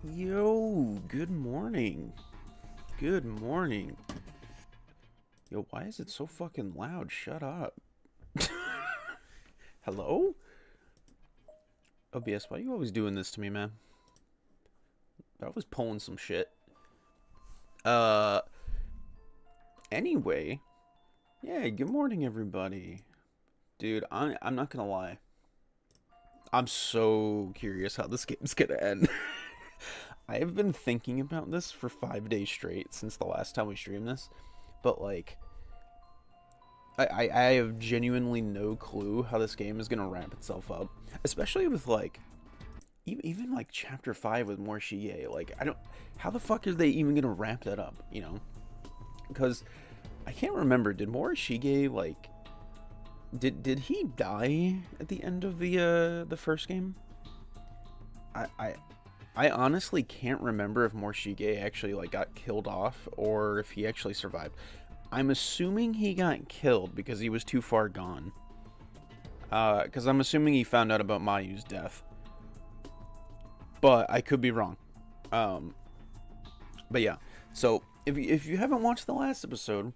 Yo, good morning. Good morning. Yo, why is it so fucking loud? Shut up. Hello? OBS, why are you always doing this to me, man? I was pulling some shit. Uh, anyway. Yeah, good morning, everybody. Dude, I'm not gonna lie. I'm so curious how this game's gonna end. I have been thinking about this for 5 days straight since the last time we streamed this. But, like, I have genuinely no clue how this game is gonna wrap itself up, especially with like even like chapter 5 with Morshige. Like, I don't, how the fuck are they even gonna wrap that up? You know, because I can't remember. Did Morishige like did he die at the end of the first game? I I I honestly can't remember if Morshige actually like got killed off or if he actually survived. I'm assuming he got killed because he was too far gone. Because I'm assuming he found out about Mayu's death. But I could be wrong. Um, but yeah. So, if you haven't watched the last episode,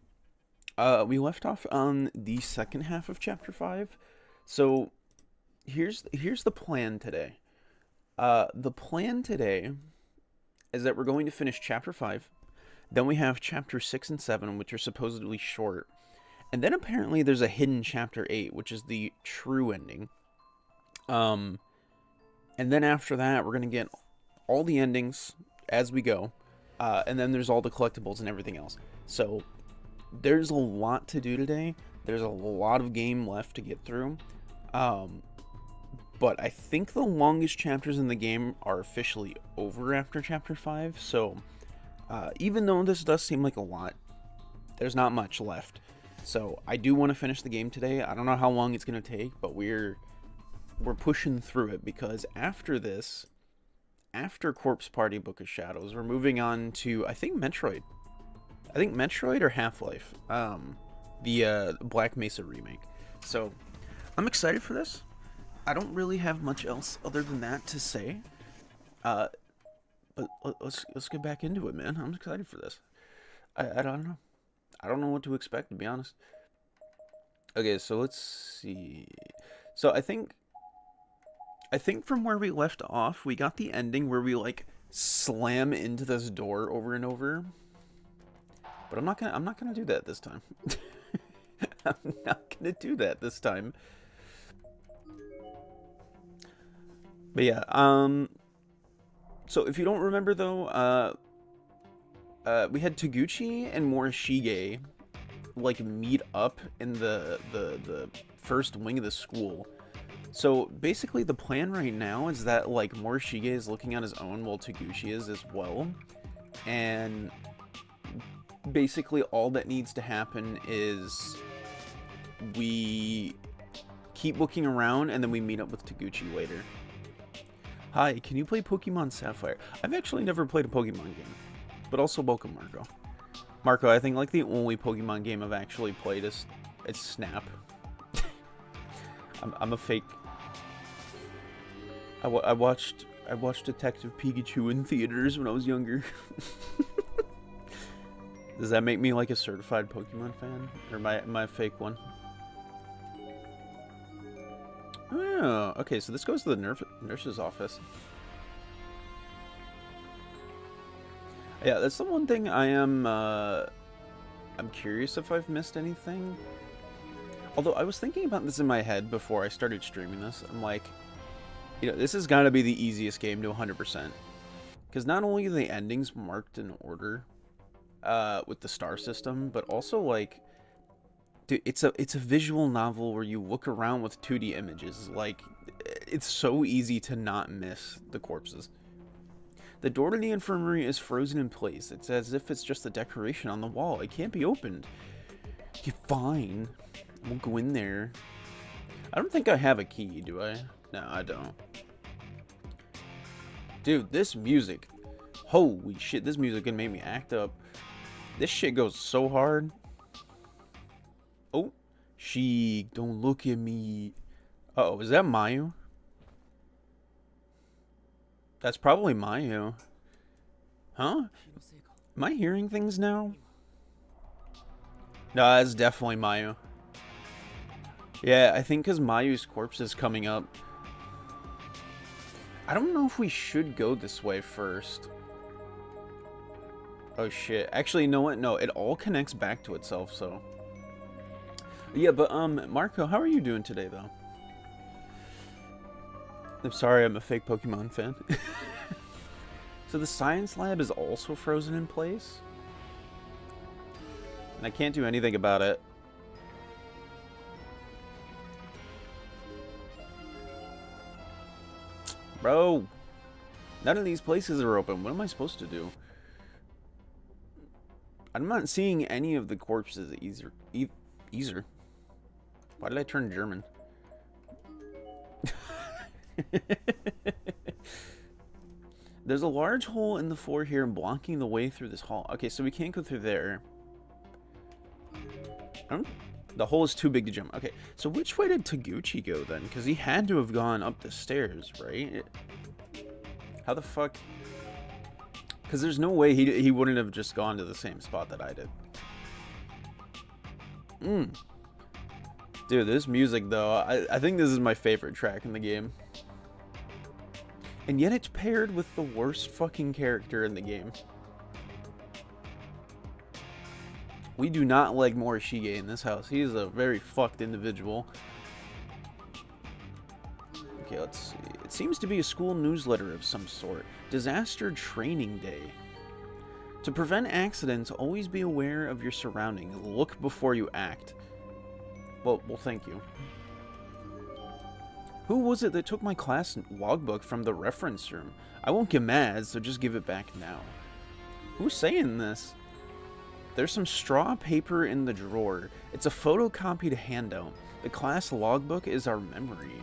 we left off on the second half of Chapter 5. So, here's the plan today. The plan today is that we're going to finish Chapter 5. Then we have Chapter 6 and 7, which are supposedly short. And then apparently there's a hidden Chapter 8, which is the true ending. And then after that, we're going to get all the endings as we go. And then there's all the collectibles and everything else. So there's a lot to do today. There's a lot of game left to get through. But I think the longest chapters in the game are officially over after Chapter 5. So even though this does seem like a lot, there's not much left. So I do want to finish the game today. I don't know how long it's going to take, but we're pushing through it because after this, after Corpse Party Book of Shadows, we're moving on to I think Metroid. I think Metroid or Half-Life. The Black Mesa remake. So I'm excited for this. I don't really have much else other than that to say. But let's get back into it, man. I'm excited for this. I don't know. I don't know what to expect, to be honest. Okay, so let's see. So I think from where we left off, we got the ending where we like slam into this door over and over. But I'm not gonna do that this time. I'm not gonna do that this time. But yeah, so if you don't remember though, we had Taguchi and Morishige like meet up in the first wing of the school. So basically the plan right now is that like Morishige is looking on his own while Taguchi is as well. And basically all that needs to happen is we keep looking around and then we meet up with Taguchi later. Hi, can you play Pokemon Sapphire? I've actually never played a Pokemon game, but also welcome, Marco. Marco, I think like the only Pokemon game I've actually played is Snap. I'm a fake. I watched Detective Pikachu in theaters when I was younger. Does that make me like a certified Pokemon fan, or am I a fake one? Oh, okay, so this goes to the nurse's office. Yeah, that's the one thing I am, I'm curious if I've missed anything. Although, I was thinking about this in my head before I started streaming this. I'm like, this has got to be the easiest game to 100%. Because not only are the endings marked in order, with the star system, but also, like, dude, it's a visual novel where you look around with 2D images. Like, it's so easy to not miss the corpses. The door to the infirmary is frozen in place. It's as if it's just a decoration on the wall. It can't be opened. You're fine. We'll go in there. I don't think I have a key, do I? No, I don't. Dude, this music. Holy shit, this music can make me act up. This shit goes so hard. Oh, she don't look at me. Uh oh, is that Mayu? That's probably Mayu. Huh? Am I hearing things now? No, that's definitely Mayu. Yeah, I think because Mayu's corpse is coming up. I don't know if we should go this way first. Oh shit. Actually, you know what? No, it all connects back to itself, so. Yeah, but Marco, how are you doing today though? I'm sorry, I'm a fake Pokemon fan. So the science lab is also frozen in place? And I can't do anything about it. Bro, none of these places are open. What am I supposed to do? I'm not seeing any of the corpses either. Why did I turn German? There's a large hole in the floor here blocking the way through this hall. Okay, so we can't go through there. The hole is too big to jump. Okay, so which way did Taguchi go then? Because he had to have gone up the stairs, right? How the fuck? Because there's no way he wouldn't have just gone to the same spot that I did. Dude, this music though, I think this is my favorite track in the game. And yet it's paired with the worst fucking character in the game. We do not like Morishige in this house. He is a very fucked individual. Okay, let's see. It seems to be a school newsletter of some sort. Disaster Training Day. To prevent accidents, always be aware of your surroundings. Look before you act. Well, thank you. Who was it that took my class logbook from the reference room? I won't get mad, so just give it back now. Who's saying this? There's some straw paper in the drawer. It's a photocopied handout. The class logbook is our memory.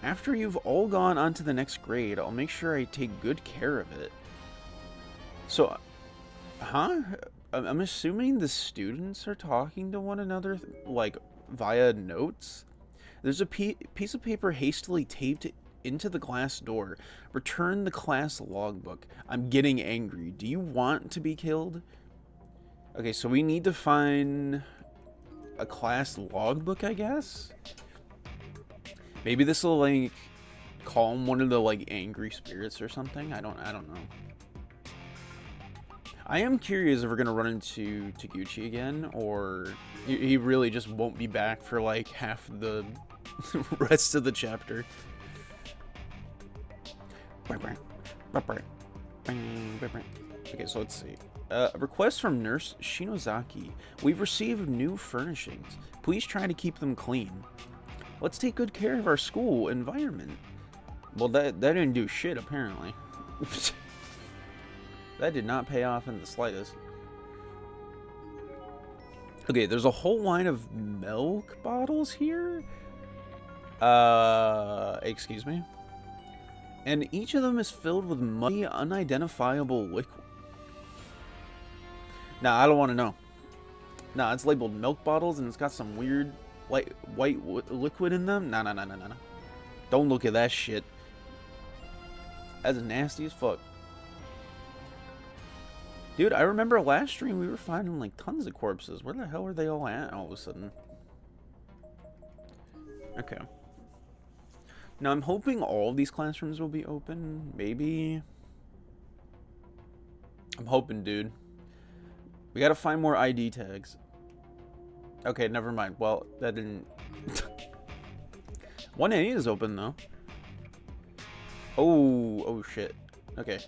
After you've all gone on to the next grade, I'll make sure I take good care of it. So, huh? I'm assuming the students are talking to one another, like, via notes? There's a piece of paper hastily taped into the glass door. Return the class logbook. I'm getting angry. Do you want to be killed? Okay, so we need to find a class logbook, I guess? Maybe this will, like, calm one of the, like, angry spirits or something? I don't know. I am curious if we're gonna run into Taguchi again, or he really just won't be back for, like, half the rest of the chapter. Okay, so let's see. A request from Nurse Shinozaki. We've received new furnishings. Please try to keep them clean. Let's take good care of our school environment. Well, that didn't do shit, apparently. That did not pay off in the slightest. Okay, there's a whole line of milk bottles here. Excuse me. And each of them is filled with muddy, unidentifiable liquid. Nah, I don't want to know. Nah, it's labeled milk bottles and it's got some weird white liquid in them. Nah. Don't look at that shit. That's nasty as fuck. Dude, I remember last stream we were finding like tons of corpses. Where the hell are they all at all of a sudden? Okay. Now I'm hoping all of these classrooms will be open. Maybe. I'm hoping, dude. We gotta find more ID tags. Okay, never mind. Well, that didn't... 1A is open, though. Oh shit. Okay.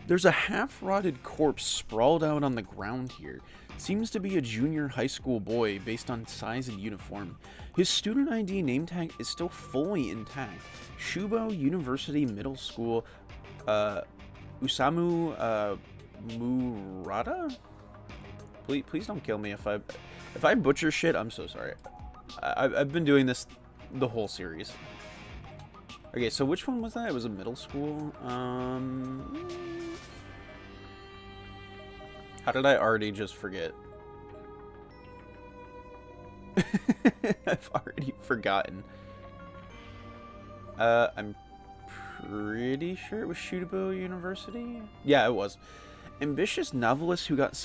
There's a half-rotted corpse sprawled out on the ground here. Seems to be a junior high school boy based on size and uniform. His student ID name tag is still fully intact. Shubo University Middle School, Usamu, Murata? Please don't kill me if I butcher shit. I'm so sorry. I've been doing this the whole series. Okay, so which one was that? It was a middle school. How did I already just forget? I've already forgotten. I'm pretty sure it was Shootable University. Yeah, it was. Ambitious novelist who got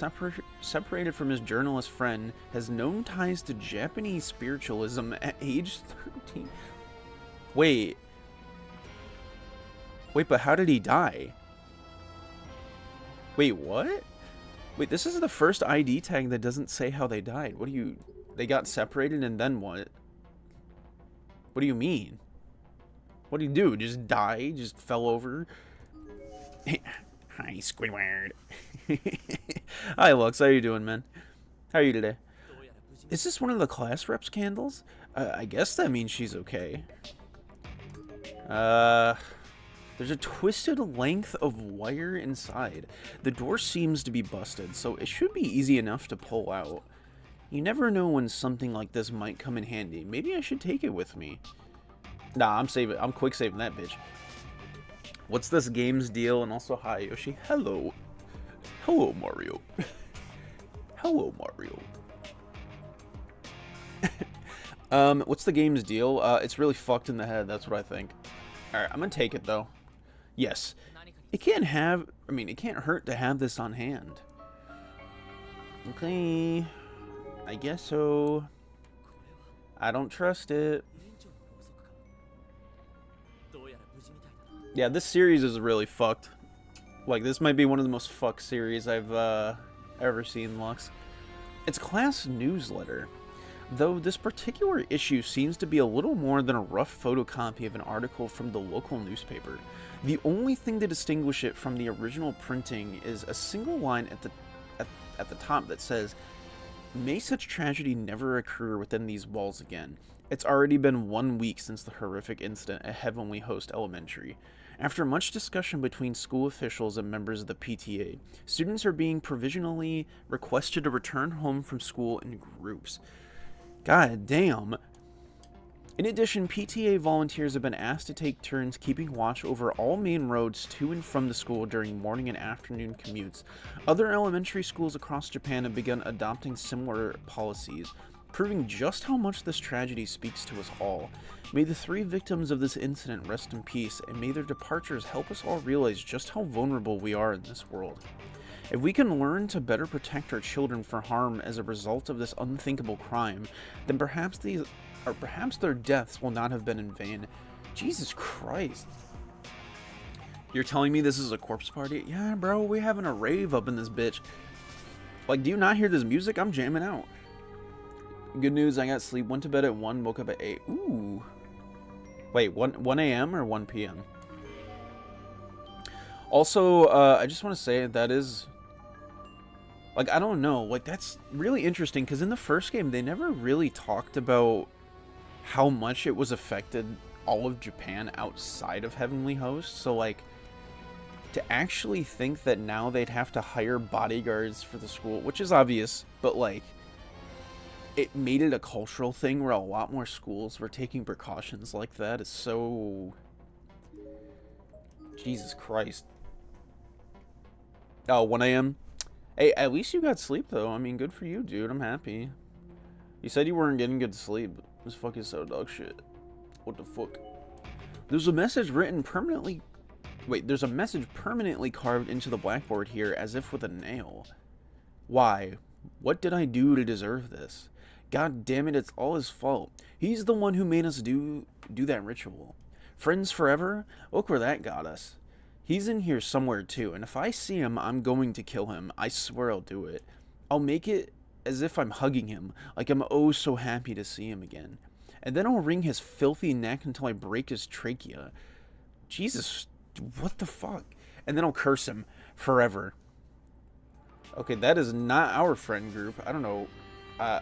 separated from his journalist friend has known ties to Japanese spiritualism at age 13. Wait, but how did he die? Wait, what? Wait, this is the first ID tag that doesn't say how they died. What do you... They got separated and then what? What do you mean? What do you do? Just die? Just fell over? Hi, Squidward. Hi, Lux. How you doing, man? How are you today? Is this one of the class reps' candles? I guess that means she's okay. There's a twisted length of wire inside. The door seems to be busted, so it should be easy enough to pull out. You never know when something like this might come in handy. Maybe I should take it with me. Nah, I'm quick saving that bitch. What's this game's deal? And also, hi, Yoshi. Hello. Hello, Mario. Hello, Mario. What's the game's deal? It's really fucked in the head. That's what I think. Alright, I'm gonna take it, though. Yes. It can't hurt to have this on hand. Okay. I guess so. I don't trust it. Yeah, this series is really fucked. Like, this might be one of the most fucked series I've ever seen, Lux. It's class newsletter. Though this particular issue seems to be a little more than a rough photocopy of an article from the local newspaper. The only thing to distinguish it from the original printing is a single line at the top that says, "May such tragedy never occur within these walls again. It's already been 1 week since the horrific incident at Heavenly Host Elementary. After much discussion between school officials and members of the PTA, students are being provisionally requested to return home from school in groups." God damn. In addition, PTA volunteers have been asked to take turns keeping watch over all main roads to and from the school during morning and afternoon commutes. Other elementary schools across Japan have begun adopting similar policies, proving just how much this tragedy speaks to us all. May the 3 victims of this incident rest in peace, and may their departures help us all realize just how vulnerable we are in this world. If we can learn to better protect our children from harm as a result of this unthinkable crime, then perhaps their deaths will not have been in vain. Jesus Christ. You're telling me this is a corpse party? Yeah, bro, we having a rave up in this bitch. Like, do you not hear this music? I'm jamming out. Good news, I got sleep. Went to bed at 1, woke up at 8. Ooh. Wait, 1 a.m. or 1 p.m.? Also, I just want to say that is... Like, I don't know. Like, that's really interesting, because in the first game, they never really talked about how much it was affected all of Japan outside of Heavenly Host. So, like, to actually think that now they'd have to hire bodyguards for the school, which is obvious, but, like, it made it a cultural thing where a lot more schools were taking precautions like that is so... Jesus Christ. Oh, 1 a.m.? Hey, at least you got sleep, though. I mean, good for you, dude. I'm happy. You said you weren't getting good sleep. This fucking so dog shit. What the fuck? There's a message written permanently... Wait, there's a message permanently carved into the blackboard here as if with a nail. Why? What did I do to deserve this? God damn it, it's all his fault. He's the one who made us do that ritual. Friends forever? Look where that got us. He's in here somewhere too, and if I see him, I'm going to kill him. I swear I'll do it. I'll make it as if I'm hugging him, like I'm oh so happy to see him again. And then I'll wring his filthy neck until I break his trachea. Jesus, what the fuck? And then I'll curse him forever. Okay, that is not our friend group. I don't know. I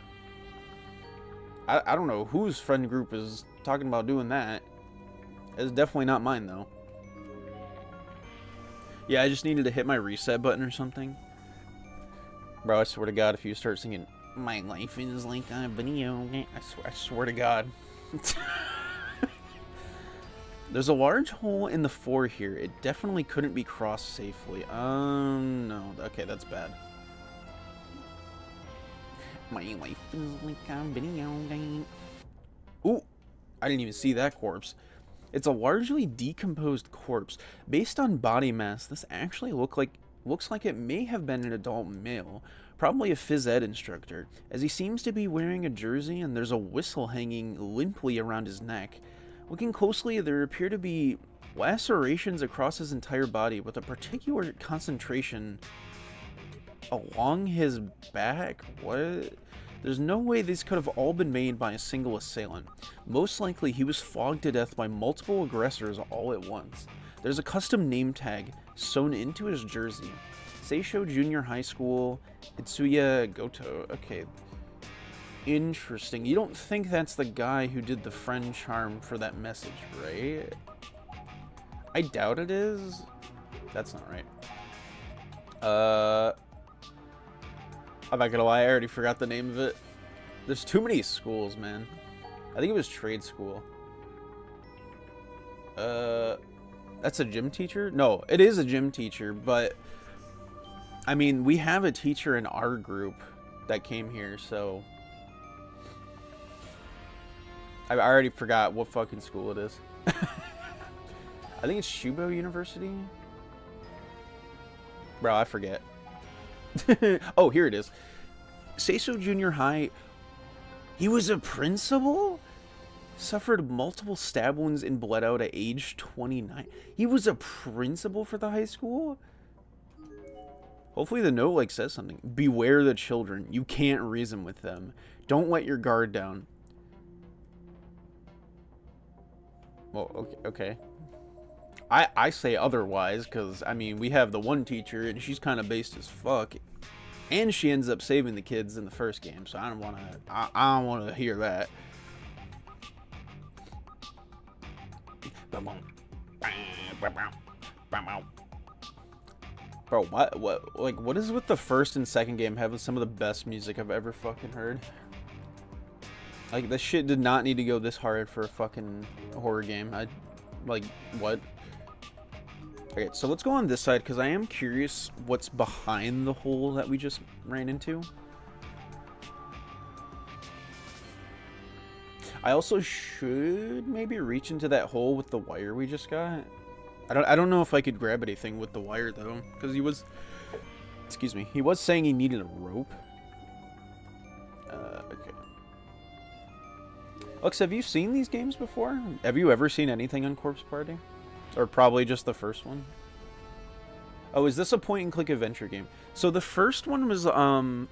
don't know whose friend group is talking about doing that. It's definitely not mine, though. Yeah, I just needed to hit my reset button or something. Bro, I swear to God, if you start singing, "My life is like a video," I swear to God. There's a large hole in the floor here. It definitely couldn't be crossed safely. No. Okay, that's bad. My life is like a video game. Ooh, I didn't even see that corpse. It's a largely decomposed corpse. Based on body mass, this actually looks like it may have been an adult male, probably a phys ed instructor, as he seems to be wearing a jersey and there's a whistle hanging limply around his neck. Looking closely, there appear to be lacerations across his entire body with a particular concentration along his back. What? There's no way these could have all been made by a single assailant. Most likely he was flogged to death by multiple aggressors all at once. There's a custom name tag sewn into his jersey. Seisho Junior High School, Itsuya Goto. Okay. Interesting. You don't think that's the guy who did the friend charm for that message, right? I doubt it is. That's not right. I'm not gonna lie, I already forgot the name of it. There's too many schools, man. I think it was trade school. That's a gym teacher? No, it is a gym teacher, but I mean, we have a teacher in our group that came here, so I already forgot what fucking school it is. I think it's Shubo University. Bro, I forget. Oh, here it is. Seiso Junior High. He was a principal? Suffered multiple stab wounds and bled out at age 29. He was a principal for the high school? Hopefully the note like says something. Beware the children. You can't reason with them. Don't let your guard down. Well, okay. I say otherwise, because, I mean, we have the one teacher, and she's kind of based as fuck. And she ends up saving the kids in the first game, so I don't want to hear that. Bro, what is with the first and second game having some of the best music I've ever fucking heard? Like, this shit did not need to go this hard for a fucking horror game. Like, what? Okay, so let's go on this side, because I am curious what's behind the hole that we just ran into. I also should maybe reach into that hole with the wire we just got. I don't know if I could grab anything with the wire, though, because he was... Excuse me. He was saying he needed a rope. Okay. Lux, have you seen these games before? Have you ever seen anything on Corpse Party? Or probably just the first one? Oh, is this a point-and-click adventure game? So the first one was a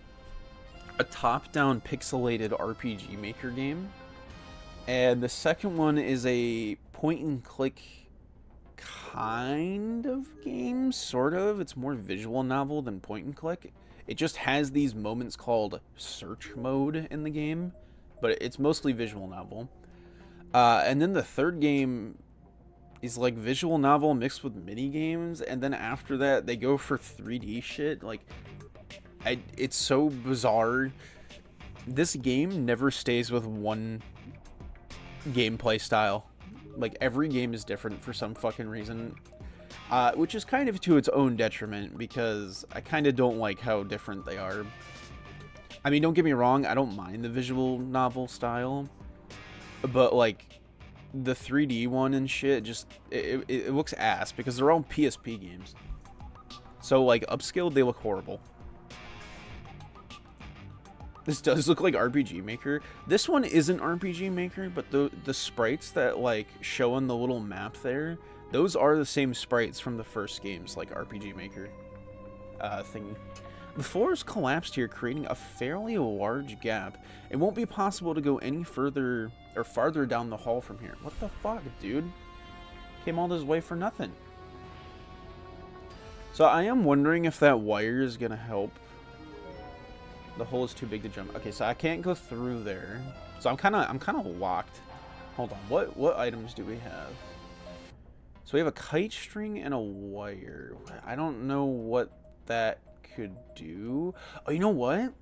top-down pixelated RPG Maker game. And the second one is a point-and-click kind of game, sort of. It's more visual novel than point-and-click. It just has these moments called search mode in the game. But it's mostly visual novel. And then the third game is like visual novel mixed with mini games, and then after that they go for 3D shit. Like, it's so bizarre. This game never stays with one gameplay style. Like, every game is different for some fucking reason, which is kind of to its own detriment, because I kind of don't like how different they are. I mean, don't get me wrong, I don't mind the visual novel style, but like the 3D one and shit, just it looks ass because they're all PSP games. So like upscaled, they look horrible. This does look like RPG Maker. This one isn't RPG Maker, but the sprites that like show on the little map there, those are the same sprites from the first games, like RPG Maker thing. The floors collapsed here, creating a fairly large gap. It won't be possible to go any further or farther down the hall from here. What the fuck, dude? Came all this way for nothing. So I am wondering if that wire is gonna help. The hole is too big to jump. Okay, so I can't go through there. So I'm kind of locked. Hold on. What items do we have? So we have a kite string and a wire. I don't know what that could do. Oh, you know what?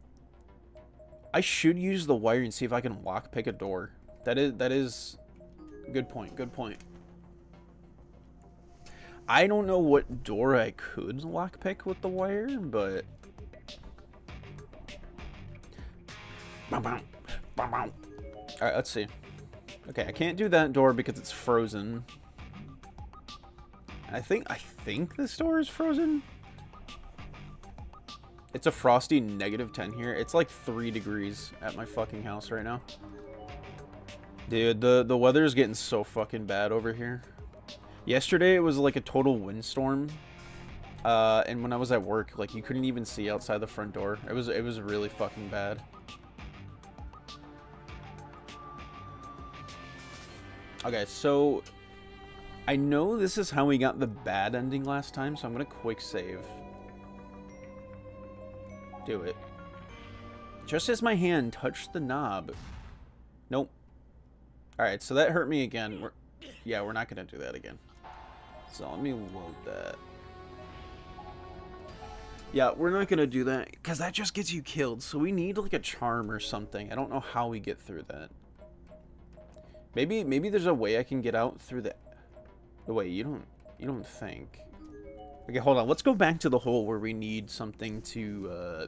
I should use the wire and see if I can lockpick a door. That is good point. Good point. I don't know what door I could lockpick with the wire, but all right, let's see. Okay, I can't do that door because it's frozen. I think this door is frozen. It's a frosty -10 here. It's like 3 degrees at my fucking house right now. Dude, the weather is getting so fucking bad over here. Yesterday it was like a total windstorm. And when I was at work, like you couldn't even see outside the front door. It was really fucking bad. Okay, so I know this is how we got the bad ending last time, so I'm gonna quick save. Do it. Just as my hand touched the knob. Nope. Alright, so that hurt me again. We're not gonna do that again. So let me load that. Yeah, we're not gonna do that, because that just gets you killed. So we need like a charm or something. I don't know how we get through that. Maybe there's a way I can get out through the... Wait, you don't think... Okay, hold on. Let's go back to the hole where we need something to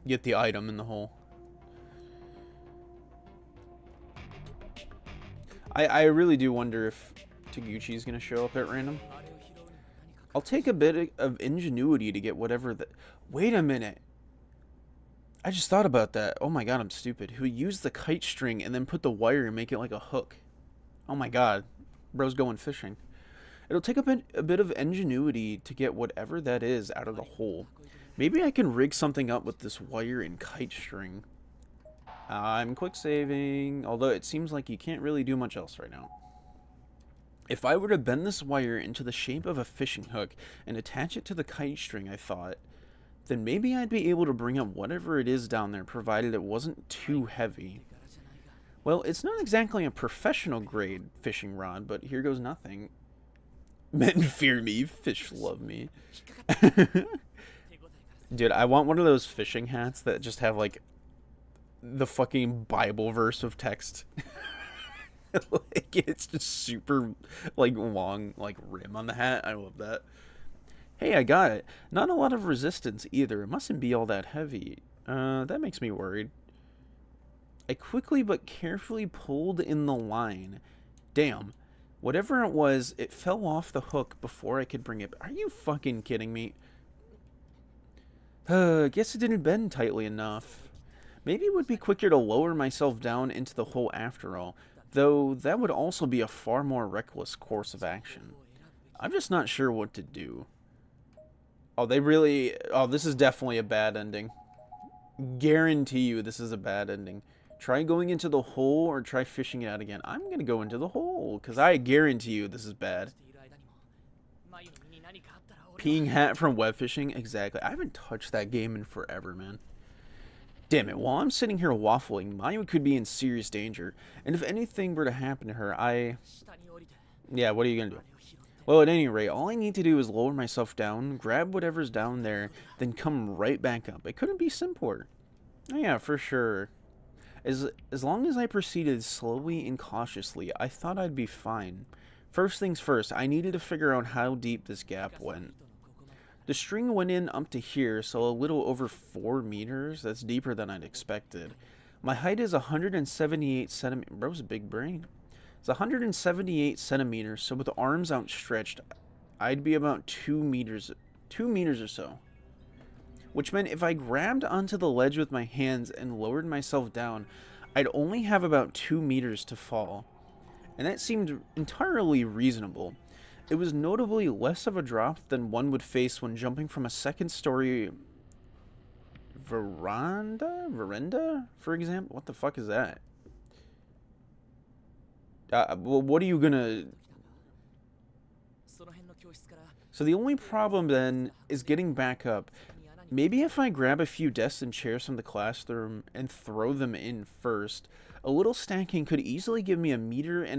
get the item in the hole. I really do wonder if Taguchi's gonna show up at random. I'll take a bit of ingenuity to get whatever the... Wait a minute. I just thought about that. Oh my god, I'm stupid. Who used the kite string and then put the wire and make it like a hook. Oh my god. Bro's going fishing. It'll take a bit of ingenuity to get whatever that is out of the hole. Maybe I can rig something up with this wire and kite string. I'm quick saving, although it seems like you can't really do much else right now. If I were to bend this wire into the shape of a fishing hook and attach it to the kite string, I thought, then maybe I'd be able to bring up whatever it is down there, provided it wasn't too heavy. Well, it's not exactly a professional grade fishing rod, but here goes nothing. Men fear me, fish love me. Dude, I want one of those fishing hats that just have, like, the fucking Bible verse of text. Like, it's just super, like, long, like, rim on the hat. I love that. Hey, I got it. Not a lot of resistance either. It mustn't be all that heavy. That makes me worried. I quickly but carefully pulled in the line. Damn. Whatever it was, it fell off the hook before I could bring it. Are you fucking kidding me? Guess it didn't bend tightly enough. Maybe it would be quicker to lower myself down into the hole after all. Though that would also be a far more reckless course of action. I'm just not sure what to do. Oh, they really... Oh, this is definitely a bad ending. Guarantee you this is a bad ending. Try going into the hole or try fishing it out again. I'm going to go into the hole, because I guarantee you this is bad. Peeing hat from web fishing? Exactly. I haven't touched that game in forever, man. Damn it, while I'm sitting here waffling, Mayu could be in serious danger. And if anything were to happen to her, Yeah, what are you going to do? Well, at any rate, all I need to do is lower myself down, grab whatever's down there, then come right back up. It couldn't be simpler. Oh, yeah, for sure. As long as I proceeded slowly and cautiously, I thought I'd be fine. First things first, I needed to figure out how deep this gap went. The string went in up to here, so a little over 4 meters. That's deeper than I'd expected. My height is 178 centimeters. Bro's a big brain. It's 178 centimeters, so with the arms outstretched, I'd be about 2 meters or so. Which meant if I grabbed onto the ledge with my hands and lowered myself down, I'd only have about 2 meters to fall. And that seemed entirely reasonable. It was notably less of a drop than one would face when jumping from a second-story veranda, for example. What the fuck is that? Well, what are you gonna... So the only problem then is getting back up. Maybe if I grab a few desks and chairs from the classroom and throw them in first, a little stacking could easily give me 1.5 meters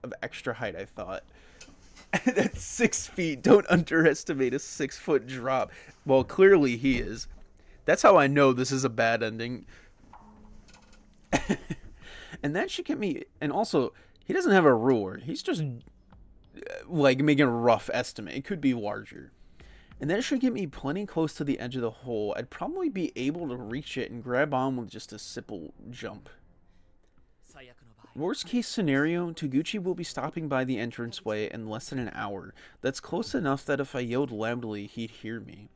of extra height, I thought. That's 6 feet. Don't underestimate a 6-foot drop. Well, clearly he is. That's how I know this is a bad ending. And that should get me... And also, he doesn't have a ruler. He's just, like, making a rough estimate. It could be larger. And that should get me plenty close to the edge of the hole. I'd probably be able to reach it and grab on with just a simple jump. Worst case scenario, Toguchi will be stopping by the entranceway in less than an hour. That's close enough that if I yelled loudly, he'd hear me.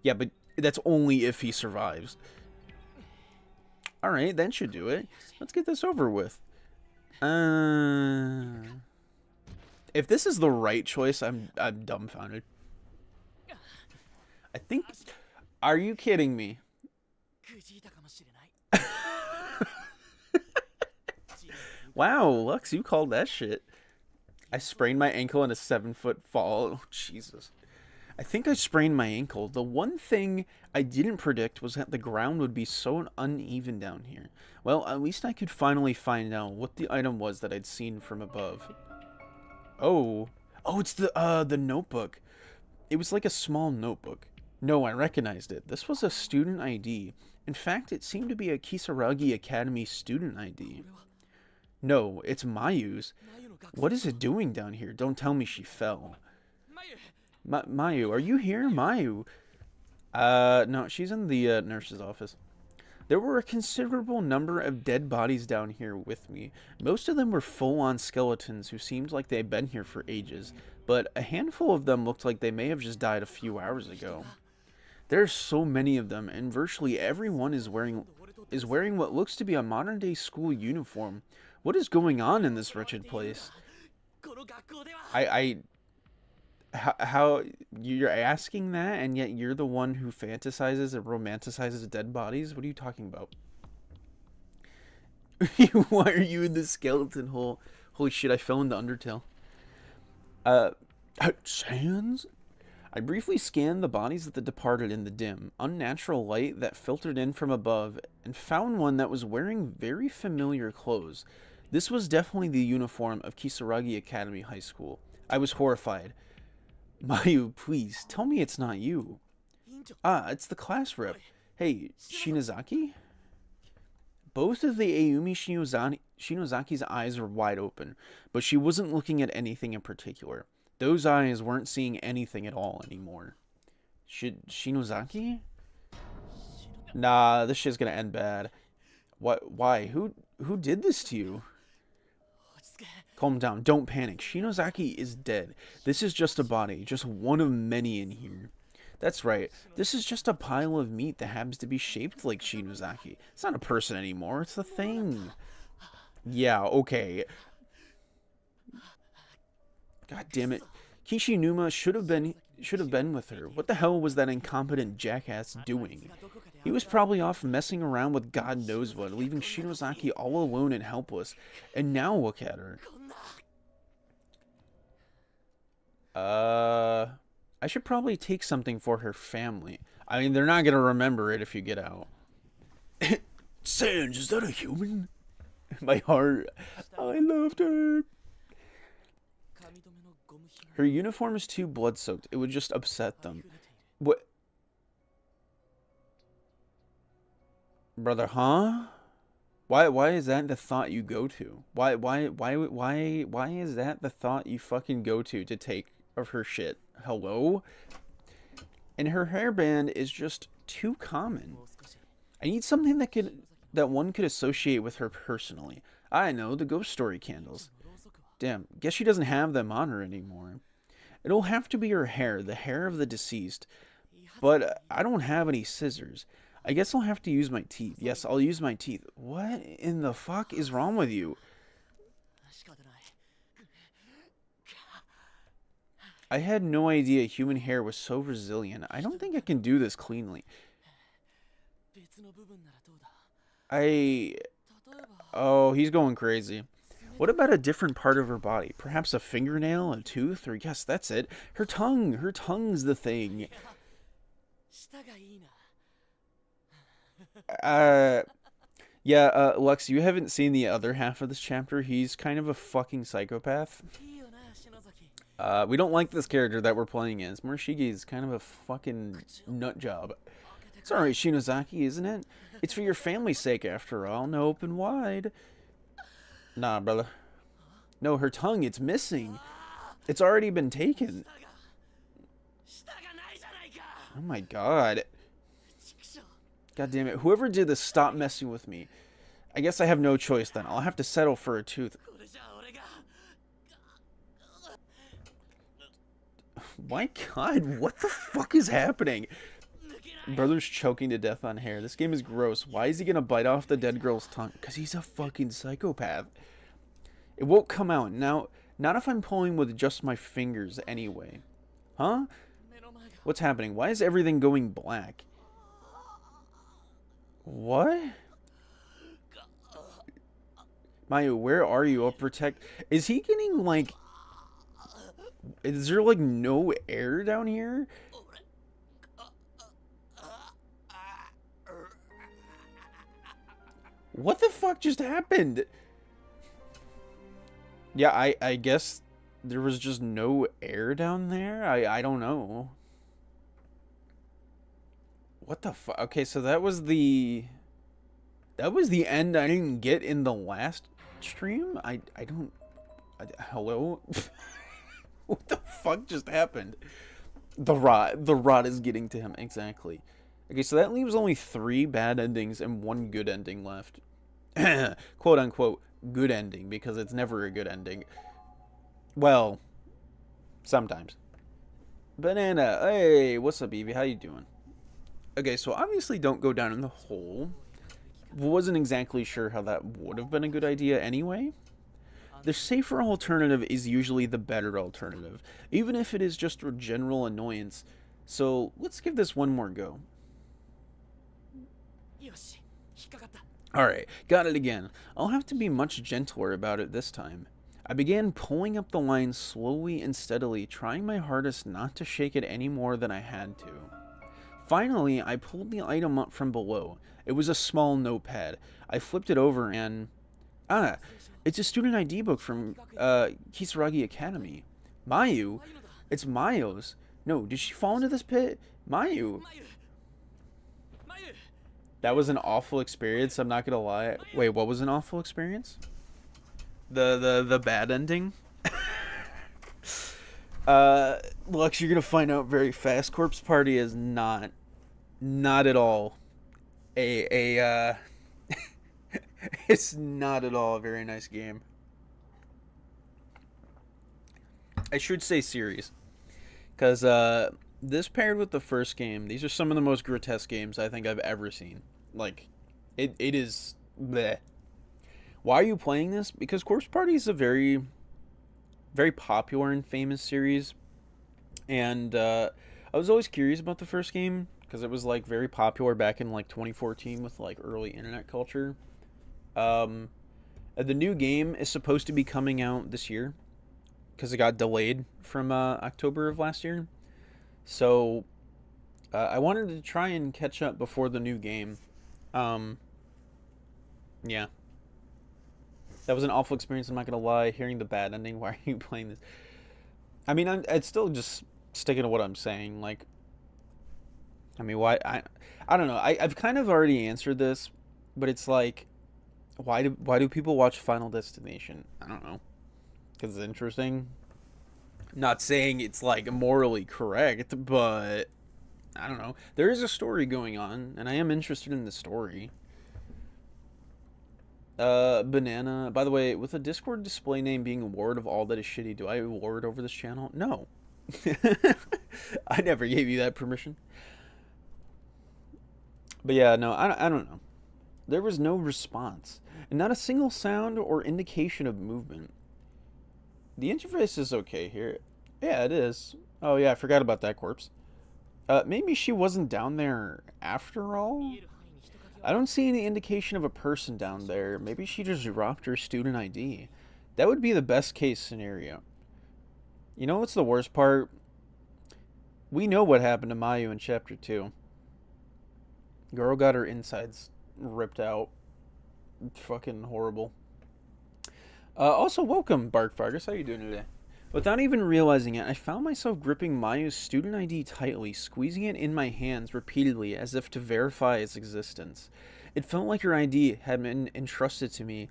Yeah, but that's only if he survives. Alright, that should do it. Let's get this over with. If this is the right choice, I'm dumbfounded. I think... Are you kidding me? Wow, Lux, you called that shit. I sprained my ankle in a 7-foot fall. Oh, Jesus. I think I sprained my ankle. The one thing I didn't predict was that the ground would be so uneven down here. Well, at least I could finally find out what the item was that I'd seen from above. Oh. Oh, it's the notebook. It was like a small notebook. No, I recognized it. This was a student ID. In fact, it seemed to be a Kisaragi Academy student ID. No, it's Mayu's. What is it doing down here? Don't tell me she fell. Mayu, are you here? Mayu? No, she's in the nurse's office. There were a considerable number of dead bodies down here with me. Most of them were full-on skeletons who seemed like they'd been here for ages, but a handful of them looked like they may have just died a few hours ago. There's so many of them, and virtually everyone is wearing what looks to be a modern-day school uniform. What is going on in this wretched place? How you're asking that, and yet you're the one who fantasizes and romanticizes dead bodies? What are you talking about? Why are you in the skeleton hole? Holy shit, I fell into Undertale. Sans? I briefly scanned the bodies that departed in the dim, unnatural light that filtered in from above, and found one that was wearing very familiar clothes. This was definitely the uniform of Kisaragi Academy High School. I was horrified. Mayu, please, tell me it's not you. Ah, it's the class rep. Hey, Shinozaki? Both of the Ayumi Shinozaki's eyes were wide open, but she wasn't looking at anything in particular. Those eyes weren't seeing anything at all anymore. Shinozaki? Nah, this shit's gonna end bad. What? Why? Who did this to you? Calm down. Don't panic. Shinozaki is dead. This is just a body. Just one of many in here. That's right. This is just a pile of meat that happens to be shaped like Shinozaki. It's not a person anymore. It's a thing. Yeah, okay. God damn it. Kishinuma should have been with her. What the hell was that incompetent jackass doing? He was probably off messing around with God knows what, leaving Shinozaki all alone and helpless. And now look at her. I should probably take something for her family. I mean, they're not gonna remember it if you get out. Sans, is that a human? My heart. I loved her. Her uniform is too blood-soaked. It would just upset them. What? Brother, huh? Why is that the thought you go to? Why is that the thought you fucking go to take of her shit? Hello? And her hairband is just too common. I need something that one could associate with her personally. I know, the ghost story candles. Damn, guess she doesn't have them on her anymore. It'll have to be her hair, the hair of the deceased. But I don't have any scissors. I guess I'll have to use my teeth. Yes, I'll use my teeth. What in the fuck is wrong with you? I had no idea human hair was so resilient. I don't think I can do this cleanly. Oh, he's going crazy. What about a different part of her body? Perhaps a fingernail, a tooth, or yes, that's it. Her tongue. Her tongue's the thing. Yeah, Lux, you haven't seen the other half of this chapter. He's kind of a fucking psychopath. We don't like this character that we're playing as. Morishige is kind of a fucking nut job. It's alright, Shinozaki, isn't it? It's for your family's sake, after all. No, open wide. Nah, brother. No, her tongue, it's missing. It's already been taken. Oh my god. God damn it. Whoever did this, stop messing with me. I guess I have no choice then. I'll have to settle for a tooth. My god, what the fuck is happening? Brother's choking to death on hair. This game is gross. Why is he gonna bite off the dead girl's tongue? Because he's a fucking psychopath. It won't come out. Now, not if I'm pulling with just my fingers anyway. Huh? What's happening? Why is everything going black? What? Mayu, where are you? I'll protect... Is he getting, like... Is there, like, no air down here? What the fuck just happened? Yeah, I guess there was just no air down there? I don't know. What the fuck? Okay, so that was the... That was the end I didn't get in the last stream? I don't... hello? What the fuck just happened? The rot is getting to him, exactly. Okay, so that leaves only 3 bad endings and 1 good ending left. Quote unquote good ending, because it's never a good ending. Well, sometimes. Banana, hey, what's up, Evie? How you doing? Okay, so obviously don't go down in the hole. Wasn't exactly sure how that would have been a good idea anyway. The safer alternative is usually the better alternative, even if it is just a general annoyance. So let's give this one more go. Alright, got it again. I'll have to be much gentler about it this time. I began pulling up the line slowly and steadily, trying my hardest not to shake it any more than I had to. Finally, I pulled the item up from below. It was a small notepad. I flipped it over and... Ah, it's a student ID book from Kisaragi Academy. Mayu? It's Mayu's. No, did she fall into this pit? Mayu? That was an awful experience, I'm not gonna lie. Wait, what was an awful experience? The bad ending? Lux, you're gonna find out very fast. Corpse Party is not at all a it's not at all a very nice game. I should say series, because this paired with the first game, these are some of the most grotesque games I think I've ever seen. Like, it is bleh. Why are you playing this? Because Corpse Party is a very popular and famous series, and I was always curious about the first game because it was like very popular back in like 2014 with like early internet culture. The new game is supposed to be coming out this year because it got delayed from October of last year. So I wanted to try and catch up before the new game. Yeah. That was an awful experience, I'm not gonna lie. Hearing the bad ending, why are you playing this? I mean, I'd still just sticking to what I'm saying. Like, I mean, why? I don't know. I've kind of already answered this, but it's like, why do people watch Final Destination? I don't know. Because it's interesting. Not saying it's like morally correct, but I don't know. There is a story going on, and I am interested in the story. Banana. By the way, with a Discord display name being a ward of all that is shitty, do I ward over this channel? No. I never gave you that permission. But yeah, no, I don't know. There was no response, and not a single sound or indication of movement. The interface is okay here. Yeah, it is. Oh yeah, I forgot about that corpse. Maybe she wasn't down there after all? I don't see any indication of a person down there. Maybe she just dropped her student ID. That would be the best case scenario. You know what's the worst part? We know what happened to Mayu in Chapter 2. Girl got her insides ripped out. Fucking horrible. Also, welcome, Bark Fargus. How you doing today? Without even realizing it, I found myself gripping Mayu's student ID tightly, squeezing it in my hands repeatedly as if to verify its existence. It felt like her ID had been entrusted to me,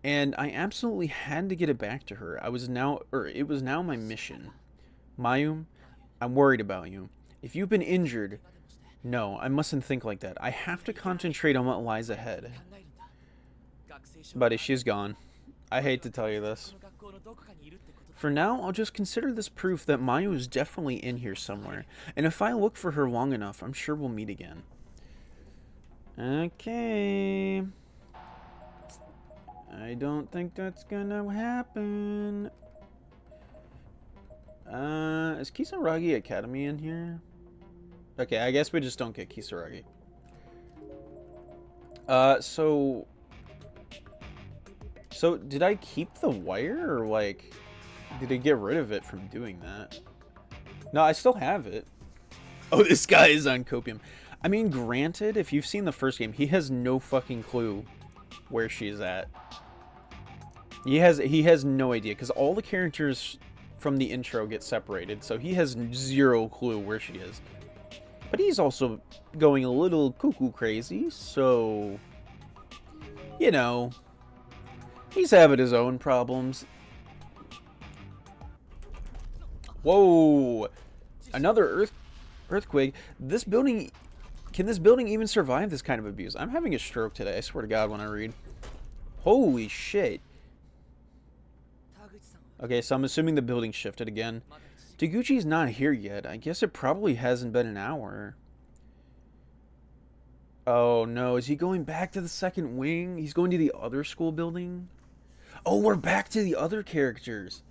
and I absolutely had to get it back to her. It was now my mission. Mayu, I'm worried about you. If you've been injured... No, I mustn't think like that. I have to concentrate on what lies ahead. Buddy, she's gone. I hate to tell you this. For now, I'll just consider this proof that Mayu is definitely in here somewhere. And if I look for her long enough, I'm sure we'll meet again. Okay. I don't think that's gonna happen. Is Kisaragi Academy in here? Okay, I guess we just don't get Kisaragi. So did I keep the wire, or like, did I get rid of it from doing that? No, I still have it. Oh, this guy is on copium. I mean, granted, if you've seen the first game, he has no fucking clue where she's at. He has no idea, because all the characters from the intro get separated, so he has zero clue where she is. But he's also going a little cuckoo crazy, so, you know, he's having his own problems. Whoa! Another earthquake. This building... Can this building even survive this kind of abuse? I'm having a stroke today, I swear to God, when I read. Holy shit. Okay, so I'm assuming the building shifted again. Taguchi's not here yet. I guess it probably hasn't been an hour. Oh no, is he going back to the second wing? He's going to the other school building? Oh, we're back to the other characters.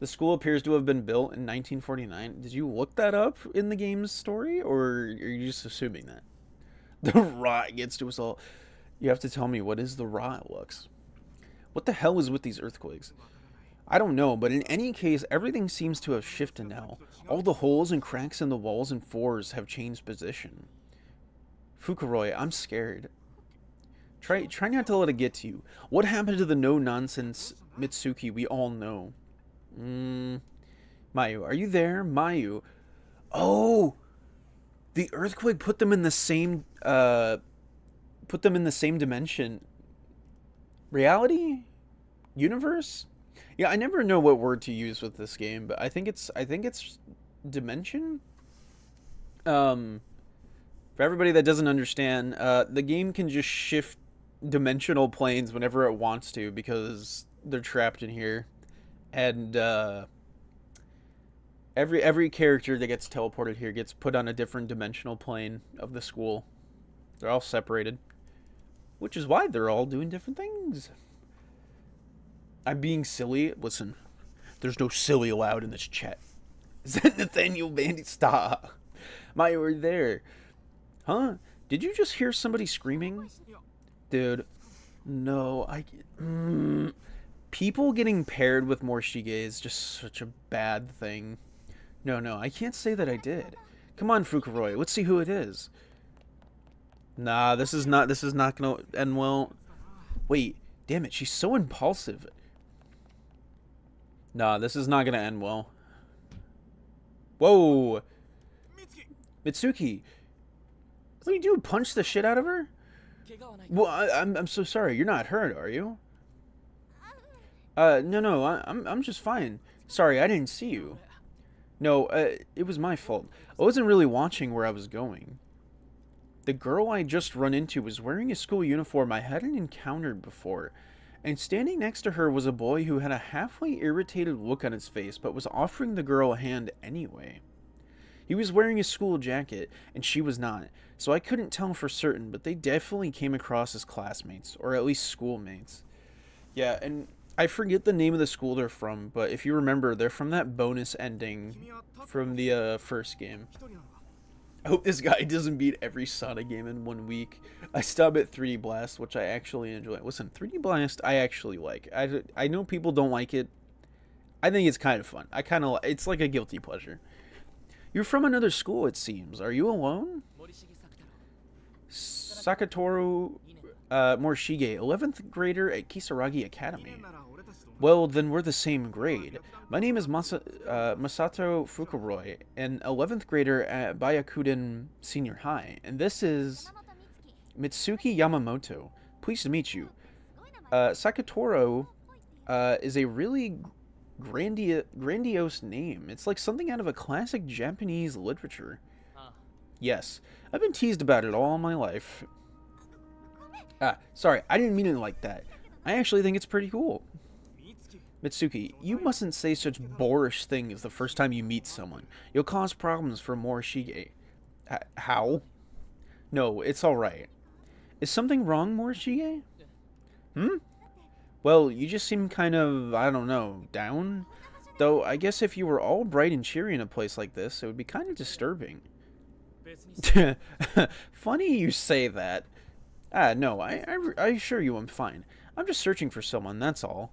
The school appears to have been built in 1949. Did you look that up in the game's story, or are you just assuming that? The rot gets to us all. You have to tell me, what is the rot, Lux? What the hell is with these earthquakes? I don't know, but in any case, everything seems to have shifted now. All the holes and cracks in the walls and floors have changed position. Fukuroi, I'm scared. Try not to let it get to you. What happened to the no-nonsense Mitsuki we all know? Mayu, are you there? Mayu. Oh! The earthquake put them in the same, dimension. Reality? Universe? Yeah, I never know what word to use with this game, but I think it's dimension. For everybody that doesn't understand, the game can just shift dimensional planes whenever it wants to because they're trapped in here, and every character that gets teleported here gets put on a different dimensional plane of the school. They're all separated, which is why they're all doing different things. I'm being silly. Listen, there's no silly allowed in this chat. Is that Nathaniel Bandy? Stop. Mayu, are you there? Huh? Did you just hear somebody screaming? Dude, no. People getting paired with Morishige is just such a bad thing. No, I can't say that I did. Come on, Fukuroi. Let's see who it is. Nah, this is not gonna end well. Wait, damn it, she's so impulsive. Nah, this is not gonna end well. Whoa! Mitsuki! What do you do? Punch the shit out of her? Well, I'm so sorry. You're not hurt, are you? No, I'm just fine. Sorry, I didn't see you. No, it was my fault. I wasn't really watching where I was going. The girl I just run into was wearing a school uniform I hadn't encountered before, and standing next to her was a boy who had a halfway irritated look on his face but was offering the girl a hand anyway. He was wearing a school jacket, and she was not, so I couldn't tell for certain, but they definitely came across as classmates, or at least schoolmates. Yeah, and I forget the name of the school they're from, but if you remember, they're from that bonus ending from the first game. I hope this guy doesn't beat every Sonic game in 1 week. I stop at 3D Blast, which I actually enjoy. Listen, 3D Blast I actually like. I know people don't like it. I think it's kind of fun. It's like a guilty pleasure. You're from another school, it seems. Are you alone? Sakatoru Morishige, 11th grader at Kisaragi Academy. Well, then we're the same grade. My name is Masato Fukuroi, an 11th grader at Bayakuden Senior High, and this is Mitsuki Yamamoto. Pleased to meet you. Sakatoru is a really grandiose name. It's like something out of a classic Japanese literature. Yes, I've been teased about it all my life. Ah, sorry, I didn't mean it like that. I actually think it's pretty cool. Mitsuki, you mustn't say such boorish things the first time you meet someone. You'll cause problems for Morishige. How? No, it's alright. Is something wrong, Morishige? Hmm? Well, you just seem kind of, I don't know, down? Though, I guess if you were all bright and cheery in a place like this, it would be kind of disturbing. Funny you say that. Ah, no, I assure you I'm fine. I'm just searching for someone, that's all.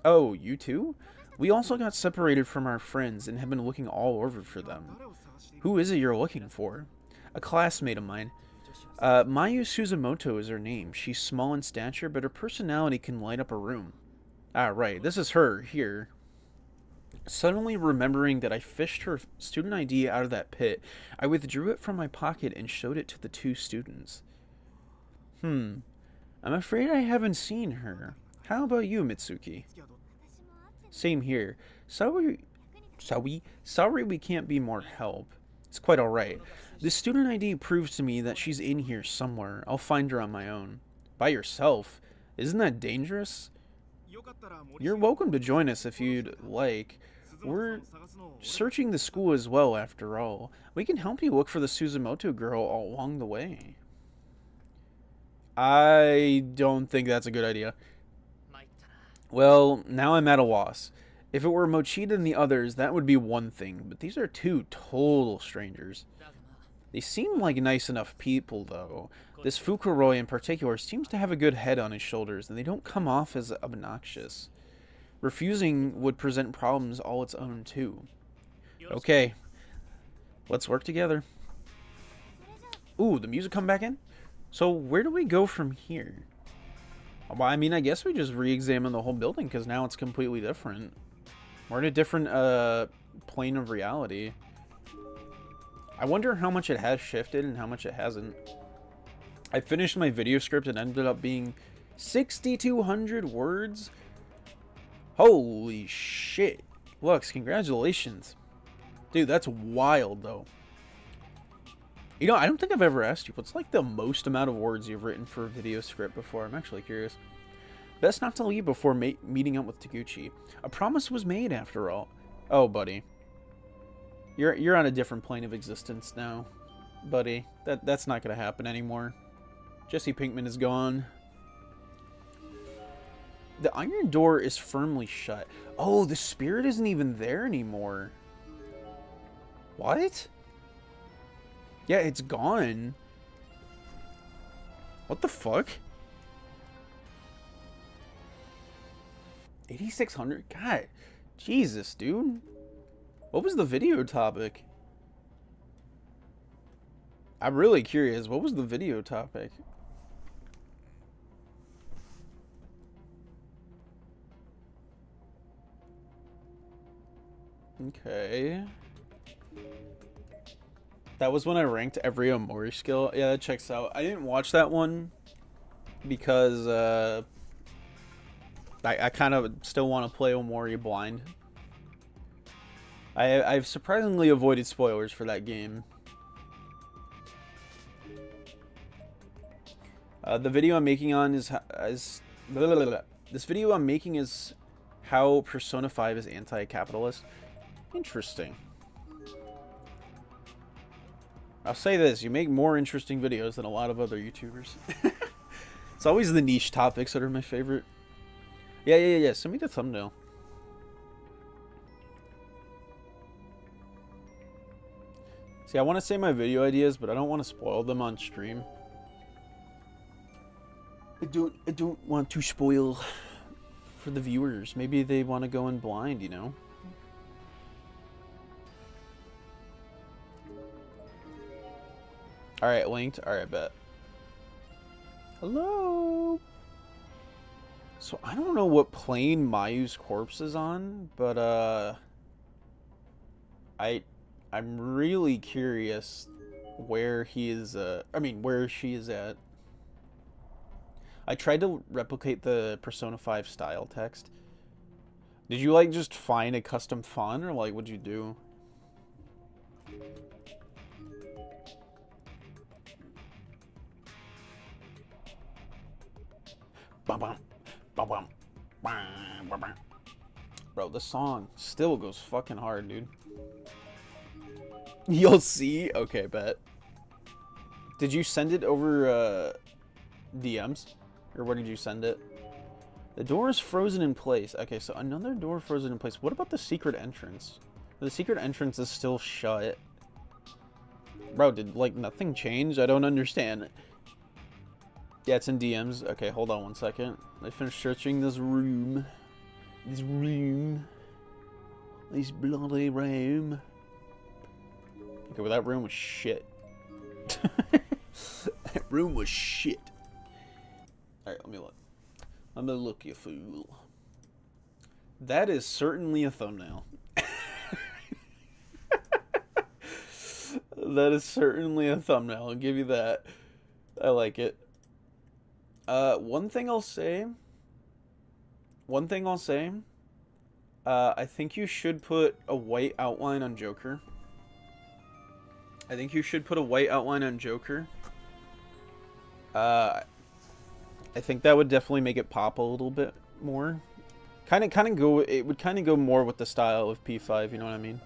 Oh, you too? We also got separated from our friends and have been looking all over for them. Who is it you're looking for? A classmate of mine. Mayu Suzumoto is her name. She's small in stature, but her personality can light up a room. Ah, right. This is her, here. Suddenly remembering that I fished her student ID out of that pit, I withdrew it from my pocket and showed it to the two students. I'm afraid I haven't seen her. How about you, Mitsuki? Same here. Sorry we can't be more help. It's quite alright. This student ID proves to me that she's in here somewhere. I'll find her on my own. By yourself? Isn't that dangerous? You're welcome to join us if you'd like. We're searching the school as well, after all. We can help you look for the Suzumoto girl all along the way. I don't think that's a good idea. Well, now I'm at a loss. If it were Mochida and the others, that would be one thing, but these are two total strangers. They seem like nice enough people, though. This Fukuroi in particular seems to have a good head on his shoulders, and they don't come off as obnoxious. Refusing would present problems all its own, too. Okay, let's work together. Ooh, the music come back in? So where do we go from here? Well, I mean, I guess we just re-examine the whole building, because now it's completely different. We're in a different plane of reality. I wonder how much it has shifted and how much it hasn't. I finished my video script and ended up being 6,200 words. Holy shit. Lux, congratulations. Dude, that's wild, though. You know, I don't think I've ever asked you, what's like the most amount of words you've written for a video script before? I'm actually curious. Best not to leave before meeting up with Taguchi. A promise was made, after all. Oh, buddy. You're on a different plane of existence now, buddy. That's not gonna happen anymore. Jesse Pinkman is gone. The iron door is firmly shut. Oh, the spirit isn't even there anymore. What? Yeah, it's gone. What the fuck? 8,600? God, Jesus, dude. What was the video topic? I'm really curious. What was the video topic? Okay. That was when I ranked every Omori skill. Yeah, that checks out. I didn't watch that one because I kind of still want to play Omori blind. I've surprisingly avoided spoilers for that game. The video I'm making on is this video I'm making is how Persona 5 is anti-capitalist. Interesting. I'll say this, you make more interesting videos than a lot of other YouTubers. It's always the niche topics that are my favorite. Yeah. Send me the thumbnail. See, I want to say my video ideas, but I don't want to spoil them on stream. I don't want to spoil for the viewers. Maybe they want to go in blind, you know? Alright, linked. Alright, bet. Hello? So, I don't know what plane Mayu's corpse is on, but, I'm really curious where he is, where she is at. I tried to replicate the Persona 5 style text. Did you, like, just find a custom font, or, like, what'd you do? Bro, the song still goes fucking hard, dude. You'll see? Okay, bet. Did you send it over DMs? Or where did you send it? The door is frozen in place. Okay, so another door frozen in place. What about the secret entrance? The secret entrance is still shut. Bro, did, like, nothing change? I don't understand. Yeah, it's in DMs. Okay, hold on one second. I finished searching this room. This room. This bloody room. Okay, well, that room was shit. That room was shit. Alright, let me look. Let me look, you fool. That is certainly a thumbnail. That is certainly a thumbnail. I'll give you that. I like it. One thing I'll say. I think you should put a white outline on Joker. I think that would definitely make it pop a little bit more. It would kind of go more with the style of P5, you know what I mean?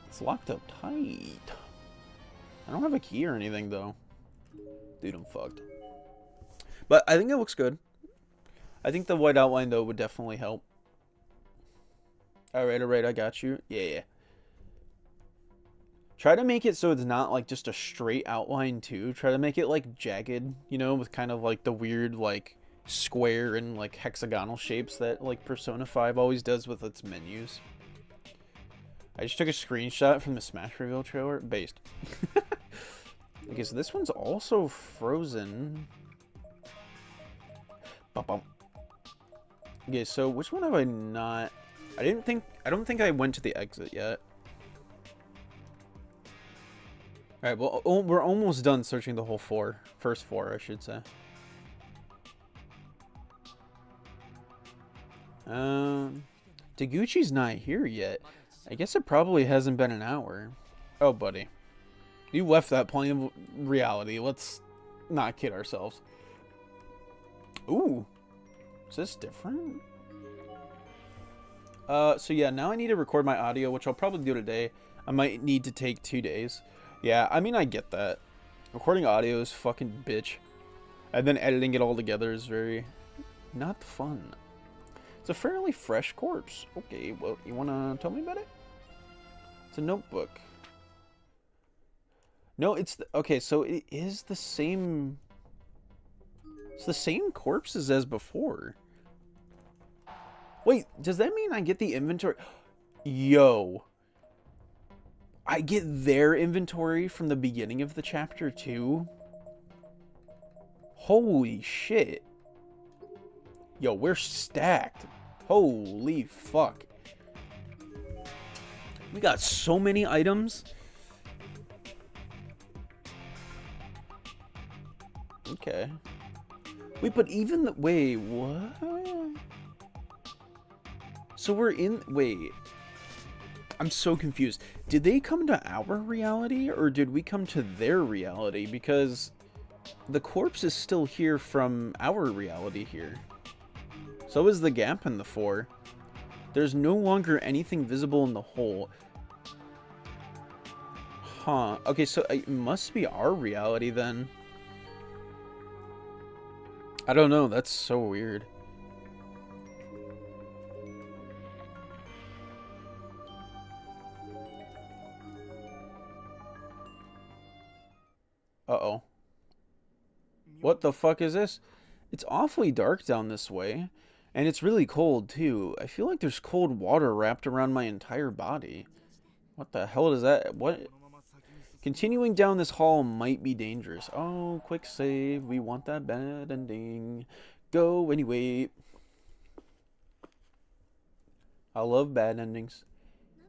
It's locked up tight. I don't have a key or anything, though. Dude, I'm fucked. But I think it looks good. I think the white outline, though, would definitely help. Alright, I got you. Yeah. Try to make it so it's not, like, just a straight outline, too. Try to make it, like, jagged, you know, with kind of, like, the weird, like, square and, like, hexagonal shapes that, like, Persona 5 always does with its menus. I just took a screenshot from the Smash reveal trailer. Based. Okay, so this one's also frozen. Bum. Okay, so which one have I not... I don't think I went to the exit yet. Alright, well, we're almost done searching the whole first four, I should say. Taguchi's not here yet. I guess it probably hasn't been an hour. Oh, buddy. You left that plane of reality. Let's not kid ourselves. Ooh. Is this different? So yeah, now I need to record my audio, which I'll probably do today. I might need to take 2 days. Yeah, I mean, I get that. Recording audio is fucking bitch. And then editing it all together is very not fun. It's a fairly fresh corpse. Okay, well, you wanna tell me about it? It's a notebook. No, it's... okay, so it is the same... It's the same corpses as before. Wait, does that mean I get the inventory? Yo. I get their inventory from the beginning of the chapter too? Holy shit. Yo, we're stacked. Holy fuck. We got so many items. Okay. Wait, but even the... wait, what? So we're in... wait. I'm so confused. Did they come to our reality, or did we come to their reality? Because the corpse is still here from our reality here. So is the gap in the 4. There's no longer anything visible in the hole. Huh. Okay, so it must be our reality then. I don't know. That's so weird. Uh-oh. What the fuck is this? It's awfully dark down this way. And it's really cold, too. I feel like there's cold water wrapped around my entire body. What the hell is that? What? Continuing down this hall might be dangerous. Oh, quick save. We want that bad ending. Go anyway. I love bad endings.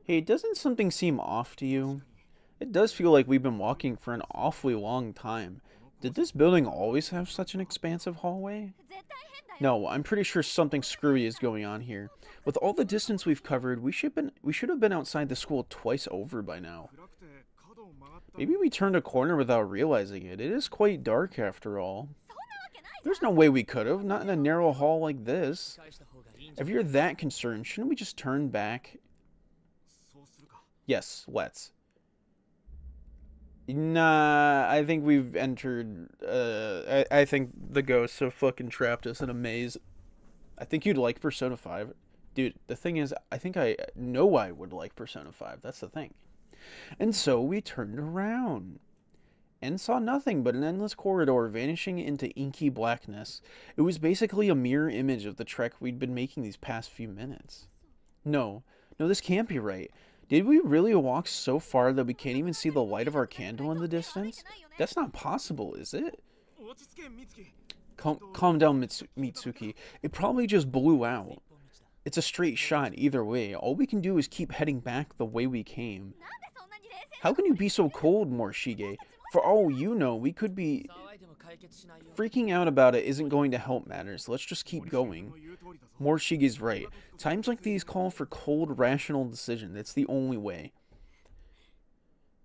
Hey, doesn't something seem off to you? It does feel like we've been walking for an awfully long time. Did this building always have such an expansive hallway? No, I'm pretty sure something screwy is going on here. With all the distance we've covered, we should have been outside the school twice over by now. Maybe we turned a corner without realizing it. It is quite dark after all. There's no way we could have. Not in a narrow hall like this. If you're that concerned, shouldn't we just turn back? Yes, let's. Nah, I think we've entered. I think the ghosts have fucking trapped us in a maze. I think you'd like Persona 5. Dude, the thing is, I think I know I would like Persona 5. That's the thing. And so we turned around and saw nothing but an endless corridor vanishing into inky blackness. It was basically a mirror image of the trek we'd been making these past few minutes. No, this can't be right. Did we really walk so far that we can't even see the light of our candle in the distance? That's not possible, is it? Calm down, Mitsuki. It probably just blew out. It's a straight shot either way. All we can do is keep heading back the way we came. How can you be so cold, Morishige? For all you know, we could be... Freaking out about it isn't going to help matters. Let's just keep going. Morishige's right. Times like these call for cold, rational decision. It's the only way.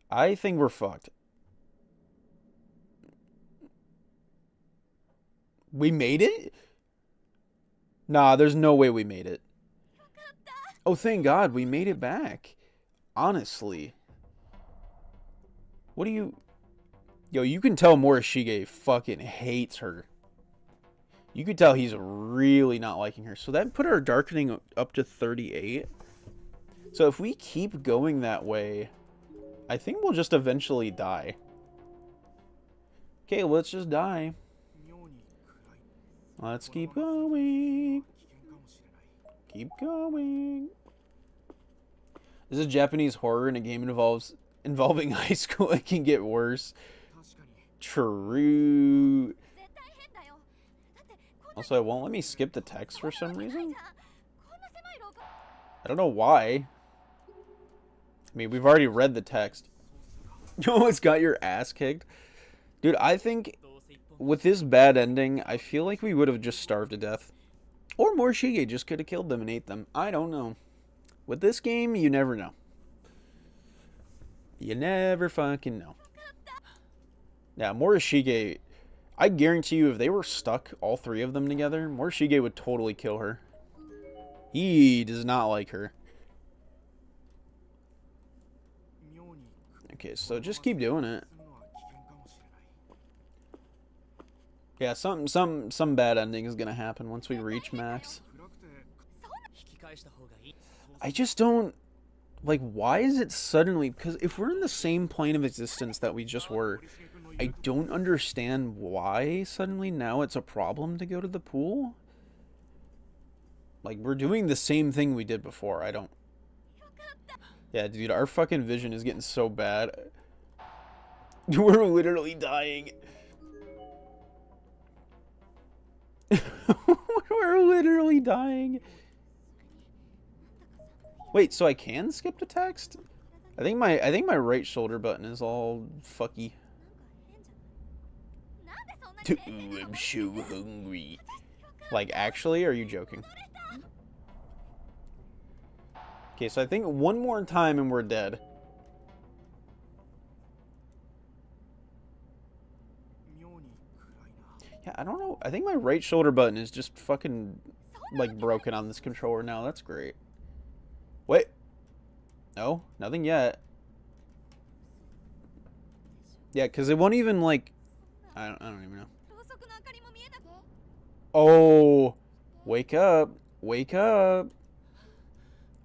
I think we're fucked. We made it? Nah, there's no way we made it. Oh, thank God, we made it back. Honestly. What do you... Yo, you can tell Morishige fucking hates her. You could tell he's really not liking her. So that put our darkening up to 38. So if we keep going that way, I think we'll just eventually die. Okay, let's just die. Let's keep going. Keep going. This is Japanese horror in a game involving high school. It can get worse. True. Also, it won't let me skip the text for some reason. I don't know why. I mean, we've already read the text. You almost got your ass kicked. Dude, I think with this bad ending, I feel like we would have just starved to death. Or Morishige just could have killed them and ate them. I don't know. With this game, you never know. You never fucking know. Yeah, Morishige, I guarantee you if they were stuck, all three of them together, Morishige would totally kill her. He does not like her. Okay, so just keep doing it. Yeah, some bad ending is gonna happen once we reach max. I just don't... Like, why is it suddenly... Because if we're in the same plane of existence that we just were... I don't understand why suddenly now it's a problem to go to the pool. Like, we're doing the same thing we did before. I don't... Yeah, dude, our fucking vision is getting so bad. We're literally dying. We're literally dying. Wait, so I can skip the text? I think my right shoulder button is all fucky. Ooh, I'm so hungry. Like, actually, are you joking? Okay, so I think one more time and we're dead. Yeah, I don't know. I think my right shoulder button is just fucking, like, broken on this controller now. That's great. Wait. No, nothing yet. Yeah, because it won't even, like... I don't even know. Oh, wake up. Wake up.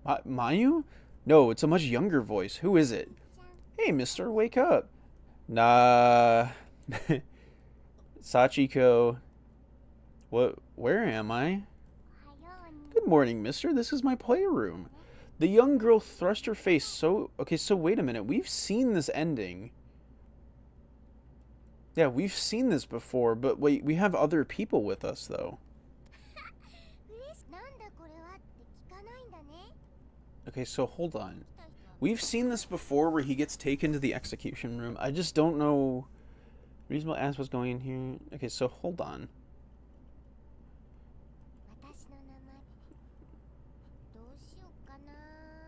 Mayu? No, it's a much younger voice. Who is it? Hey, mister, wake up. Nah. Sachiko. What? Where am I? Good morning, mister. This is my playroom. The young girl thrust her face so... Okay, so wait a minute. We've seen this ending. Yeah, we've seen this before, but wait, we have other people with us, though. Okay, so hold on. We've seen this before where he gets taken to the execution room. I just don't know... Reasonable ask what's going in here. Okay, so hold on.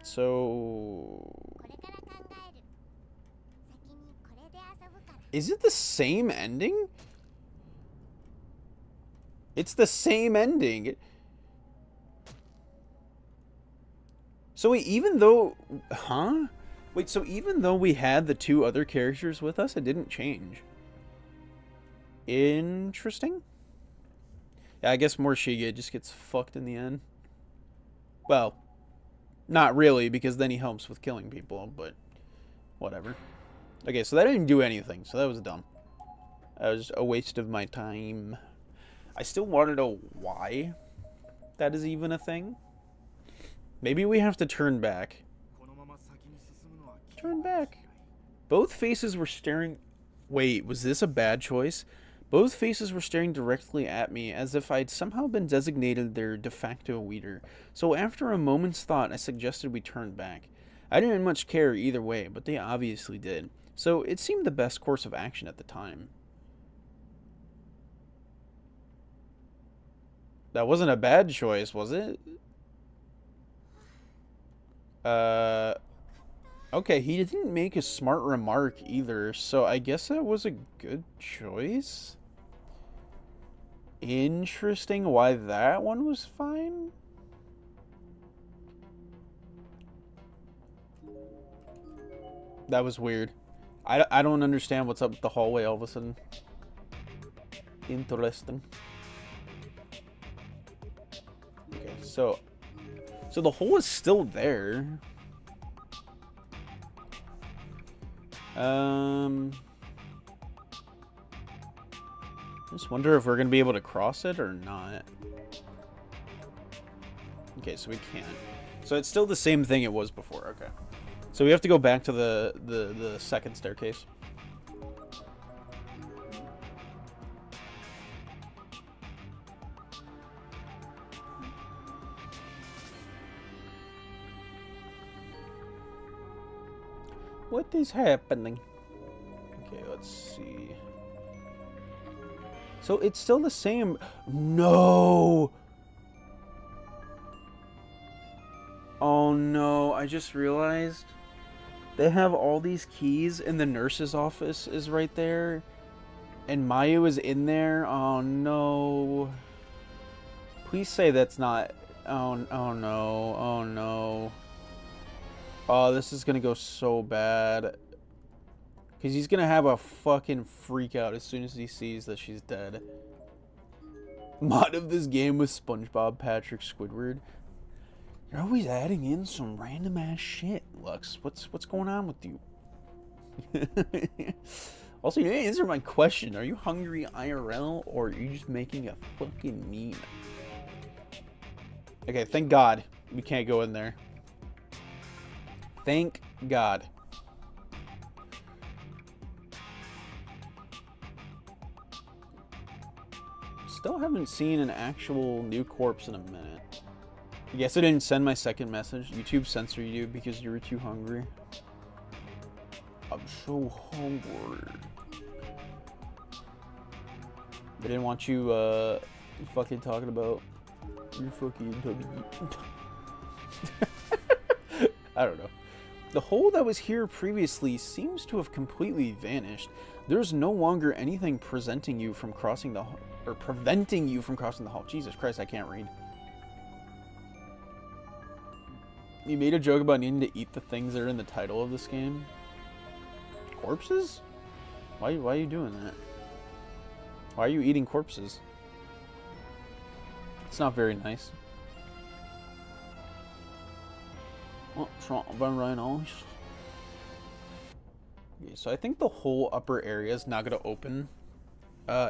So... Is it the same ending? It's the same ending. So wait, even though... Huh? Wait, so even though we had the two other characters with us, it didn't change. Interesting. Yeah, I guess Morshige just gets fucked in the end. Well, not really, because then he helps with killing people, but whatever. Okay, so that didn't do anything, so that was dumb. That was a waste of my time. I still want to know why that is even a thing. Maybe we have to turn back. Turn back. Both faces were staring... Wait, was this a bad choice? Both faces were staring directly at me, as if I'd somehow been designated their de facto leader. So after a moment's thought, I suggested we turn back. I didn't much care either way, but they obviously did. So it seemed the best course of action at the time. That wasn't a bad choice, was it? Okay, he didn't make a smart remark either, so I guess that was a good choice. Interesting why that one was fine. That was weird. I don't understand what's up with the hallway all of a sudden. Interesting. Okay, so the hole is still there. Just wonder if we're gonna be able to cross it or not. Okay, so we can't. So it's still the same thing it was before. Okay. So we have to go back to the second staircase. What is happening? Okay, let's see. So it's still the same. No! Oh no, I just realized they have all these keys and the nurse's office is right there. And Mayu is in there. Oh no. Please say that's not... Oh no. Oh no. Oh, this is gonna go so bad. Because he's gonna have a fucking freak out as soon as he sees that she's dead. Mod of this game with SpongeBob, Patrick, Squidward. You're always adding in some random ass shit, Lux. What's going on with you? Also, you didn't answer my question. Are you hungry IRL or are you just making a fucking meme? Okay, thank God we can't go in there. Thank God. Still haven't seen an actual new corpse in a minute. I guess I didn't send my second message. YouTube censored you because you were too hungry. I'm so hungry. They didn't want you fucking talking about your fucking I don't know. The hole that was here previously seems to have completely vanished. There's no longer anything presenting you from crossing the or preventing you from crossing the hall. Jesus Christ, I can't read. You made a joke about needing to eat the things that are in the title of this game. Corpses? Why are you doing that? Why are you eating corpses? It's not very nice. Oh, very nice. Okay, so I think the whole upper area is not going to open.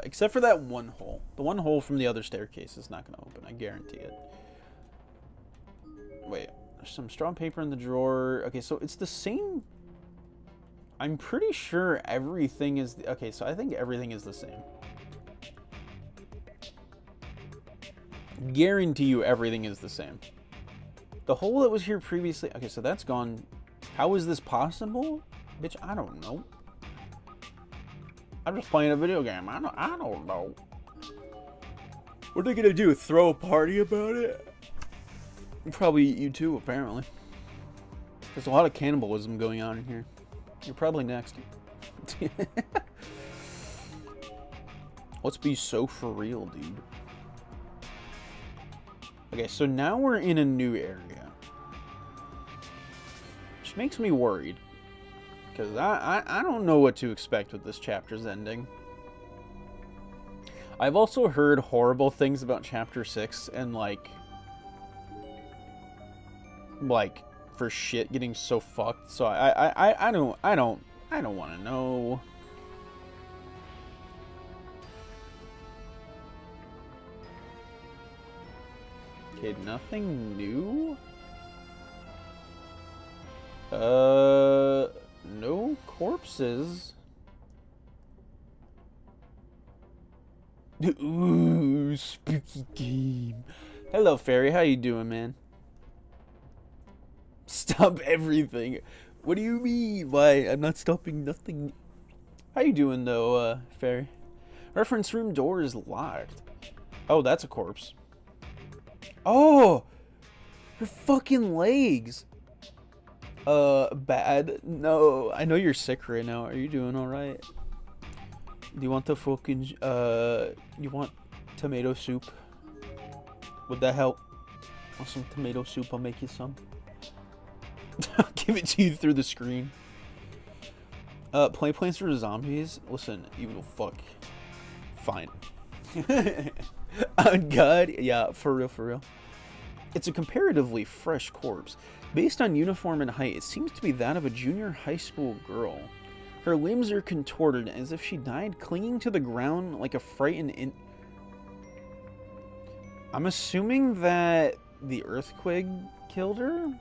Except for that one hole. The one hole from the other staircase is not going to open. I guarantee it. Wait. There's some straw paper in the drawer. Okay, so it's the same. I'm pretty sure everything is... Okay, so I think everything is the same. Guarantee you everything is the same. The hole that was here previously... Okay, so that's gone. How is this possible? Bitch, I don't know. I'm just playing a video game. I don't know. What are they gonna do? Throw a party about it? Probably eat you too, apparently. There's a lot of cannibalism going on in here. You're probably next. Let's be so for real, dude. Okay, so now we're in a new area. Which makes me worried. Because I don't know what to expect with this chapter's ending. I've also heard horrible things about Chapter 6 and, like, for shit getting so fucked. So I don't want to know. Okay, nothing new? No corpses. Ooh, spooky game. Hello, Fairy. How you doing, man? Stop everything. What do you mean? Why? I'm not stopping nothing. How you doing, though, Fairy? Reference room door is locked. Oh, that's a corpse. Oh! Her fucking legs! Bad? No, I know you're sick right now. Are you doing alright? Do you want the fucking, you want tomato soup? Would that help? Want some tomato soup? I'll make you some. I'll give it to you through the screen. Play plans for zombies? Listen, you little fuck. Fine. On God? Yeah, for real, for real. It's a comparatively fresh corpse. Based on uniform and height, it seems to be that of a junior high school girl. Her limbs are contorted as if she died clinging to the ground like a frightened I'm assuming that the earthquake killed her?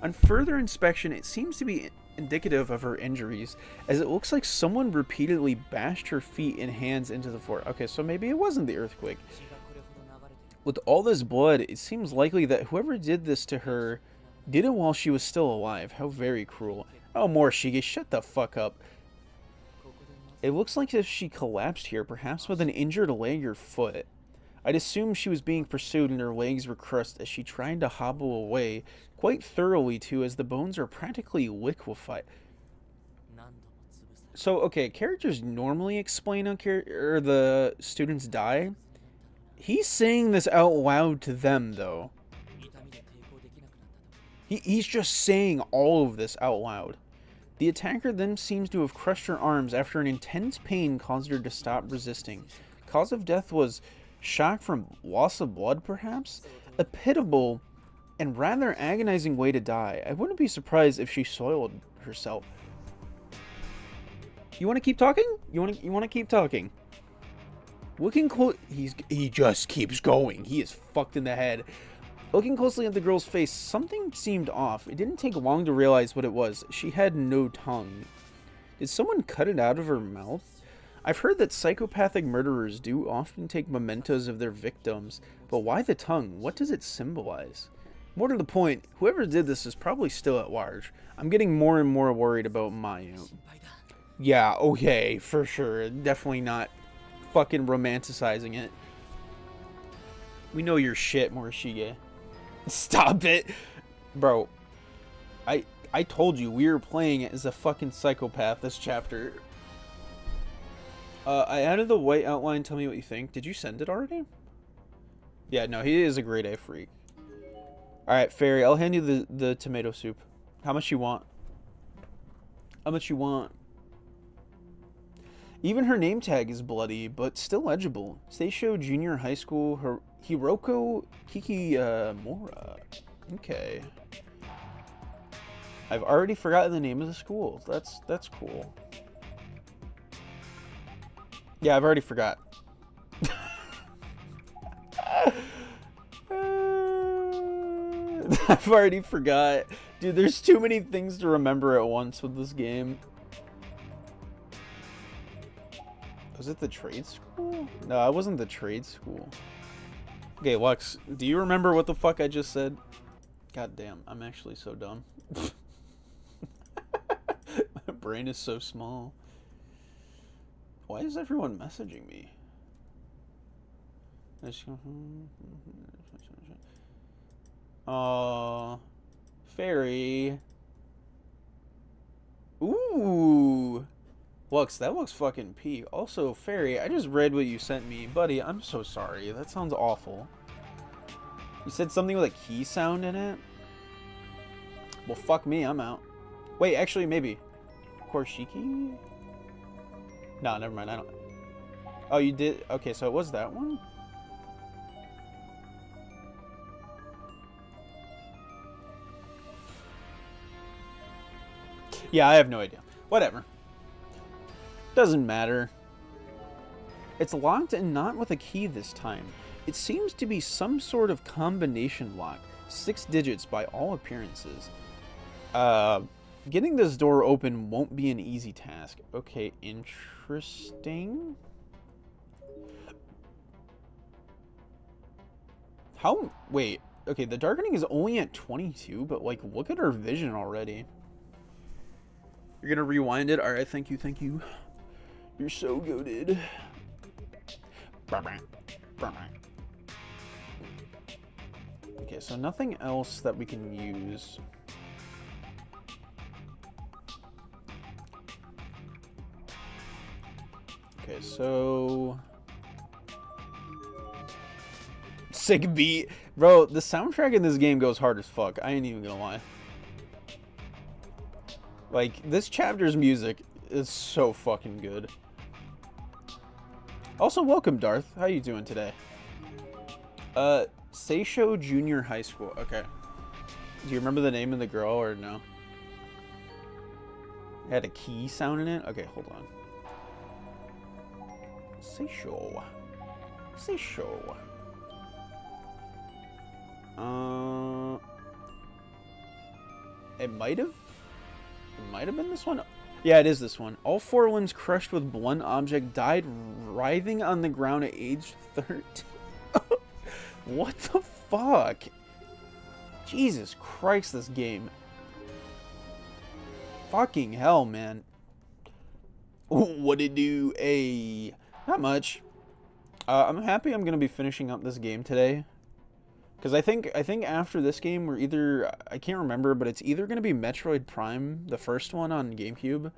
On further inspection, it seems to be indicative of her injuries, as it looks like someone repeatedly bashed her feet and hands into the floor. Okay, so maybe it wasn't the earthquake. With all this blood, it seems likely that whoever did this to her did it while she was still alive. How very cruel. Oh, Morishige, shut the fuck up. It looks like if she collapsed here, perhaps with an injured leg or foot. I'd assume she was being pursued and her legs were crushed as she tried to hobble away, quite thoroughly too, as the bones are practically liquefied. So, okay, characters normally explain how the students die. He's saying this out loud to them, though. He's just saying all of this out loud. The attacker then seems to have crushed her arms after an intense pain caused her to stop resisting. Cause of death was shock from loss of blood, perhaps? A pitiable and rather agonizing way to die. I wouldn't be surprised if she soiled herself. You want to keep talking? You want to keep talking? Looking close, he just keeps going. He is fucked in the head. Looking closely at the girl's face, something seemed off. It didn't take long to realize what it was. She had no tongue. Did someone cut it out of her mouth? I've heard that psychopathic murderers do often take mementos of their victims, but why the tongue? What does it symbolize? More to the point, whoever did this is probably still at large. I'm getting more and more worried about Mayu. Yeah, okay, for sure. Definitely not fucking romanticizing it. We know your shit, Morishige. Stop it. Bro, I told you we were playing as a fucking psychopath this chapter. I added the white outline. Tell me what you think. Did you send it already? Yeah, no, he is a grade A freak. Alright, Fairy, I'll hand you the tomato soup. How much you want? How much you want? Even her name tag is bloody, but still legible. Seisho Junior High School Hiroko Kikimura. Okay. I've already forgotten the name of the school. That's cool. Yeah, I've already forgot. I've already forgot. Dude, there's too many things to remember at once with this game. Was it the trade school? No, I wasn't the trade school. Okay, Lux, do you remember what the fuck I just said? God damn, I'm actually so dumb. My brain is so small. Why is everyone messaging me? Fairy. Ooh. Lux, that looks fucking peak. Also, Fairy, I just read what you sent me. Buddy, I'm so sorry. That sounds awful. You said something with a key sound in it? Well, fuck me, I'm out. Wait, actually, maybe. Korshiki? No, never mind, I don't... Oh, you did? Okay, so it was that one? Yeah, I have no idea. Whatever. Doesn't matter. It's locked and not with a key this time. It seems to be some sort of combination lock. 6 digits by all appearances. Getting this door open won't be an easy task. Okay, interesting. How... Wait. Okay, the darkening is only at 22, but, like, look at our vision already. You're gonna rewind it? Alright, thank you, thank you. You're so goated. Okay, so nothing else that we can use. Okay, so... Sick beat. Bro, the soundtrack in this game goes hard as fuck. I ain't even gonna lie. Like, this chapter's music is so fucking good. Also, welcome, Darth. How you doing today? Seisho Junior High School. Okay. Do you remember the name of the girl or no? It had a key sound in it? Okay, hold on. Seisho. Seisho. It might have been this one. Yeah, it is this one. All 4 limbs crushed with blunt object, died writhing on the ground at age 13. What the fuck? Jesus Christ, this game. Fucking hell, man. What'd it do? Not much. I'm happy I'm gonna be finishing up this game today. Because I think after this game, we're either... I can't remember, but it's either going to be Metroid Prime, the first one on GameCube,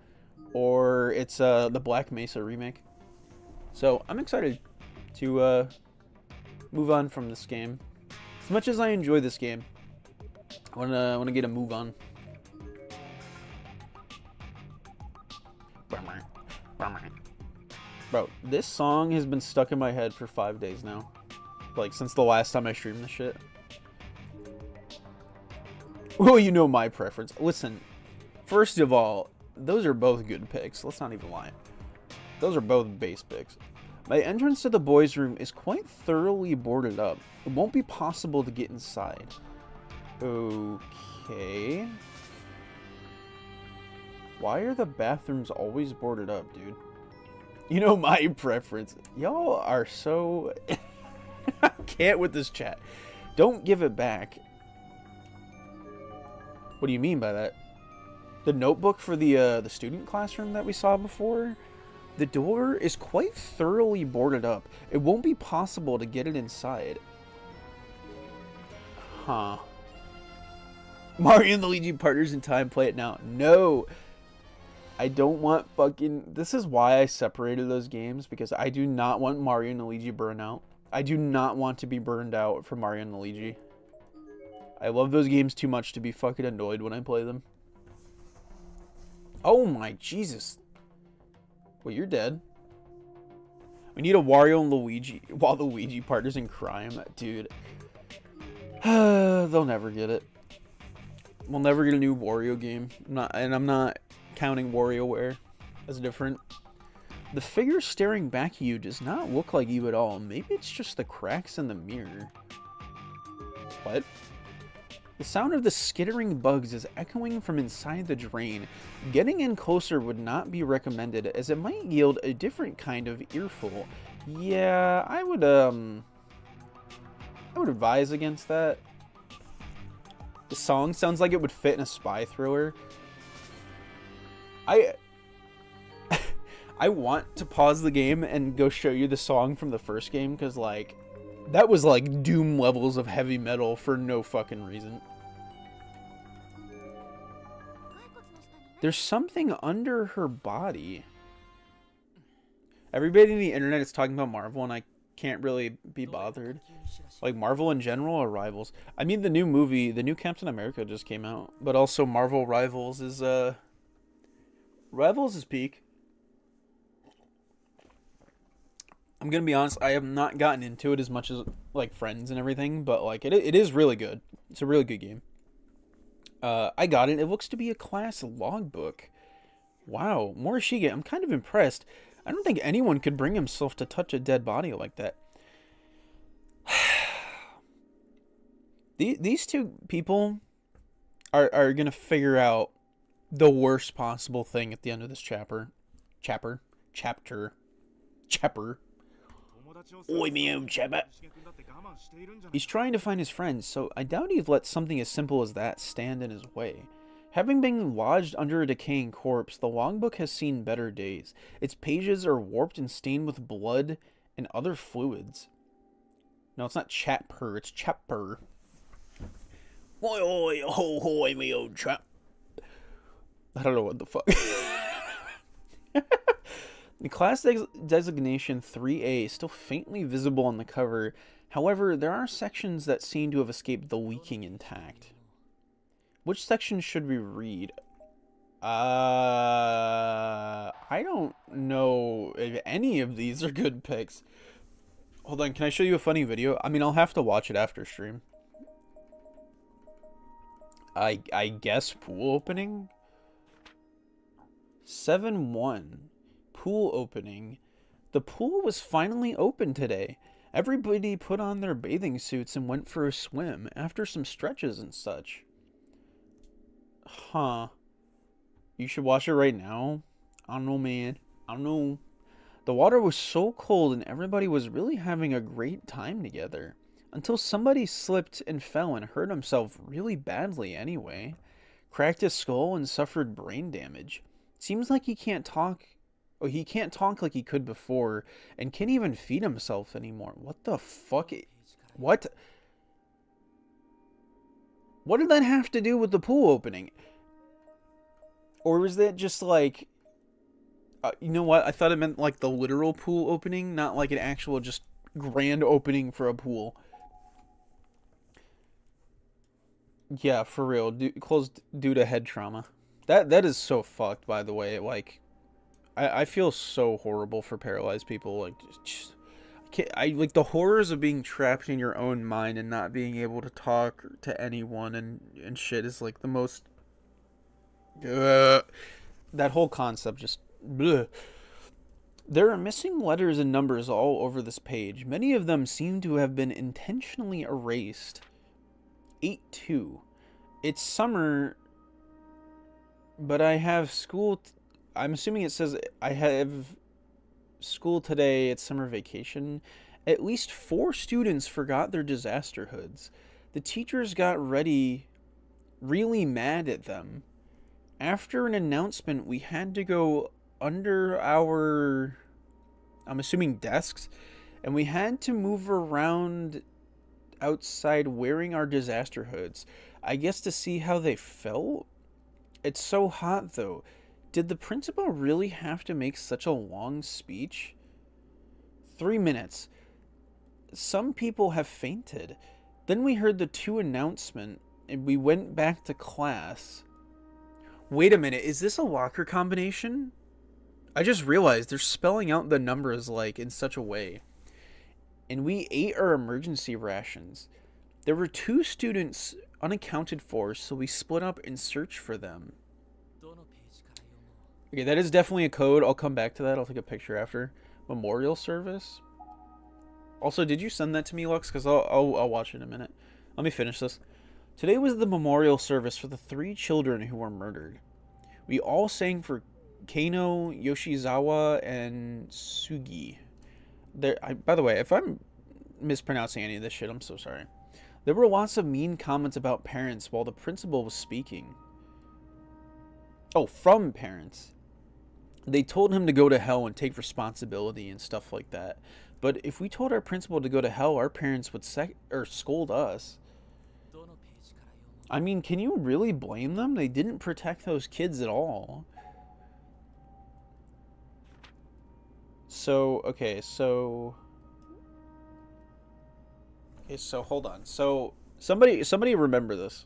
or it's the Black Mesa remake. So, I'm excited to move on from this game. As much as I enjoy this game, I want to get a move on. Bro, this song has been stuck in my head for 5 days now. Like, since the last time I streamed this shit. Well, you know my preference. Listen, first of all, those are both good picks. Let's not even lie. Those are both base picks. My entrance to the boys' room is quite thoroughly boarded up. It won't be possible to get inside. Okay. Why are the bathrooms always boarded up, dude? You know my preference. Y'all are so... I can't with this chat. Don't give it back. What do you mean by that? The notebook for the student classroom that we saw before? The door is quite thoroughly boarded up. It won't be possible to get it inside. Huh. Mario and Luigi Partners in Time, play it now. No! I don't want fucking... This is why I separated those games, because I do not want Mario and Luigi Burnout. I do not want to be burned out for Mario and Luigi. I love those games too much to be fucking annoyed when I play them. Oh my Jesus. Wait, you're dead. We need a Wario and Luigi, Waluigi Partners in Crime. Dude. They'll never get it. We'll never get a new Wario game. I'm not counting WarioWare as different. The figure staring back at you does not look like you at all. Maybe it's just the cracks in the mirror. What? The sound of the skittering bugs is echoing from inside the drain. Getting in closer would not be recommended, as it might yield a different kind of earful. Yeah, I would advise against that. The song sounds like it would fit in a spy thriller. I want to pause the game and go show you the song from the first game, because, like, that was, like, Doom levels of heavy metal for no fucking reason. There's something under her body. Everybody on the internet is talking about Marvel, and I can't really be bothered. Like Marvel in general or Rivals? I mean, the new movie, the new Captain America just came out, but also Marvel Rivals is peak. I'm gonna be honest, I have not gotten into it as much as like Friends and everything, but like it is really good. It's a really good game. I got it. It looks to be a class logbook. Wow, Morishige, I'm kind of impressed. I don't think anyone could bring himself to touch a dead body like that. These two people are gonna figure out the worst possible thing at the end of this chapter. Oi, me own chapter. He's trying to find his friends, so I doubt he'd let something as simple as that stand in his way. Having been lodged under a decaying corpse, the logbook has seen better days. Its pages are warped and stained with blood and other fluids. No, it's not chapter, it's chapter. Oi, oi, ho, ho, me old chap. I don't know what the fuck. The class designation 3A is still faintly visible on the cover. However, there are sections that seem to have escaped the leaking intact. Which section should we read? I don't know if any of these are good picks. Hold on, can I show you a funny video? I mean, I'll have to watch it after stream. I guess pool opening? 7-1. Pool opening. The pool was finally open today. Everybody put on their bathing suits and went for a swim after some stretches and such. Huh. You should watch it right now. I don't know, man. I don't know. The water was so cold and everybody was really having a great time together. Until somebody slipped and fell and hurt himself really badly anyway. Cracked his skull and suffered brain damage. Seems like he can't talk. Oh, he can't talk like he could before and can't even feed himself anymore. What the fuck? What? What did that have to do with the pool opening? Or was that just like... you know what? I thought it meant like the literal pool opening, not like an actual just grand opening for a pool. Yeah, for real. Closed due to head trauma. That is so fucked, by the way. Like, I feel so horrible for paralyzed people. Like, like the horrors of being trapped in your own mind and not being able to talk to anyone and shit is like the most. That whole concept just. Bleh. There are missing letters and numbers all over this page. Many of them seem to have been intentionally erased. 8-2. It's summer, but I have school. I'm assuming it says I have school today. It's summer vacation. At least 4 students forgot their disaster hoods. The teachers got really mad at them. After an announcement, we had to go under our, I'm assuming, desks, and we had to move around outside wearing our disaster hoods. I guess to see how they felt. It's so hot though. Did the principal really have to make such a long speech? 3 minutes. Some people have fainted. Then we heard the 2 announcement and we went back to class. Wait a minute, is this a locker combination? I just realized they're spelling out the numbers like in such a way. And we ate our emergency rations. There were 2 students unaccounted for, so we split up and searched for them. Okay, that is definitely a code. I'll come back to that. I'll take a picture after. Memorial service. Also, did you send that to me, Lux? Because I'll watch it in a minute. Let me finish this. Today was the memorial service for the 3 children who were murdered. We all sang for Kano, Yoshizawa, and Sugi. By the way, if I'm mispronouncing any of this shit, I'm so sorry. There were lots of mean comments about parents while the principal was speaking. Oh, from parents. They told him to go to hell and take responsibility and stuff like that. But if we told our principal to go to hell, our parents would scold us. I mean, can you really blame them? They didn't protect those kids at all. So, okay, so Okay, so hold on. So somebody remember this.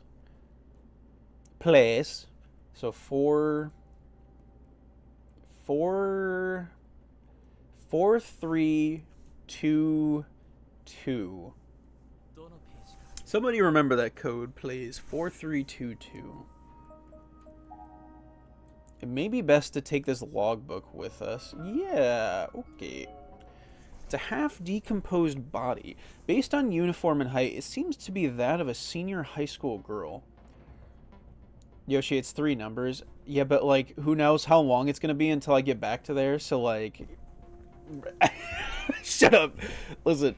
Place. So four, 3, 2, 2. Somebody remember that code, please. 4322. It may be best to take this logbook with us. Yeah, okay. It's a half-decomposed body. Based on uniform and height, it seems to be that of a senior high school girl. Yoshi, it's 3 numbers. Yeah, but, like, who knows how long it's gonna be until I get back to there, so, like... Shut up! Listen,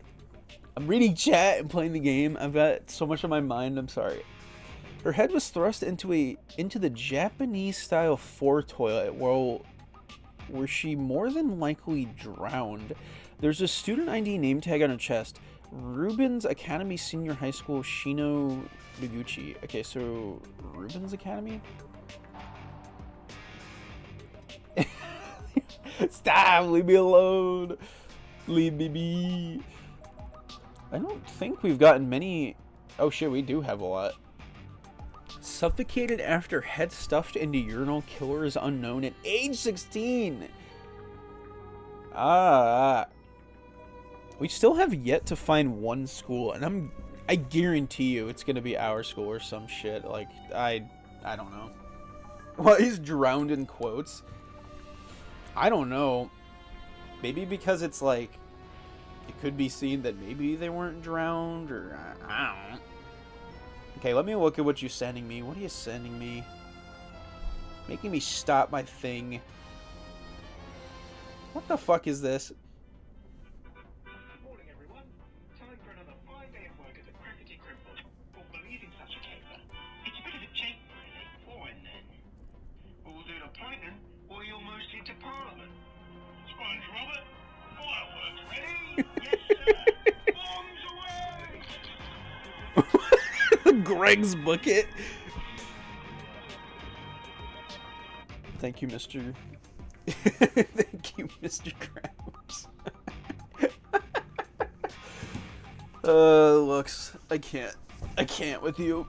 I'm reading chat and playing the game. I've got so much on my mind, I'm sorry. Her head was thrust into the Japanese-style toilet, where she more than likely drowned. There's a student ID name tag on her chest. Rubens Academy Senior High School, Shino Noguchi. Okay, so Rubens Academy? Stop! Leave me alone! Leave me be! I don't think we've gotten many... Oh shit, we do have a lot. Suffocated after head stuffed into urinal, killer is unknown at age 16! We still have yet to find one school, and I guarantee you it's gonna be our school or some shit. Like, I don't know. Well, he's drowned in quotes. I don't know. Maybe because it's like, it could be seen that maybe they weren't drowned, or I don't know. Okay, let me look at what you're sending me. What are you sending me? Making me stop my thing. What the fuck is this? Good morning, everyone. Time for another 5 day of work at the Crackety Crimble. Or believing such a caper. It's a bit of a cheat, really. Fine, then. We'll do the planning, or you're mostly to Parliament. Sponge Robert, fireworks ready? Yes, sir. Bombs away! Greg's bucket. Thank you, Mr. Thank you, Mr. Krabs. Looks, I can't with you.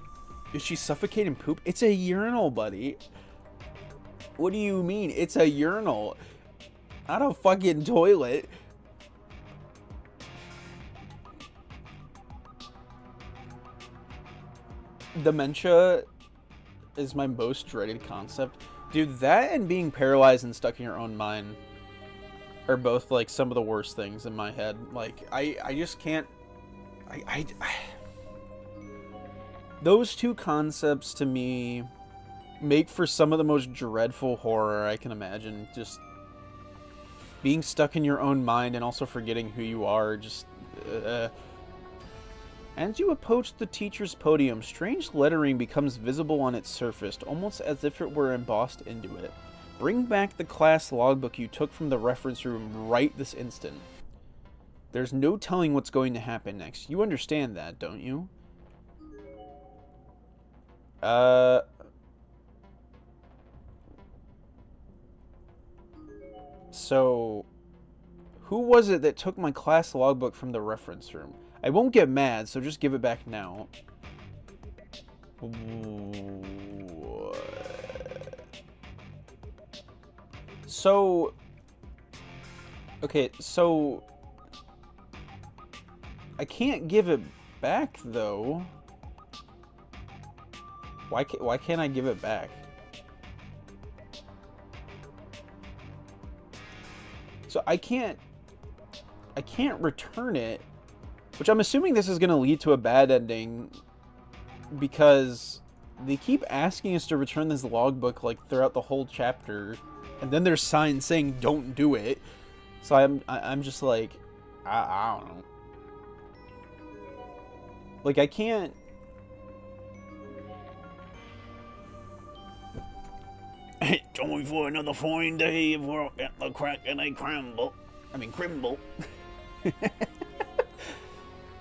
Is she suffocating poop? It's a urinal, buddy. What do you mean? It's a urinal. Not a fucking toilet. Dementia is my most dreaded concept. Dude, that and being paralyzed and stuck in your own mind are both, like, some of the worst things in my head. Like, I just can't... Those two concepts, to me, make for some of the most dreadful horror I can imagine. Just being stuck in your own mind and also forgetting who you are, just... As you approach the teacher's podium, strange lettering becomes visible on its surface, almost as if it were embossed into it. Bring back the class logbook you took from the reference room right this instant. There's no telling what's going to happen next. You understand that, don't you? So, who was it that took my class logbook from the reference room? I won't get mad, so just give it back now. So... Okay, so... I can't give it back, though. Why can't I give it back? So I can't return it. Which I'm assuming this is going to lead to a bad ending, because they keep asking us to return this logbook, like, throughout the whole chapter, and then there's signs saying don't do it. So I'm just like, I don't know. Like, I can't... It's only for another fine day if we're at the crack and a crimble.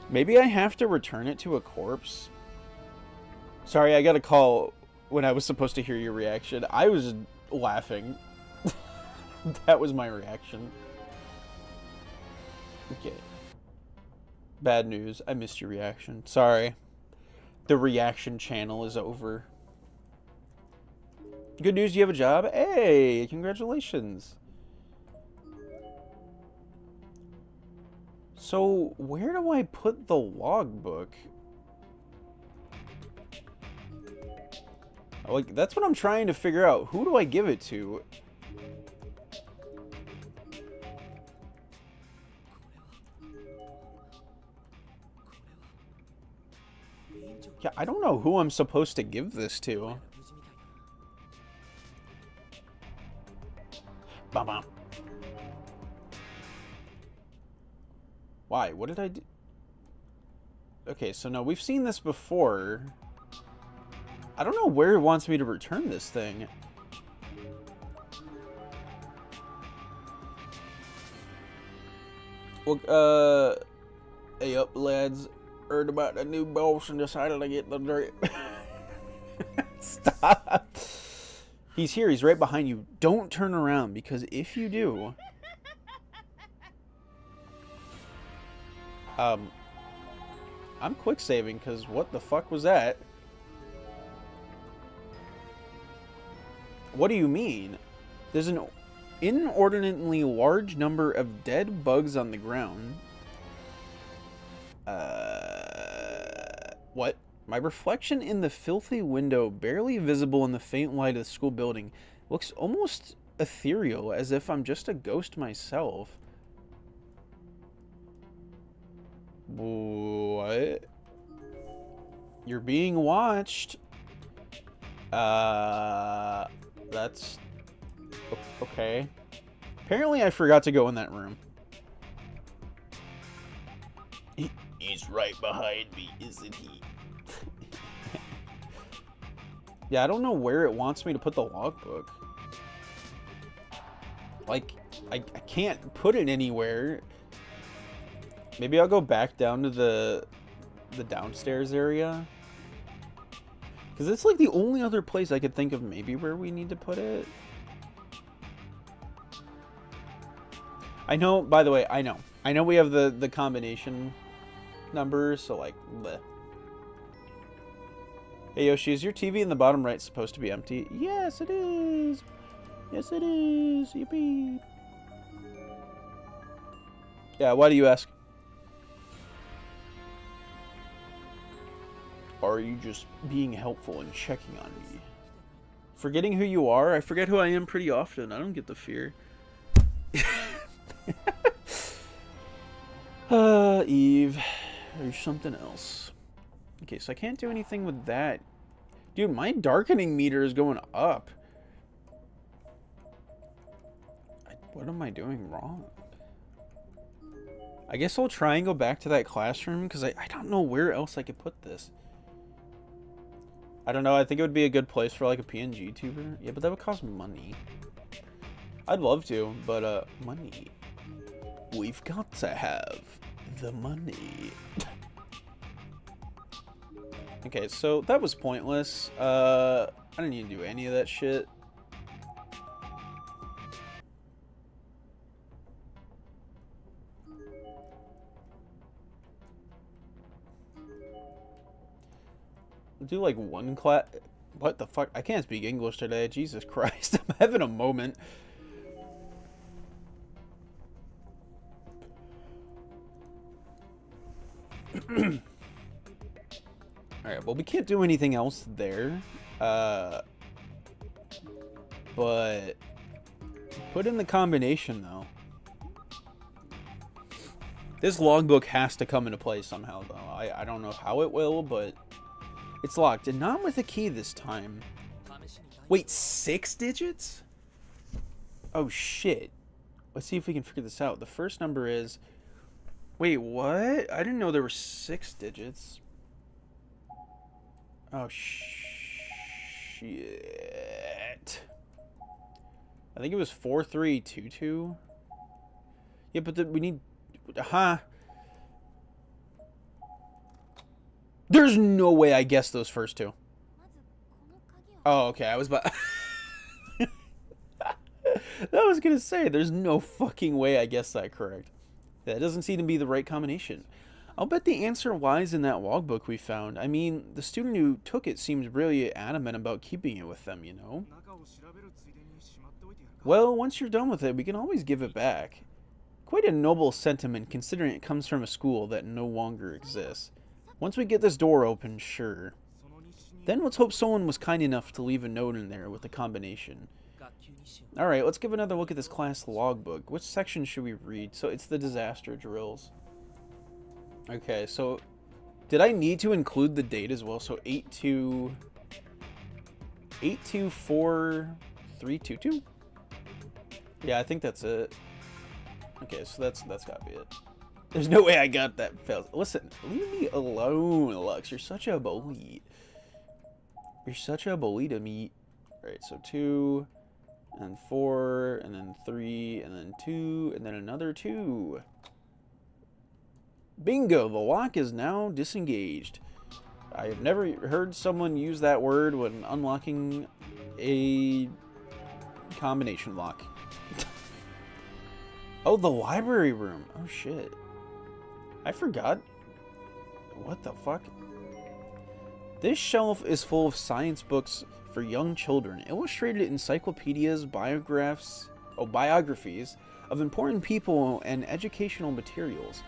Maybe I have to return it to a corpse? Sorry, I got a call when I was supposed to hear your reaction. I was laughing. That was my reaction. Okay. Bad news. I missed your reaction. Sorry. The reaction channel is over. Good news, you have a job? Hey, congratulations. So, where do I put the logbook? Like, that's what I'm trying to figure out. Who do I give it to? Yeah, I don't know who I'm supposed to give this to. Bam. Why? What did I do? Okay, so no, we've seen this before. I don't know where it wants me to return this thing. Well, hey up, lads. Heard about the new boss and decided to get the drip. Stop. He's here. He's right behind you. Don't turn around, because if you do... I'm quick saving, because what the fuck was that? What do you mean? There's an inordinately large number of dead bugs on the ground. What? My reflection in the filthy window, barely visible in the faint light of the school building, looks almost ethereal, as if I'm just a ghost myself. What? You're being watched. That's... okay. Apparently I forgot to go in that room. He's right behind me, isn't he? Yeah, I don't know where it wants me to put the logbook. Like, I can't put it anywhere. Maybe I'll go back down to the downstairs area. Because it's like the only other place I could think of maybe where we need to put it. I know, by the way, I know we have the combination numbers, so like, bleh. Hey Yoshi, is your TV in the bottom right supposed to be empty? Yes, it is. Yes, it is. Yippee. Yeah, why do you ask? Or are you just being helpful and checking on me? Forgetting who you are? I forget who I am pretty often. I don't get the fear. Eve. There's something else. Okay, so I can't do anything with that. Dude, my darkening meter is going up. What am I doing wrong? I guess I'll try and go back to that classroom, because I don't know where else I could put this. I don't know, I think it would be a good place for like a PNG tuber. Yeah, but that would cost money. I'd love to, but money. We've got to have the money. Okay, so that was pointless. I didn't need to do any of that shit. Do like one class. What the fuck? I can't speak English today. Jesus Christ. I'm having a moment. Alright, well, we can't do anything else there. But put in the combination, though. This logbook has to come into play somehow, though. I don't know how it will, but it's locked. And not with a key this time. Wait, 6 digits? Oh, shit. Let's see if we can figure this out. The first number is... Wait, what? I didn't know there were 6 digits. Oh, shit. I think it was 4322. Yeah, but we need... Huh? There's no way I guessed those first two. Oh, okay. I was about... I was gonna say, there's no fucking way I guessed that correct. That doesn't seem to be the right combination. I'll bet the answer lies in that logbook we found. I mean, the student who took it seems really adamant about keeping it with them, you know? Well, once you're done with it, we can always give it back. Quite a noble sentiment considering it comes from a school that no longer exists. Once we get this door open, sure. Then let's hope someone was kind enough to leave a note in there with the combination. Alright, let's give another look at this class logbook. Which section should we read? So it's the disaster drills. Okay, so did I need to include the date as well? So 824322? Yeah, I think that's it. Okay, so that's gotta be it. There's no way I got that failed. Listen, leave me alone, Lux. You're such a bully. You're such a bully to me. Alright, so 2, and 4, and then 3, and then 2, and then another 2. Bingo! The lock is now disengaged. I have never heard someone use that word when unlocking a combination lock. Oh, the library room. Oh, shit. I forgot. What the fuck? This shelf is full of science books for young children, illustrated encyclopedias, biographies of important people, and educational materials.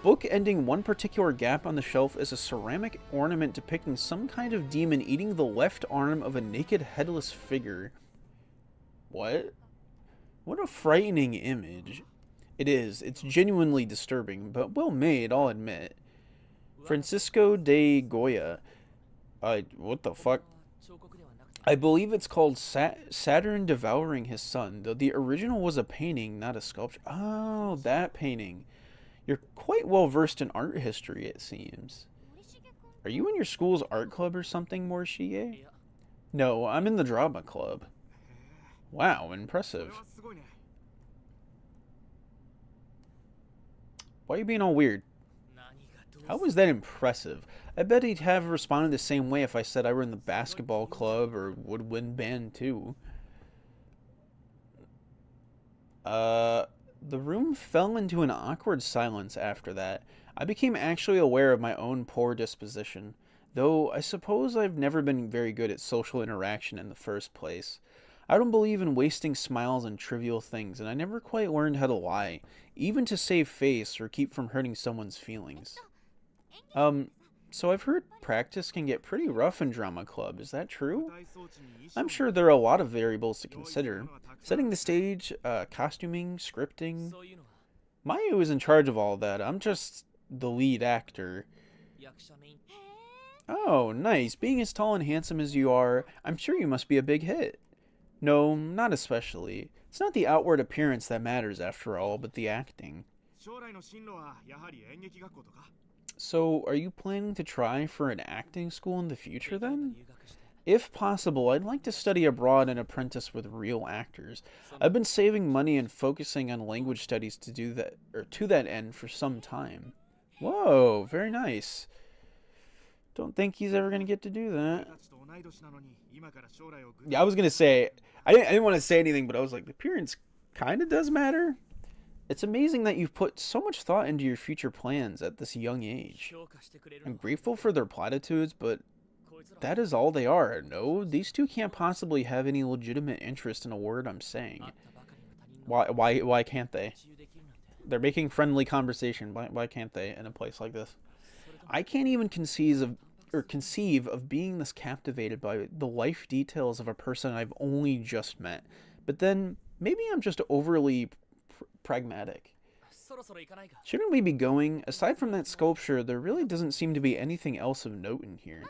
Bookending one particular gap on the shelf is a ceramic ornament depicting some kind of demon eating the left arm of a naked, headless figure. What? What a frightening image. It is. It's genuinely disturbing, but well made, I'll admit. Francisco de Goya. What the fuck? I believe it's called Saturn Devouring His Son, though the original was a painting, not a sculpture. Oh, that painting. You're quite well versed in art history, it seems. Are you in your school's art club or something, Morishige? No, I'm in the drama club. Wow, impressive. Why are you being all weird? How was that impressive? I bet he'd have responded the same way if I said I were in the basketball club or woodwind band too. The room fell into an awkward silence after that. I became actually aware of my own poor disposition, though I suppose I've never been very good at social interaction in the first place. I don't believe in wasting smiles on trivial things, and I never quite learned how to lie, even to save face or keep from hurting someone's feelings. So I've heard practice can get pretty rough in drama club, is that true? I'm sure there are a lot of variables to consider. Setting the stage, costuming, scripting. Mayu is in charge of all that, I'm just the lead actor. Oh, nice. Being as tall and handsome as you are, I'm sure you must be a big hit. No, not especially. It's not the outward appearance that matters after all, but the acting. So, are you planning to try for an acting school in the future then? If possible, I'd like to study abroad and apprentice with real actors. I've been saving money and focusing on language studies to do that, or to that end for some time. Whoa, very nice. Don't think he's ever gonna get to do that. Yeah, I was gonna say, I didn't want to say anything, but I was like, the appearance kind of does matter. It's amazing that you've put so much thought into your future plans at this young age. I'm grateful for their platitudes, but that is all they are. No, these two can't possibly have any legitimate interest in a word I'm saying. Why can't they? They're making friendly conversation. Why can't they in a place like this? I can't even conceive of being this captivated by the life details of a person I've only just met. But then maybe I'm just overly pragmatic. Shouldn't we be going? Aside from that sculpture, there really doesn't seem to be anything else of note in here.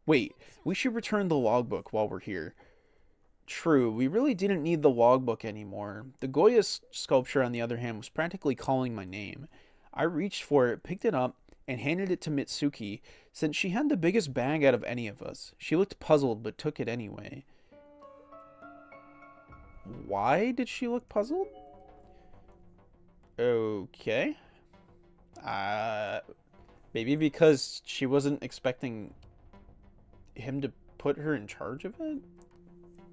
Wait, we should return the logbook while we're here. True, we really didn't need the logbook anymore. The Goya sculpture, on the other hand, was practically calling my name. I reached for it, picked it up, and handed it to Mitsuki, since she had the biggest bag out of any of us. She looked puzzled, but took it anyway. Why did she look puzzled? Okay. Maybe because she wasn't expecting him to put her in charge of it?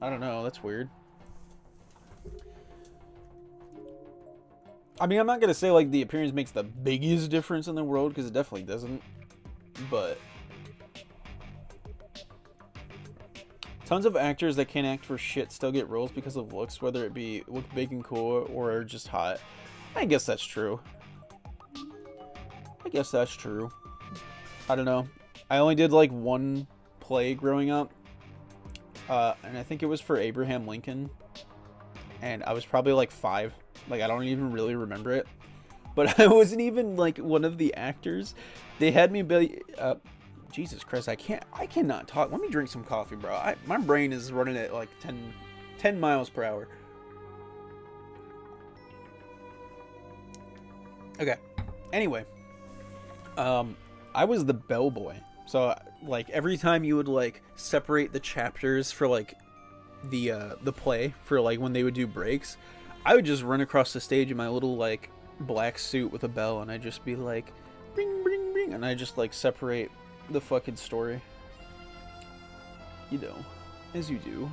I don't know, that's weird. I mean, I'm not gonna say like the appearance makes the biggest difference in the world, because it definitely doesn't. But tons of actors that can't act for shit still get roles because of looks, whether it be look big and cool or just hot. I guess that's true. I guess that's true. I don't know. I only did like one play growing up. And I think it was for Abraham Lincoln. And I was probably like 5. Like, I don't even really remember it. But I wasn't even like one of the actors. They had me be... Jesus Christ, I cannot talk. Let me drink some coffee, bro. My brain is running at like 10 miles per hour. Okay. Anyway. I was the bellboy. So, like, every time you would, like, separate the chapters for, like, the play, for, like, when they would do breaks, I would just run across the stage in my little, like, black suit with a bell, and I'd just be like, bing, bing, bing, and I just, like, separate the fucking story. You know, as you do.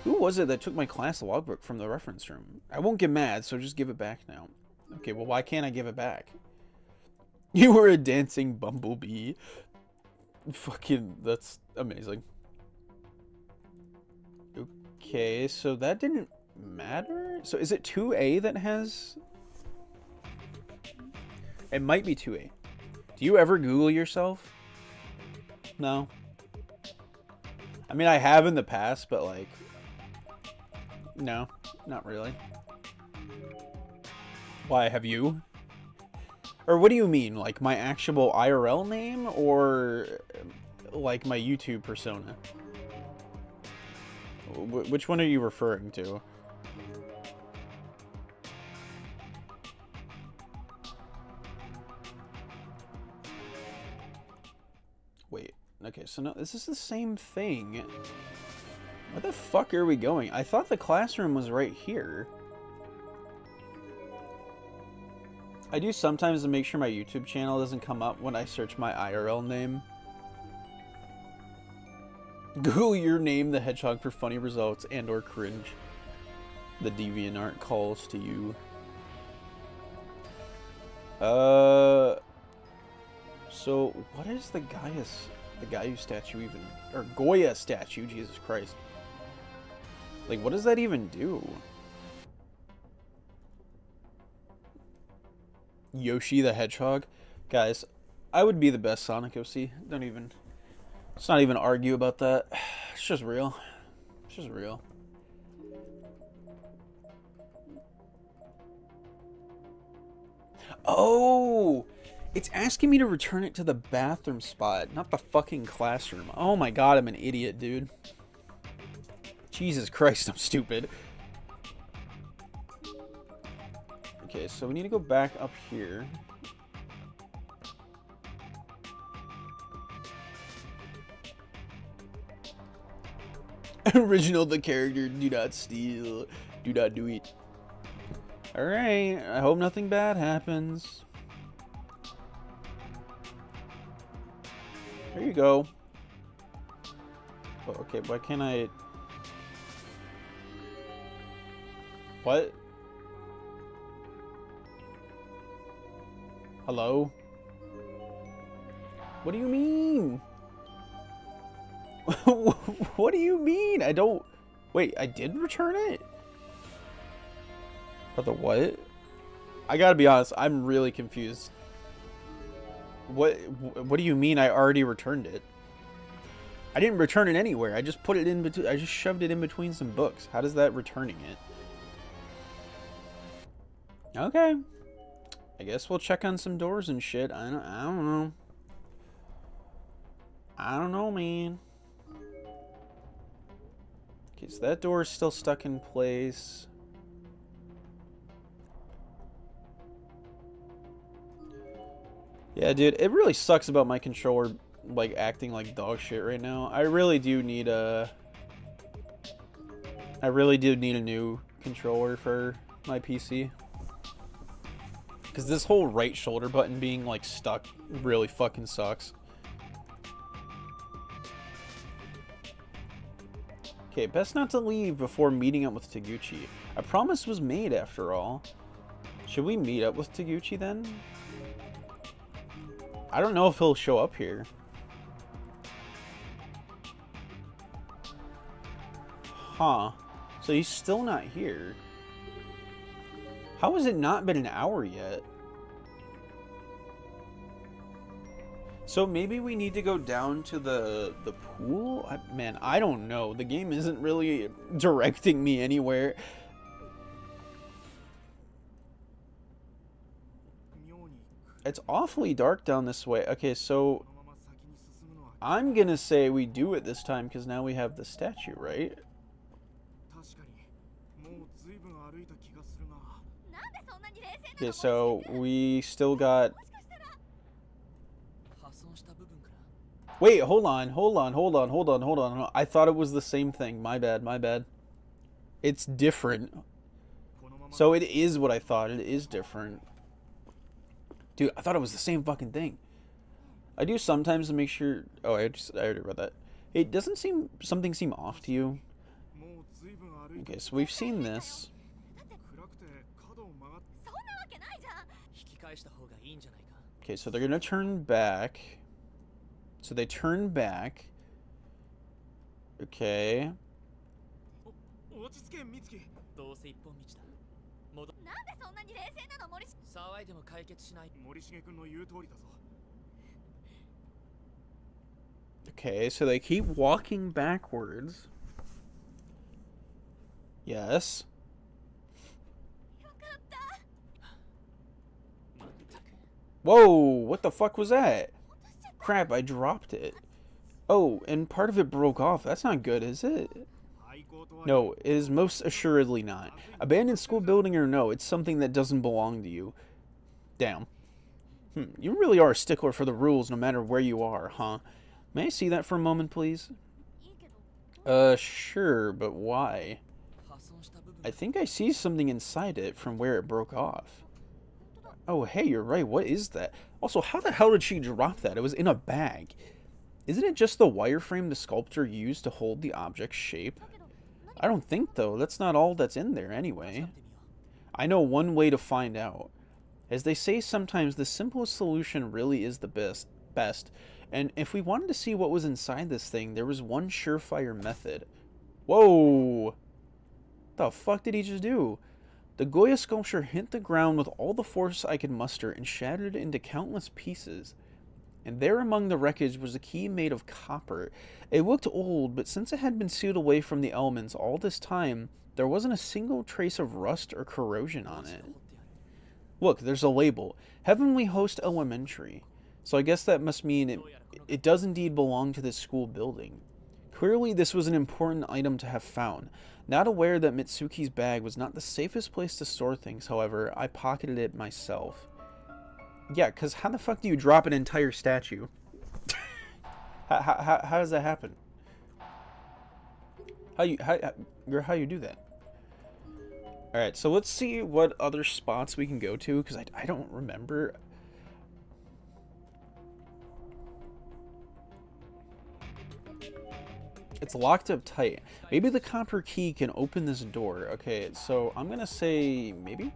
Who was it that took my class logbook from the reference room? I won't get mad, so just give it back now. Okay, well, why can't I give it back? You were a dancing bumblebee. Fucking, that's amazing. Okay, so that didn't matter? So is it 2A that has... It might be 2A. Do you ever Google yourself? No. I mean, I have in the past, but like... No, not really. Why, have you? Or what do you mean? Like my actual IRL name, or like my YouTube persona? Which one are you referring to? Wait, okay, so no, this is the same thing. Where the fuck are we going? I thought the classroom was right here. I do sometimes to make sure my YouTube channel doesn't come up when I search my IRL name. Google your name, the hedgehog, for funny results and or cringe. The DeviantArt calls to you. So what is the Gaia statue even, or Goya statue? Jesus Christ! Like, what does that even do? Yoshi the Hedgehog. Guys, I would be the best Sonic OC. Let's not even argue about that. It's just real. It's just real. Oh! It's asking me to return it to the bathroom spot, not the fucking classroom. Oh my god, I'm an idiot, dude. Jesus Christ, I'm stupid. Okay, so we need to go back up here. Original the character, do not steal. Do not do it. Alright, I hope nothing bad happens. There you go. Oh, okay, why can't I... What? Hello? What do you mean? What do you mean? I don't... Wait, I did return it? Or the what? I gotta be honest, I'm really confused. What do you mean I already returned it? I didn't return it anywhere. I just put it in between. I just shoved it in between some books. How does that returning it? Okay. I guess we'll check on some doors and shit. I don't know. I don't know, man. Okay, so that door is still stuck in place. Yeah, dude, it really sucks about my controller, like, acting like dog shit right now. I really do need a new controller for my PC. Because this whole right shoulder button being, like, stuck really fucking sucks. Okay, best not to leave before meeting up with Taguchi. A promise was made after all. Should we meet up with Taguchi then? I don't know if he'll show up here. Huh. So he's still not here. How has it not been an hour yet? So maybe we need to go down to the pool? Man, I don't know. The game isn't really directing me anywhere. It's awfully dark down this way. Okay, so I'm gonna say we do it this time because now we have the statue, right? Okay, so we still got... Wait, hold on. I thought it was the same thing. My bad. It's different. So it is what I thought. It is different. Dude, I thought it was the same fucking thing. I do sometimes to make sure... Oh, I already read that. Hey, doesn't something seem off to you? Okay, so we've seen this. Okay, so they're gonna turn back. So they turn back. Okay. Okay, so they keep walking backwards. Yes. Whoa, what the fuck was that? Crap, I dropped it. Oh, and part of it broke off. That's not good, is it? No, it is most assuredly not. Abandoned school building or no, it's something that doesn't belong to you. Damn. You really are a stickler for the rules no matter where you are, huh? May I see that for a moment, please? Sure, but why? I think I see something inside it from where it broke off. Oh, hey, you're right. What is that? Also, how the hell did she drop that? It was in a bag. Isn't it just the wireframe the sculptor used to hold the object's shape? I don't think, though. That's not all that's in there, anyway. I know one way to find out. As they say sometimes, the simplest solution really is the best. And if we wanted to see what was inside this thing, there was one surefire method. Whoa! What the fuck did he just do? The Goya sculpture hit the ground with all the force I could muster and shattered it into countless pieces. And there among the wreckage was a key made of copper. It looked old, but since it had been sealed away from the elements all this time, there wasn't a single trace of rust or corrosion on it. Look, there's a label. Heavenly Host Elementary. So I guess that must mean it does indeed belong to this school building. Clearly this was an important item to have found. Not aware that Mitsuki's bag was not the safest place to store things, however, I pocketed it myself. Yeah, because how the fuck do you drop an entire statue? how does that happen? How you do that? Alright, so let's see what other spots we can go to, because I don't remember. It's locked up tight. Maybe the copper key can open this door. Okay, so I'm gonna say maybe?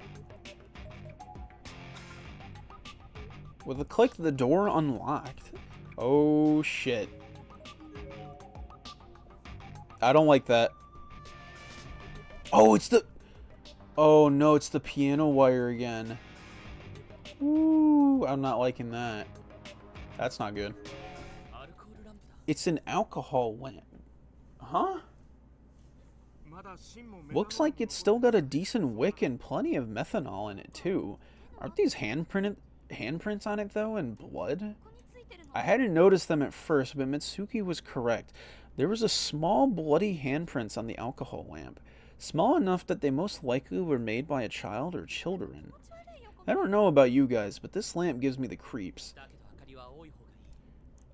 With a click, the door unlocked. Oh, shit. I don't like that. Oh, it's the... Oh, no, it's the piano wire again. Ooh, I'm not liking that. That's not good. It's an alcohol lamp. Huh? Looks like it's still got a decent wick and plenty of methanol in it, too. Aren't these handprints on it, though, and blood? I hadn't noticed them at first, but Mitsuki was correct. There was a small bloody handprints on the alcohol lamp. Small enough that they most likely were made by a child or children. I don't know about you guys, but this lamp gives me the creeps.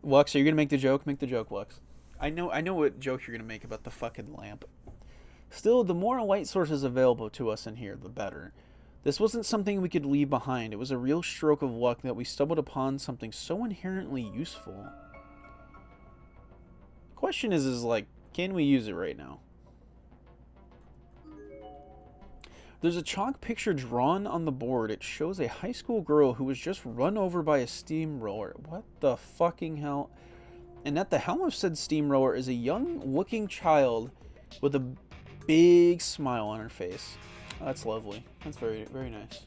Lux, are you gonna make the joke? Make the joke, Lux. I know what joke you're gonna make about the fucking lamp. Still, the more light sources available to us in here, the better. This wasn't something we could leave behind. It was a real stroke of luck that we stumbled upon something so inherently useful. The question is like, can we use it right now? There's a chalk picture drawn on the board. It shows a high school girl who was just run over by a steamroller. What the fucking hell? And at the helm of said steamroller is a young-looking child with a big smile on her face. Oh, that's lovely. That's very, very nice.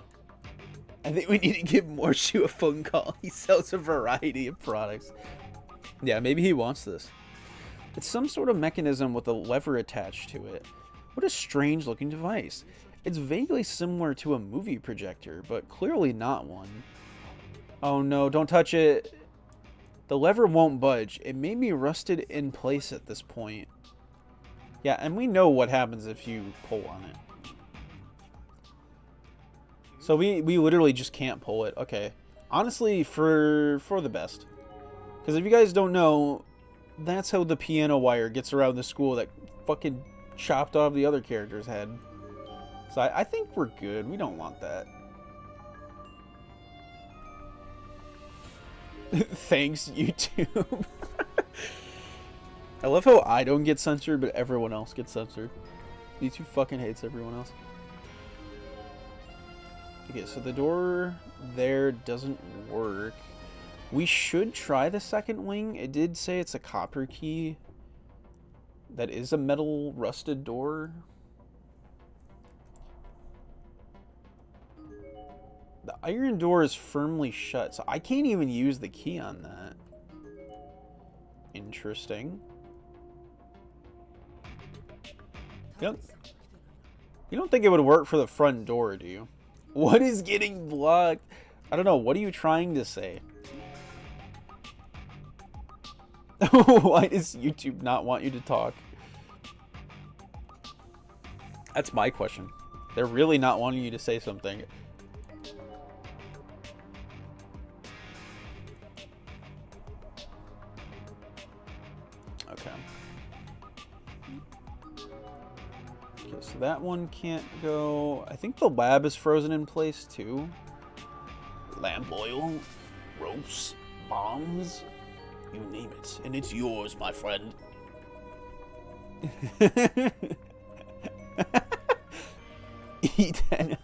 I think we need to give Morshu a phone call. He sells a variety of products. Yeah, maybe he wants this. It's some sort of mechanism with a lever attached to it. What a strange looking device. It's vaguely similar to a movie projector, but clearly not one. Oh no, don't touch it. The lever won't budge. It may be rusted in place at this point. Yeah, and we know what happens if you pull on it. So we literally just can't pull it. Okay. Honestly, for the best. Because if you guys don't know, that's how the piano wire gets around the school that fucking chopped off the other character's head. So I think we're good. We don't want that. Thanks, YouTube. I love how I don't get censored, but everyone else gets censored. YouTube fucking hates everyone else. Okay, so the door there doesn't work. We should try the second wing. It did say it's a copper key. That is a metal rusted door. The iron door is firmly shut, so I can't even use the key on that. Interesting. You don't think it would work for the front door, do you? What is getting blocked? I don't know. What are you trying to say? Why does YouTube not want you to talk? That's my question. They're really not wanting you to say something. Okay. Okay, so that one can't go. I think the lab is frozen in place too. Lamp oil, ropes, bombs, you name it, and it's yours, my friend. E10.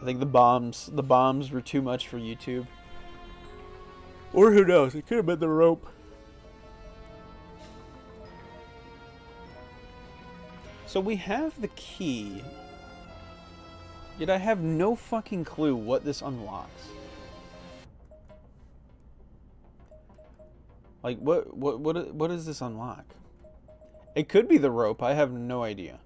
I think the bombs were too much for YouTube. Or who knows, it could have been the rope. So we have the key. Yet I have no fucking clue what this unlocks. Like, what does this unlock? It could be the rope. I have no idea.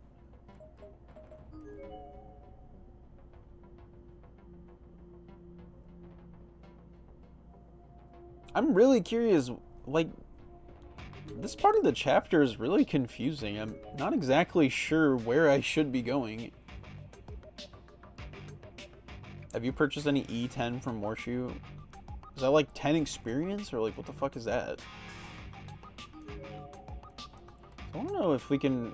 I'm really curious. Like, this part of the chapter is really confusing. I'm not exactly sure where I should be going. Have you purchased any E10 from Morshu? Is that like 10 experience, or like what the fuck is that? I don't know if we can...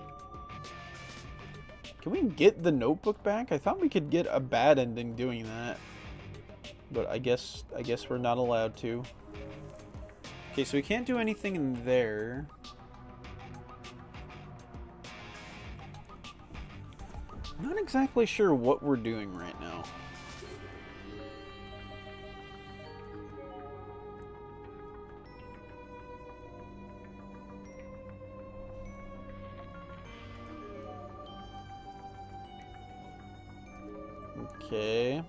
Can we get the notebook back? I thought we could get a bad ending doing that. But I guess we're not allowed to. Okay, so we can't do anything in there. I'm not exactly sure what we're doing right now. Okay.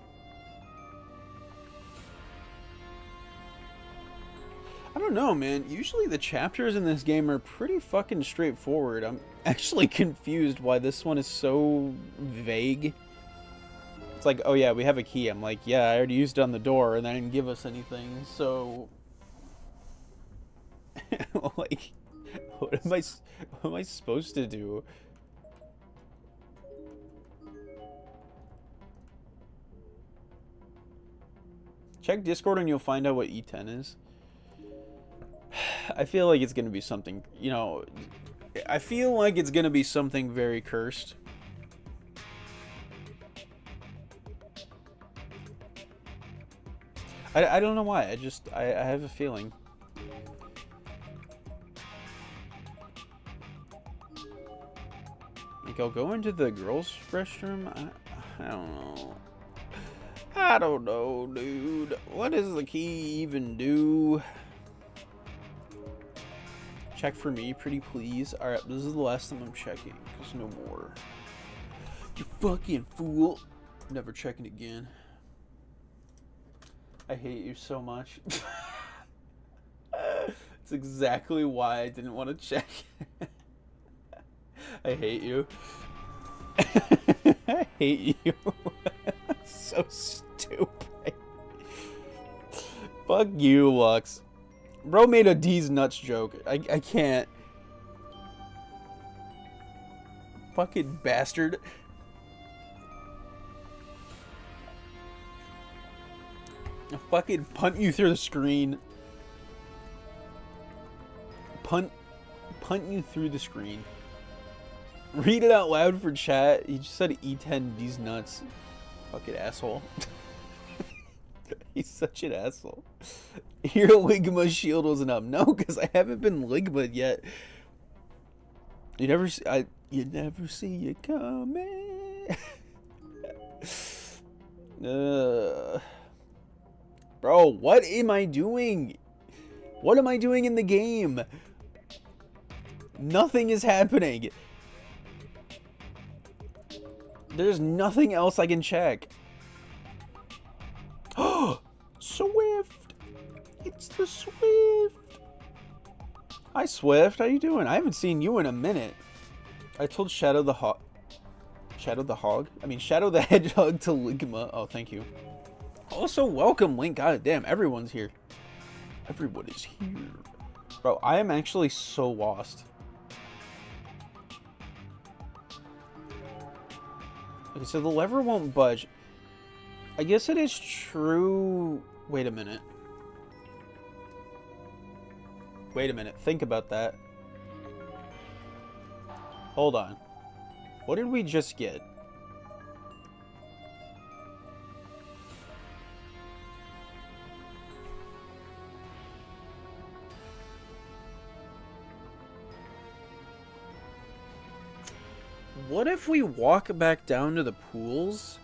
I don't know, man. Usually the chapters in this game are pretty fucking straightforward. I'm actually confused why this one is so vague. It's like, oh yeah, we have a key. I'm like, yeah, I already used it on the door and they didn't give us anything, so... like, what am I supposed to do? Check Discord and you'll find out what E10 is. I feel like it's going to be something, you know, I feel like it's going to be something very cursed. I don't know why, I have a feeling. Like, I'll go into the girls' restroom. I don't know. I don't know, dude. What does the key even do? Check for me, pretty please. Alright, this is the last time I'm checking. There's no more. You fucking fool. Never checking again. I hate you so much. It's exactly why I didn't want to check. I hate you. I hate you. So stupid. Fuck you, Lux. Bro made a D's nuts joke. I can't. Fucking bastard. I'll fucking punt you through the screen. Punt you through the screen. Read it out loud for chat. He just said E10 D's nuts. Fucking asshole. He's such an asshole. Your Ligma shield wasn't up. No, because I haven't been Ligma yet. You never see it coming. Bro, what am I doing? What am I doing in the game? Nothing is happening. There's nothing else I can check. Oh, Swift. It's the Swift. Hi, Swift. How you doing? I haven't seen you in a minute. I told Shadow the Hedgehog to Ligma. Oh, thank you. Also, welcome, Link. God damn, everyone's here. Everyone is here. Bro, I am actually so lost. Okay, so the lever won't budge. I guess it is true. Wait a minute. Wait a minute. Think about that. Hold on. What did we just get? What if we walk back down to the pools?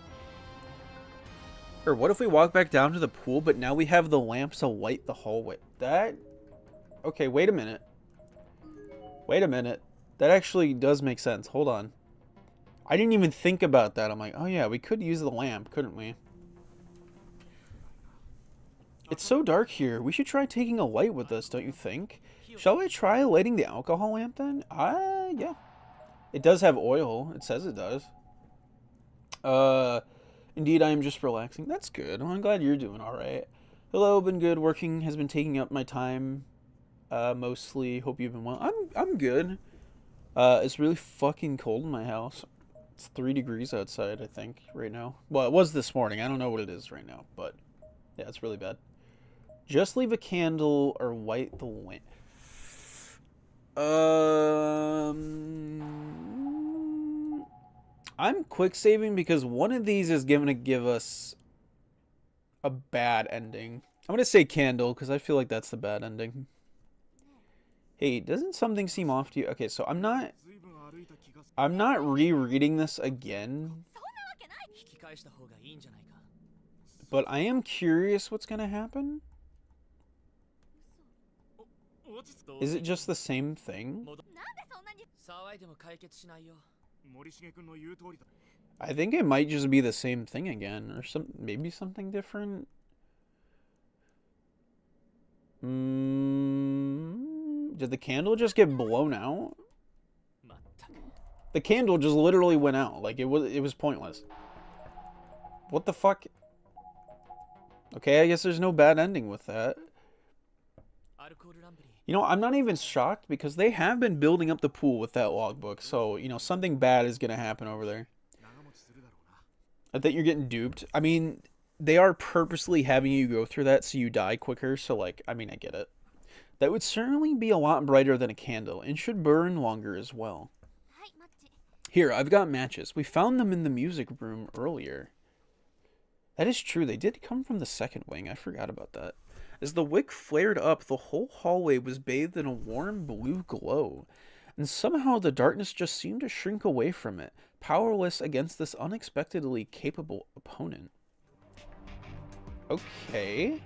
Or what if we walk back down to the pool, but now we have the lamps to light the hallway? That... Okay, wait a minute. Wait a minute. That actually does make sense. Hold on. I didn't even think about that. I'm like, oh yeah, we could use the lamp, couldn't we? It's so dark here. We should try taking a light with us, don't you think? Shall I try lighting the alcohol lamp then? Yeah. It does have oil. It says it does. Indeed, I am just relaxing. That's good. Well, I'm glad you're doing alright. Hello, been good. Working has been taking up my time. Mostly. Hope you've been well. I'm good. It's really fucking cold in my house. It's 3 degrees outside, I think, right now. Well, it was this morning. I don't know what it is right now, but yeah, it's really bad. Just leave a candle or light the lamp. I'm quick saving because one of these is going to give us a bad ending. I'm going to say candle because I feel like that's the bad ending. Hey, doesn't something seem off to you? Okay, so I'm not rereading this again. But I am curious what's going to happen. Is it just the same thing? I think it might just be the same thing again, or maybe something different. Did the candle just get blown out? The candle just literally went out. Like it was pointless. What the fuck? Okay, I guess there's no bad ending with that. You know, I'm not even shocked because they have been building up the pool with that logbook. So, you know, something bad is going to happen over there. I think you're getting duped. I mean, they are purposely having you go through that so you die quicker. So, like, I mean, I get it. That would certainly be a lot brighter than a candle and should burn longer as well. Here, I've got matches. We found them in the music room earlier. That is true. They did come from the second wing. I forgot about that. As the wick flared up, the whole hallway was bathed in a warm blue glow. and somehow the darkness just seemed to shrink away from it, powerless against this unexpectedly capable opponent. Okay.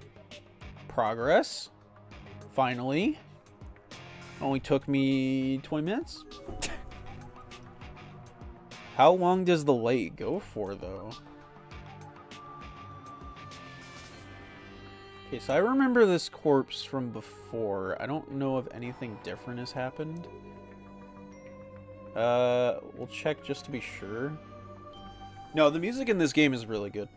Progress. Finally. Only took me 20 minutes. How long does the light go for, though? Okay, so I remember this corpse from before. I don't know if anything different has happened. We'll check just to be sure. No, the music in this game is really good.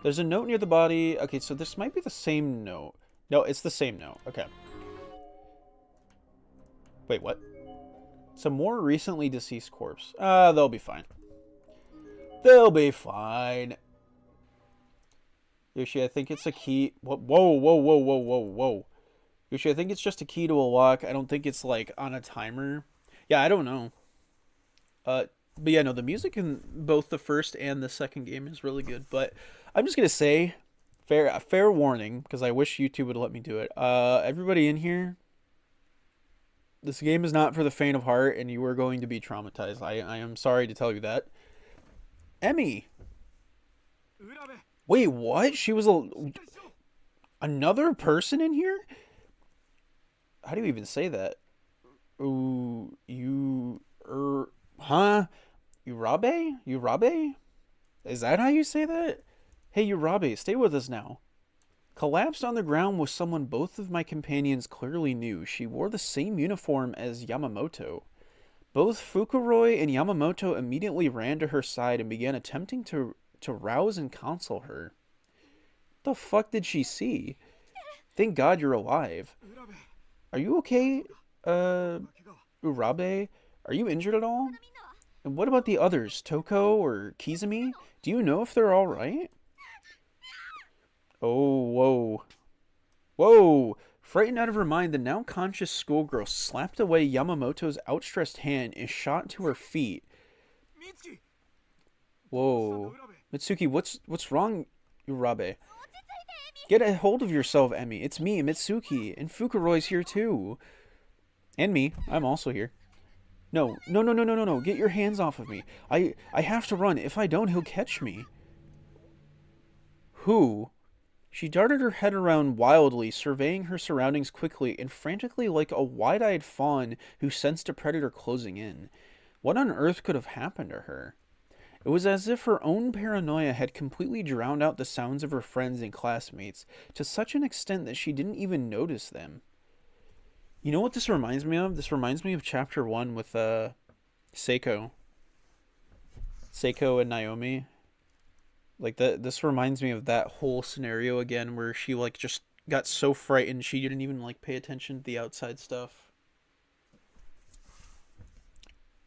There's a note near the body. Okay, so this might be the same note. No, it's the same note. Okay. Wait, what? It's a more recently deceased corpse. They'll be fine. They'll be fine. Yoshi, I think it's a key. Whoa, whoa, whoa, whoa, whoa, whoa, whoa. Yoshi, I think it's just a key to a lock. I don't think it's, like, on a timer. Yeah, I don't know. But yeah, no, the music in both the first and the second game is really good. But I'm just going to say, fair warning, because I wish YouTube would let me do it. Everybody in here, this game is not for the faint of heart, and you are going to be traumatized. I am sorry to tell you that. Emmy. Wait, what? She was another person in here? How do you even say that? Ooh, huh? Urabe? Urabe? Is that how you say that? Hey, Urabe, stay with us now. Collapsed on the ground was someone both of my companions clearly knew. She wore the same uniform as Yamamoto. Both Fukuroi and Yamamoto immediately ran to her side and began attempting to rouse and console her. What the fuck did she see? Thank God you're alive. Are you okay, Urabe? Are you injured at all? And what about the others, Toko or Kizumi? Do you know if they're alright? Oh, whoa. Whoa! Frightened out of her mind, the now conscious schoolgirl slapped away Yamamoto's outstretched hand and shot to her feet. Whoa. Mitsuki, what's wrong, Urabe? Get a hold of yourself, Emmy. It's me, Mitsuki, and Fukuroi's here too. And me. I'm also here. No. Get your hands off of me. I have to run. If I don't, he'll catch me. Who? She darted her head around wildly, surveying her surroundings quickly and frantically like a wide-eyed fawn who sensed a predator closing in. What on earth could have happened to her? It was as if her own paranoia had completely drowned out the sounds of her friends and classmates, to such an extent that she didn't even notice them. You know what this reminds me of? This reminds me of Chapter 1 with, Seiko. Seiko and Naomi. Like, this reminds me of that whole scenario again, where she, like, just got so frightened she didn't even, like, pay attention to the outside stuff.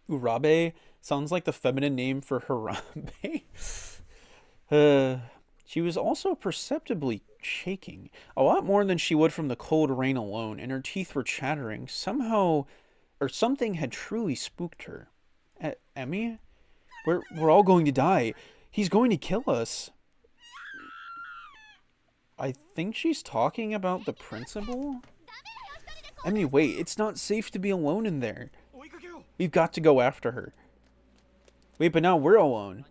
Urabe sounds like the feminine name for Harambe. She was also perceptibly shaking, a lot more than she would from the cold rain alone, and her teeth were chattering. Somehow, or something had truly spooked her. Emmy? We're all going to die. He's going to kill us. I think she's talking about the principal? Emmy, wait, it's not safe to be alone in there. We've got to go after her. Wait, but now we're alone.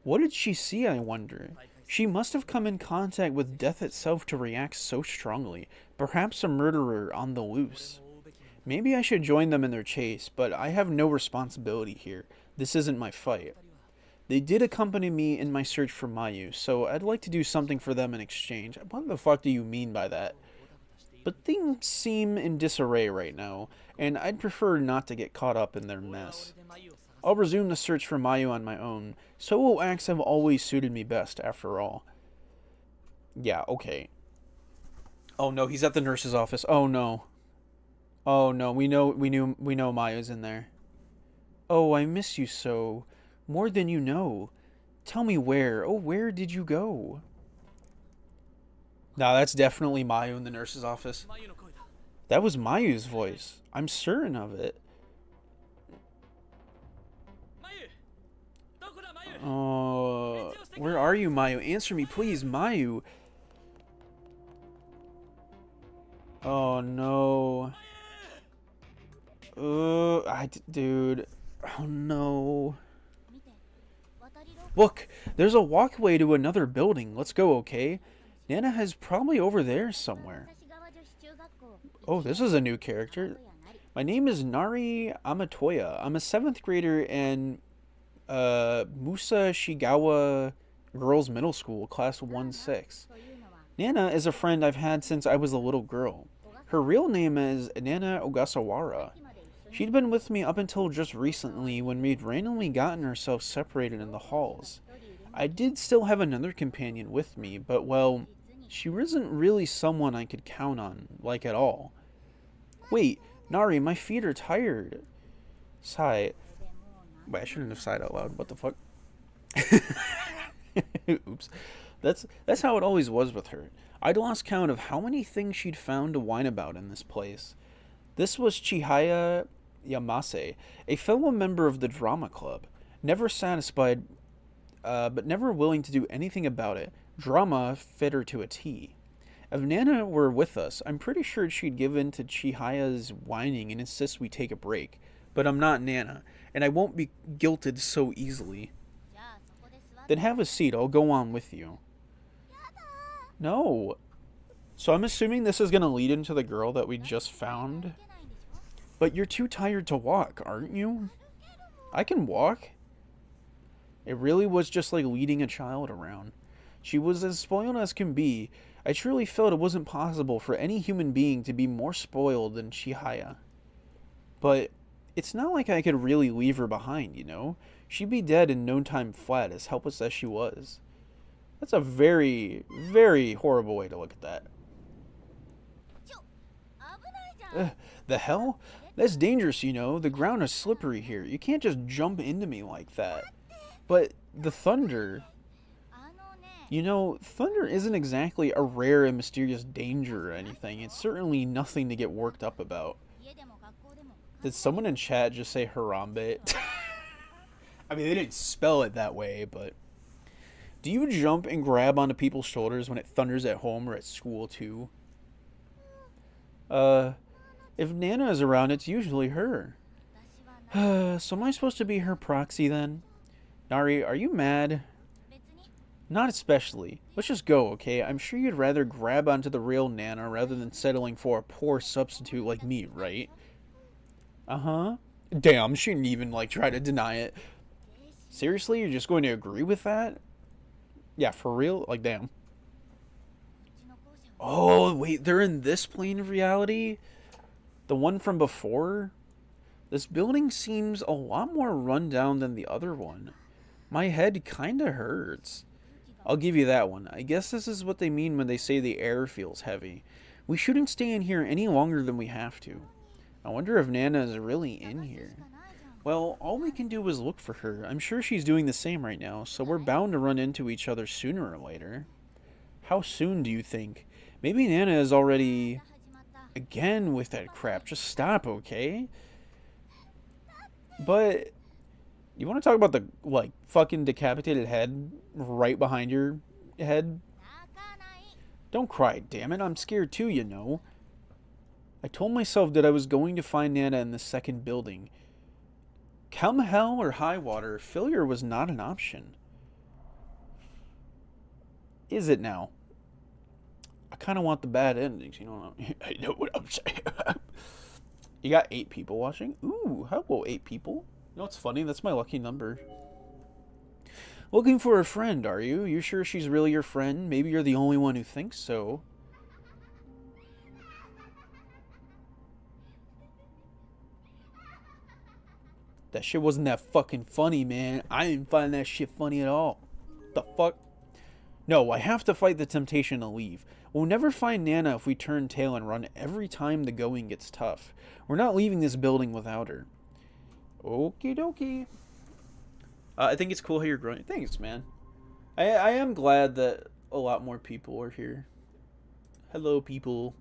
What did she see, I wonder? She must have come in contact with death itself to react so strongly. Perhaps a murderer on the loose. Maybe I should join them in their chase, but I have no responsibility here. This isn't my fight. They did accompany me in my search for Mayu, so I'd like to do something for them in exchange. What the fuck do you mean by that? But things seem in disarray right now, and I'd prefer not to get caught up in their mess. I'll resume the search for Mayu on my own. Solo acts have always suited me best, after all. Yeah, okay. Oh no, he's at the nurse's office. Oh no. Oh no, we know Mayu's in there. Oh, I miss you so. More than you know. Tell me where. Oh, where did you go? Nah, that's definitely Mayu in the nurse's office. That was Mayu's voice. I'm certain of it. Where are you, Mayu? Answer me, please, Mayu. Oh, no. Dude. Oh no. Look, there's a walkway to another building. Let's go, okay? Nana is probably over there somewhere. Oh, this is a new character. My name is Nari Amatoya. I'm a 7th grader in Musa Shigawa Girls Middle School, class 1-6. Nana is a friend I've had since I was a little girl. Her real name is Nana Ogasawara. She'd been with me up until just recently when we'd randomly gotten ourselves separated in the halls. I did still have another companion with me, but well, she wasn't really someone I could count on, like at all. Wait, Nari, my feet are tired. Sigh. Wait, I shouldn't have sighed out loud. What the fuck? Oops. That's how it always was with her. I'd lost count of how many things she'd found to whine about in this place. This was Chihaya Yamase, a fellow member of the drama club. Never satisfied, but never willing to do anything about it. Drama fit her to a T. If Nana were with us, I'm pretty sure she'd give in to Chihaya's whining and insist we take a break. But I'm not Nana, and I won't be guilted so easily. Then have a seat, I'll go on with you. No. So I'm assuming this is going to lead into the girl that we just found. But you're too tired to walk, aren't you? I can walk. It really was just like leading a child around. She was as spoiled as can be. I truly felt it wasn't possible for any human being to be more spoiled than Chihaya. But it's not like I could really leave her behind, you know? She'd be dead in no time flat, as helpless as she was. That's a very, very horrible way to look at that. The hell? That's dangerous, you know. The ground is slippery here. You can't just jump into me like that. But the thunder... You know, thunder isn't exactly a rare and mysterious danger or anything. It's certainly nothing to get worked up about. Did someone in chat just say Harambe? I mean, they didn't spell it that way, but... Do you jump and grab onto people's shoulders when it thunders at home or at school, too? If Nana is around, it's usually her. So am I supposed to be her proxy, then? Nari, are you mad? Not especially. Let's just go, okay? I'm sure you'd rather grab onto the real Nana rather than settling for a poor substitute like me, right? Uh-huh. Damn, she didn't even, like, try to deny it. Seriously? You're just going to agree with that? Yeah, for real? Like, damn. Oh, wait, they're in this plane of reality? The one from before? This building seems a lot more rundown than the other one. My head kinda hurts. I'll give you that one. I guess this is what they mean when they say the air feels heavy. We shouldn't stay in here any longer than we have to. I wonder if Nana is really in here. Well, all we can do is look for her. I'm sure she's doing the same right now, so we're bound to run into each other sooner or later. How soon do you think? Maybe Nana is already... Again with that crap. Just stop, okay? But... You want to talk about the, like, fucking decapitated head right behind your head? Don't cry, damn it. I'm scared too, you know. I told myself that I was going to find Nana in the second building. Come hell or high water, failure was not an option. Is it now? I kind of want the bad endings, you know what I know what I'm saying. You got 8 people watching? Ooh, hello 8 people. You know what's funny? That's my lucky number. Looking for a friend, are you? You sure she's really your friend? Maybe you're the only one who thinks so. That shit wasn't that fucking funny, man. I didn't find that shit funny at all. The fuck? No, I have to fight the temptation to leave. We'll never find Nana if we turn tail and run every time the going gets tough. We're not leaving this building without her. Okie dokie. I think it's cool how you're growing. Thanks, man. I am glad that a lot more people are here. Hello, people.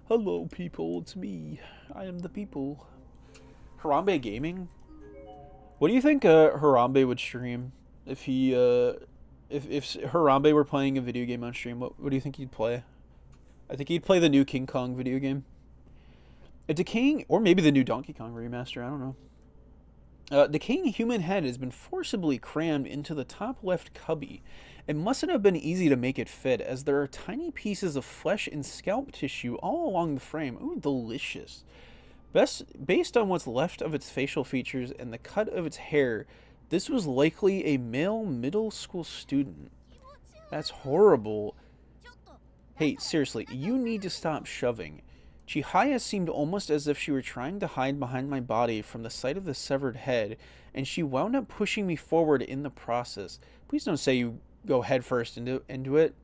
Hello, people. It's me. I am the people. Harambe Gaming? What do you think Harambe would stream if he if Harambe were playing a video game on stream? What do you think he'd play? I think he'd play the new King Kong video game. A decaying, or maybe the new Donkey Kong remaster, I don't know. Decaying human head has been forcibly crammed into the top left cubby. It mustn't have been easy to make it fit, as there are tiny pieces of flesh and scalp tissue all along the frame. Ooh, delicious. Based on what's left of its facial features and the cut of its hair, this was likely a male middle school student. That's horrible. Hey, seriously, you need to stop shoving. Chihaya seemed almost as if she were trying to hide behind my body from the sight of the severed head, and she wound up pushing me forward in the process. Please don't say you go headfirst into it.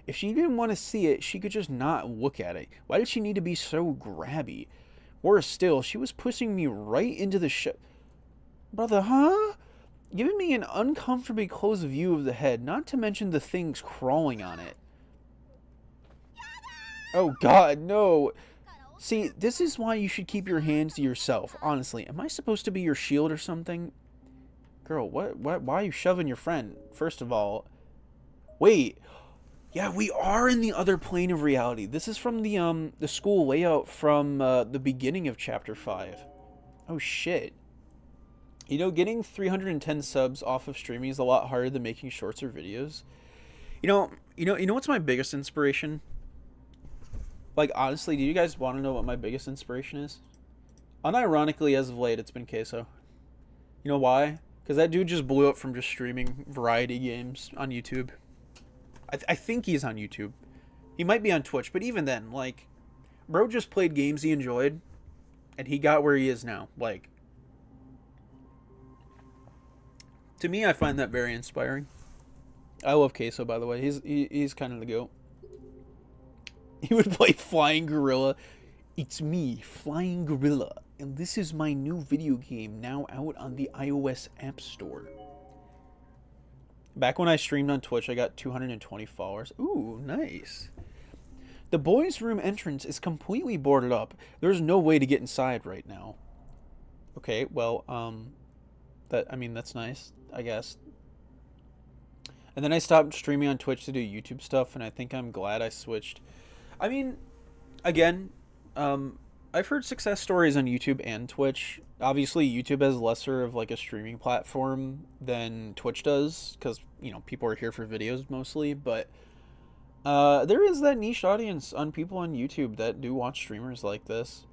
If she didn't want to see it, she could just not look at it. Why did she need to be so grabby? Worse still, she was pushing me right into the Brother, huh? Giving me an uncomfortably close view of the head, not to mention the things crawling on it. Oh god, no. See, this is why you should keep your hands to yourself. Honestly, am I supposed to be your shield or something? Girl, why are you shoving your friend? First of all, wait. Yeah, we are in the other plane of reality. This is from the school layout from the beginning of chapter 5. Oh shit. You know, getting 310 subs off of streaming is a lot harder than making shorts or videos. You know what's my biggest inspiration? Like, honestly, do you guys want to know what my biggest inspiration is? Unironically, as of late, it's been Queso. You know why? Because that dude just blew up from just streaming variety games on YouTube. I think he's on YouTube. He might be on Twitch, but even then, like, bro just played games he enjoyed, and he got where he is now. Like, to me, I find that very inspiring. I love Queso, by the way. He's kind of the goat. He would play Flying Gorilla. It's me, Flying Gorilla, and this is my new video game now out on the iOS App Store. Back when I streamed on Twitch, I got 220 followers. Ooh, nice. The boys' room entrance is completely boarded up. There's no way to get inside right now. Okay, well, that's nice, I guess. And then I stopped streaming on Twitch to do YouTube stuff, and I think I'm glad I switched. I mean, again, I've heard success stories on YouTube and Twitch. Obviously, YouTube has lesser of like a streaming platform than Twitch does, because, you know, people are here for videos mostly, but there is that niche audience on people on YouTube that do watch streamers like this.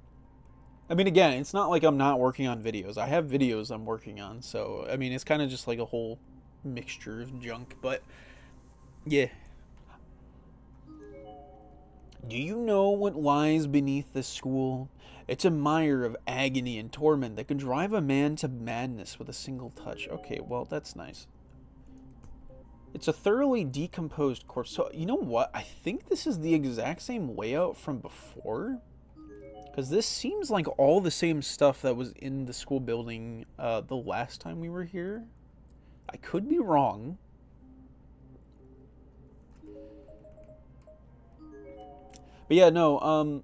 I mean, again, it's not like I'm not working on videos. I have videos I'm working on, so, I mean, it's kind of just like a whole mixture of junk, but yeah. Do you know what lies beneath this school? It's a mire of agony and torment that can drive a man to madness with a single touch. Okay, well, that's nice. It's a thoroughly decomposed corpse. So, you know what? I think this is the exact same layout from before. Because this seems like all the same stuff that was in the school building the last time we were here. I could be wrong. But yeah, no,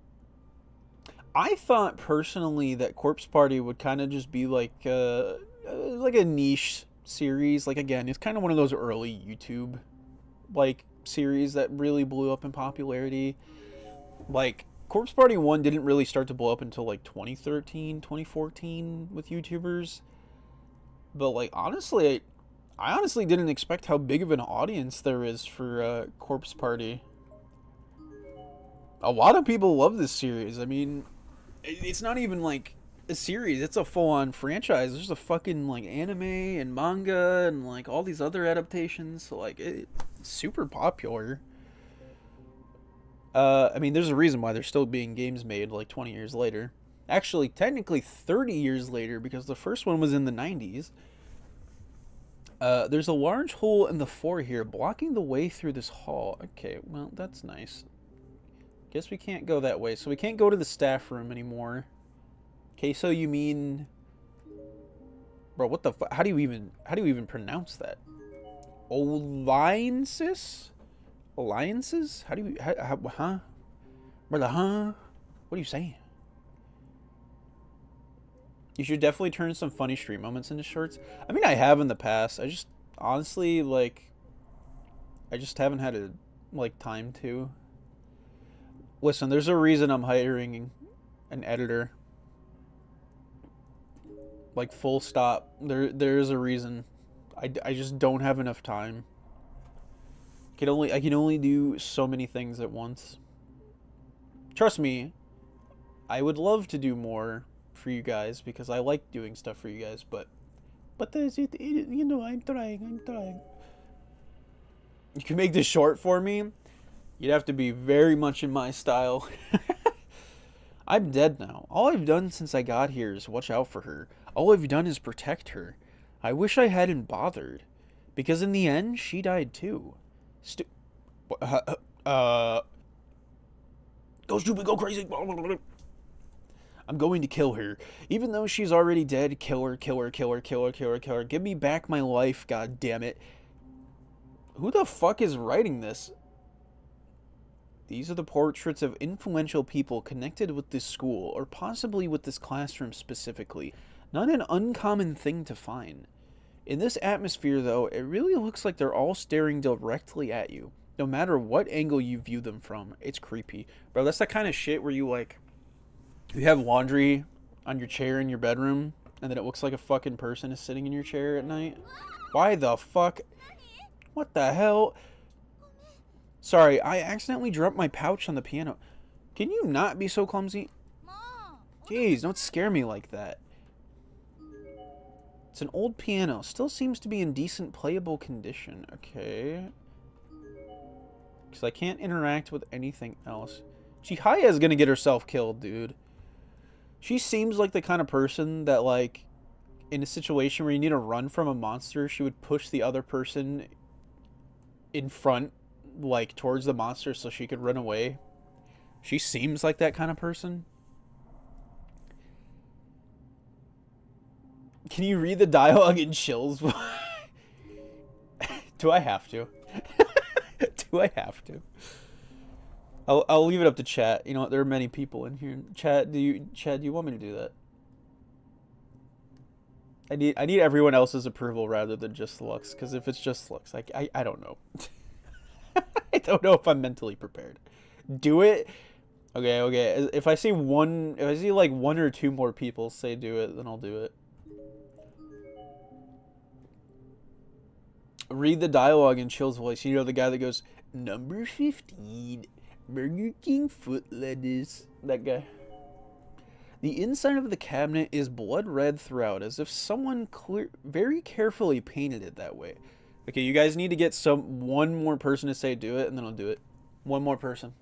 I thought personally that Corpse Party would kind of just be like a niche series. Like, again, it's kind of one of those early YouTube like series that really blew up in popularity. Like, Corpse Party 1 didn't really start to blow up until like 2013, 2014 with YouTubers. But like, honestly, I honestly didn't expect how big of an audience there is for Corpse Party. A lot of people love this series. I mean, it's not even like a series, it's a full-on franchise. There's a fucking like anime and manga and like all these other adaptations, so like it's super popular. I mean, there's a reason why there's still being games made like 20 years later. Actually, technically 30 years later, because the first one was in the 90s. There's a large hole in the floor here blocking the way through this hall. Okay, well, that's nice. Guess we can't go that way, so we can't go to the staff room anymore. Okay, so you mean, bro? What the fuck? How do you even pronounce that? Alliances? Alliances? How do you? Huh? Brother, huh? What are you saying? You should definitely turn some funny stream moments into shorts. I mean, I have in the past. I just honestly like, I just haven't had time to. Listen, there's a reason I'm hiring an editor. Like, full stop. There is a reason. I just don't have enough time. I can only do so many things at once. Trust me, I would love to do more for you guys because I like doing stuff for you guys, but there's it, you know, I'm trying. You can make this short for me. You'd have to be very much in my style. I'm dead now. All I've done since I got here is watch out for her. All I've done is protect her. I wish I hadn't bothered. Because in the end, she died too. Go stupid, go crazy. I'm going to kill her. Even though she's already dead, kill her. Give me back my life, god damn it. Who the fuck is writing this? These are the portraits of influential people connected with this school, or possibly with this classroom specifically. Not an uncommon thing to find. In this atmosphere, though, it really looks like they're all staring directly at you. No matter what angle you view them from, it's creepy. Bro, that's that kind of shit where you, like, you have laundry on your chair in your bedroom, and then it looks like a fucking person is sitting in your chair at night. Why the fuck? What the hell? Sorry, I accidentally dropped my pouch on the piano. Can you not be so clumsy? Jeez, don't scare me like that. It's an old piano. Still seems to be in decent playable condition. Okay. Because I can't interact with anything else. Chihaya's gonna get herself killed, dude. She seems like the kind of person that, like, in a situation where you need to run from a monster, she would push the other person in front, like, towards the monster so she could run away. She seems like that kind of person. Can you read the dialogue in chills? Do I have to? Do I have to? I'll leave it up to chat. You know what? There are many people in here. Chad, do you want me to do that? I need everyone else's approval rather than just Lux, because if it's just Lux, I don't know. I don't know if I'm mentally prepared. Do it. Okay. If I see like one or two more people say do it, then I'll do it. Read the dialogue in Chill's voice. You know, the guy that goes, "Number 15, Burger King foot lettuce." That guy. The inside of the cabinet is blood red throughout, as if someone very carefully painted it that way. Okay, you guys need to get one more person to say do it, and then I'll do it. One more person.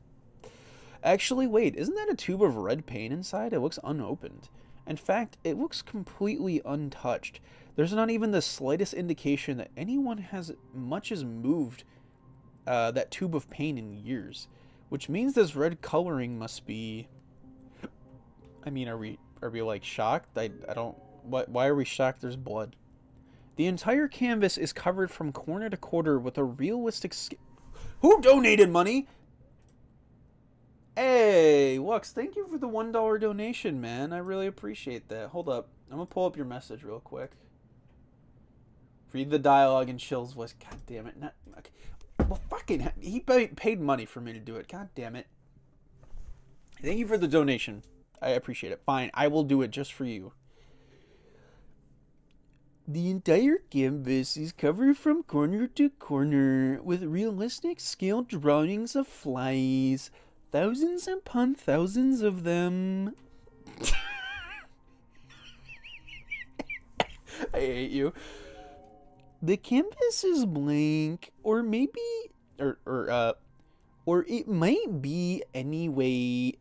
Actually, wait, isn't that a tube of red paint inside? It looks unopened. In fact, it looks completely untouched. There's not even the slightest indication that anyone has much as moved that tube of paint in years. Which means this red coloring must be... I mean, are we like shocked? I don't... Why are we shocked there's blood? The entire canvas is covered from corner to corner with a realistic... Who donated money? Hey, Lux, thank you for the $1 donation, man. I really appreciate that. Hold up. I'm gonna pull up your message real quick. Read the dialogue in Chill's voice. God damn it. Okay. Well, fucking... He paid money for me to do it. God damn it. Thank you for the donation. I appreciate it. Fine, I will do it just for you. The entire canvas is covered from corner to corner with realistic scale drawings of flies. Thousands upon thousands of them. I hate you. The canvas is blank, or maybe, or it might be anyway.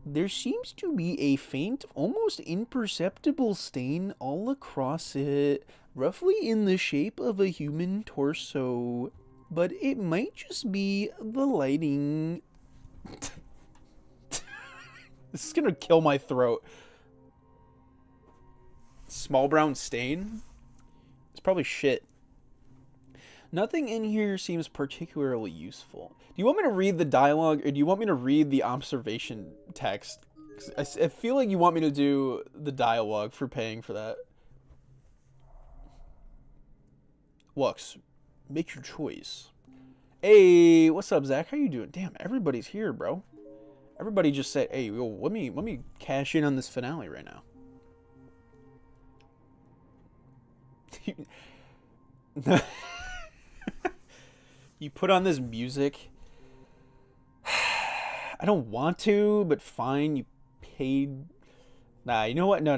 There seems to be a faint, almost imperceptible stain all across it, roughly in the shape of a human torso. But it might just be the lighting. This is gonna kill my throat. Small brown stain? It's probably shit. Nothing in here seems particularly useful. Do you want me to read the dialogue, or do you want me to read the observation text? 'Cause I feel like you want me to do the dialogue for paying for that. Lux, make your choice. Hey, what's up, Zach? How you doing? Damn, everybody's here, bro. Everybody just say, hey, yo, let me cash in on this finale right now. You put on this music. I don't want to, but fine. You paid. Nah, you know what? No.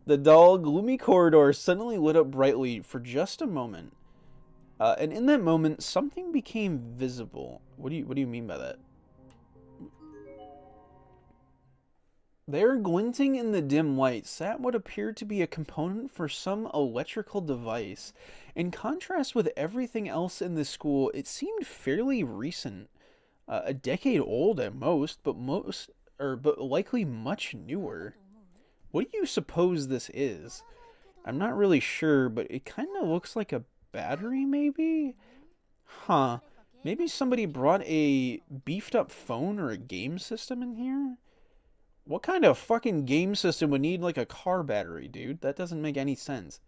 The dull, gloomy corridor suddenly lit up brightly for just a moment, and in that moment, something became visible. What do you mean by that? There, glinting in the dim light, sat what appeared to be a component for some electrical device. In contrast with everything else in the school, it seemed fairly recent, a decade old at most, but likely much newer. What do you suppose this is? I'm not really sure, but it kind of looks like a battery, maybe? Huh. Maybe somebody brought a beefed up phone or a game system in here? What kind of fucking game system would need like a car battery, dude? That doesn't make any sense.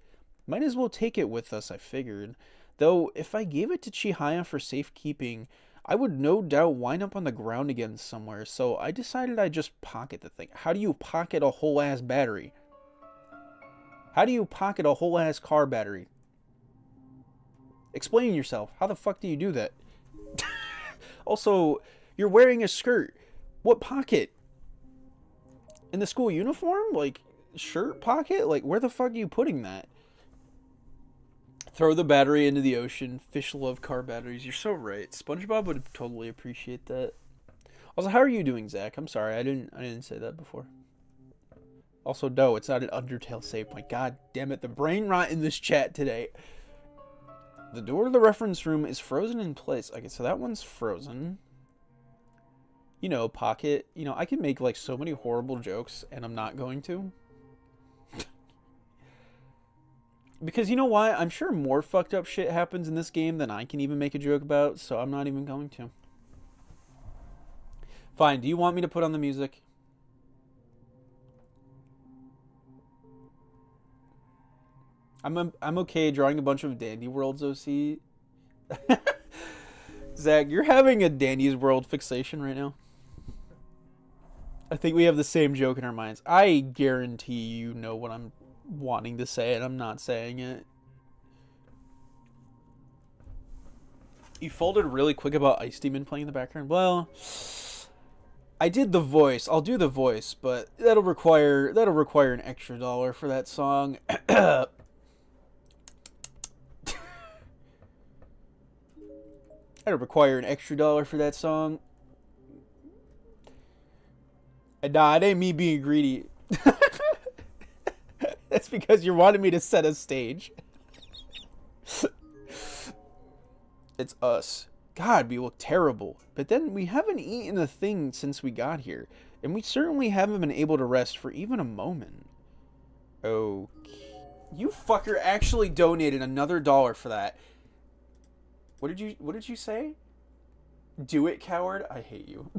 Might as well take it with us, I figured. Though, if I gave it to Chihaya for safekeeping, I would no doubt wind up on the ground again somewhere, so I decided I'd just pocket the thing. How do you pocket a whole ass battery? How do you pocket a whole ass car battery? Explain yourself. How the fuck do you do that? Also, you're wearing a skirt. What pocket? In the school uniform? Like, shirt pocket? Like, where the fuck are you putting that? Throw the battery into the ocean. Fish love car batteries. You're so right. SpongeBob would totally appreciate that. Also, how are you doing, Zach? I'm sorry, I didn't say that before. Also, no, it's not an Undertale save point. God damn it, the brain rot in this chat today. The door to the reference room is frozen in place. Okay, so that one's frozen. You know, pocket. You know, I can make like so many horrible jokes, and I'm not going to. Because you know why? I'm sure more fucked up shit happens in this game than I can even make a joke about, so I'm not even going to. Fine, do you want me to put on the music? I'm okay drawing a bunch of Dandy Worlds, OC. Zach, you're having a Dandy's World fixation right now. I think we have the same joke in our minds. I guarantee you know what I'm wanting to say, and I'm not saying it. You folded really quick about Ice Demon playing in the background. Well, I did the voice. I'll do the voice, but that'll require an extra $1 for that song. That'll require an extra $1 for that song. And nah, it ain't me being greedy. That's because you wanted me to set a stage. It's us. God, we look terrible. But then we haven't eaten a thing since we got here. And we certainly haven't been able to rest for even a moment. Okay. You fucker actually donated another $1 for that. What did you say? Do it, coward. I hate you.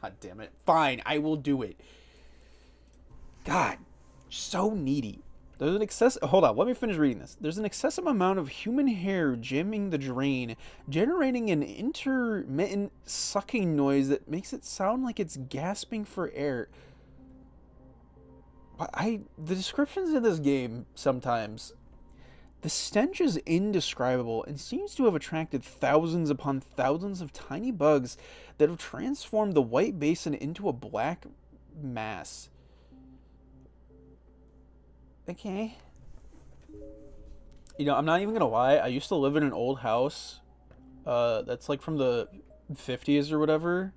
God damn it. Fine, I will do it. God, so needy. There's an hold on, let me finish reading this. There's an excessive amount of human hair jamming the drain, generating an intermittent sucking noise that makes it sound like it's gasping for air. The descriptions in this game sometimes, the stench is indescribable and seems to have attracted thousands upon thousands of tiny bugs that have transformed the white basin into a black mass. Okay. You know, I'm not even gonna lie. I used to live in an old house that's like from the 50s or whatever.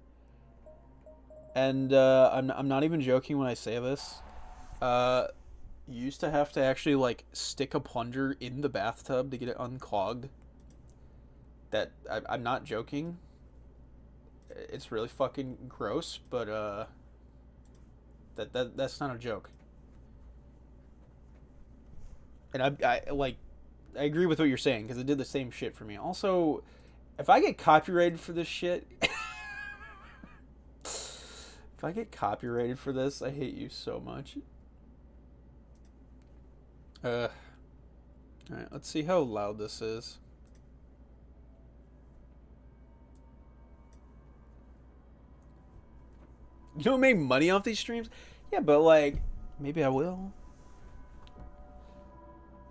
And I'm not even joking when I say this. You used to have to actually like stick a plunger in the bathtub to get it unclogged. I'm not joking. It's really fucking gross, but that's not a joke. And I agree with what you're saying because it did the same shit for me. Also, if I get copyrighted for this shit, if I get copyrighted for this, I hate you so much. Alright, let's see how loud this is. You don't make money off these streams? Yeah, but like, maybe I will.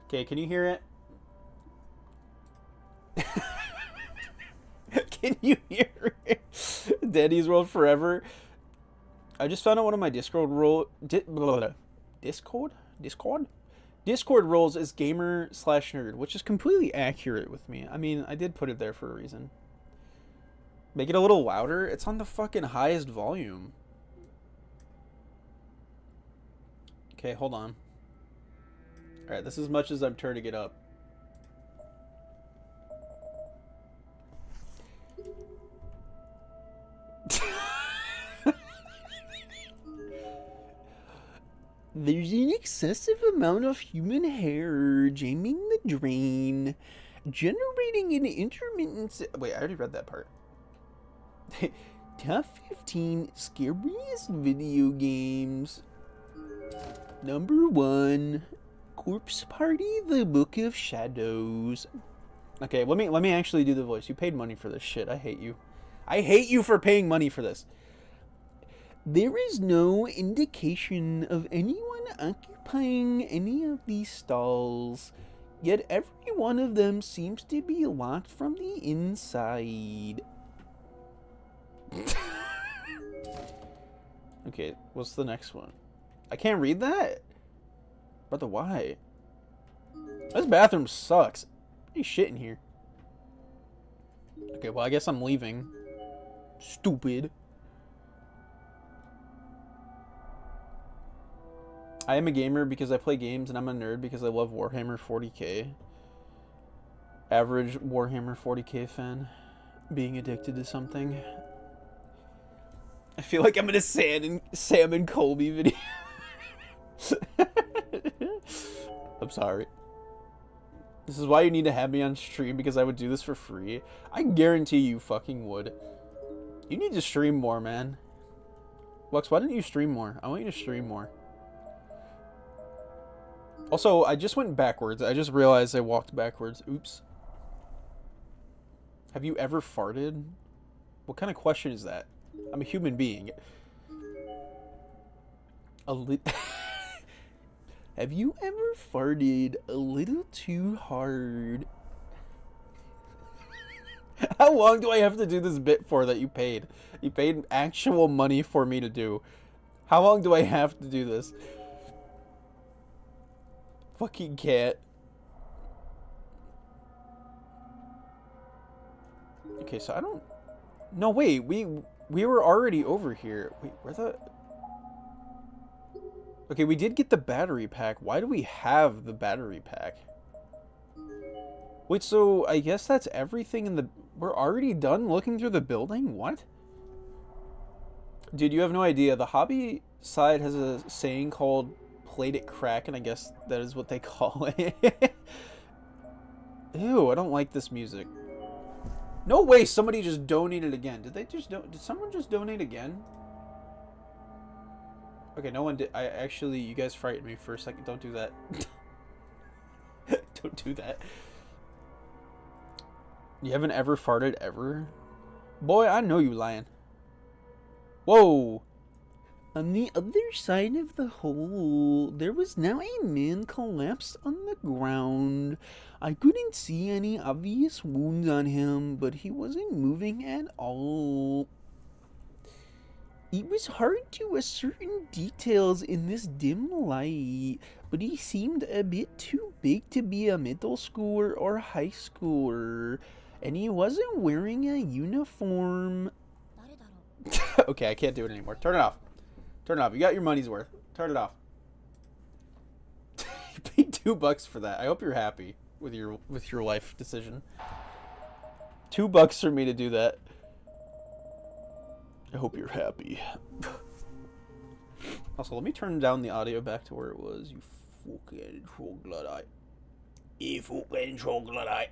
Okay, can you hear it? Can you hear it? Daddy's World Forever. I just found out one of my Discord roles is gamer/nerd, which is completely accurate with me. I mean, I did put it there for a reason. Make it a little louder. It's on the fucking highest volume. Okay, hold on. Alright, this is as much as I'm turning it up. There's an excessive amount of human hair jamming the drain, generating an intermittent... Wait, I already read that part. Top 15 scariest video games. Number 1, Corpse Party: The Book of Shadows. Okay, let me actually do the voice. You paid money for this shit. I hate you. I hate you for paying money for this. There is no indication of anyone occupying any of these stalls, yet every one of them seems to be locked from the inside. Okay, what's the next one? I can't read that? But the why? This bathroom sucks. Any shit in here. Okay, well, I guess I'm leaving. Stupid. I am a gamer because I play games, and I'm a nerd because I love Warhammer 40k. Average Warhammer 40k fan. Being addicted to something. I feel like I'm in a Sam and Colby video. I'm sorry. This is why you need to have me on stream, because I would do this for free. I guarantee you fucking would. You need to stream more, man. Lux, why didn't you stream more? I want you to stream more. Also, I just went backwards. I just realized I walked backwards. Oops. Have you ever farted? What kind of question is that? I'm a human being. Have you ever farted a little too hard? How long do I have to do this bit for that you paid? You paid actual money for me to do. How long do I have to do this? Fucking cat. Okay, so I don't... No, wait, we were already over here. Wait, where the... Okay, we did get the battery pack. Why do we have the battery pack? Wait, so I guess that's everything in the... We're already done looking through the building? What? Dude, you have no idea. The hobby side has a saying called played it crack, and I guess that is what they call it. Ew, I don't like this music. No way, somebody just donated again. Did someone just donate again? Okay, no one did. You guys frightened me for a second. Don't do that. Don't do that. You haven't ever farted ever? Boy, I know you lying. Whoa. On the other side of the hole, there was now a man collapsed on the ground. I couldn't see any obvious wounds on him, but he wasn't moving at all. It was hard to ascertain details in this dim light, but he seemed a bit too big to be a middle schooler or high schooler, and he wasn't wearing a uniform. Okay, I can't do it anymore. Turn it off. Turn it off. You got your money's worth. Turn it off. You paid $2 for that. I hope you're happy with your life decision. $2 for me to do that. I hope you're happy. Also, let me turn down the audio back to where it was. You fucking troglodyte. You fucking troglodyte.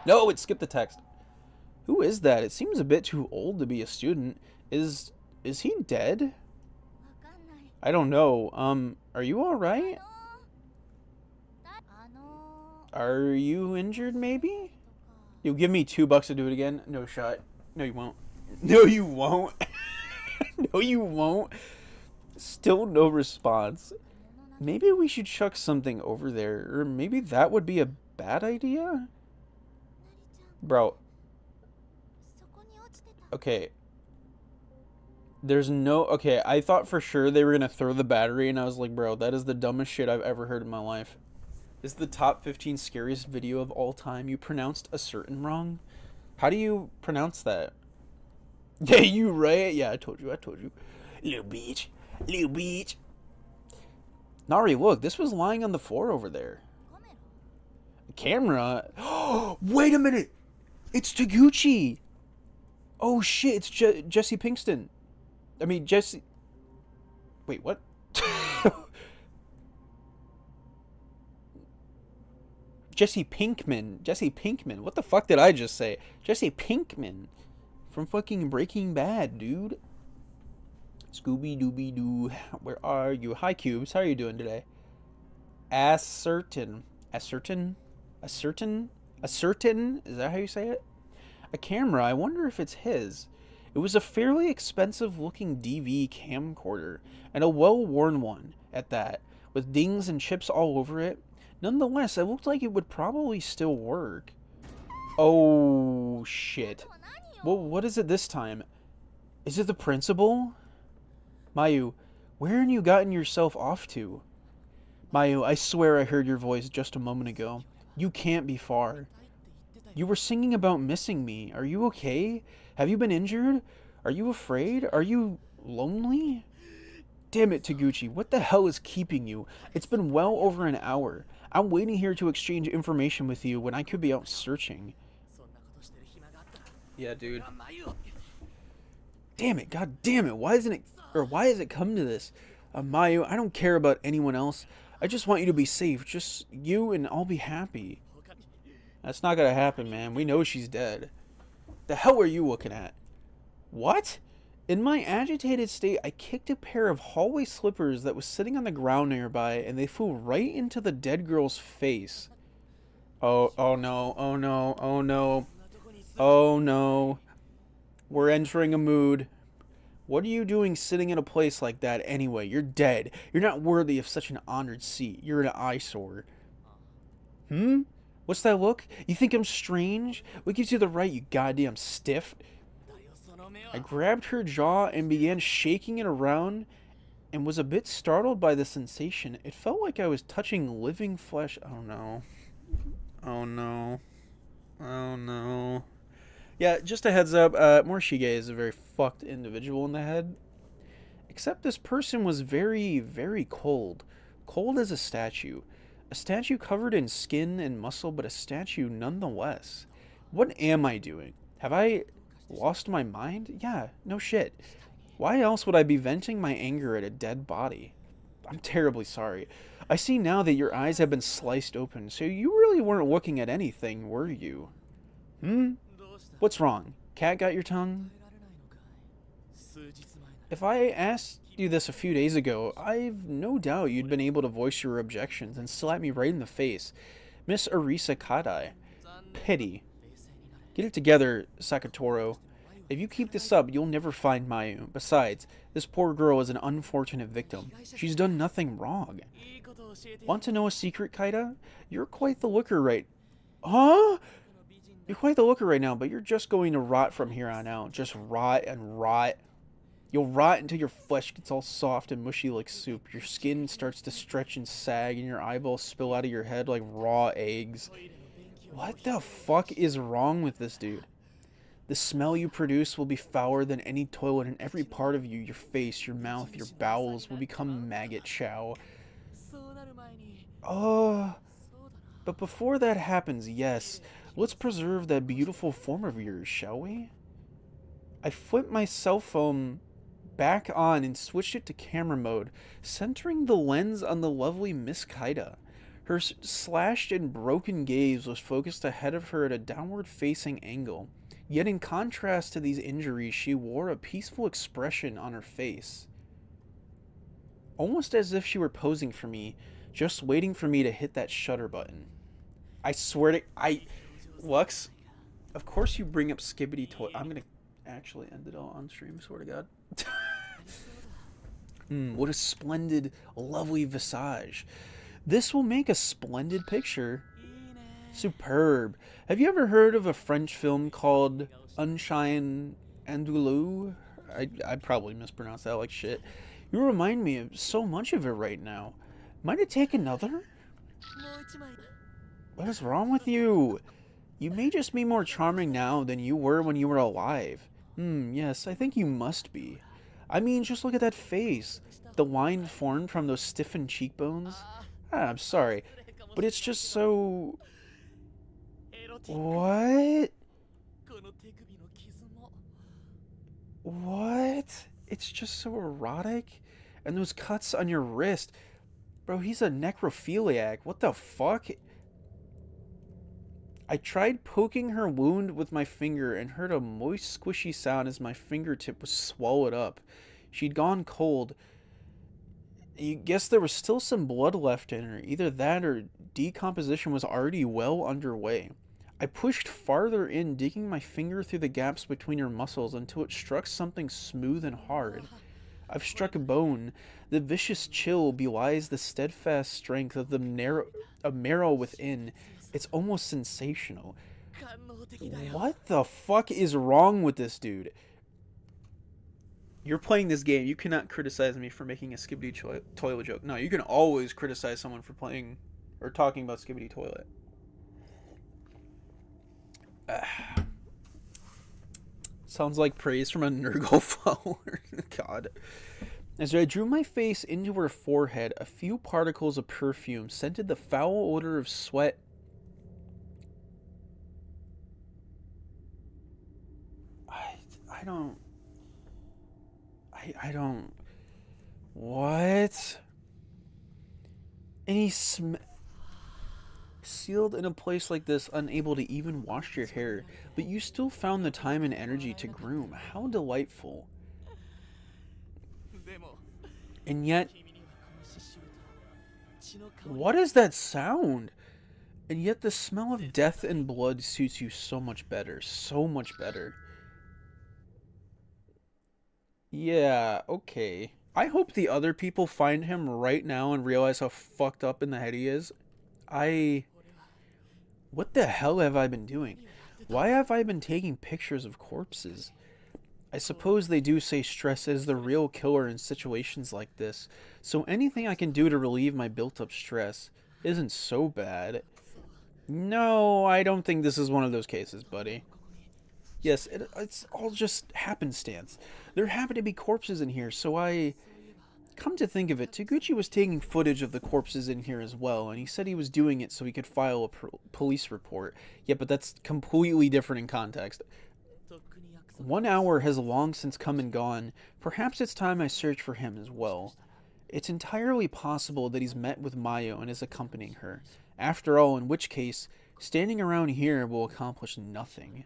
No, it skipped the text. Who is that? It seems a bit too old to be a student. Is he dead? I don't know. Are you alright? Are you injured, maybe? You'll give me $2 to do it again? No shot. No, you won't. No, you won't. No, you won't. Still no response. Maybe we should chuck something over there, or maybe that would be a bad idea? Bro. Okay. There's no... Okay, I thought for sure they were going to throw the battery, and I was like, bro, that is the dumbest shit I've ever heard in my life. This is the top 15 scariest video of all time. You pronounced a certain wrong? How do you pronounce that? Yeah, you right? Yeah, I told you. Little bitch. Little bitch. Nari, look, this was lying on the floor over there. A camera? Wait a minute! It's Taguchi! Oh shit, it's Jesse Pinkston. I mean, Jesse... Wait, what? Jesse Pinkman. What the fuck did I just say? Jesse Pinkman. From fucking Breaking Bad, dude. Scooby-Dooby-Doo. Where are you? Hi, Cubes. How are you doing today? Ascertain. Is that how you say it? A camera. I wonder if it's his. It was a fairly expensive looking DV camcorder, and a well-worn one at that, with dings and chips all over it. Nonetheless, it looked like it would probably still work. Oh, shit. Well, what is it this time? Is it the principal? Mayu, where have you gotten yourself off to? Mayu, I swear I heard your voice just a moment ago. You can't be far. You were singing about missing me. Are you okay? Have you been injured? Are you afraid? Are you lonely? Damn it, Taguchi, what the hell is keeping you? It's been well over an hour. I'm waiting here to exchange information with you when I could be out searching. Yeah, dude. Damn it, god damn it, why has it come to this? Mayu, I don't care about anyone else. I just want you to be safe. Just you and I'll be happy. That's not gonna happen, man. We know she's dead. The hell are you looking at? What? In my agitated state, I kicked a pair of hallway slippers that was sitting on the ground nearby, and they flew right into the dead girl's face. Oh no, oh no, oh no. Oh no. We're entering a mood. What are you doing sitting in a place like that anyway? You're dead. You're not worthy of such an honored seat. You're an eyesore. What's that look? You think I'm strange? What gives you the right, you goddamn stiff? I grabbed her jaw and began shaking it around and was a bit startled by the sensation. It felt like I was touching living flesh. Oh no. Oh no. Oh no. Yeah, just a heads up, Morishige is a very fucked individual in the head. Except this person was very, very cold. Cold as a statue. A statue covered in skin and muscle, but a statue nonetheless. What am I doing? Have I lost my mind? Yeah, no shit. Why else would I be venting my anger at a dead body? I'm terribly sorry. I see now that your eyes have been sliced open, so you really weren't looking at anything, were you? What's wrong? Cat got your tongue? If I asked you this a few days ago, I've no doubt you'd been able to voice your objections and slap me right in the face. Miss Arisa Kadai. Pity. Get it together, Sakatoro. If you keep this up, you'll never find Mayu. Besides, this poor girl is an unfortunate victim. She's done nothing wrong. Want to know a secret, Kaida? You're quite the looker right... Huh? You're quite the looker right now, but you're just going to rot from here on out. Just rot and rot. You'll rot until your flesh gets all soft and mushy like soup. Your skin starts to stretch and sag, and your eyeballs spill out of your head like raw eggs. What the fuck is wrong with this dude? The smell you produce will be fouler than any toilet, and every part of you, your face, your mouth, your bowels, will become maggot chow. Oh, but before that happens, yes, let's preserve that beautiful form of yours, shall we? I flipped my cell phone back on and switched it to camera mode, centering the lens on the lovely Miss Kaida. Her slashed and broken gaze was focused ahead of her at a downward-facing angle. Yet in contrast to these injuries, she wore a peaceful expression on her face. Almost as if she were posing for me, just waiting for me to hit that shutter button. I swear to Lux, of course you bring up Skibbity Toy. I'm gonna actually end it all on stream, swear to God. What a splendid, lovely visage. This will make a splendid picture. Superb. Have you ever heard of a French film called Unshine Andalou? I probably mispronounced that like shit. You remind me of so much of it right now. Might I take another? What is wrong with you? You may just be more charming now than you were when you were alive. Yes, I think you must be. I mean, just look at that face. The line formed from those stiffened cheekbones. I'm sorry, but it's just so... What? What? It's just so erotic? And those cuts on your wrist. Bro, he's a necrophiliac. What the fuck? I tried poking her wound with my finger and heard a moist, squishy sound as my fingertip was swallowed up. She'd gone cold. You guess there was still some blood left in her. Either that or decomposition was already well underway. I pushed farther in, digging my finger through the gaps between her muscles until it struck something smooth and hard. I've struck a bone. The vicious chill belies the steadfast strength of the marrow within. It's almost sensational. What the fuck is wrong with this dude? You're playing this game. You cannot criticize me for making a Skibbity Toilet joke. No, you can always criticize someone for playing or talking about Skibbity Toilet. Sounds like praise from a Nurgle follower. God. As I drew my face into her forehead, a few particles of perfume scented the foul odor of sweat. I don't. What? And he sealed in a place like this, unable to even wash your hair, but you still found the time and energy to groom. How delightful. And yet, what is that sound? And yet the smell of death and blood suits you so much better. So much better. Yeah, okay. I hope the other people find him right now and realize how fucked up in the head he is. What the hell have I been doing? Why have I been taking pictures of corpses? I suppose they do say stress is the real killer in situations like this, so anything I can do to relieve my built-up stress isn't so bad. No, I don't think this is one of those cases, buddy. Yes, it's all just happenstance. There happen to be corpses in here, so I... Come to think of it, Taguchi was taking footage of the corpses in here as well, and he said he was doing it so he could file a police report. Yeah, but that's completely different in context. 1 hour has long since come and gone. Perhaps it's time I search for him as well. It's entirely possible that he's met with Mayo and is accompanying her. After all, in which case, standing around here will accomplish nothing.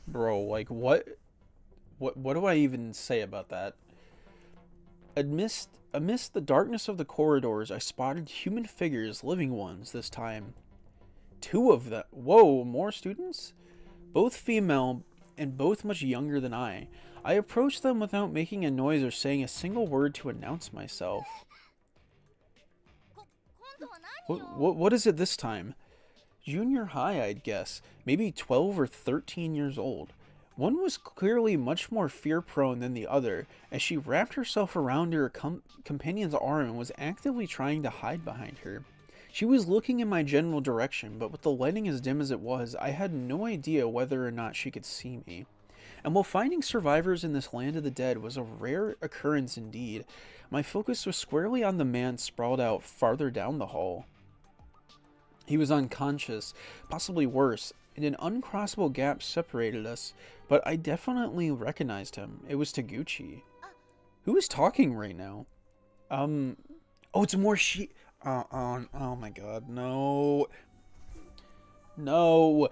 Bro, like, what do I even say about that? Amidst the darkness of the corridors, I spotted human figures, living ones this time. 2 of them. Whoa, more students? Both female and both much younger than I. I approached them without making a noise or saying a single word to announce myself. What is it this time? Junior high, I'd guess. Maybe 12 or 13 years old. One was clearly much more fear-prone than the other, as she wrapped herself around her companion's arm and was actively trying to hide behind her. She was looking in my general direction, but with the lighting as dim as it was, I had no idea whether or not she could see me. And while finding survivors in this land of the dead was a rare occurrence indeed, my focus was squarely on the man sprawled out farther down the hall. He was unconscious, possibly worse, and an uncrossable gap separated us, but I definitely recognized him. It was Taguchi. Who is talking right now? Oh, it's more oh my god, no. No.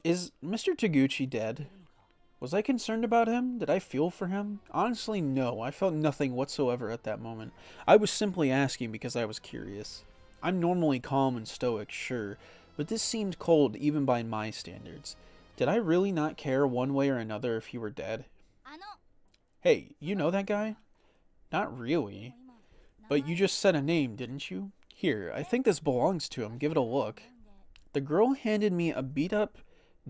Is Mr. Taguchi dead? Was I concerned about him? Did I feel for him? Honestly, no. I felt nothing whatsoever at that moment. I was simply asking because I was curious. I'm normally calm and stoic, sure, but this seemed cold even by my standards. Did I really not care one way or another if he were dead? Hey, you know that guy? Not really. But you just said a name, didn't you? Here, I think this belongs to him. Give it a look. The girl handed me a beat-up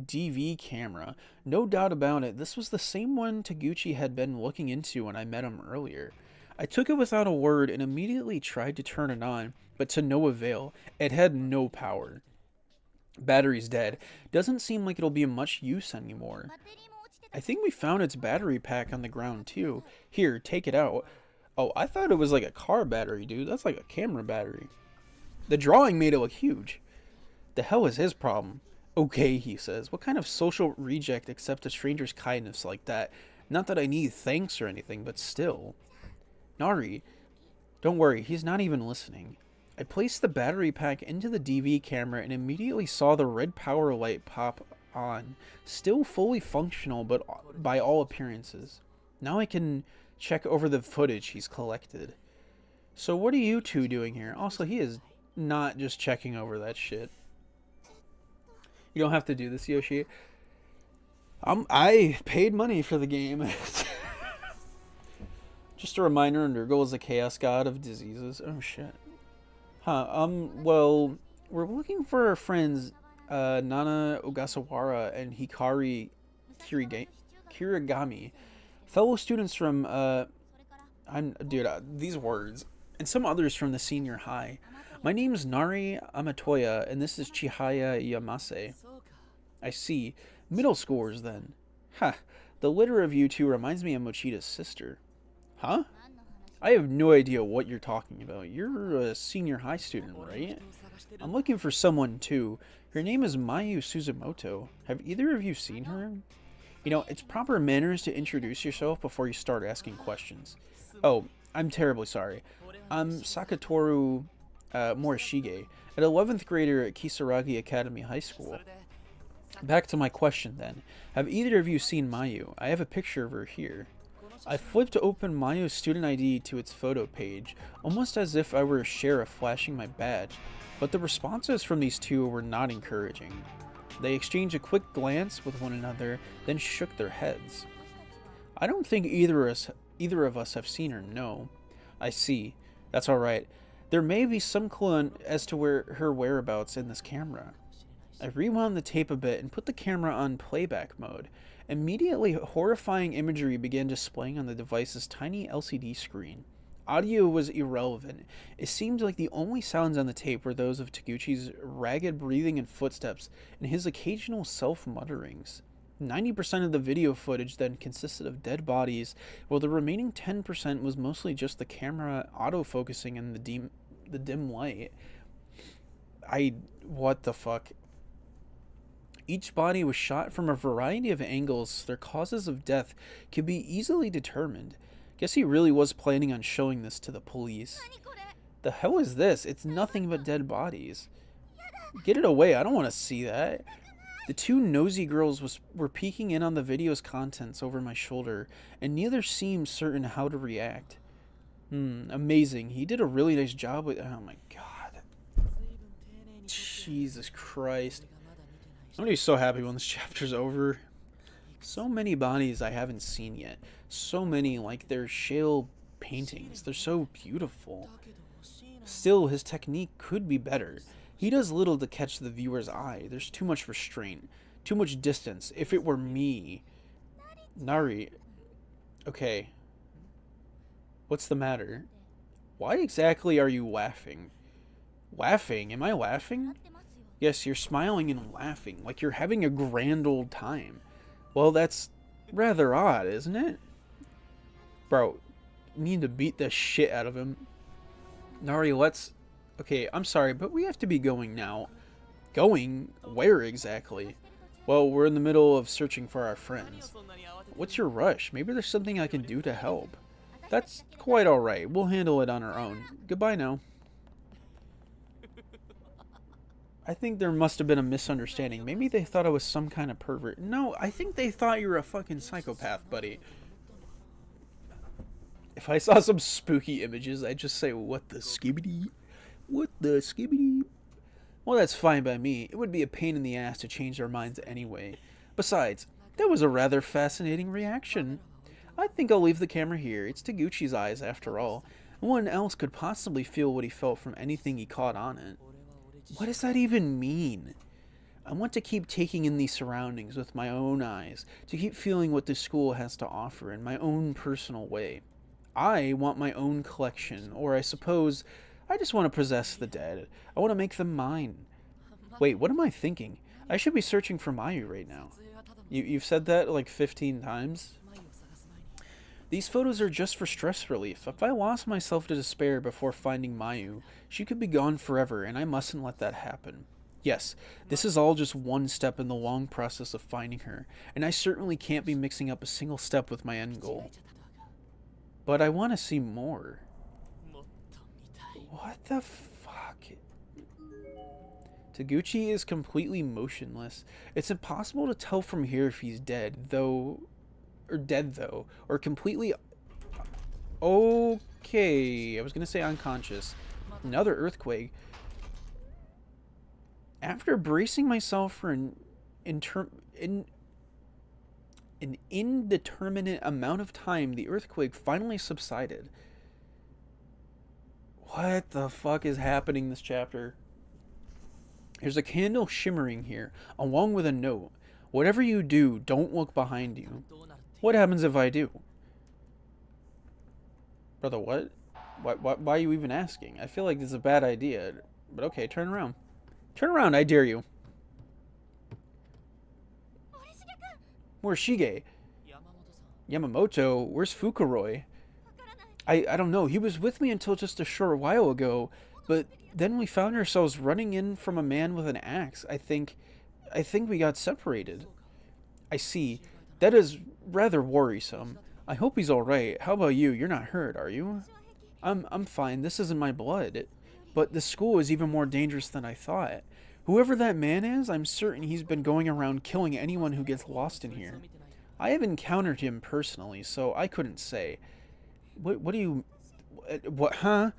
DV camera. No doubt about it, this was the same one Taguchi had been looking into when I met him earlier. I took it without a word and immediately tried to turn it on, but to no avail. It had no power. Battery's dead. Doesn't seem like it'll be of much use anymore. I think we found its battery pack on the ground too. Here, take it out. Oh, I thought it was like a car battery, dude. That's like a camera battery. The drawing made it look huge. The hell is his problem? Okay, he says. What kind of social reject accepts a stranger's kindness like that? Not that I need thanks or anything, but still. Nari, don't worry, he's not even listening. I placed the battery pack into the DV camera and immediately saw the red power light pop on. Still fully functional, but by all appearances. Now I can check over the footage he's collected. So what are you two doing here? Also, he is not just checking over that shit. You don't have to do this, Yoshi. I paid money for the game. Just a reminder, Nurgle is a chaos god of diseases. Oh shit. Huh, well, we're looking for our friends, Nana Ogasawara and Hikari Kirigami. Fellow students from, these words. And some others from the senior high. My name's Nari Amatoya, and this is Chihaya Yamase. I see. Middle schoolers, then. Ha, the litter of you two reminds me of Mochida's sister. Huh? I have no idea what you're talking about. You're a senior high student, right? I'm looking for someone, too. Her name is Mayu Suzumoto. Have either of you seen her? You know, it's proper manners to introduce yourself before you start asking questions. Oh, I'm terribly sorry. I'm Sakatoru Morishige, an 11th grader at Kisaragi Academy High School. Back to my question, then. Have either of you seen Mayu? I have a picture of her here. I flipped open Mayu's student ID to its photo page, almost as if I were a sheriff flashing my badge, but the responses from these two were not encouraging. They exchanged a quick glance with one another, then shook their heads. I don't think either of us have seen her, no. I see. That's alright. There may be some clue as to her whereabouts in this camera. I rewound the tape a bit and put the camera on playback mode. Immediately, horrifying imagery began displaying on the device's tiny LCD screen. Audio was irrelevant. It seemed like the only sounds on the tape were those of Taguchi's ragged breathing and footsteps, and his occasional self-mutterings. 90% of the video footage then consisted of dead bodies, while the remaining 10% was mostly just the camera autofocusing and the dim light. What the fuck? Each body was shot from a variety of angles, so their causes of death could be easily determined. Guess he really was planning on showing this to the police. The hell is this? It's nothing but dead bodies. Get it away, I don't want to see that. The two nosy girls were peeking in on the video's contents over my shoulder, and neither seemed certain how to react. Amazing. He did a really nice job with... Oh my god. Jesus Christ. I'm gonna be so happy when this chapter's over. So many bodies I haven't seen yet. So many, like they're shale paintings. They're so beautiful. Still, his technique could be better. He does little to catch the viewer's eye. There's too much restraint. Too much distance. If it were me... Nari... Okay. What's the matter? Why exactly are you laughing? Laughing? Am I laughing? Yes, you're smiling and laughing, like you're having a grand old time. Well, that's rather odd, isn't it? Bro, need to beat the shit out of him. Nari, let's... Okay, I'm sorry, but we have to be going now. Going? Where exactly? Well, we're in the middle of searching for our friends. What's your rush? Maybe there's something I can do to help. That's quite alright. We'll handle it on our own. Goodbye now. I think there must have been a misunderstanding. Maybe they thought I was some kind of pervert. No, I think they thought you were a fucking psychopath, buddy. If I saw some spooky images, I'd just say, what the skibbity? What the skibbity? Well, that's fine by me. It would be a pain in the ass to change their minds anyway. Besides, that was a rather fascinating reaction. I think I'll leave the camera here. It's Taguchi's eyes, after all. No one else could possibly feel what he felt from anything he caught on it. What does that even mean? I want to keep taking in these surroundings with my own eyes, to keep feeling what this school has to offer in my own personal way. I want my own collection, or I suppose I just want to possess the dead. I want to make them mine. Wait, what am I thinking? I should be searching for Mayu right now. You've said that like 15 times? These photos are just for stress relief. If I lost myself to despair before finding Mayu, she could be gone forever, and I mustn't let that happen. Yes, this is all just one step in the long process of finding her, and I certainly can't be mixing up a single step with my end goal. But I want to see more. What the fuck? Taguchi is completely motionless. It's impossible to tell from here if he's dead, or completely... Okay, I was gonna say unconscious. Another earthquake. After bracing myself for an indeterminate amount of time, the earthquake finally subsided. What the fuck is happening this chapter? There's a candle shimmering here, along with a note. Whatever you do, don't look behind you. What happens if I do? Brother, what? Why are you even asking? I feel like this is a bad idea. But okay, turn around. Turn around, I dare you. Where's Shige? Yamamoto? Where's Fukuroi? I don't know. He was with me until just a short while ago, but then we found ourselves running in from a man with an axe. I think we got separated. I see. That is rather worrisome. I hope he's alright. How about you? You're not hurt, are you? I'm fine. This isn't my blood. But the school is even more dangerous than I thought. Whoever that man is, I'm certain he's been going around killing anyone who gets lost in here. I have encountered him personally, so I couldn't say. What do you... What, huh?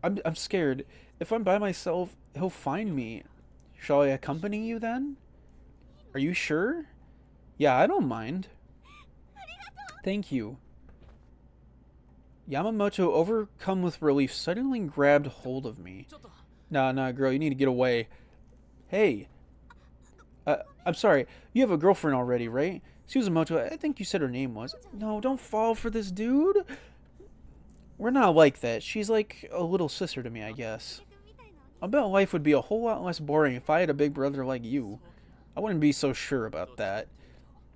I'm scared. If I'm by myself, he'll find me. Shall I accompany you then? Are you sure? Yeah, I don't mind. Thank you. Yamamoto, overcome with relief, suddenly grabbed hold of me. Nah, girl, you need to get away. Hey. I'm sorry. You have a girlfriend already, right? Suzumoto, I think you said her name was. No, don't fall for this dude. We're not like that. She's like a little sister to me, I guess. I bet life would be a whole lot less boring if I had a big brother like you. I wouldn't be so sure about that.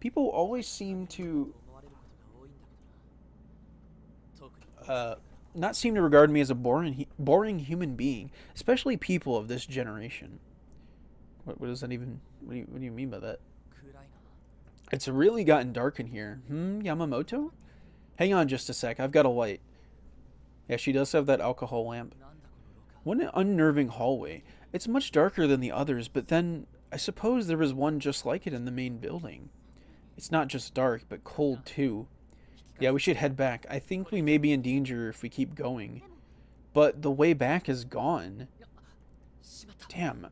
People always seem to... not seem to regard me as a boring human being, especially people of this generation. What does that even... What do you mean by that? It's really gotten dark in here. Yamamoto? Hang on just a sec, I've got a light. Yeah, she does have that alcohol lamp. What an unnerving hallway. It's much darker than the others, but then I suppose there was one just like it in the main building. It's not just dark, but cold too. Yeah, we should head back. I think we may be in danger if we keep going. But the way back is gone. Damn,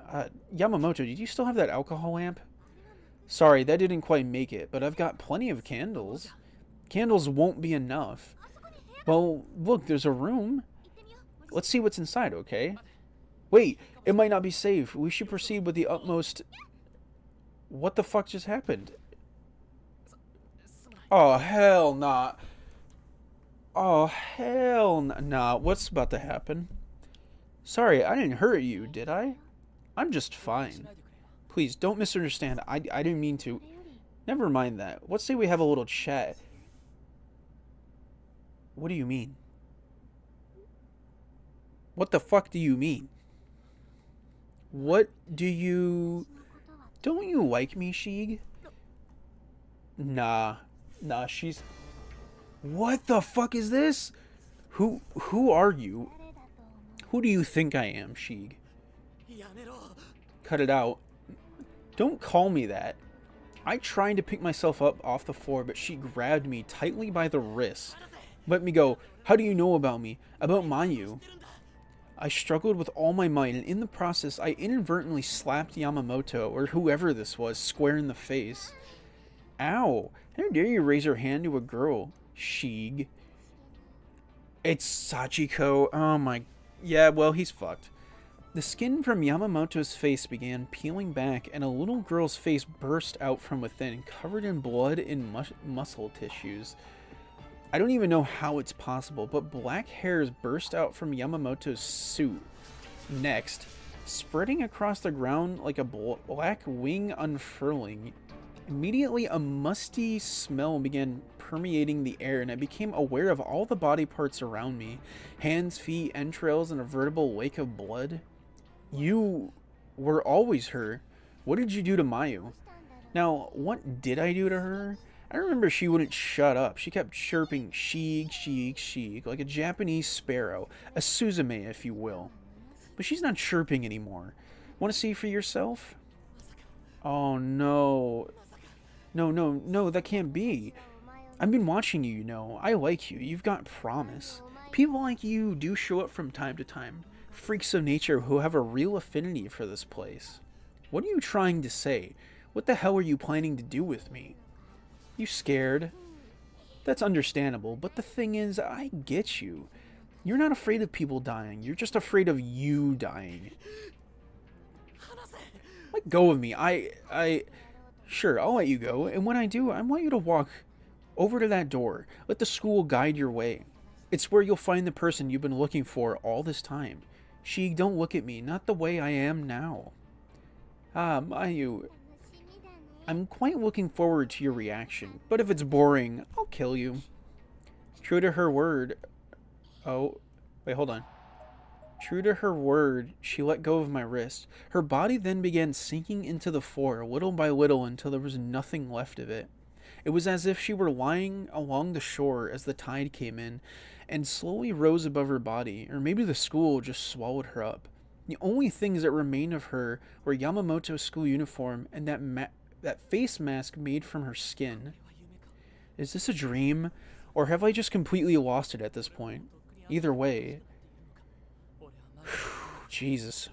Yamamoto, did you still have that alcohol lamp? Sorry, that didn't quite make it, but I've got plenty of candles. Candles won't be enough. Well, look, there's a room. Let's see what's inside, okay? Wait, it might not be safe. We should proceed with the utmost... What the fuck just happened? Oh, hell nah. Oh, hell nah. What's about to happen? Sorry, I didn't hurt you, did I? I'm just fine. Please, don't misunderstand. I didn't mean to. Never mind that. Let's say we have a little chat. What do you mean? What the fuck do you mean? What do you... Don't you like me, Shig? Nah, she's... What the fuck is this? Who are you? Who do you think I am, Shig? Cut it out. Don't call me that. I tried to pick myself up off the floor, but she grabbed me tightly by the wrist. Let me go. How do you know about me? About Mayu? I struggled with all my might, and in the process, I inadvertently slapped Yamamoto, or whoever this was, square in the face. Ow! How dare you raise your hand to a girl, Sheeg? It's Sachiko. Oh my... Yeah, well, he's fucked. The skin from Yamamoto's face began peeling back, and a little girl's face burst out from within, covered in blood and muscle tissues. I don't even know how it's possible, but black hairs burst out from Yamamoto's suit. Next, spreading across the ground like a black wing unfurling. Immediately, a musty smell began permeating the air, and I became aware of all the body parts around me. Hands, feet, entrails, and a veritable lake of blood. You were always her. What did you do to Mayu? Now, what did I do to her? I remember she wouldn't shut up. She kept chirping Sheeg, Sheeg, Sheeg, like a Japanese sparrow. A Suzume, if you will. But she's not chirping anymore. Want to see for yourself? Oh, no. No, that can't be. I've been watching you, you know. I like you. You've got promise. People like you do show up from time to time. Freaks of nature who have a real affinity for this place. What are you trying to say? What the hell are you planning to do with me? You scared? That's understandable, but the thing is, I get you. You're not afraid of people dying. You're just afraid of you dying. Let go of me. Sure, I'll let you go, and when I do, I want you to walk over to that door. Let the school guide your way. It's where you'll find the person you've been looking for all this time. She, don't look at me, not the way I am now. Mayu, I'm quite looking forward to your reaction, but if it's boring, I'll kill you. True to her word... Oh, wait, hold on. True to her word, she let go of my wrist. Her body then began sinking into the floor, little by little, until there was nothing left of it. It was as if she were lying along the shore as the tide came in, and slowly rose above her body, or maybe the school just swallowed her up. The only things that remained of her were Yamamoto's school uniform and that face mask made from her skin. Is this a dream, or have I just completely lost it at this point? Either way... Jesus.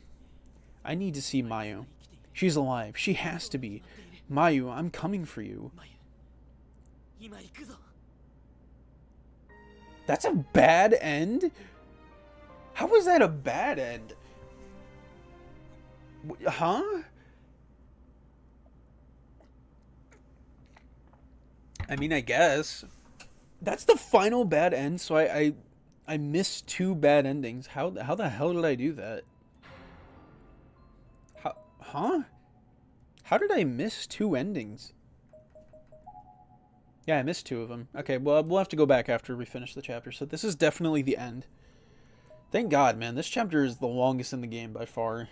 I need to see Mayu. She's alive. She has to be. Mayu, I'm coming for you. That's a bad end? How was that a bad end? Huh? I mean, I guess. That's the final bad end, so I missed two bad endings. How the hell did I do that? Huh? How did I miss two endings? Yeah, I missed two of them. Okay, well, we'll have to go back after we finish the chapter. So this is definitely the end. Thank God, man. This chapter is the longest in the game by far.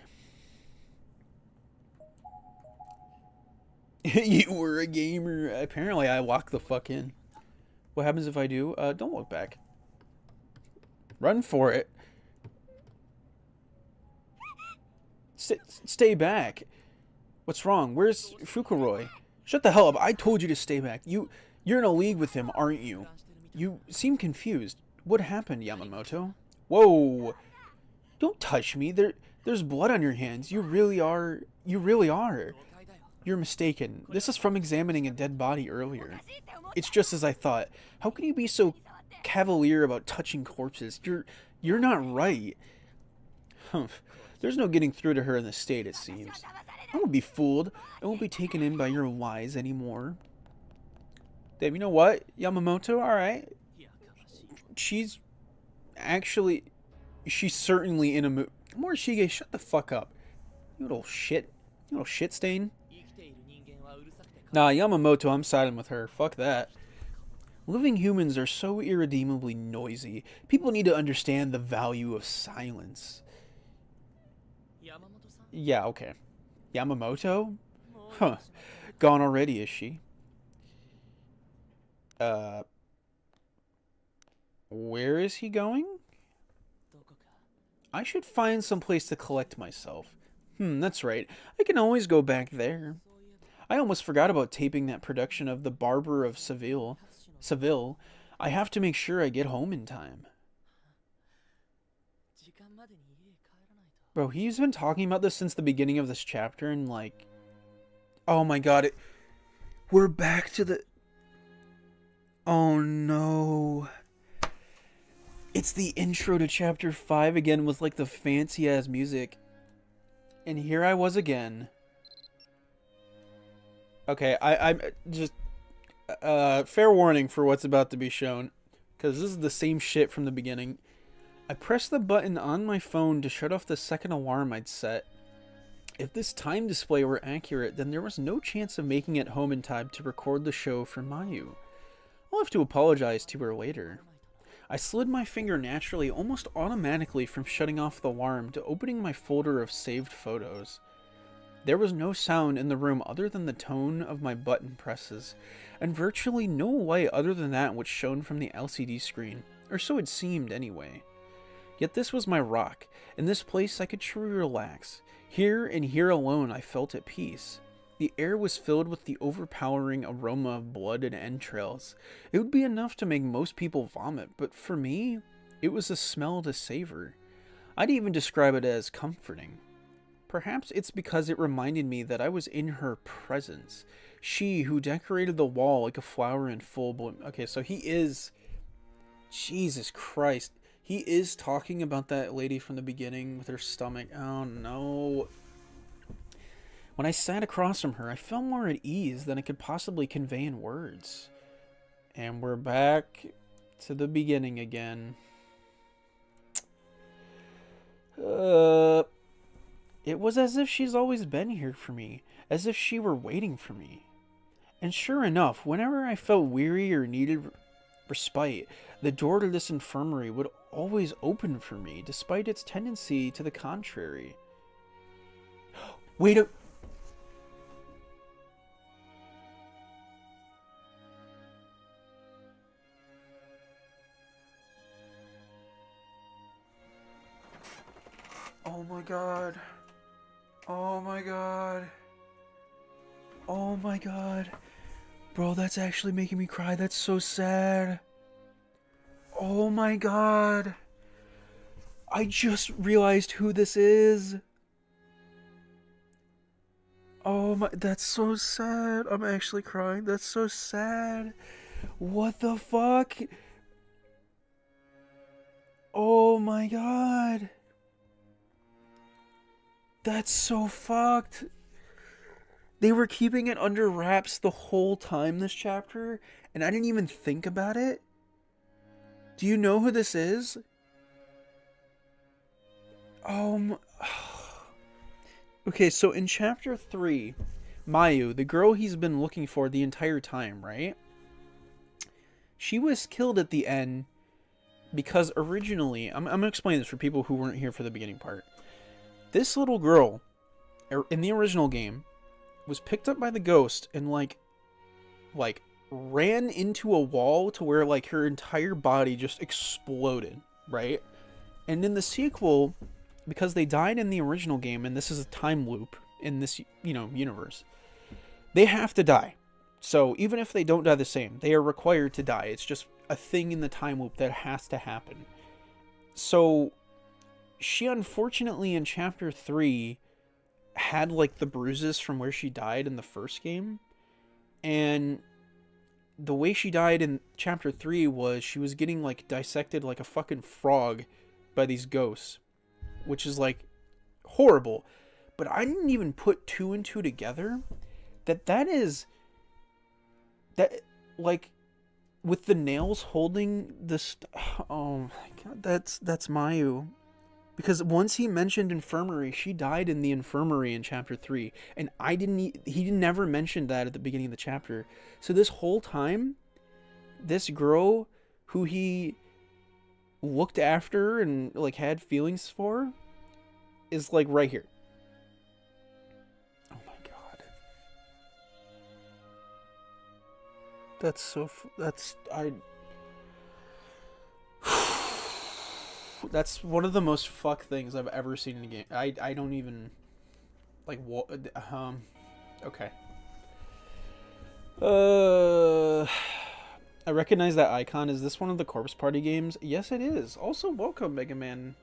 You were a gamer. Apparently, I locked the fuck in. What happens if I do? Don't look back. Run for it. Stay back. What's wrong? Where's Fukuroi? Shut the hell up. I told you to stay back. You're in a league with him, aren't you? You seem confused. What happened, Yamamoto? Whoa. Don't touch me. There's blood on your hands. You really are. You're mistaken. This is from examining a dead body earlier. It's just as I thought. How can you be so cavalier about touching corpses? You're not right. Humph. There's no getting through to her in this state, it seems. I won't be fooled. I won't be taken in by your lies anymore. Damn, you know what, Yamamoto? Alright. She's certainly in a mood. Morishige, shut the fuck up. You little shit. You little shit stain. Nah, Yamamoto, I'm siding with her. Fuck that. Living humans are so irredeemably noisy. People need to understand the value of silence. Yeah, okay. Yamamoto? Huh. Gone already, is she? Where is he going? I should find some place to collect myself. That's right. I can always go back there. I almost forgot about taping that production of The Barber of Seville. Seville. I have to make sure I get home in time. Bro, he's been talking about this since the beginning of this chapter, and like, oh my god, we're back to the. Oh no. It's the intro to chapter 5 again with like the fancy ass music. And here I was again. Okay, I'm just. Fair warning for what's about to be shown. Because this is the same shit from the beginning. I pressed the button on my phone to shut off the second alarm I'd set. If this time display were accurate, then there was no chance of making it home in time to record the show for Mayu. I'll have to apologize to her later. I slid my finger naturally, almost automatically, from shutting off the alarm to opening my folder of saved photos. There was no sound in the room other than the tone of my button presses, and virtually no light other than that which shone from the LCD screen, or so it seemed anyway. Yet this was my rock. In this place I could truly relax. Here and here alone I felt at peace. The air was filled with the overpowering aroma of blood and entrails. It would be enough to make most people vomit, but for me, it was a smell to savor. I'd even describe it as comforting. Perhaps it's because it reminded me that I was in her presence. She who decorated the wall like a flower in full bloom. Okay, so he is... Jesus Christ. He is talking about that lady from the beginning with her stomach. Oh no. When I sat across from her, I felt more at ease than I could possibly convey in words. And we're back to the beginning again. It was as if she's always been here for me, as if she were waiting for me. And sure enough, whenever I felt weary or needed respite, the door to this infirmary would always open for me, despite its tendency to the contrary. Wait a... Oh my god. Oh my god. Oh my god. Bro, that's actually making me cry. That's so sad. Oh my god. I just realized who this is. Oh my, that's so sad. I'm actually crying. That's so sad. What the fuck? Oh my god. That's so fucked. They were keeping it under wraps the whole time this chapter, and I didn't even think about it. Do you know who this is? Okay, so in chapter 3, Mayu, the girl he's been looking for the entire time, right? She was killed at the end because originally, I'm going to explain this for people who weren't here for the beginning part. This little girl, in the original game, was picked up by the ghost and like ran into a wall to where like her entire body just exploded, right? And in the sequel, because they died in the original game, and this is a time loop in this, universe, they have to die. So even if they don't die the same, they are required to die. It's just a thing in the time loop that has to happen. So she unfortunately in chapter 3 had like the bruises from where she died in the first game, and the way she died in chapter 3 was she was getting like dissected like a fucking frog by these ghosts, which is like horrible. But I didn't even put 2 and 2 together that is that, like, with the nails holding this. Oh my god, that's Mayu. Because once he mentioned infirmary, she died in the infirmary in chapter 3. And he never mentioned that at the beginning of the chapter. So this whole time, this girl who he looked after and like had feelings for is like right here. Oh my god. That's one of the most fuck things I've ever seen in a game. I don't even... Like what? Okay. Uh, I recognize that icon. Is this one of the Corpse Party games? Yes, it is. Also, welcome, Mega Man.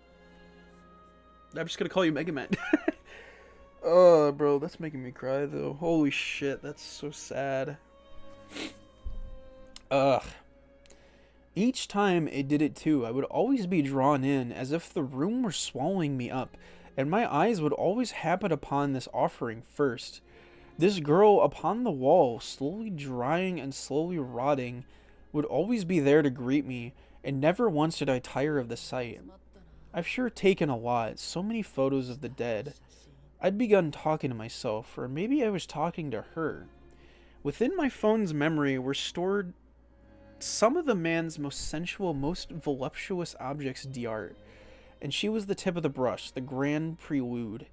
I'm just gonna call you Mega Man. Bro, that's making me cry though. Holy shit, that's so sad. Ugh. Each time it did it too, I would always be drawn in as if the room were swallowing me up, and my eyes would always happen upon this offering first. This girl upon the wall, slowly drying and slowly rotting, would always be there to greet me, and never once did I tire of the sight. I've sure taken a lot, so many photos of the dead. I'd begun talking to myself, or maybe I was talking to her. Within my phone's memory were stored some of the man's most sensual, most voluptuous objects d'art, and she was the tip of the brush, the grand prelude.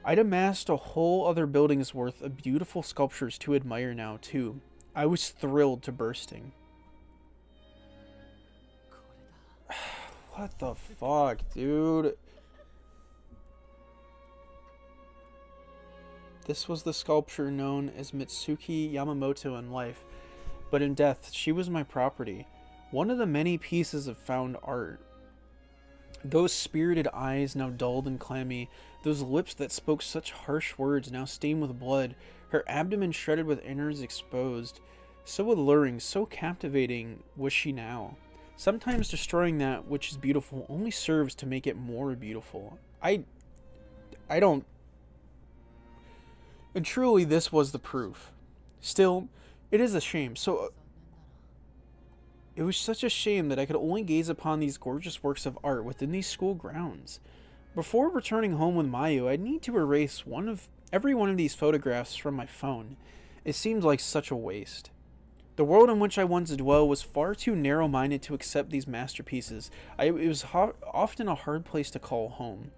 I'd amassed a whole other building's worth of beautiful sculptures to admire now, too. I was thrilled to bursting. What the fuck, dude? This was the sculpture known as Mitsuki Yamamoto in life, but in death, she was my property. One of the many pieces of found art. Those spirited eyes now dulled and clammy, those lips that spoke such harsh words now stained with blood, her abdomen shredded with innards exposed. So alluring, so captivating was she now. Sometimes destroying that which is beautiful only serves to make it more beautiful. I don't... And truly this was the proof. Still, it is a shame. It was such a shame that I could only gaze upon these gorgeous works of art within these school grounds. Before returning home with Mayu, I'd need to erase every one of these photographs from my phone. It seemed like such a waste. The world in which I once dwelled was far too narrow-minded to accept these masterpieces. It was often a hard place to call home.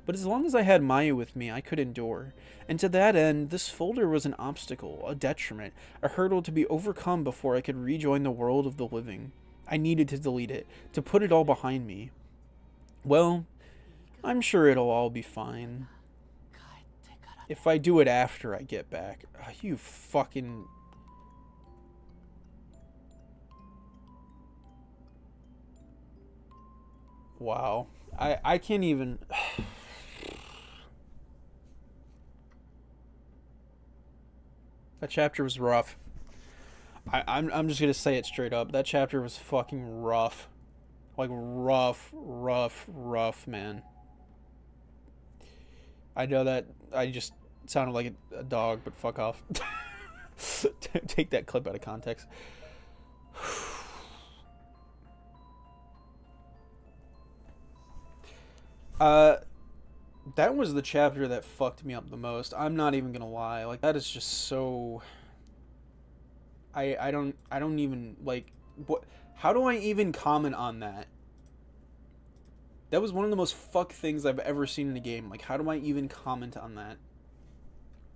But as long as I had Mayu with me, I could endure. And to that end, this folder was an obstacle, a detriment, a hurdle to be overcome before I could rejoin the world of the living. I needed to delete it, to put it all behind me. Well, I'm sure it'll all be fine. If I do it after I get back. Oh, you fucking... Wow. I can't even... That chapter was rough. I'm just gonna say it straight up. That chapter was fucking rough. Like rough, man. I know that I just sounded like a dog, but fuck off. Take that clip out of context. That was the chapter that fucked me up the most. I'm not even gonna lie. Like, that is just so... I don't even, like... What? How do I even comment on that? That was one of the most fucked things I've ever seen in a game. Like, how do I even comment on that?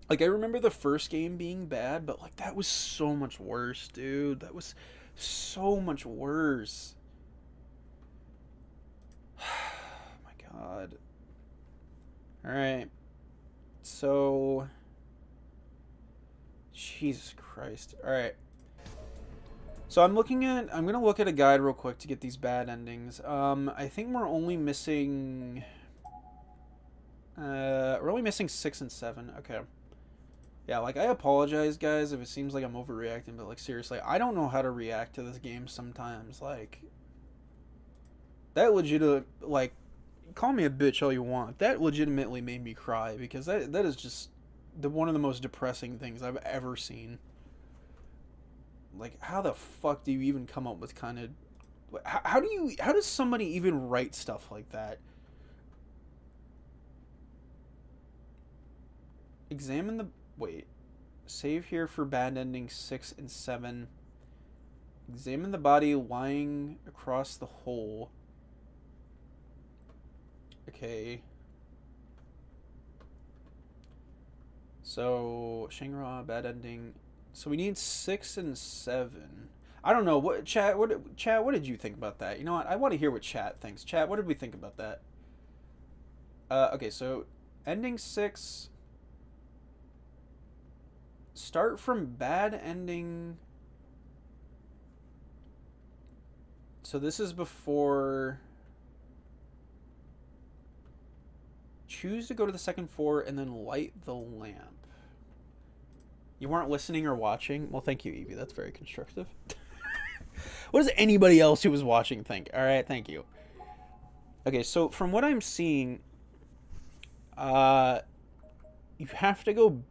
Like, I remember the first game being bad, but, like, that was so much worse, dude. That was so much worse. Oh my god. Alright. So... Jesus Christ. Alright. So I'm gonna look at a guide real quick to get these bad endings. I think we're only missing... we're only missing 6 and 7. Okay. Yeah, like, I apologize, guys, if it seems like I'm overreacting, but, like, seriously, I don't know how to react to this game sometimes. Like, that legit, like, call me a bitch all you want. That legitimately made me cry, because that is just one of the most depressing things I've ever seen. Like, how the fuck do you even come up with kind of... How does somebody even write stuff like that? Examine the... Wait. Save here for bad endings 6 and 7. Examine the body lying across the hole. Okay. So, Shangri-La, bad ending. So we need 6 and 7. I don't know. What chat, what did you think about that? You know what? I want to hear what chat thinks. Chat, what did we think about that? Okay, so ending 6... Start from bad ending. So this is before. Choose to go to the second floor and then light the lamp. You weren't listening or watching? Well, thank you, Evie. That's very constructive. What does anybody else who was watching think? All right, thank you. Okay, so from what I'm seeing, you have to go.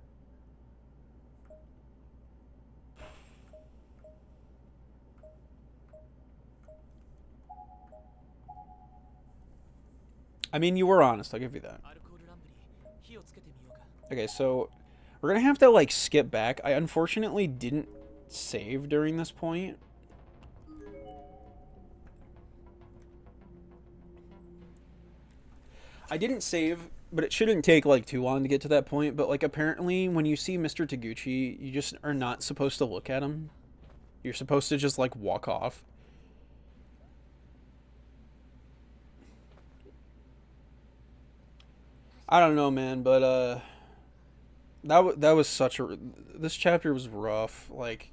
I mean, you were honest. I'll give you that. Okay, so we're gonna have to like skip back. I unfortunately didn't save during this point. I didn't save, but it shouldn't take like too long to get to that point. But like apparently, when you see Mr. Taguchi, you just are not supposed to look at him. You're supposed to just like walk off. I don't know, man, but that was such a this chapter was rough. Like,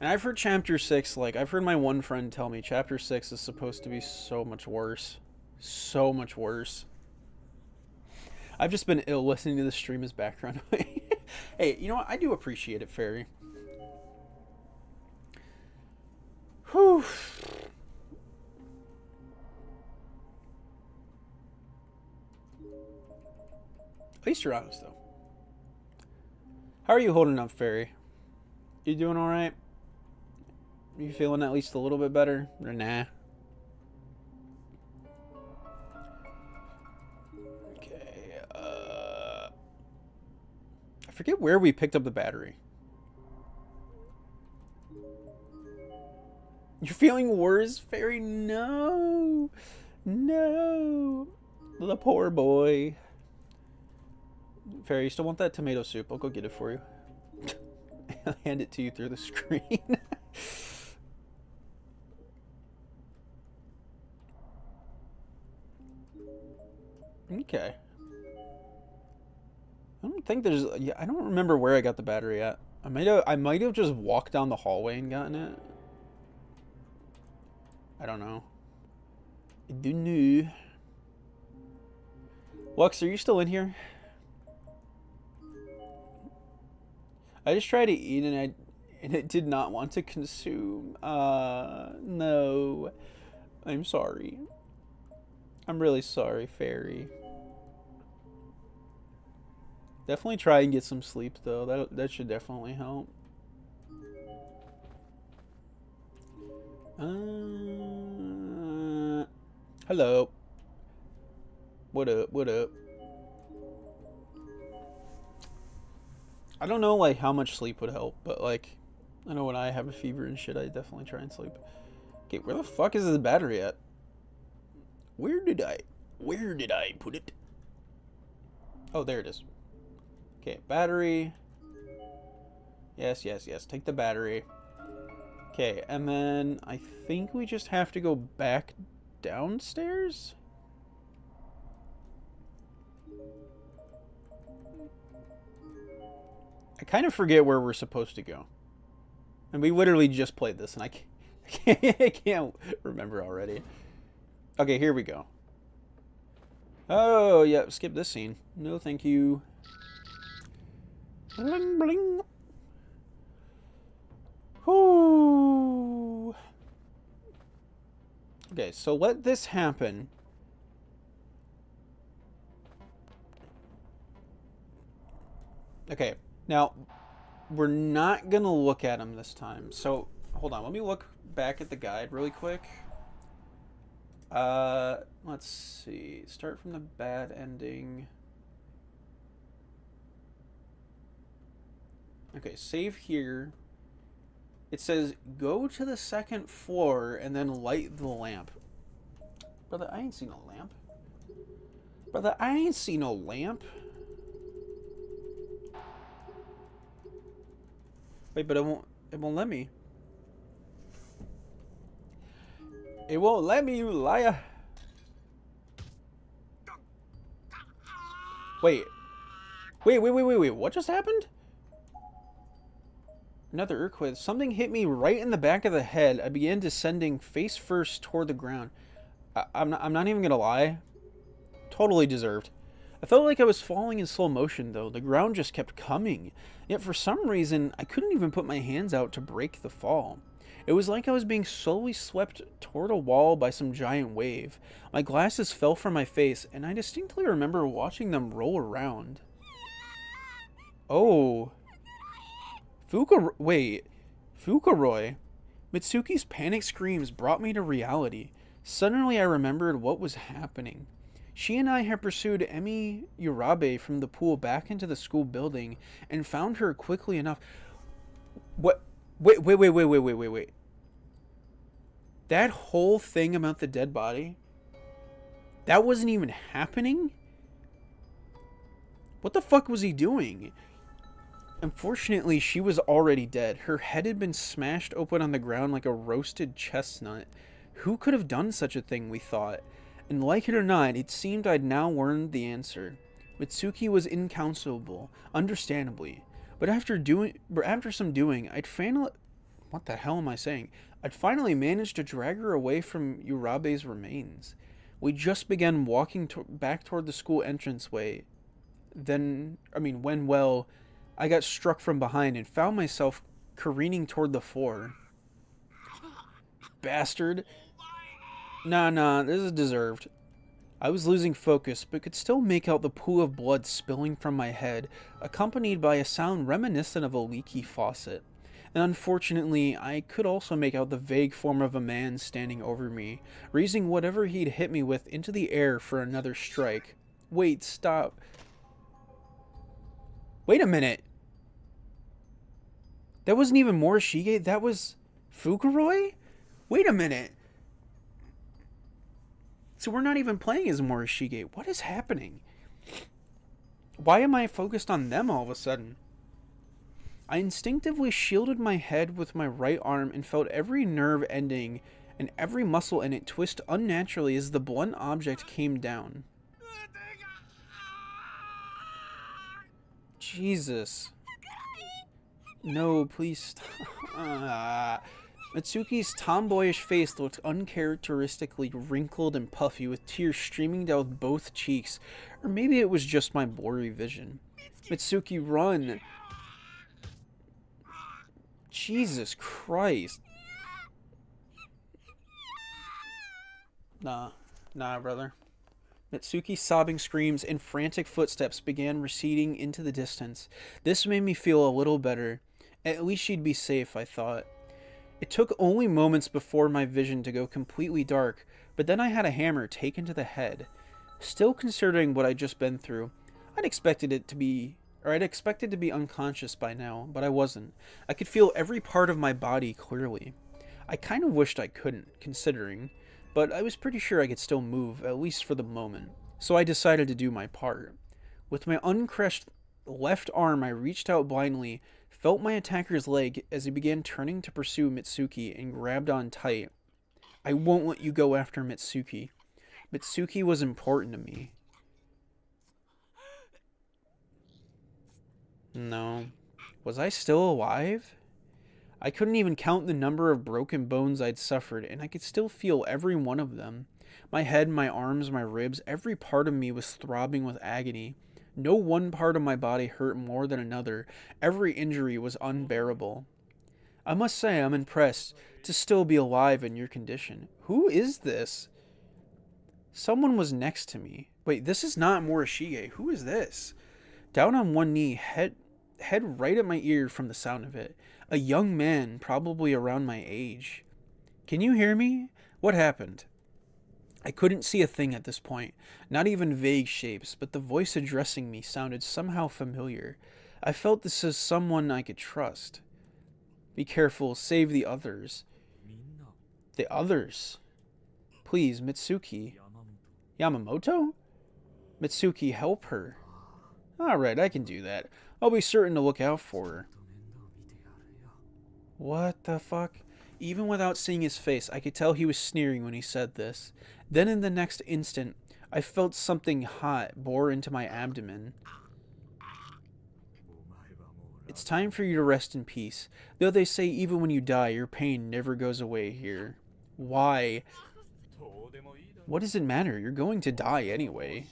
and I've heard chapter 6. Like, I've heard my one friend tell me chapter 6 is supposed to be so much worse, so much worse. I've just been ill listening to the stream as background. Hey, you know what? I do appreciate it, Fairy. Whew. At least you're honest, though. How are you holding up, Fairy? You doing all right? You feeling at least a little bit better? Or nah? Okay, I forget where we picked up the battery. You're feeling worse, Fairy? No! No! The poor boy. Fairy, you still want that tomato soup? I'll go get it for you. I'll hand it to you through the screen. Okay. I don't think there's. Yeah, I don't remember where I got the battery at. I might have just walked down the hallway and gotten it. I don't know. I don't know. Lux, are you still in here? I just tried to eat and it did not want to consume. No. I'm sorry. I'm really sorry, Fairy. Definitely try and get some sleep though. That should definitely help. Hello. What up? What up? I don't know like how much sleep would help, but like I know when I have a fever and shit, I definitely try and sleep. Okay, where the fuck is this battery at? Where did I put it? Oh, there it is. Okay, battery. Yes, yes, yes. Take the battery. Okay, and then I think we just have to go back downstairs? I kind of forget where we're supposed to go. And we literally just played this, and I can't remember already. Okay, here we go. Oh, yeah, skip this scene. No, thank you. Bling, bling. Whoo. Okay, so let this happen. Okay, now, we're not gonna look at him this time. So, hold on, let me look back at the guide really quick. Let's see. Start from the bad ending. Okay, save here. It says, go to the second floor and then light the lamp. Brother, I ain't seen no lamp. Brother, I ain't seen no lamp. Wait, but it won't let me. It won't let me, you liar. Wait. Wait, what just happened? Another earthquake. Something hit me right in the back of the head. I began descending face first toward the ground. I'm not even gonna lie. Totally deserved. I felt like I was falling in slow motion, though. The ground just kept coming. Yet for some reason, I couldn't even put my hands out to break the fall. It was like I was being slowly swept toward a wall by some giant wave. My glasses fell from my face, and I distinctly remember watching them roll around. Oh. Fukuroi. Mitsuki's panic screams brought me to reality. Suddenly I remembered what was happening. She and I had pursued Emi Urabe from the pool back into the school building and found her quickly enough. What? Wait. That whole thing about the dead body? That wasn't even happening? What the fuck was he doing? Unfortunately, she was already dead. Her head had been smashed open on the ground like a roasted chestnut. Who could have done such a thing, we thought? And like it or not, it seemed I'd now learned the answer. Mitsuki was incounselable, understandably. But after some doing, I'd finally... What the hell am I saying? I'd finally managed to drag her away from Urabe's remains. We just began walking back toward the school entranceway. When, I got struck from behind and found myself careening toward the floor. Bastard. Nah, this is deserved. I was losing focus, but could still make out the pool of blood spilling from my head, accompanied by a sound reminiscent of a leaky faucet. And unfortunately, I could also make out the vague form of a man standing over me, raising whatever he'd hit me with into the air for another strike. Wait, stop. Wait a minute. That wasn't even Morishige, that was Fukuroi? Wait a minute. So we're not even playing as Morishige. What is happening? Why am I focused on them all of a sudden? I instinctively shielded my head with my right arm and felt every nerve ending and every muscle in it twist unnaturally as the blunt object came down. Jesus. No, please stop. Mitsuki's tomboyish face looked uncharacteristically wrinkled and puffy with tears streaming down both cheeks. Or maybe it was just my blurry vision. Mitsuki, run! Jesus Christ. Nah, brother. Mitsuki's sobbing screams and frantic footsteps began receding into the distance. This made me feel a little better. At least she'd be safe, I thought. It took only moments before my vision to go completely dark, but then I had a hammer taken to the head. Still considering what I'd just been through, I'd expected to be unconscious by now, but I wasn't. I could feel every part of my body clearly. I kind of wished I couldn't, considering, but I was pretty sure I could still move, at least for the moment, so I decided to do my part. With my uncrushed left arm, I reached out blindly, felt my attacker's leg as he began turning to pursue Mitsuki and grabbed on tight. I won't let you go after Mitsuki. Mitsuki was important to me. No. Was I still alive? I couldn't even count the number of broken bones I'd suffered, and I could still feel every one of them. My head, my arms, my ribs, every part of me was throbbing with agony. No one part of my body hurt more than another. Every injury was unbearable. I must say I'm impressed to still be alive in your condition. Who is this? Someone was next to me. Wait, this is not Morishige. Who is this? Down on one knee, head right at my ear from the sound of it. A young man, probably around my age. Can you hear me? What happened? I couldn't see a thing at this point, not even vague shapes, but the voice addressing me sounded somehow familiar. I felt this as someone I could trust. Be careful, save the others. The others? Please, Mitsuki. Yamamoto? Mitsuki, help her. Alright, I can do that. I'll be certain to look out for her. What the fuck? Even without seeing his face, I could tell he was sneering when he said this. Then in the next instant, I felt something hot bore into my abdomen. It's time for you to rest in peace. Though they say even when you die, your pain never goes away here. Why? What does it matter? You're going to die anyway.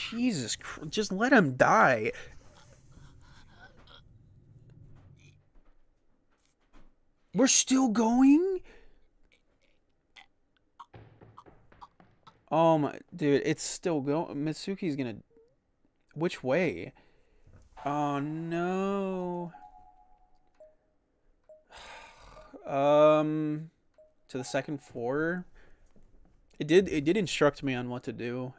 Jesus Christ, just let him die. We're still going? Oh my, dude, it's still going. Mitsuki's gonna. Which way? Oh no. To the second floor. It did instruct me on what to do.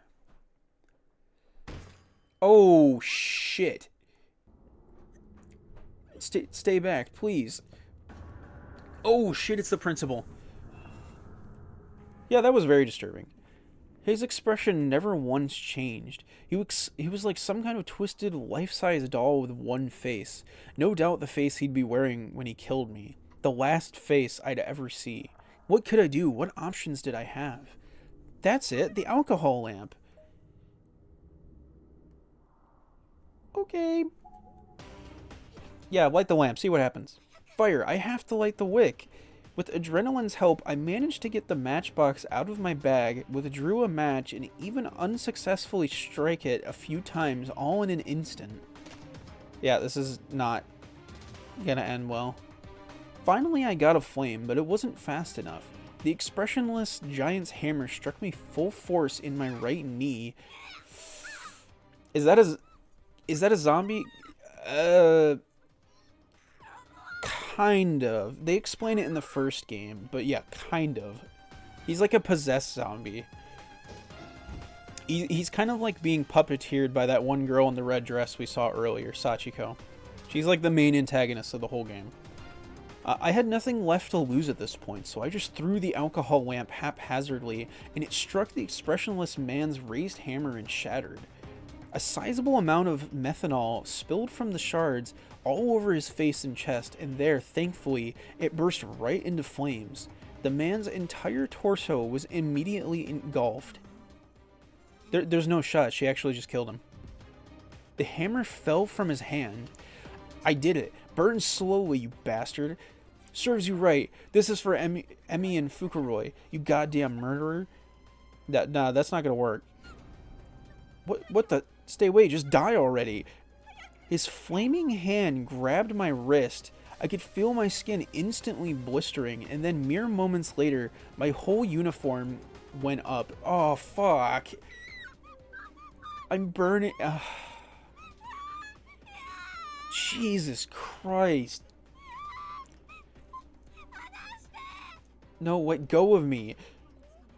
Oh shit. Stay back, please. Oh shit, it's the principal. Yeah, that was very disturbing. His expression never once changed. He was like some kind of twisted, life-size doll with one face. No doubt the face he'd be wearing when he killed me. The last face I'd ever see. What could I do? What options did I have? That's it, the alcohol lamp. Okay. Yeah, light the lamp, see what happens. Fire, I have to light the wick. With Adrenaline's help, I managed to get the matchbox out of my bag, withdrew a match, and even unsuccessfully strike it a few times, all in an instant. Yeah, this is not gonna end well. Finally, I got a flame, but it wasn't fast enough. The expressionless giant's hammer struck me full force in my right knee. Is that a zombie? Kind of. They explain it in the first game, but yeah, kind of. He's like a possessed zombie. He's kind of like being puppeteered by that one girl in the red dress we saw earlier, Sachiko. She's like the main antagonist of the whole game. I had nothing left to lose at this point, so I just threw the alcohol lamp haphazardly, and it struck the expressionless man's raised hammer and shattered. A sizable amount of methanol spilled from the shards all over his face and chest, and there, thankfully, it burst right into flames. The man's entire torso was immediately engulfed. There's no shot, she actually just killed him. The hammer fell from his hand. I did it. Burn slowly, you bastard. Serves you right. This is for Emmy and Fukuroi, you goddamn murderer. Nah, that's not gonna work. What the? Stay away, just die already. His flaming hand grabbed my wrist. I could feel my skin instantly blistering, and then mere moments later, my whole uniform went up. Oh, fuck. I'm burning. Jesus Christ. No, let go of me.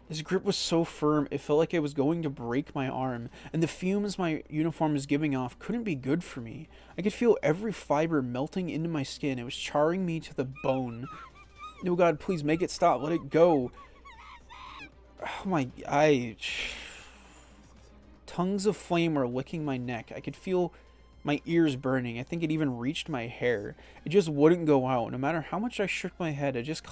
His grip was so firm, it felt like it was going to break my arm, and the fumes my uniform was giving off couldn't be good for me. I could feel every fiber melting into my skin. It was charring me to the bone. No, God, please make it stop. Let it go. Oh my... Tongues of flame were licking my neck. I could feel my ears burning. I think it even reached my hair. It just wouldn't go out. No matter how much I shook my head, it just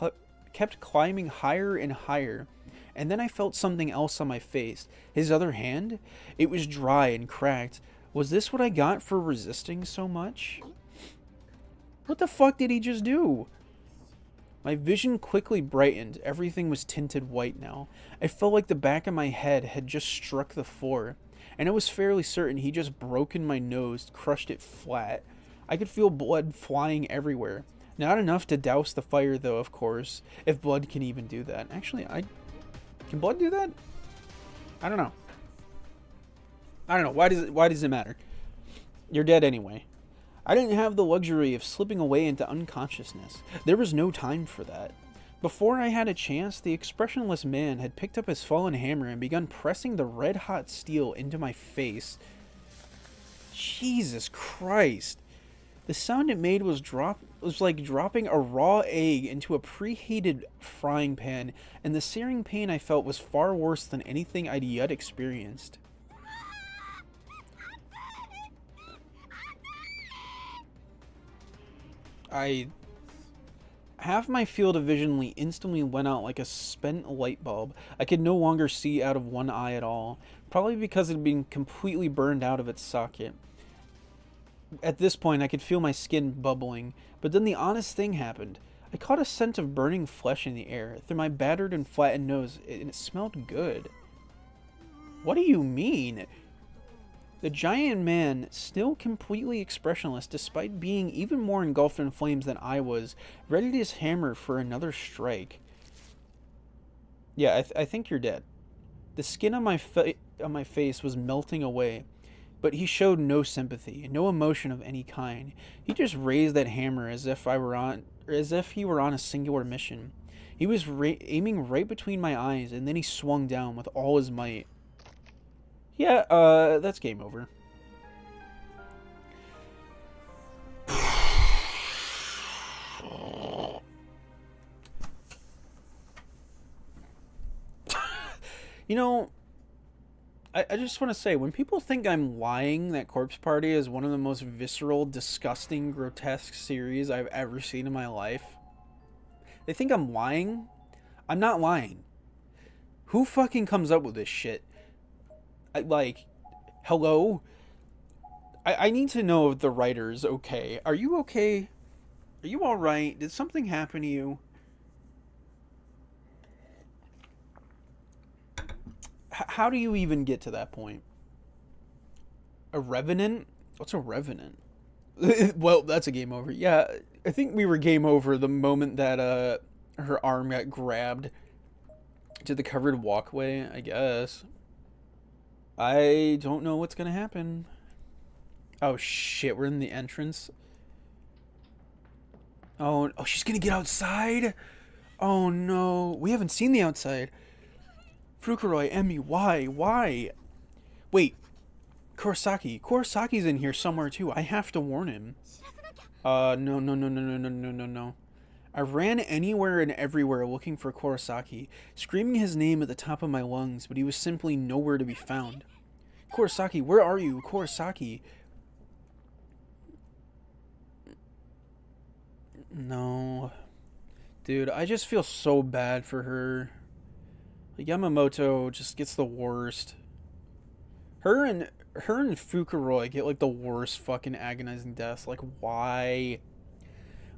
kept climbing higher and higher. And then I felt something else on my face. His other hand? It was dry and cracked. Was this what I got for resisting so much? What the fuck did he just do? My vision quickly brightened. Everything was tinted white now. I felt like the back of my head had just struck the floor. And I was fairly certain he just broken my nose, crushed it flat. I could feel blood flying everywhere. Not enough to douse the fire though, of course. If blood can even do that. Actually, can blood do that? I don't know. Why does it matter? You're dead anyway. I didn't have the luxury of slipping away into unconsciousness. There was no time for that. Before I had a chance, the expressionless man had picked up his fallen hammer and begun pressing the red-hot steel into my face. Jesus Christ. The sound it made was like dropping a raw egg into a preheated frying pan, and the searing pain I felt was far worse than anything I'd yet experienced. Half my field of vision instantly went out like a spent light bulb. I could no longer see out of one eye at all, probably because it had been completely burned out of its socket. At this point, I could feel my skin bubbling, but then the honest thing happened. I caught a scent of burning flesh in the air through my battered and flattened nose, and it smelled good. What do you mean? The giant man, still completely expressionless despite being even more engulfed in flames than I was, readied his hammer for another strike. Yeah, I think you're dead. The skin on my face was melting away, but he showed no sympathy, no emotion of any kind. He just raised that hammer as if he were on a singular mission. He was aiming right between my eyes, and then he swung down with all his might. Yeah, that's game over. You know, I just want to say, when people think I'm lying that Corpse Party is one of the most visceral, disgusting, grotesque series I've ever seen in my life, they think I'm lying. I'm not lying. Who fucking comes up with this shit? Hello? I need to know if the writer's okay. Are you okay? Are you alright? Did something happen to you? How do you even get to that point? A revenant? What's a revenant? Well, that's a game over. Yeah, I think we were game over the moment that her arm got grabbed to the covered walkway, I guess. I don't know what's gonna happen. Oh shit, we're in the entrance. Oh, she's gonna get outside? Oh no, we haven't seen the outside. Fukuroi, Emmy, why? Why? Wait, Kurisaki's in here somewhere too. I have to warn him. No. I ran anywhere and everywhere looking for Kurosaki, screaming his name at the top of my lungs, but he was simply nowhere to be found. Kurosaki, where are you? Kurosaki. No. Dude, I just feel so bad for her. Yamamoto just gets the worst. Her and Fukuroi get like the worst fucking agonizing deaths. Like, why?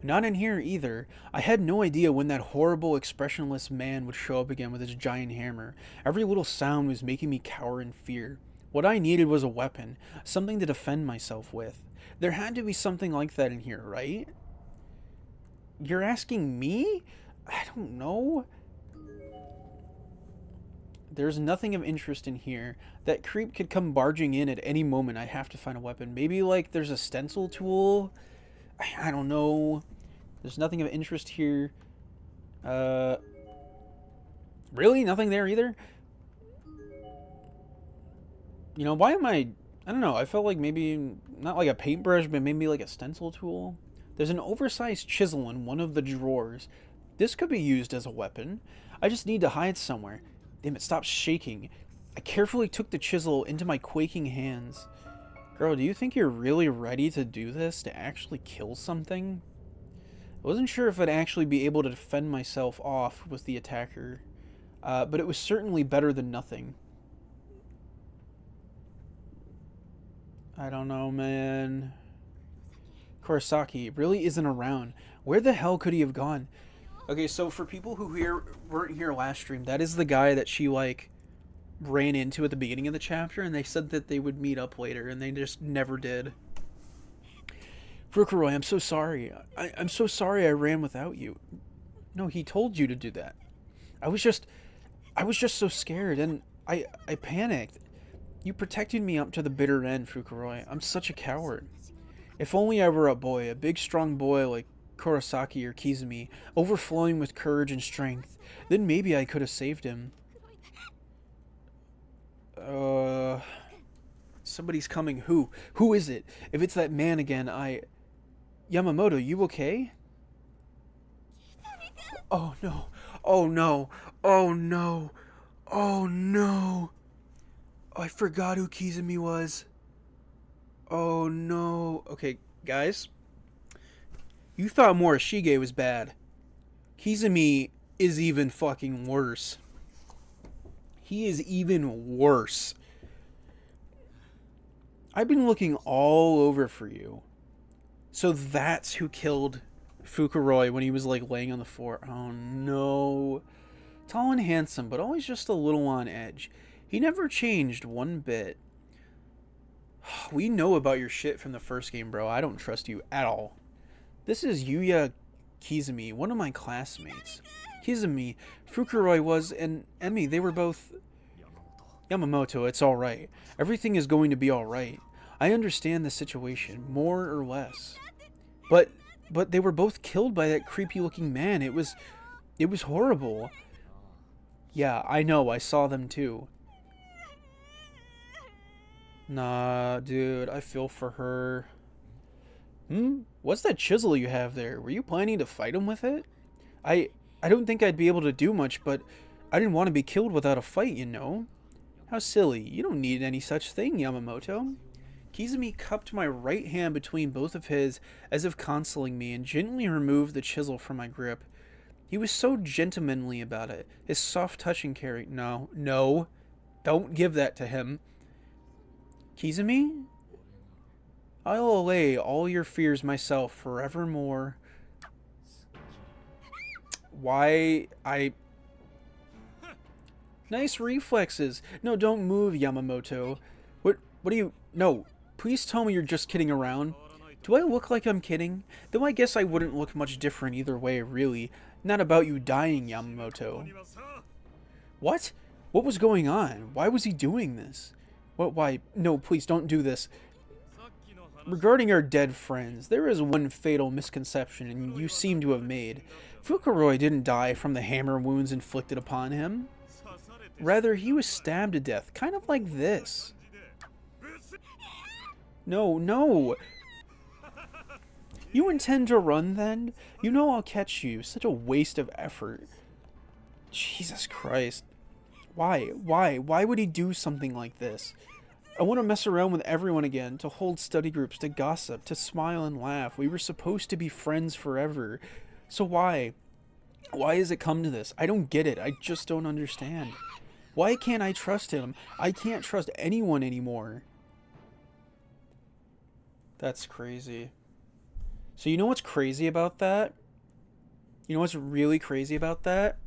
Not in here either. I had no idea when that horrible, expressionless man would show up again with his giant hammer. Every little sound was making me cower in fear. What I needed was a weapon, something to defend myself with. There had to be something like that in here, right? You're asking me? I don't know. There's nothing of interest in here. That creep could come barging in at any moment. I have to find a weapon. Maybe, like, there's a stencil tool? I don't know. There's nothing of interest here. Really? Nothing there either? You know, why am I don't know. I felt like maybe, not like a paintbrush, but maybe like a stencil tool. There's an oversized chisel in one of the drawers. This could be used as a weapon. I just need to hide somewhere. Damn, it stopped shaking. I carefully took the chisel into my quaking hands. Girl, do you think you're really ready to do this? To actually kill something? I wasn't sure if I'd actually be able to defend myself off with the attacker. But it was certainly better than nothing. I don't know, man. Kurosaki really isn't around. Where the hell could he have gone? Okay, so for people who weren't here last stream, that is the guy that she, like, ran into at the beginning of the chapter, and they said that they would meet up later, and they just never did. Fukuroi, I'm so sorry. I'm so sorry I ran without you. No, he told you to do that. I was just so scared, and I panicked. You protected me up to the bitter end, Fukuroi. I'm such a coward. If only I were a boy, a big strong boy like Kurosaki or Kizumi, overflowing with courage and strength, then maybe I could have saved him. Somebody's coming. Who? Who is it? If it's that man again, Yamamoto, you okay? Oh no. Oh no. Oh no. Oh no. I forgot who Kizumi was. Oh no. Okay, guys. You thought Morishige was bad. Kizumi is even fucking worse. He is even worse. I've been looking all over for you. So that's who killed Fukuroi when he was like laying on the floor. Oh no. Tall and handsome, but always just a little on edge. He never changed one bit. We know about your shit from the first game, bro. I don't trust you at all. This is Yuya Kizumi, one of my classmates. Kizumi, Fukuroi was, and Emi, they were both... Yamamoto, it's alright. Everything is going to be alright. I understand the situation, more or less. But they were both killed by that creepy-looking man. It was horrible. Yeah, I know, I saw them too. Nah, dude, I feel for her. What's that chisel you have there? Were you planning to fight him with it? I don't think I'd be able to do much, but I didn't want to be killed without a fight, you know? How silly. You don't need any such thing, Yamamoto. Kizumi cupped my right hand between both of his, as if consoling me, and gently removed the chisel from my grip. He was so gentlemanly about it. His soft touching carry... No. Don't give that to him. Kizumi? I'll allay all your fears myself forevermore. Why, Nice reflexes. No, don't move, Yamamoto. What do you... No, please tell me you're just kidding around. Do I look like I'm kidding? Though I guess I wouldn't look much different either way, really. Not about you dying, Yamamoto. What? What was going on? Why was he doing this? Why? No, please don't do this. Regarding our dead friends, there is one fatal misconception you seem to have made. Fukuroi didn't die from the hammer wounds inflicted upon him. Rather, he was stabbed to death, kind of like this. No. You intend to run, then? You know I'll catch you. Such a waste of effort. Jesus Christ. Why? Why would he do something like this? I want to mess around with everyone again, to hold study groups, to gossip, to smile and laugh. We were supposed to be friends forever. So why? Why has it come to this? I don't get it. I just don't understand. Why can't I trust him? I can't trust anyone anymore. That's crazy. So you know what's crazy about that? You know what's really crazy about that?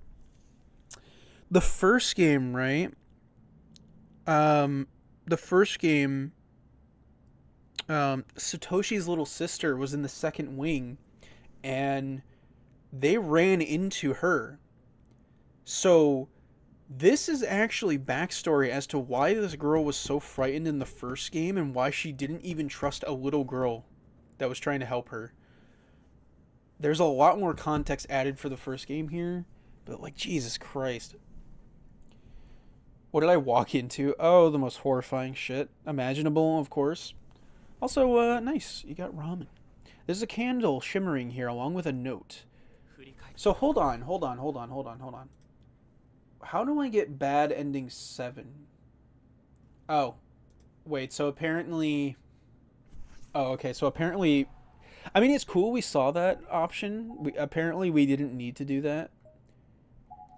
The first game, right? The first game, Satoshi's little sister was in the second wing, and they ran into her. So this is actually backstory as to why this girl was so frightened in the first game and why she didn't even trust a little girl that was trying to help her. There's a lot more context added for the first game here, but like, Jesus Christ. What did I walk into? Oh, the most horrifying shit imaginable, of course. Also, nice. You got ramen. There's a candle shimmering here along with a note. So hold on. How do I get bad ending 7? Oh. Wait, so apparently... Oh, okay, so apparently... I mean, it's cool we saw that option. Apparently we didn't need to do that.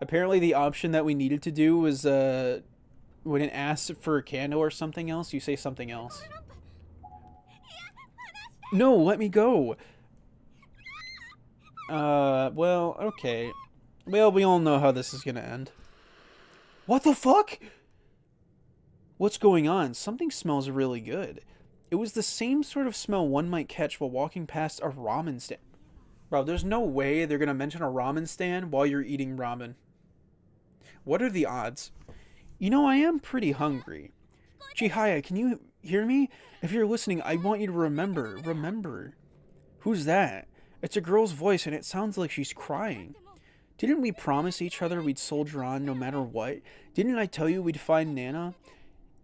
Apparently the option that we needed to do was, when it asks for a candle or something else, you say something else. No, let me go! Well, okay. Well, we all know how this is gonna end. What the fuck? What's going on? Something smells really good. It was the same sort of smell one might catch while walking past a ramen stand. Bro, there's no way they're gonna mention a ramen stand while you're eating ramen. What are the odds? You know, I am pretty hungry. Chihaya, can you hear me? If you're listening, I want you to remember. Remember. Who's that? It's a girl's voice and it sounds like she's crying. Didn't we promise each other we'd soldier on no matter what? Didn't I tell you we'd find Nana,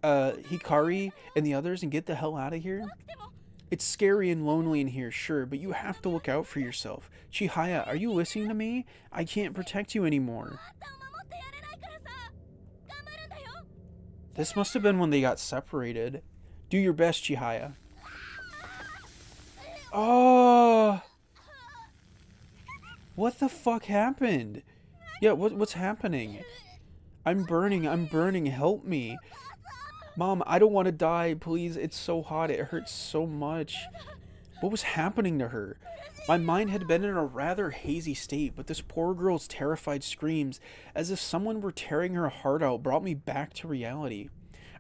Hikari, and the others and get the hell out of here? It's scary and lonely in here, sure, but you have to look out for yourself. Chihaya, are you listening to me? I can't protect you anymore. This must have been when they got separated. Do your best, Chihaya. Oh! What the fuck happened? Yeah, what's happening? I'm burning, help me. Mom, I don't want to die. Please, it's so hot. It hurts so much. What was happening to her? My mind had been in a rather hazy state, but this poor girl's terrified screams, as if someone were tearing her heart out, brought me back to reality.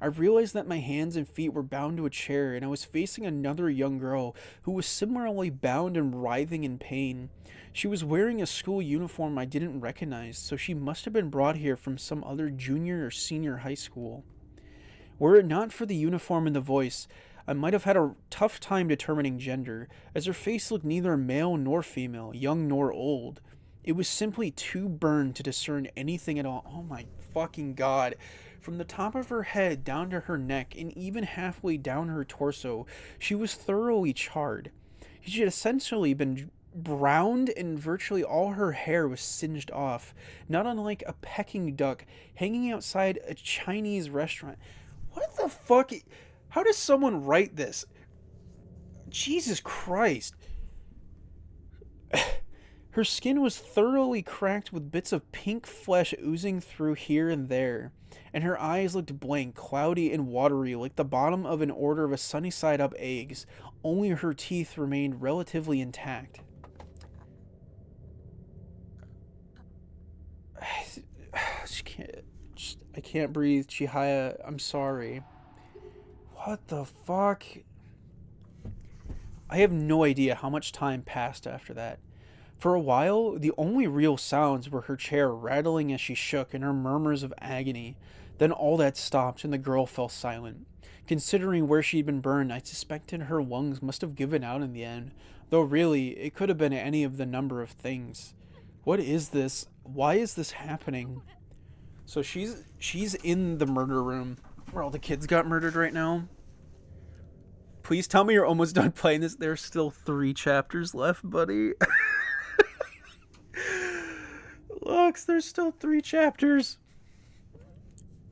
I realized that my hands and feet were bound to a chair, and I was facing another young girl who was similarly bound and writhing in pain. She was wearing a school uniform I didn't recognize, so she must have been brought here from some other junior or senior high school. Were it not for the uniform and the voice, I might have had a tough time determining gender, as her face looked neither male nor female, young nor old. It was simply too burned to discern anything at all. Oh my fucking god. From the top of her head down to her neck, and even halfway down her torso, she was thoroughly charred. She had essentially been browned, and virtually all her hair was singed off, not unlike a peking duck hanging outside a Chinese restaurant. What the fuck? How does someone write this? Jesus Christ. Her skin was thoroughly cracked with bits of pink flesh oozing through here and there, and her eyes looked blank, cloudy, and watery like the bottom of an order of sunny side up eggs, only her teeth remained relatively intact. I can't breathe, Chihaya. I'm sorry. What the fuck? I have no idea how much time passed after that. For a while, the only real sounds were her chair rattling as she shook and her murmurs of agony. Then all that stopped and the girl fell silent. Considering where she'd been burned, I suspected her lungs must have given out in the end, though really, it could have been any of the number of things. What is this? Why is this happening? So she's in the murder room where all the kids got murdered right now. Please tell me you're almost done playing this. There's still 3 chapters left, buddy. Lux, there's still 3 chapters.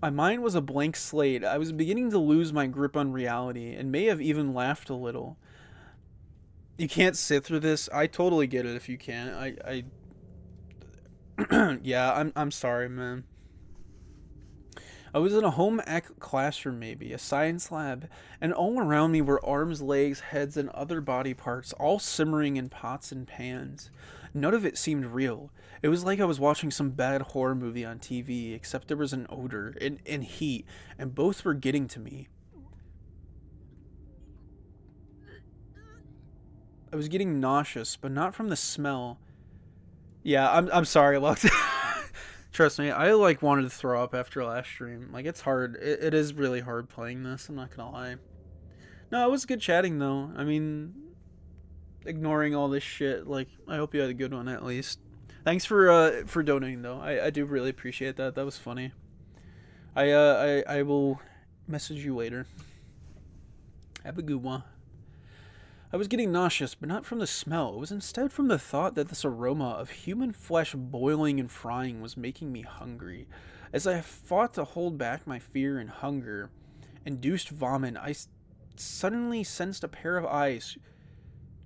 My mind was a blank slate. I was beginning to lose my grip on reality and may have even laughed a little. You can't sit through this. I totally get it if you can't. Yeah, I'm sorry, man. I was in a home ec classroom, maybe, a science lab, and all around me were arms, legs, heads, and other body parts, all simmering in pots and pans. None of it seemed real. It was like I was watching some bad horror movie on TV, except there was an odor and heat, and both were getting to me. I was getting nauseous, but not from the smell. Yeah, I'm sorry, Lux. Trust me, I wanted to throw up after last stream. It's hard. It is really hard playing this, I'm not gonna lie. No, it was good chatting though. I mean, ignoring all this shit, I hope you had a good one at least. Thanks for donating though. I do really appreciate that. That was funny. I will message you later. Have a good one. I was getting nauseous, but not from the smell. It was instead from the thought that this aroma of human flesh boiling and frying was making me hungry. As I fought to hold back my fear and hunger-induced vomit, I suddenly sensed a pair of eyes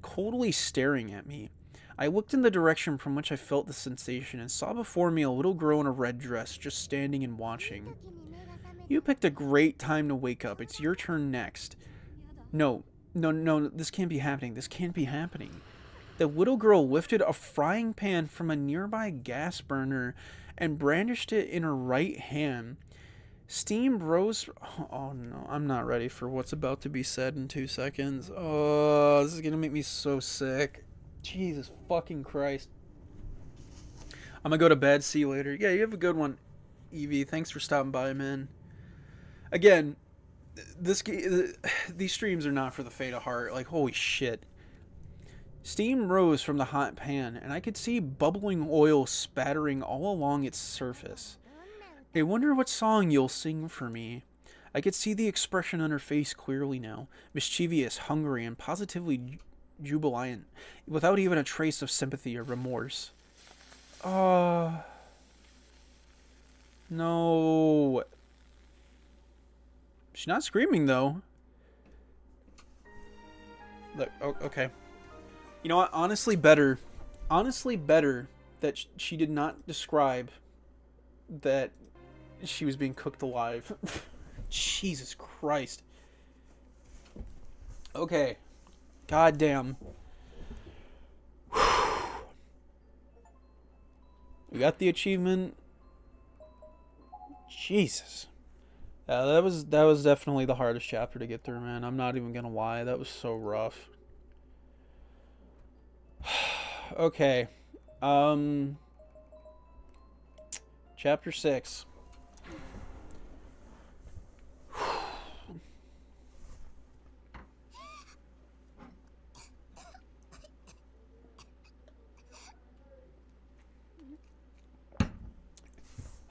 coldly staring at me. I looked in the direction from which I felt the sensation and saw before me a little girl in a red dress just standing and watching. You picked a great time to wake up. It's your turn next. No, this can't be happening. This can't be happening. The little girl lifted a frying pan from a nearby gas burner and brandished it in her right hand. Steam rose... Oh no, I'm not ready for what's about to be said in 2 seconds. Oh, this is gonna make me so sick. Jesus fucking Christ. I'm gonna go to bed. See you later. Yeah, you have a good one, Evie. Thanks for stopping by, man. Again... These streams are not for the faint of heart. Holy shit. Steam rose from the hot pan, and I could see bubbling oil spattering all along its surface. I wonder what song you'll sing for me. I could see the expression on her face clearly now. Mischievous, hungry, and positively jubilant, without even a trace of sympathy or remorse. No... She's not screaming, though. Look, okay. You know what? Honestly better that she did not describe that she was being cooked alive. Jesus Christ. Christ. Okay. God damn. We got the achievement. Jesus. That was definitely the hardest chapter to get through, man. I'm not even gonna lie. That was so rough. Okay. Chapter 6.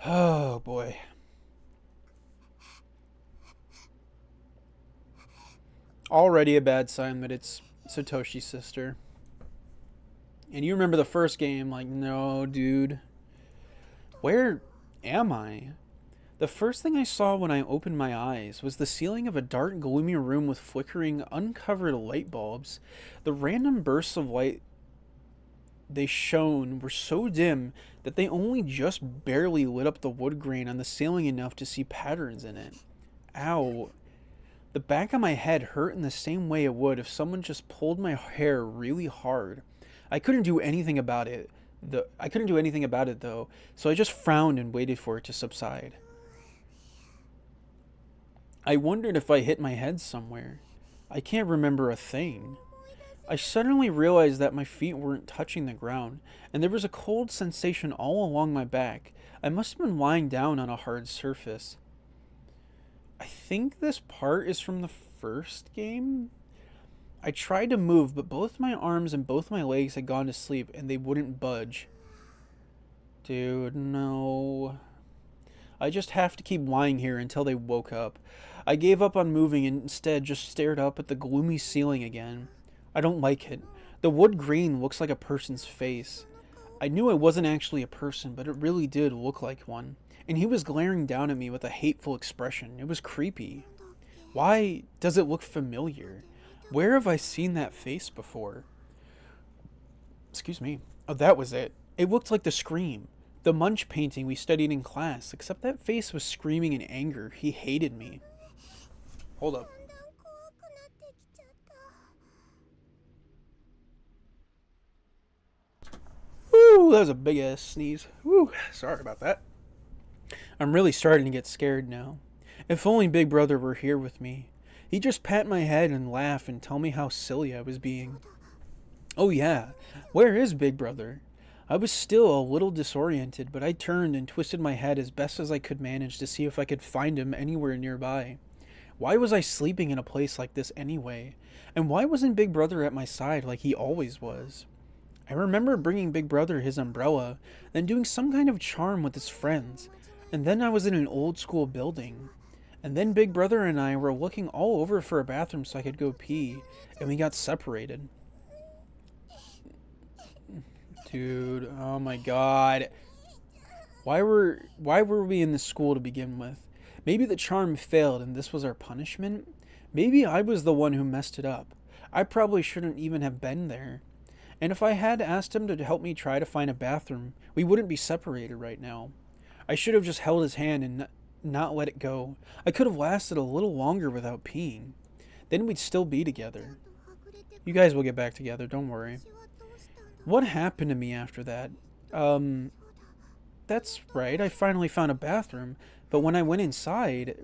Oh boy. Already a bad sign that it's Satoshi's sister. And you remember the first game, like, no, dude. Where am I? The first thing I saw when I opened my eyes was the ceiling of a dark, gloomy room with flickering, uncovered light bulbs. The random bursts of light they shone were so dim that they only just barely lit up the wood grain on the ceiling enough to see patterns in it. Ow. The back of my head hurt in the same way it would if someone just pulled my hair really hard. I couldn't do anything about it. Though, so I just frowned and waited for it to subside. I wondered if I hit my head somewhere. I can't remember a thing. I suddenly realized that my feet weren't touching the ground, and there was a cold sensation all along my back. I must have been lying down on a hard surface. I think this part is from the first game? I tried to move, but both my arms and both my legs had gone to sleep, and they wouldn't budge. Dude, no. I just have to keep lying here until they woke up. I gave up on moving and instead just stared up at the gloomy ceiling again. I don't like it. The wood grain looks like a person's face. I knew it wasn't actually a person, but it really did look like one. And he was glaring down at me with a hateful expression. It was creepy. Why does it look familiar? Where have I seen that face before? Excuse me. Oh, that was it. It looked like the Scream. The Munch painting we studied in class, except that face was screaming in anger. He hated me. Hold up. Woo, that was a big ass sneeze. Woo, sorry about that. I'm really starting to get scared now. If only Big Brother were here with me. He'd just pat my head and laugh and tell me how silly I was being. Oh yeah, where is Big Brother? I was still a little disoriented, but I turned and twisted my head as best as I could manage to see if I could find him anywhere nearby. Why was I sleeping in a place like this anyway? And why wasn't Big Brother at my side like he always was? I remember bringing Big Brother his umbrella, then doing some kind of charm with his friends, and then I was in an old school building. And then Big Brother and I were looking all over for a bathroom so I could go pee, and we got separated. Dude, oh my god. Why were we in this school to begin with? Maybe the charm failed and this was our punishment? Maybe I was the one who messed it up. I probably shouldn't even have been there. And if I had asked him to help me try to find a bathroom, we wouldn't be separated right now. I should have just held his hand and not let it go. I could have lasted a little longer without peeing. Then we'd still be together. You guys will get back together, don't worry. What happened to me after that? That's right, I finally found a bathroom, but when I went inside,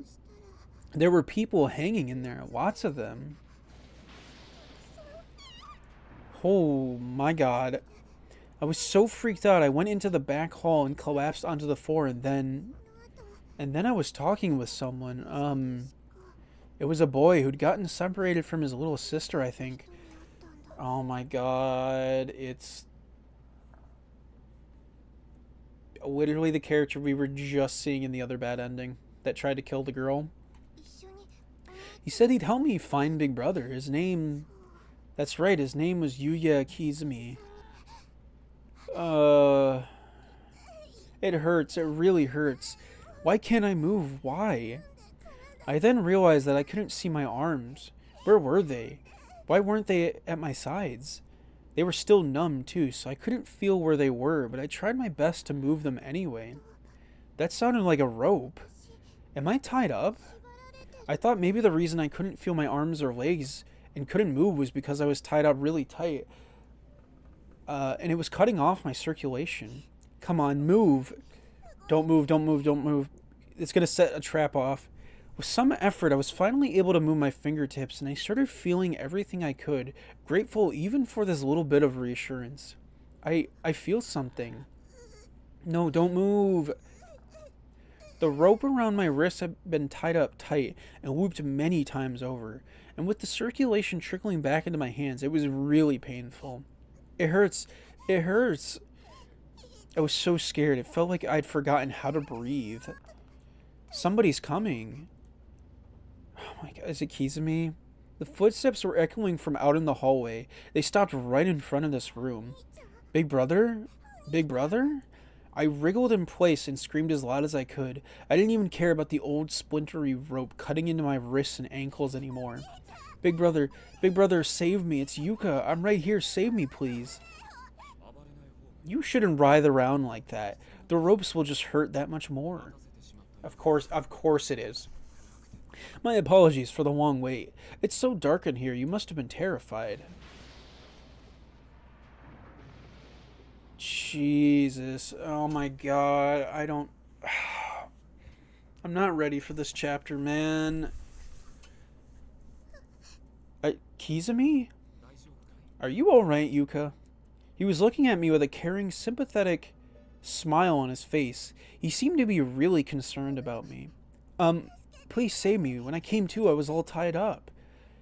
there were people hanging in there, lots of them. Oh my god. I was so freaked out, I went into the back hall and collapsed onto the floor, and then I was talking with someone. It was a boy who'd gotten separated from his little sister, I think. Oh my god, it's literally the character we were just seeing in the other bad ending that tried to kill the girl. He said he'd help me find Big Brother. That's right, his name was YoshiArchives. It hurts, it really hurts. Why can't I move? Why? I then realized that I couldn't see my arms. Where were they? Why weren't they at my sides? They were still numb too, so I couldn't feel where they were, but I tried my best to move them anyway. That sounded like a rope. Am I tied up? I thought maybe the reason I couldn't feel my arms or legs and couldn't move was because I was tied up really tight. And it was cutting off my circulation. Come on, move. Don't move, don't move, don't move. It's going to set a trap off. With some effort, I was finally able to move my fingertips, and I started feeling everything I could, grateful even for this little bit of reassurance. I feel something. No, don't move. The rope around my wrist had been tied up tight and looped many times over, and with the circulation trickling back into my hands, it was really painful. It hurts. It hurts. I was so scared. It felt like I'd forgotten how to breathe. Somebody's coming. Oh my god, is it Kizumi? The footsteps were echoing from out in the hallway. They stopped right in front of this room. Big brother? Big brother? I wriggled in place and screamed as loud as I could. I didn't even care about the old splintery rope cutting into my wrists and ankles anymore. Big brother, save me. It's Yuka. I'm right here. Save me, please. You shouldn't writhe around like that. The ropes will just hurt that much more. Of course it is. My apologies for the long wait. It's so dark in here. You must have been terrified. Jesus. Oh my god. I'm not ready for this chapter, man. Kizumi? Are you alright, Yuka? He was looking at me with a caring, sympathetic smile on his face. He seemed to be really concerned about me. Please save me. When I came to, I was all tied up.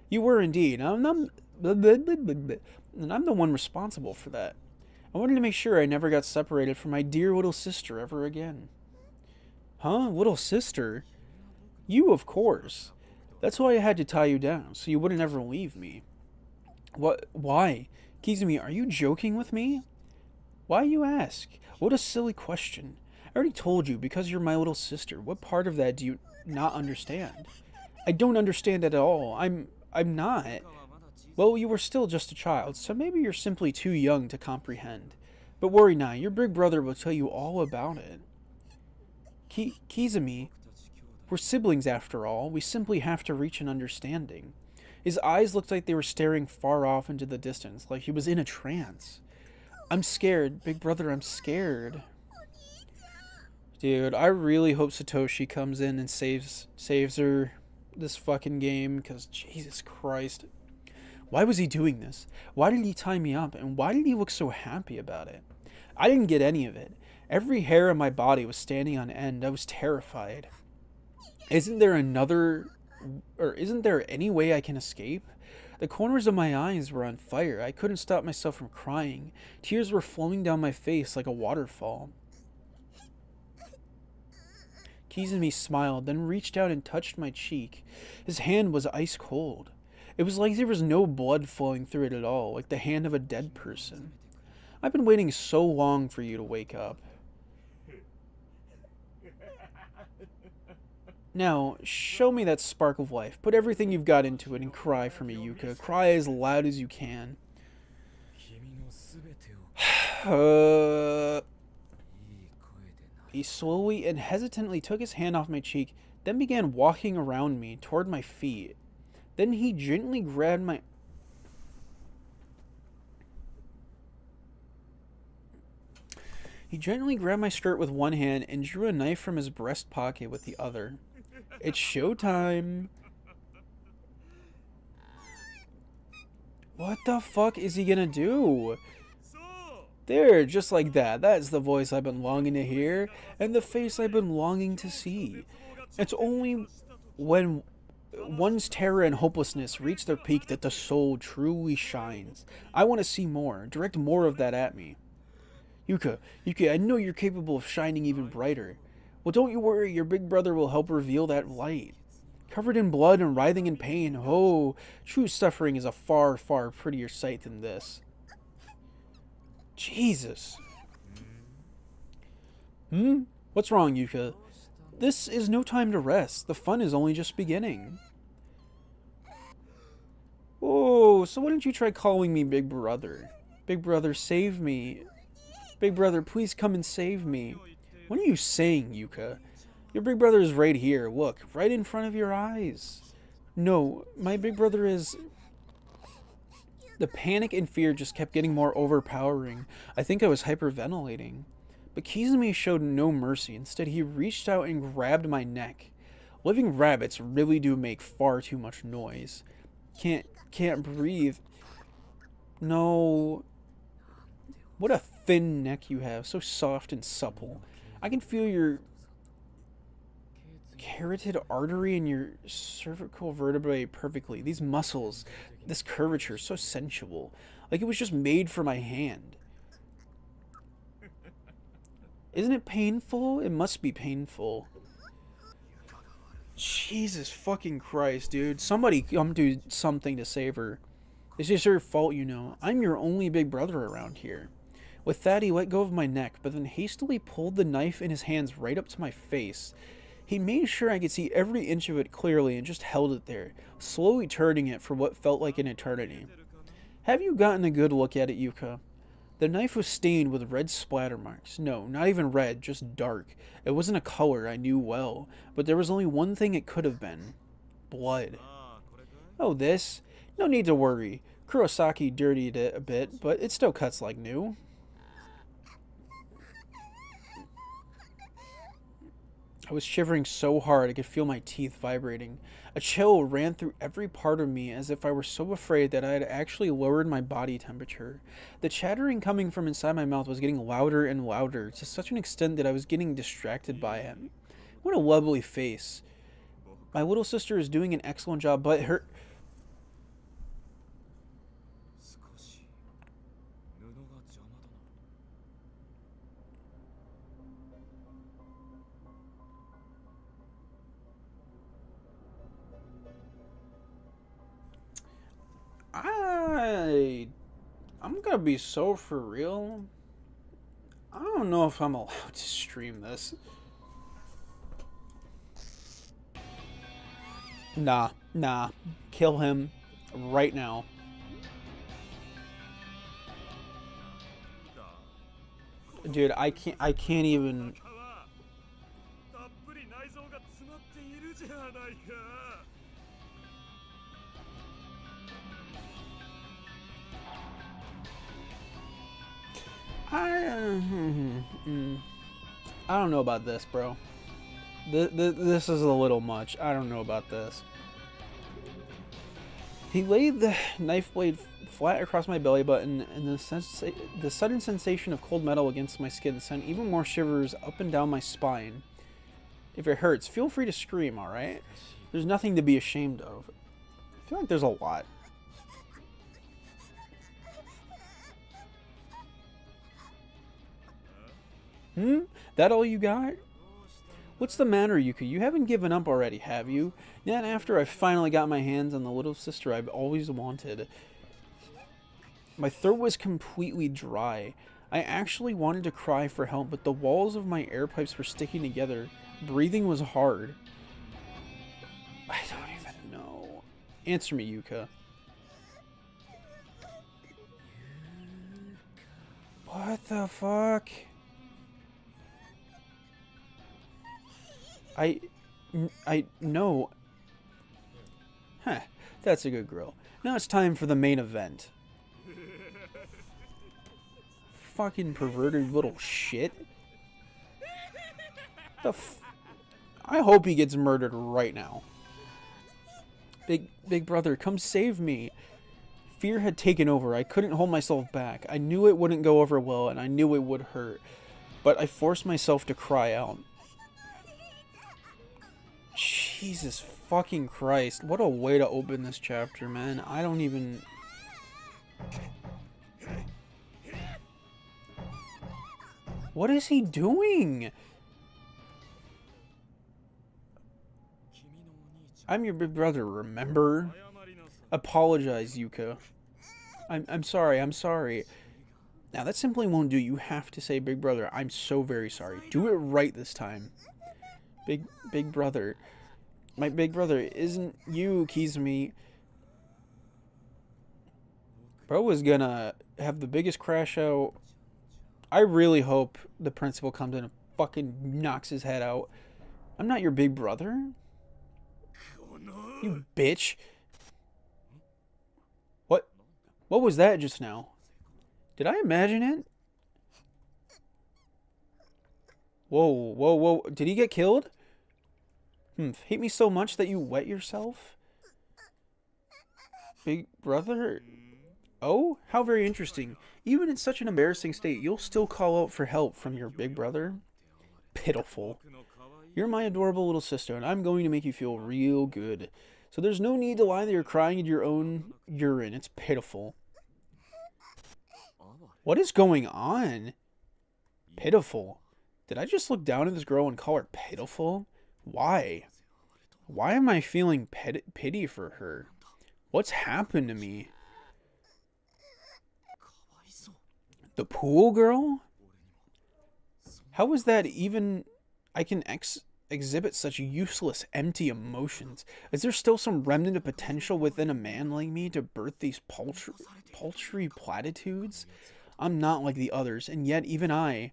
You were indeed. And I'm the one responsible for that. I wanted to make sure I never got separated from my dear little sister ever again. Huh? Little sister? You, of course. That's why I had to tie you down, so you wouldn't ever leave me. What? Why? Kizumi, are you joking with me? Why you ask? What a silly question. I already told you, because you're my little sister. What part of that do you not understand? I don't understand it at all. I'm not. Well, you were still just a child, so maybe you're simply too young to comprehend. But worry not, your big brother will tell you all about it. Kizumi, we're siblings after all. We simply have to reach an understanding. His eyes looked like they were staring far off into the distance, like he was in a trance. I'm scared, big brother, I'm scared. Dude, I really hope Satoshi comes in and saves her this fucking game, because Jesus Christ. Why was he doing this? Why did he tie me up? And why did he look so happy about it? I didn't get any of it. Every hair on my body was standing on end. I was terrified. Isn't there any way I can escape? The corners of my eyes were on fire. I couldn't stop myself from crying. Tears were flowing down my face like a waterfall. Kizumi smiled, then reached out and touched my cheek. His hand was ice cold. It was like there was no blood flowing through it at all, like the hand of a dead person. I've been waiting so long for you to wake up. Now, show me that spark of life. Put everything you've got into it and cry for me, Yuka. Cry as loud as you can. He slowly and hesitantly took his hand off my cheek, then began walking around me toward my feet. Then he gently grabbed my... skirt with one hand and drew a knife from his breast pocket with the other. It's showtime. What the fuck is he gonna do? There, just like that. That's the voice I've been longing to hear, and the face I've been longing to see. It's only when one's terror and hopelessness reach their peak that the soul truly shines. I want to see more. Direct more of that at me. Yuka, I know you're capable of shining even brighter. Well, don't you worry, your big brother will help reveal that light. Covered in blood and writhing in pain, oh, true suffering is a far, far prettier sight than this. Jesus. What's wrong, Yuka? This is no time to rest. The fun is only just beginning. Oh, so why don't you try calling me Big Brother? Big Brother, save me. Big Brother, please come and save me. What are you saying, Yuka? Your big brother is right here. Look, right in front of your eyes. No, my big brother is... The panic and fear just kept getting more overpowering. I think I was hyperventilating. But Kizumi showed no mercy. Instead, he reached out and grabbed my neck. Living rabbits really do make far too much noise. Can't breathe. No. What a thin neck you have. So soft and supple. I can feel your carotid artery in your cervical vertebrae perfectly. These muscles, this curvature, so sensual. Like it was just made for my hand. Isn't it painful? It must be painful. Jesus fucking Christ, dude. Somebody come do something to save her. It's just your fault, you know. I'm your only big brother around here. With that, he let go of my neck, but then hastily pulled the knife in his hands right up to my face. He made sure I could see every inch of it clearly and just held it there, slowly turning it for what felt like an eternity. Have you gotten a good look at it, Yuka? The knife was stained with red splatter marks. No, not even red, just dark. It wasn't a color I knew well, but there was only one thing it could have been. Blood. Oh, this? No need to worry. Kurosaki dirtied it a bit, but it still cuts like new. I was shivering so hard I could feel my teeth vibrating. A chill ran through every part of me as if I were so afraid that I had actually lowered my body temperature. The chattering coming from inside my mouth was getting louder and louder, to such an extent that I was getting distracted by it. What a lovely face. My little sister is doing an excellent job, but her... I'm gonna be so for real. I don't know if I'm allowed to stream this. Nah. Kill him right now. Dude, I can't even. I don't know about this, bro. This is a little much. I don't know about this. He laid the knife blade flat across my belly button, and the sudden sensation of cold metal against my skin sent even more shivers up and down my spine. If it hurts, feel free to scream, alright? There's nothing to be ashamed of. I feel like there's a lot. That all you got? What's the matter, Yuka? You haven't given up already, have you? Not after I finally got my hands on the little sister I've always wanted. My throat was completely dry. I actually wanted to cry for help, but the walls of my air pipes were sticking together. Breathing was hard. I don't even know. Answer me, Yuka. What the fuck? I know. Huh, that's a good girl. Now it's time for the main event. Fucking perverted little shit. I hope he gets murdered right now. Big brother, come save me. Fear had taken over. I couldn't hold myself back. I knew it wouldn't go over well, and I knew it would hurt. But I forced myself to cry out. Jesus fucking Christ. What a way to open this chapter, man. I don't even... What is he doing? I'm your big brother, remember? Apologize, Yuka. I'm sorry. Now, that simply won't do. You have to say, big brother, I'm so very sorry. Do it right this time. Big brother. My big brother isn't you, Kizumi. Bro was gonna have the biggest crash out. I really hope the principal comes in and fucking knocks his head out. I'm not your big brother. You bitch. What? What was that just now? Did I imagine it? Whoa, whoa, whoa. Did he get killed? Hate me so much that you wet yourself? Big brother? Oh, how very interesting. Even in such an embarrassing state, you'll still call out for help from your big brother? Pitiful. You're my adorable little sister, and I'm going to make you feel real good. So there's no need to lie that you're crying in your own urine. It's pitiful. What is going on? Pitiful. Did I just look down at this girl and call her pitiful? Why? Why am I feeling pity for her? What's happened to me? The pool girl? How is that even... I can exhibit such useless, empty emotions? Is there still some remnant of potential within a man like me to birth these paltry platitudes? I'm not like the others, and yet even I...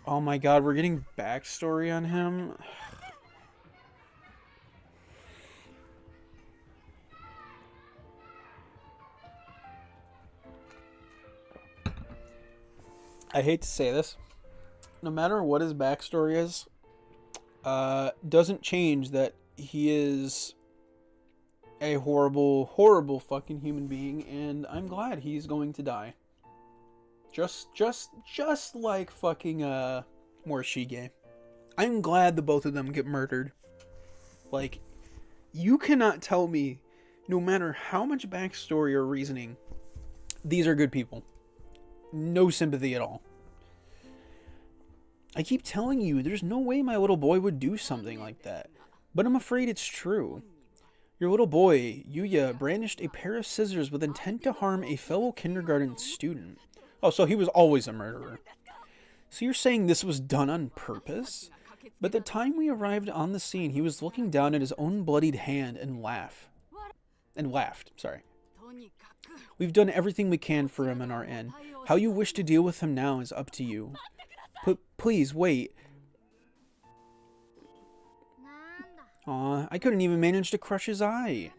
Oh my god, we're getting backstory on him? I hate to say this. No matter what his backstory is, doesn't change that he is a horrible, horrible fucking human being, and I'm glad he's going to die. Just like fucking Morishige. I'm glad the both of them get murdered. Like, you cannot tell me, no matter how much backstory or reasoning, these are good people. No sympathy at all. I keep telling you, there's no way my little boy would do something like that. But I'm afraid it's true. Your little boy, Yuya, brandished a pair of scissors with intent to harm a fellow kindergarten student. Oh, so he was always a murderer. So you're saying this was done on purpose? But the time we arrived on the scene, he was looking down at his own bloodied hand and laughed. Sorry. We've done everything we can for him on our end. How you wish to deal with him now is up to you. But please, wait. Aw, I couldn't even manage to crush his eye.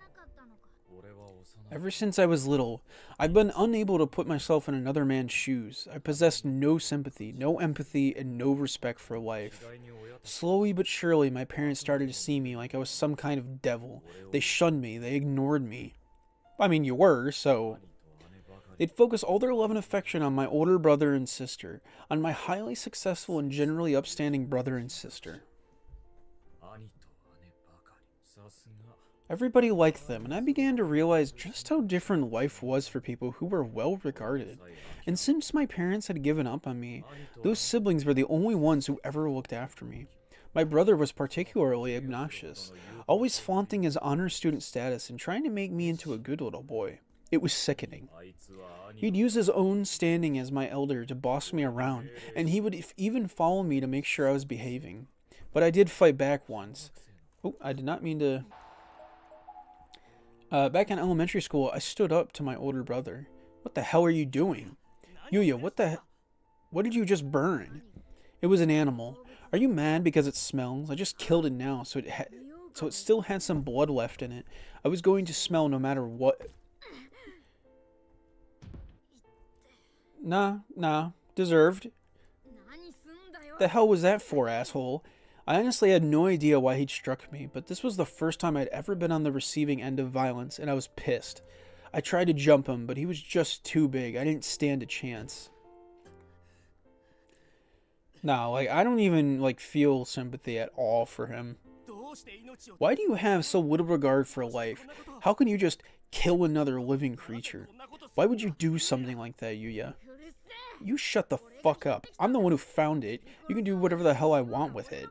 Ever since I was little, I've been unable to put myself in another man's shoes. I possessed no sympathy, no empathy, and no respect for life. Slowly but surely, my parents started to see me like I was some kind of devil. They shunned me, they ignored me. I mean, you were, so... They'd focus all their love and affection on my older brother and sister, on my highly successful and generally upstanding brother and sister. Everybody liked them, and I began to realize just how different life was for people who were well regarded. And since my parents had given up on me, those siblings were the only ones who ever looked after me. My brother was particularly obnoxious, always flaunting his honor student status and trying to make me into a good little boy. It was sickening. He'd use his own standing as my elder to boss me around, and he would even follow me to make sure I was behaving. But I did fight back once. Oh, I did not mean to... Back in elementary school, I stood up to my older brother. What the hell are you doing? Yuya, what did you just burn? It was an animal. Are you mad because it smells? I just killed it now, so it still had some blood left in it. I was going to smell no matter what. Nah, deserved. The hell was that for, asshole? I honestly had no idea why he'd struck me, but this was the first time I'd ever been on the receiving end of violence, and I was pissed. I tried to jump him, but he was just too big. I didn't stand a chance. No, I don't even, feel sympathy at all for him. Why do you have so little regard for life? How can you just kill another living creature? Why would you do something like that, Yuya? You shut the fuck up. I'm the one who found it. You can do whatever the hell I want with it.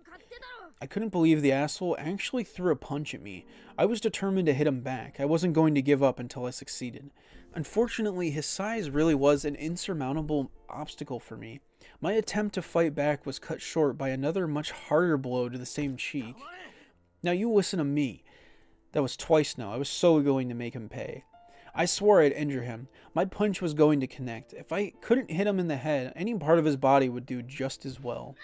I couldn't believe the asshole actually threw a punch at me. I was determined to hit him back. I wasn't going to give up until I succeeded. Unfortunately, his size really was an insurmountable obstacle for me. My attempt to fight back was cut short by another much harder blow to the same cheek. Now you listen to me. That was twice now. I was so going to make him pay. I swore I'd injure him. My punch was going to connect. If I couldn't hit him in the head, any part of his body would do just as well.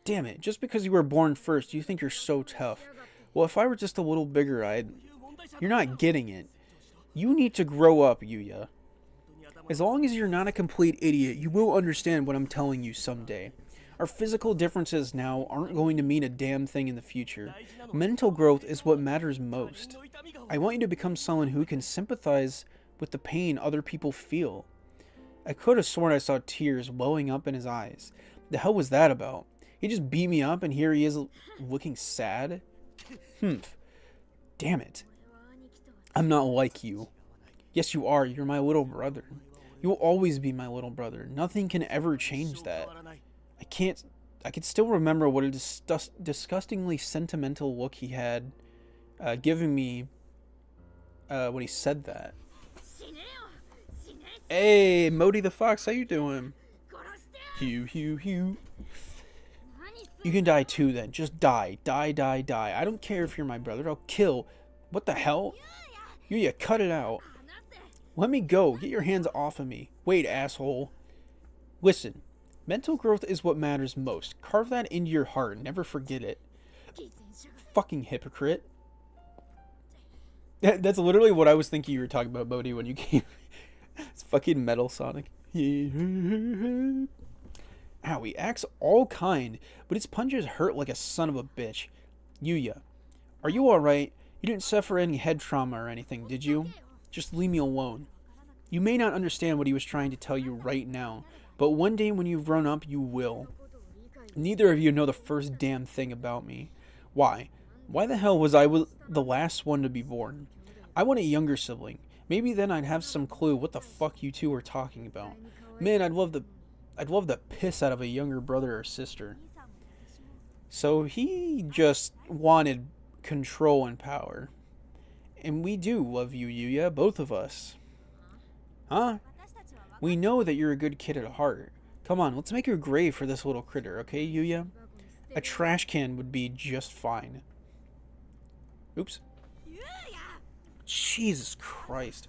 Damn it, just because you were born first, you think you're so tough. Well, if I were just a little bigger, You're not getting it. You need to grow up, Yuya. As long as you're not a complete idiot, you will understand what I'm telling you someday. Our physical differences now aren't going to mean a damn thing in the future. Mental growth is what matters most. I want you to become someone who can sympathize with the pain other people feel. I could have sworn I saw tears welling up in his eyes. The hell was that about? He just beat me up and here he is looking sad? Damn it. I'm not like you. Yes, you are. You're my little brother. You will always be my little brother. Nothing can ever change that. I can still remember what a disgustingly sentimental look he had given me when he said that. Hey, Modi the Fox, how you doing? Hew, hew, hew. You can die too then. Just die. Die, die, die. I don't care if you're my brother. I'll kill. What the hell? Yuya, cut it out. Let me go. Get your hands off of me. Wait, asshole. Listen. Mental growth is what matters most. Carve that into your heart and never forget it. Fucking hypocrite. That's literally what I was thinking you were talking about, Bodhi, when you came. It's fucking Metal Sonic. Ow, he acts all kind, but his punches hurt like a son of a bitch. Yuya, are you alright? You didn't suffer any head trauma or anything, did you? Just leave me alone. You may not understand what he was trying to tell you right now, but one day when you've grown up, you will. Neither of you know the first damn thing about me. Why? Why the hell was I the last one to be born? I want a younger sibling. Maybe then I'd have some clue what the fuck you two were talking about. Man, I'd love the piss out of a younger brother or sister. So he just wanted control and power. And we do love you, Yuya, both of us. Huh? We know that you're a good kid at heart. Come on, let's make a grave for this little critter, okay, Yuya? A trash can would be just fine. Oops. Jesus Christ.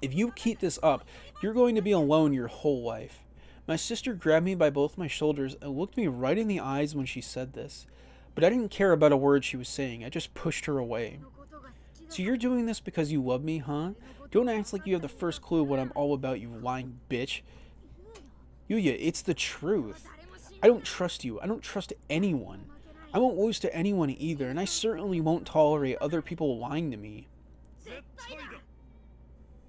If you keep this up, you're going to be alone your whole life. My sister grabbed me by both my shoulders and looked me right in the eyes when she said this. But I didn't care about a word she was saying. I just pushed her away. So you're doing this because you love me, huh? Don't act like you have the first clue what I'm all about, you lying bitch. Yuya, it's the truth. I don't trust you. I don't trust anyone. I won't lose to anyone either, and I certainly won't tolerate other people lying to me.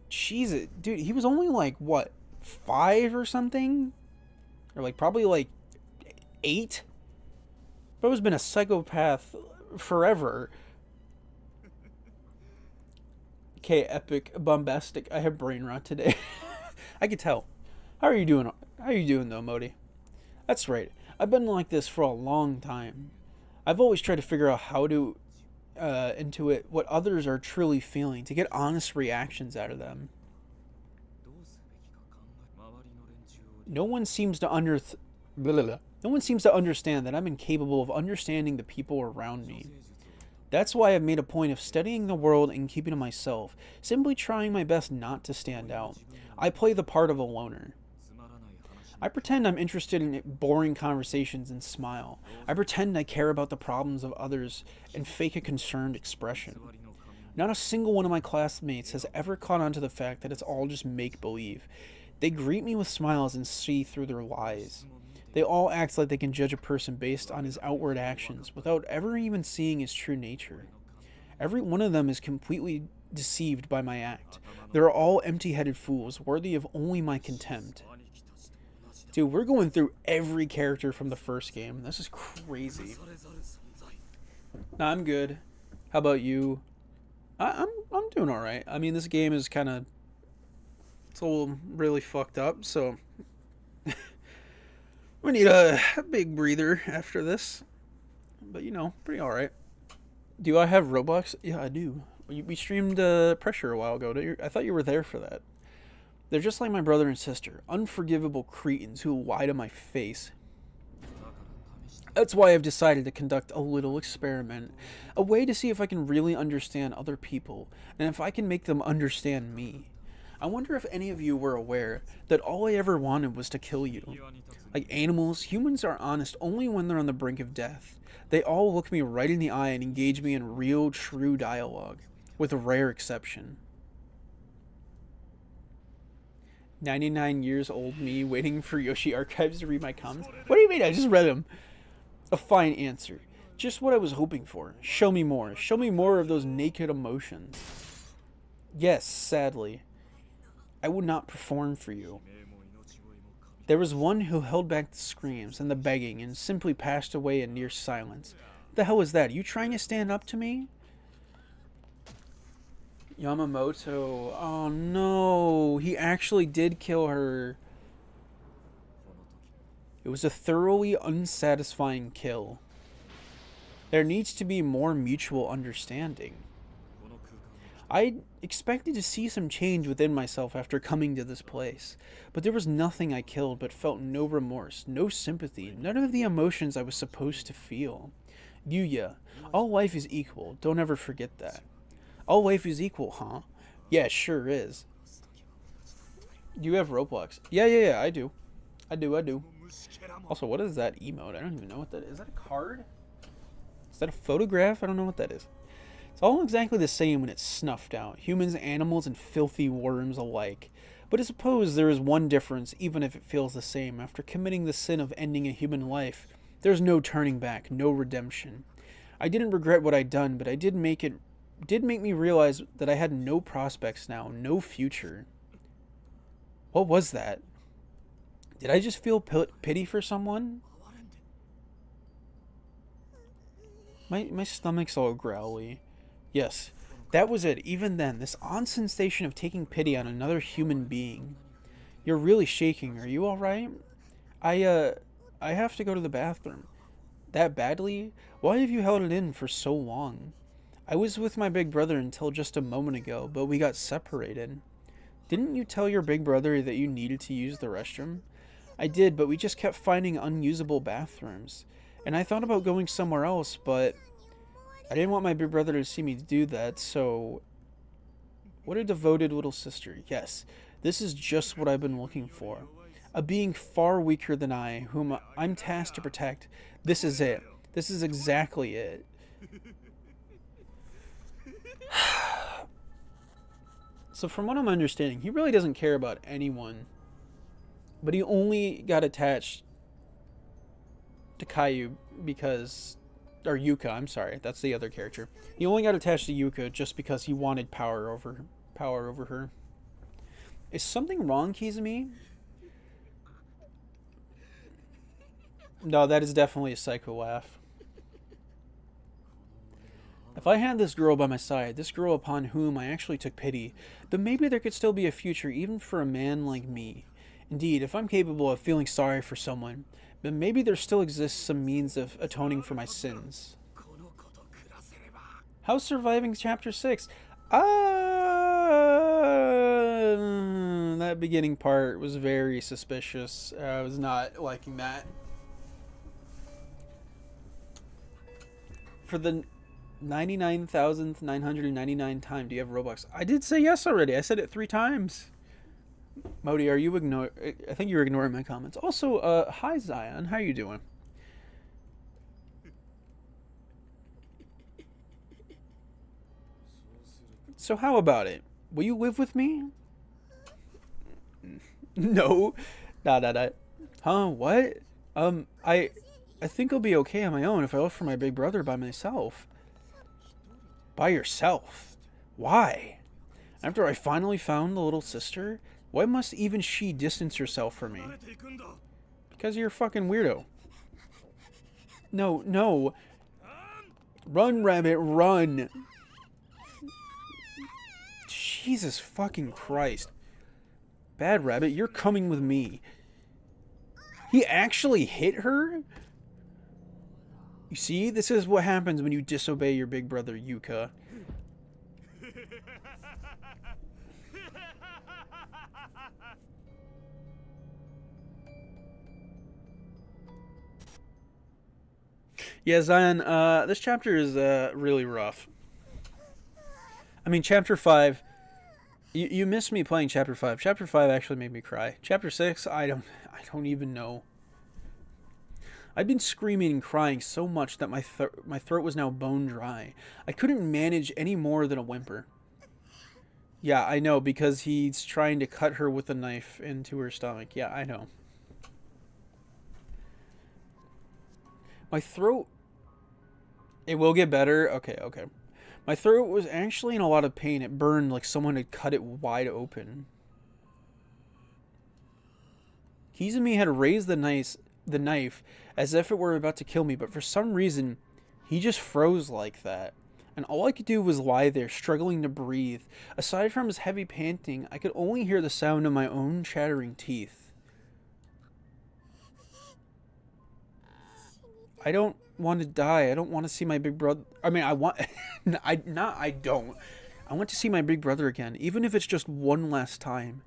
Jesus, dude, he was only like, what, 5 or something? Or like, probably like 8? Bro's been a psychopath forever. Okay, epic, bombastic. I have brain rot today. I could tell. How are you doing? How are you doing though, Modi? That's right. I've been like this for a long time. I've always tried to figure out how to intuit what others are truly feeling to get honest reactions out of them. No one seems to understand that I'm incapable of understanding the people around me. That's why I've made a point of studying the world and keeping to myself, simply trying my best not to stand out. I play the part of a loner. I pretend I'm interested in boring conversations and smile. I pretend I care about the problems of others and fake a concerned expression. Not a single one of my classmates has ever caught on to the fact that it's all just make-believe. They greet me with smiles and see through their lies. They all act like they can judge a person based on his outward actions without ever even seeing his true nature. Every one of them is completely deceived by my act. They're all empty-headed fools, worthy of only my contempt. Dude, we're going through every character from the first game. This is crazy. Nah, I'm good. How about you? I'm doing alright. I mean, this game is kind of... It's a little really fucked up, so... We need a big breather after this. But, you know, pretty alright. Do I have Roblox? Yeah, I do. We streamed Pressure a while ago. I thought you were there for that. They're just like my brother and sister. Unforgivable cretins who lie to my face. That's why I've decided to conduct a little experiment, a way to see if I can really understand other people, and if I can make them understand me. I wonder if any of you were aware that all I ever wanted was to kill you. Like animals, humans are honest only when they're on the brink of death. They all look me right in the eye and engage me in real, true dialogue, with a rare exception. 99 years old me waiting for YoshiArchives to read my comments? What do you mean? I just read them. A fine answer. Just what I was hoping for. Show me more. Show me more of those naked emotions. Yes, sadly. I would not perform for you. There was one who held back the screams and the begging and simply passed away in near silence. The hell is that? You trying to stand up to me? Yamamoto. Oh no. He actually did kill her. It was a thoroughly unsatisfying kill. There needs to be more mutual understanding. I expected to see some change within myself after coming to this place, but there was nothing I killed but felt no remorse, no sympathy, none of the emotions I was supposed to feel. Yuya, all life is equal, don't ever forget that. All life is equal, huh? Yeah, it sure is. You have Roblox? Yeah, I do. I do. Also, what is that emote? I don't even know what that is. Is that a card? Is that a photograph? I don't know what that is. It's all exactly the same when it's snuffed out. Humans, animals, and filthy worms alike. But I suppose there is one difference, even if it feels the same. After committing the sin of ending a human life, there's no turning back, no redemption. I didn't regret what I'd done, but it did make me realize that I had no prospects now, no future. What was that? Did I just feel pity for someone? My stomach's all growly. Yes, that was it. Even then, this odd sensation of taking pity on another human being. You're really shaking. Are you alright? I have to go to the bathroom. That badly? Why have you held it in for so long? I was with my big brother until just a moment ago, but we got separated. Didn't you tell your big brother that you needed to use the restroom? I did, but we just kept finding unusable bathrooms. And I thought about going somewhere else, but I didn't want my big brother to see me do that, so... What a devoted little sister. Yes, this is just what I've been looking for. A being far weaker than I, whom I'm tasked to protect. This is it. This is exactly it. So from what I'm understanding, he really doesn't care about anyone. But he only got attached to Caillou because... Or Yuka, I'm sorry. That's the other character. He only got attached to Yuka just because he wanted power over her. Is something wrong, Kizumi? No, that is definitely a psycho laugh. If I had this girl by my side, this girl upon whom I actually took pity, then maybe there could still be a future even for a man like me. Indeed, if I'm capable of feeling sorry for someone, then maybe there still exists some means of atoning for my sins. How's surviving Chapter 6? That beginning part was very suspicious. I was not liking that. For the 99,999 time, do you have Roblox? I did say yes already. I said it 3 times. Modi, are you I think you're ignoring my comments. Also, hi Zion, how you doing? So how about it? Will you live with me? No. Nah. Huh? What? I think I'll be okay on my own if I look for my big brother by myself. By yourself? Why? After I finally found the little sister? Why must even she distance herself from me? Because you're a fucking weirdo. No. Run, rabbit, run. Jesus fucking Christ. Bad rabbit, you're coming with me. He actually hit her? You see, this is what happens when you disobey your big brother, Yuka. Yeah, Zion, this chapter is really rough. I mean, chapter 5, you missed me playing chapter 5. Chapter 5 actually made me cry. Chapter 6, I don't even know. I'd been screaming and crying so much that my throat was now bone dry. I couldn't manage any more than a whimper. Yeah, I know, because he's trying to cut her with a knife into her stomach. Yeah, I know. My throat... It will get better? Okay, okay. My throat was actually in a lot of pain. It burned like someone had cut it wide open. Kizumi had raised the knife as if it were about to kill me, but for some reason, he just froze like that. And all I could do was lie there, struggling to breathe. Aside from his heavy panting, I could only hear the sound of my own chattering teeth. I don't want to die. I don't want to see my big brother. I mean, I want. I don't. I want to see my big brother again, even if it's just one last time.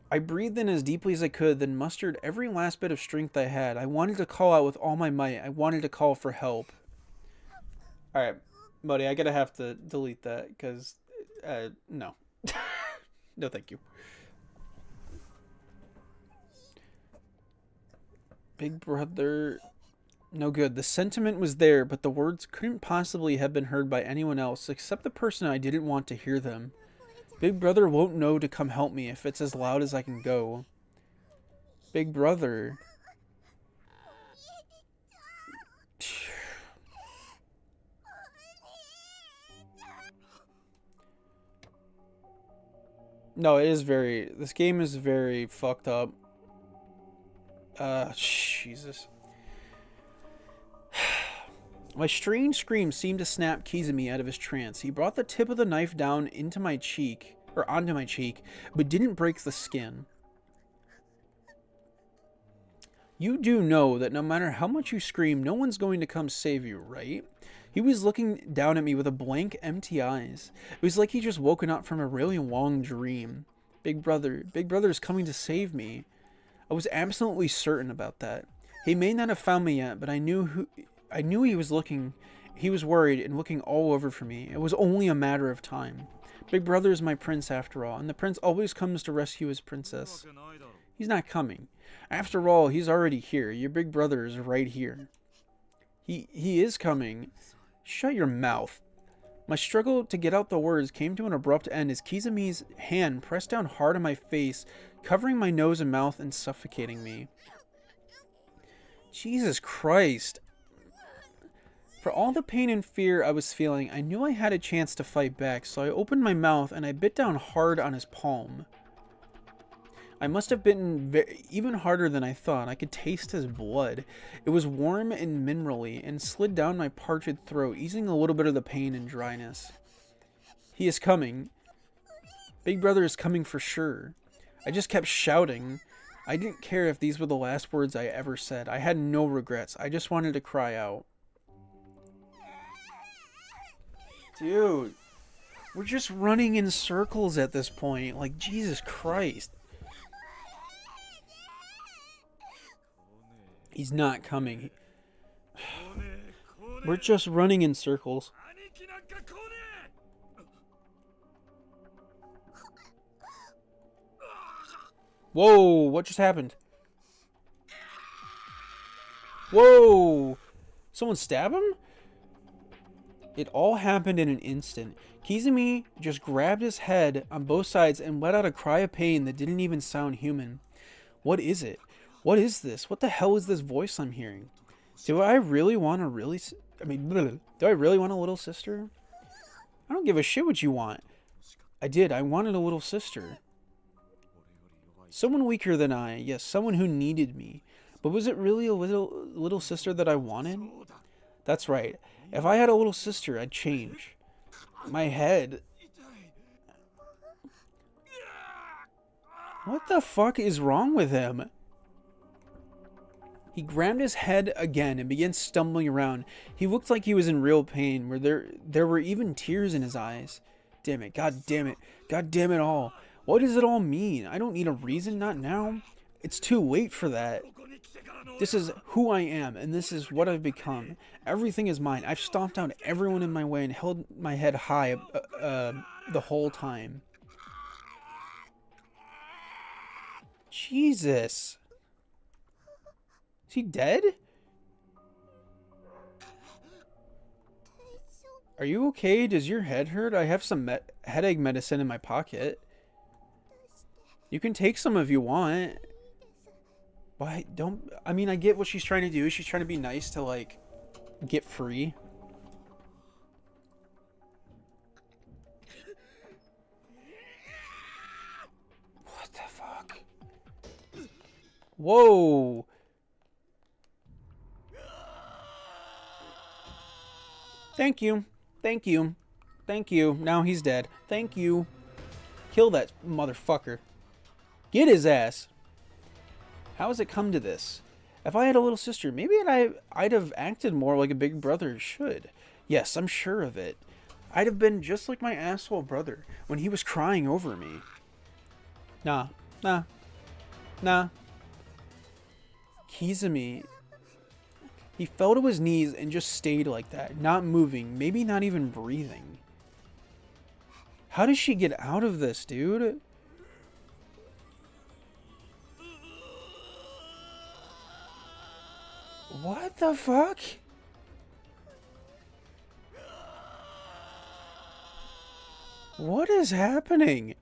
I breathed in as deeply as I could, then mustered every last bit of strength I had. I wanted to call out with all my might. I wanted to call for help. Alright, buddy, I gotta have to delete that, because, no. No, thank you. Big brother... No good. The sentiment was there, but the words couldn't possibly have been heard by anyone else, except the person I didn't want to hear them. Big brother won't know to come help me if it's as loud as I can go. Big brother. No, it is very... This game is very fucked up. Jesus. My strange scream seemed to snap Kizumi out of his trance. He brought the tip of the knife down into my cheek, or onto my cheek, but didn't break the skin. You do know that no matter how much you scream, no one's going to come save you, right? He was looking down at me with a blank, empty eyes. It was like he just woken up from a really long dream. Big brother's coming to save me. I was absolutely certain about that. He may not have found me yet, but I knew he was looking. He was worried and looking all over for me. It was only a matter of time. Big brother is my prince after all, and the prince always comes to rescue his princess. He's not coming. After all, he's already here. Your big brother is right here. He is coming. Shut your mouth. My struggle to get out the words came to an abrupt end as Kizumi's hand pressed down hard on my face, covering my nose and mouth and suffocating me. Jesus Christ. For all the pain and fear I was feeling, I knew I had a chance to fight back, so I opened my mouth and I bit down hard on his palm. I must have bitten even harder than I thought. I could taste his blood. It was warm and minerally and slid down my parched throat, easing a little bit of the pain and dryness. He is coming. Big brother is coming for sure. I just kept shouting. I didn't care if these were the last words I ever said. I had no regrets. I just wanted to cry out. Dude, we're just running in circles at this point. Like, Jesus Christ. He's not coming. We're just running in circles. Whoa, what just happened? Whoa! Someone stab him? It all happened in an instant. Kizumi just grabbed his head on both sides and let out a cry of pain that didn't even sound human. What is it? What is this? What the hell is this voice I'm hearing? Do I really want a do I really want a little sister? I don't give a shit what you want. I did. I wanted a little sister. Someone weaker than I. Yes, someone who needed me. But was it really a little sister that I wanted? That's right. If I had a little sister, I'd change. My head. What the fuck is wrong with him? He grabbed his head again and began stumbling around. He looked like he was in real pain, where there were even tears in his eyes. Damn it, god damn it, god damn it all. What does it all mean? I don't need a reason, not now. It's too late for that. This is who I am, and this is what I've become. Everything is mine. I've stomped out everyone in my way and held my head high the whole time. Jesus. Is he dead? Are you okay? Does your head hurt? I have some headache medicine in my pocket. You can take some if you want. Why don't... I mean, I get what she's trying to do. She's trying to be nice to, like, get free. What the fuck? Whoa! Thank you. Thank you. Thank you. Now he's dead. Thank you. Kill that motherfucker. Get his ass. How has it come to this? If I had a little sister, maybe I'd have acted more like a big brother should. Yes, I'm sure of it. I'd have been just like my asshole brother when he was crying over me. Nah. Kizumi. He fell to his knees and just stayed like that, not moving, maybe not even breathing. How does she get out of this, dude? What the fuck? What is happening?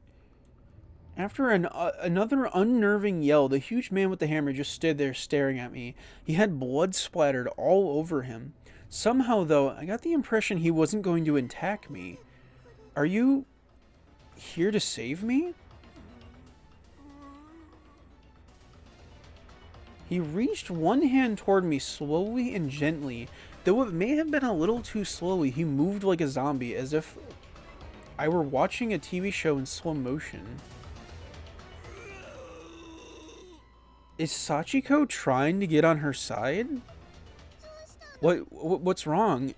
After another unnerving yell, the huge man with the hammer just stood there staring at me. He had blood splattered all over him. Somehow, though, I got the impression he wasn't going to attack me. Are you here to save me? He reached one hand toward me slowly and gently. Though it may have been a little too slowly, he moved like a zombie, as if I were watching a TV show in slow motion. Is Sachiko trying to get on her side? What's wrong?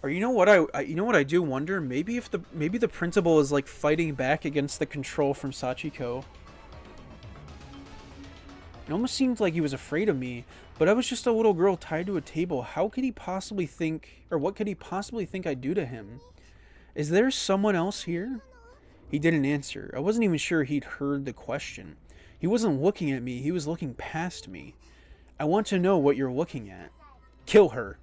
Or you know what I do wonder? Maybe the principal is like fighting back against the control from Sachiko. It almost seemed like he was afraid of me, but I was just a little girl tied to a table. How could he possibly think, or what could he possibly think I'd do to him? Is there someone else here? He didn't answer. I wasn't even sure he'd heard the question. He wasn't looking at me, he was looking past me. I want to know what you're looking at. Kill her.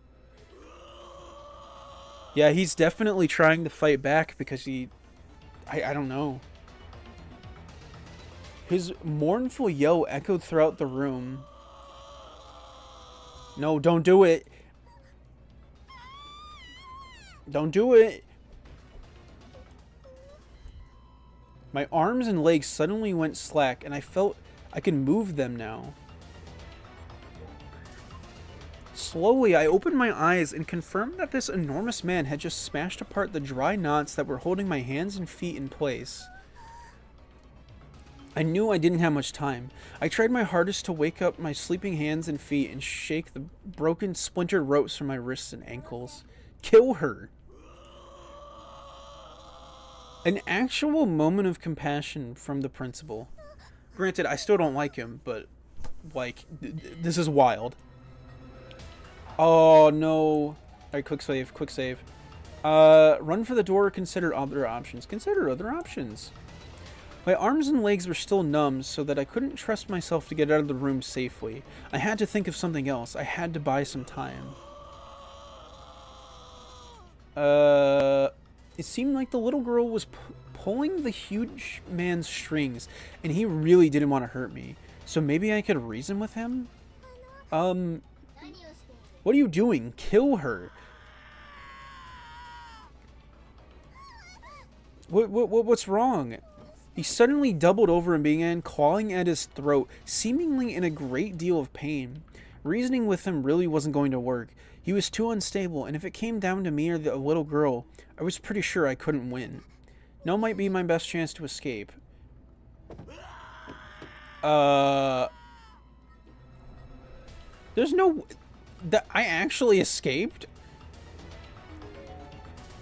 Yeah, he's definitely trying to fight back because I don't know. His mournful yell echoed throughout the room. No, don't do it. Don't do it. My arms and legs suddenly went slack, and I felt I could move them now. Slowly, I opened my eyes and confirmed that this enormous man had just smashed apart the dry knots that were holding my hands and feet in place. I knew I didn't have much time. I tried my hardest to wake up my sleeping hands and feet and shake the broken, splintered ropes from my wrists and ankles. Kill her! An actual moment of compassion from the principal. Granted, I still don't like him, but, like, this is wild. Oh, no. Alright, quick save, quick save. Run for the door, consider other options. Consider other options. My arms and legs were still numb, so that I couldn't trust myself to get out of the room safely. I had to think of something else. I had to buy some time. It seemed like the little girl was pulling the huge man's strings, and he really didn't want to hurt me. So maybe I could reason with him? What are you doing? Kill her. What's wrong? He suddenly doubled over and began clawing at his throat, seemingly in a great deal of pain. Reasoning with him really wasn't going to work. He was too unstable, and if it came down to me or the little girl, I was pretty sure I couldn't win. Now might be my best chance to escape. There's no... I actually escaped?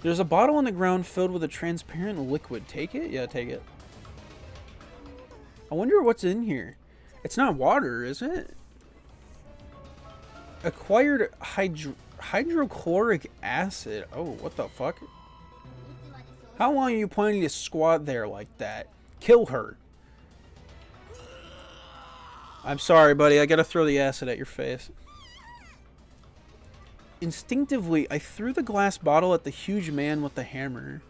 There's a bottle on the ground filled with a transparent liquid. Take it? Yeah, take it. I wonder what's in here. It's not water, is it? Acquired hydrochloric acid. Oh, what the fuck? How long are you planning to squat there like that? Kill her. I'm sorry, buddy. I gotta throw the acid at your face. Instinctively, I threw the glass bottle at the huge man with the hammer.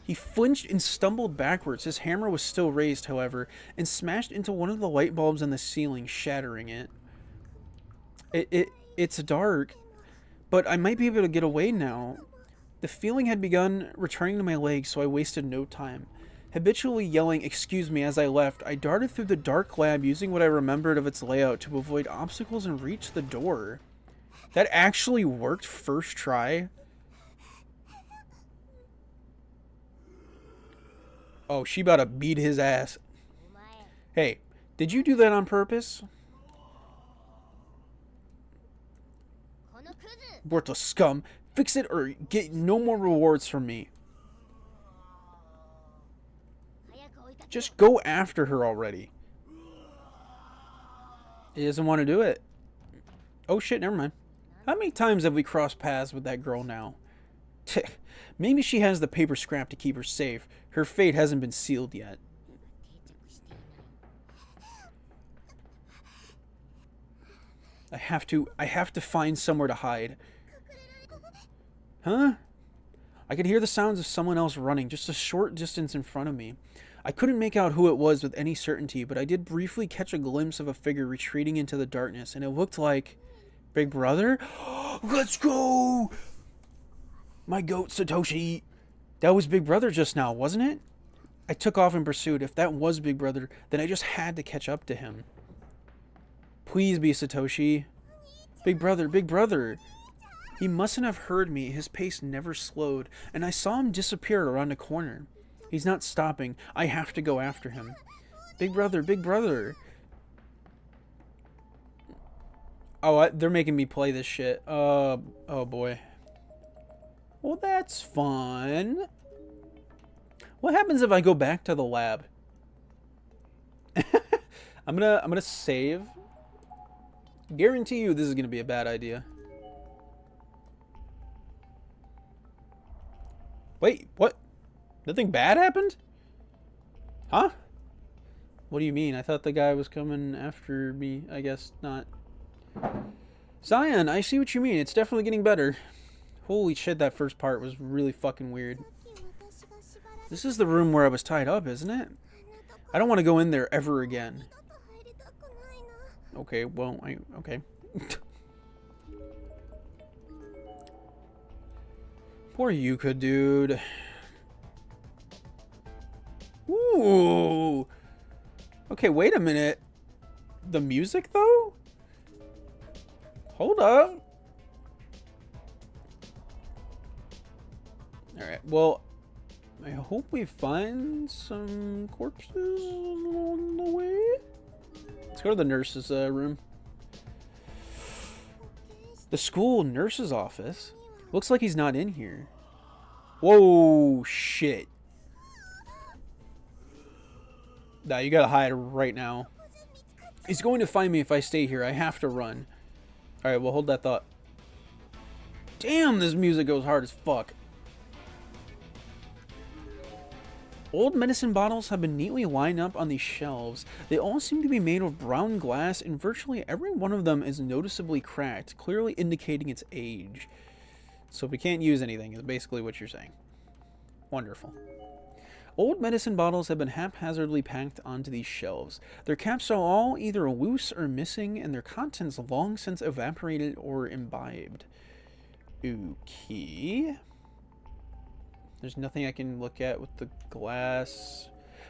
He flinched and stumbled backwards. His hammer was still raised, however, and smashed into one of the light bulbs on the ceiling, shattering it. It's dark, but I might be able to get away now. The feeling had begun returning to my legs, so I wasted no time. Habitually yelling, "Excuse me," as I left, I darted through the dark lab using what I remembered of its layout to avoid obstacles and reach the door. That actually worked first try. Oh, she about to beat his ass. Hey, did you do that on purpose? Worthless scum. Fix it or get no more rewards from me. Just go after her already. He doesn't want to do it. Oh shit, never mind. How many times have we crossed paths with that girl now? Maybe she has the paper scrap to keep her safe. Her fate hasn't been sealed yet. I have to find somewhere to hide. Huh? I could hear the sounds of someone else running just a short distance in front of me. I couldn't make out who it was with any certainty, but I did briefly catch a glimpse of a figure retreating into the darkness, and it looked like Big Brother. Let's go! My goat, Satoshi. That was Big Brother just now, wasn't it? I took off in pursuit. If that was Big Brother, then I just had to catch up to him. Please be Satoshi. Big Brother, Big Brother. He mustn't have heard me. His pace never slowed, and I saw him disappear around a corner. He's not stopping. I have to go after him. Big Brother, Big Brother. Oh, they're making me play this shit. Oh boy. Well, that's fun. What happens if I go back to the lab? I'm gonna save. Guarantee you this is gonna be a bad idea. Wait, what? Nothing bad happened? Huh? What do you mean? I thought the guy was coming after me. I guess not. Zion, I see what you mean. It's definitely getting better. Holy shit, that first part was really fucking weird. This is the room where I was tied up, isn't it? I don't want to go in there ever again. Okay, well, okay. Poor Yuka, dude. Ooh. Okay, wait a minute. The music, though? Hold up. Alright, well, I hope we find some corpses along the way. Let's go to the nurse's room. The school nurse's office? Looks like he's not in here. Whoa, shit. Nah, you gotta hide right now. He's going to find me if I stay here. I have to run. Alright, well, hold that thought. Damn, this music goes hard as fuck. Old medicine bottles have been neatly lined up on these shelves. They all seem to be made of brown glass, and virtually every one of them is noticeably cracked, clearly indicating its age. So we can't use anything, is basically what you're saying. Wonderful. Old medicine bottles have been haphazardly packed onto these shelves. Their caps are all either loose or missing, and their contents long since evaporated or imbibed. Okay. There's nothing I can look at with the glass.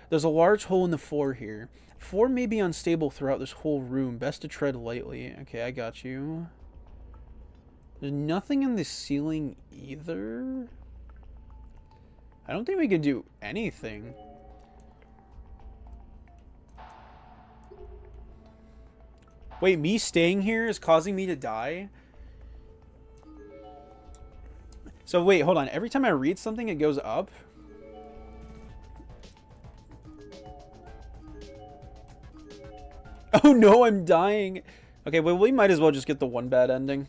There's a large hole in the floor here. Floor may be unstable throughout this whole room. Best to tread lightly. Okay, I got you. There's nothing in the ceiling either. I don't think we can do anything. Wait, me staying here is causing me to die? So wait, hold on. Every time I read something, it goes up? Oh no, I'm dying. Okay, well, we might as well just get the one bad ending.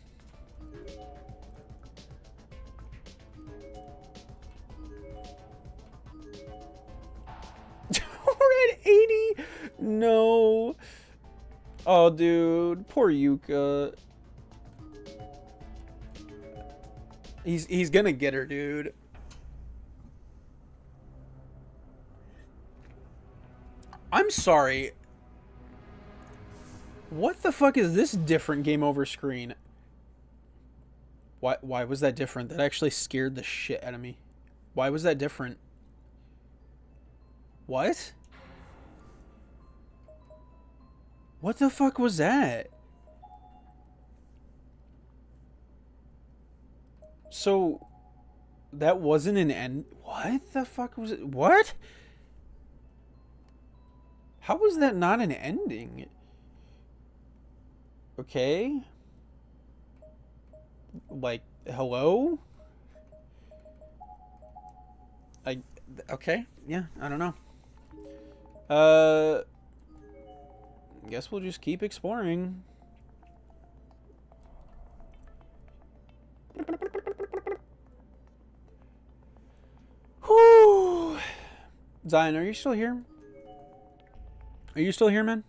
We're at 80. No. Oh, dude, poor Yuka. He's gonna get her, dude. I'm sorry. What the fuck is this different game over screen? Why was that different? That actually scared the shit out of me. Why was that different? What? What the fuck was that? So, that wasn't an end. What the fuck was it? What? How was that not an ending? Okay. Like, hello? Okay. Yeah, I don't know. Guess we'll just keep exploring. Whew. Zion, are you still here? Are you still here, man?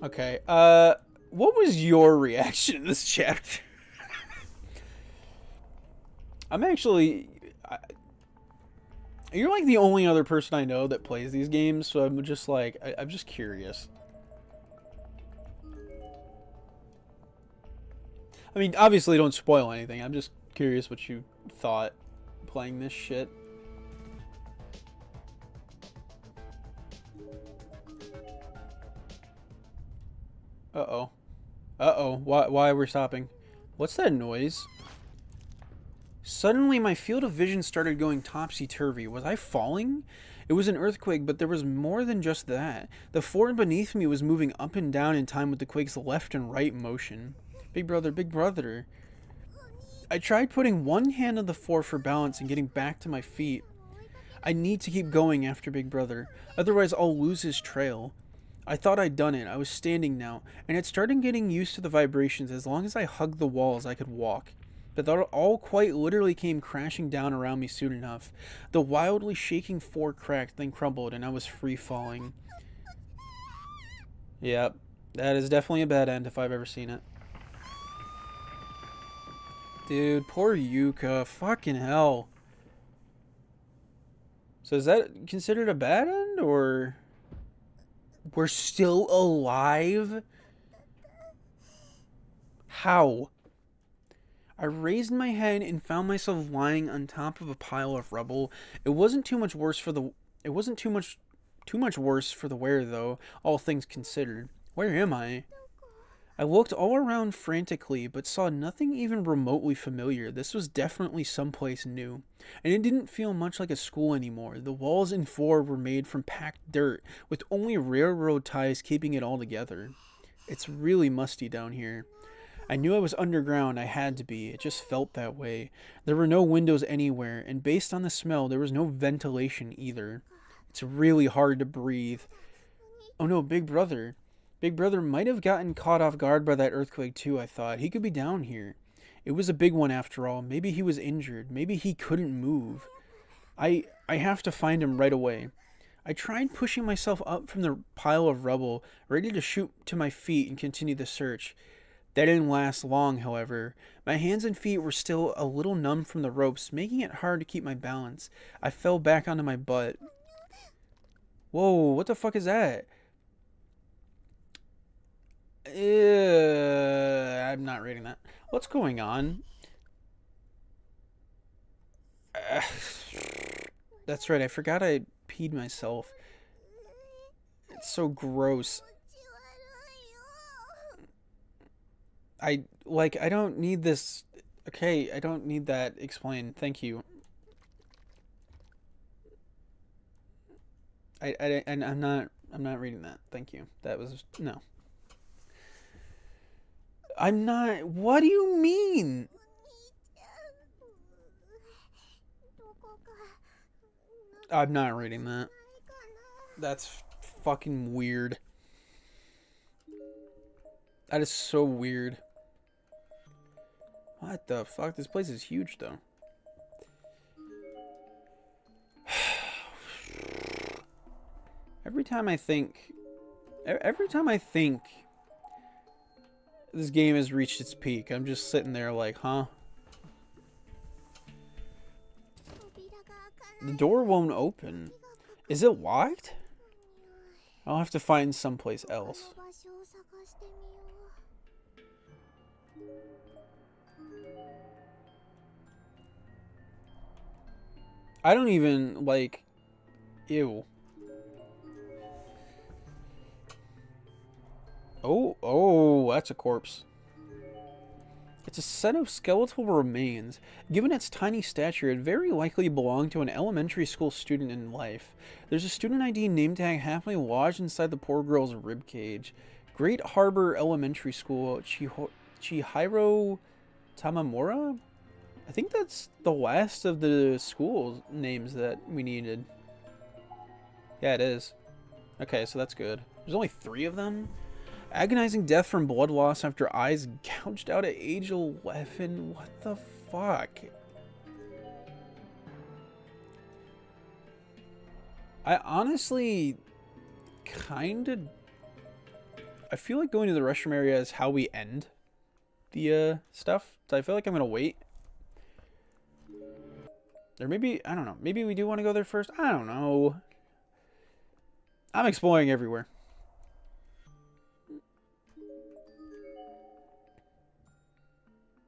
Okay. What was your reaction to this chapter? I'm actually... you're like the only other person I know that plays these games, so I'm just like... I'm just curious. I mean, obviously don't spoil anything. I'm just curious what you thought playing this shit. Uh-oh. Uh-oh. Why are we stopping? What's that noise? Suddenly, my field of vision started going topsy-turvy. Was I falling? It was an earthquake, but there was more than just that. The floor beneath me was moving up and down in time with the quake's left and right motion. Big brother, big brother. I tried putting one hand on the floor for balance and getting back to my feet. I need to keep going after big brother, otherwise I'll lose his trail. I thought I'd done it. I was standing now, and had started getting used to the vibrations. As long as I hugged the walls, I could walk. But that all quite literally came crashing down around me soon enough. The wildly shaking floor cracked, then crumbled, and I was free falling. Yep, that is definitely a bad end if I've ever seen it. Dude, poor Yuka. Fucking hell. So is that considered a bad end, or... we're still alive? How? I raised my head and found myself lying on top of a pile of rubble. It wasn't too much worse for the worse for the wear though, all things considered. Where am I? I looked all around frantically, but saw nothing even remotely familiar. This was definitely someplace new. And it didn't feel much like a school anymore. The walls and floor were made from packed dirt, with only railroad ties keeping it all together. It's really musty down here. I knew I was underground. I had to be. It just felt that way. There were no windows anywhere, and based on the smell, there was no ventilation either. It's really hard to breathe. Oh no, Big Brother. Big Brother might have gotten caught off guard by that earthquake too, I thought. He could be down here. It was a big one after all. Maybe he was injured. Maybe he couldn't move. I have to find him right away. I tried pushing myself up from the pile of rubble, ready to shoot to my feet and continue the search. That didn't last long, however. My hands and feet were still a little numb from the ropes, making it hard to keep my balance. I fell back onto my butt. Whoa, what the fuck is that? I'm not reading that. What's going on? That's right, I forgot I peed myself. It's so gross. I don't need this. Okay, I don't need that explained. Thank you. I'm not reading that. Thank you. That was no. I'm not. What do you mean? I'm not reading that. That's fucking weird. That is so weird. What the fuck? This place is huge, though. Every time I think this game has reached its peak, I'm just sitting there like, huh? The door won't open. Is it locked? I'll have to find someplace else. I don't even, like... Ew. Oh, that's a corpse. It's a set of skeletal remains. Given its tiny stature, it very likely belonged to an elementary school student in life. There's a student ID name tag halfway lodged inside the poor girl's ribcage. Great Harbor Elementary School, Chihiro Tamamura? I think that's the last of the school names that we needed. Yeah, it is. Okay, so that's good. There's only 3 of them? Agonizing death from blood loss after eyes gouged out at age 11. What the fuck? I honestly kind of... I feel like going to the restroom area is how we end the stuff. So I feel like I'm going to wait. Or maybe, I don't know. Maybe we do want to go there first. I don't know. I'm exploring everywhere.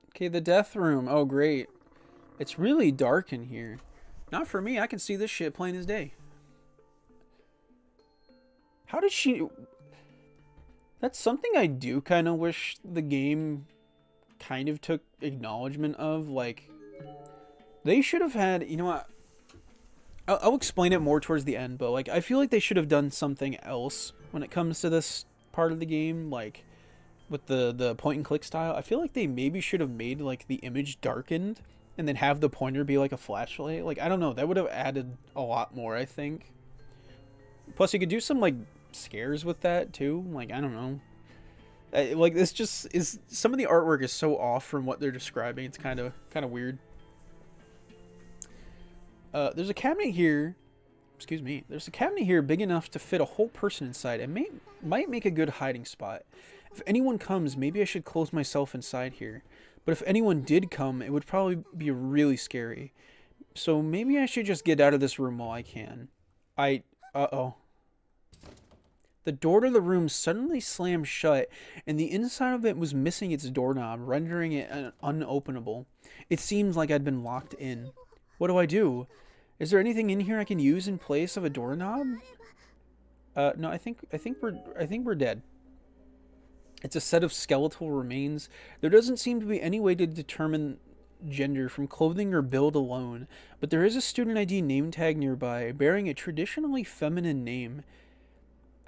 Okay, the death room. Oh, great. It's really dark in here. Not for me. I can see this shit plain as day. How did she... That's something I do kind of wish the game kind of took acknowledgement of. Like, they should have had... You know what? I'll explain it more towards the end, but like I feel like they should have done something else when it comes to this part of the game, like with the point and click style. I feel like they maybe should have made like the image darkened and then have the pointer be like a flashlight. Like, I don't know, that would have added a lot more, I think. Plus you could do some like scares with that too. Like, I don't know. Like, this just is, some of the artwork is so off from what they're describing. It's kind of weird. There's a cabinet here. Excuse me. There's a cabinet here big enough to fit a whole person inside. It might make a good hiding spot. If anyone comes, maybe I should close myself inside here. But if anyone did come, it would probably be really scary. So maybe I should just get out of this room while I can. Uh-oh. The door to the room suddenly slammed shut, and the inside of it was missing its doorknob, rendering it unopenable. It seemed like I'd been locked in. What do I do? Is there anything in here I can use in place of a doorknob? No, I think we're dead. It's a set of skeletal remains. There doesn't seem to be any way to determine gender from clothing or build alone, but there is a student ID name tag nearby bearing a traditionally feminine name.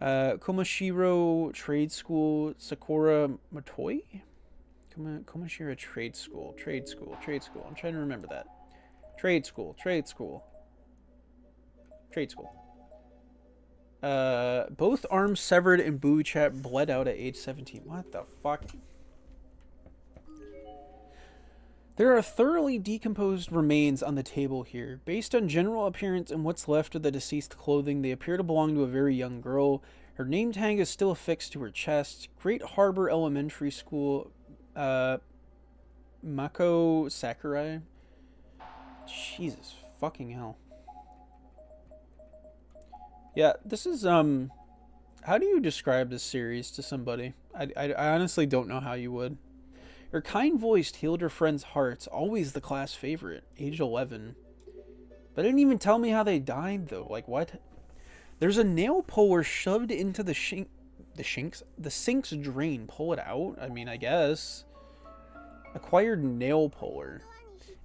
Komashiro Trade School Sakura Matoi? Komashiro Trade School. I'm trying to remember that. Trade school. Both arms severed and booby trap bled out at age 17. What the fuck? There are thoroughly decomposed remains on the table here. Based on general appearance and what's left of the deceased clothing, they appear to belong to a very young girl. Her name tag is still affixed to her chest. Great Harbor Elementary School, Mako Sakurai. Jesus fucking hell. Yeah, this is, how do you describe this series to somebody? I honestly don't know how you would. Her kind voice healed her friends' hearts, always the class favorite, age 11. But it didn't even tell me how they died, though. Like, what? There's a nail puller shoved into the sink's drain. Pull it out? I mean, I guess. Acquired nail puller.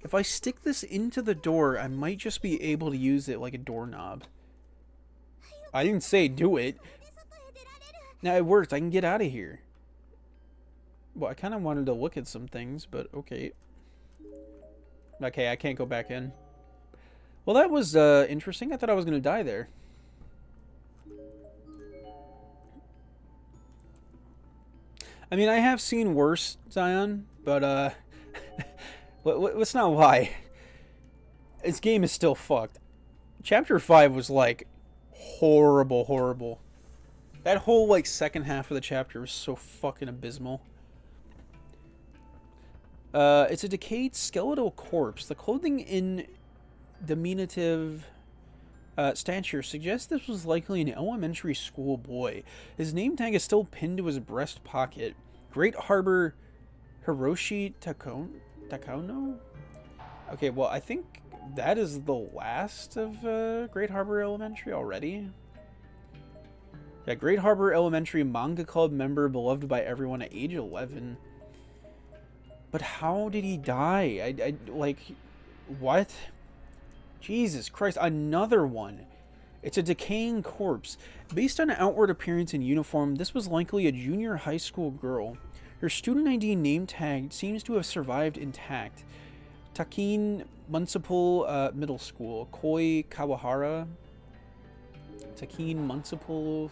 If I stick this into the door, I might just be able to use it like a doorknob. I didn't say do it. Now it worked. I can get out of here. Well, I kind of wanted to look at some things, but okay. Okay, I can't go back in. Well, that was interesting. I thought I was going to die there. I mean, I have seen worse, Zion, but let's not lie. This game is still fucked. Chapter 5 was like horrible, horrible. That whole like second half of the chapter was so fucking abysmal. It's a decayed skeletal corpse. The clothing in diminutive stature suggests this was likely an elementary school boy. His name tag is still pinned to his breast pocket. Great Harbor Hiroshi Takano? Okay, well, I think that is the last of Great Harbor Elementary already. Yeah, Great Harbor Elementary manga club member, beloved by everyone at age 11. But how did he die? I like, what? Jesus Christ, another one. It's a decaying corpse. Based on outward appearance and uniform, this was likely a junior high school girl. Her student ID name tag seems to have survived intact. Takin Municipal Middle School. Koi Kawahara. Takin Municipal.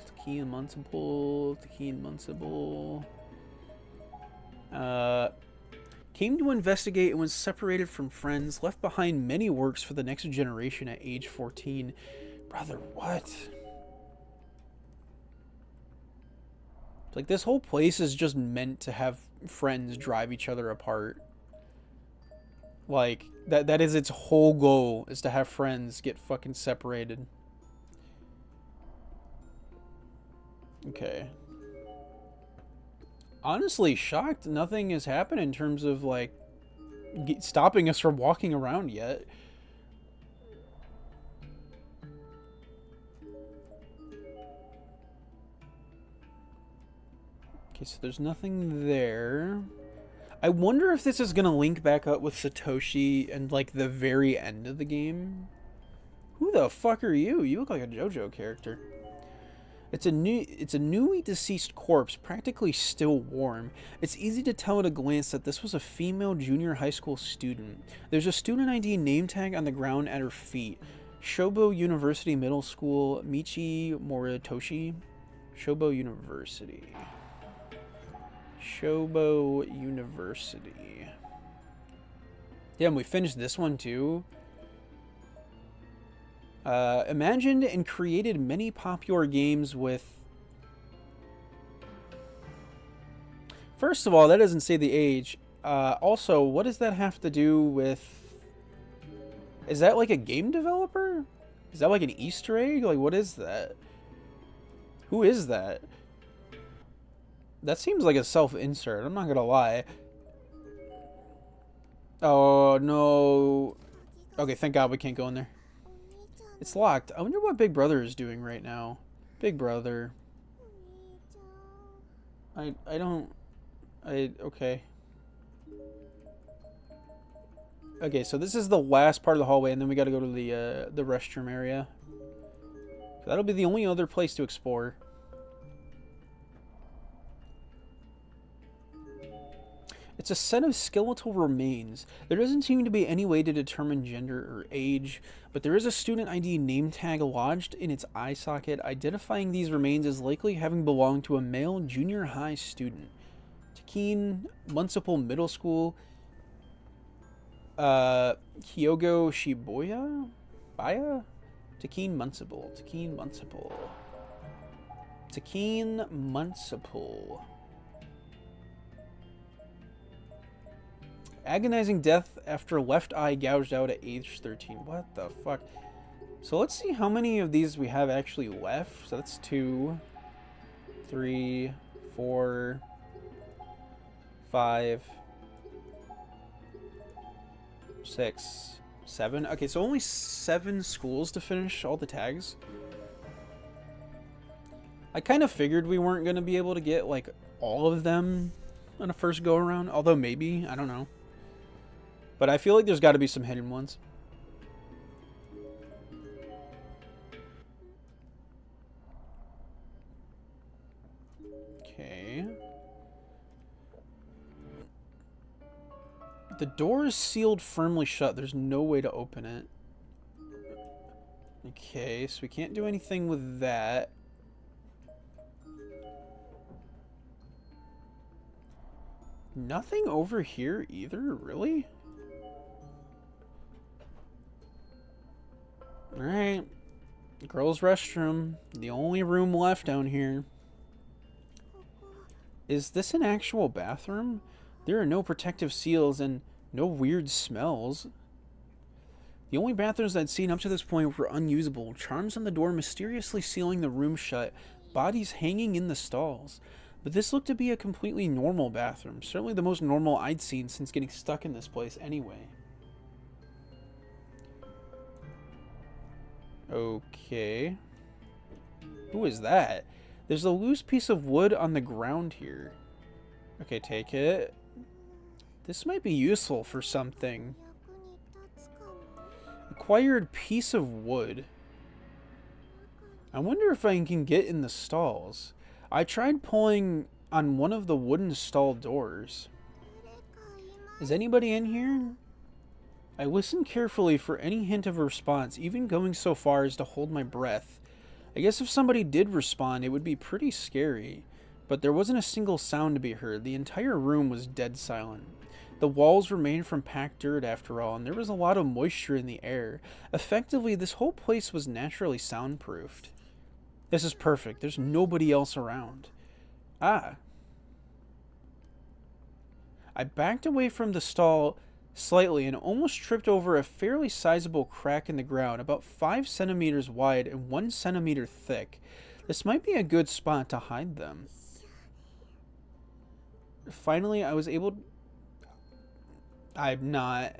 Came to investigate and was separated from friends, left behind many works for the next generation at age 14. Brother, what? Like, this whole place is just meant to have friends drive each other apart. Like, that is its whole goal, is to have friends get fucking separated. Okay. Honestly, shocked nothing has happened in terms of, like, stopping us from walking around yet. Okay, so there's nothing there. I wonder if this is gonna link back up with Satoshi and, like, the very end of the game. Who the fuck are you? You look like a JoJo character. It's a newly deceased corpse, practically still warm. It's easy to tell at a glance that this was a female junior high school student. There's a student ID name tag on the ground at her feet. Shobo University Middle School, Michi Moritoshi. Shobo University. Shobo University. Damn, we finished this one too. Imagined and created many popular games with... First of all, that doesn't say the age. Also, what does that have to do with... Is that like a game developer? Is that like an Easter egg? Like, what is that? Who is that? That seems like a self-insert, I'm not gonna lie. Oh, no. Okay, thank God we can't go in there. It's locked. I wonder what Big Brother is doing right now. Big Brother. Okay. Okay, so this is the last part of the hallway, and then we gotta go to the restroom area. That'll be the only other place to explore. It's a set of skeletal remains. There doesn't seem to be any way to determine gender or age, but there is a student ID name tag lodged in its eye socket, identifying these remains as likely having belonged to a male junior high student. Takin Municipal Middle School. Hyogo Shibuya? Baya? Takin Municipal. Agonizing death after left eye gouged out at age 13. What the fuck? So let's see how many of these we have actually left. So that's 2, 3, 4, 5, 6, 7. Okay, so only 7 schools to finish all the tags. I kind of figured we weren't going to be able to get, like, all of them on a first go around. Although maybe, I don't know. But I feel like there's got to be some hidden ones. Okay. The door is sealed firmly shut. There's no way to open it. Okay, so we can't do anything with that. Nothing over here either, really? Alright. Girls' restroom. The only room left down here. Is this an actual bathroom? There are no protective seals and no weird smells. The only bathrooms I'd seen up to this point were unusable. Charms on the door mysteriously sealing the room shut. Bodies hanging in the stalls. But this looked to be a completely normal bathroom. Certainly the most normal I'd seen since getting stuck in this place anyway. Okay. Who is that? There's a loose piece of wood on the ground here. Okay, take it. This might be useful for something. Acquired piece of wood. I wonder if I can get in the stalls. I tried pulling on one of the wooden stall doors. Is anybody in here? I listened carefully for any hint of a response, even going so far as to hold my breath. I guess if somebody did respond, it would be pretty scary. But there wasn't a single sound to be heard. The entire room was dead silent. The walls were made from packed dirt after all, and there was a lot of moisture in the air. Effectively, this whole place was naturally soundproofed. This is perfect. There's nobody else around. Ah. I backed away from the stall slightly and almost tripped over a fairly sizable crack in the ground, about 5 centimeters wide and 1 centimeter thick. This might be a good spot to hide them. Finally, I was able... I'm not...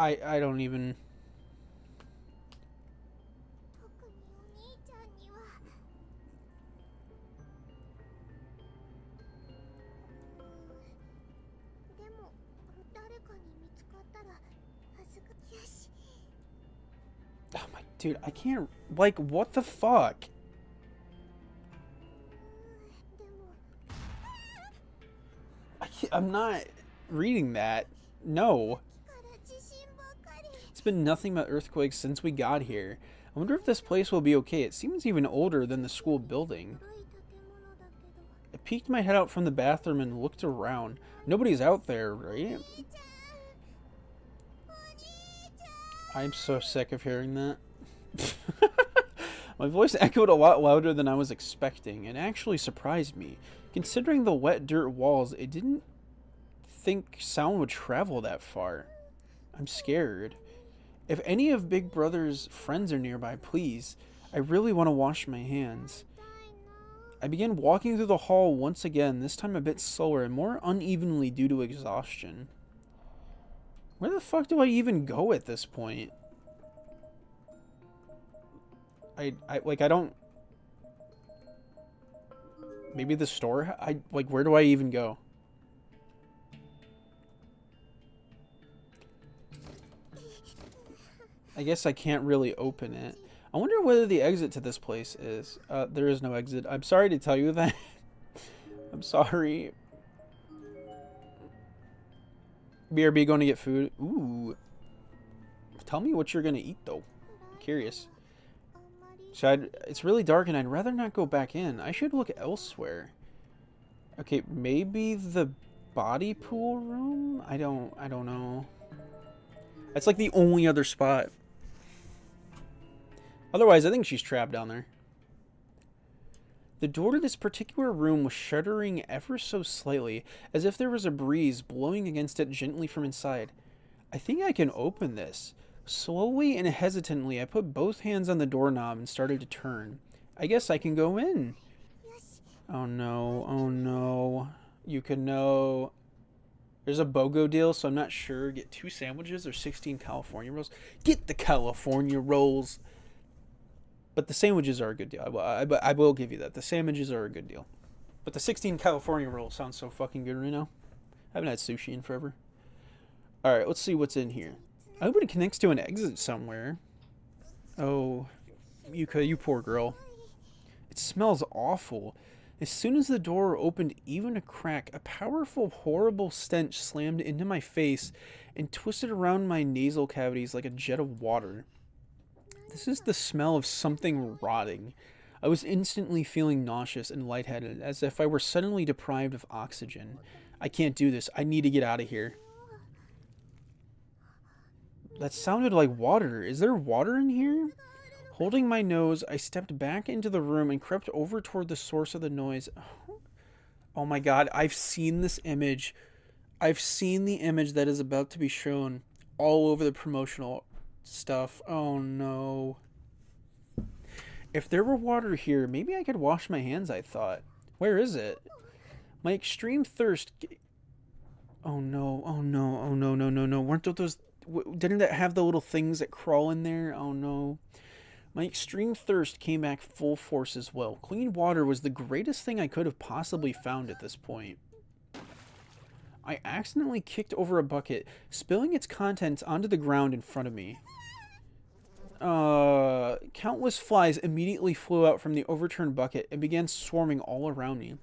I don't even... Oh my... Dude, I can't... Like, what the fuck? I'm not reading that. No. It's been nothing but earthquakes since we got here. I wonder if this place will be okay. It seems even older than the school building. I peeked my head out from the bathroom and looked around. Nobody's out there, right? I'm so sick of hearing that. My voice echoed a lot louder than I was expecting, and actually surprised me. Considering the wet dirt walls, it didn't think sound would travel that far. I'm scared. If any of Big Brother's friends are nearby, please. I really want to wash my hands. I began walking through the hall once again, this time a bit slower and more unevenly due to exhaustion. Where the fuck do I even go at this point? I don't... Maybe the store? Where do I even go? I guess I can't really open it. I wonder whether the exit to this place is. There is no exit. I'm sorry to tell you that. I'm sorry. BRB going to get food. Ooh. Tell me what you're going to eat, though. I'm curious. It's really dark and I'd rather not go back in. I should look elsewhere. Okay, maybe the body pool room? I don't know. That's like the only other spot. Otherwise, I think she's trapped down there. The door to this particular room was shuddering ever so slightly, as if there was a breeze blowing against it gently from inside. I think I can open this. Slowly and hesitantly, I put both hands on the doorknob and started to turn. I guess I can go in. Oh no, oh no. You can know. There's a BOGO deal, so I'm not sure. Get 2 sandwiches or 16 California rolls. Get the California rolls. But the sandwiches are a good deal. I will give you that. The sandwiches are a good deal. But the 16 California rolls sounds so fucking good right now. I haven't had sushi in forever. Alright, let's see what's in here. I hope it connects to an exit somewhere. Oh, Yuka, you poor girl. It smells awful. As soon as the door opened even a crack, a powerful, horrible stench slammed into my face and twisted around my nasal cavities like a jet of water. This is the smell of something rotting. I was instantly feeling nauseous and lightheaded, as if I were suddenly deprived of oxygen. I can't do this. I need to get out of here. That sounded like water. Is there water in here? Holding my nose, I stepped back into the room and crept over toward the source of the noise. Oh my god, I've seen this image. I've seen the image that is about to be shown all over the promotional stuff. Oh no. If there were water here, maybe I could wash my hands, I thought. Where is it? My extreme thirst. Oh no, oh no, oh no, no, no, no. Weren't those. Didn't it have the little things that crawl in there? Oh no. My extreme thirst came back full force as well. Clean water was the greatest thing I could have possibly found at this point. I accidentally kicked over a bucket, spilling its contents onto the ground in front of me. Countless flies immediately flew out from the overturned bucket and began swarming all around me.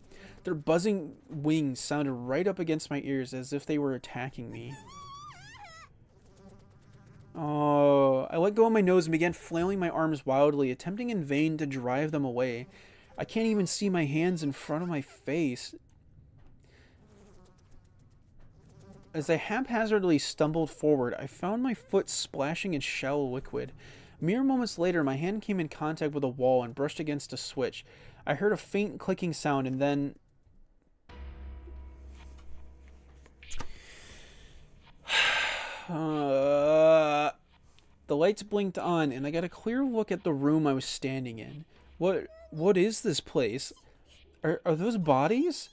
Their buzzing wings sounded right up against my ears as if they were attacking me. I let go of my nose and began flailing my arms wildly, attempting in vain to drive them away. I can't even see my hands in front of my face. As I haphazardly stumbled forward, I found my foot splashing in shallow liquid. Mere moments later, my hand came in contact with a wall and brushed against a switch. I heard a faint clicking sound and then... The lights blinked on, and I got a clear look at the room I was standing in. What is this place? Are those bodies?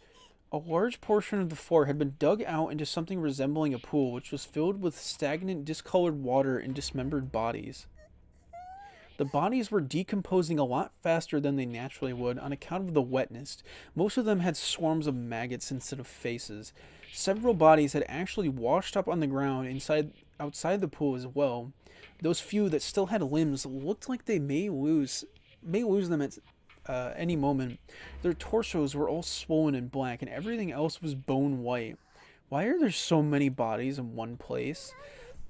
A large portion of the floor had been dug out into something resembling a pool, which was filled with stagnant, discolored water and dismembered bodies. The bodies were decomposing a lot faster than they naturally would on account of the wetness. Most of them had swarms of maggots instead of faces. Several bodies had actually washed up on the ground outside the pool as well. Those few that still had limbs looked like they may lose them at any moment. Their torsos were all swollen and black, and everything else was bone white. Why are there so many bodies in one place?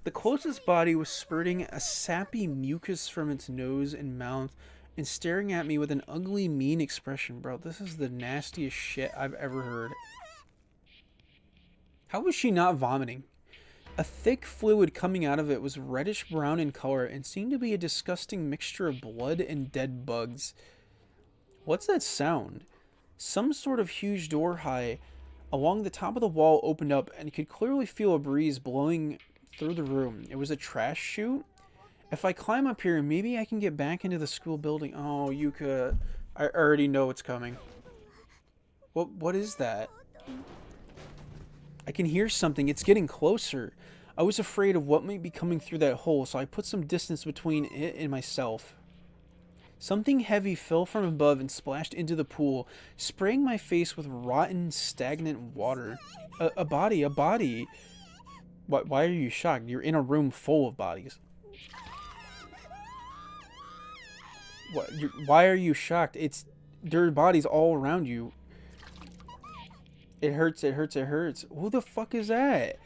The closest body was spurting a sappy mucus from its nose and mouth and staring at me with an ugly, mean expression. Bro, this is the nastiest shit I've ever heard. How was she not vomiting? A thick fluid coming out of it was reddish brown in color and seemed to be a disgusting mixture of blood and dead bugs. What's that sound? Some sort of huge door high along the top of the wall opened up, and you could clearly feel a breeze blowing through the room. It was a trash chute. If I climb up here, maybe I can get back into the school building. Oh, Yuka, I already know what's coming. What is that? I can hear something. It's getting closer. I was afraid of what might be coming through that hole, so I put some distance between it and myself. Something heavy fell from above and splashed into the pool, spraying my face with rotten, stagnant water. A body. Why are you shocked? You're in a room full of bodies. Why are you shocked? There are bodies all around you. It hurts. Who the fuck is that?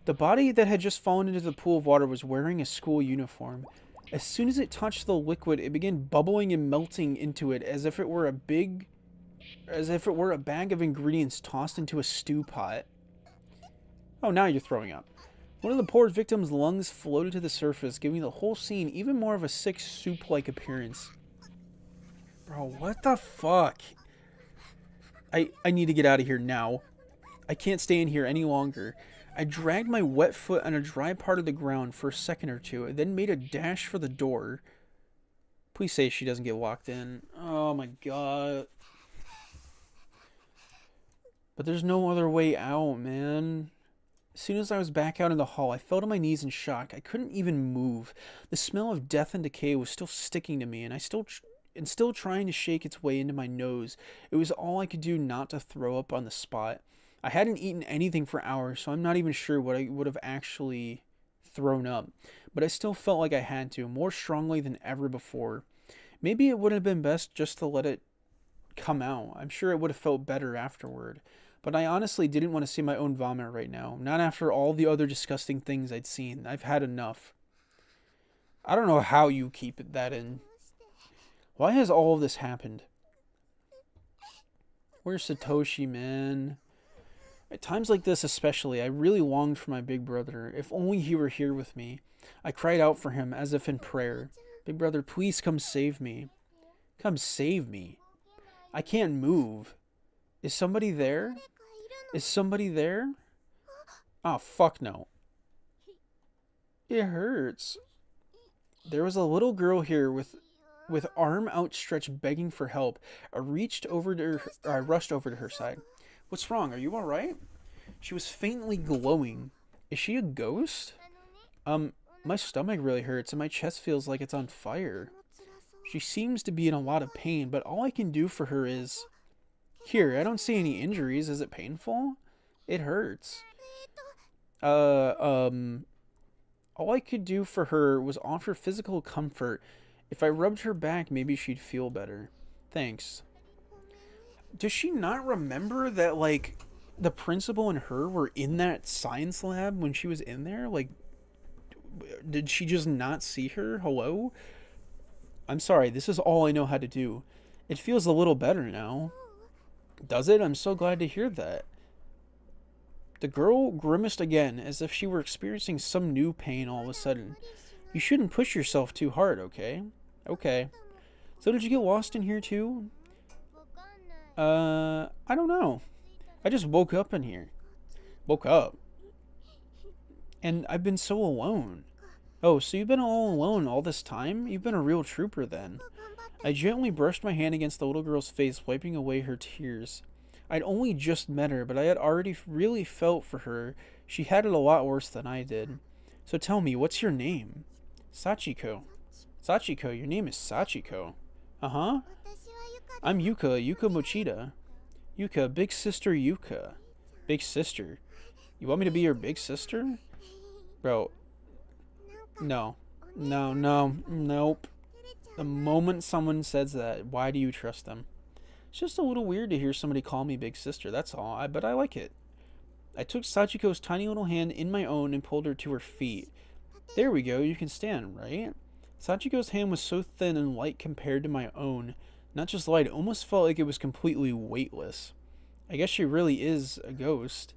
The body that had just fallen into the pool of water was wearing a school uniform. As soon as it touched the liquid, it began bubbling and melting into it as if it were a bag of ingredients tossed into a stew pot. Oh, now you're throwing up. One of the poor victim's lungs floated to the surface, giving the whole scene even more of a sick soup-like appearance. Bro, what the fuck? I need to get out of here now. I can't stay in here any longer. I dragged my wet foot on a dry part of the ground for a second or two, and then made a dash for the door. Please say she doesn't get locked in. Oh my god. But there's no other way out, man. As soon as I was back out in the hall, I fell to my knees in shock. I couldn't even move. The smell of death and decay was still sticking to me, and still trying to shake its way into my nose. It was all I could do not to throw up on the spot. I hadn't eaten anything for hours, so I'm not even sure what I would have actually thrown up, but I still felt like I had to, more strongly than ever before. Maybe it would have been best just to let it come out. I'm sure it would have felt better afterward. But I honestly didn't want to see my own vomit right now. Not after all the other disgusting things I'd seen. I've had enough. I don't know how you keep that in. Why has all of this happened? Where's Satoshi, man? At times like this especially, I really longed for my big brother. If only he were here with me. I cried out for him as if in prayer. Big brother, please come save me. Come save me. I can't move. Is somebody there? Is somebody there? Oh, fuck no. It hurts. There was a little girl here with arm outstretched begging for help. I rushed over to her side. What's wrong? Are you alright? She was faintly glowing. Is she a ghost? My stomach really hurts and my chest feels like it's on fire. She seems to be in a lot of pain, but all I can do for her is... Here, I don't see any injuries. Is it painful? It hurts. All I could do for her was offer physical comfort. If I rubbed her back, maybe she'd feel better. Thanks. Does she not remember that, like, the principal and her were in that science lab when she was in there? Like, did she just not see her? Hello? I'm sorry, this is all I know how to do. It feels a little better now. Does it? I'm so glad to hear that. The girl grimaced again, as if she were experiencing some new pain all of a sudden. You shouldn't push yourself too hard, okay? Okay. So did you get lost in here too? I don't know. I just woke up in here. Woke up. And I've been so alone. Oh, so you've been all alone all this time? You've been a real trooper then. I gently brushed my hand against the little girl's face, wiping away her tears. I'd only just met her, but I had already really felt for her. She had it a lot worse than I did. So tell me, what's your name? Sachiko. Sachiko, your name is Sachiko. Uh-huh. I'm Yuka Mochida. Yuka, big sister Yuka. Big sister? You want me to be your big sister? Bro. No. Nope. The moment someone says that, why do you trust them? It's just a little weird to hear somebody call me big sister, that's all. But I like it. I took Sachiko's tiny little hand in my own and pulled her to her feet. There we go, you can stand, right? Sachiko's hand was so thin and light compared to my own. Not just light, it almost felt like it was completely weightless. I guess she really is a ghost.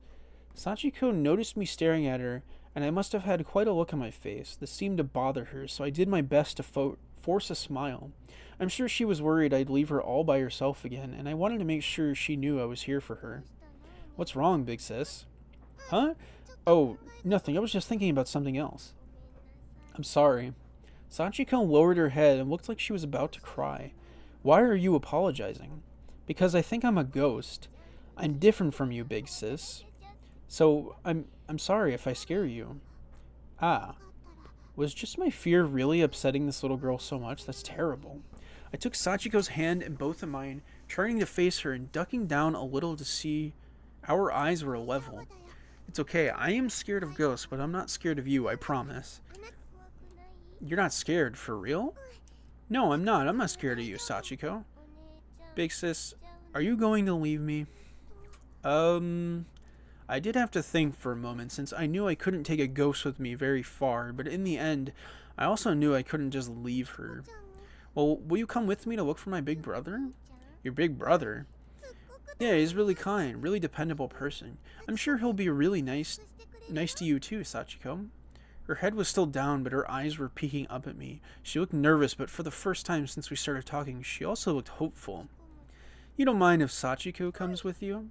Sachiko noticed me staring at her, and I must have had quite a look on my face. This seemed to bother her, so I did my best to force a smile. I'm sure she was worried I'd leave her all by herself again, and I wanted to make sure she knew I was here for her. What's wrong, big sis? Huh? Oh, nothing. I was just thinking about something else. I'm sorry. Sachiko lowered her head and looked like she was about to cry. Why are you apologizing? Because I think I'm a ghost. I'm different from you, big sis. So, I'm sorry if I scare you. Ah. Was just my fear really upsetting this little girl so much? That's terrible. I took Sachiko's hand in both of mine, turning to face her and ducking down a little to see our eyes were level. It's okay, I am scared of ghosts, but I'm not scared of you, I promise. You're not scared, for real? No, I'm not. I'm not scared of you, Sachiko. Big sis, are you going to leave me? I did have to think for a moment, since I knew I couldn't take a ghost with me very far, but in the end, I also knew I couldn't just leave her. Well, will you come with me to look for my big brother? Your big brother? Yeah, he's really kind, really dependable person. I'm sure he'll be really nice to you too, Sachiko. Her head was still down, but her eyes were peeking up at me. She looked nervous, but for the first time since we started talking, she also looked hopeful. You don't mind if Sachiko comes with you?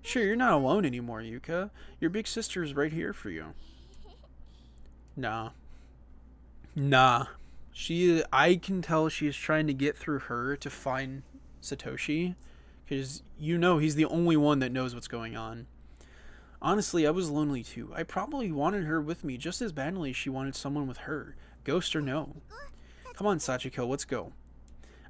Sure, you're not alone anymore, Yuka. Your big sister is right here for you. Nah. I can tell she is trying to get through her to find Satoshi, because you know he's the only one that knows what's going on. Honestly, I was lonely too. I probably wanted her with me just as badly as she wanted someone with her, ghost or no. Come on, Sachiko, let's go.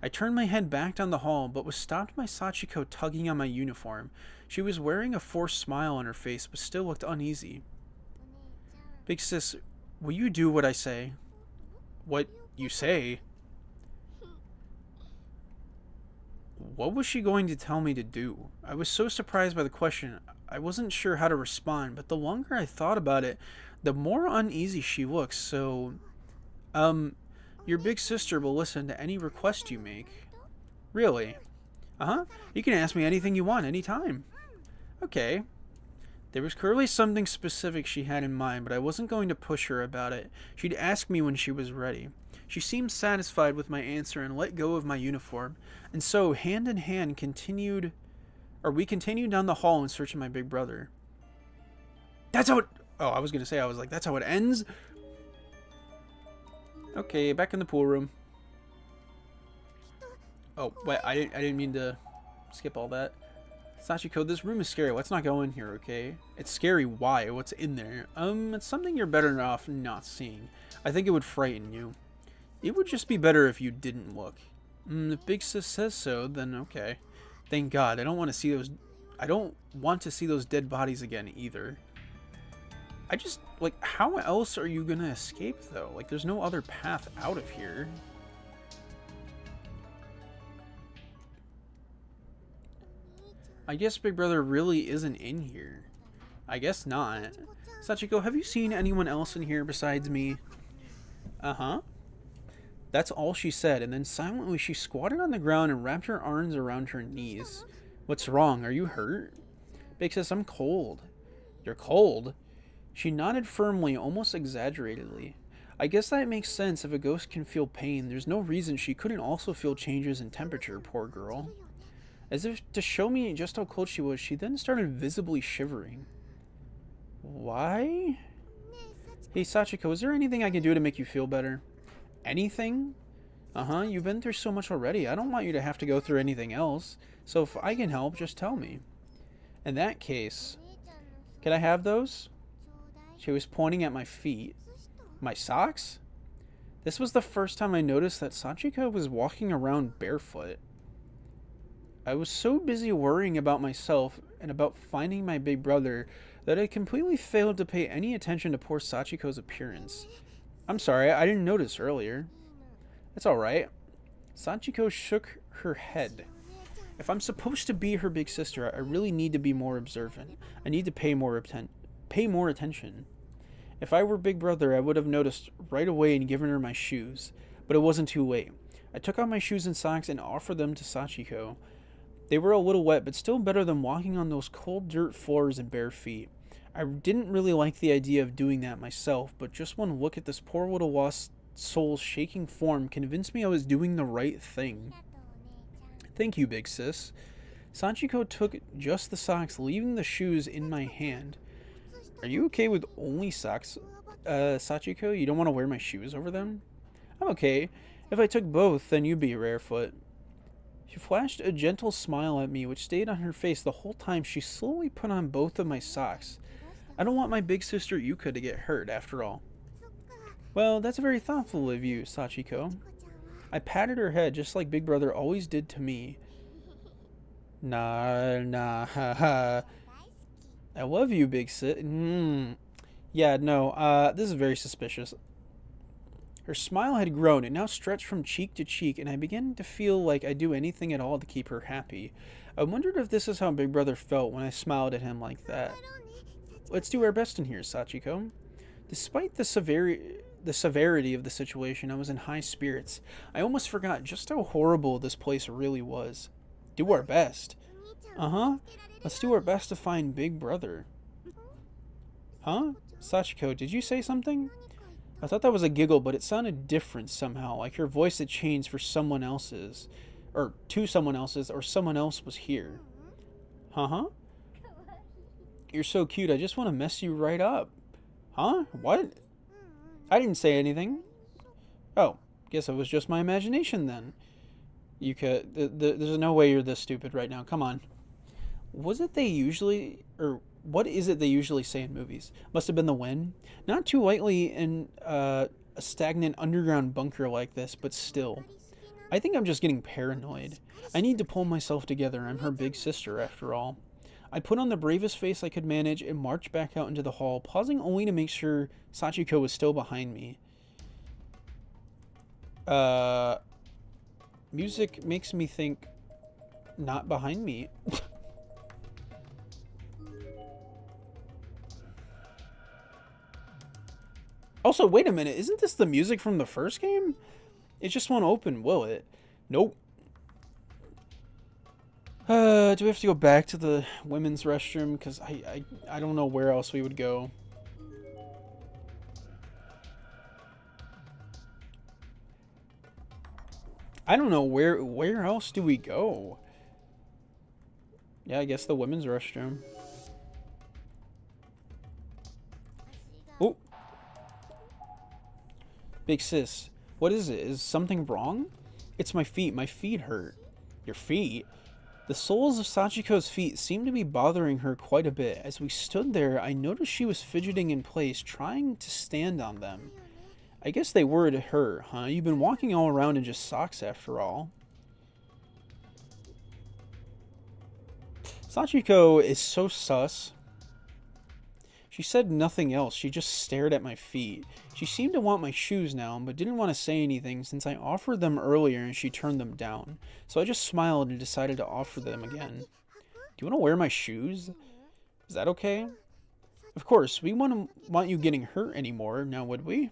I turned my head back down the hall, but was stopped by Sachiko tugging on my uniform. She was wearing a forced smile on her face, but still looked uneasy. Big sis, Will you do what I say? What you say? What was she going to tell me to do? I was so surprised by the question, I wasn't sure how to respond, but the longer I thought about it, the more uneasy she looked, so... Your big sister will listen to any request you make. Really? Uh-huh. You can ask me anything you want, anytime. Okay. There was clearly something specific she had in mind, but I wasn't going to push her about it. She'd ask me when she was ready. She seemed satisfied with my answer and let go of my uniform, and so, hand in hand, we continued down the hall in search of my big brother. That's how it... Oh, I was going to say, I was like, that's how it ends? Okay, back in the pool room. Oh, wait, I didn't mean to skip all that. Sachiko, this room is scary. Let's not go in here, okay? It's scary. Why? What's in there? It's something you're better off not seeing. I think it would frighten you. It would just be better if you didn't look. If Big Sis says so, then okay. Thank God. I don't want to see those dead bodies again either. I just, like, how else are you gonna escape, though? Like, there's no other path out of here. I guess Big Brother really isn't in here. I guess not. Sachiko, have you seen anyone else in here besides me? Uh-huh. That's all she said, and then silently she squatted on the ground and wrapped her arms around her knees. What's wrong? Are you hurt? Big says, I'm cold. You're cold? She nodded firmly, almost exaggeratedly. I guess that makes sense. If a ghost can feel pain, there's no reason she couldn't also feel changes in temperature, poor girl. As if to show me just how cold she was, she then started visibly shivering. Why? Hey, Sachiko, is there anything I can do to make you feel better? Anything? Uh-huh, you've been through so much already. I don't want you to have to go through anything else. So if I can help, just tell me. In that case, can I have those? She was pointing at my feet. My socks? This was the first time I noticed that Sachiko was walking around barefoot. I was so busy worrying about myself and about finding my big brother that I completely failed to pay any attention to poor Sachiko's appearance. I'm sorry, I didn't notice earlier. It's alright. Sachiko shook her head. If I'm supposed to be her big sister, I really need to be more observant. I need to pay more attention. If I were Big Brother, I would have noticed right away and given her my shoes, but it wasn't too late. I took out my shoes and socks and offered them to Sachiko. They were a little wet, but still better than walking on those cold dirt floors in bare feet. I didn't really like the idea of doing that myself, but just one look at this poor little lost soul's shaking form convinced me I was doing the right thing. Thank you, big sis. Sachiko took just the socks, leaving the shoes in my hand. Are you okay with only socks, Sachiko? You don't want to wear my shoes over them? I'm okay. If I took both, then you'd be barefoot. She flashed a gentle smile at me, which stayed on her face the whole time she slowly put on both of my socks. I don't want my big sister Yuka to get hurt, after all. Well, that's very thoughtful of you, Sachiko. I patted her head just like Big Brother always did to me. Nah, haha. I love you, big sis. Yeah, no, this is very suspicious. Her smile had grown. It now stretched from cheek to cheek, and I began to feel like I'd do anything at all to keep her happy. I wondered if this is how Big Brother felt when I smiled at him like that. Let's do our best in here, Sachiko. Despite the severity of the situation, I was in high spirits. I almost forgot just how horrible this place really was. Do our best. Uh-huh. Let's do our best to find Big Brother. Huh? Sachiko, did you say something? I thought that was a giggle, but it sounded different somehow, like her voice had changed for someone else's. Or to someone else's, or someone else was here. Huh? You're so cute, I just want to mess you right up. Huh? What? I didn't say anything. Oh, guess it was just my imagination then. There's no way you're this stupid right now, come on. What is it they usually say in movies? Must have been the wind. Not too lightly in a stagnant underground bunker like this, but still. I think I'm just getting paranoid. I need to pull myself together. I'm her big sister, after all. I put on the bravest face I could manage and marched back out into the hall, pausing only to make sure Sachiko was still behind me. Music makes me think not behind me. Also, wait a minute. Isn't this the music from the first game? It just won't open, will it? Nope. Do we have to go back to the women's restroom? Because I don't know where else we would go. I don't know where else do we go? Yeah, I guess the women's restroom. Oh. Big sis, what is it? Is something wrong? It's my feet. My feet hurt. Your feet? The soles of Sachiko's feet seemed to be bothering her quite a bit. As we stood there, I noticed she was fidgeting in place, trying to stand on them. I guess they were to her, huh? You've been walking all around in just socks after all. Sachiko is so sus. She said nothing else. She just stared at my feet. She seemed to want my shoes now, but didn't want to say anything since I offered them earlier and she turned them down. So I just smiled and decided to offer them again. Do you want to wear my shoes? Is that okay? Of course, we wouldn't want you getting hurt anymore, now would we?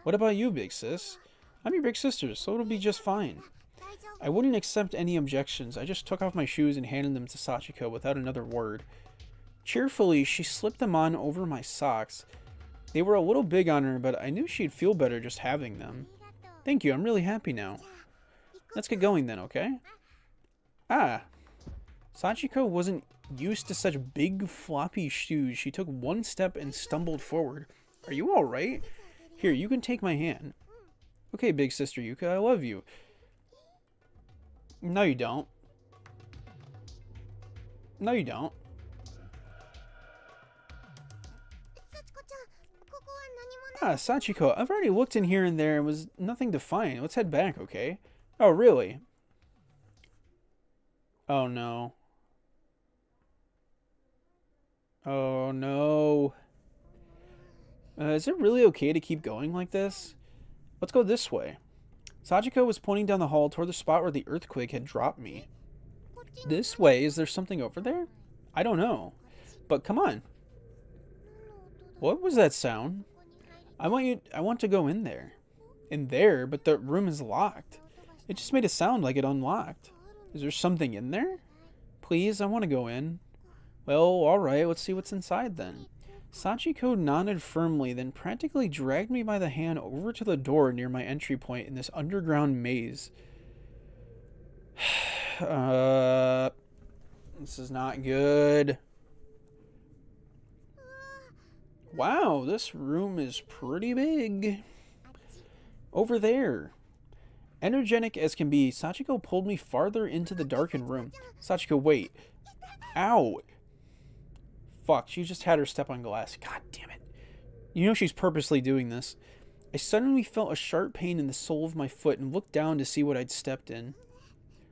What about you, big sis? I'm your big sister, so it'll be just fine. I wouldn't accept any objections. I just took off my shoes and handed them to Sachiko without another word. Cheerfully, she slipped them on over my socks. They were a little big on her, but I knew she'd feel better just having them. Thank you, I'm really happy now. Let's get going then, okay? Ah. Sachiko wasn't used to such big, floppy shoes. She took one step and stumbled forward. Are you alright? Here, you can take my hand. Okay, big sister Yuka, I love you. No, you don't. No, you don't. Ah, Sachiko, I've already looked in here and there and was nothing to find. Let's head back, okay? Oh, really? Oh, no. Oh, no. Is it really okay to keep going like this? Let's go this way. Sachiko was pointing down the hall toward the spot where the earthquake had dropped me. This way? Is there something over there? I don't know. But come on. What was that sound? I want to go in there. In there? But the room is locked. It just made a sound like it unlocked. Is there something in there? Please, I want to go in. Well, alright, let's see what's inside then. Sachiko nodded firmly, then practically dragged me by the hand over to the door near my entry point in this underground maze. This is not good. Wow, this room is pretty big. Over there. Energetic as can be, Sachiko pulled me farther into the darkened room. Sachiko, wait. Ow. Fuck, she just had her step on glass. God damn it. You know she's purposely doing this. I suddenly felt a sharp pain in the sole of my foot and looked down to see what I'd stepped in.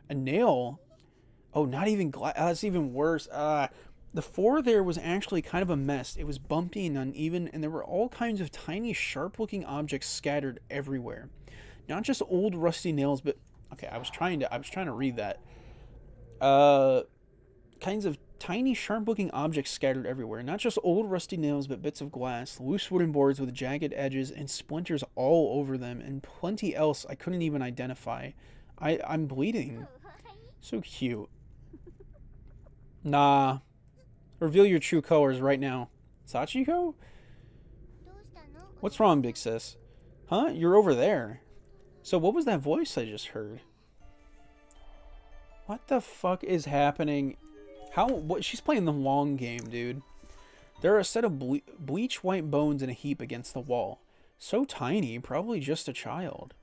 A nail? Oh, not even glass. That's even worse. The floor there was actually kind of a mess. It was bumpy and uneven, and there were all kinds of tiny, sharp-looking objects scattered everywhere. Not just old, rusty nails, but... Okay, I was trying to read that. Kinds of tiny, sharp-looking objects scattered everywhere. Not just old, rusty nails, but bits of glass, loose wooden boards with jagged edges, and splinters all over them, and plenty else I couldn't even identify. I'm bleeding. So cute. Nah. Reveal your true colors right now. Sachiko? What's wrong, big sis? Huh? You're over there. So what was that voice I just heard? What the fuck is happening? What? She's playing the long game, dude. There are a set of bleach white bones in a heap against the wall. So tiny, probably just a child.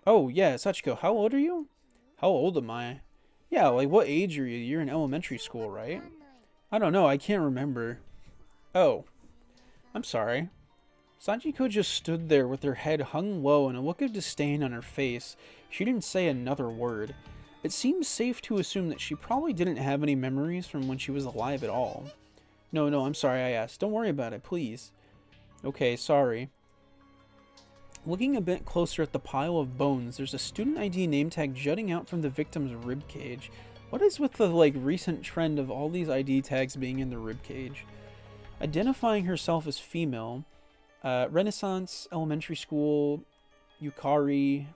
Oh, yeah, Sachiko, how old are you? How old am I? Yeah, like what age are you? You're in elementary school, right? I don't know, I can't remember. Oh. I'm sorry. Sachiko just stood there with her head hung low and a look of disdain on her face. She didn't say another word. It seems safe to assume that she probably didn't have any memories from when she was alive at all. No, I'm sorry I asked. Don't worry about it, please. Okay, sorry. Looking a bit closer at the pile of bones, there's a student ID name tag jutting out from the victim's ribcage. What is with the recent trend of all these ID tags being in the ribcage? Identifying herself as female, Renaissance Elementary School, Yukari.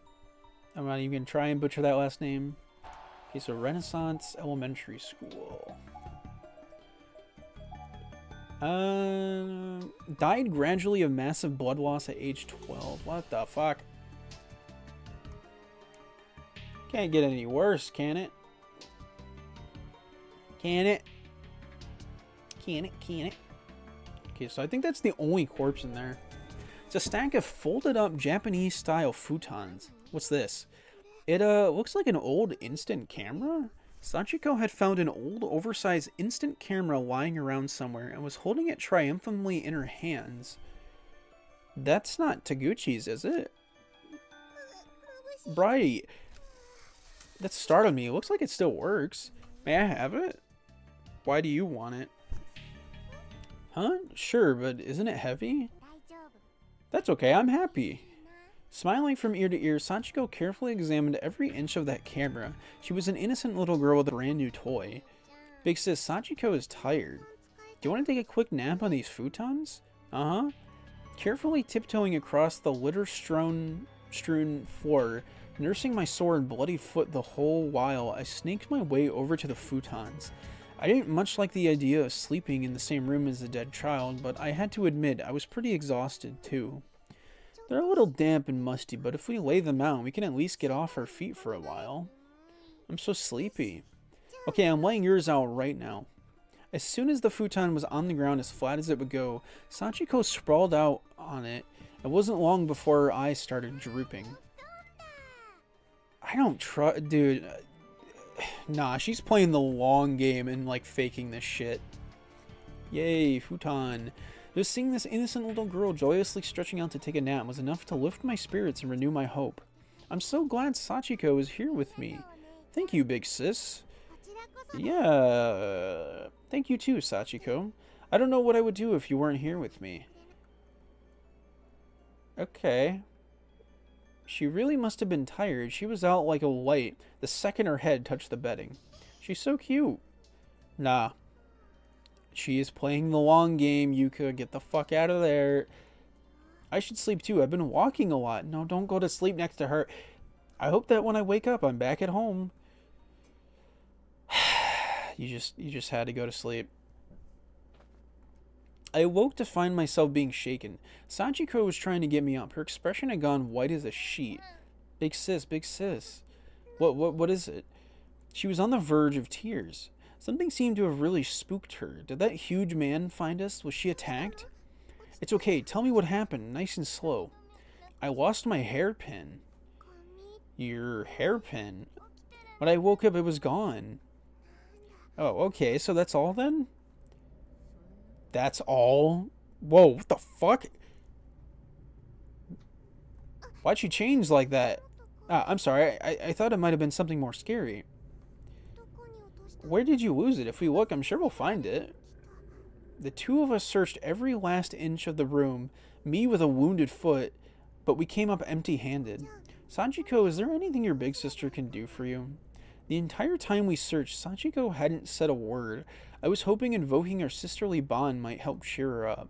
I'm not even gonna try and butcher that last name. Okay, so Renaissance Elementary School. Died gradually of massive blood loss at age 12. What the fuck? Can't get any worse, can it? Can it? Can it? Can it? Okay, so I think that's the only corpse in there. It's a stack of folded up Japanese style futons. What's this? It looks like an old instant camera. Sachiko had found an old oversized instant camera lying around somewhere and was holding it triumphantly in her hands. That's not Taguchi's, is it? Brighty. That startled me. It looks like it still works. May I have it? Why do you want it? Huh? Sure, but isn't it heavy? That's okay, I'm happy. Smiling from ear to ear, Sachiko carefully examined every inch of that camera. She was an innocent little girl with a brand new toy. Big sis, Sachiko is tired. Do you want to take a quick nap on these futons? Uh-huh. Carefully tiptoeing across the litter-strewn floor, nursing my sore and bloody foot the whole while, I sneaked my way over to the futons. I didn't much like the idea of sleeping in the same room as the dead child, but I had to admit I was pretty exhausted too. They're a little damp and musty, but if we lay them out, we can at least get off our feet for a while. I'm so sleepy. Okay, I'm laying yours out right now. As soon as the futon was on the ground as flat as it would go, Sachiko sprawled out on it. It wasn't long before her eyes started drooping. I don't trust... Dude... Nah, she's playing the long game and, faking this shit. Yay, futon. Just seeing this innocent little girl joyously stretching out to take a nap was enough to lift my spirits and renew my hope. I'm so glad Sachiko is here with me. Thank you, big sis. Yeah, thank you too, Sachiko. I don't know what I would do if you weren't here with me. Okay. She really must have been tired. She was out like a light the second her head touched the bedding. She's so cute. Nah. She is playing the long game, Yuka. Get the fuck out of there. I should sleep too. I've been walking a lot. No, don't go to sleep next to her. I hope that when I wake up, I'm back at home. You just had to go to sleep. I awoke to find myself being shaken. Sachiko was trying to get me up. Her expression had gone white as a sheet. Big sis, big sis. What is it? She was on the verge of tears. Something seemed to have really spooked her. Did that huge man find us? Was she attacked? It's okay. Tell me what happened, nice and slow. I lost my hairpin. Your hairpin? When I woke up, it was gone. Oh, okay. So that's all then? That's all? Whoa, what the fuck? Why'd she change like that? I'm sorry. I thought it might have been something more scary. Where did you lose it? If we look, I'm sure we'll find it. The two of us searched every last inch of the room, me with a wounded foot, but we came up empty-handed. Sachiko, is there anything your big sister can do for you? The entire time we searched, Sachiko hadn't said a word. I was hoping invoking our sisterly bond might help cheer her up.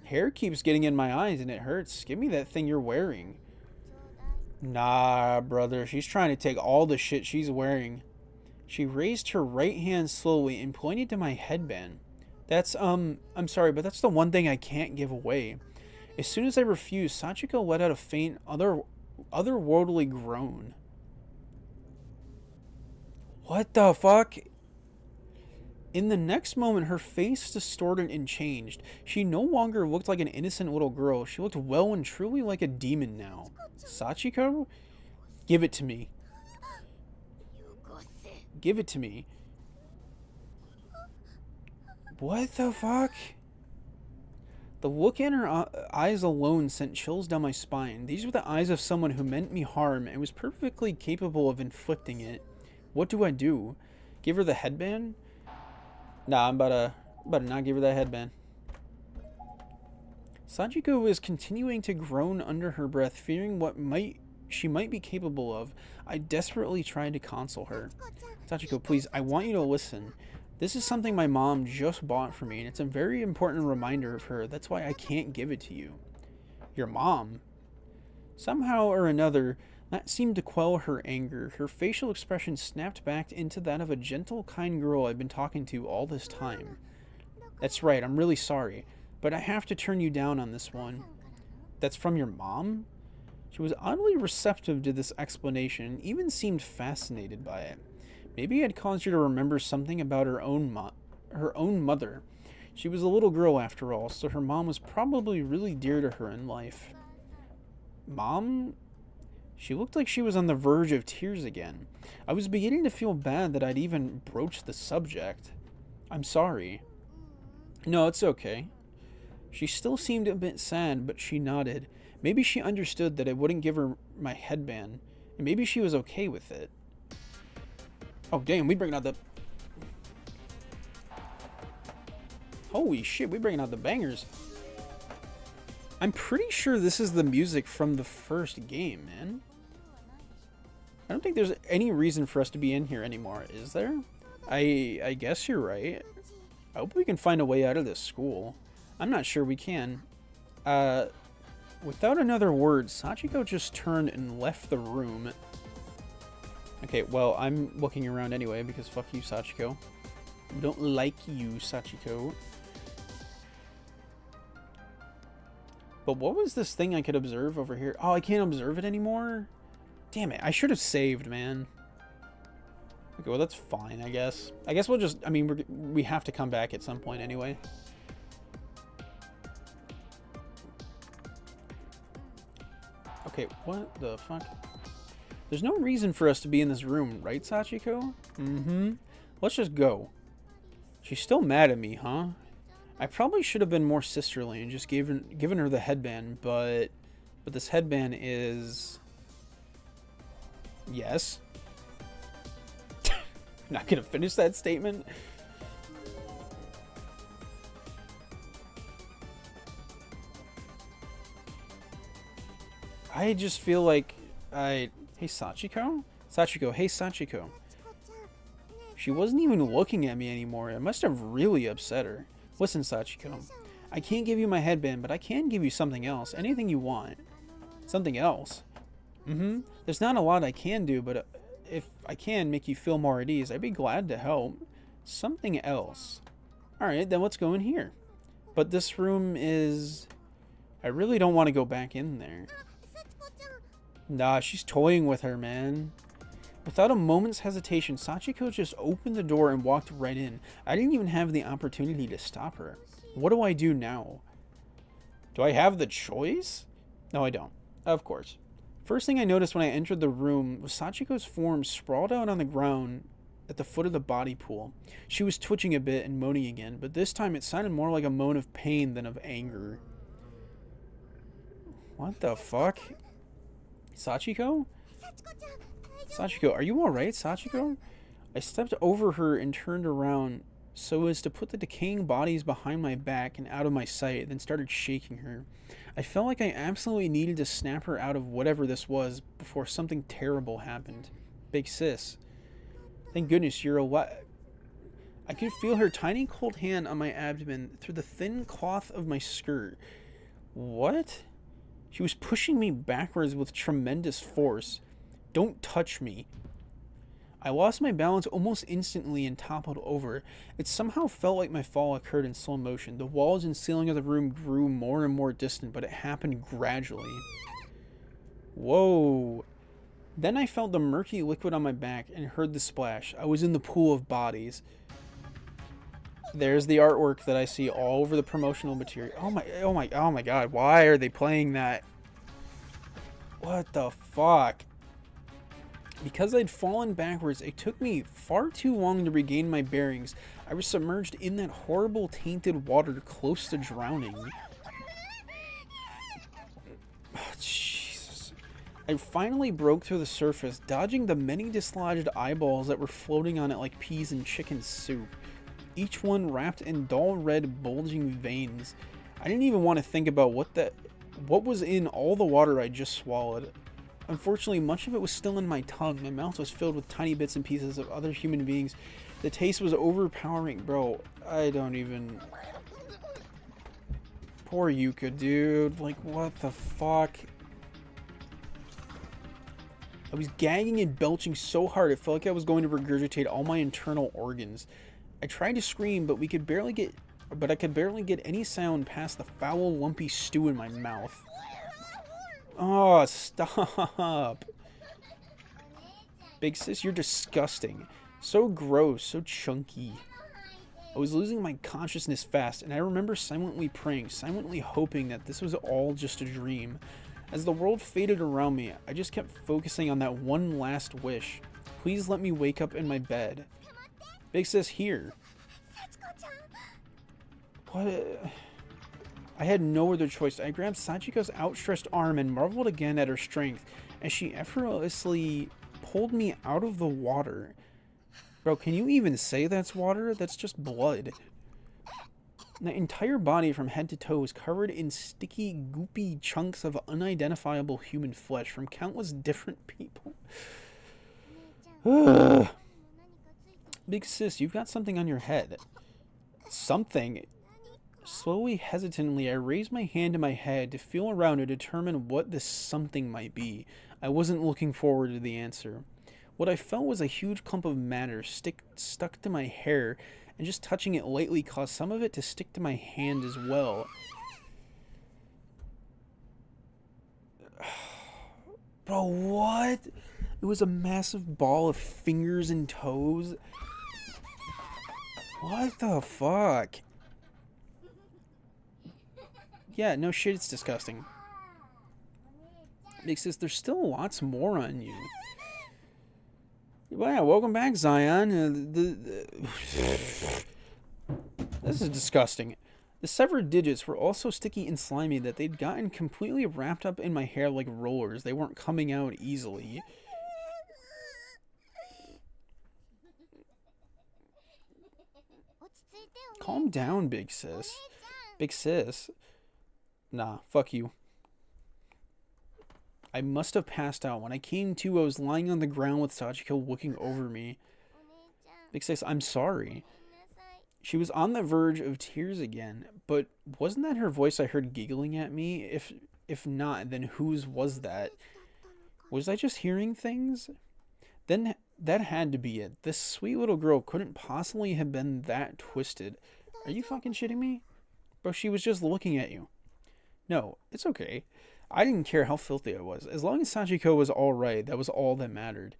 Hair keeps getting in my eyes and it hurts. Give me that thing you're wearing. Nah, brother. She's trying to take all the shit she's wearing. She raised her right hand slowly and pointed to my headband. That's, I'm sorry, but that's the one thing I can't give away. As soon as I refused, Sachiko let out a faint, otherworldly groan. What the fuck? In the next moment, her face distorted and changed. She no longer looked like an innocent little girl. She looked well and truly like a demon now. Sachiko? Give it to me. Give it to me. What the fuck? The look in her eyes alone sent chills down my spine. These were the eyes of someone who meant me harm and was perfectly capable of inflicting it. What do I do? Give her the headband? Nah, I'm about to not give her that headband. Sachiko was continuing to groan under her breath, fearing what she might be capable of. I desperately tried to console her. Sachiko, please, I want you to listen. This is something my mom just bought for me, and it's a very important reminder of her. That's why I can't give it to you. Your mom? Somehow or another, that seemed to quell her anger. Her facial expression snapped back into that of a gentle, kind girl I've been talking to all this time. That's right, I'm really sorry, but I have to turn you down on this one. That's from your mom? She was oddly receptive to this explanation, and even seemed fascinated by it. Maybe it had caused her to remember something about her own mother. She was a little girl after all, so her mom was probably really dear to her in life. Mom? She looked like she was on the verge of tears again. I was beginning to feel bad that I'd even broached the subject. I'm sorry. No, it's okay. She still seemed a bit sad, but she nodded. Maybe she understood that I wouldn't give her my headband, and maybe she was okay with it. Oh, damn, we bringing out the... Holy shit, we bringing out the bangers. I'm pretty sure this is the music from the first game, man. I don't think there's any reason for us to be in here anymore, is there? I guess you're right. I hope we can find a way out of this school. I'm not sure we can. Without another word, Sachiko just turned and left the room. Okay, well, I'm looking around anyway, because fuck you, Sachiko. I don't like you, Sachiko. But what was this thing I could observe over here? Oh, I can't observe it anymore? Damn it, I should have saved, man. Okay, well, that's fine, I guess. I guess we'll just... I mean, we have to come back at some point anyway. Okay, what the fuck? There's no reason for us to be in this room, right, Sachiko? Mm-hmm. Let's just go. She's still mad at me, huh? I probably should have been more sisterly and just given her the headband, but this headband is... Yes. Not gonna finish that statement. I just feel like Hey, Sachiko? Sachiko, hey, Sachiko. She wasn't even looking at me anymore. It must have really upset her. Listen, Sachiko. I can't give you my headband, but I can give you something else. Anything you want. Something else? Mm-hmm. There's not a lot I can do, but if I can make you feel more at ease, I'd be glad to help. Something else. Alright, then let's go in here. But this room is... I really don't want to go back in there. Nah, she's toying with her, man. Without a moment's hesitation, Sachiko just opened the door and walked right in. I didn't even have the opportunity to stop her. What do I do now? Do I have the choice? No, I don't. Of course. First thing I noticed when I entered the room was Sachiko's form sprawled out on the ground at the foot of the body pool. She was twitching a bit and moaning again, but this time it sounded more like a moan of pain than of anger. What the fuck? Sachiko? Sachiko, are you alright, Sachiko? I stepped over her and turned around so as to put the decaying bodies behind my back and out of my sight, then started shaking her. I felt like I absolutely needed to snap her out of whatever this was before something terrible happened. Big sis. Thank goodness you're alive. I could feel her tiny cold hand on my abdomen through the thin cloth of my skirt. What? She was pushing me backwards with tremendous force. Don't touch me. I lost my balance almost instantly and toppled over. It somehow felt like my fall occurred in slow motion. The walls and ceiling of the room grew more and more distant, but it happened gradually. Whoa. Then I felt the murky liquid on my back and heard the splash. I was in the pool of bodies. There's the artwork that I see all over the promotional material. Oh my god, why are they playing that? What the fuck? Because I'd fallen backwards, it took me far too long to regain my bearings. I was submerged in that horrible tainted water close to drowning. I finally broke through the surface, dodging the many dislodged eyeballs that were floating on it like peas in chicken soup, each one wrapped in dull red bulging veins. I didn't even want to think about what was in all the water I just swallowed. Unfortunately, much of it was still in my tongue. My mouth was filled with tiny bits and pieces of other human beings. The taste was overpowering, bro. I don't even... Poor Yuka, dude. Like, what the fuck? I was gagging and belching so hard it felt like I was going to regurgitate all my internal organs. I tried to scream, but I could barely get any sound past the foul, lumpy stew in my mouth. Oh, stop. Big sis, you're disgusting. So gross, so chunky. I was losing my consciousness fast, and I remember silently praying, silently hoping that this was all just a dream. As the world faded around me, I just kept focusing on that one last wish. Please let me wake up in my bed. Big sis, here. What? I had no other choice. I grabbed Sachiko's outstretched arm and marveled again at her strength as she effortlessly pulled me out of the water. Bro, can you even say that's water? That's just blood. My entire body from head to toe was covered in sticky, goopy chunks of unidentifiable human flesh from countless different people. Big sis, you've got something on your head. Something? Slowly, hesitantly, I raised my hand to my head to feel around to determine what this something might be. I wasn't looking forward to the answer. What I felt was a huge clump of matter stuck to my hair, and just touching it lightly caused some of it to stick to my hand as well. Bro, what? It was a massive ball of fingers and toes. What the fuck? Yeah, no shit, it's disgusting. Big sis, there's still lots more on you. Well, yeah, welcome back, Zion. This is disgusting. The severed digits were also sticky and slimy that they'd gotten completely wrapped up in my hair like rollers. They weren't coming out easily. Calm down, big sis. Big sis. Nah, fuck you. I must have passed out. When I came to, I was lying on the ground with Sachiko looking over me. Big sis, I'm sorry. She was on the verge of tears again, but wasn't that her voice I heard giggling at me? If not, then whose was that? Was I just hearing things? Then that had to be it. This sweet little girl couldn't possibly have been that twisted. Are you fucking shitting me? Bro, she was just looking at you. No, it's okay. I didn't care how filthy I was. As long as Sachiko was alright, that was all that mattered.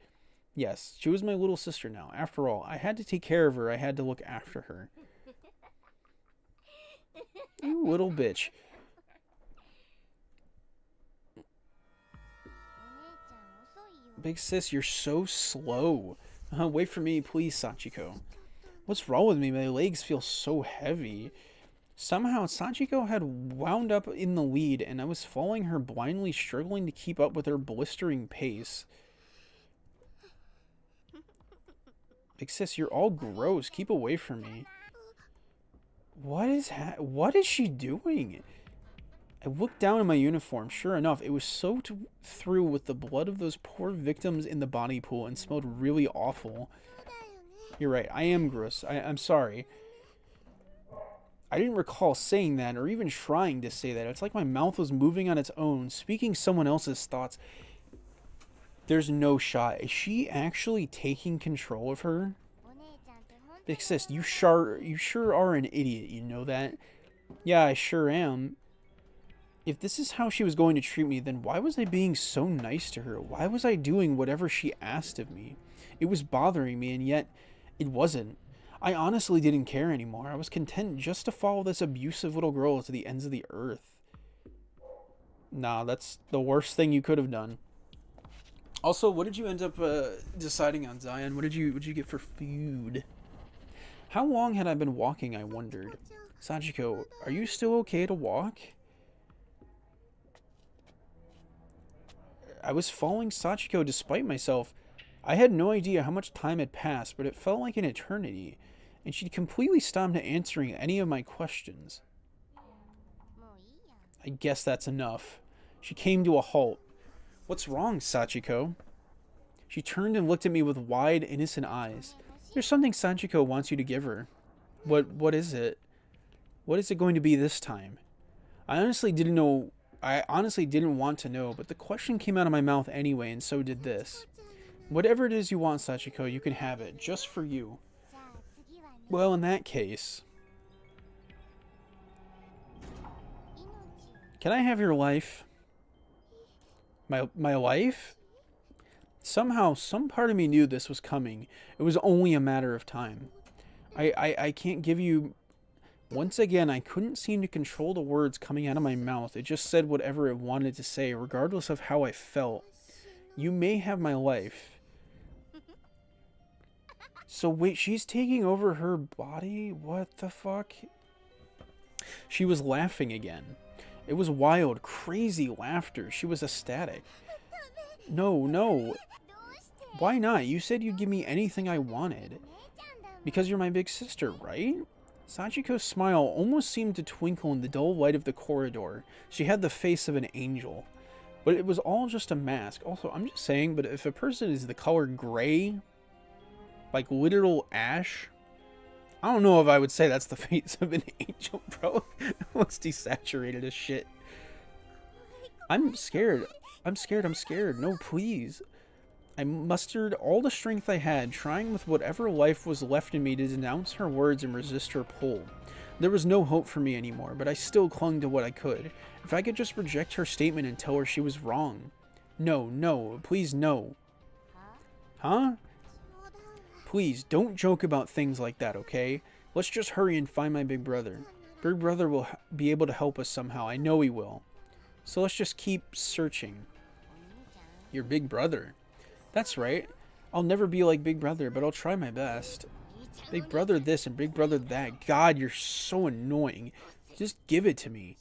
Yes, she was my little sister now. After all, I had to take care of her. I had to look after her. You little bitch. Big sis, you're so slow. Wait for me, please, Sachiko. What's wrong with me? My legs feel so heavy. Somehow, Sachiko had wound up in the lead, and I was following her blindly, struggling to keep up with her blistering pace. Big sis, you're all gross. Keep away from me. What is she doing? I looked down at my uniform. Sure enough, it was soaked through with the blood of those poor victims in the body pool and smelled really awful. You're right, I am gross. I'm sorry. I didn't recall saying that or even trying to say that. It's like my mouth was moving on its own, speaking someone else's thoughts. There's no shot. Is she actually taking control of her? Big sis, you sure are an idiot, you know that? Yeah, I sure am. If this is how she was going to treat me, then why was I being so nice to her? Why was I doing whatever she asked of me? It was bothering me, and yet it wasn't. I honestly didn't care anymore. I was content just to follow this abusive little girl to the ends of the earth. Nah, that's the worst thing you could have done. Also, what did you end up deciding on, Zion? What did you get for food? How long had I been walking, I wondered. Sachiko, are you still okay to walk? I was following Sachiko despite myself. I had no idea how much time had passed, but it felt like an eternity, and she'd completely stopped answering any of my questions. I guess that's enough. She came to a halt. What's wrong, Sachiko? She turned and looked at me with wide, innocent eyes. There's something Sachiko wants you to give her. What is it? What is it going to be this time? I honestly didn't want to know, but the question came out of my mouth anyway, and so did this. Whatever it is you want, Sachiko, you can have it, just for you. Well, in that case... Can I have your life? My life? Somehow, some part of me knew this was coming. It was only a matter of time. I can't give you... Once again, I couldn't seem to control the words coming out of my mouth. It just said whatever it wanted to say, regardless of how I felt. You may have my life. So wait, she's taking over her body? What the fuck? She was laughing again. It was wild, crazy laughter. She was ecstatic. No. Why not? You said you'd give me anything I wanted. Because you're my big sister, right? Sachiko's smile almost seemed to twinkle in the dull light of the corridor. She had the face of an angel. But it was all just a mask. Also, I'm just saying, but if a person is the color gray, like literal ash, I don't know if I would say that's the face of an angel, bro. It looks desaturated as shit. I'm scared. I'm scared. No, please. I mustered all the strength I had, trying with whatever life was left in me to denounce her words and resist her pull. There was no hope for me anymore, but I still clung to what I could. If I could just reject her statement and tell her she was wrong. No, please no. Huh? Please, don't joke about things like that, okay? Let's just hurry and find my big brother. Big brother will be able to help us somehow. I know he will. So let's just keep searching. Your big brother? That's right. I'll never be like Big Brother, but I'll try my best. Big Brother this and Big Brother that. God, you're so annoying. Just give it to me.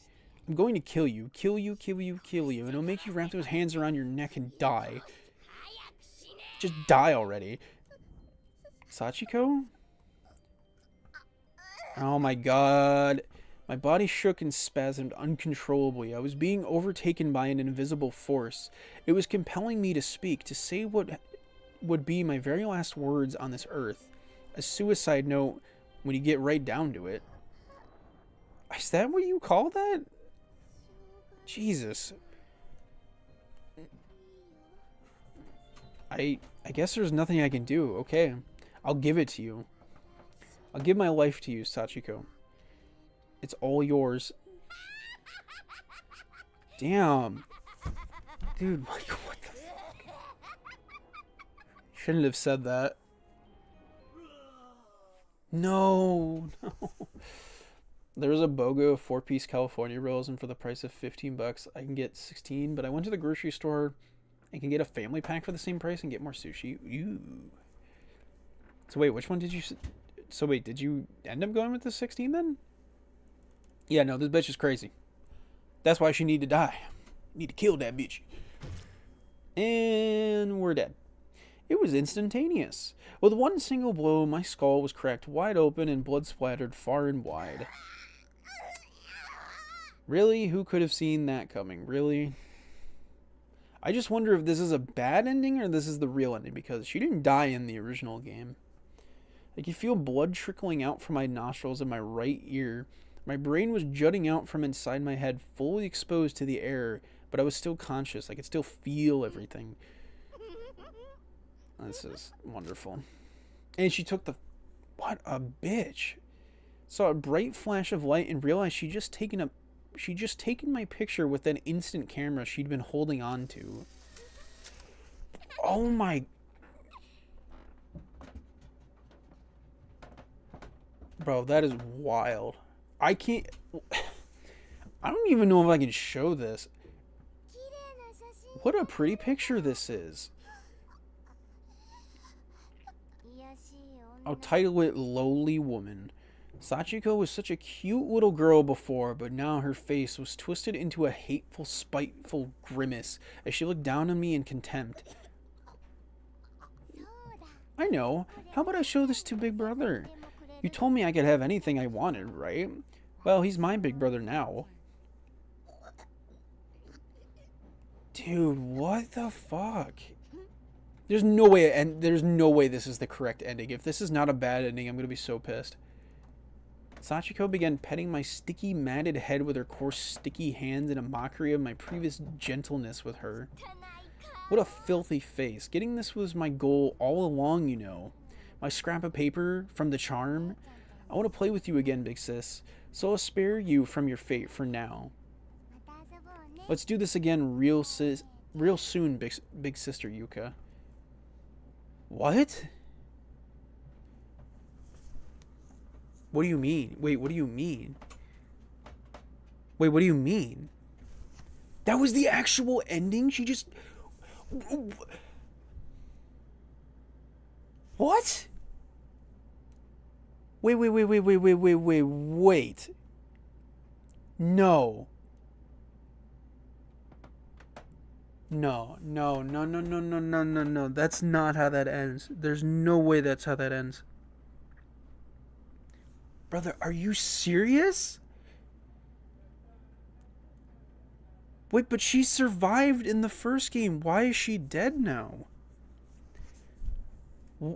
I'm going to kill you. Kill you. And it'll make you wrap those hands around your neck and die. Just die already. Sachiko? Oh my god. My body shook and spasmed uncontrollably. I was being overtaken by an invisible force. It was compelling me to speak, to say what would be my very last words on this earth. A suicide note when you get right down to it. Is that what you call that? Jesus. I guess there's nothing I can do. Okay. I'll give it to you. I'll give my life to you, Sachiko. It's all yours. Damn. Dude, like, what the fuck? Shouldn't have said that. No. There's a BOGO 4-piece California rolls, and for the price of $15, I can get 16, but I went to the grocery store and can get a family pack for the same price and get more sushi. Ew. So wait, which one did you... So wait, did you end up going with the 16 then? Yeah, no, this bitch is crazy. That's why she need to die. Need to kill that bitch. And we're dead. It was instantaneous. With one single blow, my skull was cracked wide open and blood splattered far and wide. Really? Who could have seen that coming? Really? I just wonder if this is a bad ending or this is the real ending, because she didn't die in the original game. I could feel blood trickling out from my nostrils and my right ear. My brain was jutting out from inside my head, fully exposed to the air, but I was still conscious. I could still feel everything. This is wonderful. And she took the... What a bitch. Saw a bright flash of light and realized she'd just taken my picture with an instant camera she'd been holding on to. Oh my... Bro, that is wild. I can't... I don't even know if I can show this. What a pretty picture this is. I'll title it Lowly Woman. Sachiko was such a cute little girl before, but now her face was twisted into a hateful, spiteful grimace as she looked down on me in contempt. I know. How about I show this to Big Brother? You told me I could have anything I wanted, right? Well, he's my big brother now. Dude, what the fuck? There's no way, and there's no way this is the correct ending. If this is not a bad ending, I'm gonna be so pissed. Sachiko began petting my sticky, matted head with her coarse, sticky hands in a mockery of my previous gentleness with her. What a filthy face. Getting this was my goal all along, you know. My scrap of paper from the charm. I want to play with you again, big sis. So I'll spare you from your fate for now. Let's do this again real soon, big sister Yuka. What? What do you mean? Wait, what do you mean? Wait, what do you mean? That was the actual ending? She just... What? Wait. No. No. That's not how that ends. There's no way that's how that ends. Brother, are you serious? Wait, but she survived in the first game. Why is she dead now?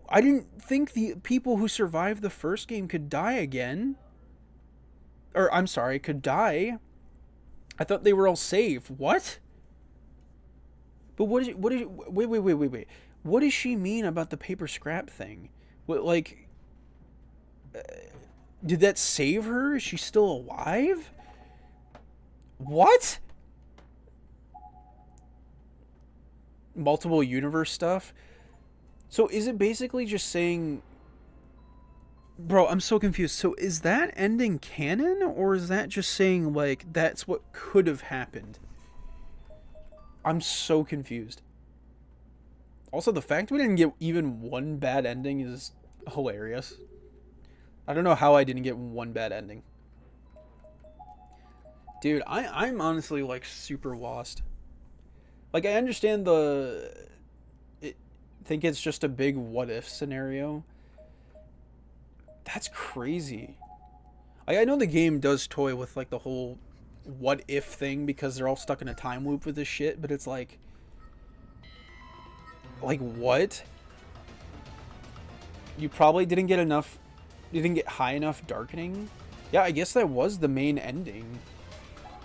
I didn't think the people who survived the first game could die again. Or, I'm sorry, could die. I thought they were all safe. What? But wait. What does she mean about the paper scrap thing? What, like... did that save her? Is she still alive? What? Multiple universe stuff? So is it basically just saying... Bro, I'm so confused. So is that ending canon? Or is that just saying, like, that's what could have happened? I'm so confused. Also, the fact we didn't get even one bad ending is hilarious. I don't know how I didn't get one bad ending. Dude, I'm honestly, like, super lost. Like, I understand think it's just a big what-if scenario. That's crazy. Like, I know the game does toy with, like, the whole what-if thing because they're all stuck in a time loop with this shit, but it's like... Like, what? You probably didn't get enough... You didn't get high enough darkening? Yeah, I guess that was the main ending.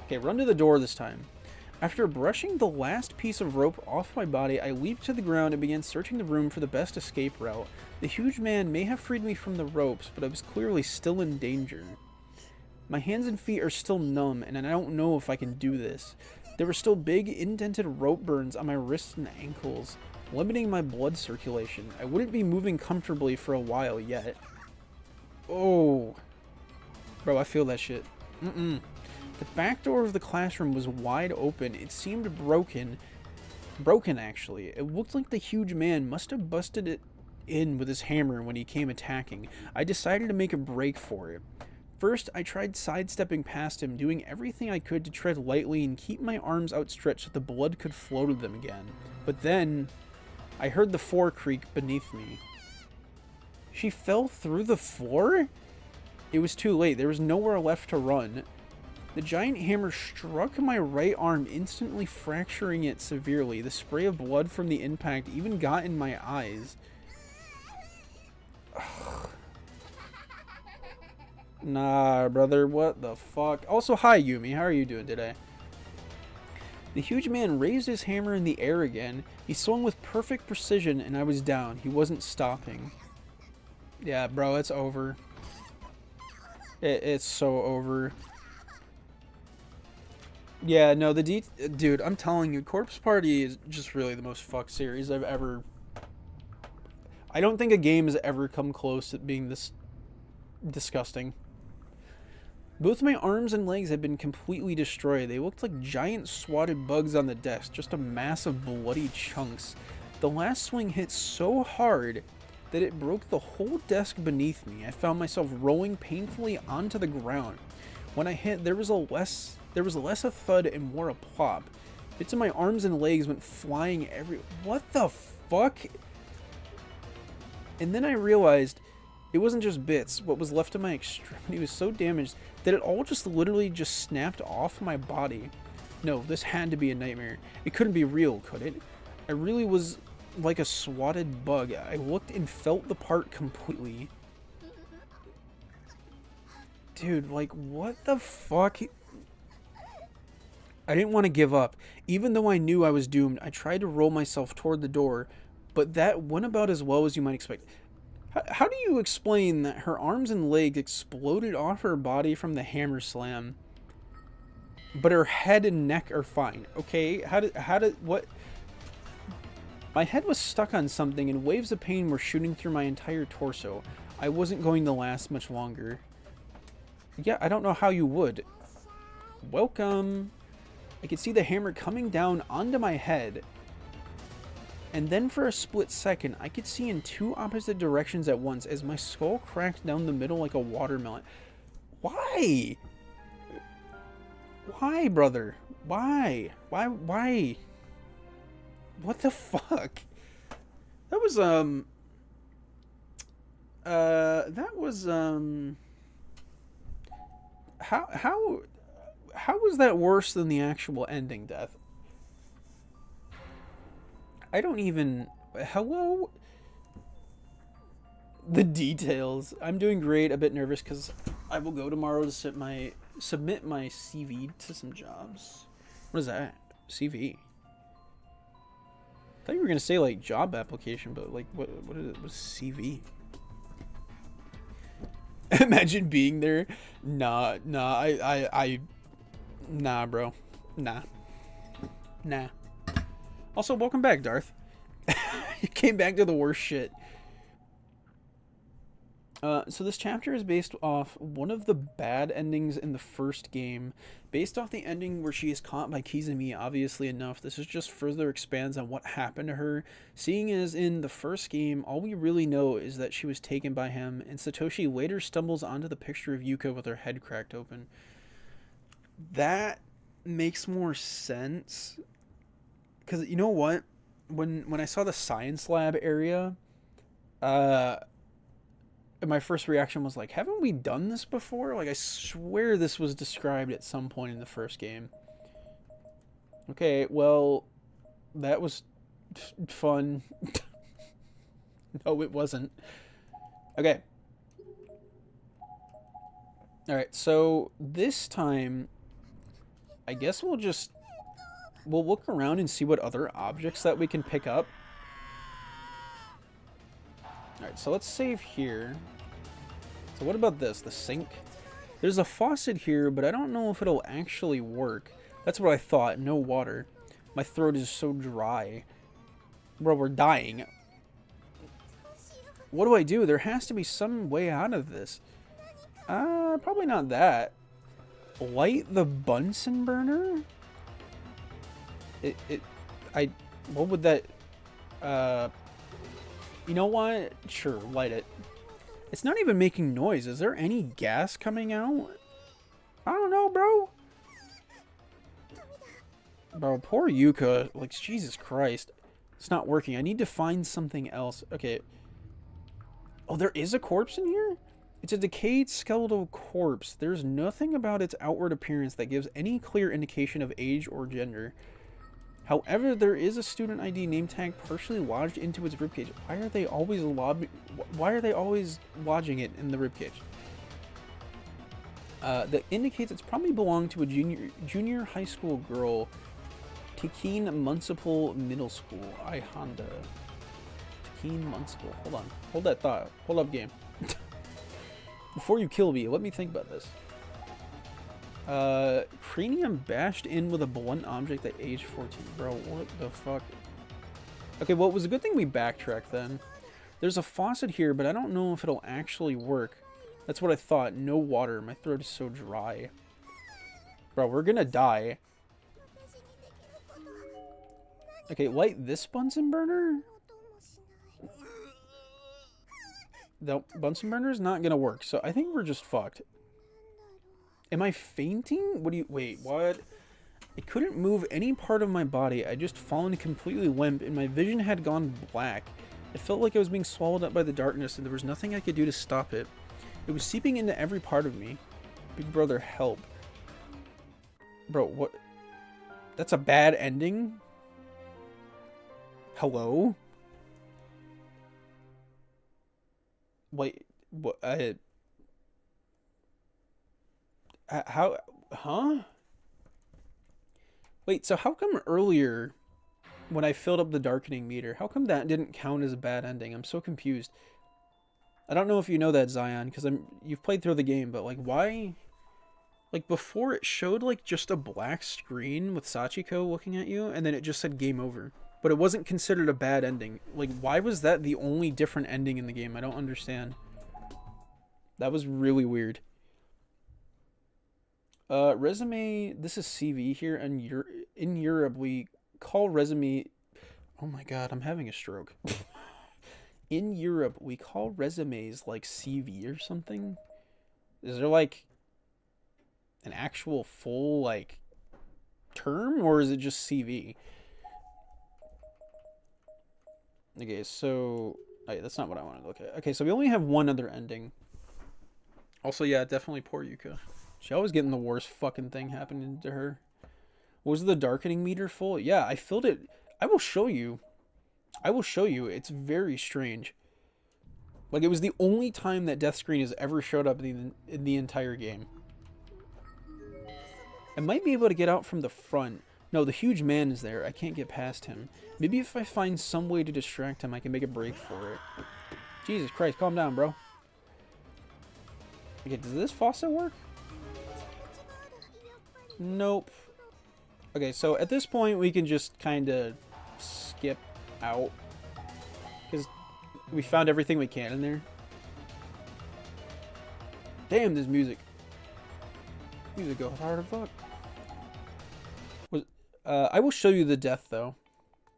Okay, run to the door this time. After brushing the last piece of rope off my body, I leaped to the ground and began searching the room for the best escape route. The huge man may have freed me from the ropes, but I was clearly still in danger. My hands and feet are still numb, and I don't know if I can do this. There were still big, indented rope burns on my wrists and ankles, limiting my blood circulation. I wouldn't be moving comfortably for a while yet. Oh. Bro, I feel that shit. The back door of the classroom was wide open. It seemed broken. Broken, actually. It looked like the huge man must have busted it in with his hammer when he came attacking. I decided to make a break for it. First, I tried sidestepping past him, doing everything I could to tread lightly and keep my arms outstretched so the blood could flow to them again. But then, I heard the floor creak beneath me. She fell through the floor? It was too late. There was nowhere left to run. The giant hammer struck my right arm, instantly fracturing it severely. The spray of blood from the impact even got in my eyes. Ugh. Nah, brother, what the fuck? Also, hi, Yumi. How are you doing today? The huge man raised his hammer in the air again. He swung with perfect precision, and I was down. He wasn't stopping. Yeah, bro, it's over. It's so over. Yeah, no, dude, I'm telling you, Corpse Party is just really the most fucked series I've ever... I don't think a game has ever come close to being this disgusting. Both my arms and legs had been completely destroyed. They looked like giant swatted bugs on the desk, just a mass of bloody chunks. The last swing hit so hard, that it broke the whole desk beneath me. I found myself rolling painfully onto the ground. When I hit, there was less a thud and more a plop. Bits of my arms and legs went flying What the fuck? And then I realized it wasn't just bits. What was left of my extremity was so damaged that it all just literally just snapped off my body. No, this had to be a nightmare. It couldn't be real, could it? I really was like a swatted bug. I looked and felt the part completely. Dude, like, what the fuck? I didn't want to give up. Even though I knew I was doomed, I tried to roll myself toward the door, but that went about as well as you might expect. How do you explain that her arms and legs exploded off her body from the hammer slam, but her head and neck are fine? Okay, what? My head was stuck on something and waves of pain were shooting through my entire torso. I wasn't going to last much longer. Yeah, I don't know how you would. Welcome. I could see the hammer coming down onto my head. And then for a split second, I could see in two opposite directions at once as my skull cracked down the middle like a watermelon. Why? Why, brother? Why? Why? What the fuck? That was, how was that worse than the actual ending death? I don't even... Hello? The details. I'm doing great. A bit nervous because I will go tomorrow to submit my CV to some jobs. What is that? CV? I thought you were going to say, like, job application, but, like, what is it? What's CV? Imagine being there. Nah, bro. Nah. Also, welcome back, Darth. You came back to the worst shit. So this chapter is based off one of the bad endings in the first game. Based off the ending where she is caught by Kizumi, obviously enough, this is just further expands on what happened to her. Seeing as in the first game, all we really know is that she was taken by him, and Satoshi later stumbles onto the picture of Yuka with her head cracked open. That makes more sense. Because you know what? When I saw the science lab area, my first reaction was like, haven't we done this before? Like, I swear this was described at some point in the first game. Okay, well, that was fun. No, it wasn't. Okay. Alright, so this time, I guess we'll look around and see what other objects that we can pick up. Alright, so let's save here. So what about this? The sink? There's a faucet here, but I don't know if it'll actually work. That's what I thought. No water. My throat is so dry. Bro, we're dying. What do I do? There has to be some way out of this. Probably not that. Light the Bunsen burner? What would that, you know what? Sure, light it. It's not even making noise. Is there any gas coming out? I don't know, bro. Bro, poor Yuka. Like, Jesus Christ. It's not working. I need to find something else. Okay. Oh, there is a corpse in here? It's a decayed skeletal corpse. There's nothing about its outward appearance that gives any clear indication of age or gender. However, there is a student ID name tag partially lodged into its ribcage. Why are they always lodging it in the ribcage? That indicates it's probably belonged to a junior high school girl. Tikeen Municipal Middle School. I Honda. Tikeen Municipal. Hold on. Hold that thought. Hold up, game. Before you kill me, let me think about this. Cranium bashed in with a blunt object at age 14. Bro, what the fuck? Okay, well, it was a good thing we backtracked then. There's a faucet here, but I don't know if it'll actually work. That's what I thought. No water. My throat is so dry. Bro, we're gonna die. Okay, light this Bunsen burner? The Bunsen burner is not gonna work, so I think we're just fucked. Am I fainting? What do you... Wait, what? I couldn't move any part of my body. I just fallen completely limp, and my vision had gone black. It felt like I was being swallowed up by the darkness, and there was nothing I could do to stop it. It was seeping into every part of me. Big brother, help. Bro, what? That's a bad ending? Hello? Wait, what? How? Huh? Wait, so how come earlier, when I filled up the darkening meter, how come that didn't count as a bad ending? I'm so confused. I don't know if you know that, Zion, because you've played through the game, but like, why? Like, before it showed like just a black screen with Sachiko looking at you, and then it just said game over. But it wasn't considered a bad ending. Like, why was that the only different ending in the game? I don't understand. That was really weird. Resume, this is CV here, and in Europe, we call resume... Oh my god, I'm having a stroke. In Europe, we call resumes like CV or something. Is there like an actual full like term, or is it just CV? Okay, so that's not what I wanted to look at. Okay, so we only have one other ending. Also, yeah, definitely poor Yuka. She always getting the worst fucking thing happening to her. Was the darkening meter full? Yeah, I filled it. I will show you. I will show you. It's very strange. Like, it was the only time that death screen has ever showed up in the entire game. I might be able to get out from the front. No, the huge man is there. I can't get past him. Maybe if I find some way to distract him, I can make a break for it. Jesus Christ, calm down, bro. Okay, does this faucet work? Nope. Okay, so at this point, we can just kind of skip out. Because we found everything we can in there. Damn, this music. Music goes hard as fuck. I will show you the death, though.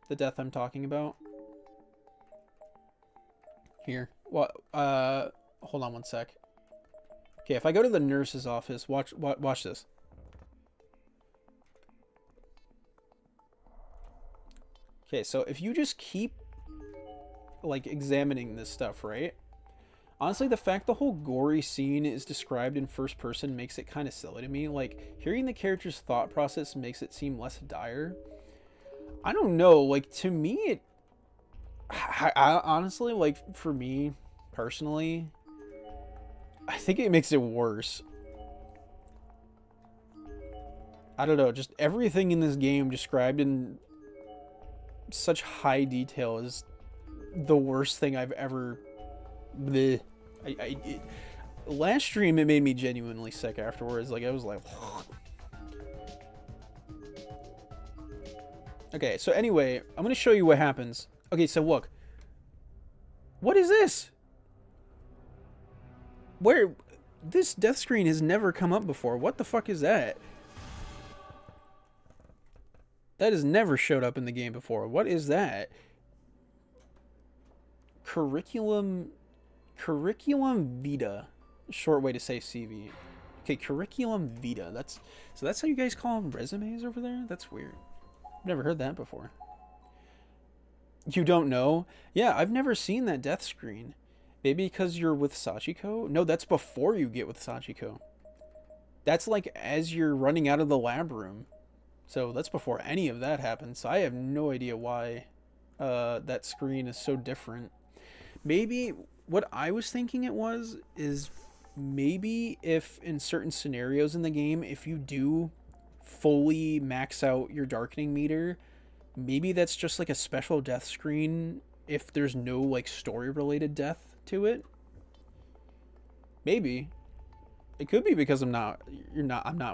The death I'm talking about. Here. What? Hold on one sec. Okay, if I go to the nurse's office, watch this. Okay, so if you just keep, like, examining this stuff, right? Honestly, the fact the whole gory scene is described in first person makes it kind of silly to me. Like, hearing the character's thought process makes it seem less dire. I don't know, like, to me, I honestly, like, for me, personally, I think it makes it worse. I don't know, just everything in this game described in such high detail is the worst thing I've ever... Bleh. Last stream, it made me genuinely sick afterwards. Like, I was like... Okay, so anyway, I'm going to show you what happens. Okay, so look. What is this? Where... This death screen has never come up before. What the fuck is that? That has never showed up in the game before. What is that? Curriculum vitae. Short way to say CV. Okay, curriculum vitae. That's how you guys call them resumes over there? That's weird. I've never heard that before. You don't know? Yeah, I've never seen that death screen. Maybe because you're with Sachiko? No, that's before you get with Sachiko. That's like as you're running out of the lab room. So that's before any of that happens. So I have no idea why that screen is so different. Maybe what I was thinking it was is maybe if in certain scenarios in the game, if you do fully max out your darkening meter, maybe that's just like a special death screen if there's no like story related death to it. Maybe. It could be because I'm not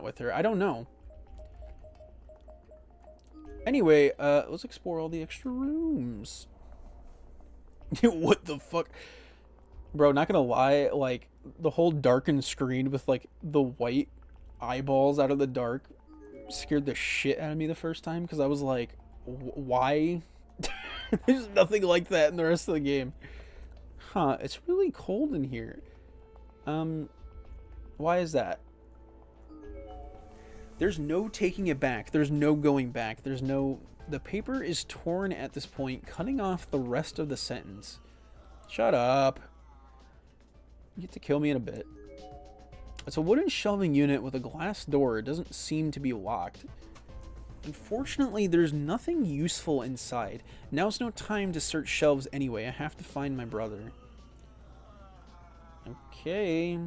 with her. I don't know. Anyway, let's explore all the extra rooms. What the fuck? Bro, not gonna lie, like, the whole darkened screen with, like, the white eyeballs out of the dark scared the shit out of me the first time, because I was like, why? There's nothing like that in the rest of the game. Huh, it's really cold in here. Why is that? There's no taking it back. There's no going back. There's no... The paper is torn at this point, cutting off the rest of the sentence. Shut up. You get to kill me in a bit. It's a wooden shelving unit with a glass door. It doesn't seem to be locked. Unfortunately, there's nothing useful inside. Now's no time to search shelves anyway. I have to find my brother. Okay.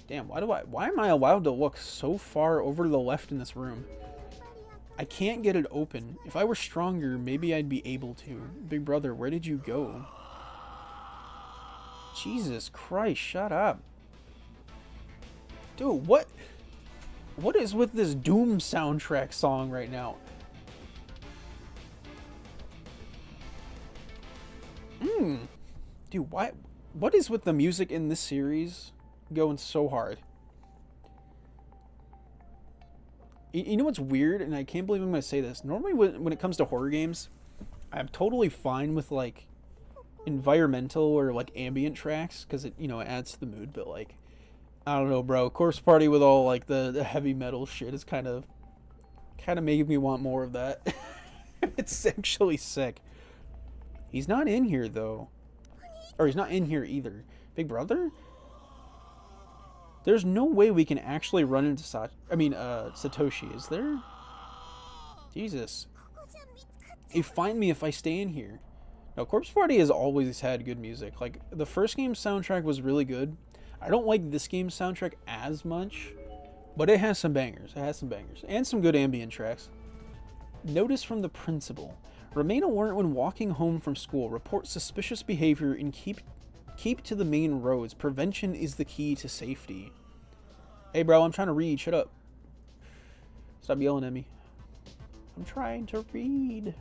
Damn, why am I allowed to look so far over to the left in this room? I can't get it open. If I were stronger, maybe I'd be able to. Big brother, where did you go? Jesus Christ, shut up. Dude, what is with this Doom soundtrack song right now? Dude, what is with the music in this series going so hard? You know what's weird, and I can't believe I'm going to say this. Normally when it comes to horror games, I'm totally fine with like environmental or like ambient tracks because it, you know, it adds to the mood, but like I don't know, bro. Corpse Party with all like the heavy metal shit is kind of making me want more of that. It's actually sick. He's not in here though. Or he's not in here either. Big brother? There's no way we can actually run into Satoshi, is there? Jesus. They find me if I stay in here. Now, Corpse Party has always had good music. Like, the first game's soundtrack was really good. I don't like this game's soundtrack as much, but it has some bangers. It has some bangers. And some good ambient tracks. Notice from the principal. Remain alert when walking home from school. Report suspicious behavior and keep to the main roads. Prevention is the key to safety. Hey, bro, I'm trying to read. Shut up. Stop yelling at me. I'm trying to read.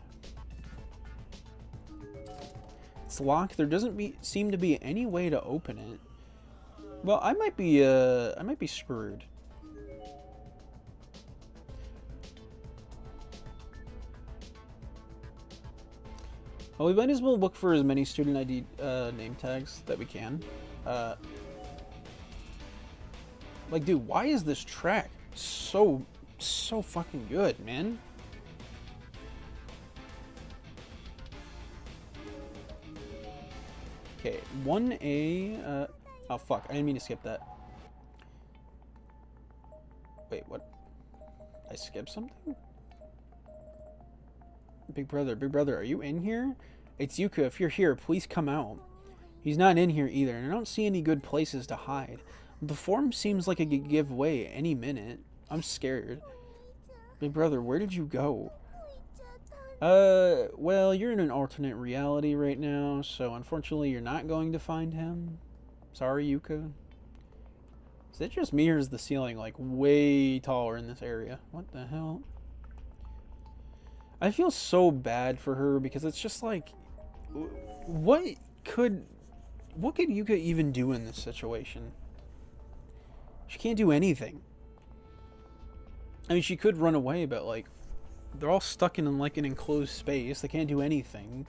It's locked. There doesn't seem to be any way to open it. Well, I might be screwed. Well, we might as well look for as many student ID name tags that we can. Like, dude, why is this track so fucking good, man? Okay, 1A, oh fuck, I didn't mean to skip that. Wait, what? I skipped something? Big brother, are you in here? It's Yuka. If you're here, please come out. He's not in here either, and I don't see any good places to hide. The form seems like it could give way any minute. I'm scared. Big brother, where did you go? Well, you're in an alternate reality right now, so unfortunately you're not going to find him. Sorry, Yuka. Is it just me, or is the ceiling, like, way taller in this area? What the hell? I feel so bad for her, because it's just like, what could Yuka even do in this situation? She can't do anything. I mean, she could run away, but like, they're all stuck in like an enclosed space. They can't do anything.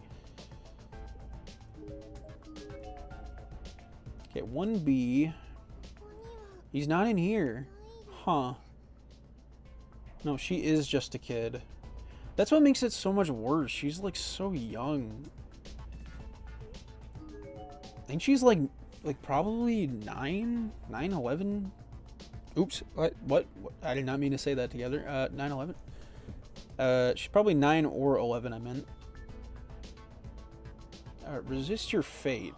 Okay, 1B. He's not in here. Huh. No, she is just a kid. That's what makes it so much worse. She's like so young. I think she's like probably 9, 11. Oops, what? I did not mean to say that together. 9, 11. She's probably 9 or 11, I meant. Resist your fate.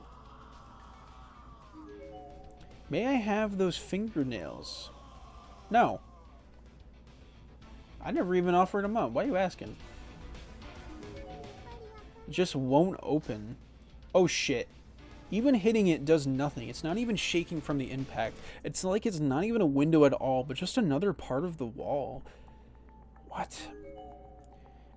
May I have those fingernails? No. I never even offered them up. Why are you asking? It just won't open. Oh shit. Even hitting it does nothing. It's not even shaking from the impact. It's like it's not even a window at all, but just another part of the wall. What?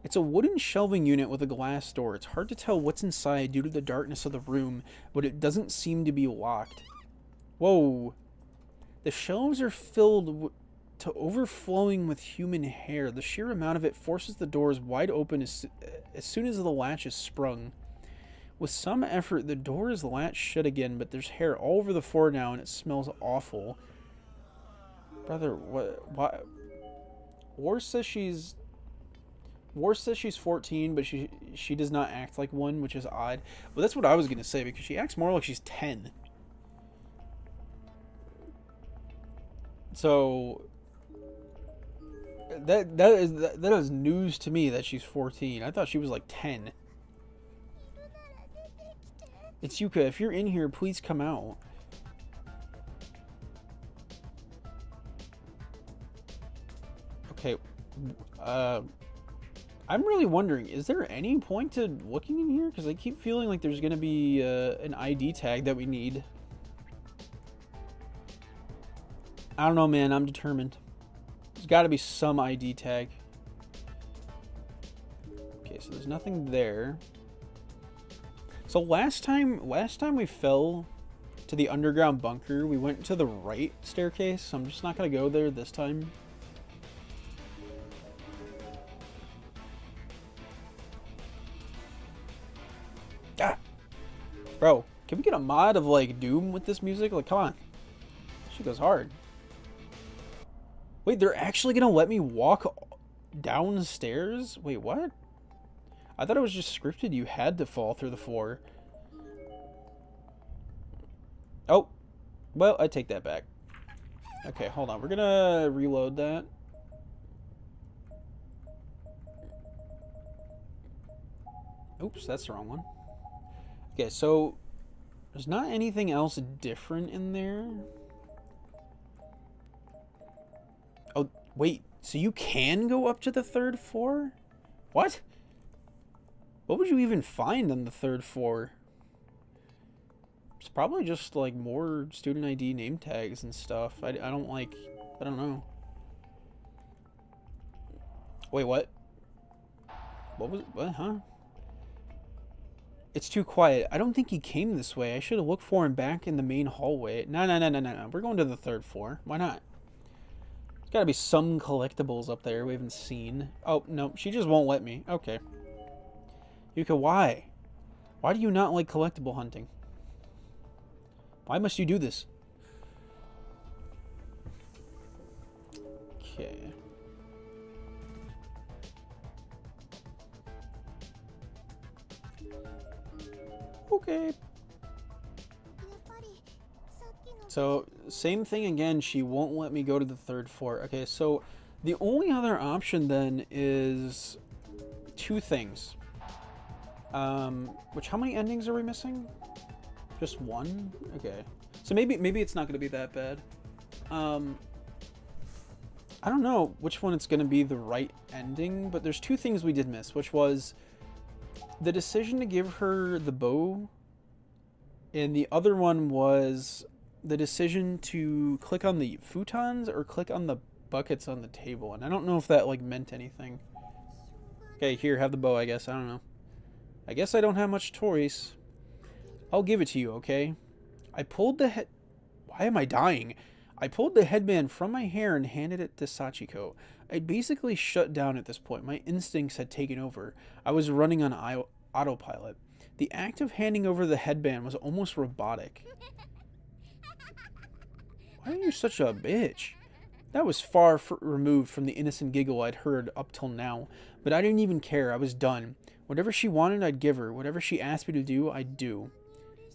It's a wooden shelving unit with a glass door. It's hard to tell what's inside due to the darkness of the room, but it doesn't seem to be locked. Whoa. The shelves are filled to overflowing with human hair. The sheer amount of it forces the doors wide open as soon as the latch is sprung. With some effort, the door is latched shut again, but there's hair all over the floor now, and it smells awful. Brother, what? War says she's 14, but she does not act like one, which is odd. Well, that's what I was gonna say, because she acts more like she's 10. So that is news to me that she's 14. I thought she was like 10. It's Yuka. If you're in here, please come out. Okay. I'm really wondering, is there any point to looking in here? Because I keep feeling like there's going to be an ID tag that we need. I don't know, man. I'm determined. There's got to be some ID tag. Okay, so there's nothing there. So last time we fell to the underground bunker, we went to the right staircase. So I'm just not gonna go there this time. Ah, bro, can we get a mod of like Doom with this music? Like, come on, she goes hard. Wait, they're actually gonna let me walk downstairs? Wait, what? I thought it was just scripted. You had to fall through the floor. Oh, well, I take that back. Okay, hold on. We're gonna reload that. Oops, that's the wrong one. Okay, so there's not anything else different in there. Oh, wait. So you can go up to the 3rd floor? What? What would you even find on the 3rd floor? It's probably just like more student ID name tags and stuff. I don't like, I don't know. Wait, what? What was it? What, huh? It's too quiet. I don't think he came this way. I should have looked for him back in the main hallway. No. We're going to the 3rd floor. Why not? There's got to be some collectibles up there we haven't seen. Oh, no. She just won't let me. Okay. Yuka, why? Why do you not like collectible hunting? Why must you do this? Okay. Okay. So, same thing again. She won't let me go to the 3rd floor. Okay, so the only other option then is 2 things. Which, how many endings are we missing? Just 1? Okay. So maybe it's not going to be that bad. I don't know which one it's going to be the right ending, but there's 2 things we did miss, which was the decision to give her the bow, and the other one was the decision to click on the futons or click on the buckets on the table. And I don't know if that like meant anything. Okay, here, have the bow, I guess. I don't know. I guess I don't have much choice. I'll give it to you, okay? I pulled the head... Why am I dying? I pulled the headband from my hair and handed it to Sachiko. I'd basically shut down at this point. My instincts had taken over. I was running on autopilot. The act of handing over the headband was almost robotic. Why are you such a bitch? That was far removed from the innocent giggle I'd heard up till now, but I didn't even care. I was done. Whatever she wanted, I'd give her. Whatever she asked me to do, I'd do.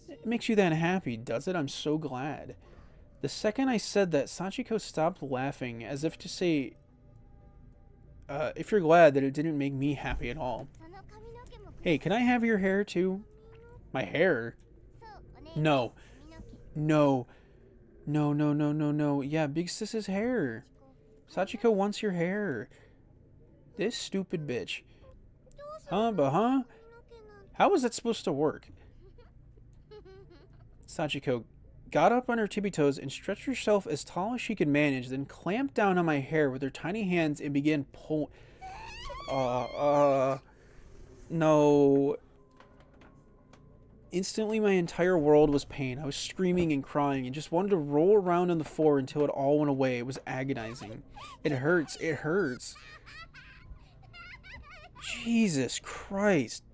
It makes you that happy, does it? I'm so glad. The second I said that, Sachiko stopped laughing, as if to say, if you're glad that it didn't make me happy at all. Hey, can I have your hair too? My hair? No. No. No. Yeah, Big Sis's hair. Sachiko wants your hair. This stupid bitch. Huh? How was that supposed to work? Sachiko got up on her tippy toes and stretched herself as tall as she could manage, then clamped down on my hair with her tiny hands and began pulling. No. Instantly, my entire world was pain. I was screaming and crying and just wanted to roll around on the floor until it all went away. It was agonizing. It hurts. It hurts. Jesus Christ.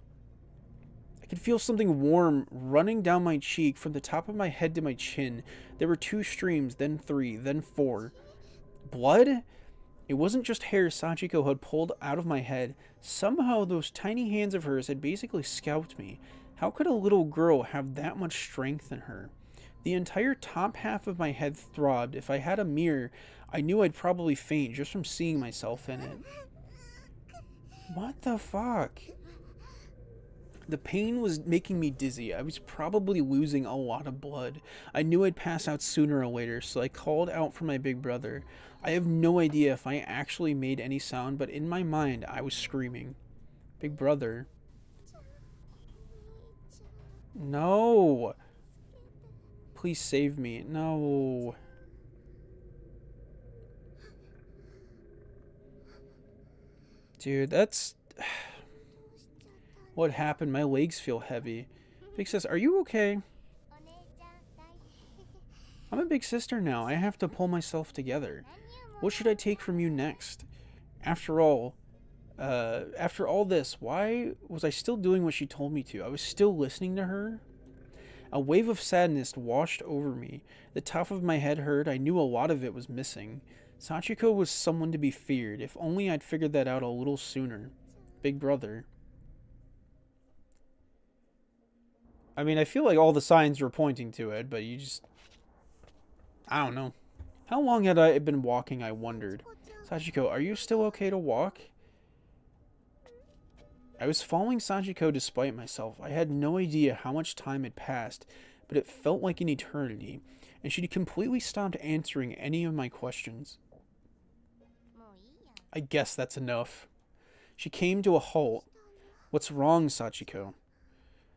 could feel something warm running down my cheek from the top of my head to my chin. There were 2 streams, then 3, then 4. Blood? It wasn't just hair Sachiko had pulled out of my head. Somehow those tiny hands of hers had basically scalped me. How could a little girl have that much strength in her? The entire top half of my head throbbed. If I had a mirror, I knew I'd probably faint just from seeing myself in it. What the fuck? The pain was making me dizzy. I was probably losing a lot of blood. I knew I'd pass out sooner or later, so I called out for my big brother. I have no idea if I actually made any sound, but in my mind, I was screaming. Big brother. No. Please save me. No. Dude, that's... What happened? My legs feel heavy. Big sis, are you okay? I'm a big sister now. I have to pull myself together. What should I take from you next? After all this, why was I still doing what she told me to? I was still listening to her? A wave of sadness washed over me. The top of my head hurt. I knew a lot of it was missing. Sachiko was someone to be feared. If only I'd figured that out a little sooner. Big brother. I mean, I feel like all the signs were pointing to it, but you just... I don't know. How long had I been walking, I wondered. Sachiko, are you still okay to walk? I was following Sachiko despite myself. I had no idea how much time had passed, but it felt like an eternity, and she'd completely stopped answering any of my questions. I guess that's enough. She came to a halt. What's wrong, Sachiko?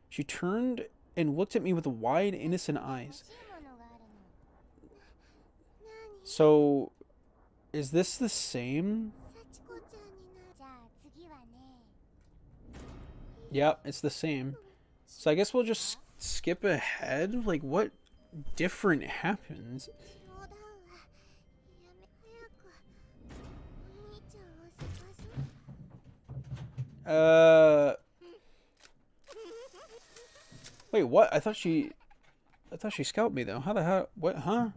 She turned and looked at me with wide, innocent eyes. So, is this the same? Yep, it's the same. So I guess we'll just skip ahead? Like, what different happens? Wait, what? I thought she scalped me though. How the hell? What? Huh?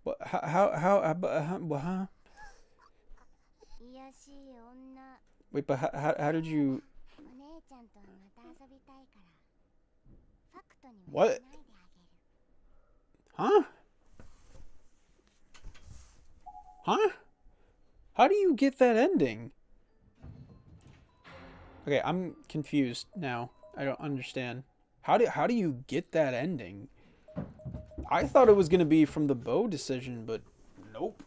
What? Huh? Wait, but how did you? What? Huh? Huh? How do you get that ending? Okay, I'm confused now. I don't understand. How do you get that ending? I thought it was gonna be from the bow decision, but nope.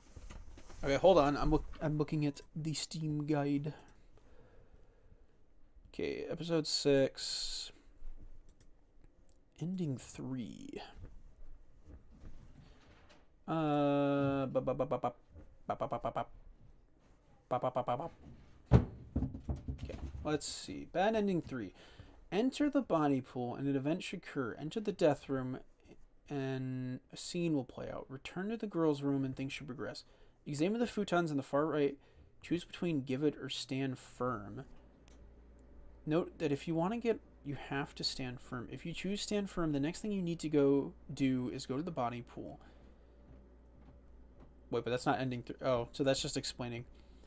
Okay, hold on. I'm looking at the Steam guide. Okay, episode 6. Ending 3. Okay, let's see. Bad ending 3. Enter the body pool and an event should occur. Enter the death room and a scene will play out. Return to the girls' room and things should progress. Examine the futons on the far right. Choose between give it or stand firm. Note that if you want to get, you have to stand firm. If you choose stand firm, the next thing you need to go do is go to the body pool. Wait, but that's not ending 3. Oh, so that's just explaining.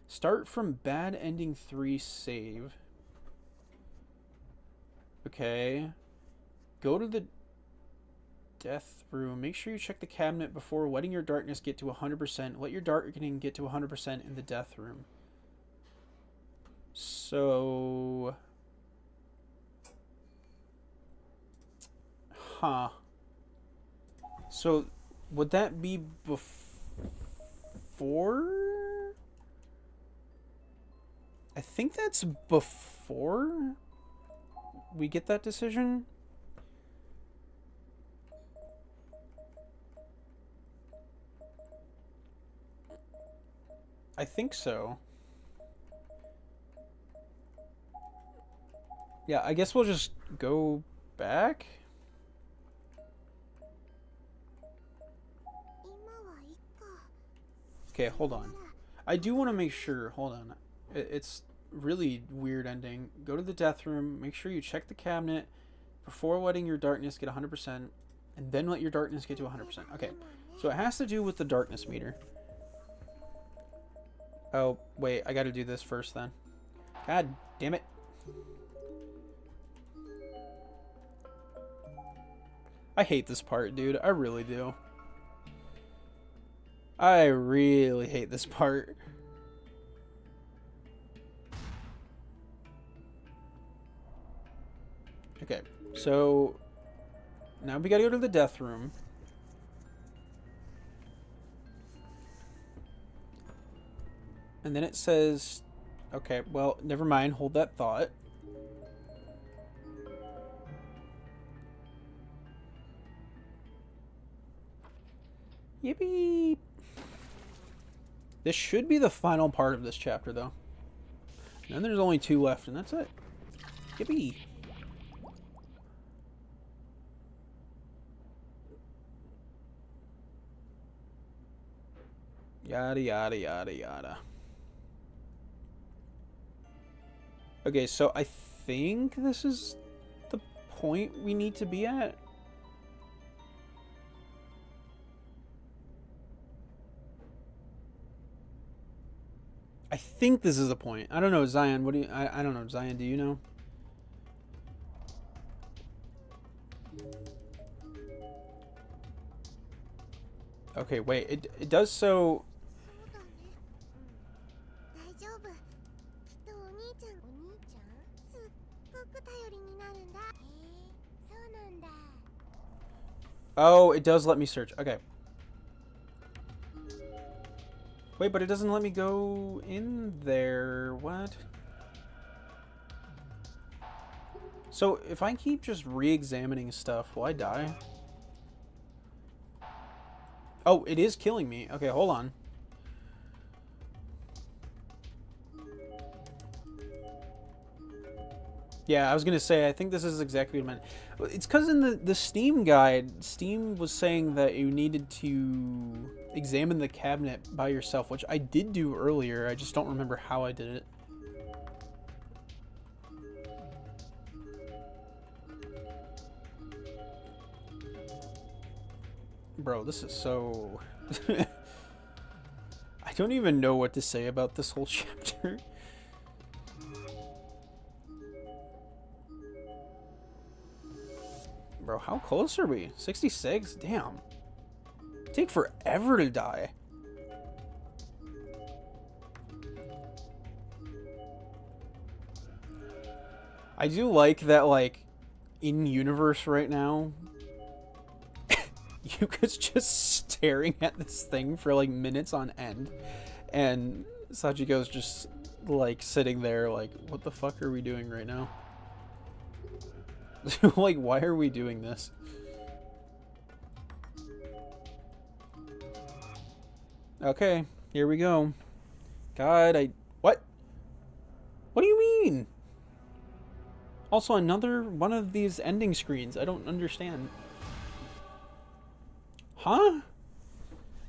Start from bad ending 3 save. Okay. Go to the death room. Make sure you check the cabinet before letting your darkness get to 100%. Let your darkening get to 100% in the death room. So... Huh. So, would that be before? I think that's before we get that decision. I think so. Yeah, I guess we'll just go back. Okay, hold on. I do want to make sure. Hold on. It's really weird ending. Go to the death room. Make sure you check the cabinet before letting your darkness get 100%, and then let your darkness get to 100%. Okay, so it has to do with the darkness meter. Oh, wait, I gotta do this first then. God damn it. I hate this part, dude. I really do. I really hate this part. Okay, so now we gotta go to the death room. And then it says, okay, well, never mind. Hold that thought. Yippee! This should be the final part of this chapter, though. And then there's only 2 left, and that's it. Yippee! Yada, yada, yada, yada. Okay, so I think this is the point we need to be at. I think this is the point. I don't know, Zion. What do you? I don't know, Zion. Do you know? Okay, wait. It does so. Oh, it does let me search. Okay. Wait, but it doesn't let me go in there. What? So, if I keep just re-examining stuff, will I die? Oh, it is killing me. Okay, hold on. Yeah, I was gonna say, I think this is exactly what I meant. It's because in the Steam guide, Steam was saying that you needed to examine the cabinet by yourself, which I did do earlier. I just don't remember how I did it. Bro, this is so... I don't even know what to say about this whole chapter. Bro, how close are we? 66? Damn. Take forever to die. I do like that, like, in universe right now, Yuka's just staring at this thing for, like, minutes on end. And Sachiko's just, like, sitting there, like, what the fuck are we doing right now? Like, why are we doing this? Okay, here we go. God, what? What do you mean? Also, another one of these ending screens. I don't understand. Huh?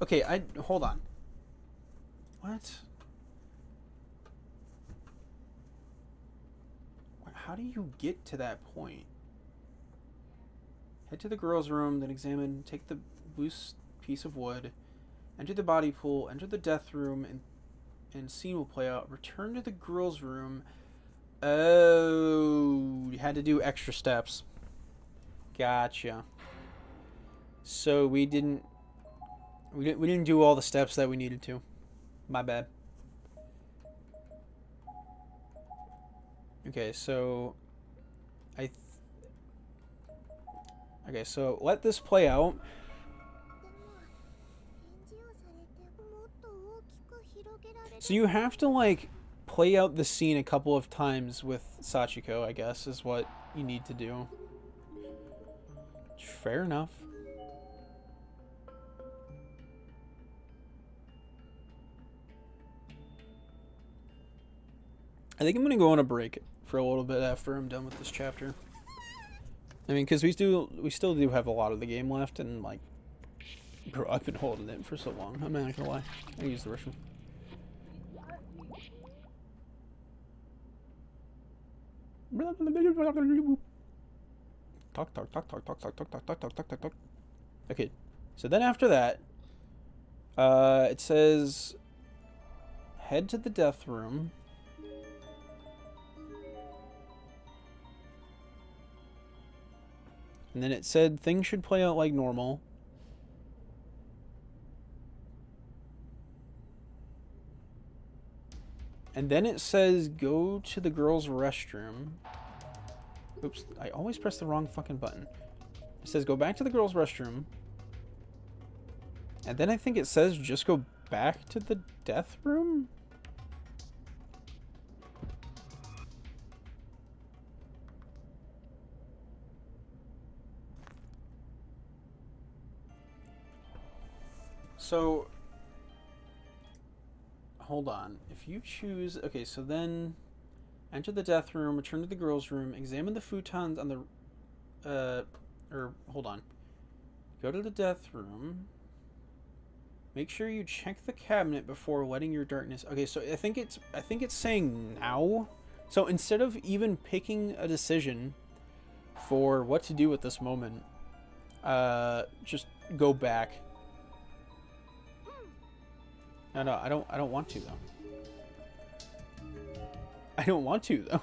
Okay, hold on. What? How do you get to that point? Head to the girls' room, then examine, take the loose piece of wood, enter the body pool, enter the death room, and scene will play out. Return to the girls' room. Oh, you had to do extra steps. Gotcha. So we didn't do all the steps that we needed to. My bad. Okay, so okay, so let this play out. So you have to, like, play out the scene a couple of times with Sachiko, I guess, is what you need to do. Fair enough. I think I'm gonna go on a break for a little bit after I'm done with this chapter. I mean, because we still do have a lot of the game left, and, like, bro, I've been holding it for so long. I'm not gonna lie. I use the restroom. Talk, talk, talk, talk, talk, talk, talk, talk, talk, talk, talk, talk, talk. Okay, so then after that, it says head to the death room. And then it said things should play out like normal. And then it says go to the girls' restroom. Oops, I always press the wrong fucking button. It says go back to the girls' restroom. And then I think it says just go back to the death room? So, hold on. If you choose... Okay, so then... Enter the death room, return to the girls' room, examine the futons on the... hold on. Go to the death room. Make sure you check the cabinet before letting your darkness... Okay, so I think it's saying now. So instead of even picking a decision for what to do at this moment, just go back. No, I don't want to, though. I don't want to, though.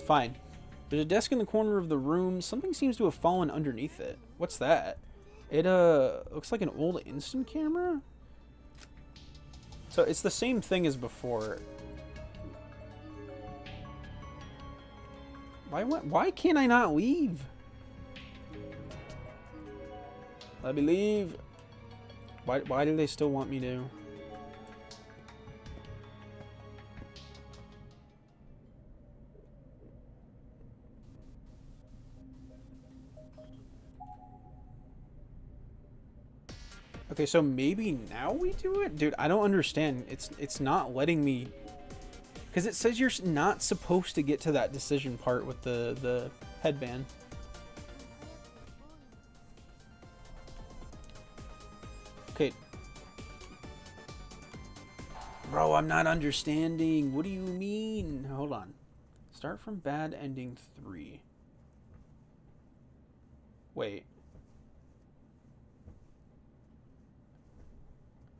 Fine. There's a desk in the corner of the room. Something seems to have fallen underneath it. What's that? It, looks like an old instant camera? So, it's the same thing as before. Why can't I not leave? Let me leave. Why do they still want me to? Okay, so maybe now we do it? Dude, I don't understand. It's not letting me... Because it says you're not supposed to get to that decision part with the headband. Okay. Bro, I'm not understanding. What do you mean? Hold on. Start from bad ending 3. Wait.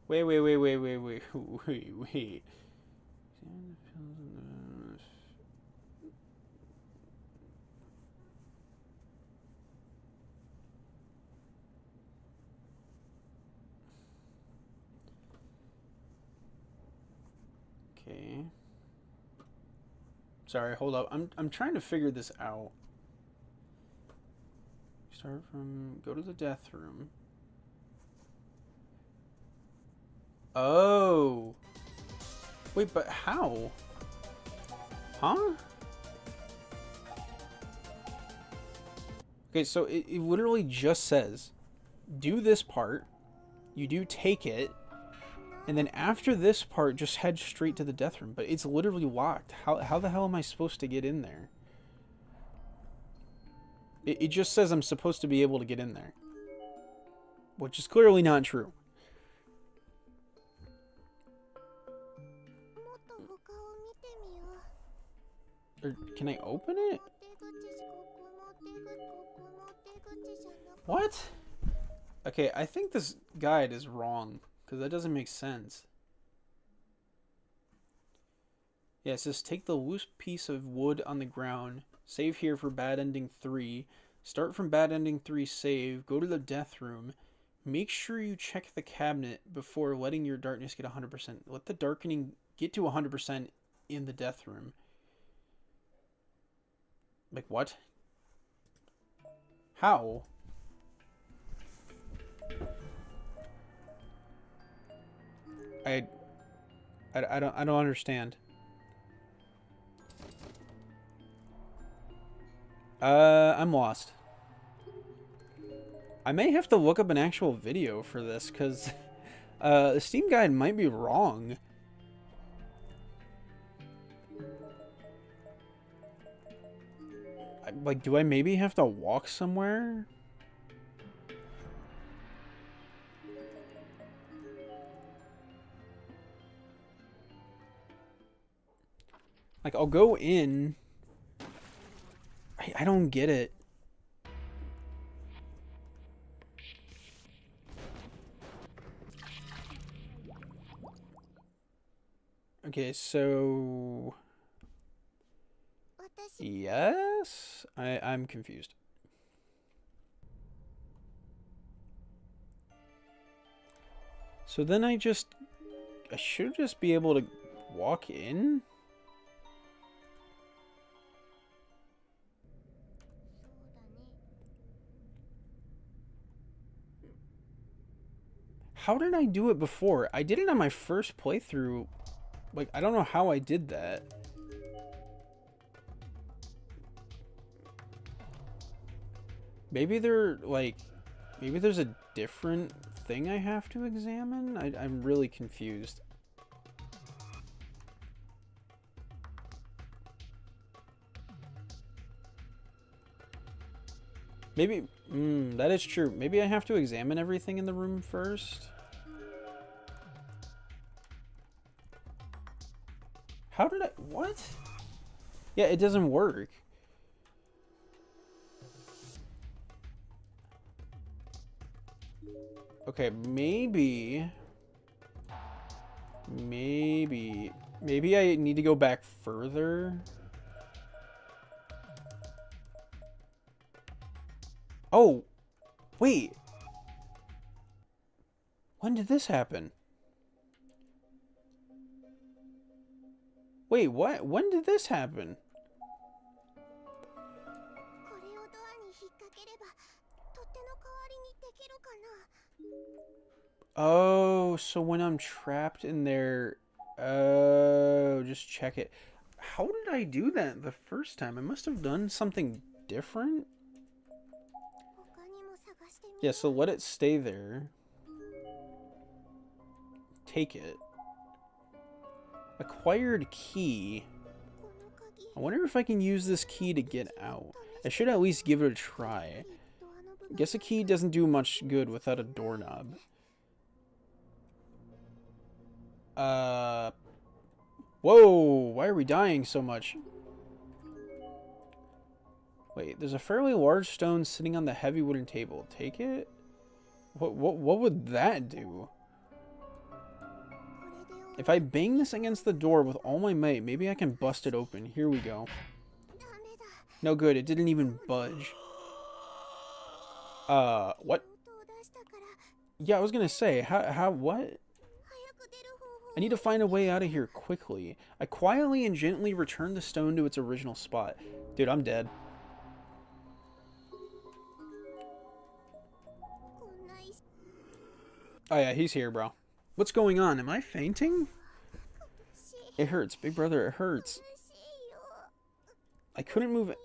Wait. Okay. Sorry, hold up. I'm trying to figure this out. Start from... Go to the death room. Oh. Wait, but how? Huh? Okay, so it literally just says, do this part, you do take it, and then after this part, just head straight to the death room. But it's literally locked. How the hell am I supposed to get in there? It just says I'm supposed to be able to get in there. Which is clearly not true. Or can I open it? What? Okay, I think this guide is wrong. Because that doesn't make sense. Yeah, it says take the loose piece of wood on the ground. Save here for bad ending 3. Start from bad ending 3, save. Go to the death room. Make sure you check the cabinet before letting your darkness get 100%. Let the darkening get to 100% in the death room. Like, what? How? I don't understand. I'm lost. I may have to look up an actual video for this, because the Steam guide might be wrong. Like, do I maybe have to walk somewhere? Like, I'll go in. I don't get it. Okay, so... Yes? I'm confused. So then I should just be able to walk in? How did I do it before? I did it on my first playthrough. Like, I don't know how I did that. Maybe maybe there's a different thing I have to examine? I'm really confused. Maybe, that is true. Maybe I have to examine everything in the room first. How did what? Yeah, it doesn't work. Okay, maybe I need to go back further. Oh, wait. When did this happen? Wait, what? When did this happen? Oh, so when I'm trapped in there... Oh, just check it. How did I do that the first time? I must have done something different? Yeah, so let it stay there. Take it. Acquired key. I wonder if I can use this key to get out. I should at least give it a try. I guess a key doesn't do much good without a doorknob. Whoa, why are we dying so much? Wait, there's a fairly large stone sitting on the heavy wooden table. Take it? What would that do? If I bang this against the door with all my might, maybe I can bust it open. Here we go. No good, it didn't even budge. What? Yeah, I was gonna say, what? I need to find a way out of here quickly. I quietly and gently return the stone to its original spot. Dude, I'm dead. Oh yeah, he's here, bro. What's going on? Am I fainting? It hurts, big brother, it hurts. I couldn't move it.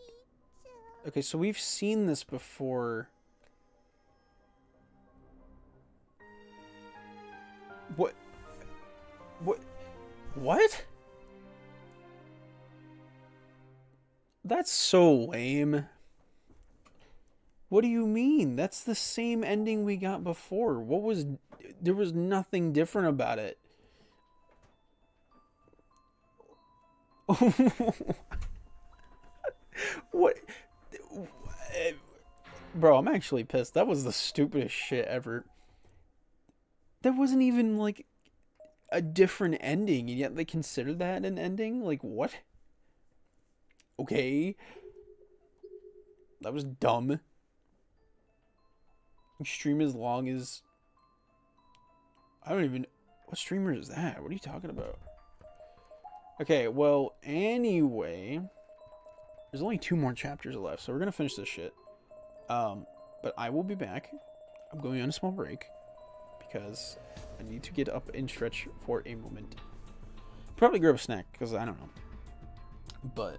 Okay, so we've seen this before. What? What? That's so lame. What do you mean? That's the same ending we got before. There was nothing different about it. What? Bro, I'm actually pissed. That was the stupidest shit ever. There wasn't even, like, a different ending, and yet they considered that an ending? Like, what? Okay. That was dumb. Stream as long as... I don't even... What streamer is that? What are you talking about? Okay, well, anyway... There's only 2 more chapters left, so we're gonna finish this shit. But I will be back. I'm going on a small break. Because I need to get up and stretch for a moment. Probably grab a snack, because I don't know. But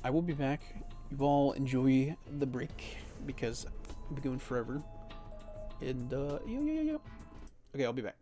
I will be back. You all enjoy the break, because I'll be going forever. And, yeah. Okay, I'll be back.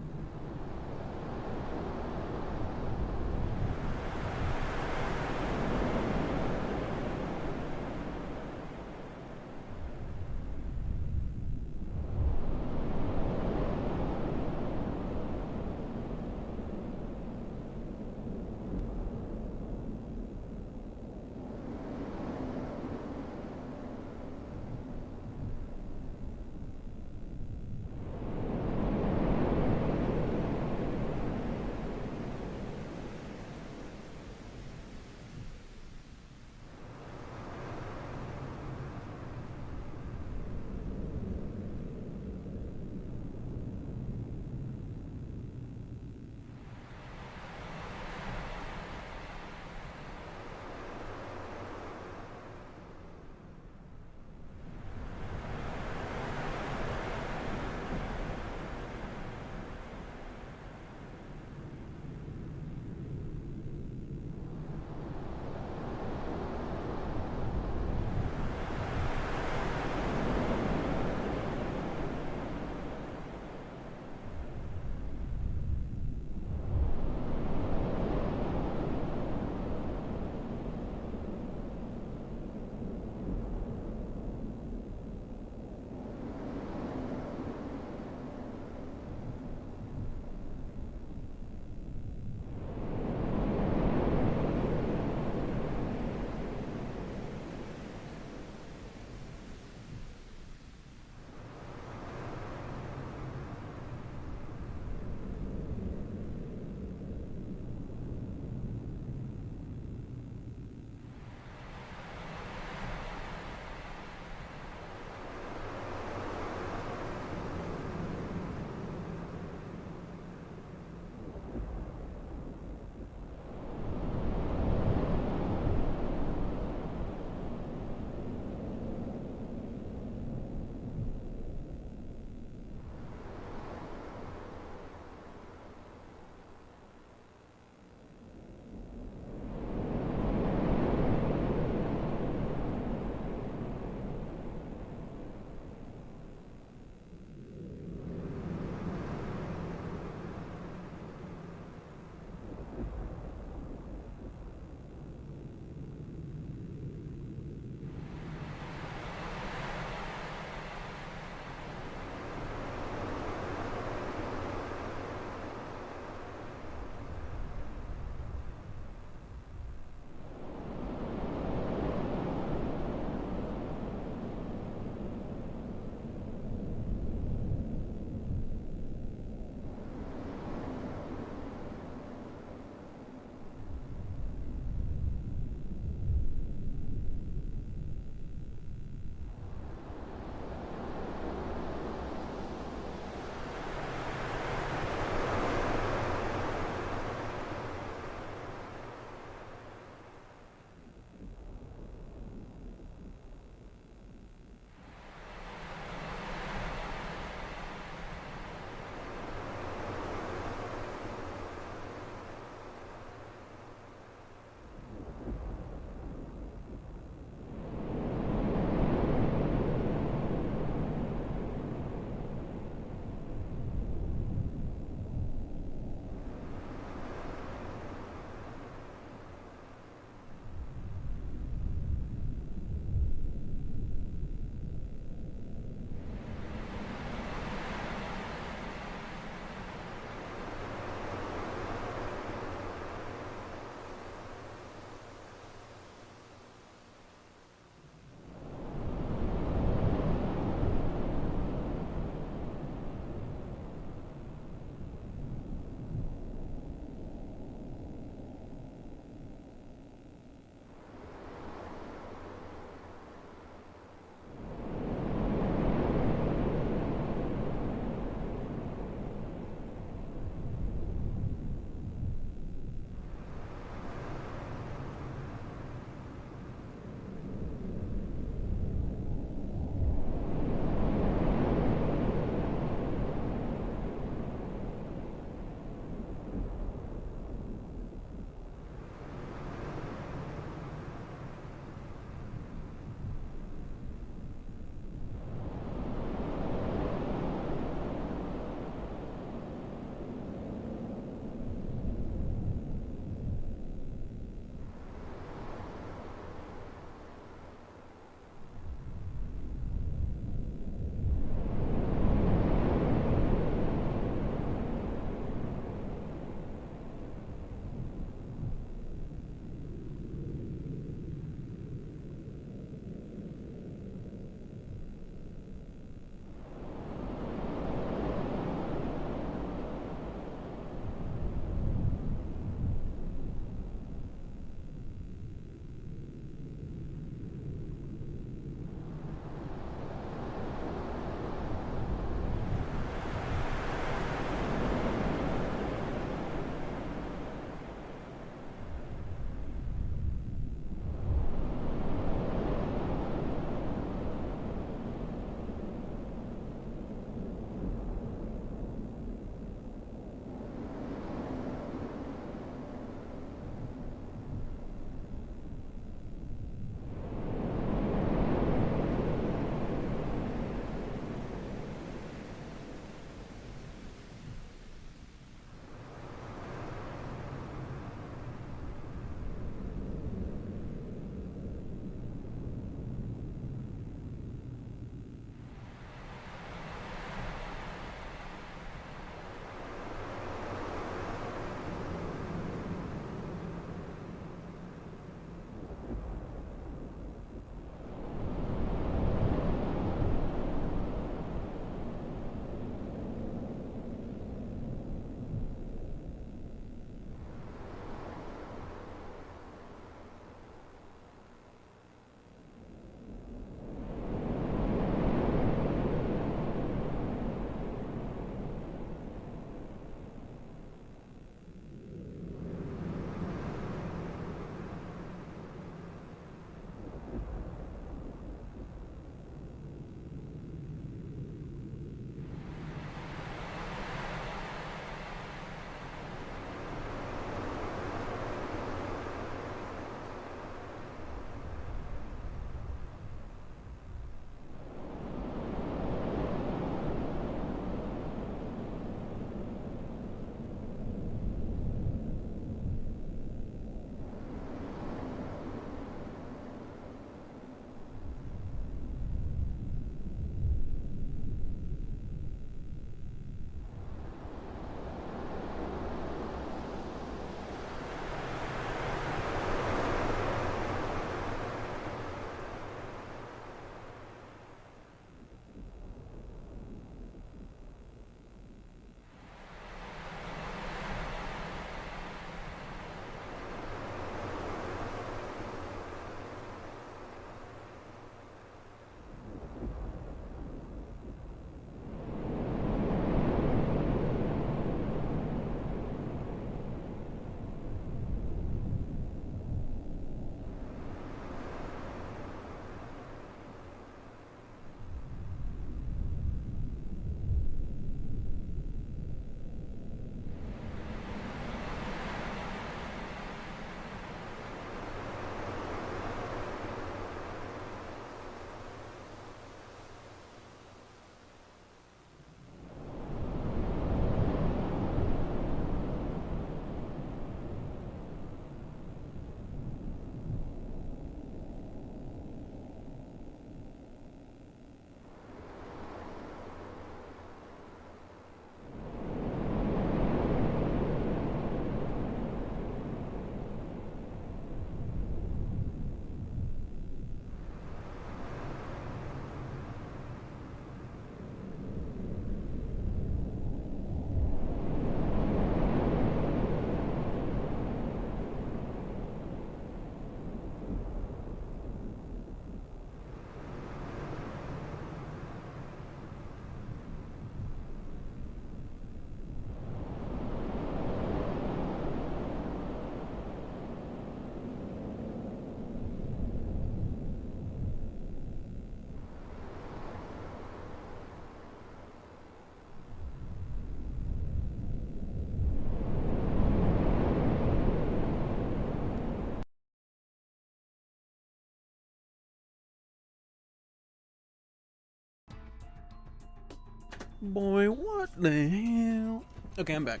Boy, what the hell? Okay, I'm back.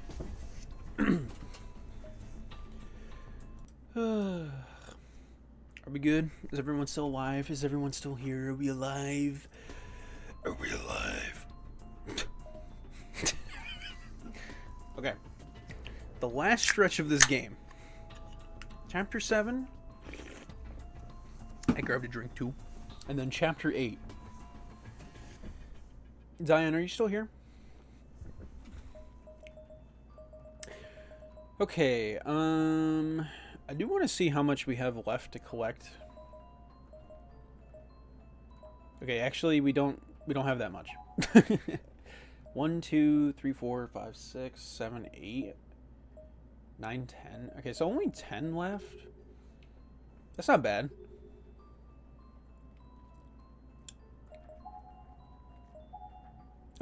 Are we good? Is everyone still alive? Is everyone still here? Are we alive? Are we alive? Okay. The last stretch of this game. Chapter 7. I grabbed a drink too. And then Chapter 8. Diane, are you still here? Okay, I do want to see how much we have left to collect. Okay, actually we don't have that much. 1, 2, 3, 4, 5, 6, 7, 8, 9, 10. Okay, so only 10 left. That's not bad.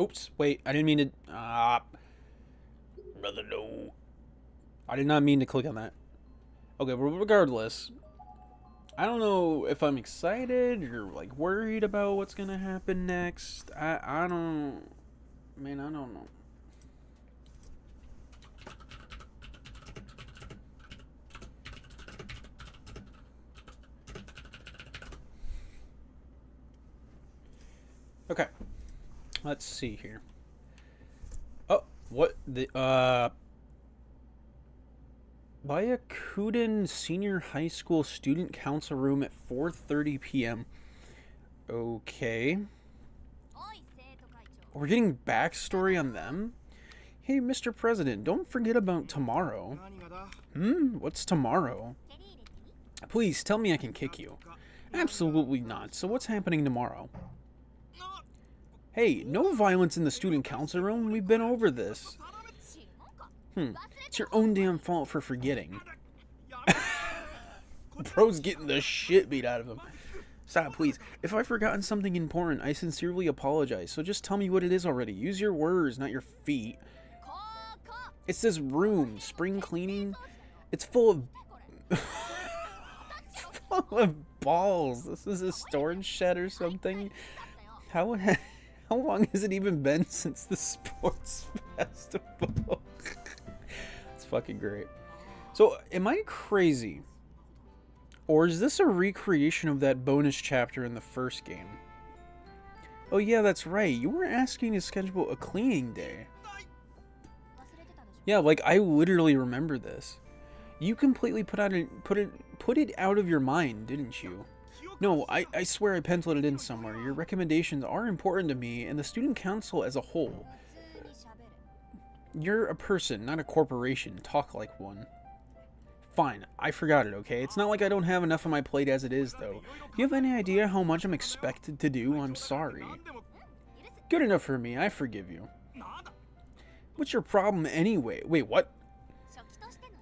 Oops, wait, I didn't mean to... brother, no. I did not mean to click on that. Okay, but regardless, I don't know if I'm excited or, like, worried about what's gonna happen next. I don't... Man, I don't know. Okay. Let's see here. Oh, what the Bayakuden Senior High School Student Council Room at 4:30 p.m. Okay. We're getting backstory on them? Hey, Mr. President, don't forget about tomorrow. What's tomorrow? Please, tell me I can kick you. Absolutely not. So what's happening tomorrow? Hey, no violence in the student council room. We've been over this. It's your own damn fault for forgetting. Bro's getting the shit beat out of him. Stop, please. If I've forgotten something important, I sincerely apologize. So just tell me what it is already. Use your words, not your feet. It's this room. Spring cleaning. It's full of... it's full of balls. This is a storage shed or something. How long has it even been since the sports festival? It's fucking great. So, am I crazy? Or is this a recreation of that bonus chapter in the first game? Oh yeah, that's right. You were asking to schedule a cleaning day. Yeah, like I literally remember this. You completely put it out of your mind, didn't you? No, I swear I penciled it in somewhere. Your recommendations are important to me and the student council as a whole. You're a person, not a corporation. Talk like one. Fine, I forgot it, okay? It's not like I don't have enough on my plate as it is, though. Do you have any idea how much I'm expected to do? I'm sorry. Good enough for me, I forgive you. What's your problem anyway? Wait, what?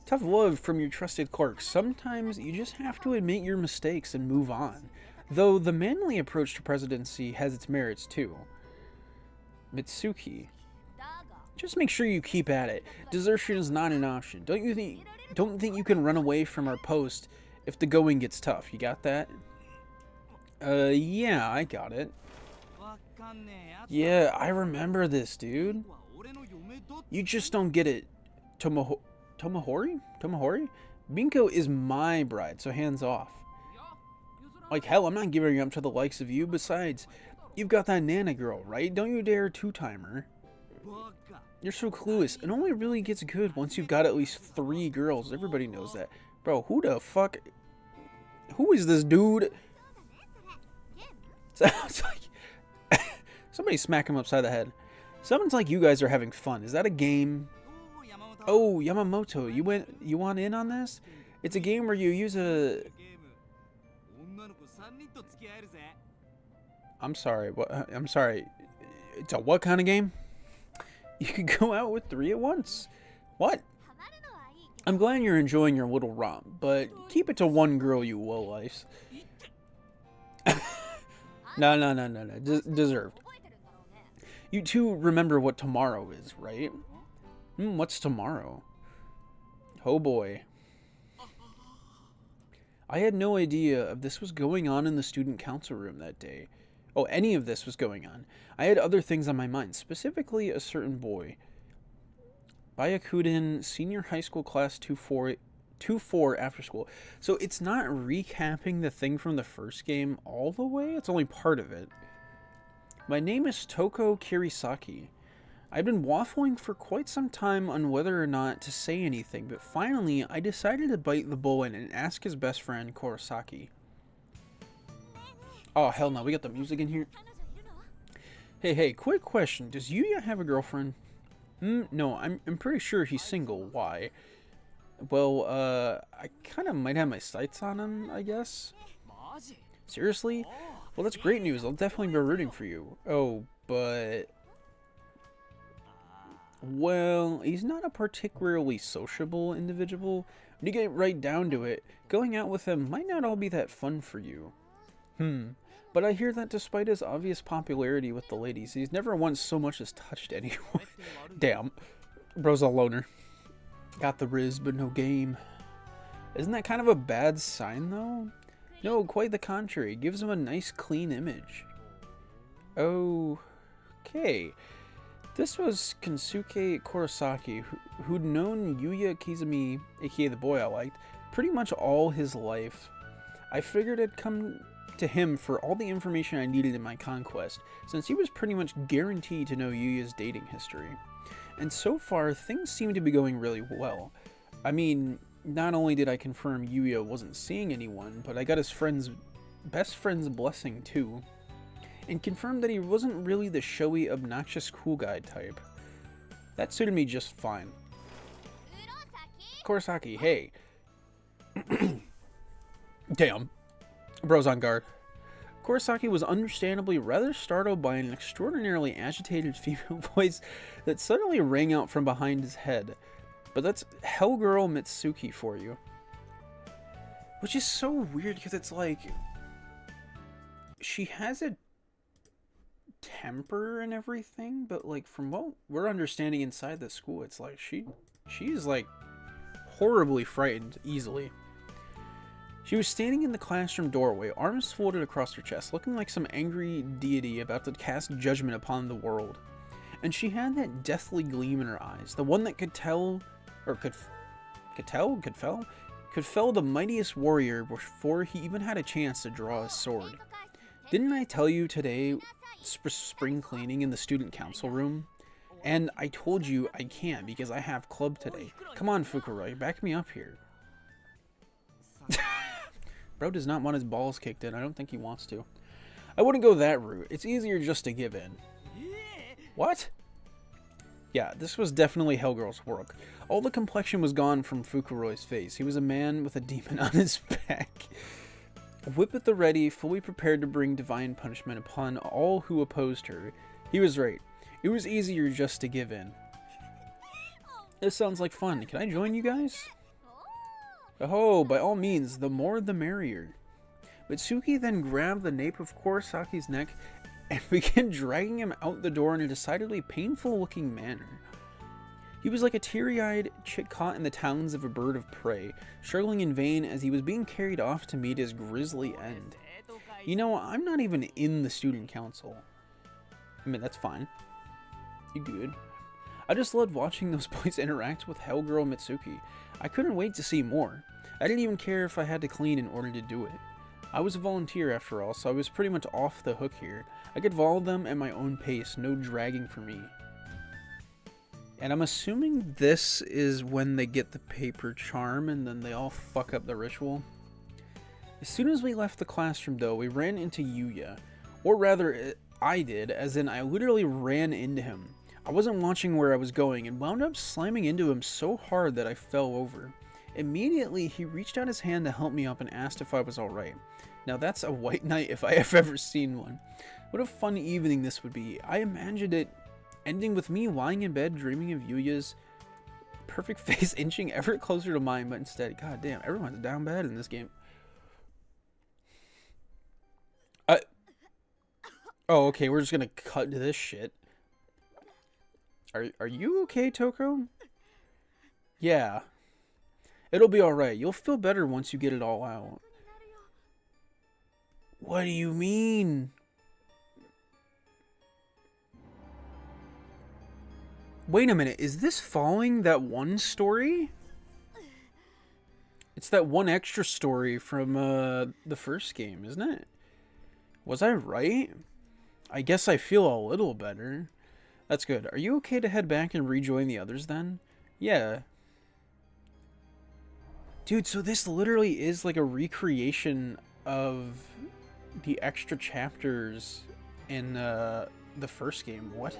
Tough love from your trusted clerk. Sometimes you just have to admit your mistakes and move on. Though the manly approach to presidency has its merits too. Mitsuki. Just make sure you keep at it. Desertion is not an option. Don't think you can run away from our post if the going gets tough. You got that? Yeah, I got it. Yeah, I remember this, dude. You just don't get it. Tomahori? Binko is my bride, so hands off. Like, hell, I'm not giving up to the likes of you. Besides, you've got that Nana girl, right? Don't you dare two-time her. You're so clueless. It only really gets good once you've got at least 3 girls. Everybody knows that. Bro, who the fuck... Who is this dude? Sounds like... Somebody smack him upside the head. Sounds like you guys are having fun. Is that a game? Oh, Yamamoto, you want in on this? It's a game where you use a... I'm sorry, what? I'm sorry. It's a what kind of game? You could go out with 3 at once. What? I'm glad you're enjoying your little romp, but keep it to 1 girl, you lowlifes. No. Deserved. You two remember what tomorrow is, right? What's tomorrow? Oh boy. I had no idea if this was going on in the student council room that day. any of this was going on. I had other things on my mind, specifically a certain boy. Bayakuden, senior high school class 2-4 after school. So it's not recapping the thing from the first game all the way, it's only part of it. My name is Toko Kirisaki. I've been waffling for quite some time on whether or not to say anything, but finally I decided to bite the bullet and ask his best friend, Kurosaki. Oh, hell no, we got the music in here. Hey, quick question. Does Yuya have a girlfriend? No, I'm pretty sure he's single. Why? Well, I kind of might have my sights on him, I guess. Seriously? Well, that's great news. I'll definitely be rooting for you. Oh, but... well, he's not a particularly sociable individual. When you get right down to it, going out with him might not all be that fun for you. But I hear that despite his obvious popularity with the ladies, he's never once so much as touched anyone. Damn. Bro's a loner. Got the riz, but no game. Isn't that kind of a bad sign, though? No, quite the contrary. It gives him a nice, clean image. Okay. This was Kensuke Kurosaki, who'd known Yuya Kizumi, aka the boy I liked, pretty much all his life. I figured I'd come to him for all the information I needed in my conquest, since he was pretty much guaranteed to know Yuya's dating history. And so far, things seem to be going really well. I mean, not only did I confirm Yuya wasn't seeing anyone, but I got his best friend's blessing too, and confirmed that he wasn't really the showy, obnoxious cool guy type. That suited me just fine. Kurosaki, hey. Damn. Bro's on guard. Kurosaki was understandably rather startled by an extraordinarily agitated female voice that suddenly rang out from behind his head. But that's Hellgirl Mitsuki for you. Which is so weird because it's like... she has a temper and everything, but like from what we're understanding inside the school, it's like she's like horribly frightened easily. She was standing in the classroom doorway, arms folded across her chest, looking like some angry deity about to cast judgment upon the world. And she had that deathly gleam in her eyes, the one that could fell the mightiest warrior before he even had a chance to draw his sword. Didn't I tell you today, spring cleaning in the student council room? And I told you I can't because I have club today. Come on, Fukuroi, back me up here. Bro does not want his balls kicked in. I don't think he wants to. I wouldn't go that route. It's easier just to give in. What? Yeah, this was definitely Hellgirl's work. All the complexion was gone from Fukuroi's face. He was a man with a demon on his back. Whip at the ready, fully prepared to bring divine punishment upon all who opposed her. He was right. It was easier just to give in. This sounds like fun. Can I join you guys? Oh, by all means, the more the merrier. Mitsuki then grabbed the nape of Kurosaki's neck and began dragging him out the door in a decidedly painful-looking manner. He was like a teary-eyed chick caught in the talons of a bird of prey, struggling in vain as he was being carried off to meet his grisly end. You know, I'm not even in the student council. I mean, that's fine. You good. I just loved watching those boys interact with Hellgirl Mitsuki. I couldn't wait to see more. I didn't even care if I had to clean in order to do it. I was a volunteer after all, so I was pretty much off the hook here. I could follow them at my own pace, no dragging for me. And I'm assuming this is when they get the paper charm and then they all fuck up the ritual. As soon as we left the classroom though, we ran into Yuya. Or rather, I did, as in I literally ran into him. I wasn't watching where I was going and wound up slamming into him so hard that I fell over. Immediately, he reached out his hand to help me up and asked if I was alright. Now that's a white knight if I have ever seen one. What a fun evening this would be. I imagined it ending with me lying in bed dreaming of Yuya's perfect face inching ever closer to mine, but instead, goddamn, everyone's down bad in this game. Oh, okay, we're just gonna cut to this shit. Are you okay, Toko? Yeah. It'll be alright. You'll feel better once you get it all out. What do you mean? Wait a minute, is this following that one story? It's that one extra story from the first game, isn't it? Was I right? I guess I feel a little better. That's good. Are you okay to head back and rejoin the others then? Yeah. Dude, so this literally is like a recreation of the extra chapters in the first game. What?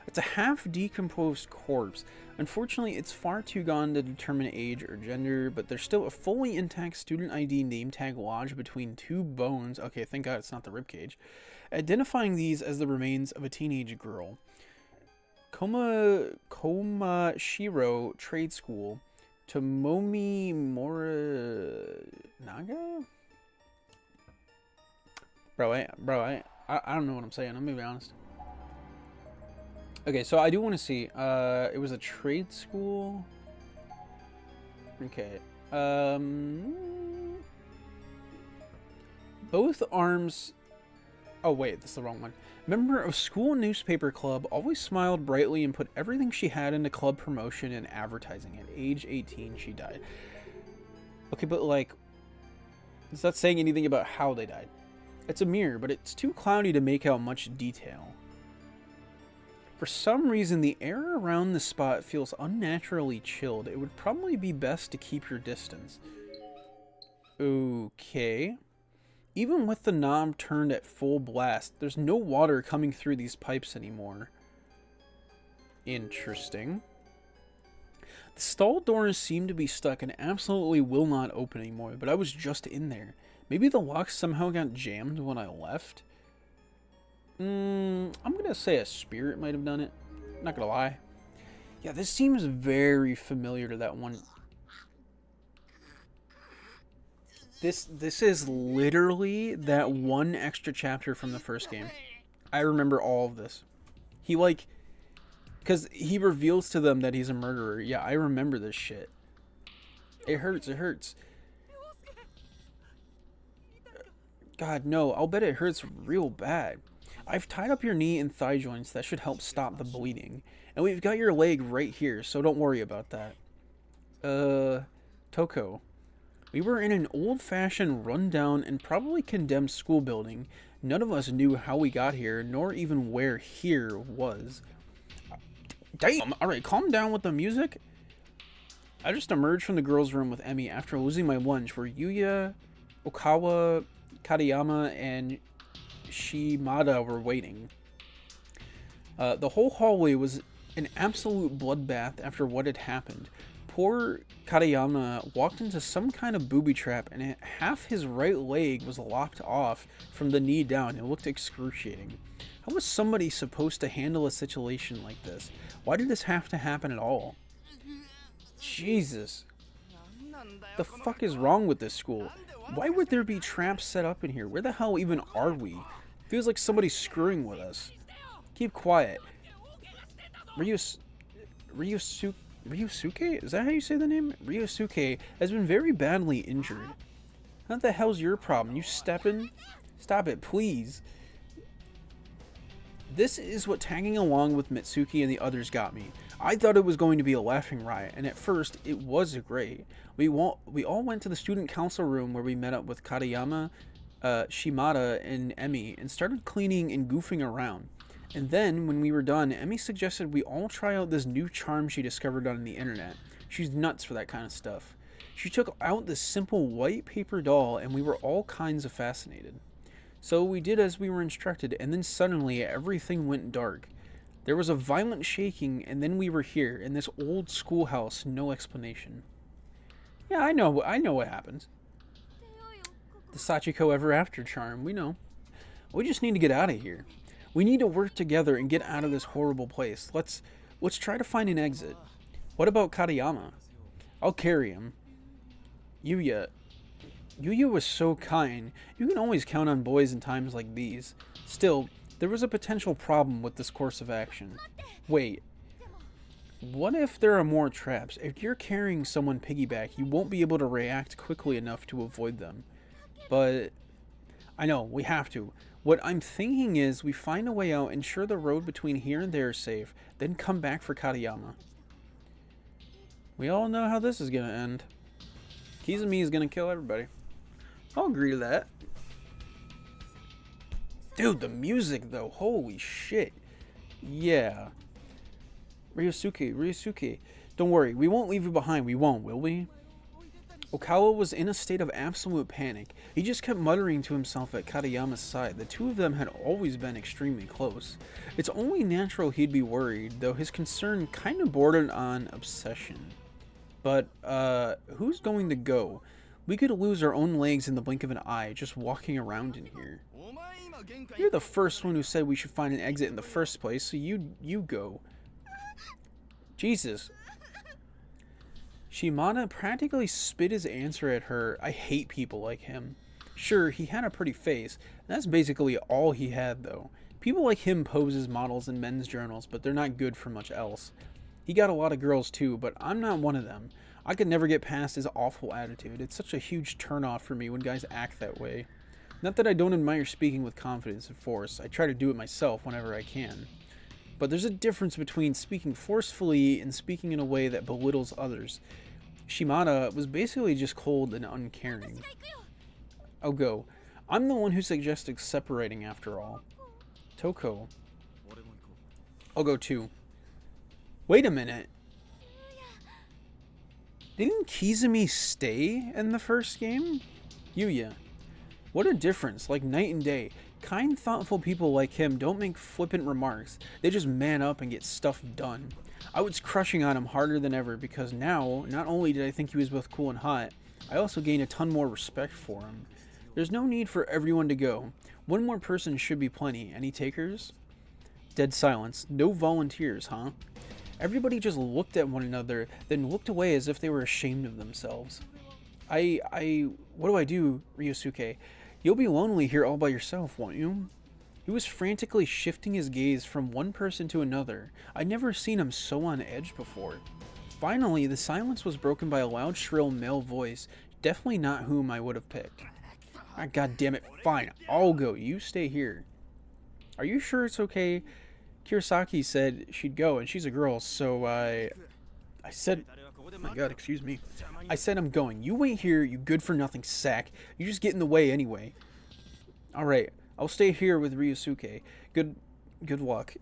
It's a half-decomposed corpse. Unfortunately, it's far too gone to determine age or gender, but there's still a fully intact student ID name tag lodged between two bones. Okay, thank God it's not the ribcage. Identifying these as the remains of a teenage girl. Komashiro Trade School. Tomomi Morinaga? Bro, I don't know what I'm saying. I'm gonna be honest. Okay, so I do want to see. It was a trade school. Okay. Both arms. Oh wait, that's the wrong one. Member of school newspaper club, always smiled brightly and put everything she had into club promotion and advertising. At age 18, she died. Okay, but like, is that saying anything about how they died? It's a mirror, but it's too cloudy to make out much detail. For some reason, the air around the spot feels unnaturally chilled. It would probably be best to keep your distance. Okay. Even with the knob turned at full blast, there's no water coming through these pipes anymore. Interesting. The stall doors seem to be stuck and absolutely will not open anymore, but I was just in there. Maybe the lock somehow got jammed when I left? I'm gonna say a spirit might have done it. Not gonna lie. Yeah, this seems very familiar to that one. This is literally that one extra chapter from the first game. I remember all of this. He like, because he reveals to them that he's a murderer. Yeah, I remember this shit. It hurts. It hurts. God, no. I'll bet it hurts real bad. I've tied up your knee and thigh joints. That should help stop the bleeding. And we've got your leg right here, so don't worry about that. Toko. We were in an old-fashioned, run-down, and probably condemned school building. None of us knew how we got here, nor even where here was. Damn! Alright, calm down with the music. I just emerged from the girls' room with Emmy after losing my lunch, where Yuya, Okawa, Katayama, and Shimada were waiting. The whole hallway was an absolute bloodbath after what had happened. Poor Katayama walked into some kind of booby trap, and half his right leg was lopped off from the knee down. It looked excruciating. How was somebody supposed to handle a situation like this? Why did this have to happen at all? Jesus. The fuck is wrong with this school? Why would there be traps set up in here? Where the hell even are we? Feels like somebody's screwing with us. Keep quiet. Ryusuke? Is that how you say the name? Ryusuke has been very badly injured. What the hell's your problem? You stepping? Stop it, please. This is what tagging along with Mitsuki and the others got me. I thought it was going to be a laughing riot, and at first, it was great. We all went to the student council room where we met up with Katayama, Shimada, and Emmy, and started cleaning and goofing around. And then, when we were done, Emmy suggested we all try out this new charm she discovered on the internet. She's nuts for that kind of stuff. She took out this simple white paper doll, and we were all kinds of fascinated. So we did as we were instructed, and then suddenly everything went dark. There was a violent shaking, and then we were here, in this old schoolhouse, no explanation. Yeah, I know what happens. The Sachiko Ever After charm, we know. We just need to get out of here. We need to work together and get out of this horrible place. Let's try to find an exit. What about Katayama? I'll carry him. Yuya was so kind. You can always count on boys in times like these. Still, there was a potential problem with this course of action. Wait. What if there are more traps? If you're carrying someone piggyback, you won't be able to react quickly enough to avoid them. But I know, we have to. What I'm thinking is we find a way out, ensure the road between here and there is safe, then come back for Katayama. We all know how this is gonna end. Kizumi is gonna kill everybody. I'll agree to that. Dude, the music though, holy shit. Yeah. Ryosuke. Don't worry, we won't leave you behind, we won't, will we? Okawa was in a state of absolute panic. He just kept muttering to himself at Katayama's side. The two of them had always been extremely close. It's only natural he'd be worried, though his concern kind of bordered on obsession. But, who's going to go? We could lose our own legs in the blink of an eye just walking around in here. You're the first one who said we should find an exit in the first place, so you go. Jesus. Shimada practically spit his answer at her. I hate people like him. Sure, he had a pretty face, and that's basically all he had, though. People like him pose as models in men's journals, but they're not good for much else. He got a lot of girls too, but I'm not one of them. I could never get past his awful attitude. It's such a huge turnoff for me when guys act that way. Not that I don't admire speaking with confidence and force. I try to do it myself whenever I can. But there's a difference between speaking forcefully and speaking in a way that belittles others. Shimada was basically just cold and uncaring. I'll go. I'm the one who suggested separating after all. Toko. I'll go too. Wait a minute. Didn't Kizumi stay in the first game? Yuya. What a difference, like night and day. Kind, thoughtful people like him don't make flippant remarks. They just man up and get stuff done. I was crushing on him harder than ever because now, not only did I think he was both cool and hot, I also gained a ton more respect for him. There's no need for everyone to go. One more person should be plenty. Any takers? Dead silence. No volunteers, huh? Everybody just looked at one another, then looked away as if they were ashamed of themselves. What do I do, Ryosuke? You'll be lonely here all by yourself, won't you? He was frantically shifting his gaze from one person to another. I'd never seen him so on edge before. Finally, the silence was broken by a loud, shrill male voice, definitely not whom I would have picked. Ah, God damn it, fine, I'll go, you stay here. Are you sure it's okay? Kirasaki said she'd go, and she's a girl, so I said, oh my God, excuse me. I said I'm going. You wait here, you good-for-nothing sack. You just get in the way anyway. Alright, I'll stay here with Ryosuke. Good luck.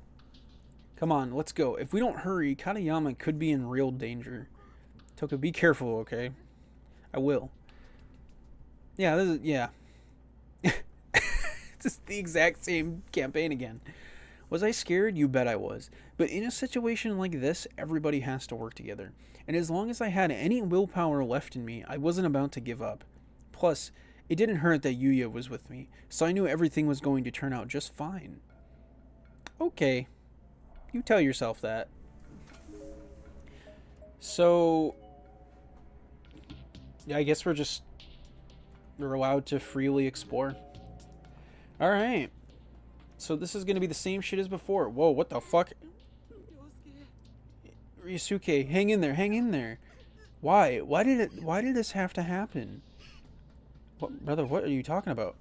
Come on, let's go. If we don't hurry, Katayama could be in real danger. Toka, be careful, okay? I will. Yeah, yeah. It's the exact same campaign again. Was I scared? You bet I was. But in a situation like this, everybody has to work together. And as long as I had any willpower left in me, I wasn't about to give up. Plus, it didn't hurt that Yuya was with me, so I knew everything was going to turn out just fine. Okay. You tell yourself that. So, yeah, I guess we're allowed to freely explore. Alright. So this is going to be the same shit as before. Whoa, what the fuck? Ryosuke, hang in there, hang in there. Why? Why did this have to happen? What, brother, what are you talking about?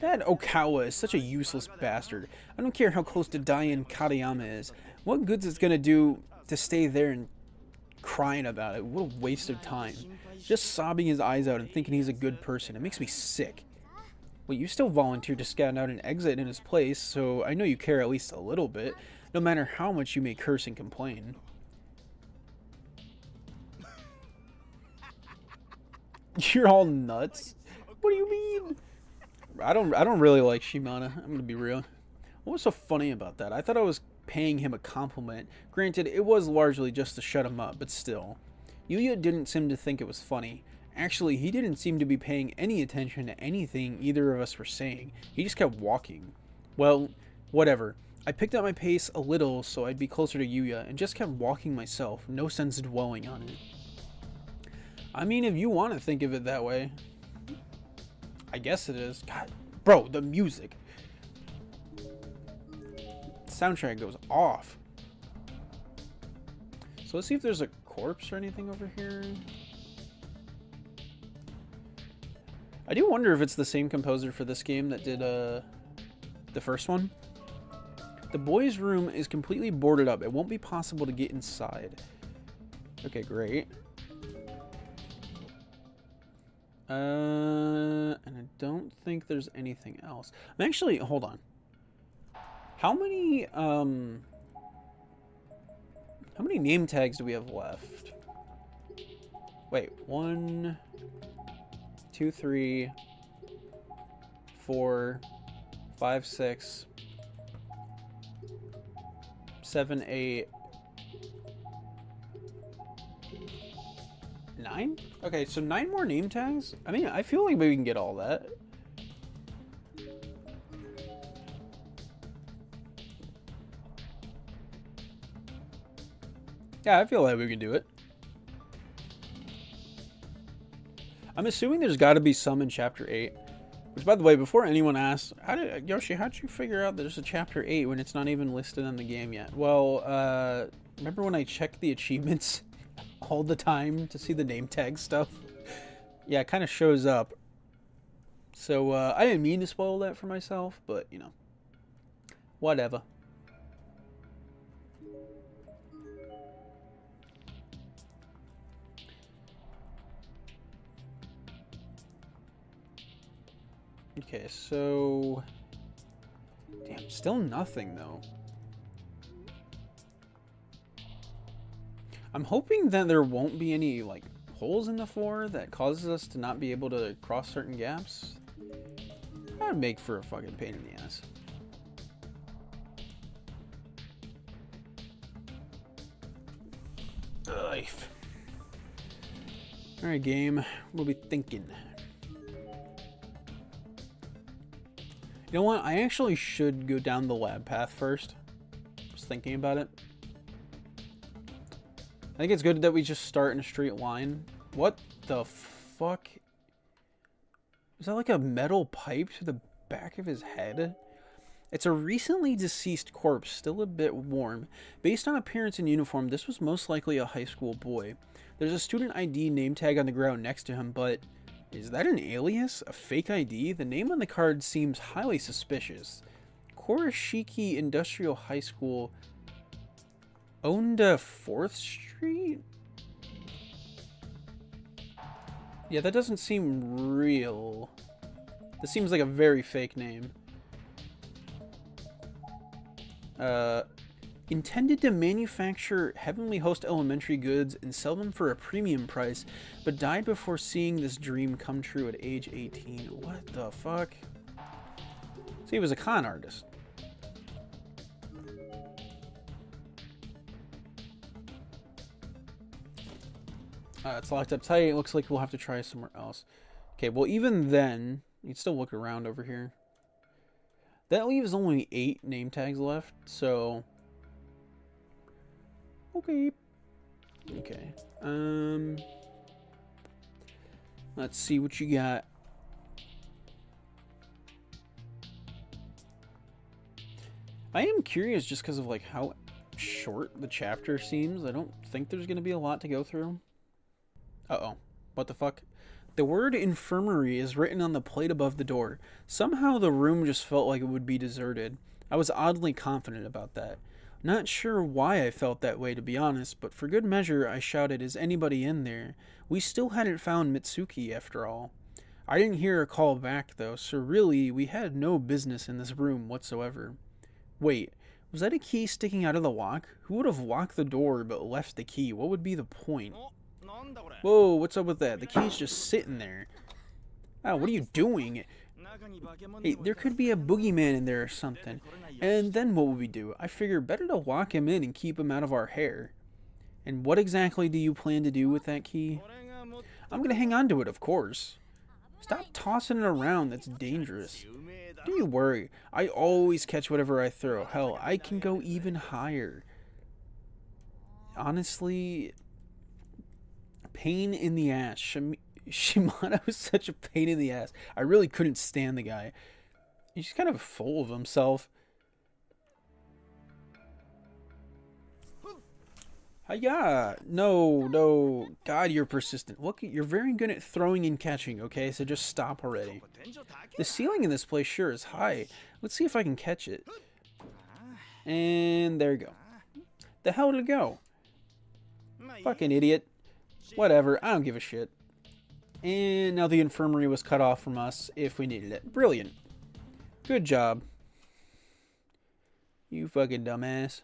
That Okawa is such a useless bastard. I don't care how close to dying Katayama is. What good's it's gonna do to stay there and crying about it? What a waste of time. Just sobbing his eyes out and thinking he's a good person. It makes me sick. Well, you still volunteered to scout out an exit in his place, so I know you care at least a little bit, no matter how much you may curse and complain. You're all nuts? What do you mean? I don't really like Shimada, I'm gonna be real. What was so funny about that? I thought I was paying him a compliment. Granted, it was largely just to shut him up, but still. Yuya didn't seem to think it was funny. Actually, he didn't seem to be paying any attention to anything either of us were saying. He just kept walking. Well, whatever. I picked up my pace a little so I'd be closer to Yuya and just kept walking myself, no sense dwelling on it. I mean, if you want to think of it that way. I guess it is. God, bro, the music. The soundtrack goes off. So let's see if there's a corpse or anything over here. I do wonder if it's the same composer for this game that did the first one. The boys' room is completely boarded up. It won't be possible to get inside. Okay, great. And I don't think there's anything else. I'm actually, hold on. How many name tags do we have left? Wait, 1, 2, 3, 4, 5, 6, 7, 8, 9? Okay, so 9 more name tags? I mean, I feel like we can get all that. Yeah, I feel like we can do it. I'm assuming there's got to be some in Chapter 8. Which, by the way, before anyone asks, Yoshi, how'd you figure out there's a Chapter 8 when it's not even listed in the game yet? Well, remember when I checked the achievements all the time to see the name tag stuff? Yeah, it kind of shows up. So, I didn't mean to spoil that for myself, but, you know, whatever. Okay, so... Damn, still nothing, though. I'm hoping that there won't be any, like, holes in the floor that causes us to not be able to cross certain gaps. That would make for a fucking pain in the ass. Life. Alright, game. We'll be thinking. You know what? I actually should go down the lab path first. Just thinking about it. I think it's good that we just start in a straight line. What the fuck? Is that like a metal pipe to the back of his head? It's a recently deceased corpse, still a bit warm. Based on appearance and uniform, this was most likely a high school boy. There's a student ID name tag on the ground next to him, but... Is that an alias? A fake ID? The name on the card seems highly suspicious. Kurashiki Industrial High School... Onda 4th Street? Yeah, that doesn't seem real. This seems like a very fake name. Intended to manufacture Heavenly Host elementary goods and sell them for a premium price, but died before seeing this dream come true at age 18. What the fuck? So he was a con artist. It's locked up tight. It looks like we'll have to try somewhere else. Okay, well, even then, you'd still look around over here. That leaves only 8 name tags left, so... Okay. Okay. Let's see what you got. I am curious just because of like how short the chapter seems. I don't think there's going to be a lot to go through. Uh-oh. What the fuck? The word infirmary is written on the plate above the door. Somehow the room just felt like it would be deserted. I was oddly confident about that. Not sure why I felt that way, to be honest, but for good measure I shouted, "Is anybody in there?" We still hadn't found Mitsuki, after all. I didn't hear a call back, though, so really, we had no business in this room whatsoever. Wait, was that a key sticking out of the lock? Who would have locked the door but left the key? What would be the point? Whoa, what's up with that? The key's just sitting there. Oh, what are you doing? Hey, there could be a boogeyman in there or something. And then what would we do? I figure better to lock him in and keep him out of our hair. And what exactly do you plan to do with that key? I'm gonna hang on to it, of course. Stop tossing it around, that's dangerous. Don't you worry, I always catch whatever I throw. Hell, I can go even higher. Honestly, pain in the ass. Shimano is such a pain in the ass. I really couldn't stand the guy. He's kind of full of himself. Hiya! No, no. God, you're persistent. Look, you're very good at throwing and catching, okay? So just stop already. The ceiling in this place sure is high. Let's see if I can catch it. And there you go. The hell did it go? Fucking idiot. Whatever, I don't give a shit. And now the infirmary was cut off from us if we needed it. Brilliant. Good job. You fucking dumbass.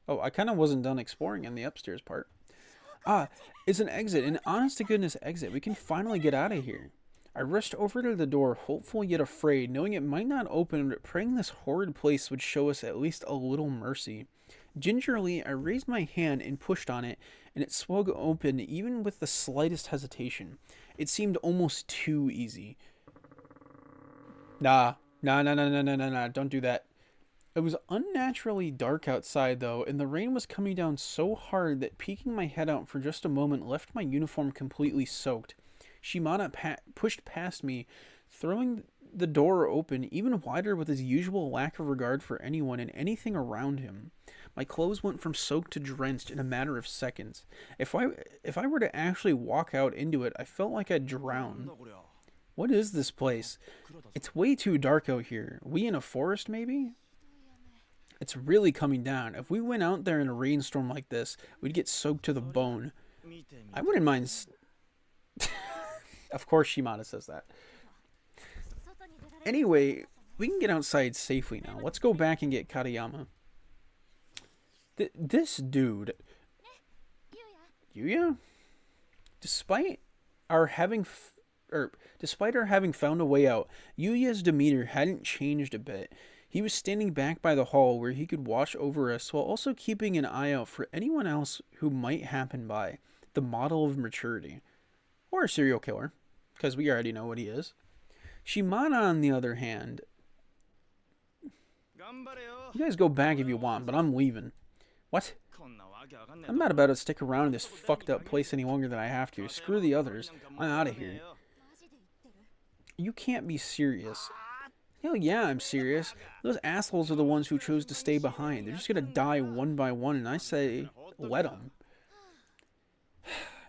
Oh, I kind of wasn't done exploring in the upstairs part. Ah, it's an exit, an honest-to-goodness exit. We can finally get out of here. I rushed over to the door, hopeful yet afraid, knowing it might not open, but praying this horrid place would show us at least a little mercy. Gingerly, I raised my hand and pushed on it, and it swung open even with the slightest hesitation. It seemed almost too easy. Nah, don't do that. It was unnaturally dark outside, though, and the rain was coming down so hard that peeking my head out for just a moment left my uniform completely soaked. Shimada pushed past me, throwing the door open even wider with his usual lack of regard for anyone and anything around him. My clothes went from soaked to drenched in a matter of seconds. If I were to actually walk out into it, I felt like I'd drown. What is this place? It's way too dark out here. We in a forest, maybe? It's really coming down. If we went out there in a rainstorm like this, we'd get soaked to the bone. I wouldn't mind... Of course Shimada says that. Anyway, we can get outside safely now. Let's go back and get Katayama. This dude... Yuya? Despite our having found a way out, Yuya's demeanor hadn't changed a bit. He was standing back by the hall where he could watch over us while also keeping an eye out for anyone else who might happen by. The model of maturity. Or a serial killer, because we already know what he is. Shimada, on the other hand... You guys go back if you want, but I'm leaving. What? I'm not about to stick around in this fucked up place any longer than I have to. Screw the others. I'm out of here. You can't be serious. Hell yeah, I'm serious. Those assholes are the ones who chose to stay behind. They're just gonna die one by one, and I say, let them.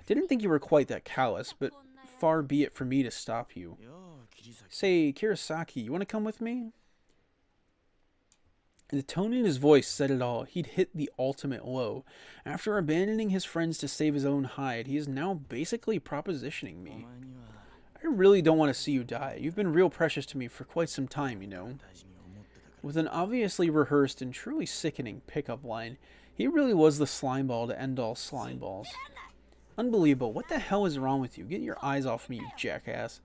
Didn't think you were quite that callous, but far be it for me to stop you. Say, Kirasaki, you want to come with me? The tone in his voice said it all. He'd hit the ultimate low. After abandoning his friends to save his own hide, he is now basically propositioning me. I really don't want to see you die. You've been real precious to me for quite some time, you know. With an obviously rehearsed and truly sickening pickup line, he really was the slimeball to end all slimeballs. Unbelievable. What the hell is wrong with you? Get your eyes off me, you jackass.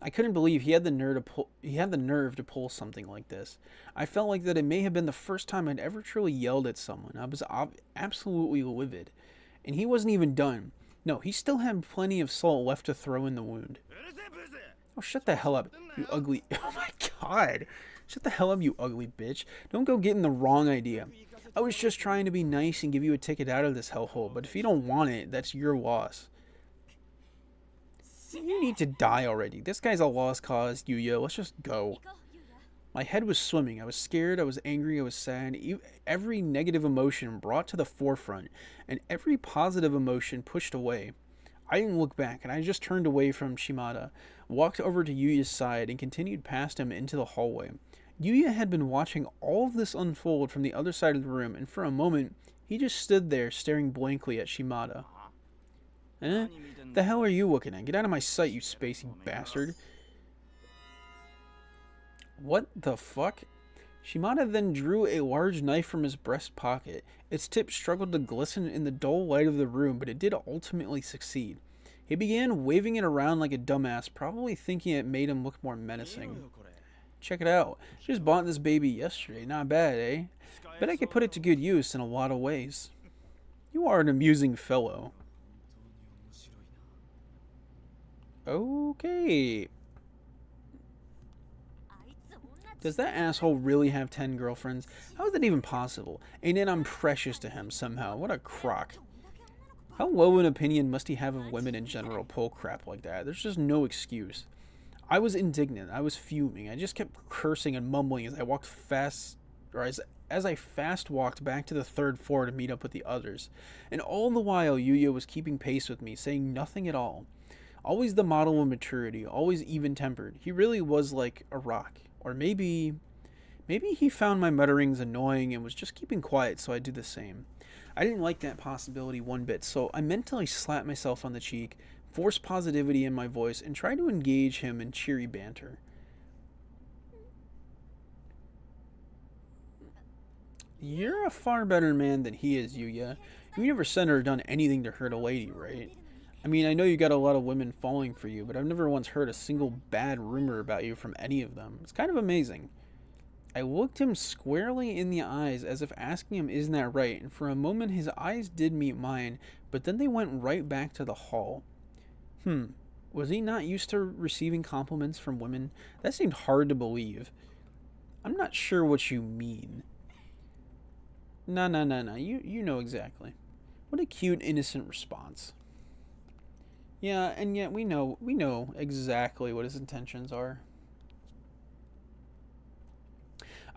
I couldn't believe he had the nerve to pull something like this. I felt like that it may have been the first time I'd ever truly yelled at someone. I was absolutely livid. And he wasn't even done. No, he still had plenty of salt left to throw in the wound. Oh, shut the hell up, you ugly... Oh my god! Shut the hell up, you ugly bitch. Don't go getting the wrong idea. I was just trying to be nice and give you a ticket out of this hellhole, but if you don't want it, that's your loss. You need to die already. This guy's a lost cause, Yuya. Let's just go. My head was swimming. I was scared, I was angry, I was sad. Every negative emotion brought to the forefront, and every positive emotion pushed away. I didn't look back, and I just turned away from Shimada, walked over to Yuya's side, and continued past him into the hallway. Yuya had been watching all of this unfold from the other side of the room, and for a moment, he just stood there staring blankly at Shimada. Eh? The hell are you looking at? Get out of my sight, you spacey bastard. What the fuck? Shimada then drew a large knife from his breast pocket. Its tip struggled to glisten in the dull light of the room, but it did ultimately succeed. He began waving it around like a dumbass, probably thinking it made him look more menacing. Check it out. Just bought this baby yesterday. Not bad, eh? Bet I could put it to good use in a lot of ways. You are an amusing fellow. Okay. Does that asshole really have 10 girlfriends? How is that even possible? And then I'm precious to him somehow. What a crock. How low an opinion must he have of women in general? Pull crap like that. There's just no excuse. I was indignant. I was fuming. I just kept cursing and mumbling as I walked fast, or as as I fast walked back to the third floor to meet up with the others. And all the while, Yuya was keeping pace with me, saying nothing at all. Always the model of maturity, always even-tempered. He really was like a rock. Or maybe he found my mutterings annoying and was just keeping quiet, so I'd do the same. I didn't like that possibility one bit, so I mentally slapped myself on the cheek, forced positivity in my voice, and tried to engage him in cheery banter. You're a far better man than he is, Yuya. You never said or done anything to hurt a lady, right? I mean, I know you got a lot of women falling for you, but I've never once heard a single bad rumor about you from any of them. It's kind of amazing. I looked him squarely in the eyes as if asking him, isn't that right? And for a moment his eyes did meet mine, but then they went right back to the hall. Was he not used to receiving compliments from women? That seemed hard to believe. I'm not sure what you mean. No. You know exactly. What a cute, innocent response. Yeah, and yet we know exactly what his intentions are.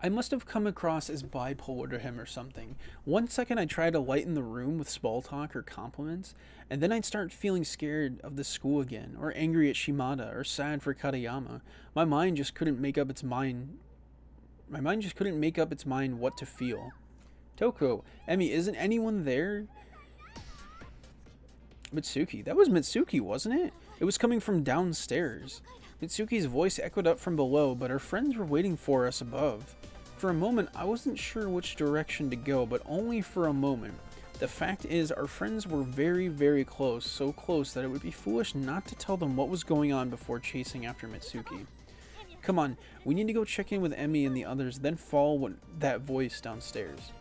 I must have come across as bipolar to him or something. One second I'd try to lighten the room with small talk or compliments, and then I'd start feeling scared of the school again, or angry at Shimada, or sad for Katayama. My mind just couldn't make up its mind what to feel. Toko, Emmy, isn't anyone there? Mitsuki. That was Mitsuki, wasn't it? It was coming from downstairs. Mitsuki's voice echoed up from below, but our friends were waiting for us above. For a moment, I wasn't sure which direction to go, but only for a moment. The fact is, our friends were very, very close, so close that it would be foolish not to tell them what was going on before chasing after Mitsuki. Come on, we need to go check in with Emmy and the others, then follow that voice downstairs.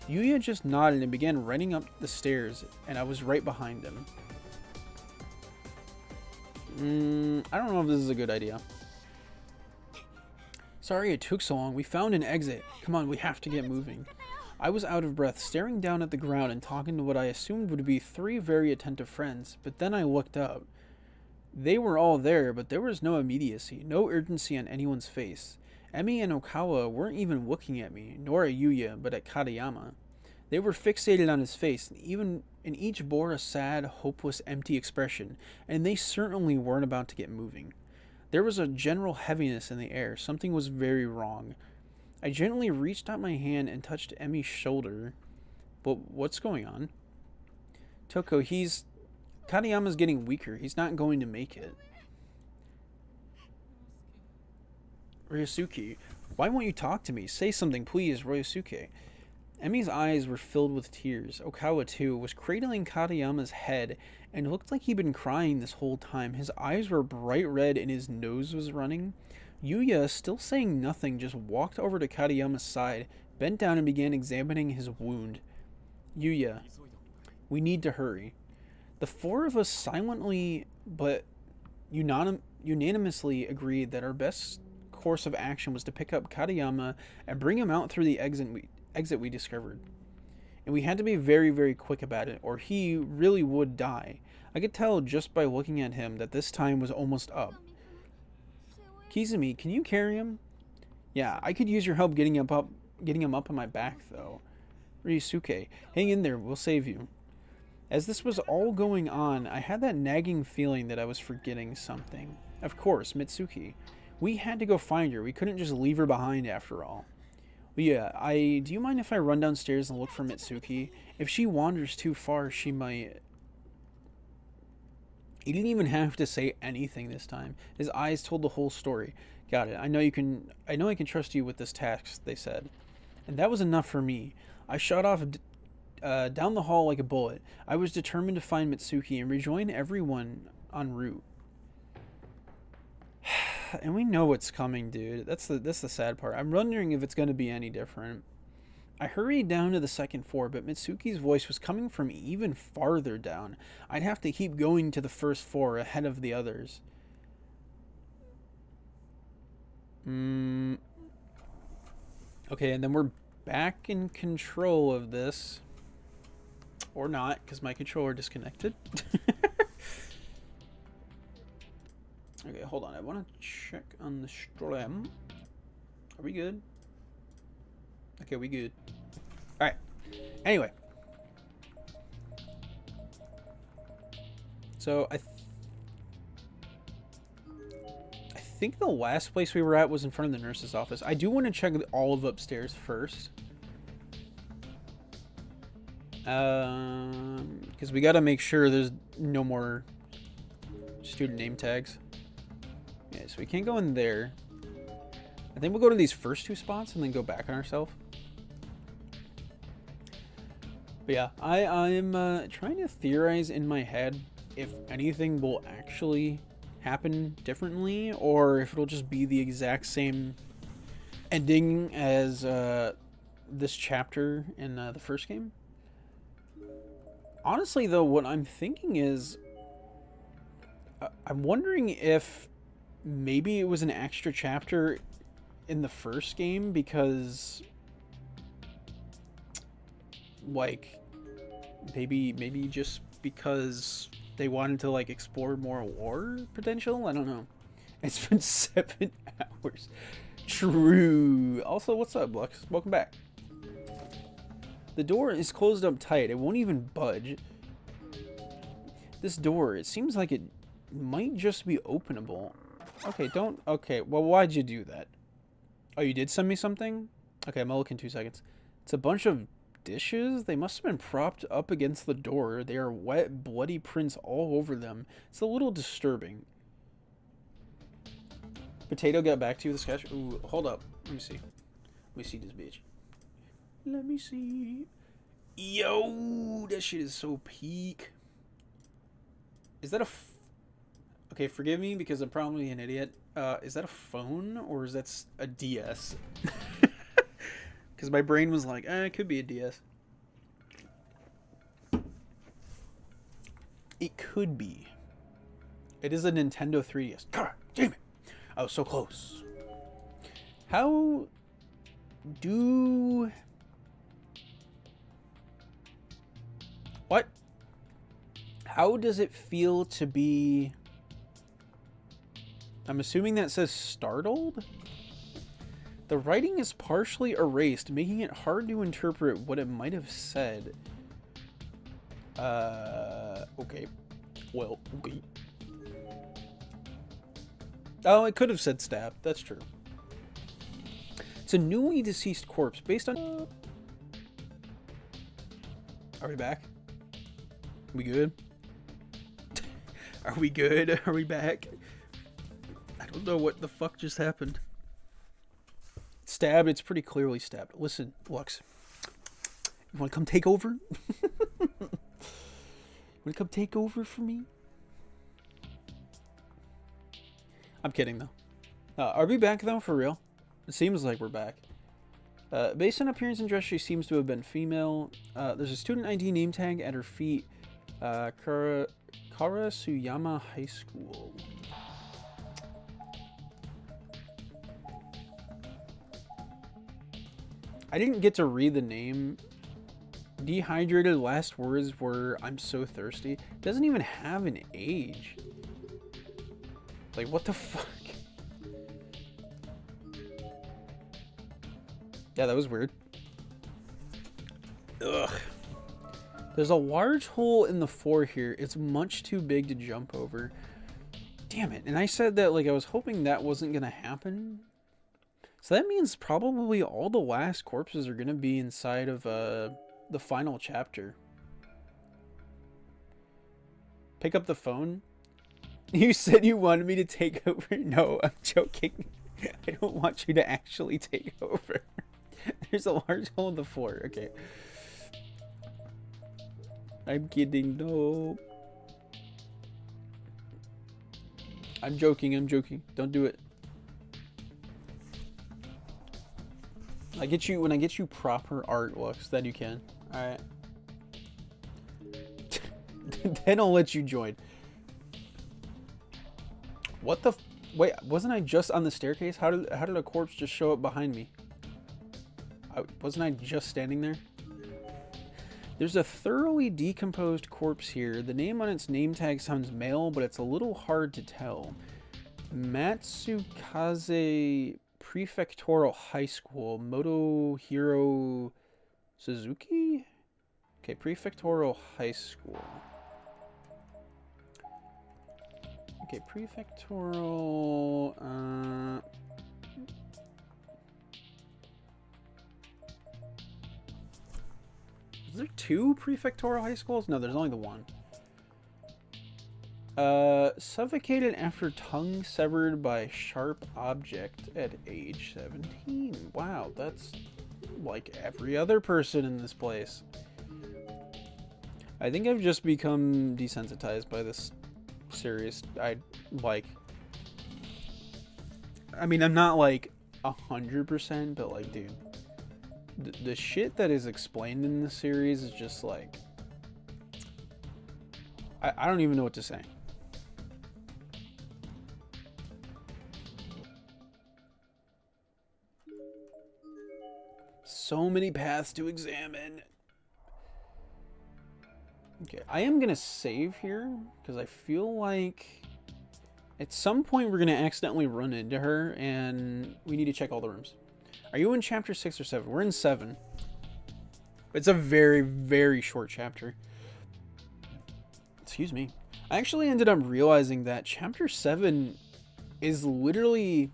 Yuya just nodded and began running up the stairs, and I was right behind him. I don't know if this is a good idea. Sorry it took so long. We found an exit. Come on, we have to get moving. I was out of breath, staring down at the ground and talking to what I assumed would be 3 very attentive friends, but then I looked up. They were all there, but there was no immediacy, no urgency on anyone's face. Emi and Okawa weren't even looking at me, nor at Yuya, but at Katayama. They were fixated on his face, and each bore a sad, hopeless, empty expression, and they certainly weren't about to get moving. There was a general heaviness in the air. Something was very wrong. I gently reached out my hand and touched Emi's shoulder. But what's going on? Toko, Katayama's getting weaker. He's not going to make it. Ryosuke, why won't you talk to me? Say something, please, Ryosuke. Emi's eyes were filled with tears. Okawa, too, was cradling Katayama's head and looked like he'd been crying this whole time. His eyes were bright red and his nose was running. Yuya, still saying nothing, just walked over to Katayama's side, bent down and began examining his wound. Yuya, we need to hurry. The 4 of us silently but unanimously agreed that our best course of action was to pick up Katayama and bring him out through the exit we discovered. And we had to be very, very quick about it, or he really would die. I could tell just by looking at him that this time was almost up. Kizumi, can you carry him? Yeah, I could use your help getting him up on my back, though. Ryosuke, hang in there, we'll save you. As this was all going on, I had that nagging feeling that I was forgetting something. Of course, Mitsuki. We had to go find her. We couldn't just leave her behind after all. Yeah, do you mind if I run downstairs and look for Mitsuki? If she wanders too far, she might... He didn't even have to say anything this time. His eyes told the whole story. Got it. I know I can trust you with this task, they said. And that was enough for me. I shot off down the hall like a bullet. I was determined to find Mitsuki and rejoin everyone en route. And we know what's coming, dude. That's the sad part. I'm wondering if it's going to be any different. I hurried down to the second floor, but Mitsuki's voice was coming from even farther down. I'd have to keep going to the first floor ahead of the others. Okay, and then we're back in control of this. Or not, because my controller disconnected. Okay, hold on. I want to check on the stream. Are we good? Okay, we good. All right. Anyway. So I think the last place we were at was in front of the nurse's office. I do want to check all of upstairs first. Because we got to make sure there's no more student name tags. Yeah, so we can't go in there. I think we'll go to these first 2 spots and then go back on ourselves. But yeah, I'm trying to theorize in my head if anything will actually happen differently, or if it'll just be the exact same ending as this chapter in the first game. Honestly, though, what I'm thinking is I'm wondering if maybe it was an extra chapter in the first game because, like, maybe just because they wanted to, like, explore more war potential? I don't know. It's been 7 hours. True. Also, what's up, Lux? Welcome back. The door is closed up tight. It won't even budge. This door, it seems like it might just be openable. Okay, don't... Okay, well, why'd you do that? Oh, you did send me something? Okay, I'm gonna look in 2 seconds. It's a bunch of dishes. They must have been propped up against the door. They are wet, bloody prints all over them. It's a little disturbing. Potato got back to you with the sketch. Ooh, hold up. Let me see. Let me see this bitch. Let me see. Yo, that shit is so peak. Is that a... Okay, forgive me because I'm probably an idiot. Is that a phone or is that a DS? Because my brain was like, it could be a DS. It could be. It is a Nintendo 3DS. God damn it. I was so close. How do... What? How does it feel to be... I'm assuming that says startled? The writing is partially erased, making it hard to interpret what it might have said. Okay. Well, okay. Oh, it could have said stabbed. That's true. It's a newly deceased corpse based on... Are we back? We good? Are we good? Are we back? I don't know what the fuck just happened. Stabbed, it's pretty clearly stabbed. Listen, Lux. You wanna come take over? Wanna come take over for me? I'm kidding though. Are we back though, for real? It seems like we're back. Based on appearance and dress, she seems to have been female. There's a student ID name tag at her feet. Karasuyama High School. I didn't get to read the name. Dehydrated, last words were, I'm so thirsty. Doesn't even have an age. Like, what the fuck? Yeah, that was weird. Ugh. There's a large hole in the floor here. It's much too big to jump over. Damn it. And I said that, like, I was hoping that wasn't gonna happen. So that means probably all the last corpses are gonna be inside of the final chapter. Pick up the phone. You said you wanted me to take over. No, I'm joking. I don't want you to actually take over. There's a large hole in the floor. Okay. I'm kidding. No. I'm joking. I'm joking. Don't do it. When I get you proper art looks, then you can. Alright. Then I'll let you join. What the wait, wasn't I just on the staircase? How did a corpse just show up behind me? Wasn't I just standing there? There's a thoroughly decomposed corpse here. The name on its name tag sounds male, but it's a little hard to tell. Matsukaze Prefectural High School. Motohiro Suzuki? Okay, Prefectural High School. Okay, Prefectural... Is there 2 Prefectural High Schools? No, there's only the one. Suffocated after tongue severed by sharp object at age 17. Wow, that's like every other person in this place. I think I've just become desensitized by this series. I mean, I'm not like 100%, but like, dude, the shit that is explained in this series is just like, I don't even know what to say. So many paths to examine. Okay, I am gonna save here because I feel like at some point we're gonna accidentally run into her and we need to check all the rooms. Are you in chapter 6 or 7? We're in 7. It's a very, very short chapter. Excuse me. I actually ended up realizing that chapter 7 is literally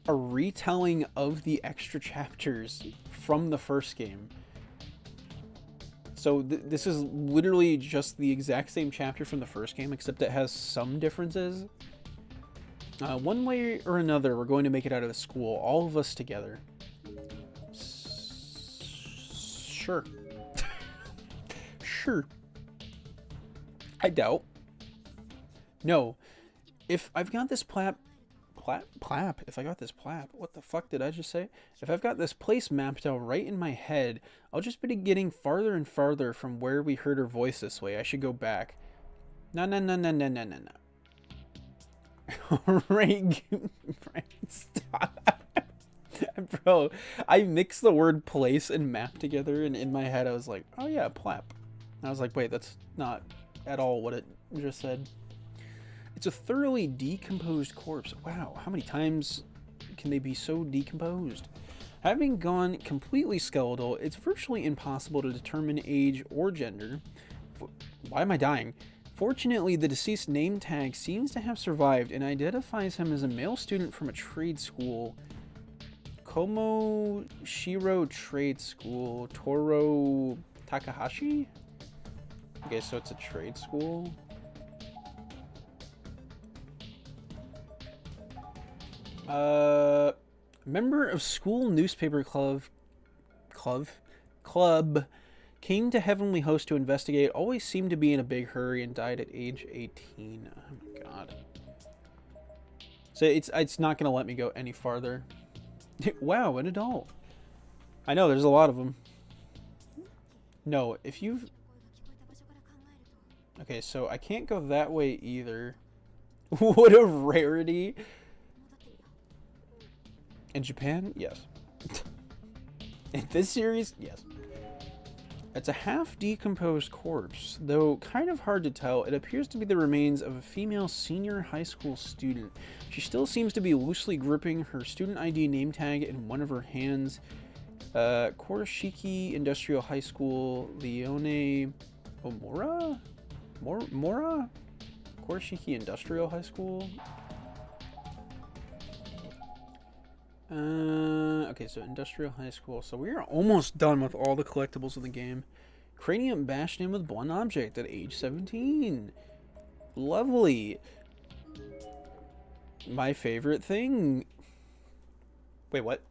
a retelling of the extra chapters from the first game. So this is literally just the exact same chapter from the first game, except it has some differences. One way or another, we're going to make it out of the school, all of us together. Sure. Sure. I doubt. No. If I've got this plap, if I got this plap, what the fuck did I just say? If I've got this place mapped out right in my head, I'll just be getting farther and farther from where we heard her voice this way. I should go back. No. Right, stop. Bro, I mixed the word place and map together, and in my head I was like, oh yeah, plap. And I was like, wait, that's not at all what it just said. It's a thoroughly decomposed corpse. Wow, how many times can they be so decomposed? Having gone completely skeletal, it's virtually impossible to determine age or gender. Why am I dying? Fortunately, the deceased name tag seems to have survived and identifies him as a male student from a trade school. Komo Shiro Trade School. Toro Takahashi? Okay, so it's a trade school. Member of school newspaper club came to Heavenly Host to investigate, always seemed to be in a big hurry, and died at age 18. Oh my god. So it's not going to let me go any farther. Wow, an adult. I know, there's a lot of them. No, if you've... Okay, so I can't go that way either. What a rarity. In Japan? Yes. In this series? Yes. It's a half-decomposed corpse, though kind of hard to tell. It appears to be the remains of a female senior high school student. She still seems to be loosely gripping her student ID name tag in one of her hands. Kurashiki Industrial High School, Leone Omura? Mora? Kurashiki Industrial High School? Okay, so Industrial High School. So we are almost done with all the collectibles of the game. Cranium bashed in with blunt object at age 17. Lovely. My favorite thing. Wait, what?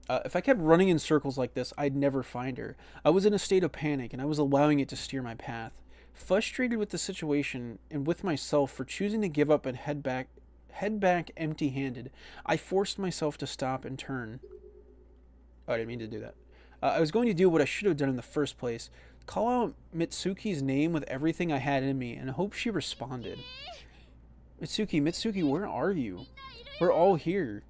If I kept running in circles like this, I'd never find her. I was in a state of panic, and I was allowing it to steer my path. Frustrated with the situation, and with myself for choosing to give up and head back empty-handed, I forced myself to stop and turn. Oh, I didn't mean to do that. I was going to do what I should have done in the first place. Call out Mitsuki's name with everything I had in me, and hope she responded. Mitsuki, where are you? We're all here.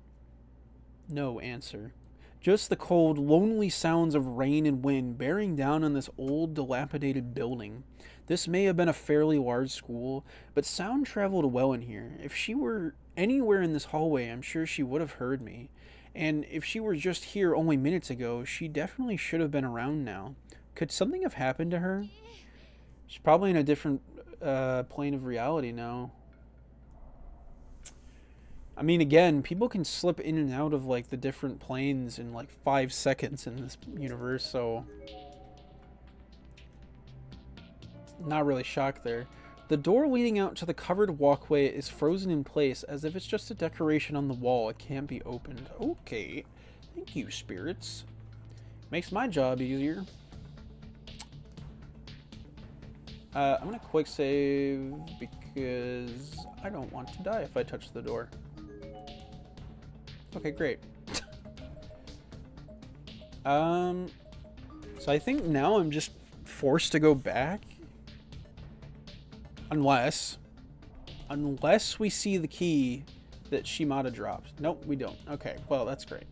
No answer. Just the cold, lonely sounds of rain and wind bearing down on this old, dilapidated building. This may have been a fairly large school, but sound traveled well in here. If she were anywhere in this hallway, I'm sure she would have heard me. And if she were just here only minutes ago, she definitely should have been around now. Could something have happened to her? She's probably in a different plane of reality now. I mean, again, people can slip in and out of like the different planes in like 5 seconds in this universe, so not really shocked there. The door leading out to the covered walkway is frozen in place as if it's just a decoration on the wall. It can't be opened. Okay. Thank you, spirits. Makes my job easier. I'm gonna quick save because I don't want to die if I touch the door. Okay, great. So I think now I'm just forced to go back. Unless we see the key that Shimada dropped. Nope, we don't. Okay, well, that's great.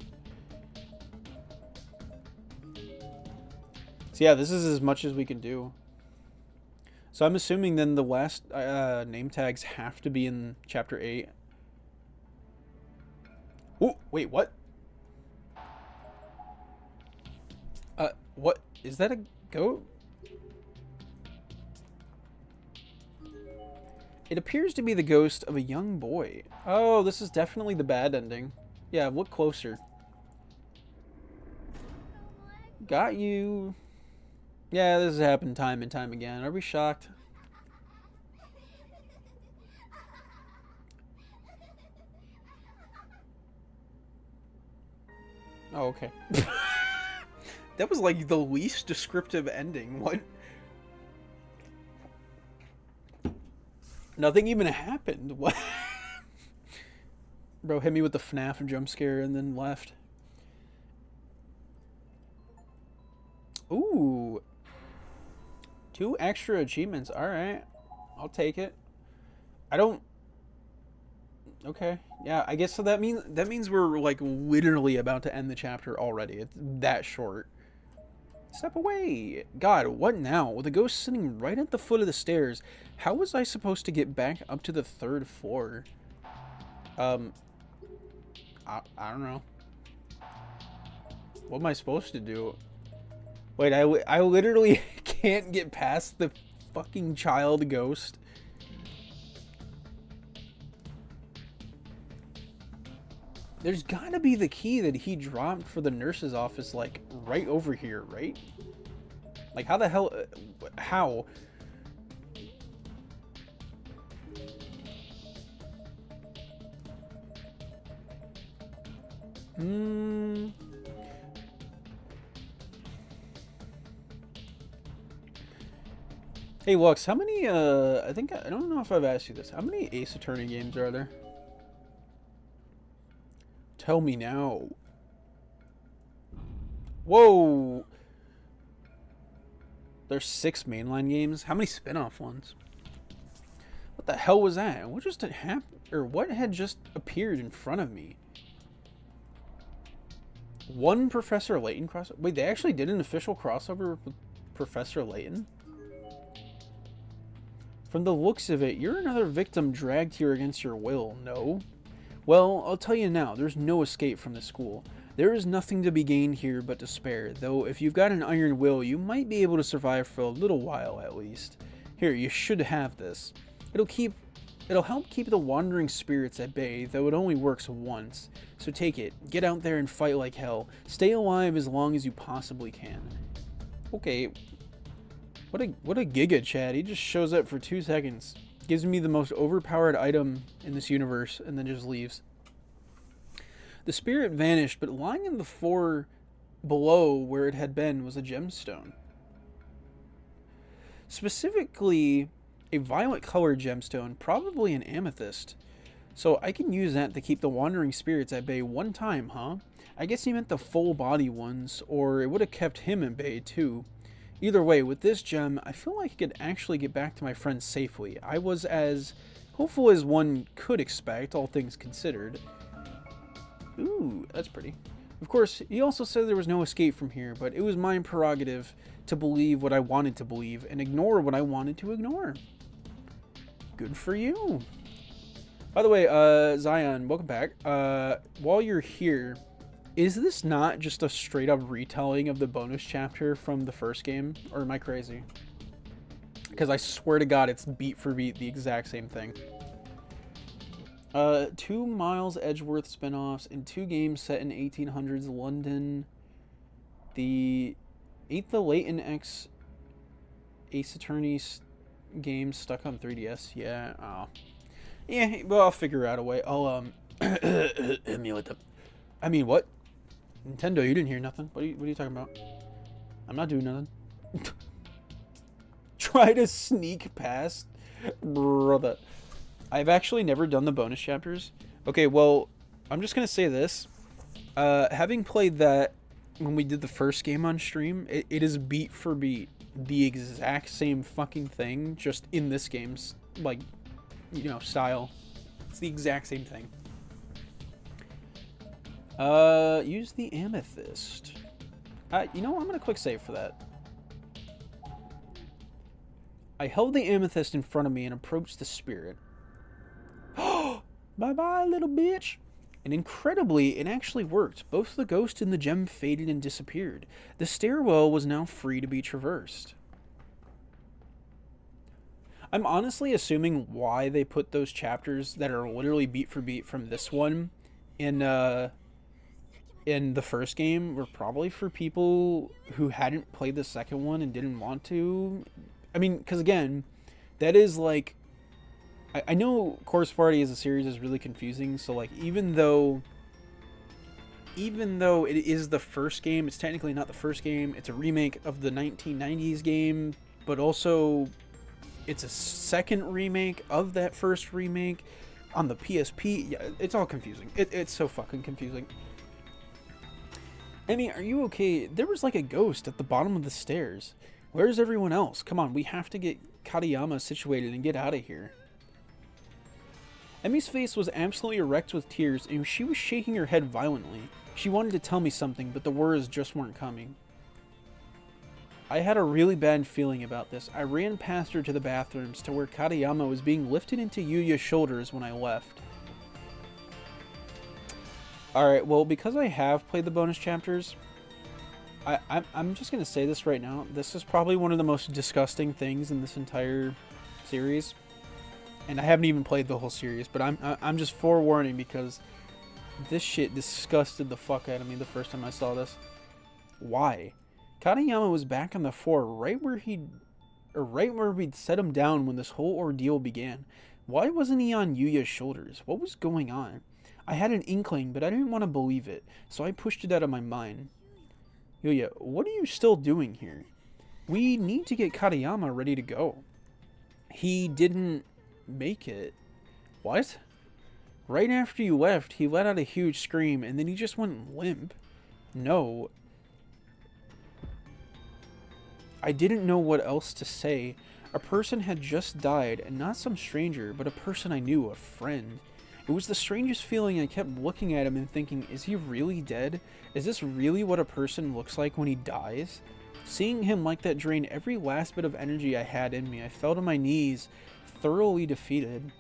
So yeah, this is as much as we can do. So I'm assuming then the last name tags have to be in Chapter 8. Oh, wait, what? What? Is that a goat? It appears to be the ghost of a young boy. Oh, this is definitely the bad ending. Yeah, look closer. Got you. Yeah, this has happened time and time again. Are we shocked? Oh, okay. That was like the least descriptive ending. What? Nothing even happened. What? Bro hit me with the FNAF jump scare and then left. Ooh. 2 extra achievements. Alright. I'll take it. I don't... Okay. Yeah, I guess so that means we're like literally about to end the chapter already. It's that short. Step away. God, what now? With the ghost sitting right at the foot of the stairs, how was I supposed to get back up to the 3rd floor? I don't know. What am I supposed to do? Wait, I literally can't get past the fucking child ghost. There's gotta be the key that he dropped for the nurse's office, like, right over here, right? Like, how the hell... how? Hey, Lux, how many, I don't know if I've asked you this. How many Ace Attorney games are there? Tell me now. Whoa! There's 6 mainline games? How many spin-off ones? What the hell was that? What just happened? Or what had just appeared in front of me? 1 Professor Layton crossover? Wait, they actually did an official crossover with Professor Layton? From the looks of it, you're another victim dragged here against your will, no? Well, I'll tell you now, there's no escape from this school. There is nothing to be gained here but despair, though if you've got an iron will, you might be able to survive for a little while at least. Here, you should have this. It'll help keep the wandering spirits at bay, though it only works once. So take it, get out there and fight like hell. Stay alive as long as you possibly can. Okay, what a giga chat. He just shows up for 2 seconds. Gives me the most overpowered item in this universe, and then just leaves. The spirit vanished, but lying in the floor below where it had been was a gemstone. Specifically, a violet-colored gemstone, probably an amethyst. So I can use that to keep the wandering spirits at bay 1 time, huh? I guess he meant the full-body ones, or it would have kept him at bay, too. Either way, with this gem, I feel like I could actually get back to my friends safely. I was as hopeful as one could expect, all things considered. Ooh, that's pretty. Of course, he also said there was no escape from here, but it was my prerogative to believe what I wanted to believe and ignore what I wanted to ignore. Good for you. By the way, Zion, welcome back. While you're here, is this not just a straight up retelling of the bonus chapter from the first game? Or am I crazy? Because I swear to God, it's beat for beat the exact same thing. 2 Miles Edgeworth spinoffs in 2 games set in 1800s London. Ain't the Leighton X Ace Attorney game stuck on 3DS? Yeah. Oh. Yeah, well, I'll figure out a way. I'll, emulate them. I mean, what? Nintendo, you didn't hear nothing. What are you talking about? I'm not doing nothing. Try to sneak past? Brother. I've actually never done the bonus chapters. Okay, well, I'm just going to say this. Having played that when we did the first game on stream, it is beat for beat the exact same fucking thing, just in this game's, like, you know, style. It's the exact same thing. Use the amethyst. You know what? I'm gonna quick save for that. I held the amethyst in front of me and approached the spirit. Bye-bye, little bitch. And incredibly, it actually worked. Both the ghost and the gem faded and disappeared. The stairwell was now free to be traversed. I'm honestly assuming why they put those chapters that are literally beat for beat from this one in the first game were probably for people who hadn't played the second one and didn't want to. I mean, because again, that is like, I know Corpse Party as a series is really confusing, so like even though it is the first game, it's technically not the first game. It's a remake of the 1990s game, but also it's a second remake of that first remake on the PSP. Yeah, it's all confusing. It's so fucking confusing. Emmy, are you okay? There was like a ghost at the bottom of the stairs. Where's everyone else? Come on, we have to get Katayama situated and get out of here. Emmy's face was absolutely erect with tears, and she was shaking her head violently. She wanted to tell me something, but the words just weren't coming. I had a really bad feeling about this. I ran past her to the bathrooms, to where Katayama was being lifted into Yuya's shoulders when I left. Alright, well, because I have played the bonus chapters, I'm just going to say this right now. This is probably one of the most disgusting things in this entire series. And I haven't even played the whole series, but I'm just forewarning because this shit disgusted the fuck out of me the first time I saw this. Why? Katayama was back on the floor right where we'd set him down when this whole ordeal began. Why wasn't he on Yuya's shoulders? What was going on? I had an inkling, but I didn't want to believe it, so I pushed it out of my mind. Yuya, what are you still doing here? We need to get Katayama ready to go. He didn't make it. What? Right after you left, he let out a huge scream, and then he just went limp. No. I didn't know what else to say. A person had just died, and not some stranger, but a person I knew, a friend. It was the strangest feeling. I kept looking at him and thinking, is he really dead? Is this really what a person looks like when he dies? Seeing him like that drained every last bit of energy I had in me. I fell to my knees, thoroughly defeated.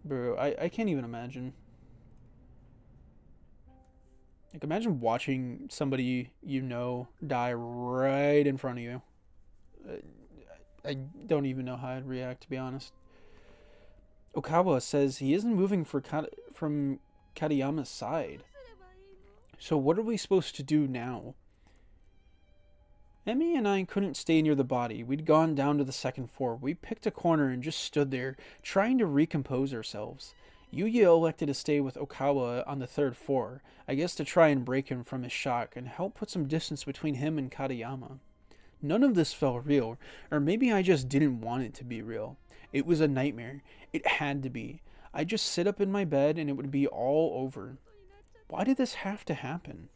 Bro, I can't even imagine. Like, imagine watching somebody you know die right in front of you. I don't even know how I'd react, to be honest. Okawa says he isn't moving from Katayama's side. So what are we supposed to do now? Emmy and I couldn't stay near the body. We'd gone down to the second floor. We picked a corner and just stood there, trying to recompose ourselves. Yuya elected to stay with Okawa on the third floor, I guess to try and break him from his shock and help put some distance between him and Katayama. None of this felt real, or maybe I just didn't want it to be real. It was a nightmare. It had to be. I'd just sit up in my bed and it would be all over. Why did this have to happen?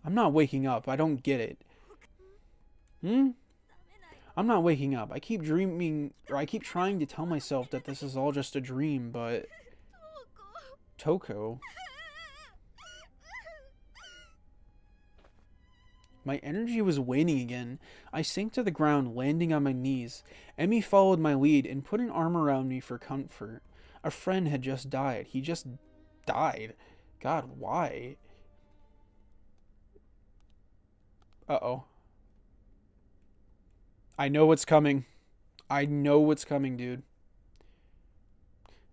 I'm not waking up. I don't get it. I'm not waking up. I keep dreaming, or I keep trying to tell myself that this is all just a dream, but... Toko? My energy was waning again. I sank to the ground, landing on my knees. Emmy followed my lead and put an arm around me for comfort. A friend had just died. He just died. God, why? Uh-oh. I know what's coming. I know what's coming, dude.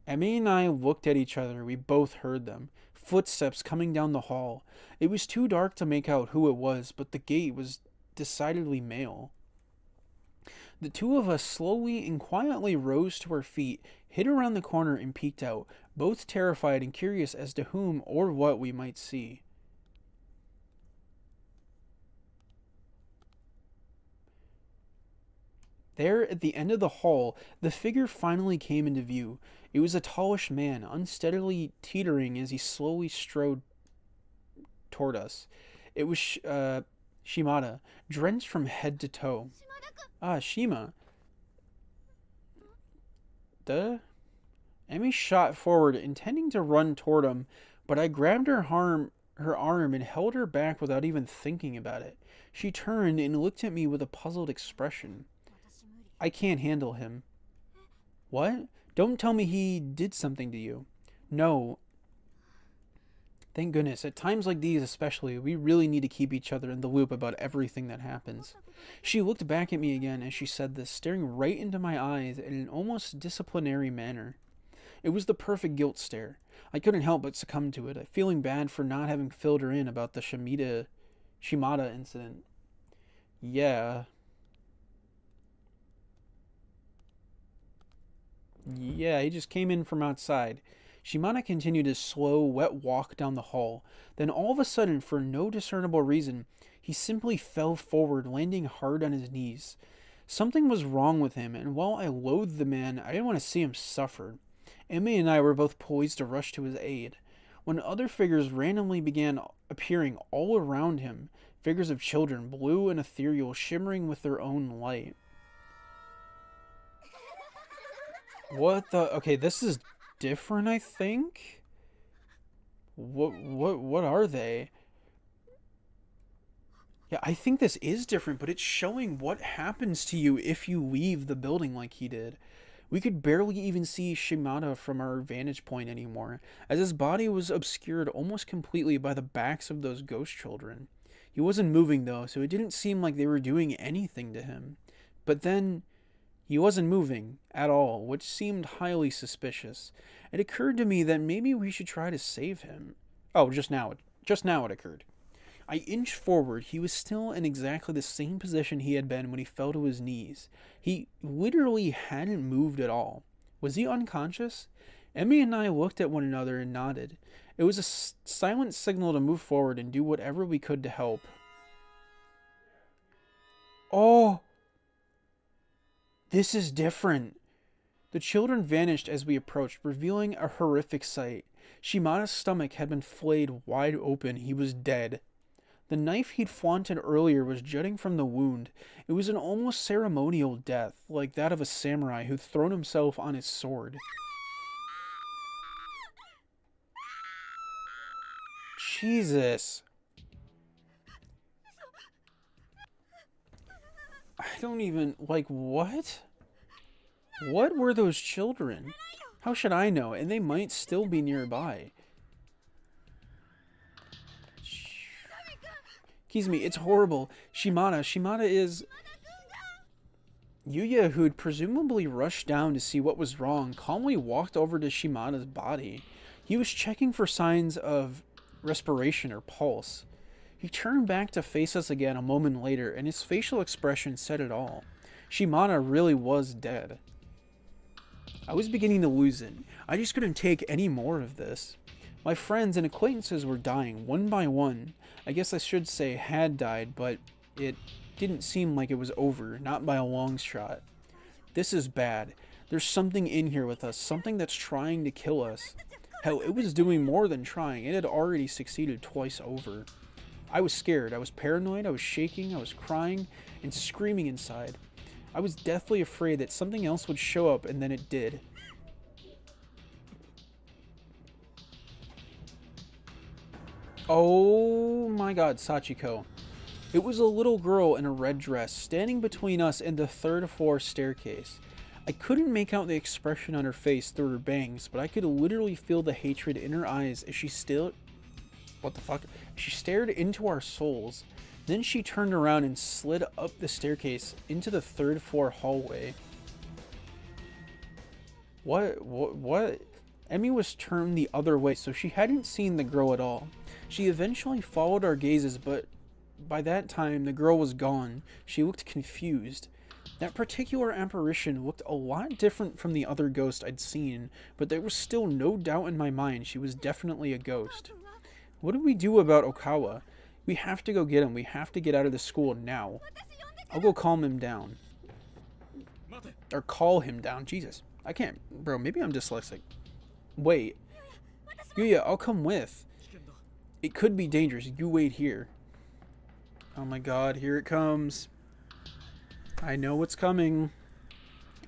Emmy and I looked at each other. We both heard them. Footsteps coming down the hall. It was too dark to make out who it was, but the gait was decidedly male. The two of us slowly and quietly rose to our feet, hid around the corner, and peeked out, both terrified and curious as to whom or what we might see. There, at the end of the hall, the figure finally came into view. It was a tallish man, unsteadily teetering as he slowly strode toward us. It was Shimada, drenched from head to toe. Ah, Shima. Duh? Emmy shot forward, intending to run toward him, but I grabbed her arm and held her back without even thinking about it. She turned and looked at me with a puzzled expression. I can't handle him. What? Don't tell me he did something to you. No. Thank goodness. At times like these especially, we really need to keep each other in the loop about everything that happens. She looked back at me again as she said this, staring right into my eyes in an almost disciplinary manner. It was the perfect guilt stare. I couldn't help but succumb to it, feeling bad for not having filled her in about the Shimada incident. Yeah, he just came in from outside. Shimada continued his slow, wet walk down the hall. Then all of a sudden, for no discernible reason, he simply fell forward, landing hard on his knees. Something was wrong with him, and while I loathed the man, I didn't want to see him suffer. Emmy and I were both poised to rush to his aid, when other figures randomly began appearing all around him, figures of children, blue and ethereal, shimmering with their own light. What the? Okay, this is different, I think? What are they? Yeah, I think this is different, but it's showing what happens to you if you leave the building like he did. We could barely even see Shimada from our vantage point anymore, as his body was obscured almost completely by the backs of those ghost children. He wasn't moving though, so it didn't seem like they were doing anything to him. But then, he wasn't moving at all, which seemed highly suspicious. It occurred to me that maybe we should try to save him. Oh, just now it occurred. I inched forward. He was still in exactly the same position he had been when he fell to his knees. He literally hadn't moved at all. Was he unconscious? Emmy and I looked at one another and nodded. It was a silent signal to move forward and do whatever we could to help. Oh! This is different. The children vanished as we approached, revealing a horrific sight. Shimada's stomach had been flayed wide open. He was dead. The knife he'd flaunted earlier was jutting from the wound. It was an almost ceremonial death, like that of a samurai who'd thrown himself on his sword. Jesus. I don't even, what? What were those children? How should I know? And they might still be nearby. Excuse me, it's horrible. Shimada is... Yuya, who'd presumably rushed down to see what was wrong, calmly walked over to Shimada's body. He was checking for signs of respiration or pulse. He turned back to face us again a moment later, and his facial expression said it all. Shimada really was dead. I was beginning to lose it. I just couldn't take any more of this. My friends and acquaintances were dying, one by one. I guess I should say had died, but it didn't seem like it was over, not by a long shot. This is bad. There's something in here with us, something that's trying to kill us. Hell, it was doing more than trying. It had already succeeded twice over. I was scared. I was paranoid. I was shaking. I was crying and screaming inside. I was deathly afraid that something else would show up, and then it did. Oh my god, Sachiko. It was a little girl in a red dress standing between us and the third floor staircase. I couldn't make out the expression on her face through her bangs, but I could literally feel the hatred in her eyes as she still... What the fuck? She stared into our souls. Then she turned around and slid up the staircase into the third floor hallway. What? Emmy was turned the other way, so she hadn't seen the girl at all. She eventually followed our gazes, but by that time, the girl was gone. She looked confused. That particular apparition looked a lot different from the other ghost I'd seen, but there was still no doubt in my mind she was definitely a ghost. What do we do about Okawa? We have to go get him. We have to get out of the school now. I'll go calm him down. Or call him down. Jesus. I can't. Bro, maybe I'm dyslexic. Wait. Yuya, I'll come with. It could be dangerous. You wait here. Oh my god, here it comes. I know what's coming.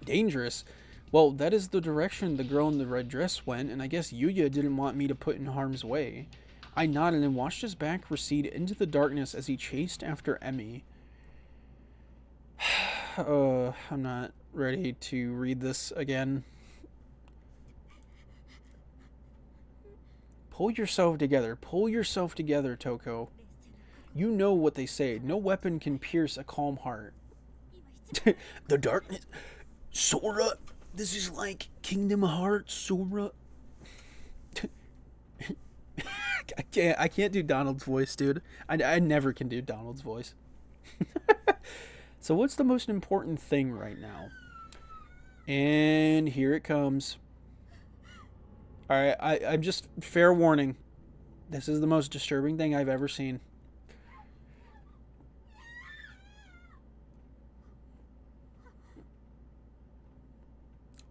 Dangerous? Well, that is the direction the girl in the red dress went, and I guess Yuya didn't want me to put in harm's way. I nodded and watched his back recede into the darkness as he chased after Emmy. I'm not ready to read this again. Pull yourself together. Pull yourself together, Toko. You know what they say. No weapon can pierce a calm heart. The darkness. Sora. This is like Kingdom Hearts, Sora. I can't do Donald's voice, dude. I never can do Donald's voice. So what's the most important thing right now? And here it comes. Alright, I'm just... Fair warning. This is the most disturbing thing I've ever seen.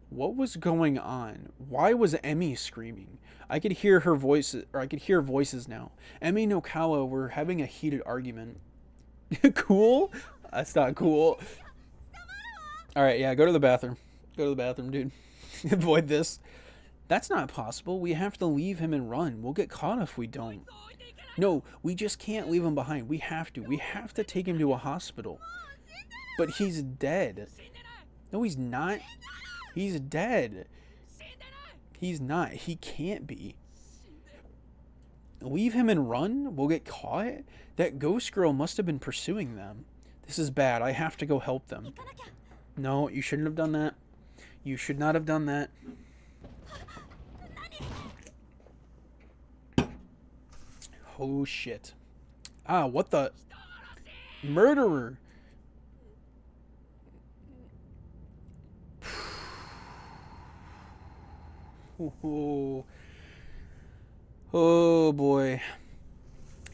What was going on? Why was Emmy screaming? I could hear her voice, or I could hear voices now. Emmy and Okawa were having a heated argument. Cool? That's not cool. Alright, yeah, go to the bathroom. Go to the bathroom, dude. Avoid this. That's not possible. We have to leave him and run. We'll get caught if we don't. No, we just can't leave him behind. We have to. We have to take him to a hospital. But he's dead. No, he's not. He's dead. He's not. He can't be. Leave him and run? We'll get caught? That ghost girl must have been pursuing them. This is bad. I have to go help them. No, you shouldn't have done that. You should not have done that. Oh, shit. Ah, what the... Murderer! Oh boy.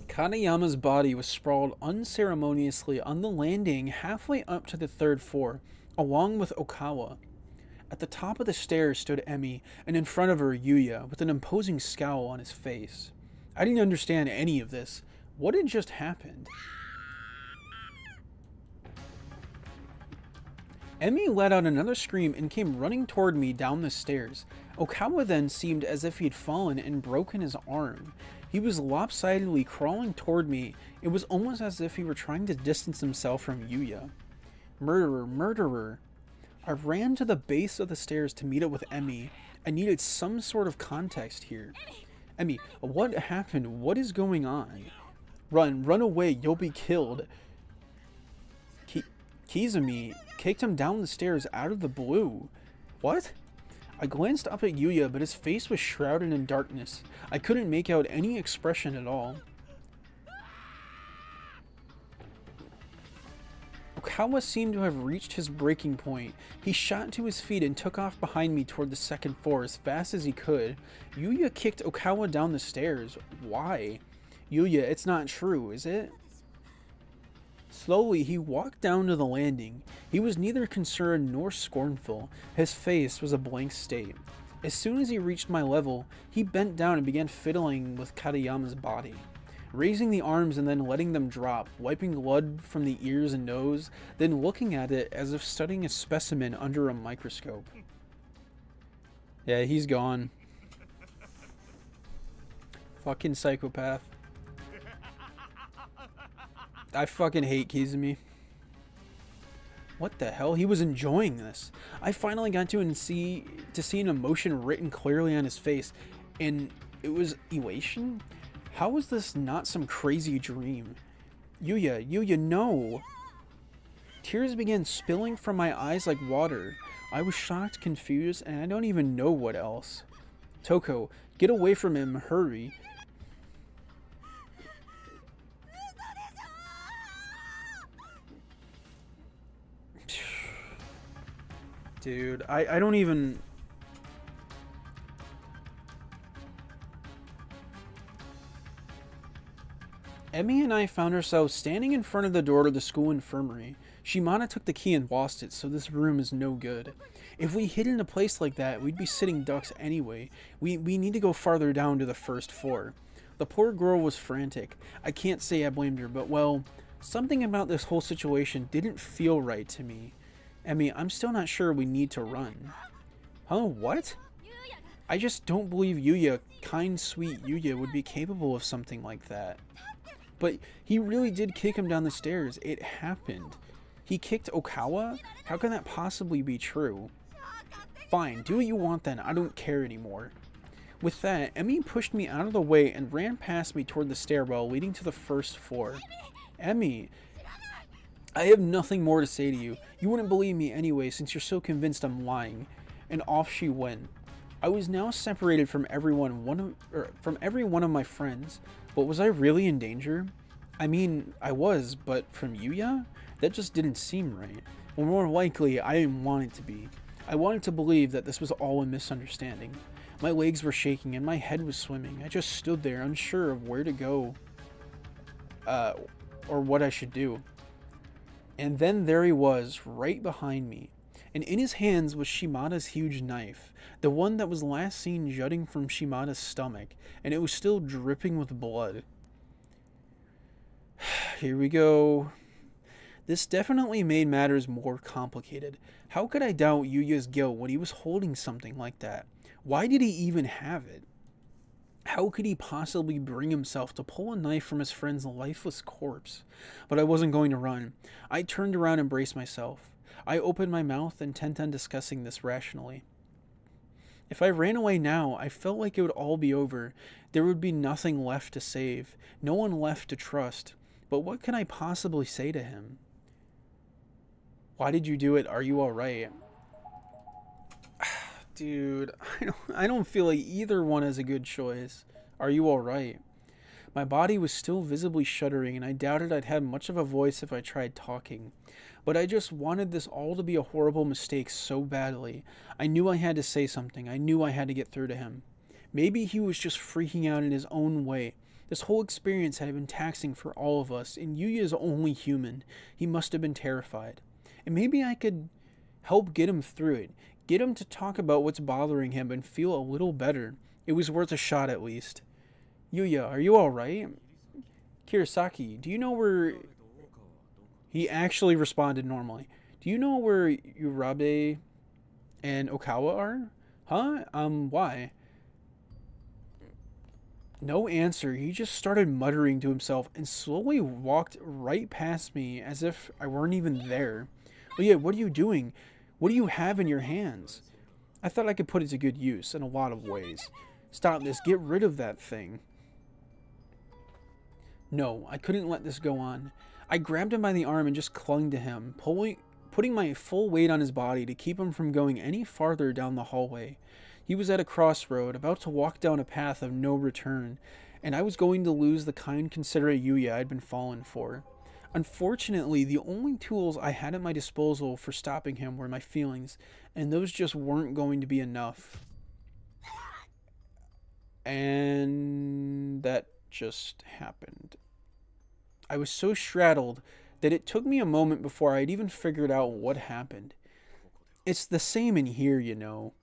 Kaneyama's body was sprawled unceremoniously on the landing halfway up to the third floor, along with Okawa. At the top of the stairs stood Emmy, and in front of her Yuya, with an imposing scowl on his face. I didn't understand any of this. What had just happened? Emmy let out another scream and came running toward me down the stairs. Okawa then seemed as if he'd fallen and broken his arm. He was lopsidedly crawling toward me. It was almost as if he were trying to distance himself from Yuya. Murderer, murderer. I ran to the base of the stairs to meet up with Emmy. I needed some sort of context here. Emmy, what happened? What is going on? Run away, you'll be killed. Kizumi kicked him down the stairs out of the blue. What? I glanced up at Yuya, but his face was shrouded in darkness. I couldn't make out any expression at all. Okawa seemed to have reached his breaking point. He shot to his feet and took off behind me toward the second floor as fast as he could. Yuya kicked Okawa down the stairs. Why? Yuya, it's not true, is it? Slowly, he walked down to the landing. He was neither concerned nor scornful. His face was a blank state. As soon as he reached my level, he bent down and began fiddling with Katayama's body, raising the arms and then letting them drop, wiping blood from the ears and nose, then looking at it as if studying a specimen under a microscope. Yeah, he's gone. Fucking psychopath. I fucking hate Kizumi. What the hell? He was enjoying this. I finally got to see an emotion written clearly on his face, and it was elation? How was this not some crazy dream? Yuya, no! Tears began spilling from my eyes like water. I was shocked, confused, and I don't even know what else. Toko, get away from him, hurry. Dude, I don't even... Emmy and I found ourselves standing in front of the door to the school infirmary. Shimada took the key and lost it, so this room is no good. If we hid in a place like that, we'd be sitting ducks anyway. We need to go farther down to the first floor. The poor girl was frantic. I can't say I blamed her, but well, something about this whole situation didn't feel right to me. Emmy, I'm still not sure we need to run. Huh? What? I just don't believe Yuya, kind, sweet Yuya, would be capable of something like that. But he really did kick him down the stairs. It happened. He kicked Okawa? How can that possibly be true? Fine, do what you want then. I don't care anymore. With that, Emmy pushed me out of the way and ran past me toward the stairwell leading to the first floor. Emmy, I have nothing more to say to you. You wouldn't believe me anyway since you're so convinced I'm lying. And off she went. I was now separated from every one of my friends, but was I really in danger? I mean, I was, but from Yuya? That just didn't seem right. Or more likely, I didn't want it to be. I wanted to believe that this was all a misunderstanding. My legs were shaking and my head was swimming. I just stood there, unsure of where to go, or what I should do. And then there he was, right behind me. And in his hands was Shimada's huge knife, the one that was last seen jutting from Shimada's stomach, and it was still dripping with blood. Here we go. This definitely made matters more complicated. How could I doubt Yuya's guilt when he was holding something like that? Why did he even have it? How could he possibly bring himself to pull a knife from his friend's lifeless corpse? But I wasn't going to run. I turned around and braced myself. I opened my mouth, intent on discussing this rationally. If I ran away now, I felt like it would all be over. There would be nothing left to save, no one left to trust. But what can I possibly say to him? Why did you do it? Are you alright? Dude, I don't feel like either one is a good choice. Are you alright? My body was still visibly shuddering, and I doubted I'd have much of a voice if I tried talking. But I just wanted this all to be a horrible mistake so badly. I knew I had to say something. I knew I had to get through to him. Maybe he was just freaking out in his own way. This whole experience had been taxing for all of us, and Yuya is only human. He must have been terrified. And maybe I could help get him through it. Get him to talk about what's bothering him and feel a little better. It was worth a shot at least. Yuya, are you alright? Kirasaki, do you know where... He actually responded normally. Do you know where Urabe and Okawa are? Huh? Why? No answer. He just started muttering to himself and slowly walked right past me as if I weren't even there. Oh yeah, what are you doing? What do you have in your hands? I thought I could put it to good use in a lot of ways. Stop this. Get rid of that thing. No, I couldn't let this go on. I grabbed him by the arm and just clung to him, putting my full weight on his body to keep him from going any farther down the hallway. He was at a crossroad, about to walk down a path of no return, and I was going to lose the kind, considerate Yuya I'd been fallen for. Unfortunately, the only tools I had at my disposal for stopping him were my feelings, and those just weren't going to be enough. And that just happened. I was so straddled that it took me a moment before I'd even figured out what happened. It's the same in here, you know.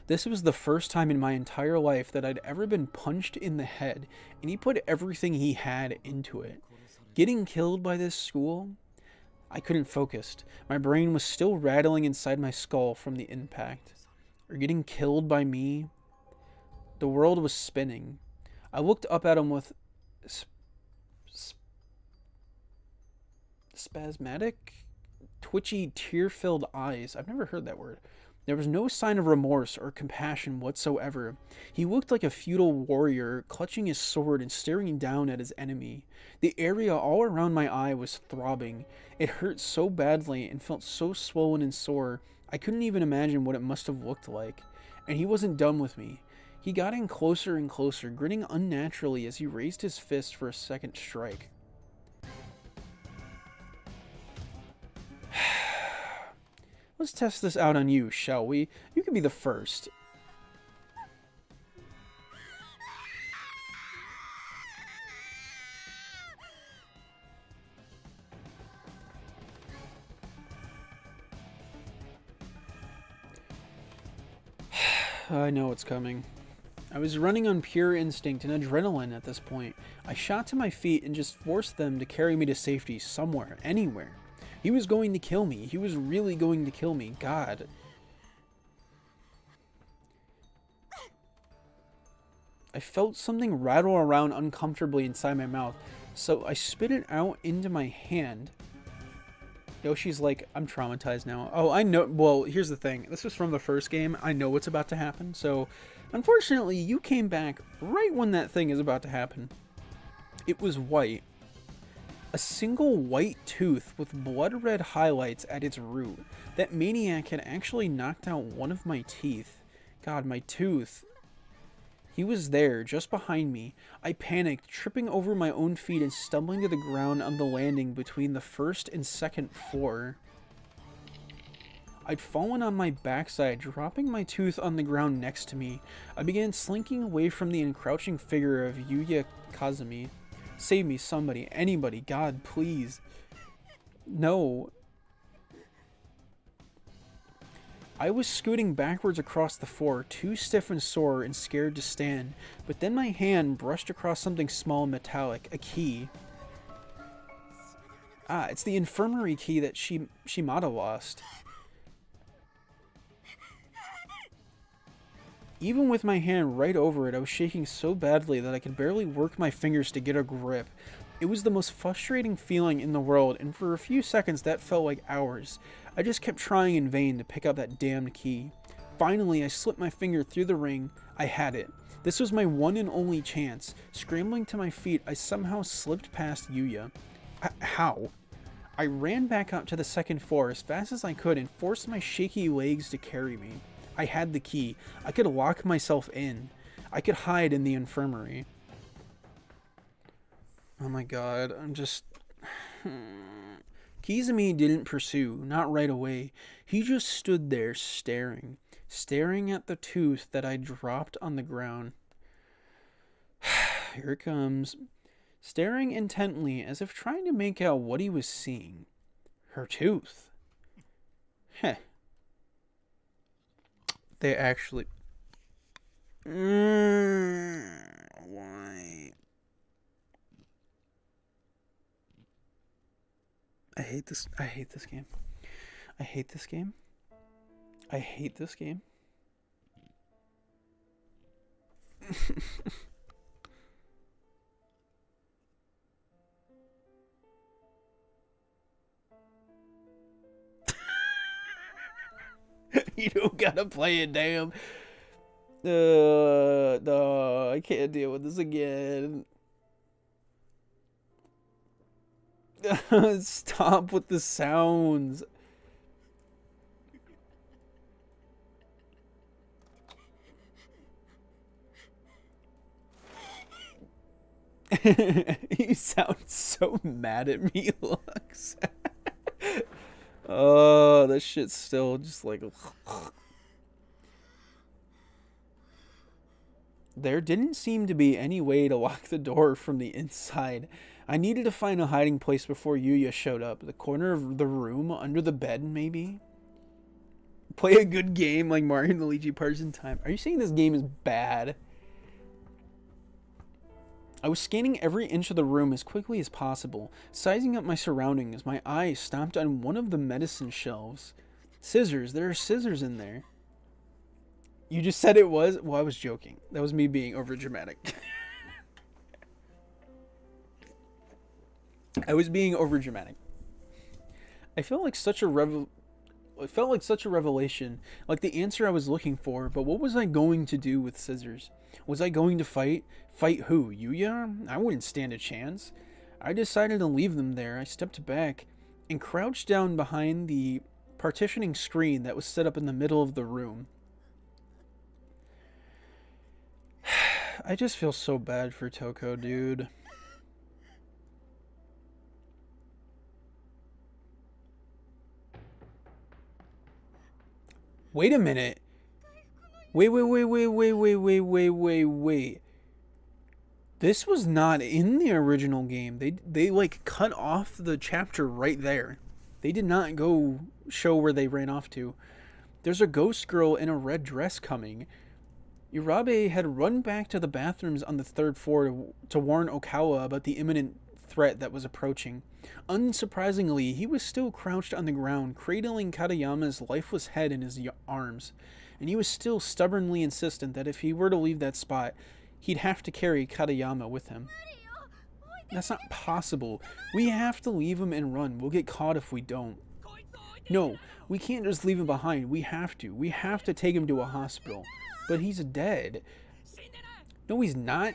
This was the first time in my entire life that I'd ever been punched in the head, and he put everything he had into it. Getting killed by this school? I couldn't focus. My brain was still rattling inside my skull from the impact. Or getting killed by me? The world was spinning. I looked up at him with sp- sp- spasmodic, twitchy, tear-filled eyes. I've never heard that word. There was no sign of remorse or compassion whatsoever. He looked like a feudal warrior, clutching his sword and staring down at his enemy. The area all around my eye was throbbing. It hurt so badly and felt so swollen and sore, I couldn't even imagine what it must have looked like. And he wasn't done with me. He got in closer and closer, grinning unnaturally as he raised his fist for a second strike. Let's test this out on you, shall we? You can be the first. I know it's coming. I was running on pure instinct and adrenaline at this point. I shot to my feet and just forced them to carry me to safety somewhere, anywhere. He was going to kill me. He was really going to kill me. God. I felt something rattle around uncomfortably inside my mouth, so I spit it out into my hand. Yoshi's like, I'm traumatized now. Oh, I know. Well, here's the thing. This was from the first game. I know what's about to happen. So, unfortunately, you came back right when that thing is about to happen. It was white. A single white tooth with blood red highlights at its root. That maniac had actually knocked out one of my teeth. God, my tooth. He was there, just behind me. I panicked, tripping over my own feet and stumbling to the ground on the landing between the first and second floor. I'd fallen on my backside, dropping my tooth on the ground next to me. I began slinking away from the encrouching figure of Yuya Kazumi. Save me, somebody, anybody, God, please. No. I was scooting backwards across the floor, too stiff and sore and scared to stand, but then my hand brushed across something small and metallic, a key. Ah, it's the infirmary key that Shimada lost. Even with my hand right over it, I was shaking so badly that I could barely work my fingers to get a grip. It was the most frustrating feeling in the world, and for a few seconds that felt like hours. I just kept trying in vain to pick up that damned key. Finally, I slipped my finger through the ring. I had it. This was my one and only chance. Scrambling to my feet, I somehow slipped past Yuya. How? I ran back up to the second floor as fast as I could and forced my shaky legs to carry me. I had the key. I could lock myself in. I could hide in the infirmary. Oh my god, I'm just... Kizumi didn't pursue, not right away. He just stood there staring at the tooth that I dropped on the ground. Here it comes. Staring intently as if trying to make out what he was seeing. Her tooth. Heh. They actually... Why? I hate this game. I hate this game. I hate this game. You don't gotta play it, damn. No, I can't deal with this again. Stop with the sounds. You sound so mad at me, Lux. Oh, that shit's still just like... There didn't seem to be any way to lock the door from the inside. I needed to find a hiding place before Yuya showed up. The corner of the room, under the bed, maybe? Play a good game like Mario and Luigi Parts in Time. Are you saying this game is bad? I was scanning every inch of the room as quickly as possible, sizing up my surroundings. My eyes stopped on one of the medicine shelves. Scissors. There are scissors in there. You just said it was? Well, I was joking. That was me being overdramatic. I was being overdramatic. I felt like such a it felt like such a revelation, like the answer I was looking for, but what was I going to do with scissors? Was I going to fight? Fight who? Yuya? I wouldn't stand a chance. I decided to leave them there. I stepped back and crouched down behind the partitioning screen that was set up in the middle of the room. I just feel so bad for Toko, dude. Wait a minute. Wait. This was not in the original game. They like cut off the chapter right there. They did not go show where they ran off to. There's a ghost girl in a red dress coming. Urabe had run back to the bathrooms on the third floor to warn Okawa about the imminent threat that was approaching. Unsurprisingly, he was still crouched on the ground, cradling Katayama's lifeless head in his arms, and he was still stubbornly insistent that if he were to leave that spot, he'd have to carry Katayama with him. That's not possible. We have to leave him and run. We'll get caught if we don't. No, we can't just leave him behind. We have to. We have to take him to a hospital. But he's dead. No, he's not.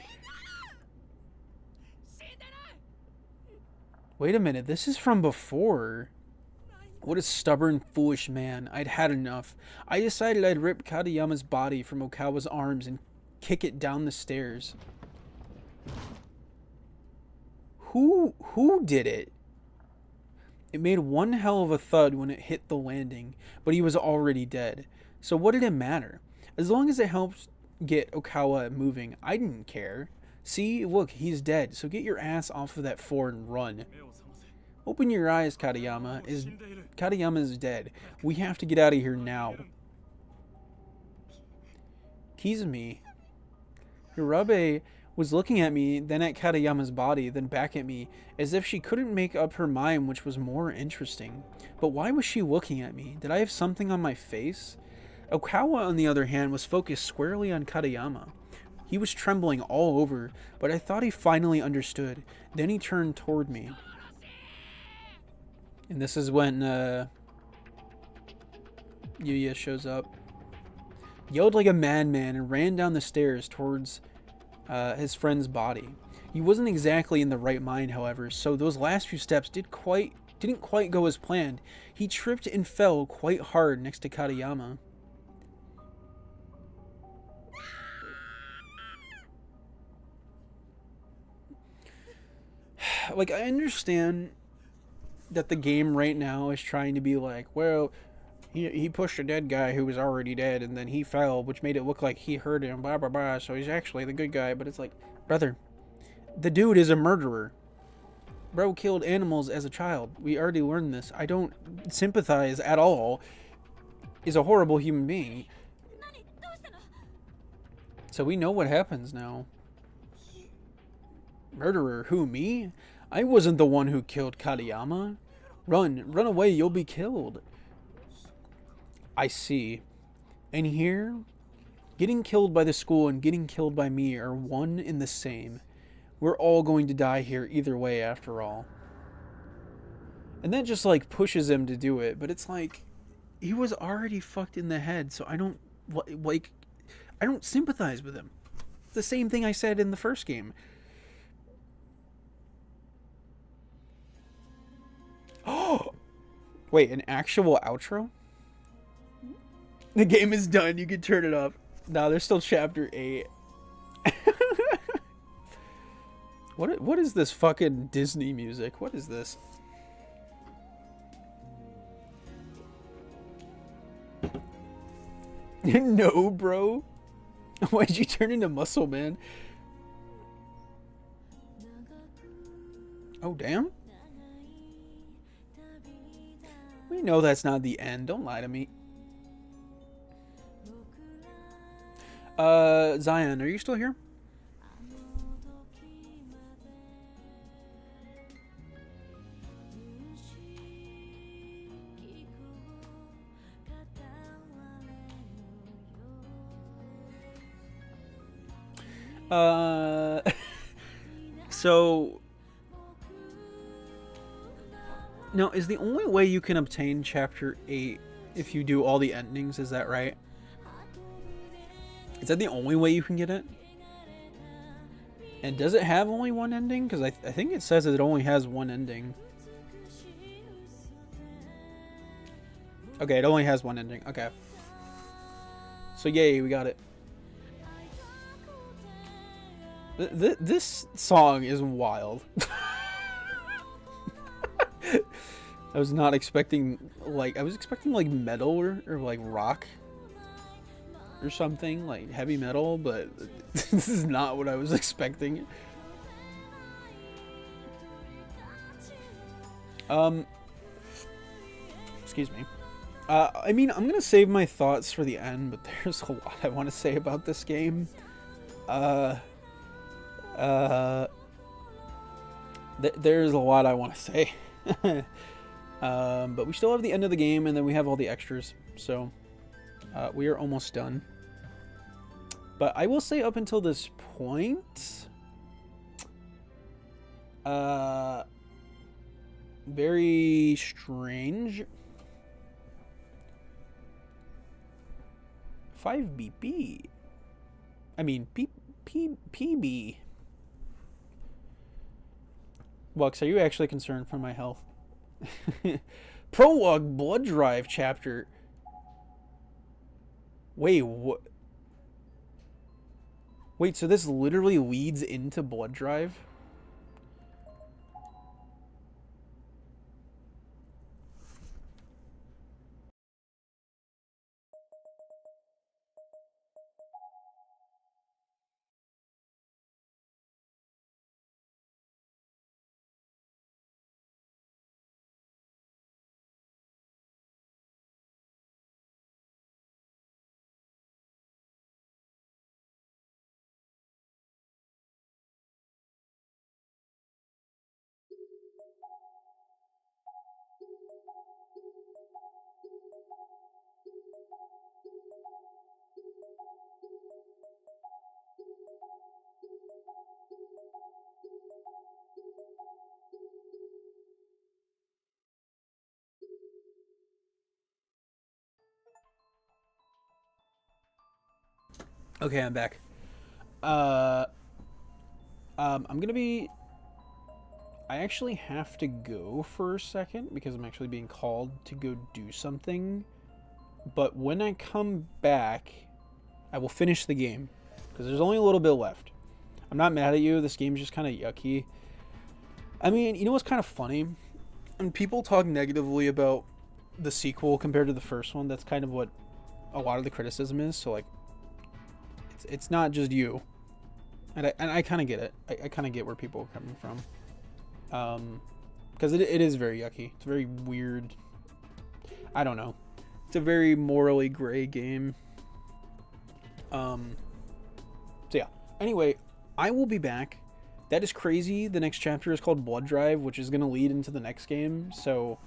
Wait a minute. This is from before. What a stubborn, foolish man. I'd had enough. I decided I'd rip Katayama's body from Okawa's arms and kick it down the stairs. Who did it? It made one hell of a thud when it hit the landing, but he was already dead. So what did it matter? As long as it helped get Okawa moving, I didn't care. See, look, he's dead, so get your ass off of that floor and run. Open your eyes, Katayama. Katayama is dead. We have to get out of here now. Kizumi. Urabe was looking at me, then at Katayama's body, then back at me, as if she couldn't make up her mind which was more interesting. But why was she looking at me? Did I have something on my face? Okawa, on the other hand, was focused squarely on Katayama. He was trembling all over, but I thought he finally understood. Then he turned toward me. And this is when Yuya shows up. Yelled like a madman and ran down the stairs towards his friend's body. He wasn't exactly in the right mind, however, so those last few steps didn't quite go as planned. He tripped and fell quite hard next to Katayama. Like, I understand that the game right now is trying to be like, well, he pushed a dead guy who was already dead, and then he fell, which made it look like he hurt him, blah, blah, blah, so he's actually the good guy. But it's like, brother, the dude is a murderer. Bro killed animals as a child. We already learned this. I don't sympathize at all. He's a horrible human being. So we know what happens now. Murderer? Who, me? I wasn't the one who killed Katayama. Run away, you'll be killed. I see. And here, getting killed by the school and getting killed by me are one and the same. We're all going to die here either way, after all. And that just, like, pushes him to do it. But it's like, he was already fucked in the head, so I don't, like, I don't sympathize with him. It's the same thing I said in the first game. Oh! Wait, an actual outro? The game is done. You can turn it off. No, there's still chapter 8. What is this fucking Disney music? What is this? No, bro. Why'd you turn into Muscle Man? Oh, damn. We know that's not the end. Don't lie to me. Zion, are you still here? So Now, is the only way you can obtain Chapter 8 if you do all the endings, is that right? Is that the only way you can get it? And does it have only one ending? Because I think it says it only has one ending. Okay, it only has one ending. Okay. So yay, we got it. This song is wild. I was not expecting, like, I was expecting, like, metal or like, rock or something, like, heavy metal, but this is not what I was expecting. Excuse me. I mean, I'm gonna save my thoughts for the end, but there's a lot I want to say about this game. There's a lot I want to say. But we still have the end of the game, and then we have all the extras, so we are almost done. But I will say up until this point, very strange. 5BP. I mean, PB. Lux, are you actually concerned for my health? Prologue Blood Drive chapter. Wait, what? Wait, so this literally leads into Blood Drive? Okay, I'm back. I'm gonna be... I actually have to go for a second because I'm actually being called to go do something. But when I come back, I will finish the game because there's only a little bit left. I'm not mad at you. This game's just kind of yucky. I mean, you know what's kind of funny? When people talk negatively about the sequel compared to the first one, that's kind of what a lot of the criticism is. So, like, it's not just you. And I kind of get it. I kind of get where people are coming from. Because it is very yucky. It's very weird. I don't know. It's a very morally gray game. So yeah. Anyway, I will be back. That is crazy. The next chapter is called Blood Drive, which is going to lead into the next game. So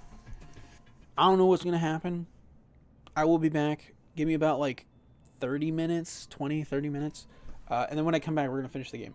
I don't know what's going to happen. I will be back. Give me about like 30 minutes, 20, 30 minutes. And then when I come back, we're going to finish the game.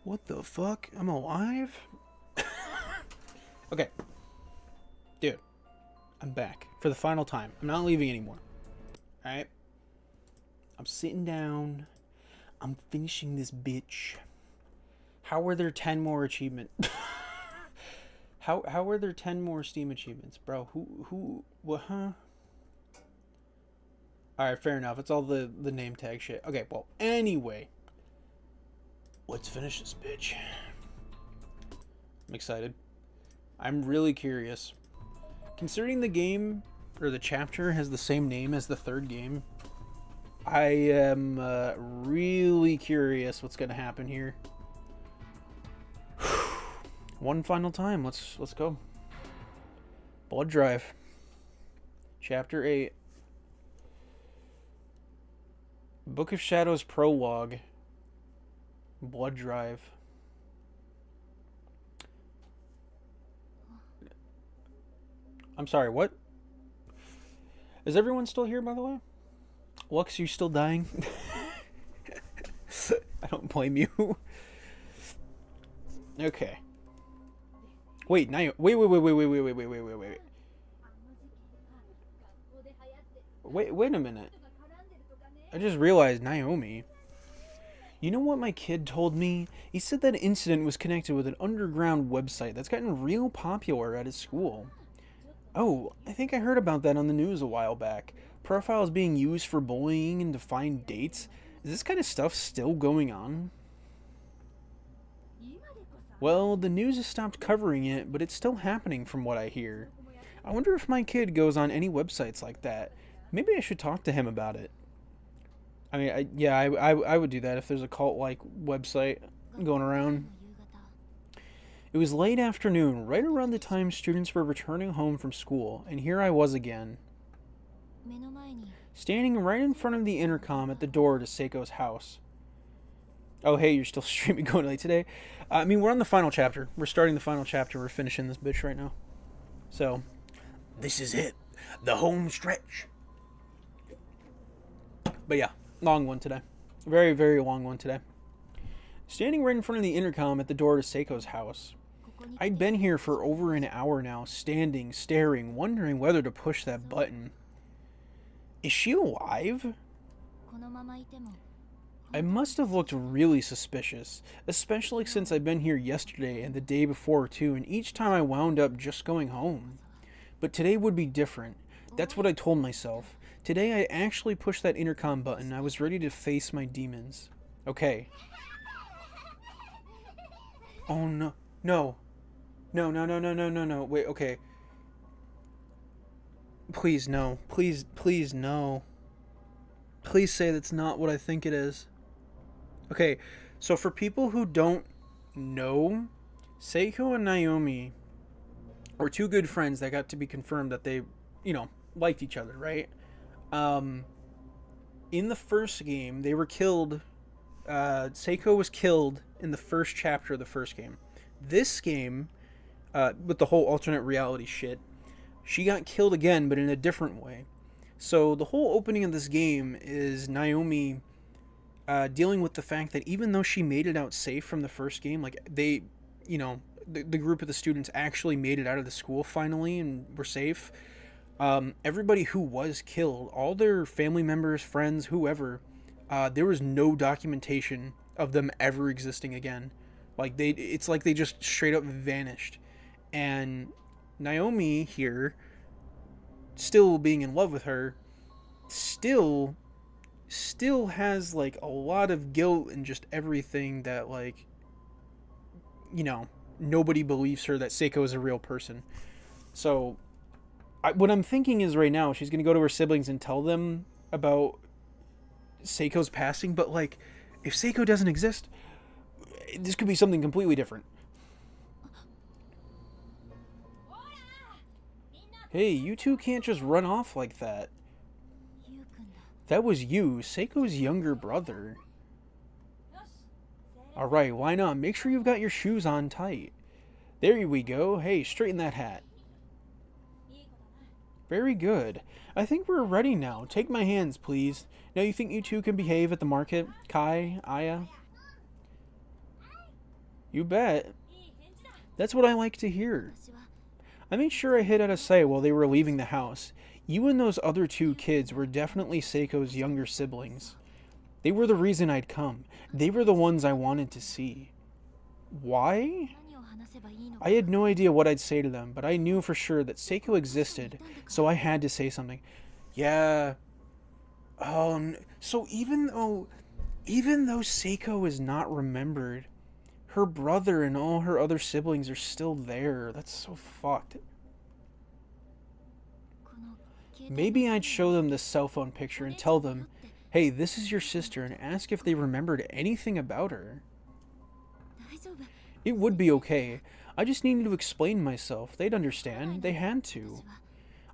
What the fuck? I'm alive? Okay. Dude. I'm back. For the final time. I'm not leaving anymore. Alright? I'm sitting down. I'm finishing this bitch. How are there 10 more achievements? How are there 10 more Steam achievements, bro? What, huh? Alright, fair enough. It's all the name tag shit. Okay, well, anyway. Let's finish this bitch. I'm excited. I'm really curious. Considering the game, or the chapter, has the same name as the third game, I am really curious what's going to happen here. One final time. Let's go. Blood Drive. Chapter 8. Book of Shadows Prologue. Blood Drive. I'm sorry, what? Is everyone still here, by the way? Lux, you still dying? I don't blame you. Okay. Wait, now wait. Wait a minute. I just realized Naomi. You know what my kid told me? He said that incident was connected with an underground website that's gotten real popular at his school. Oh, I think I heard about that on the news a while back. Profiles being used for bullying and to find dates. Is this kind of stuff still going on? Well, the news has stopped covering it, but it's still happening from what I hear. I wonder if my kid goes on any websites like that. Maybe I should talk to him about it. I mean, I would do that if there's a cult-like website going around. It was late afternoon, right around the time students were returning home from school, and here I was again. Standing right in front of the intercom at the door to Seiko's house. Oh, hey, you're still streaming going late today? I mean, we're on the final chapter. We're starting the final chapter. We're finishing this bitch right now. So, this is it. The home stretch. But yeah, long one today. Very, very long one today. Standing right in front of the intercom at the door to Seiko's house. I'd been here for over an hour now, standing, staring, wondering whether to push that button. Is she alive? I must have looked really suspicious, especially since I'd been here yesterday and the day before too, and each time I wound up just going home. But today would be different. That's what I told myself. Today I actually pushed that intercom button. I was ready to face my demons. Okay. Oh no. No. No. Wait, okay. Please, no. Please, no. Please say that's not what I think it is. Okay, so for people who don't know, Seiko and Naomi were two good friends that got to be confirmed that they, liked each other, right? In the first game, they were killed. Seiko was killed in the first chapter of the first game. This game, with the whole alternate reality shit, she got killed again, but in a different way. So the whole opening of this game is Naomi dealing with the fact that even though she made it out safe from the first game, like they, the group of the students actually made it out of the school finally and were safe. Everybody who was killed, all their family members, friends, whoever, there was no documentation of them ever existing again. It's like they just straight up vanished. And Naomi here, still being in love with her, still has like a lot of guilt and just everything that nobody believes her that Seiko is a real person. So what I'm thinking is right now she's gonna go to her siblings and tell them about Seiko's passing, but if Seiko doesn't exist, this could be something completely different. Hey, you two can't just run off like that. That was you, Seiko's younger brother. Alright, why not? Make sure you've got your shoes on tight. There we go. Hey, straighten that hat. Very good. I think we're ready now. Take my hands, please. Now you think you two can behave at the market? Kai, Aya? You bet. That's what I like to hear. I made sure I hid out of sight while they were leaving the house. You and those other two kids were definitely Seiko's younger siblings. They were the reason I'd come. They were the ones I wanted to see. Why? I had no idea what I'd say to them, but I knew for sure that Seiko existed, so I had to say something. Yeah. So even though Seiko is not remembered, her brother and all her other siblings are still there. That's so fucked. Maybe I'd show them this cell phone picture and tell them, hey, this is your sister, and ask if they remembered anything about her. It would be okay. I just needed to explain myself. They'd understand. They had to.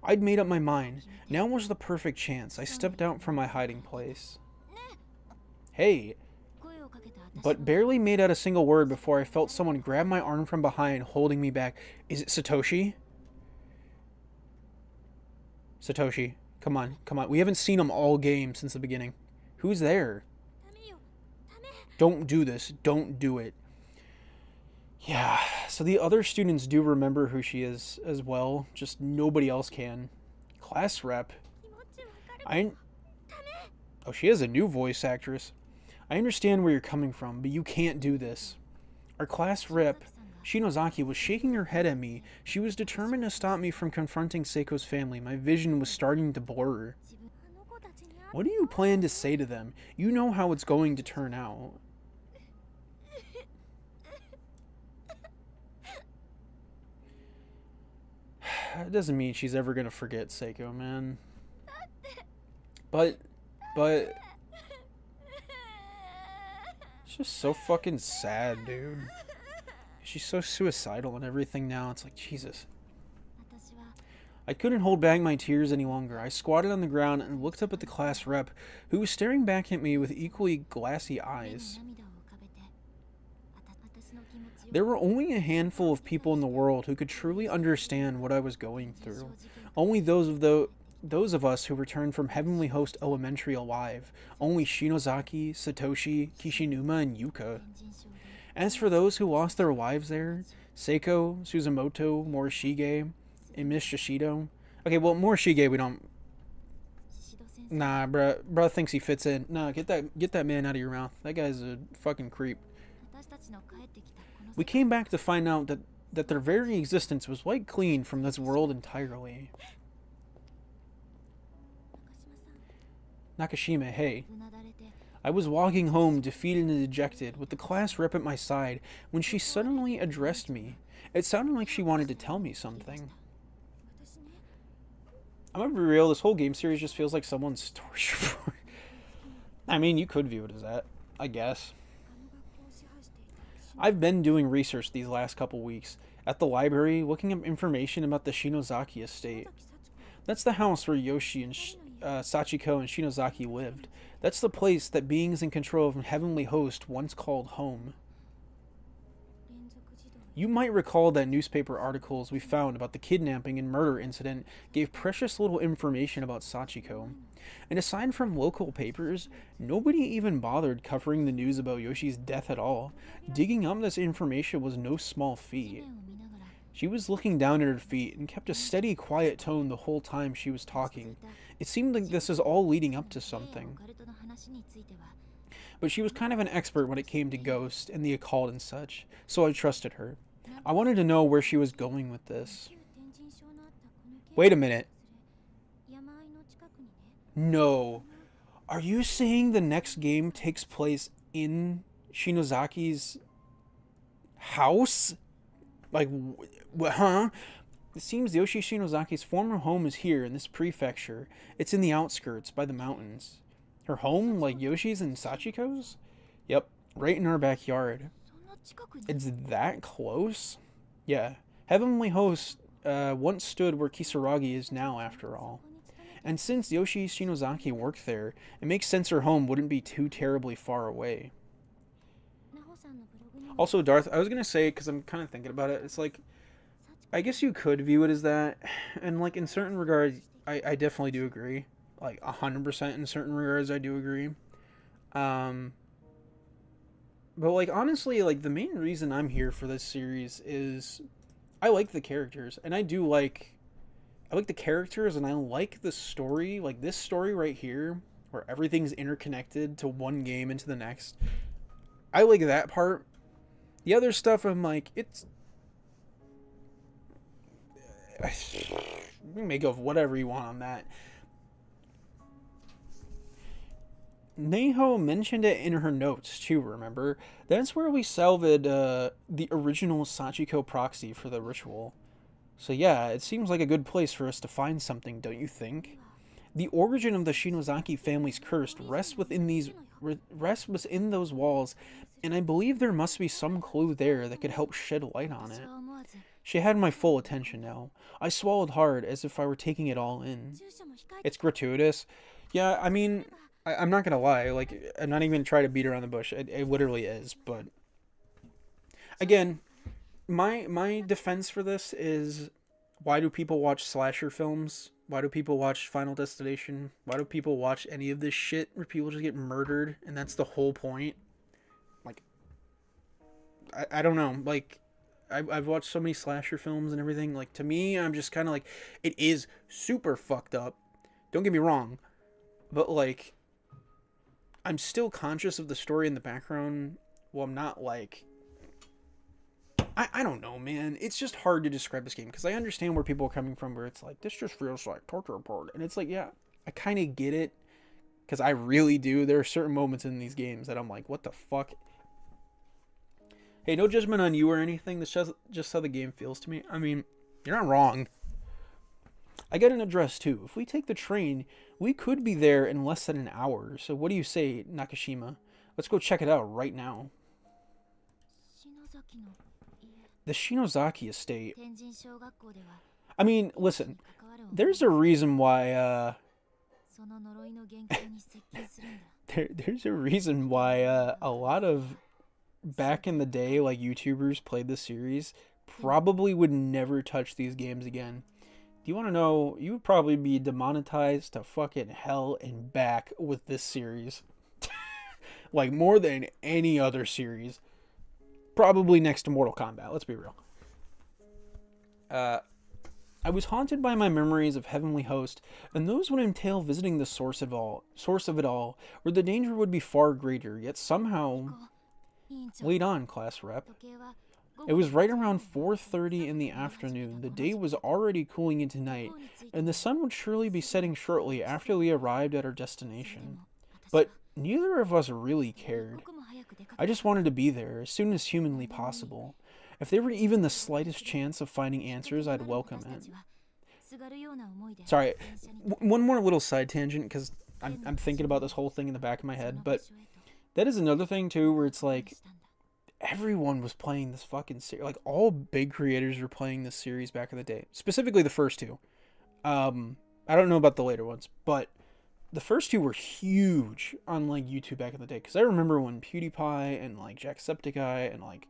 I'd made up my mind. Now was the perfect chance. I stepped out from my hiding place. Hey. But barely made out a single word before I felt someone grab my arm from behind, holding me back. Is it Satoshi? Satoshi, come on, come on. We haven't seen him all game since the beginning. Who's there? Don't do this. Don't do it. Yeah, so the other students do remember who she is as well, just nobody else can. Class rep. Oh, she is a new voice actress. I understand where you're coming from, but you can't do this. Our class rep, Shinozaki, was shaking her head at me. She was determined to stop me from confronting Seiko's family. My vision was starting to blur. What do you plan to say to them? You know how it's going to turn out. It doesn't mean she's ever gonna forget Seiko, man. But it's just so fucking sad, dude. She's so suicidal and everything now. It's like, Jesus. I couldn't hold back my tears any longer. I squatted on the ground and looked up at the class rep, who was staring back at me with equally glassy eyes. There were only a handful of people in the world who could truly understand what I was going through. Only those of us who returned from Heavenly Host Elementary alive. Only Shinozaki, Satoshi, Kishinuma, and Yuka. As for those who lost their lives there, Seiko, Suzumoto, Morishige, and Miss Shishido. Okay, well, Morishige we don't... Nah, bruh thinks he fits in. Nah, get that man out of your mouth. That guy's a fucking creep. We came back to find out that their very existence was wiped clean from this world entirely. Nakashima, hey. I was walking home, defeated and dejected, with the class rep at my side, when she suddenly addressed me. It sounded like she wanted to tell me something. I'm gonna be real, this whole game series just feels like someone's torture board. I mean, you could view it as that, I guess. I've been doing research these last couple weeks, at the library, looking up information about the Shinozaki estate. That's the house where Yoshi and Sachiko and Shinozaki lived. That's the place that beings in control of Heavenly Host once called home. You might recall that newspaper articles we found about the kidnapping and murder incident gave precious little information about Sachiko. And aside from local papers, nobody even bothered covering the news about Yoshi's death at all. Digging up this information was no small feat. She was looking down at her feet and kept a steady, quiet tone the whole time she was talking. It seemed like this was all leading up to something. But she was kind of an expert when it came to ghosts and the occult and such, so I trusted her. I wanted to know where she was going with this. Wait a minute. No. Are you saying the next game takes place in Shinozaki's house? Like, huh? It seems Yoshi Shinozaki's former home is here in this prefecture. It's in the outskirts, by the mountains. Her home, like Yoshi's and Sachiko's? Yep, right in our backyard. It's that close? Yeah. Heavenly Host once stood where Kisaragi is now, after all. And since Yoshi Shinozaki worked there, it makes sense her home wouldn't be too terribly far away. Also, Darth, I was going to say, because I'm kind of thinking about it, it's like, I guess you could view it as that, and like in certain regards, I definitely do agree. Like 100% in certain regards, I do agree. But like honestly, like the main reason I'm here for this series is I like the characters, and I like the characters, and I like the story. Like this story right here, where everything's interconnected to one game into the next. I like that part. The other stuff, I'm like, it's you can make of whatever you want on that. Neho mentioned it in her notes too, remember? That's where we salvaged the original Sachiko proxy for the ritual. So yeah, it seems like a good place for us to find something, don't you think? The origin of the Shinozaki family's curse rests within those walls, and I believe there must be some clue there that could help shed light on it. She had my full attention now. I swallowed hard, as if I were taking it all in. It's gratuitous. Yeah, I mean, I'm not gonna lie. Like, I'm not even trying to beat around the bush. It literally is. But again, my defense for this is, why do people watch slasher films? Why do people watch Final Destination? Why do people watch any of this shit where people just get murdered and that's the whole point? Like, I don't know. Like, I've watched so many slasher films and everything. Like, to me, I'm just kind of like, it is super fucked up. Don't get me wrong. But, like, I'm still conscious of the story in the background. Well, I'm not, like... I don't know, man. It's just hard to describe this game, because I understand where people are coming from, where it's like, this just feels like torture porn. And it's like, yeah, I kind of get it, because I really do. There are certain moments in these games that I'm like, what the fuck? Hey, no judgment on you or anything. This just how the game feels to me. I mean, you're not wrong. I got an address, too. If we take the train, we could be there in less than an hour. So what do you say, Nakashima? Let's go check it out right now. The Shinozaki estate. I mean, listen, there's a reason why, there's a reason why, a lot of back in the day, like, YouTubers played this series, probably would never touch these games again. Do you want to know, you would probably be demonetized to fucking hell and back with this series. Like, more than any other series. Probably next to Mortal Kombat, let's be real. I was haunted by my memories of Heavenly Host, and those would entail visiting the source of it all, where the danger would be far greater, yet somehow... Wait on, class rep. It was right around 4:30 in the afternoon. The day was already cooling into night, and the sun would surely be setting shortly after we arrived at our destination. But neither of us really cared. I just wanted to be there as soon as humanly possible. If there were even the slightest chance of finding answers, I'd welcome it. Sorry, one more little side tangent, because I'm thinking about this whole thing in the back of my head, but that is another thing too, where it's like, everyone was playing this fucking series. Like, all big creators were playing this series back in the day. Specifically the first two. I don't know about the later ones, but the first two were huge on, like, YouTube back in the day. Because I remember when PewDiePie and, like, Jacksepticeye and, like,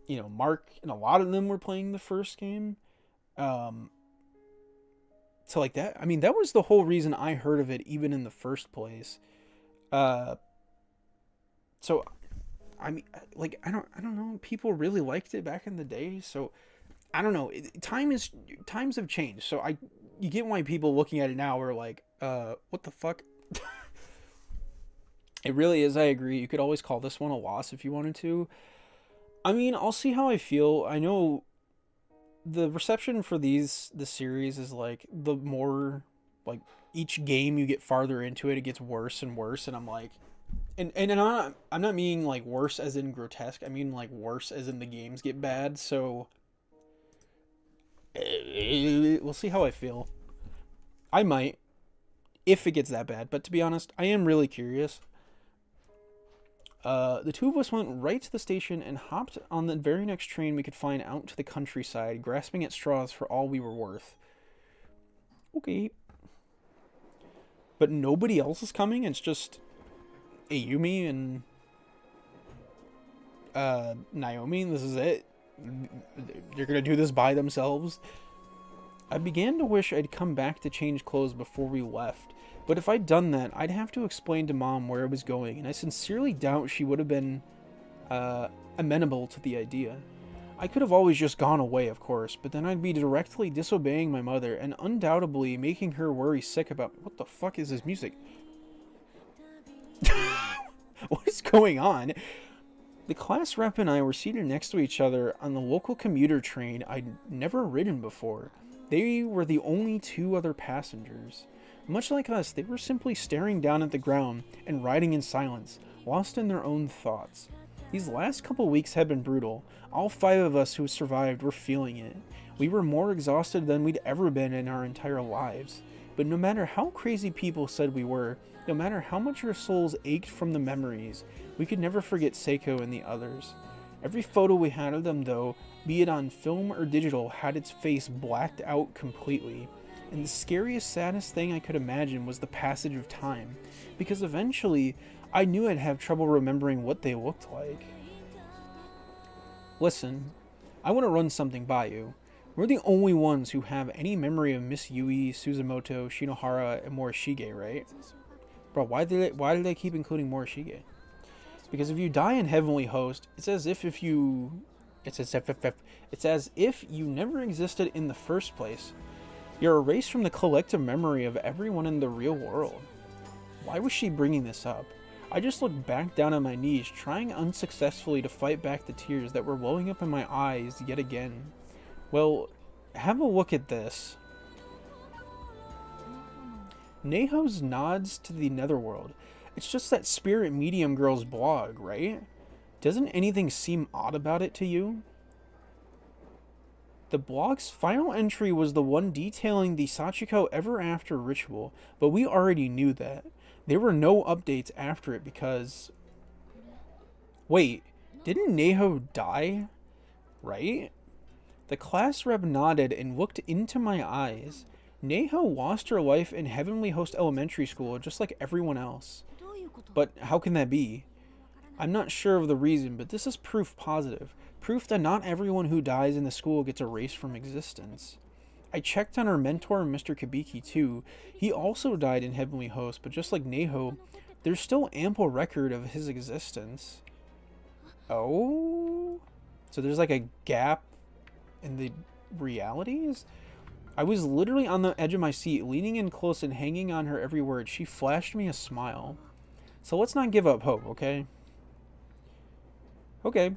you know, Mark and a lot of them were playing the first game. So, like, that, I mean, that was the whole reason I heard of it, even in the first place. So, I mean, like, I don't know. People really liked it back in the day, so I don't know. Times have changed, so you get why people looking at it now are like, what the fuck? It really is. I agree. You could always call this one a loss if you wanted to. I mean, I'll see how I feel. I know the reception for the series is like, the more, like, each game you get farther into it, it gets worse and worse, and I'm like. And I'm not meaning, like, worse as in grotesque. I mean, like, worse as in the games get bad. So we'll see how I feel. I might, if it gets that bad. But to be honest, I am really curious. The two of us went right to the station and hopped on the very next train we could find out to the countryside, grasping at straws for all we were worth. Okay. But nobody else is coming? It's just Ayumi and Naomi, this is it. They're gonna do this by themselves. I began to wish I'd come back to change clothes before we left, but if I'd done that, I'd have to explain to Mom where I was going, and I sincerely doubt she would have been amenable to the idea. I could have always just gone away, of course, but then I'd be directly disobeying my mother and undoubtedly making her worry sick about... What the fuck is this music? What is going on? The class rep and I were seated next to each other on the local commuter train I'd never ridden before. They were the only two other passengers. Much like us, they were simply staring down at the ground and riding in silence, lost in their own thoughts. These last couple weeks had been brutal. All 5 of us who survived were feeling it. We were more exhausted than we'd ever been in our entire lives. But no matter how crazy people said we were, no matter how much our souls ached from the memories, we could never forget Seiko and the others. Every photo we had of them, though, be it on film or digital, had its face blacked out completely. And the scariest, saddest thing I could imagine was the passage of time, because eventually I knew I'd have trouble remembering what they looked like. Listen, I want to run something by you. We're the only ones who have any memory of Miss Yui, Suzumoto, Shinohara, and Morishige, right? Bro, why do they keep including Morishige? Because if you die in Heavenly Host, it's as if you never existed in the first place. You're erased from the collective memory of everyone in the real world. Why was she bringing this up? I just looked back down on my knees, trying unsuccessfully to fight back the tears that were welling up in my eyes yet again. Well, have a look at this. Neho's nods to the netherworld. It's just that Spirit Medium Girl's blog, right? Doesn't anything seem odd about it to you? The blog's final entry was the one detailing the Sachiko Ever After ritual, but we already knew that. There were no updates after it because... Wait, didn't Neho die? Right? The class rep nodded and looked into my eyes. Neho lost her life in Heavenly Host Elementary School just like everyone else. But how can that be? I'm not sure of the reason, but this is proof positive. Proof that not everyone who dies in the school gets erased from existence. I checked on our mentor, Mr. Kabiki, too. He also died in Heavenly Host, but just like Neho, there's still ample record of his existence. Oh? So there's like a gap in the realities? I was literally on the edge of my seat, leaning in close and hanging on her every word. She flashed me a smile. So let's not give up hope, okay? Okay.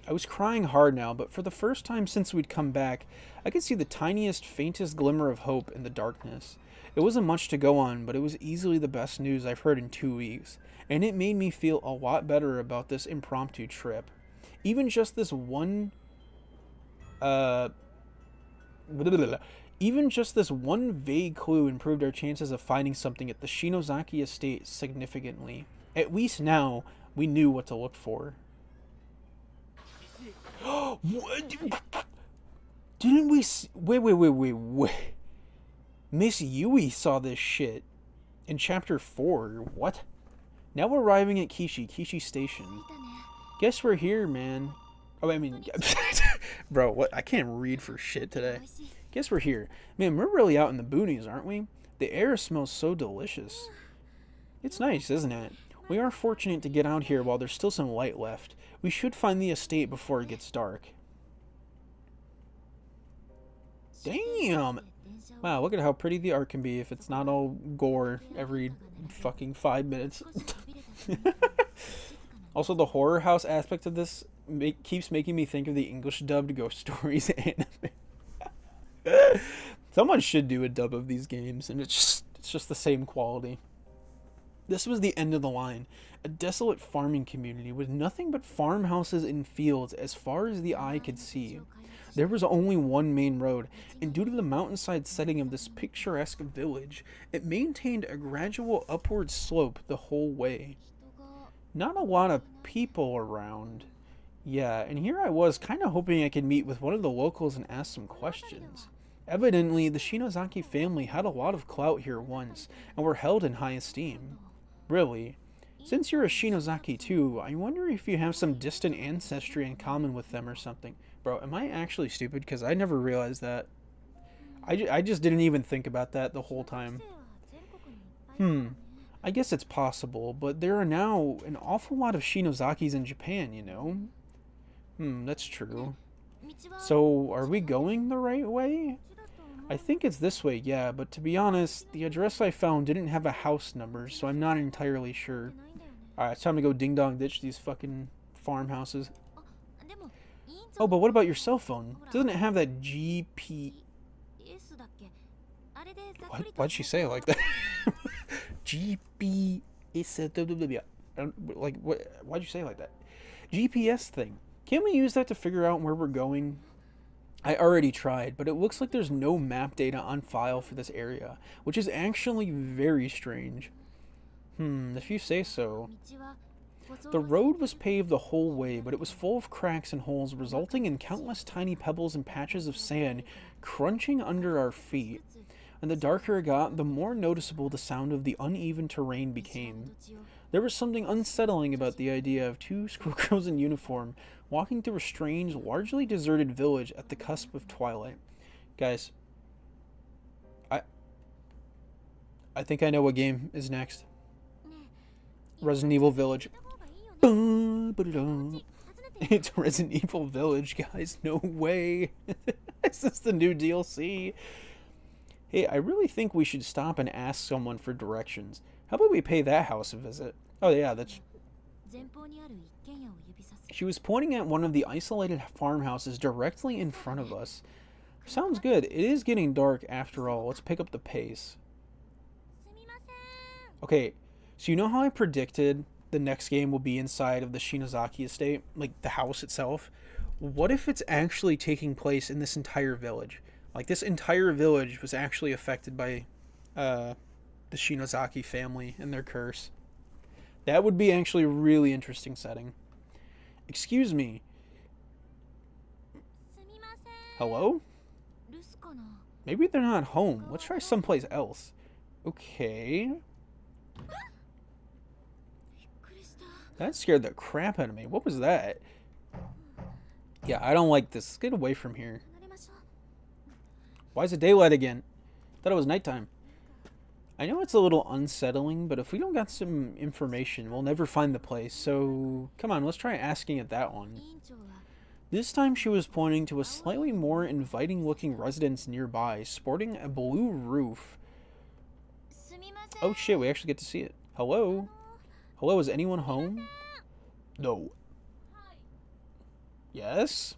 I was crying hard now, but for the first time since we'd come back, I could see the tiniest, faintest glimmer of hope in the darkness. It wasn't much to go on, but it was easily the best news I've heard in 2 weeks, and it made me feel a lot better about this impromptu trip. Even just this one vague clue improved our chances of finding something at the Shinozaki estate significantly. At least now, we knew what to look for. What? Didn't we... Wait. Miss Yui saw this shit in Chapter 4. What? Now we're arriving at Kishi Station. Guess we're here, man. Oh, I mean... Bro, what? I can't read for shit today. Guess we're here. Man, we're really out in the boonies, aren't we? The air smells so delicious. It's nice, isn't it? We are fortunate to get out here while there's still some light left. We should find the estate before it gets dark. Damn! Wow, look at how pretty the art can be if it's not all gore every fucking 5 minutes. Also, the horror house aspect of this keeps making me think of the English dubbed Ghost Stories anime. Someone should do a dub of these games, and it's just the same quality. This was the end of the line, a desolate farming community with nothing but farmhouses and fields as far as the eye could see. There was only one main road, and due to the mountainside setting of this picturesque village, it maintained a gradual upward slope the whole way. Not a lot of people around. Yeah, and here I was kind of hoping I could meet with one of the locals and ask some questions. Evidently, the Shinozaki family had a lot of clout here once, and were held in high esteem. Really. Since you're a Shinozaki too, I wonder if you have some distant ancestry in common with them or something. Bro, am I actually stupid? Because I never realized that. I just didn't even think about that the whole time. I guess it's possible, but there are now an awful lot of Shinozakis in Japan, you know? That's true. So, are we going the right way? I think it's this way, yeah, but to be honest, the address I found didn't have a house number, so I'm not entirely sure. Alright, it's time to go ding-dong ditch these fucking farmhouses. Oh, but what about your cell phone? Doesn't it have that GP... What? Why'd she say it like that? GP... Like, what? Why'd you say it like that? GPS thing. Can't we use that to figure out where we're going? I already tried, but it looks like there's no map data on file for this area, which is actually very strange. If you say so. The road was paved the whole way, but it was full of cracks and holes, resulting in countless tiny pebbles and patches of sand crunching under our feet. And the darker it got, the more noticeable the sound of the uneven terrain became. There was something unsettling about the idea of two schoolgirls in uniform walking through a strange, largely deserted village at the cusp of twilight. Guys, I think I know what game is next. Resident Evil Village. It's Resident Evil Village, guys. No way. Is this the new DLC? Hey, I really think we should stop and ask someone for directions. How about we pay that house a visit? Oh yeah, that's... She was pointing at one of the isolated farmhouses directly in front of us. Sounds good. It is getting dark after all. Let's pick up the pace. Okay, so you know how I predicted the next game will be inside of the Shinozaki estate? Like, the house itself? What if it's actually taking place in this entire village? Like, this entire village was actually affected by the Shinozaki family and their curse. That would be actually a really interesting setting. Excuse me. Hello? Maybe they're not home. Let's try someplace else. Okay. That scared the crap out of me. What was that? Yeah, I don't like this. Let's get away from here. Why is it daylight again? I thought it was nighttime. I know it's a little unsettling, but if we don't got some information, we'll never find the place. So, come on, let's try asking at that one. This time she was pointing to a slightly more inviting-looking residence nearby, sporting a blue roof. Oh shit, we actually get to see it. Hello? Hello, is anyone home? No. Yes?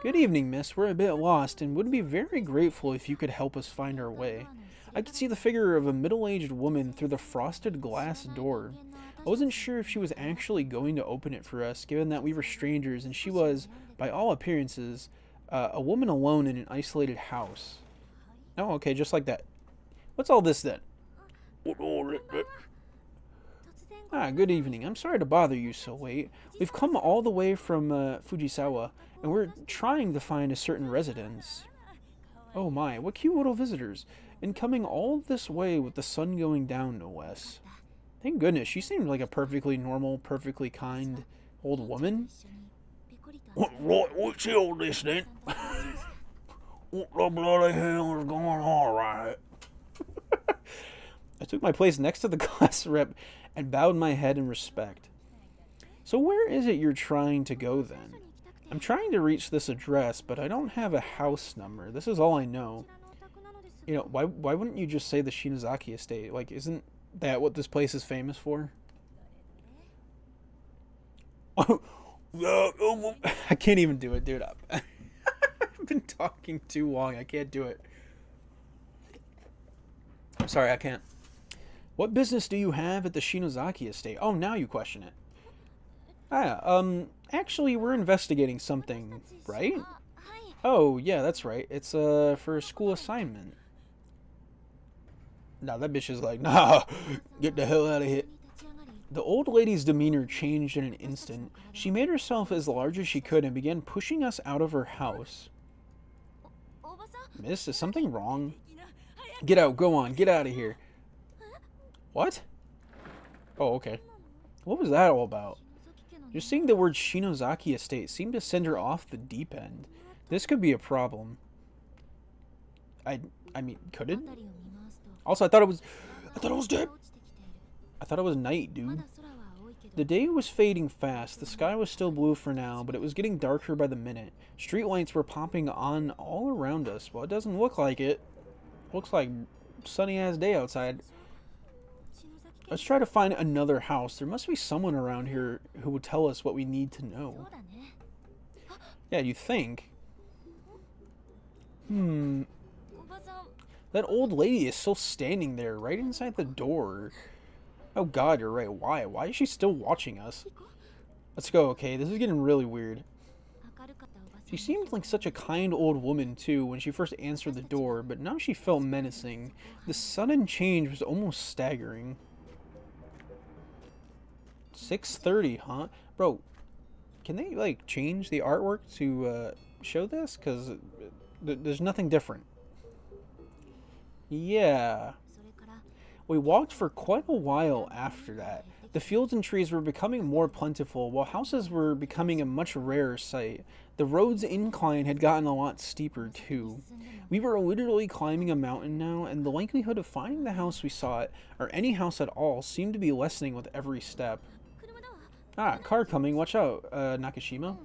Good evening, miss. We're a bit lost and would be very grateful if you could help us find our way. I could see the figure of a middle-aged woman through the frosted glass door. I wasn't sure if she was actually going to open it for us, given that we were strangers and she was, by all appearances, a woman alone in an isolated house. Oh, okay, just like that. What's all this then? Good evening. I'm sorry to bother you so late. We've come all the way from Fujisawa, and we're trying to find a certain residence. Oh my, what cute little visitors. And coming all this way with the sun going down, no less. Thank goodness, she seemed like a perfectly normal, perfectly kind old woman. Right, what's all this then? What the bloody hell is going on, right? I took my place next to the glass rep and bowed my head in respect. So where is it you're trying to go then? I'm trying to reach this address, but I don't have a house number. This is all I know. You know, why wouldn't you just say the Shinozaki estate? Like, isn't that what this place is famous for? I can't even do it, dude. I've been talking too long. I can't do it. I'm sorry, I can't. What business do you have at the Shinozaki estate? Oh, now you question it. Actually, we're investigating something, right? Oh, yeah, that's right. It's, for a school assignment. Nah, that bitch is like, nah, get the hell out of here. The old lady's demeanor changed in an instant. She made herself as large as she could and began pushing us out of her house. Miss, is something wrong? Get out, go on, get out of here. What? Oh, okay. What was that all about? Just seeing the word Shinozaki estate seemed to send her off the deep end. This could be a problem. I mean, could it? Also, I thought it was day. I thought it was night, dude. The day was fading fast. The sky was still blue for now, but it was getting darker by the minute. Street lights were popping on all around us. Well, it doesn't look like it. Looks like sunny ass day outside. Let's try to find another house. There must be someone around here who would tell us what we need to know. Yeah, you think? That old lady is still standing there, right inside the door. Oh god, you're right. Why? Why is she still watching us? Let's go, okay? This is getting really weird. She seemed like such a kind old woman, too, when she first answered the door, but now she felt menacing. The sudden change was almost staggering. 6:30, huh? Bro, can they, like, change the artwork to show this? Because there's nothing different. Yeah. We walked for quite a while after that. The fields and trees were becoming more plentiful, while houses were becoming a much rarer sight. The road's incline had gotten a lot steeper, too. We were literally climbing a mountain now, and the likelihood of finding the house we sought, or any house at all, seemed to be lessening with every step. Ah, car coming, watch out, Nakashima.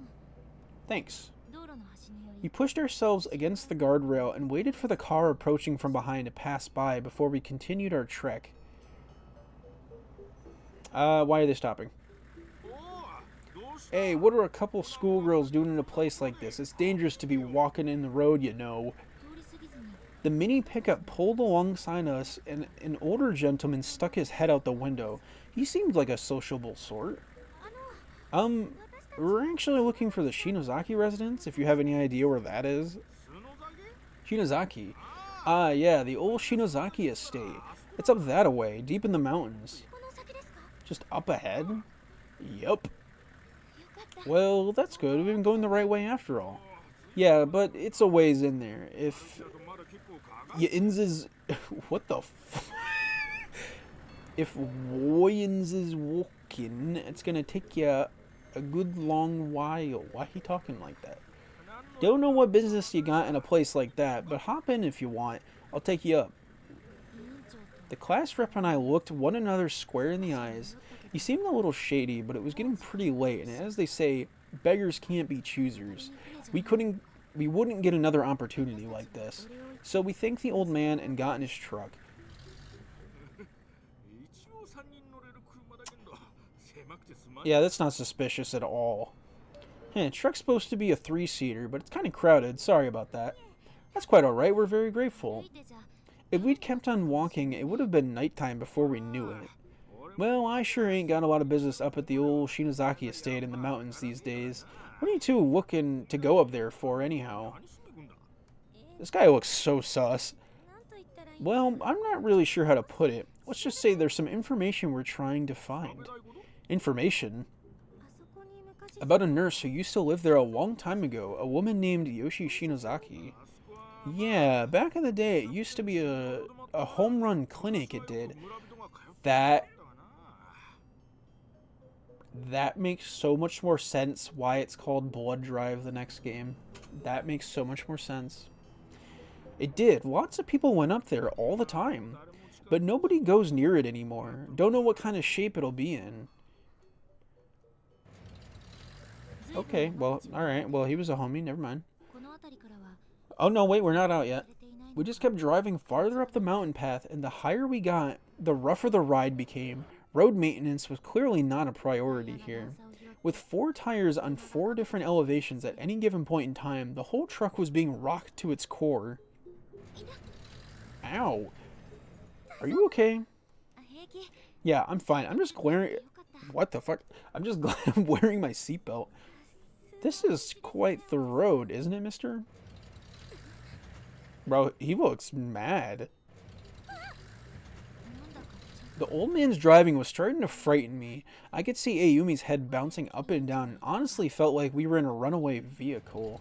Thanks. We pushed ourselves against the guardrail and waited for the car approaching from behind to pass by before we continued our trek. Why are they stopping? Hey, what are a couple schoolgirls doing in a place like this? It's dangerous to be walking in the road, you know. The mini pickup pulled alongside us, and an older gentleman stuck his head out the window. He seemed like a sociable sort. We're actually looking for the Shinozaki residence, if you have any idea where that is. Shinozaki? Ah, yeah, the old Shinozaki estate. It's up that way, deep in the mountains. Just up ahead? Yup. Well, that's good. We've been going the right way after all. Yeah, but it's a ways in there. If Yins is... what the f... If Woyins is walking, it's gonna take you a good long while. Why he talking like that? Don't know what business you got in a place like that, but hop in if you want. I'll take you up. The class rep and I looked one another square in the eyes. He seemed a little shady, but it was getting pretty late, and as they say, beggars can't be choosers. We wouldn't get another opportunity like this. So we thanked the old man and got in his truck. Yeah, that's not suspicious at all. Truck's supposed to be a 3-seater, but it's kind of crowded. Sorry about that. That's quite alright. We're very grateful. If we'd kept on walking, it would have been nighttime before we knew it. Well, I sure ain't got a lot of business up at the old Shinozaki estate in the mountains these days. What are you two looking to go up there for, anyhow? This guy looks so sus. Well, I'm not really sure how to put it. Let's just say there's some information we're trying to find. Information? About a nurse who used to live there a long time ago, a woman named Yoshi Shinozaki. Yeah, back in the day, it used to be a home run clinic, it did. That makes so much more sense why it's called Blood Drive the next game. That makes so much more sense. It did. Lots of people went up there all the time. But nobody goes near it anymore. Don't know what kind of shape it'll be in. Okay, well, alright. Well, he was a homie. Never mind. Oh, no, wait. We're not out yet. We just kept driving farther up the mountain path, and the higher we got, the rougher the ride became. Road maintenance was clearly not a priority here. With 4 tires on 4 different elevations at any given point in time, the whole truck was being rocked to its core. Ow. Are you okay? Yeah, I'm fine. I'm just glaring... What the fuck? I'm just glad I'm wearing my seatbelt. This is quite the road, isn't it, mister? Bro, he looks mad. The old man's driving was starting to frighten me. I could see Ayumi's head bouncing up and down and honestly felt like we were in a runaway vehicle.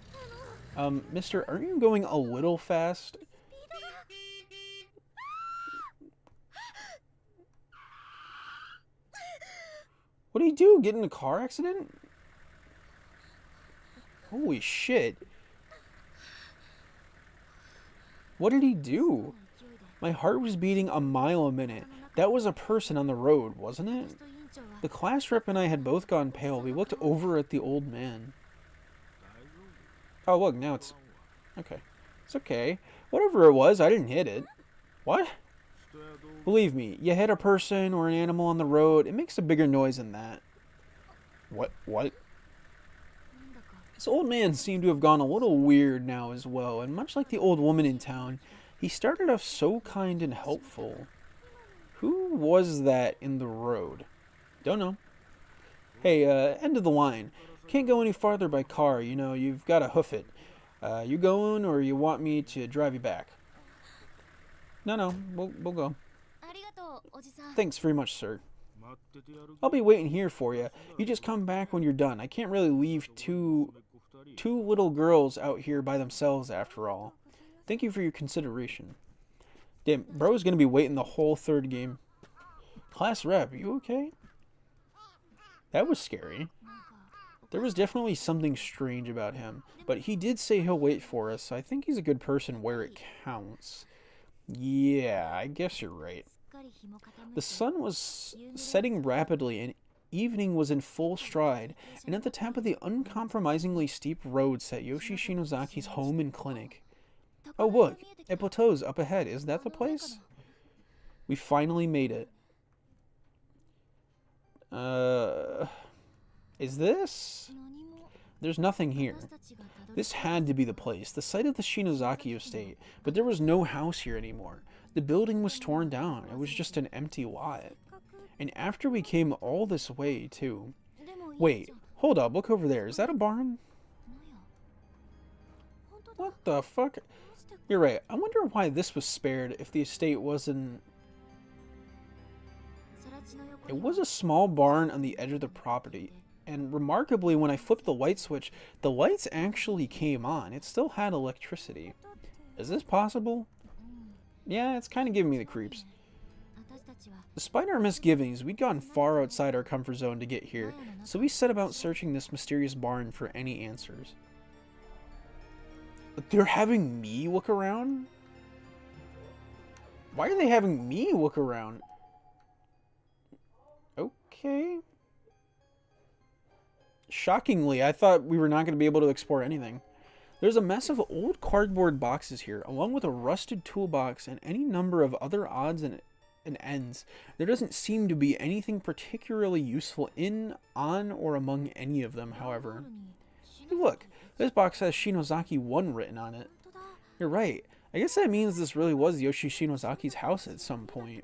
Mister, aren't you going a little fast? What did he do? Get in a car accident? Holy shit. What did he do? My heart was beating a mile a minute. That was a person on the road, wasn't it? The class rep and I had both gone pale. We looked over at the old man. Oh, look, now it's... Okay. It's okay. Whatever it was, I didn't hit it. What? Believe me, you hit a person or an animal on the road, it makes a bigger noise than that. What? This old man seemed to have gone a little weird now as well, and much like the old woman in town, he started off so kind and helpful. Who was that in the road? Don't know. Hey, end of the line. Can't go any farther by car, you know, you've got to hoof it. You going, or you want me to drive you back? No, we'll go. Thanks very much, sir. I'll be waiting here for you. You just come back when you're done. I can't really leave two little girls out here by themselves after all. Thank you for your consideration. Damn, bro's gonna be waiting the whole third game. Class rep, you okay? That was scary. There was definitely something strange about him, but he did say he'll wait for us, so I think he's a good person where it counts. Yeah, I guess you're right. The sun was setting rapidly and evening was in full stride, and at the top of the uncompromisingly steep road sat Yoshi Shinozaki's home and clinic. Oh look, it plateaus up ahead. Is that the place? We finally made it. Is this? There's nothing here. This had to be the place, the site of the Shinozaki estate, but there was no house here anymore. The building was torn down. It was just an empty lot. And after we came all this way, too. Wait, hold up, look over there. Is that a barn? What the fuck? You're right. I wonder why this was spared if the estate wasn't... It was a small barn on the edge of the property. And remarkably, when I flipped the light switch, the lights actually came on. It still had electricity. Is this possible? Yeah, it's kind of giving me the creeps. Despite our misgivings, we'd gone far outside our comfort zone to get here, so we set about searching this mysterious barn for any answers. They're having me look around? Why are they having me look around? Okay. Shockingly, I thought we were not going to be able to explore anything. There's a mess of old cardboard boxes here, along with a rusted toolbox and any number of other odds and ends. There doesn't seem to be anything particularly useful on, or among any of them, however. Hey, look, this box has Shinozaki 1 written on it. You're right. I guess that means this really was Yoshi Shinozaki's house at some point.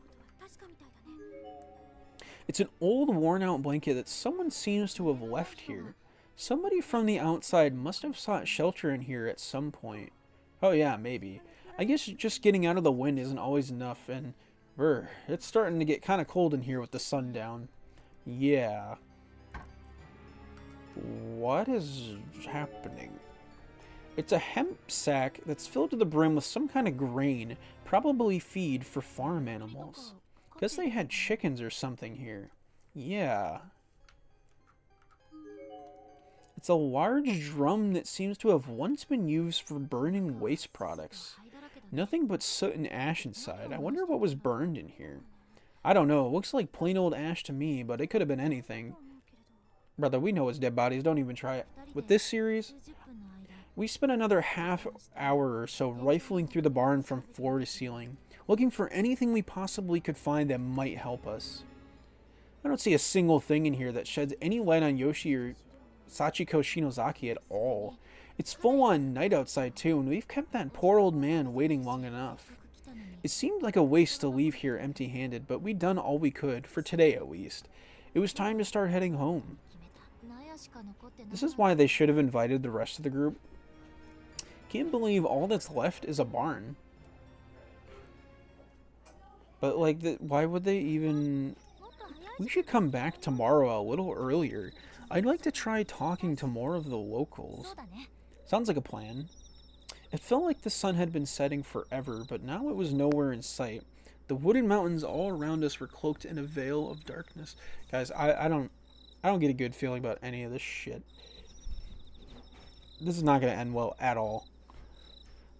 It's an old, worn-out blanket that someone seems to have left here. Somebody from the outside must have sought shelter in here at some point. Oh yeah, maybe. I guess just getting out of the wind isn't always enough, and... it's starting to get kind of cold in here with the sun down. Yeah. What is happening? It's a hemp sack that's filled to the brim with some kind of grain, probably feed for farm animals. Guess they had chickens or something here. Yeah. It's a large drum that seems to have once been used for burning waste products. Nothing but soot and ash inside. I wonder what was burned in here. I don't know. It looks like plain old ash to me, but it could have been anything. Brother, we know it's dead bodies. Don't even try it. With this series, we spent another half hour or so rifling through the barn from floor to ceiling, looking for anything we possibly could find that might help us. I don't see a single thing in here that sheds any light on Yoshi or Sachiko Shinozaki at all. It's full-on night outside too, and we've kept that poor old man waiting long enough. It seemed like a waste to leave here empty-handed, but we'd done all we could, for today at least. It was time to start heading home. This is why they should have invited the rest of the group. Can't believe all that's left is a barn. But like, why would they even... We should come back tomorrow a little earlier. I'd like to try talking to more of the locals. Sounds like a plan. It felt like the sun had been setting forever, but now it was nowhere in sight. The wooded mountains all around us were cloaked in a veil of darkness. Guys, I don't get a good feeling about any of this shit. This is not going to end well at all.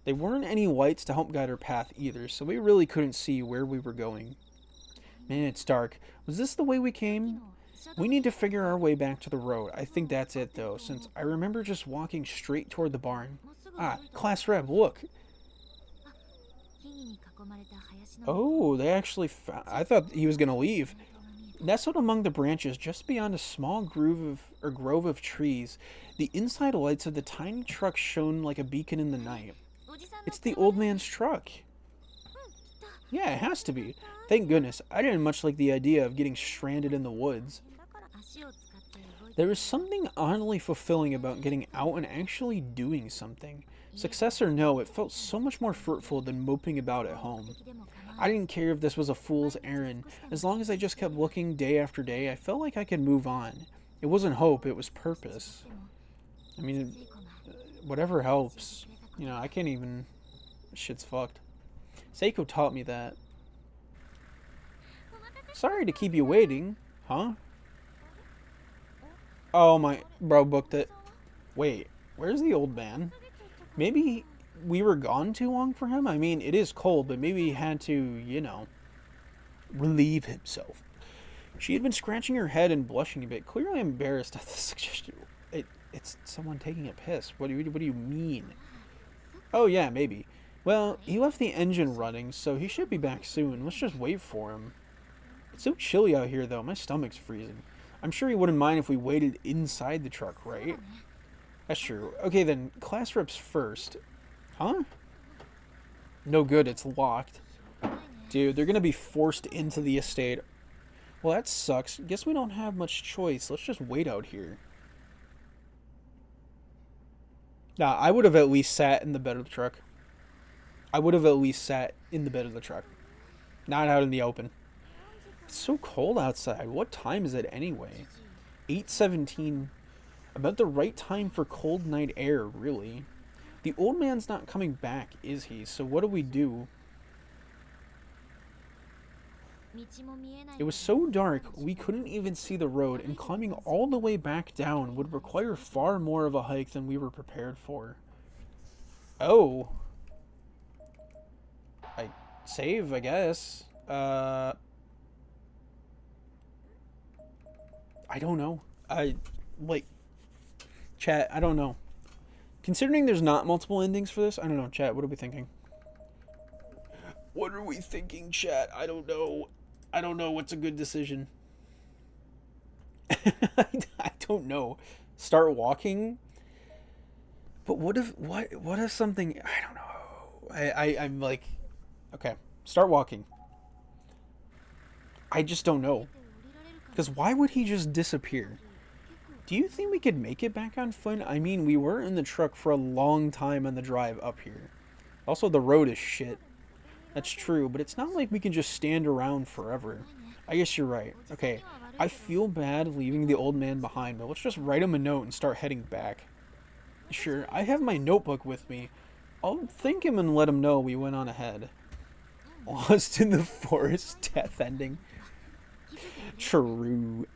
There weren't any lights to help guide our path either, so we really couldn't see where we were going. Man, it's dark. Was this the way we came? We need to figure our way back to the road. I think that's it, though, since I remember just walking straight toward the barn. Ah, Class Rep, look. Oh, they actually found... I thought he was going to leave. Nestled among the branches just beyond a small grove of trees, the inside lights of the tiny truck shone like a beacon in the night. It's the old man's truck. Yeah, it has to be. Thank goodness. I didn't much like the idea of getting stranded in the woods. There was something oddly fulfilling about getting out and actually doing something. Success or no, it felt so much more fruitful than moping about at home. I didn't care if this was a fool's errand. As long as I just kept looking day after day, I felt like I could move on. It wasn't hope, it was purpose. I mean, whatever helps. You know, I can't even... Shit's fucked. Seiko taught me that. Sorry to keep you waiting. Huh? Oh my... Bro booked it. Wait, where's the old man? Maybe we were gone too long for him? I mean, it is cold, but maybe he had to, you know, relieve himself. She had been scratching her head and blushing a bit, clearly embarrassed at the suggestion. It's someone taking a piss. What do you mean? Oh yeah, maybe. Well, he left the engine running, so he should be back soon. Let's just wait for him. It's so chilly out here, though. My stomach's freezing. I'm sure he wouldn't mind if we waited inside the truck, right? That's true. Okay, then, class reps first. Huh? No good, it's locked. Dude, they're gonna be forced into the estate. Well, that sucks. Guess we don't have much choice. Let's just wait out here. Nah, I would have at least sat in the bed of the truck. I would have at least sat in the bed of the truck. Not out in the open. It's so cold outside. What time is it anyway? 8:17. About the right time for cold night air, really. The old man's not coming back, is he? So what do we do? It was so dark, we couldn't even see the road, and climbing all the way back down would require far more of a hike than we were prepared for. Oh. Save, I guess. I don't know. Chat, I don't know. Considering there's not multiple endings for this, I don't know. Chat, what are we thinking? What are we thinking, chat? I don't know. I don't know what's a good decision. I don't know. Start walking? But what if something... I don't know. I'm like... Okay. Start walking. I just don't know. Because why would he just disappear? Do you think we could make it back on foot? I mean, we were in the truck for a long time on the drive up here. Also, the road is shit. That's true, but it's not like we can just stand around forever. I guess you're right. Okay, I feel bad leaving the old man behind, but let's just write him a note and start heading back. Sure, I have my notebook with me. I'll thank him and let him know we went on ahead. Lost in the forest, death ending. True.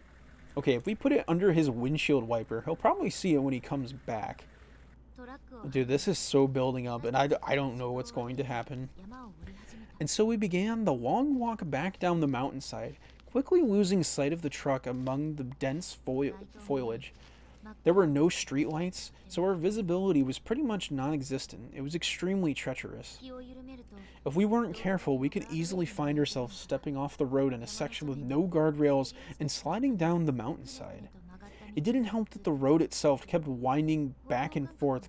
Okay, if we put it under his windshield wiper, he'll probably see it when he comes back. Dude, this is so building up, and I don't know what's going to happen. And so we began the long walk back down the mountainside, quickly losing sight of the truck among the dense foliage. There were no streetlights, so our visibility was pretty much non-existent. It was extremely treacherous. If we weren't careful, we could easily find ourselves stepping off the road in a section with no guardrails and sliding down the mountainside. It didn't help that the road itself kept winding back and forth,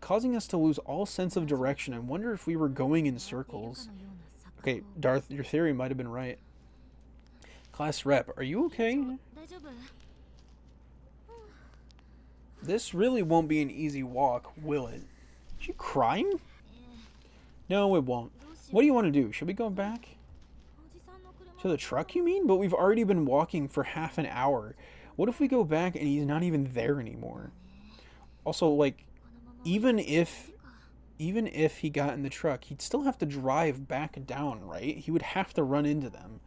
causing us to lose all sense of direction and wonder if we were going in circles. Okay, Darth, your theory might have been right. Class Rep, are you okay? This really won't be an easy walk, will it? Is she crying? No, it won't. What do you want to do? Should we go back? To the truck, you mean? But we've already been walking for half an hour. What if we go back and he's not even there anymore? Also, like, even if he got in the truck, he'd still have to drive back down, right? He would have to run into them.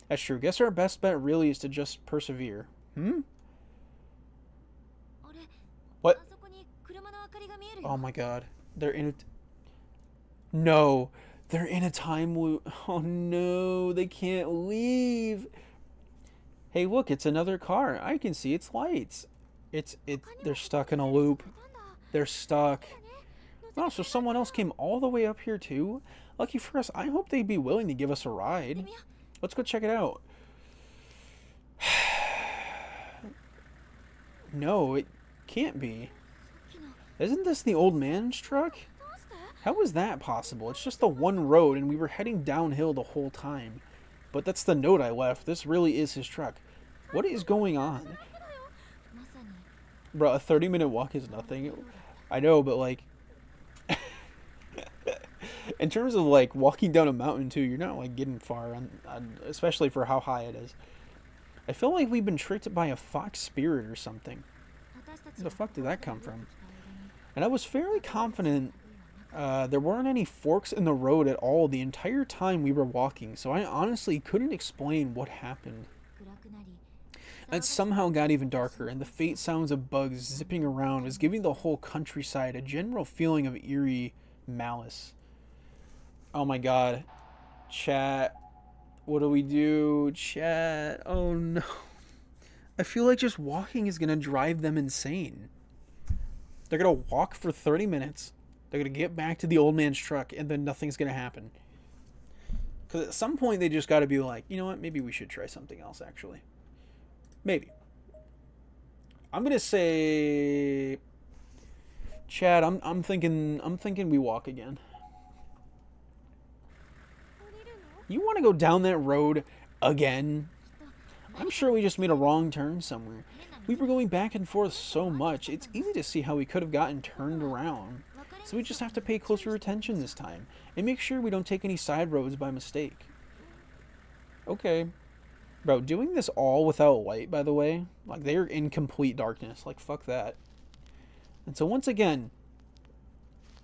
That's true. Guess our best bet really is to just persevere. What? Oh my god. They're in it. No, they're in a time loop. Oh no, they can't leave. Hey, look, it's another car. I can see its lights. They're stuck in a loop. They're stuck. Oh, so someone else came all the way up here too? Lucky for us, I hope they'd be willing to give us a ride. Let's go check it out. No, it can't be. Isn't this the old man's truck? How is that possible? It's just the one road and we were heading downhill the whole time. But that's the note I left. This really is his truck. What is going on? Bro, a 30-minute walk is nothing. I know, but like... in terms of like walking down a mountain too, you're not like getting far, especially for how high it is. I feel like we've been tricked by a fox spirit or something. Where the fuck did that come from? And I was fairly confident there weren't any forks in the road at all the entire time we were walking, so I honestly couldn't explain what happened. It somehow got even darker, and the faint sounds of bugs zipping around was giving the whole countryside a general feeling of eerie malice. Oh my god. Chat. What do we do? Chat. Oh no. I feel like just walking is going to drive them insane. They're going to walk for 30 minutes. They're going to get back to the old man's truck, and then nothing's going to happen. Because at some point, they just got to be like, you know what? Maybe we should try something else, actually. Maybe. I'm going to say... Chad, I'm thinking we walk again. You want to go down that road again? I'm sure we just made a wrong turn somewhere. We were going back and forth so much, it's easy to see how we could have gotten turned around. So we just have to pay closer attention this time, and make sure we don't take any side roads by mistake. Okay. Bro, doing this all without light, by the way, like, they're in complete darkness. Like, fuck that. And so once again,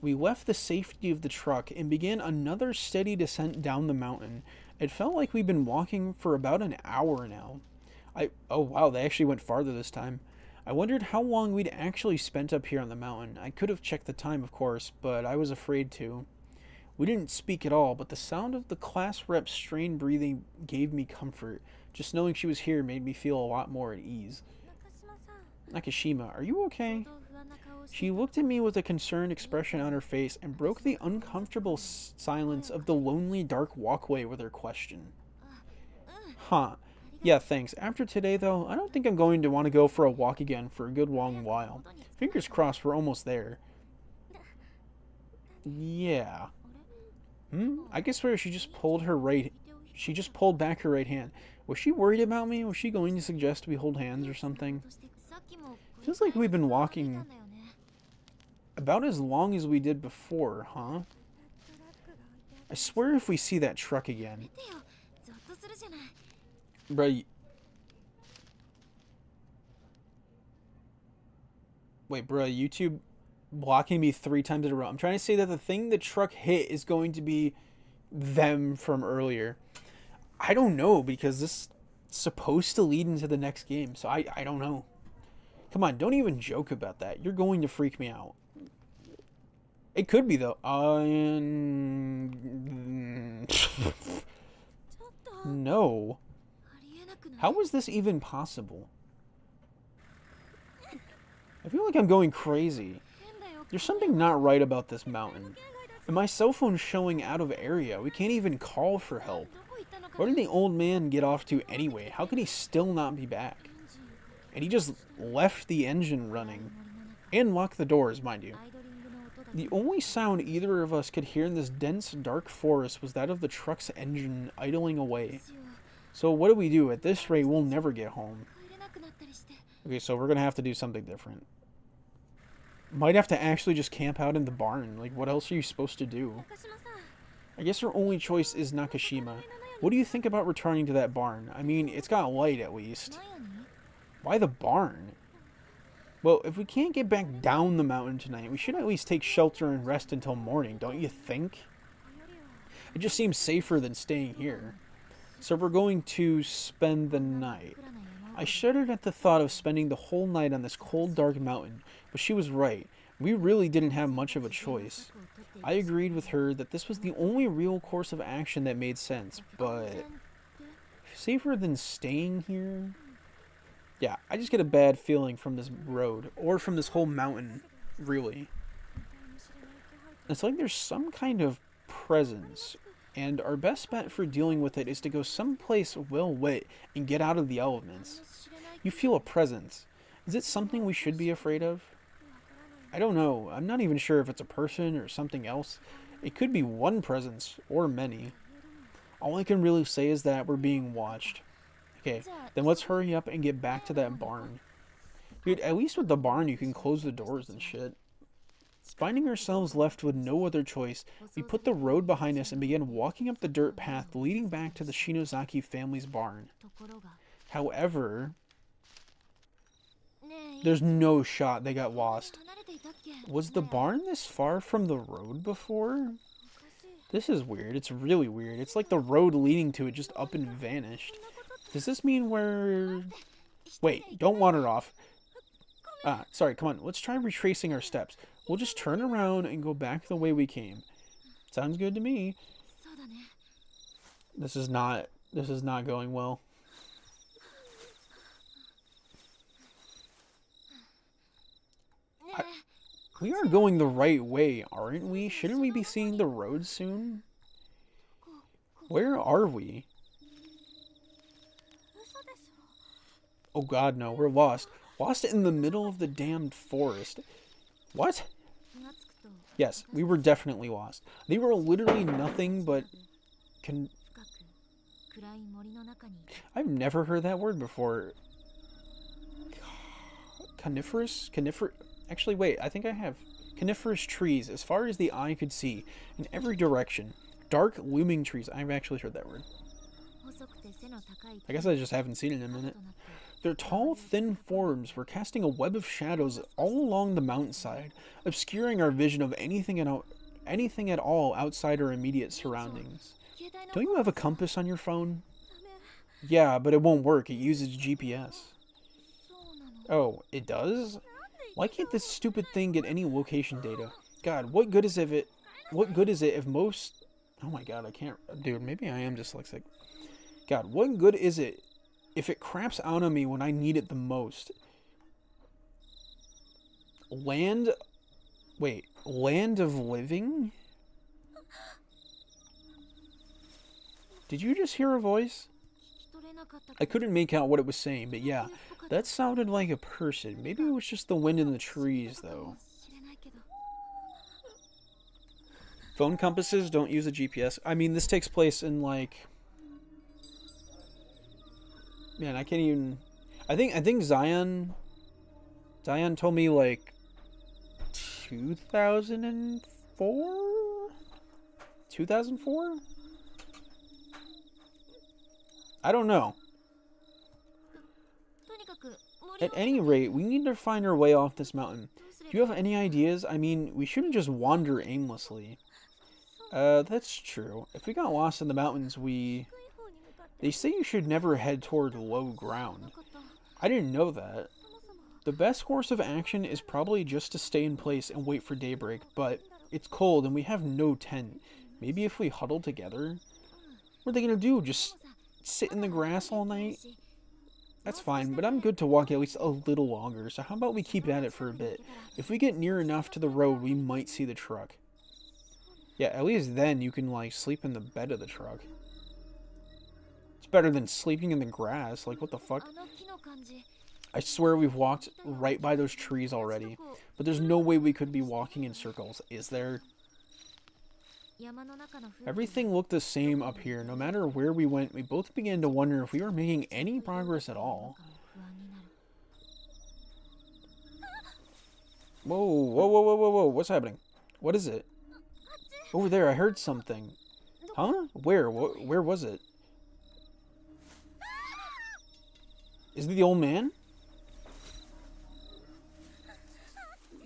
we left the safety of the truck and began another steady descent down the mountain. It felt like we'd been walking for about an hour now. Oh wow, they actually went farther this time. I wondered how long we'd actually spent up here on the mountain. I could have checked the time, of course, but I was afraid to. We didn't speak at all, but the sound of the class rep's strained breathing gave me comfort. Just knowing she was here made me feel a lot more at ease. Nakashima, are you okay? She looked at me with a concerned expression on her face and broke the uncomfortable silence of the lonely, dark walkway with her question. Huh. Yeah, thanks. After today, though, I don't think I'm going to want to go for a walk again for a good long while. Fingers crossed we're almost there. Yeah. I guess where she just pulled back her right hand. Was she worried about me? Was she going to suggest we hold hands or something? Feels like we've been walking about as long as we did before, huh? I swear if we see that truck again. Bruh. Wait, bruh, YouTube blocking me 3 times in a row. I'm trying to say that the thing the truck hit is going to be them from earlier. I don't know, because this is supposed to lead into the next game, so I don't know. Come on, don't even joke about that. You're going to freak me out. It could be, though. No. How is this even possible? I feel like I'm going crazy. There's something not right about this mountain. And my cell phone's showing out of area. We can't even call for help. Where did the old man get off to anyway? How could he still not be back? And he just left the engine running. And locked the doors, mind you. The only sound either of us could hear in this dense, dark forest was that of the truck's engine idling away. So what do we do? At this rate, we'll never get home. Okay, so we're going to have to do something different. Might have to actually just camp out in the barn. Like, what else are you supposed to do? I guess our only choice is Nakashima. What do you think about returning to that barn? I mean, it's got light at least. Why the barn? Well, if we can't get back down the mountain tonight, we should at least take shelter and rest until morning, don't you think? It just seems safer than staying here. So we're going to spend the night. I shuddered at the thought of spending the whole night on this cold, dark mountain, but she was right. We really didn't have much of a choice. I agreed with her that this was the only real course of action that made sense, but safer than staying here? Yeah, I just get a bad feeling from this road, or from this whole mountain, really. It's like there's some kind of presence, and our best bet for dealing with it is to go someplace well lit and get out of the elements. You feel a presence. Is it something we should be afraid of? I don't know. I'm not even sure if it's a person or something else. It could be one presence, or many. All I can really say is that we're being watched. Okay, then let's hurry up and get back to that barn. Dude, at least with the barn you can close the doors and shit. Finding ourselves left with no other choice, we put the road behind us and began walking up the dirt path leading back to the Shinozaki family's barn. However, there's no shot they got lost. Was the barn this far from the road before? This is weird. It's really weird. It's like the road leading to it just up and vanished. Does this mean we're... Wait, don't wander off. Sorry, come on. Let's try retracing our steps. We'll just turn around and go back the way we came. Sounds good to me. This is not going well. We are going the right way, aren't we? Shouldn't we be seeing the road soon? Where are we? Oh god, no, we're lost. Lost in the middle of the damned forest. What? Yes, we were definitely lost. They were literally nothing but... I've never heard that word before. Coniferous? Actually, wait, I think I have. Coniferous trees, as far as the eye could see, in every direction. Dark, looming trees. I've actually heard that word. I guess I just haven't seen it in a minute. Their tall, thin forms were casting a web of shadows all along the mountainside, obscuring our vision of anything at all outside our immediate surroundings. Don't you have a compass on your phone? Yeah, but it won't work. It uses GPS. Oh, it does? Why can't this stupid thing get any location data? God, what good is it if most... Oh my god, I can't... Dude, maybe I am dyslexic. God, what good is it if it craps out on me when I need it the most? Land of living? Did you just hear a voice? I couldn't make out what it was saying, but yeah, that sounded like a person. Maybe it was just the wind in the trees, though. Phone compasses don't use a GPS. I mean, this takes place in, like... Man, I can't even... I think Zion told me, like, 2004? 2004? I don't know. At any rate, we need to find our way off this mountain. Do you have any ideas? I mean, we shouldn't just wander aimlessly. That's true. If we got lost in the mountains, They say you should never head toward low ground. I didn't know that. The best course of action is probably just to stay in place and wait for daybreak, but it's cold and we have no tent. Maybe if we huddle together? What are they gonna do? Just sit in the grass all night? That's fine, but I'm good to walk at least a little longer, so how about we keep at it for a bit? If we get near enough to the road, we might see the truck. Yeah, at least then you can, like, sleep in the bed of the truck. It's better than sleeping in the grass. Like, what the fuck? I swear we've walked right by those trees already. But there's no way we could be walking in circles, is there? Everything looked the same up here. No matter where we went, we both began to wonder if we were making any progress at all. Whoa, whoa, whoa, whoa, whoa, whoa. What's happening? What is it? Over there, I heard something. Huh? Where? Where was it? Is it the old man?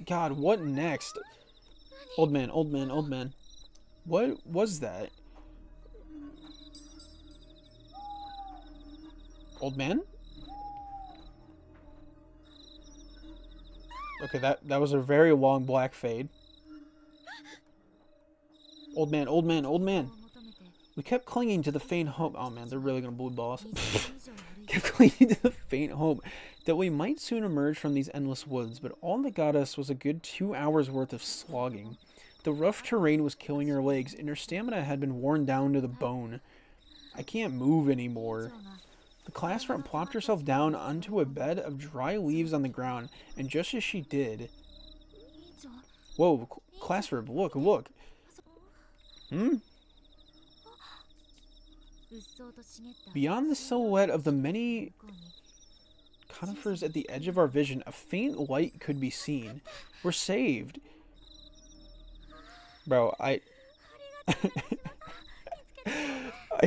God, what next? Old man, old man, old man. What was that? Old man? Okay, that was a very long black fade. Old man, old man, old man. We kept clinging to the faint hope. Oh man, they're really gonna blue ball us. Kept clinging to the faint hope that we might soon emerge from these endless woods, but all that got us was a good 2 hours worth of slogging. The rough terrain was killing our legs, and our stamina had been worn down to the bone. I can't move anymore. The class rep plopped herself down onto a bed of dry leaves on the ground, and just as she did... Whoa, class rep, look, look. Beyond the silhouette of the many conifers at the edge of our vision, a faint light could be seen. We're saved. Bro, I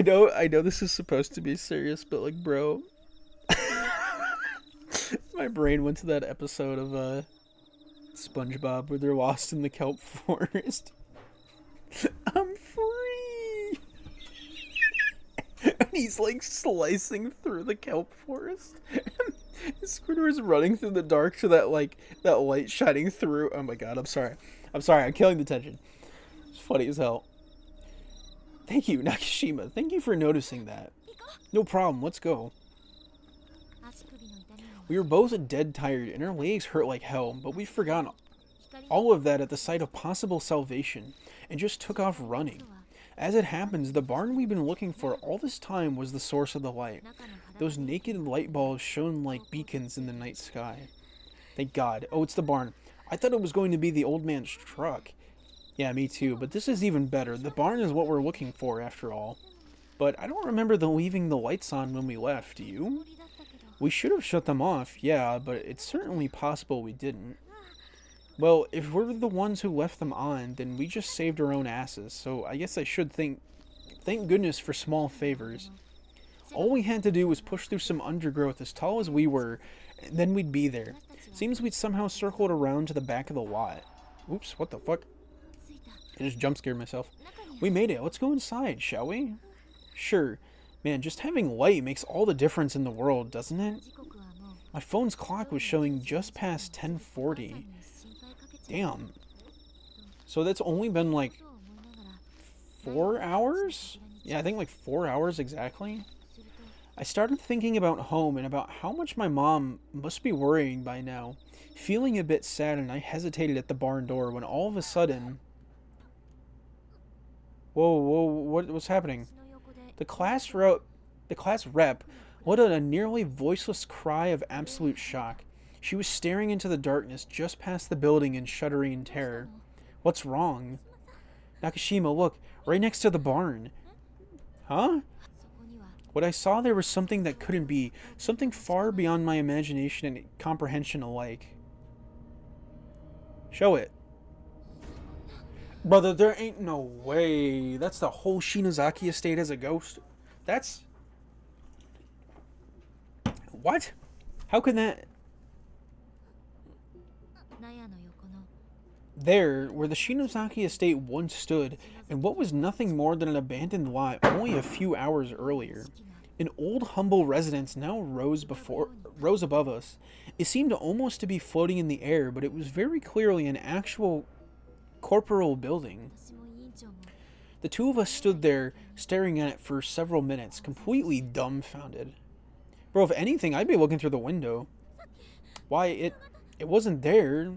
know this is supposed to be serious, but like, bro, my brain went to that episode of SpongeBob where they're lost in the kelp forest. I'm free. And he's like slicing through the kelp forest. Squidward is running through the dark to that light shining through. Oh my god, I'm sorry. I'm killing the tension. It's funny as hell. Thank you, Nakashima. Thank you for noticing that. No problem, let's go. We were both dead tired and our legs hurt like hell, but we forgot all of that at the sight of possible salvation and just took off running. As it happens, the barn we've been looking for all this time was the source of the light. Those naked light balls shone like beacons in the night sky. Thank God. Oh, it's the barn. I thought it was going to be the old man's truck. Yeah, me too, but this is even better. The barn is what we're looking for, after all. But I don't remember leaving the lights on when we left, do you? We should have shut them off, yeah, but it's certainly possible we didn't. Well, if we're the ones who left them on, then we just saved our own asses, so I guess I should thank goodness for small favors. All we had to do was push through some undergrowth as tall as we were, and then we'd be there. Seems we'd somehow circled around to the back of the lot. Oops, what the fuck? I just jump scared myself. We made it. Let's go inside, shall we? Sure. Man, just having light makes all the difference in the world, doesn't it? My phone's clock was showing just past 10:40. Damn. So that's only been like 4 hours? Yeah, I think like 4 hours exactly. I started thinking about home and about how much my mom must be worrying by now. Feeling a bit sad, and I hesitated at the barn door when all of a sudden... Whoa, what's happening? The class rep let out a nearly voiceless cry of absolute shock. She was staring into the darkness just past the building and shuddering in terror. What's wrong? Nakashima, look, right next to the barn. Huh? What I saw there was something that couldn't be, something far beyond my imagination and comprehension alike. Show it. Brother, there ain't no way. That's the whole Shinozaki estate as a ghost. That's... What? How can that... There, where the Shinozaki estate once stood, and what was nothing more than an abandoned lot only a few hours earlier. An old, humble residence now rose above us. It seemed almost to be floating in the air, but it was very clearly an actual corporeal building. The two of us stood there, staring at it for several minutes, completely dumbfounded. Bro, if anything, I'd be looking through the window. Why, it wasn't there.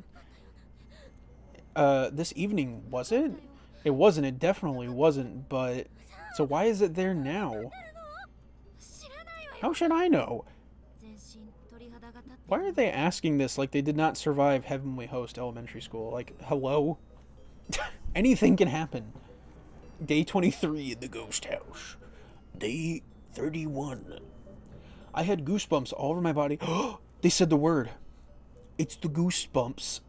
This evening, was it? It wasn't, it definitely wasn't, but... So why is it there now? How should I know? Why are they asking this like they did not survive Heavenly Host Elementary School? Like, hello? Anything can happen. Day 23 in the ghost house. Day 31. I had goosebumps all over my body. They said the word. It's the goosebumps.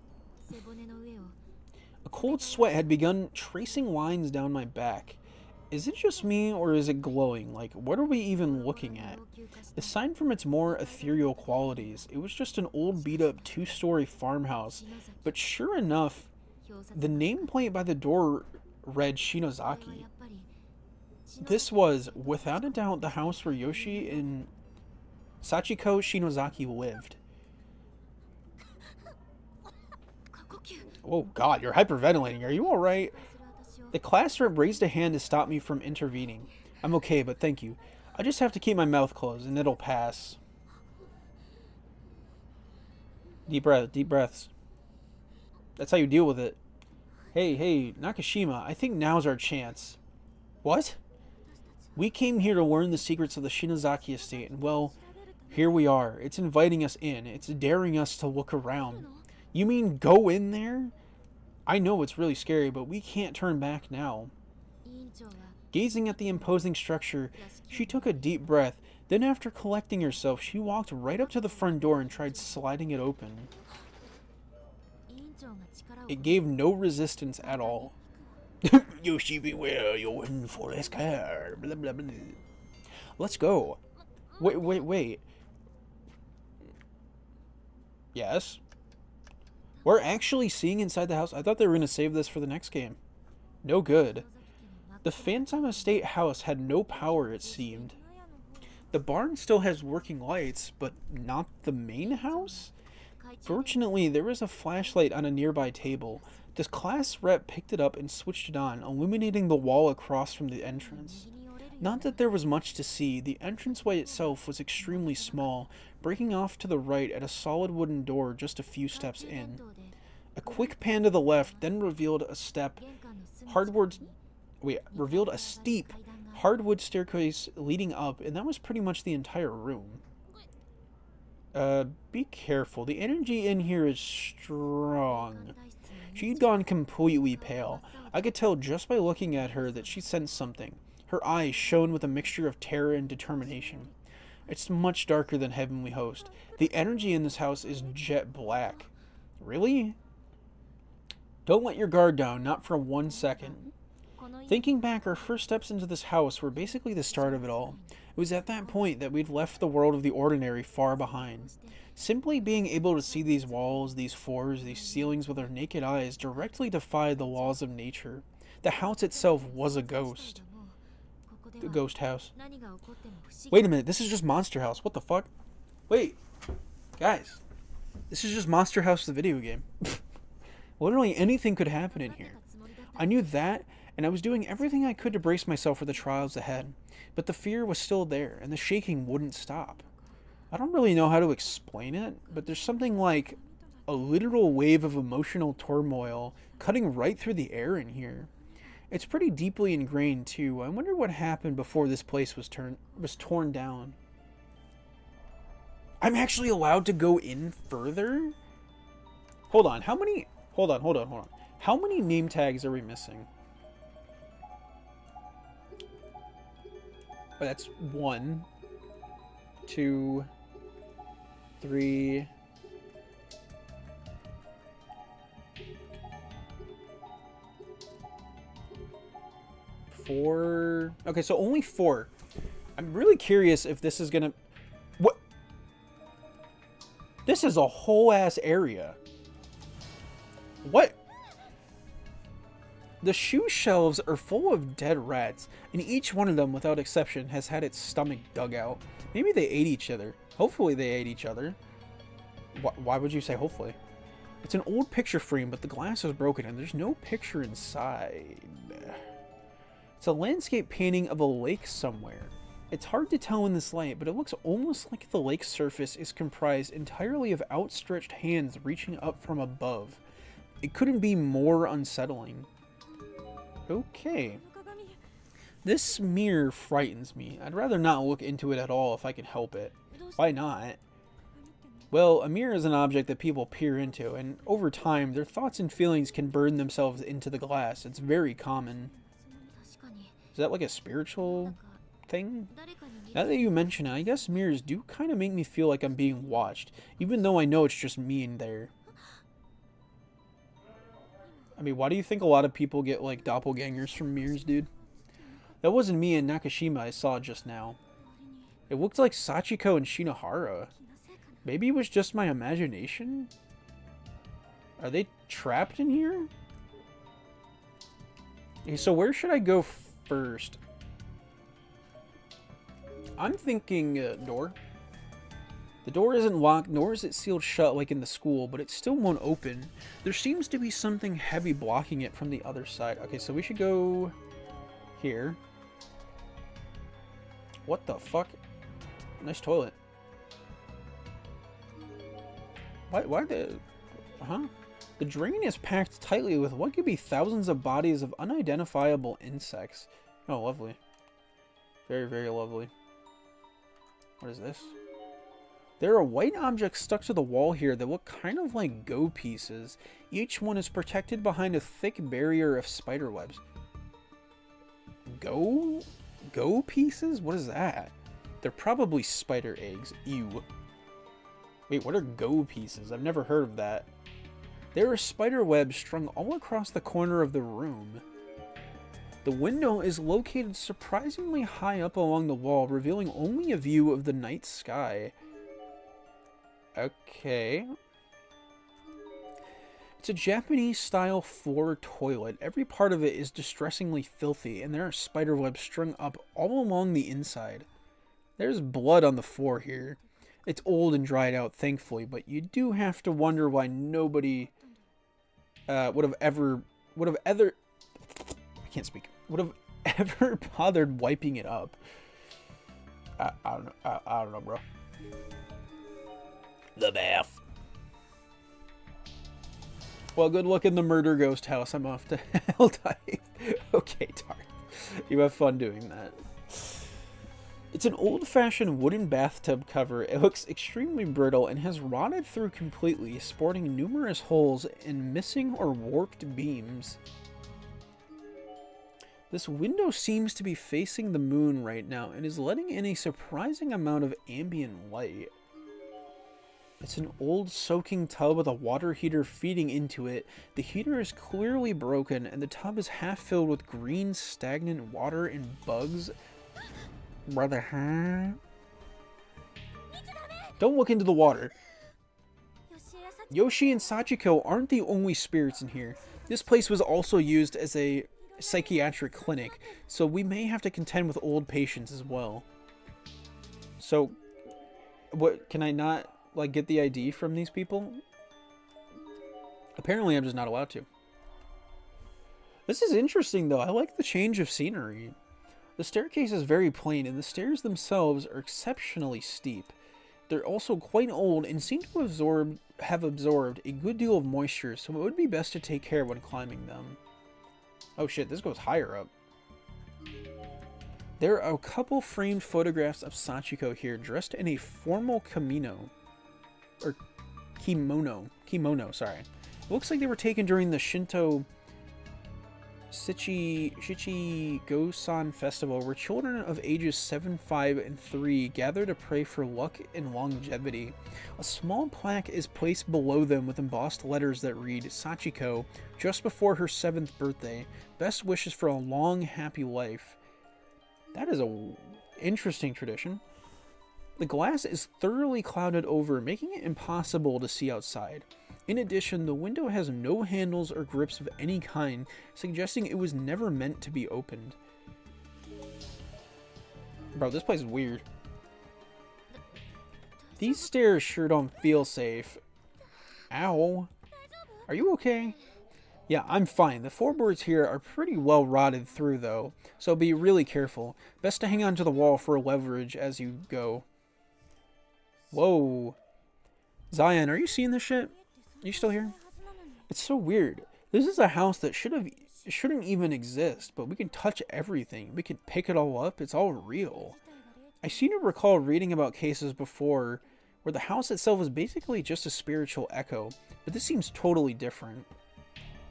A cold sweat had begun tracing lines down my back. Is it just me, or is it glowing? Like, what are we even looking at? Aside from its more ethereal qualities, it was just an old beat-up 2-story farmhouse. But sure enough, the nameplate by the door read Shinozaki. This was, without a doubt, the house where Yoshi and Sachiko Shinozaki lived. Oh god, you're hyperventilating. Are you alright? The class rep raised a hand to stop me from intervening. I'm okay, but thank you. I just have to keep my mouth closed, and it'll pass. Deep breath, deep breaths. That's how you deal with it. Hey, Nakashima, I think now's our chance. What? We came here to learn the secrets of the Shinozaki estate, and well, here we are. It's inviting us in. It's daring us to look around. You mean go in there? I know it's really scary, but we can't turn back now. Gazing at the imposing structure, she took a deep breath. Then after collecting herself, she walked right up to the front door and tried sliding it open. It gave no resistance at all. Yoshi, beware, you're in for this car. Blah, blah, blah. Let's go. Wait. Yes? We're actually seeing inside the house? I thought they were going to save this for the next game. No good. The Phantom Estate house had no power, it seemed. The barn still has working lights, but not the main house? Fortunately, there was a flashlight on a nearby table. This class rep picked it up and switched it on, illuminating the wall across from the entrance. Not that there was much to see. The entranceway itself was extremely small, breaking off to the right at a solid wooden door just a few steps in. A quick pan to the left then revealed a steep hardwood staircase leading up, and that was pretty much the entire room. Be careful. The energy in here is strong. She'd gone completely pale. I could tell just by looking at her that she sensed something. Her eyes shone with a mixture of terror and determination. It's much darker than Heavenly Host. The energy in this house is jet black. Really? Don't let your guard down, not for 1 second. Thinking back, our first steps into this house were basically the start of it all. It was at that point that we'd left the world of the ordinary far behind. Simply being able to see these walls, these floors, these ceilings with our naked eyes directly defied the laws of nature. The house itself was a ghost. The ghost house. Wait a minute, this is just Monster House. What the fuck? Wait. Guys. This is just Monster House the video game. Literally anything could happen in here. I knew that, and I was doing everything I could to brace myself for the trials ahead. But the fear was still there, and the shaking wouldn't stop. I don't really know how to explain it, but there's something like a literal wave of emotional turmoil cutting right through the air in here. It's pretty deeply ingrained, too. I wonder what happened before this place was torn down. I'm actually allowed to go in further? Hold on, how many... Hold on. How many name tags are we missing? Oh, that's 1, 2, 3... 4. Okay, so only 4. I'm really curious if this is gonna... What? This is a whole ass area. What? The shoe shelves are full of dead rats, and each one of them, without exception, has had its stomach dug out. Maybe they ate each other. Hopefully they ate each other. Why would you say hopefully? It's an old picture frame, but the glass is broken, and there's no picture inside. It's a landscape painting of a lake somewhere. It's hard to tell in this light, but it looks almost like the lake's surface is comprised entirely of outstretched hands reaching up from above. It couldn't be more unsettling. Okay. This mirror frightens me. I'd rather not look into it at all if I can help it. Why not? Well, a mirror is an object that people peer into, and over time, their thoughts and feelings can burn themselves into the glass. It's very common. Is that like a spiritual thing? Now that you mention it, I guess mirrors do kind of make me feel like I'm being watched, even though I know it's just me in there. I mean, why do you think a lot of people get, like, doppelgangers from mirrors, dude? That wasn't me and Nakashima I saw just now. It looked like Sachiko and Shinohara. Maybe it was just my imagination? Are they trapped in here? Okay, so where should I go first? I'm thinking door. The door isn't locked, nor is it sealed shut like in the school, but it still won't open. There seems to be something heavy blocking it from the other side. Okay, so we should go here. What the fuck? Nice toilet. Why the... Huh? The drain is packed tightly with what could be thousands of bodies of unidentifiable insects. Oh, lovely. Very, very lovely. What is this? There are white objects stuck to the wall here that look kind of like go pieces. Each one is protected behind a thick barrier of spider webs. Go pieces? What is that? They're probably spider eggs. Ew. Wait, what are go pieces? I've never heard of that. There are spider webs strung all across the corner of the room. The window is located surprisingly high up along the wall, revealing only a view of the night sky. Okay. It's a Japanese-style floor toilet. Every part of it is distressingly filthy, and there are spider webs strung up all along the inside. There's blood on the floor here. It's old and dried out, thankfully, but you do have to wonder why nobody would have ever bothered wiping it up. I don't know, bro. The bath. Well, good luck in the murder ghost house. I'm off to hell dive. Okay, Tarth. You have fun doing that. It's an old-fashioned wooden bathtub cover. It looks extremely brittle and has rotted through completely, sporting numerous holes and missing or warped beams. This window seems to be facing the moon right now and is letting in a surprising amount of ambient light. It's an old soaking tub with a water heater feeding into it. The heater is clearly broken and the tub is half filled with green stagnant water and bugs. Brother, huh? Don't look into the water. Yoshi and Sachiko aren't the only spirits in here. This place was also used as a psychiatric clinic, so we may have to contend with old patients as well. So, what, can I not, like, get the ID from these people? Apparently I'm just not allowed to. This is interesting, though. I like the change of scenery. The staircase is very plain, and the stairs themselves are exceptionally steep. They're also quite old and seem to have absorbed a good deal of moisture, so it would be best to take care when climbing them. Oh shit, this goes higher up. There are a couple framed photographs of Sachiko here, dressed in a formal kimono, sorry. It looks like they were taken during the Shinto Shichi-Go-san festival, where children of ages 7, 5, and 3 gather to pray for luck and longevity. A small plaque is placed below them with embossed letters that read, Sachiko, just before her 7th birthday. Best wishes for a long, happy life. That is a interesting tradition. The glass is thoroughly clouded over, making it impossible to see outside. In addition, the window has no handles or grips of any kind, suggesting it was never meant to be opened. Bro, this place is weird. These stairs sure don't feel safe. Ow. Are you okay? Yeah, I'm fine. The floorboards here are pretty well rotted through, though, so be really careful. Best to hang onto the wall for leverage as you go. Whoa. Zion, are you seeing this shit? Are you still here? It's so weird. This is a house that shouldn't even exist, but we can touch everything. We can pick it all up. It's all real. I seem to recall reading about cases before where the house itself is basically just a spiritual echo, but this seems totally different.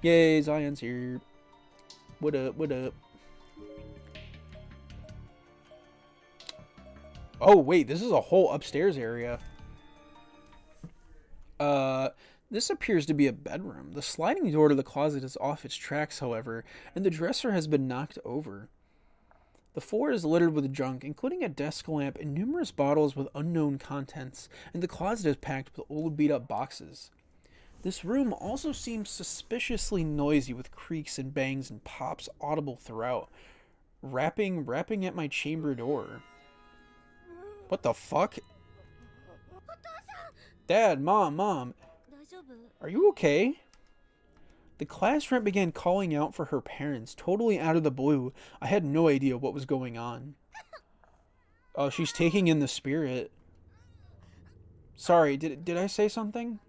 Yay, Zion's here. What up, what up? Oh, wait, this is a whole upstairs area. This appears to be a bedroom. The sliding door to the closet is off its tracks, however, and the dresser has been knocked over. The floor is littered with junk, including a desk lamp and numerous bottles with unknown contents, and the closet is packed with old beat-up boxes. This room also seems suspiciously noisy, with creaks and bangs and pops audible throughout. Rapping at my chamber door. What the fuck? Dad, Mom, are you okay? The class rep began calling out for her parents, totally out of the blue. I had no idea what was going on. Oh, she's taking in the spirit. Sorry, did I say something?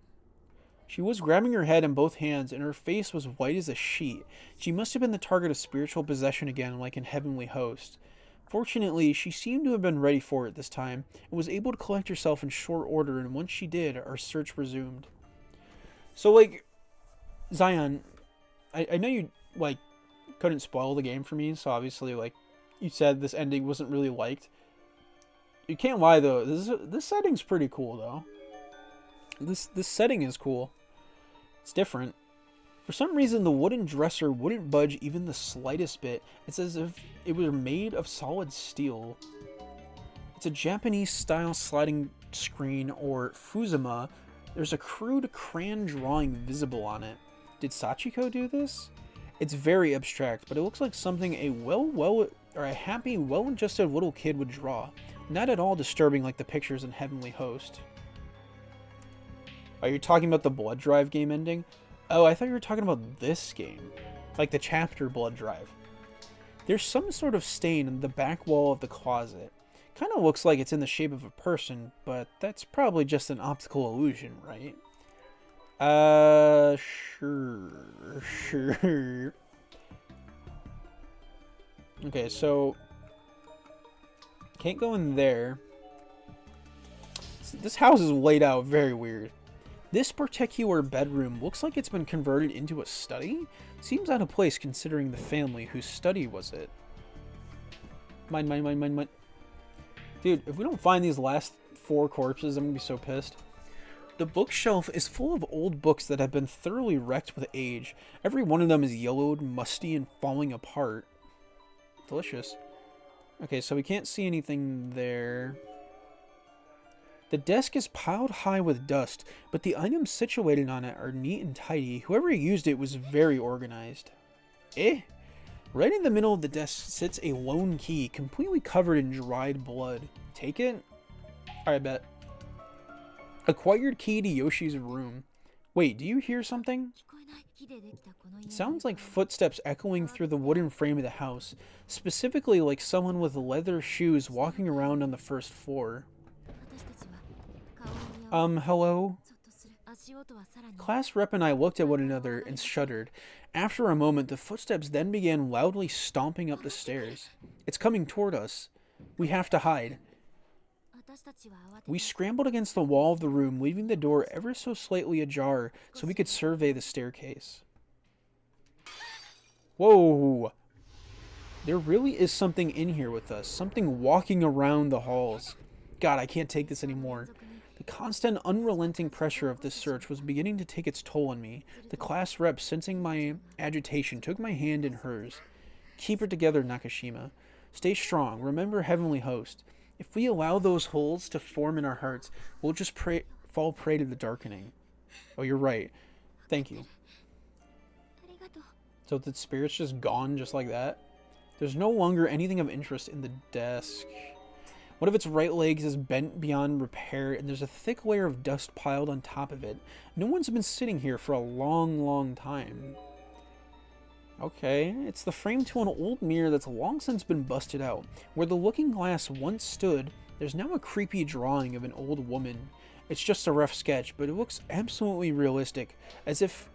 She was grabbing her head in both hands, and her face was white as a sheet. She must have been the target of spiritual possession again, like in Heavenly Host. Fortunately, she seemed to have been ready for it this time, and was able to collect herself in short order, and once she did, our search resumed. So, like, Zion, I know you, like, couldn't spoil the game for me, so obviously, like, you said this ending wasn't really liked. You can't lie, though. This setting's pretty cool, though. This setting is cool. It's different. For some reason, the wooden dresser wouldn't budge even the slightest bit. It's as if it were made of solid steel. It's a Japanese-style sliding screen, or Fusuma. There's a crude crayon drawing visible on it. Did Sachiko do this? It's very abstract, but it looks like something a happy, well-adjusted little kid would draw. Not at all disturbing like the pictures in Heavenly Host. Are you talking about the Blood Drive game ending? Oh, I thought you were talking about this game. Like the chapter Blood Drive. There's some sort of stain in the back wall of the closet. Kind of looks like it's in the shape of a person, but that's probably just an optical illusion, right? Sure. Okay, so can't go in there. This house is laid out very weird. This particular bedroom looks like it's been converted into a study. Seems out of place considering the family whose study was it. Mine. Dude, if we don't find these last 4 corpses, I'm gonna be so pissed. The bookshelf is full of old books that have been thoroughly wrecked with age. Every one of them is yellowed, musty, and falling apart. Delicious. Okay, so we can't see anything there. The desk is piled high with dust, but the items situated on it are neat and tidy. Whoever used it was very organized. Right in the middle of the desk sits a lone key, completely covered in dried blood. Take it? Alright, bet. Acquired key to Yoshi's room. Wait, do you hear something? It sounds like footsteps echoing through the wooden frame of the house, specifically like someone with leather shoes walking around on the first floor. Hello? Class rep and I looked at one another and shuddered. After a moment, the footsteps then began loudly stomping up the stairs. It's coming toward us. We have to hide. We scrambled against the wall of the room, leaving the door ever so slightly ajar so we could survey the staircase. Whoa! There really is something in here with us, something walking around the halls. God, I can't take this anymore. The constant, unrelenting pressure of this search was beginning to take its toll on me. The class rep, sensing my agitation, took my hand in hers. Keep her together, Nakashima. Stay strong. Remember Heavenly Host. If we allow those holes to form in our hearts, we'll just fall prey to the darkening. Oh, you're right. Thank you. So the spirit's just gone just like that? There's no longer anything of interest in the desk. One of its right legs is bent beyond repair, and there's a thick layer of dust piled on top of it. No one's been sitting here for a long time. Okay, it's the frame to an old mirror that's long since been busted out. Where the looking glass once stood, there's now a creepy drawing of an old woman. It's just a rough sketch, but it looks absolutely realistic, as if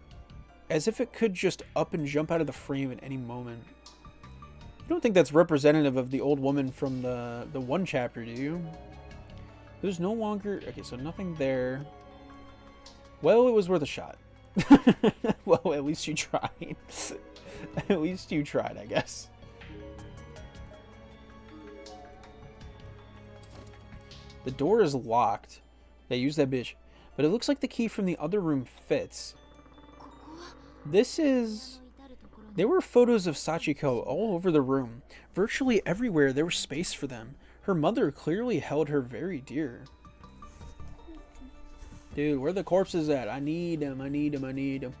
it could just up and jump out of the frame at any moment. You don't think that's representative of the old woman from the one chapter, do you? There's no longer... Okay, so nothing there. Well, it was worth a shot. Well, at least you tried. At least you tried, I guess. The door is locked. Yeah, use that bitch. But it looks like the key from the other room fits. This is... There were photos of Sachiko all over the room. Virtually everywhere there was space for them. Her mother clearly held her very dear. Dude, where are the corpses at? I need them, I need them.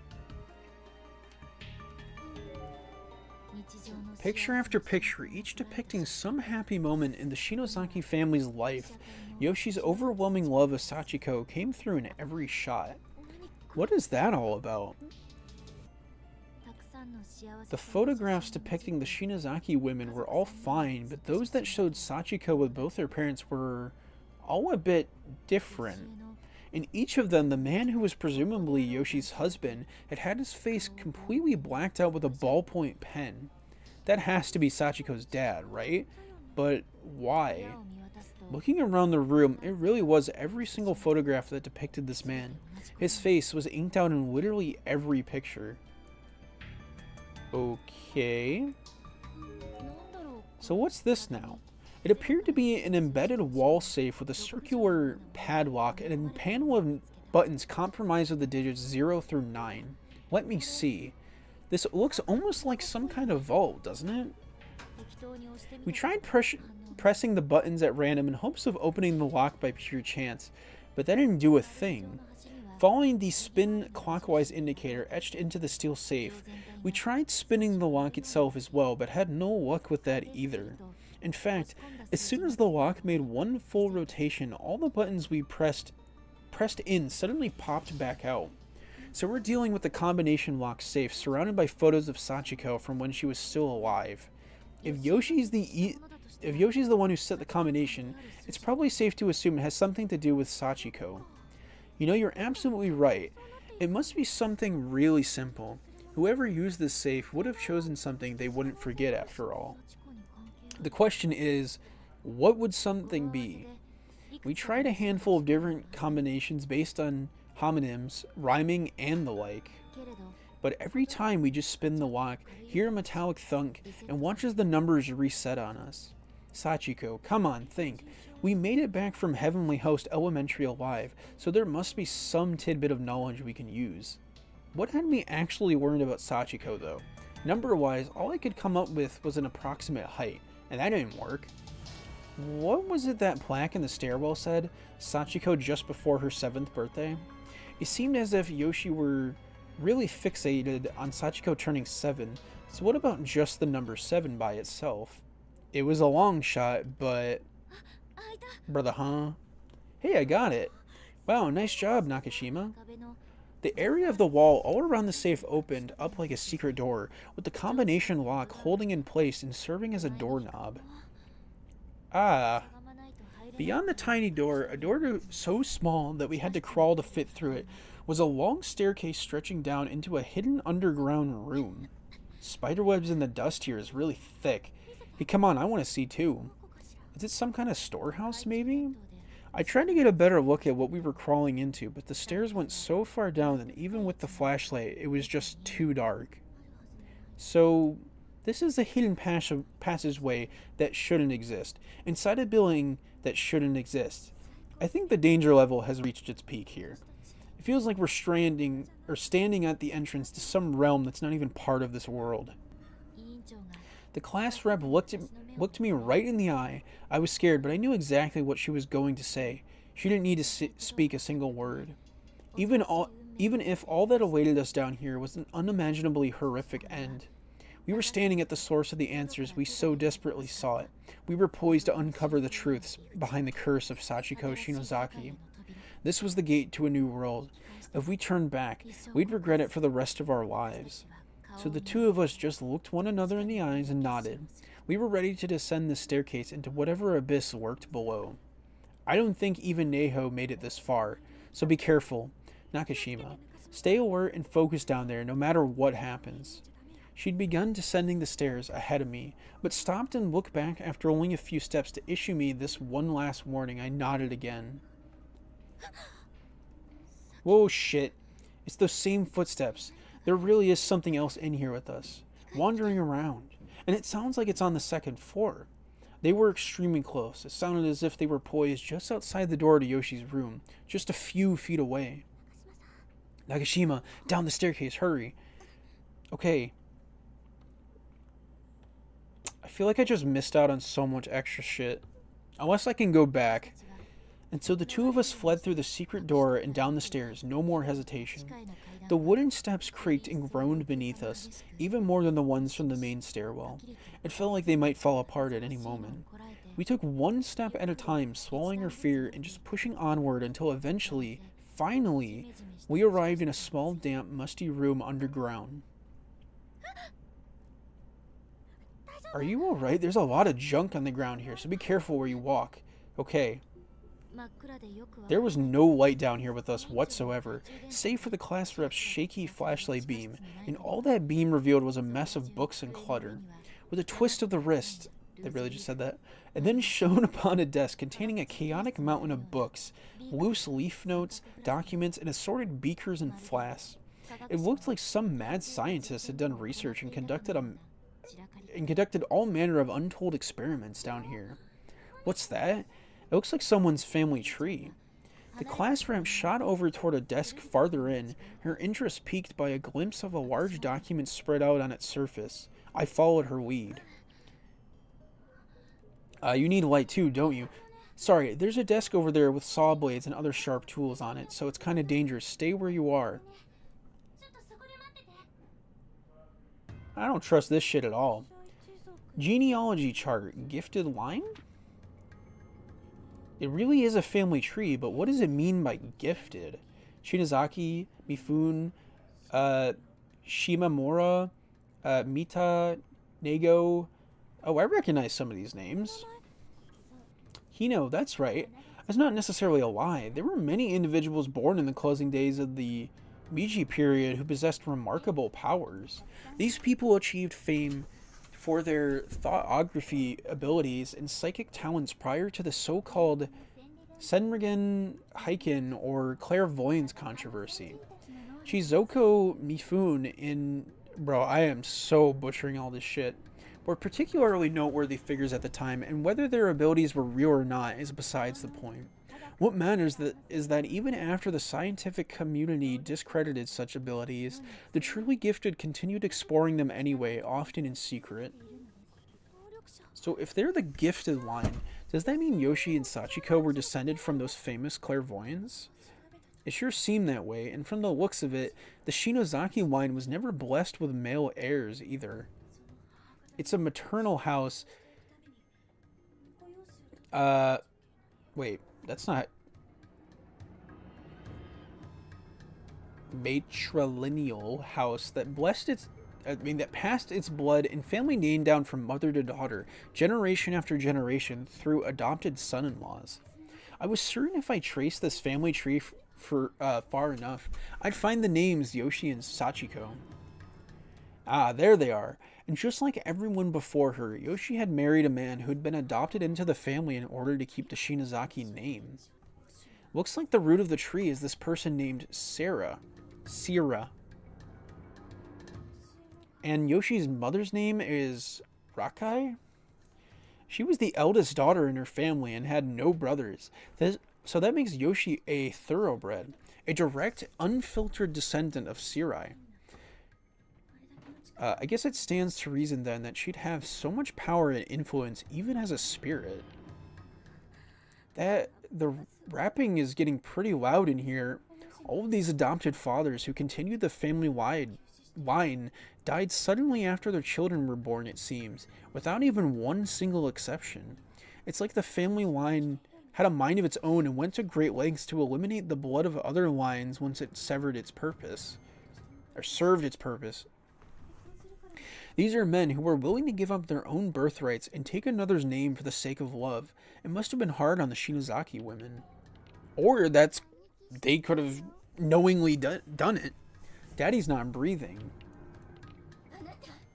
Picture after picture, each depicting some happy moment in the Shinozaki family's life. Yoshi's overwhelming love of Sachiko came through in every shot. What is that all about? The photographs depicting the Shinozaki women were all fine, but those that showed Sachiko with both their parents were all a bit different. In each of them, the man who was presumably Yoshi's husband had had his face completely blacked out with a ballpoint pen. That has to be Sachiko's dad, right? But why? Looking around the room, it really was every single photograph that depicted this man. His face was inked out in literally every picture. Okay. So what's this now? It appeared to be an embedded wall safe with a circular padlock and a panel of buttons comprised of the digits 0 through 9. Let me see. This looks almost like some kind of vault, doesn't it? We tried pressing the buttons at random in hopes of opening the lock by pure chance, but that didn't do a thing. Following the spin clockwise indicator etched into the steel safe, we tried spinning the lock itself as well, but had no luck with that either. In fact, as soon as the lock made one full rotation, all the buttons we pressed in suddenly popped back out. So we're dealing with the combination lock safe surrounded by photos of Sachiko from when she was still alive. If Yoshi's the one who set the combination, it's probably safe to assume it has something to do with Sachiko. You know, you're absolutely right. It must be something really simple. Whoever used this safe would have chosen something they wouldn't forget after all. The question is, what would something be? We tried a handful of different combinations based on homonyms, rhyming, and the like. But every time we just spin the lock, hear a metallic thunk, and watch as the numbers reset on us. Sachiko, come on, think. We made it back from Heavenly Host Elementary alive, so there must be some tidbit of knowledge we can use. What had we actually learned about Sachiko, though? Number-wise, all I could come up with was an approximate height, and that didn't work. What was it that plaque in the stairwell said? Sachiko just before her 7th birthday? It seemed as if Yoshi were really fixated on Sachiko turning 7, so what about just the number 7 by itself? It was a long shot, but... Brother, huh? Hey, I got it. Wow, nice job, Nakashima. The area of the wall all around the safe opened up like a secret door, with the combination lock holding in place and serving as a doorknob. Ah. Beyond the tiny door, a door so small that we had to crawl to fit through it, was a long staircase stretching down into a hidden underground room. Spiderwebs in the dust here is really thick. Hey, come on, I want to see too. Is it some kind of storehouse, maybe? I tried to get a better look at what we were crawling into, but the stairs went so far down that even with the flashlight, it was just too dark. So, this is a hidden passageway that shouldn't exist, inside a building that shouldn't exist. I think the danger level has reached its peak here. It feels like we're standing at the entrance to some realm that's not even part of this world. The class rep looked me right in the eye. I was scared, but I knew exactly what she was going to say. She didn't need to speak a single word. Even if all that awaited us down here was an unimaginably horrific end. We were standing at the source of the answers we so desperately sought. We were poised to uncover the truths behind the curse of Sachiko Shinozaki. This was the gate to a new world. If we turned back, we'd regret it for the rest of our lives. So the two of us just looked one another in the eyes and nodded. We were ready to descend the staircase into whatever abyss lurked below. I don't think even Neho made it this far, so be careful, Nakashima. Stay alert and focus down there no matter what happens. She'd begun descending the stairs ahead of me, but stopped and looked back after only a few steps to issue me this one last warning. I nodded again. Whoa, shit. It's those same footsteps. There really is something else in here with us, wandering around, and it sounds like it's on the 2nd floor. They were extremely close. It sounded as if they were poised just outside the door to Yoshi's room, just a few feet away. Nakashima, down the staircase, hurry. Okay. I feel like I just missed out on so much extra shit. Unless I can go back. And so the two of us fled through the secret door and down the stairs, no more hesitation. The wooden steps creaked and groaned beneath us, even more than the ones from the main stairwell. It felt like they might fall apart at any moment. We took one step at a time, swallowing our fear and just pushing onward until eventually, finally, we arrived in a small, damp, musty room underground. Are you alright? There's a lot of junk on the ground here, so be careful where you walk. Okay. There was no light down here with us whatsoever, save for the class rep's shaky flashlight beam, and all that beam revealed was a mess of books and clutter. With a twist of the wrist, they really just said that, and then shone upon a desk containing a chaotic mountain of books, loose leaf notes, documents, and assorted beakers and flasks. It looked like some mad scientist had done research and conducted all manner of untold experiments down here. What's that? It looks like someone's family tree. The class rep shot over toward a desk farther in, her interest piqued by a glimpse of a large document spread out on its surface. I followed her lead. You need light too, don't you? Sorry, there's a desk over there with saw blades and other sharp tools on it, so it's kind of dangerous. Stay where you are. I don't trust this shit at all. Genealogy chart. Gifted line? It really is a family tree, but what does it mean by gifted? Shinozaki, Mifune, Shimamura, Mita, Nego. Oh, I recognize some of these names. Hino, that's right. That's not necessarily a lie. There were many individuals born in the closing days of the Meiji period who possessed remarkable powers. These people achieved fame for their thoughtography abilities and psychic talents prior to the so-called Senrigen Heiken or clairvoyance controversy. Chizoko Mifune in... Bro, I am so butchering all this shit. Were particularly noteworthy figures at the time, and whether their abilities were real or not is besides the point. What matters is that even after the scientific community discredited such abilities, the truly gifted continued exploring them anyway, often in secret. So if they're the gifted line, does that mean Yoshi and Sachiko were descended from those famous clairvoyants? It sure seemed that way, and from the looks of it, the Shinozaki line was never blessed with male heirs either. It's a maternal house. Wait, that's not... Matrilineal house that passed its blood and family name down from mother to daughter, generation after generation, through adopted son-in-laws. I was certain if I traced this family tree for far enough, I'd find the names Yoshi and Sachiko. Ah, there they are. And just like everyone before her, Yoshi had married a man who'd been adopted into the family in order to keep the Shinozaki name. Looks like the root of the tree is this person named Sira. And Yoshi's mother's name is Rakai? She was the eldest daughter in her family and had no brothers. So that makes Yoshi a thoroughbred, a direct, unfiltered descendant of Sirai. I guess it stands to reason then that she'd have so much power and influence even as a spirit. The rapping is getting pretty loud in here. All of these adopted fathers who continued the family line died suddenly after their children were born, it seems, without even one single exception. It's like the family line had a mind of its own and went to great lengths to eliminate the blood of other lines once it severed its purpose, or served its purpose. These are men who were willing to give up their own birthrights and take another's name for the sake of love. It must have been hard on the Shinozaki women. Or they could have knowingly done it. Daddy's not breathing.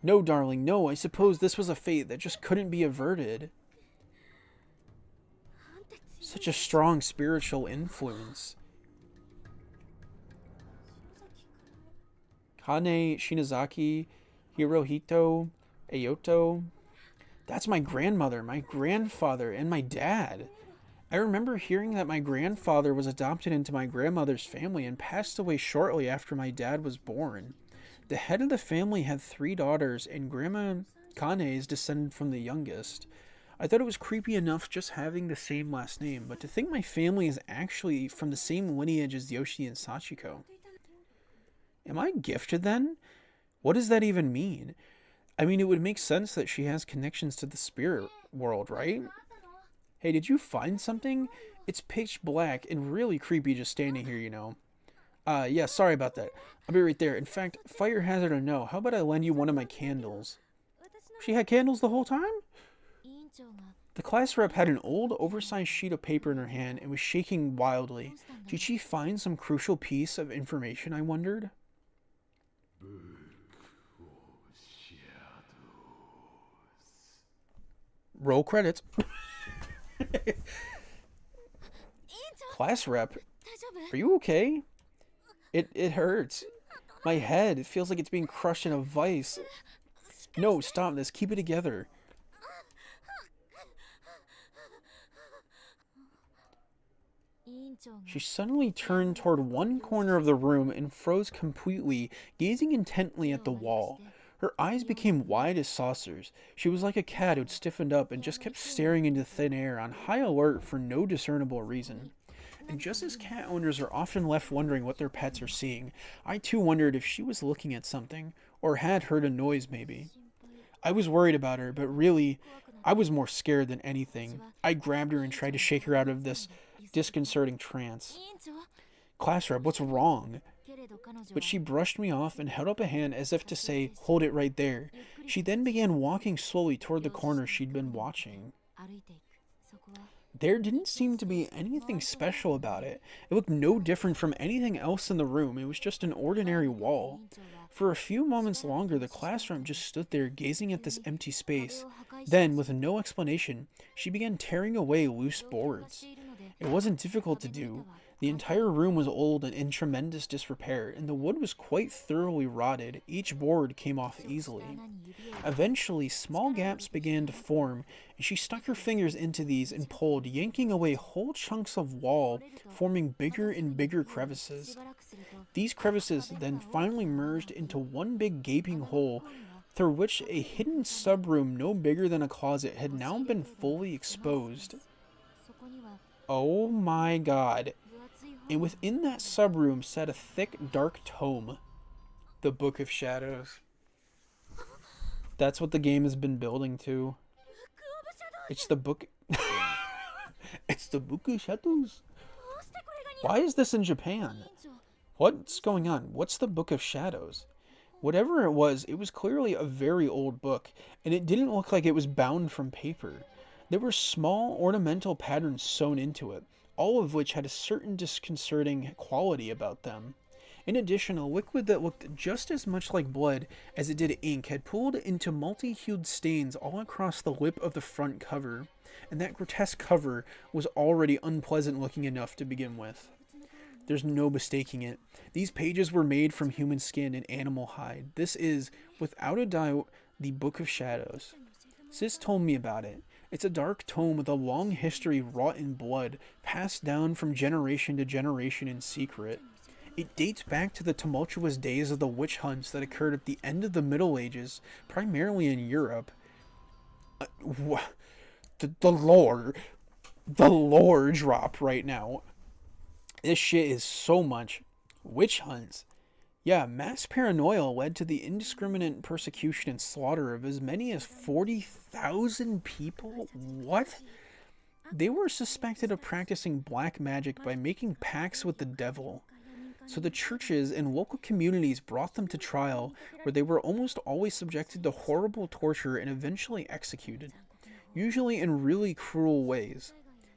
No, darling, no. I suppose this was a fate that just couldn't be averted. Such a strong spiritual influence. Kane, Shinozaki, Hirohito, Ayoto. That's my grandmother, my grandfather, and my dad. I remember hearing that my grandfather was adopted into my grandmother's family and passed away shortly after my dad was born. The head of the family had 3 daughters, and Grandma Kane is descended from the youngest. I thought it was creepy enough just having the same last name, but to think my family is actually from the same lineage as Yoshi and Sachiko. Am I gifted then? What does that even mean? I mean, it would make sense that she has connections to the spirit world, right? Hey, did you find something? It's pitch black and really creepy just standing here, you know. Yeah, sorry about that. I'll be right there. In fact, fire hazard or no, how about I lend you one of my candles? She had candles the whole time? The class rep had an old, oversized sheet of paper in her hand and was shaking wildly. Did she find some crucial piece of information, I wondered? Roll credits. Class rep, are you okay? It hurts. My head, it feels like it's being crushed in a vice. No, stop this. Keep it together. She suddenly turned toward one corner of the room and froze completely, gazing intently at the wall. Her eyes became wide as saucers. She was like a cat who'd stiffened up and just kept staring into thin air on high alert for no discernible reason. And just as cat owners are often left wondering what their pets are seeing, I too wondered if she was looking at something, or had heard a noise maybe. I was worried about her, but really, I was more scared than anything. I grabbed her and tried to shake her out of this disconcerting trance. Class rep, what's wrong? But she brushed me off and held up a hand as if to say, hold it right there. She then began walking slowly toward the corner she'd been watching. There didn't seem to be anything special about it. It looked no different from anything else in the room. It was just an ordinary wall. For a few moments longer, the classroom just stood there gazing at this empty space. Then, with no explanation, she began tearing away loose boards. It wasn't difficult to do. The entire room was old and in tremendous disrepair, and the wood was quite thoroughly rotted. Each board came off easily. Eventually, small gaps began to form, and she stuck her fingers into these and pulled, yanking away whole chunks of wall, forming bigger and bigger crevices. These crevices then finally merged into one big gaping hole, through which a hidden subroom no bigger than a closet had now been fully exposed. Oh my god. And within that subroom sat a thick, dark tome. The Book of Shadows. That's what the game has been building to. It's the book... It's the Book of Shadows. Why is this in Japan? What's going on? What's the Book of Shadows? Whatever it was clearly a very old book, and it didn't look like it was bound from paper. There were small ornamental patterns sewn into it, all of which had a certain disconcerting quality about them. In addition, a liquid that looked just as much like blood as it did ink had pooled into multi-hued stains all across the lip of the front cover, and that grotesque cover was already unpleasant looking enough to begin with. There's no mistaking it. These pages were made from human skin and animal hide. This is, without a doubt, the Book of Shadows. Sis told me about it. It's a dark tome with a long history wrought in blood, passed down from generation to generation in secret. It dates back to the tumultuous days of the witch hunts that occurred at the end of the Middle Ages, primarily in Europe. The lore drop right now. This shit is so much. Witch hunts. Yeah, mass paranoia led to the indiscriminate persecution and slaughter of as many as 40,000 people? What? They were suspected of practicing black magic by making pacts with the devil. So the churches and local communities brought them to trial, where they were almost always subjected to horrible torture and eventually executed, usually in really cruel ways.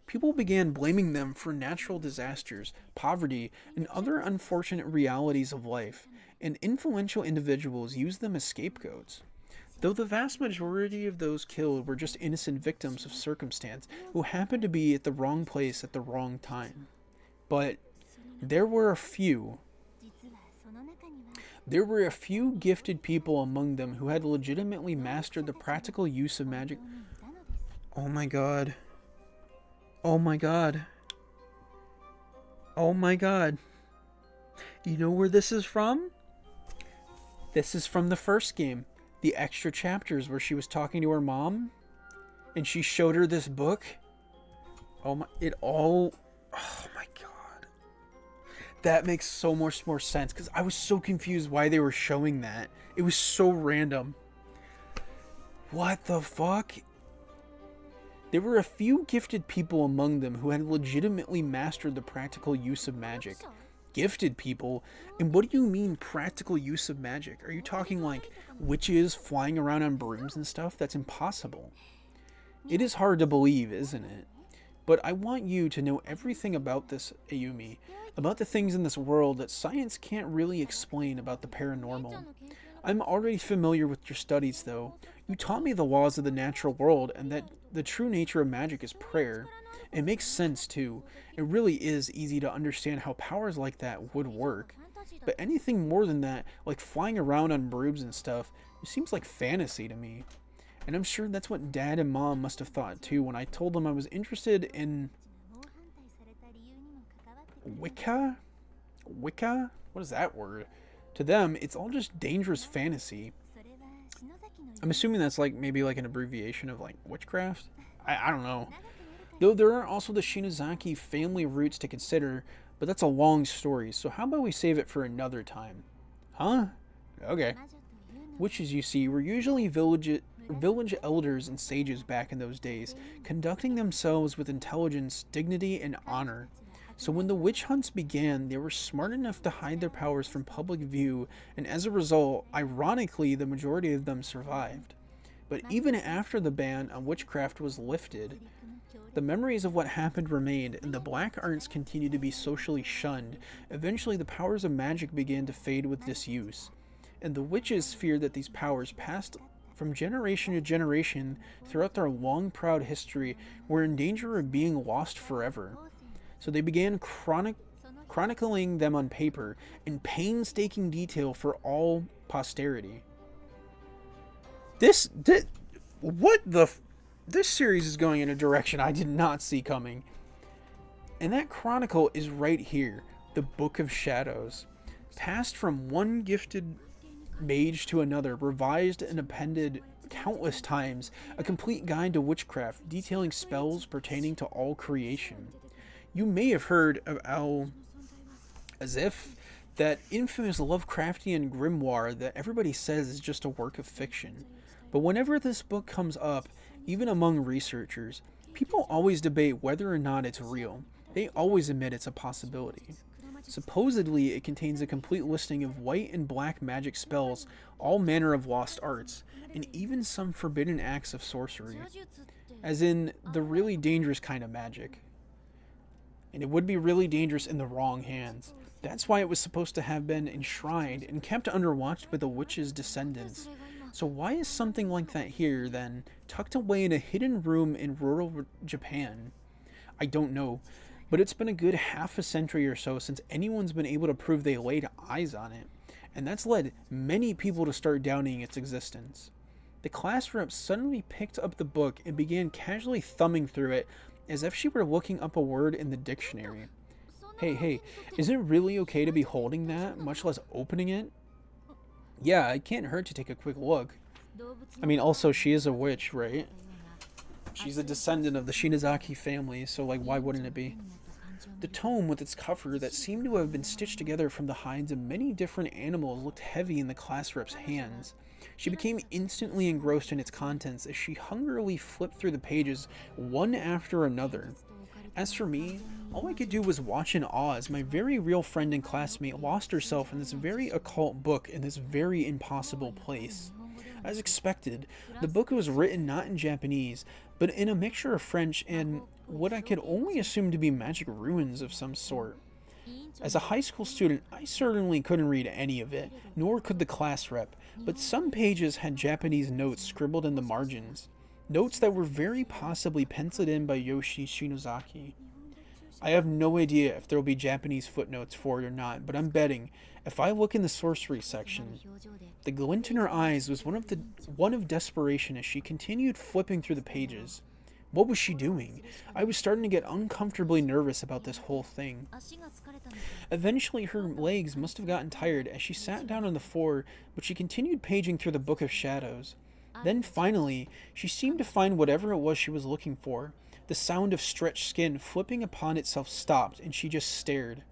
People began blaming them for natural disasters, poverty, and other unfortunate realities of life, and influential individuals used them as scapegoats. Though the vast majority of those killed were just innocent victims of circumstance who happened to be at the wrong place at the wrong time. But there were a few gifted people among them who had legitimately mastered the practical use of magic. Oh my god. Oh my god. Oh my god. You know where this is from? This is from the first game. The extra chapters where she was talking to her mom. And she showed her this book. Oh my, oh my god. That makes so much more sense, because I was so confused why they were showing that. It was so random. What the fuck? There were a few gifted people among them who had legitimately mastered the practical use of magic. Gifted people? And what do you mean practical use of magic? Are you talking like witches flying around on brooms and stuff? That's impossible. It is hard to believe, isn't it? But I want you to know everything about this, Ayumi. About the things in this world that science can't really explain about the paranormal. I'm already familiar with your studies, though. You taught me the laws of the natural world and that the true nature of magic is prayer. It makes sense, too. It really is easy to understand how powers like that would work. But anything more than that, like flying around on brooms and stuff, it seems like fantasy to me. And I'm sure that's what Dad and Mom must have thought, too, when I told them I was interested in Wicca? Wicca? What is that word? To them, it's all just dangerous fantasy. I'm assuming that's like maybe like an abbreviation of like witchcraft? I don't know. Though there are also the Shinozaki family roots to consider, but that's a long story, so how about we save it for another time? Huh? Okay. Witches, you see, were usually village elders and sages back in those days, conducting themselves with intelligence, dignity, and honor. So when the witch hunts began, they were smart enough to hide their powers from public view, and as a result, ironically, the majority of them survived. But even after the ban on witchcraft was lifted, the memories of what happened remained, and the black arts continued to be socially shunned. Eventually, the powers of magic began to fade with disuse, and the witches feared that these powers passed from generation to generation throughout their long, proud history were in danger of being lost forever. So they began chronicling them on paper in painstaking detail for all posterity. This series is going in a direction I did not see coming. And that chronicle is right here, the Book of Shadows. Passed from one gifted mage to another, revised and appended countless times, a complete guide to witchcraft, detailing spells pertaining to all creation. You may have heard of Al-Azif, that infamous Lovecraftian grimoire that everybody says is just a work of fiction. But whenever this book comes up, even among researchers, people always debate whether or not it's real. They always admit it's a possibility. Supposedly, it contains a complete listing of white and black magic spells, all manner of lost arts, and even some forbidden acts of sorcery. As in, the really dangerous kind of magic. And it would be really dangerous in the wrong hands. That's why it was supposed to have been enshrined and kept under watch by the witch's descendants. So why is something like that here, then, tucked away in a hidden room in rural Japan? I don't know, but it's been a good half a century or so since anyone's been able to prove they laid eyes on it, and that's led many people to start doubting its existence. The class rep suddenly picked up the book and began casually thumbing through it as if she were looking up a word in the dictionary. Hey, is it really okay to be holding that, much less opening it? Yeah, it can't hurt to take a quick look. I mean, also, she is a witch, right? She's a descendant of the Shinozaki family, so, like, why wouldn't it be? The tome with its cover that seemed to have been stitched together from the hides of many different animals looked heavy in the class rep's hands. She became instantly engrossed in its contents as she hungrily flipped through the pages one after another. As for me, all I could do was watch in awe as my very real friend and classmate lost herself in this very occult book in this very impossible place. As expected, the book was written not in Japanese, but in a mixture of French and what I could only assume to be magic runes of some sort. As a high school student, I certainly couldn't read any of it, nor could the class rep, but some pages had Japanese notes scribbled in the margins. Notes that were very possibly penciled in by Yoshi Shinozaki. I have no idea if there will be Japanese footnotes for it or not, but I'm betting, if I look in the sorcery section, the glint in her eyes was one of desperation as she continued flipping through the pages. What was she doing? I was starting to get uncomfortably nervous about this whole thing. Eventually, her legs must have gotten tired as she sat down on the floor, but she continued paging through the Book of Shadows. Then finally, she seemed to find whatever it was she was looking for. The sound of stretched skin flipping upon itself stopped, and she just stared.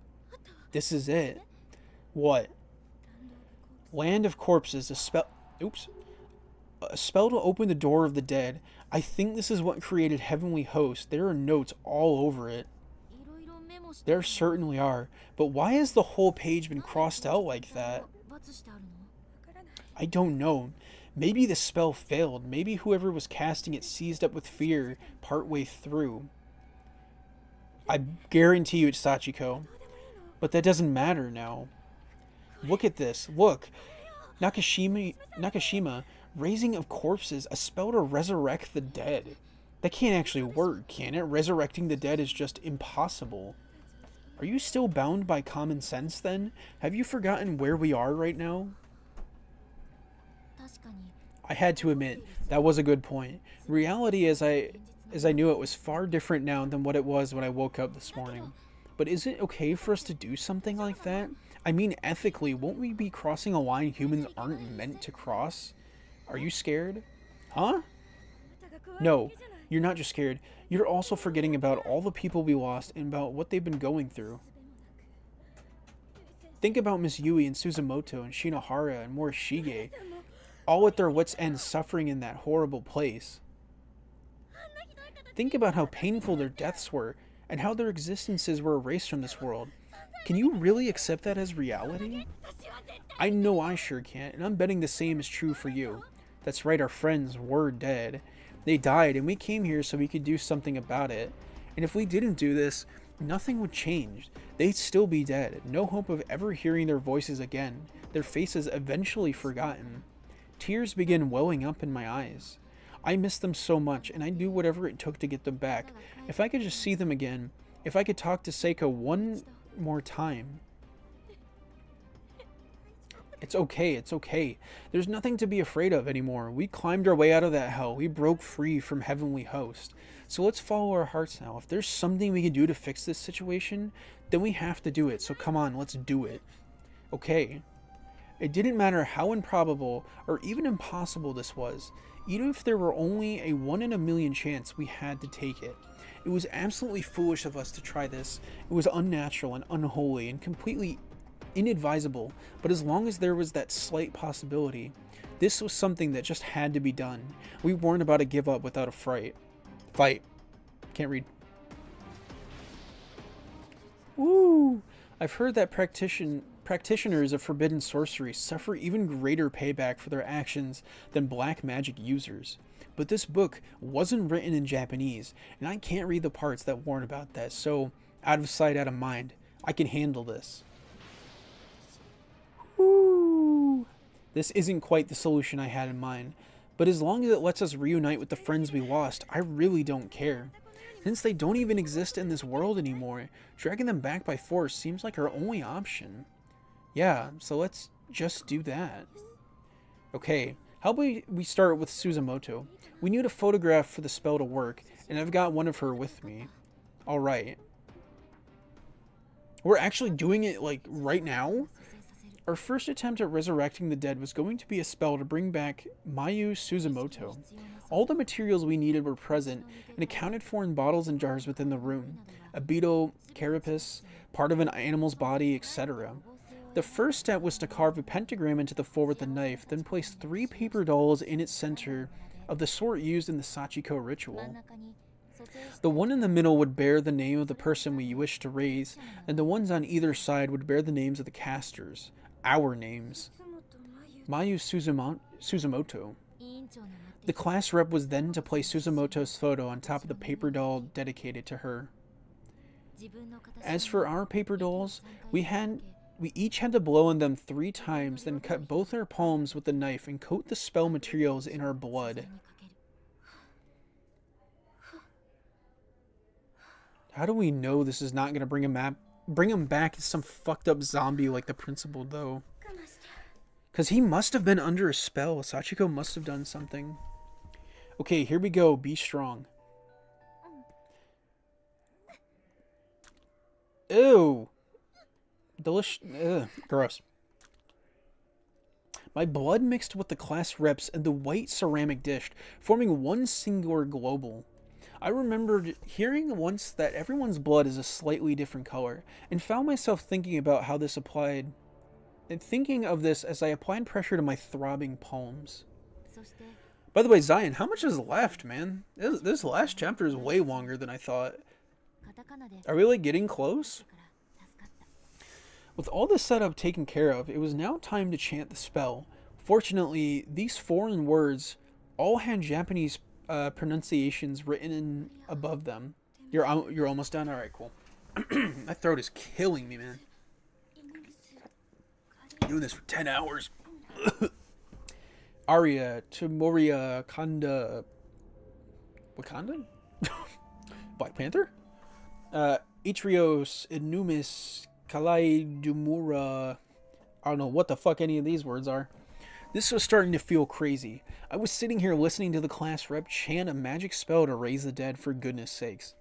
This is it. What? Land of corpses, a spell. Oops. A spell to open the door of the dead. I think this is what created Heavenly Host. There are notes all over it. There certainly are. But why has the whole page been crossed out like that? I don't know. Maybe the spell failed. Maybe whoever was casting it seized up with fear partway through. I guarantee you it's Sachiko. But that doesn't matter now. Look at this. Look. Nakashima, raising of corpses, a spell to resurrect the dead. That can't actually work, can it? Resurrecting the dead is just impossible. Are you still bound by common sense then? Have you forgotten where we are right now? I had to admit, that was a good point. Reality as I knew it was far different now than what it was when I woke up this morning. But is it okay for us to do something like that? I mean, ethically, won't we be crossing a line humans aren't meant to cross? Are you scared? Huh? No, you're not just scared. You're also forgetting about all the people we lost and about what they've been going through. Think about Miss Yui and Suzumoto and Shinohara and Morishige, all at their wits' end suffering in that horrible place. Think about how painful their deaths were and how their existences were erased from this world. Can you really accept that as reality? I know I sure can't, and I'm betting the same is true for you. That's right, our friends were dead. They died, and we came here so we could do something about it. And if we didn't do this, nothing would change. They'd still be dead. No hope of ever hearing their voices again. Their faces eventually forgotten. Tears began welling up in my eyes. I missed them so much, and I'd do whatever it took to get them back. If I could just see them again. If I could talk to Seiko one more time. It's okay, it's okay. There's nothing to be afraid of anymore. We climbed our way out of that hell. We broke free from Heavenly Host. So let's follow our hearts now. If there's something we can do to fix this situation, then we have to do it. So come on, let's do it. Okay. It didn't matter how improbable or even impossible this was. Even if there were only a 1 in a million chance, we had to take it. It was absolutely foolish of us to try this. It was unnatural and unholy and completely inadvisable, but as long as there was that slight possibility, this was something that just had to be done. We weren't about to give up without a fight. Can't read. Woo! I've heard that practitioners of forbidden sorcery suffer even greater payback for their actions than black magic users. But this book wasn't written in Japanese, and I can't read the parts that warn about that, so out of sight, out of mind. I can handle this. Woo! This isn't quite the solution I had in mind, but as long as it lets us reunite with the friends we lost, I really don't care. Since they don't even exist in this world anymore, dragging them back by force seems like our only option. Yeah, so let's just do that. Okay, how about we start with Suzumoto? We need a photograph for the spell to work, and I've got one of her with me. Alright. We're actually doing it, like, right now? Our first attempt at resurrecting the dead was going to be a spell to bring back Mayu Suzumoto. All the materials we needed were present and accounted for in bottles and jars within the room. A beetle, carapace, part of an animal's body, etc. The first step was to carve a pentagram into the floor with a knife, then place 3 paper dolls in its center of the sort used in the Sachiko ritual. The one in the middle would bear the name of the person we wished to raise, and the ones on either side would bear the names of the casters. Our names. Mayu Suzumoto. The class rep was then to place Suzumoto's photo on top of the paper doll dedicated to her. As for our paper dolls, we each had to blow on them 3 times, then cut both our palms with the knife and coat the spell materials in our blood. How do we know this is not going to bring him back as some fucked up zombie like the principal, though? Because he must have been under a spell. Sachiko must have done something. Okay, here we go. Be strong. Ew. Gross. My blood mixed with the class reps and the white ceramic dish, forming one singular global. I remembered hearing once that everyone's blood is a slightly different color, and found myself thinking about how this applied, and thinking of this as I applied pressure to my throbbing palms. By the way, Zion, how much is left, man? This last chapter is way longer than I thought. Are we like getting close? With all the setup taken care of, it was now time to chant the spell. Fortunately, these foreign words all had Japanese pronunciations written in above them. You're almost done? Alright, cool. My throat is killing me, man. Doing this for 10 hours. Arya, Timoria, Kanda... Wakanda? Black Panther? Atrios, Inumis, Kalai Dumura. I don't know what the fuck any of these words are. This was starting to feel crazy. I was sitting here listening to the class rep chant a magic spell to raise the dead, for goodness sakes.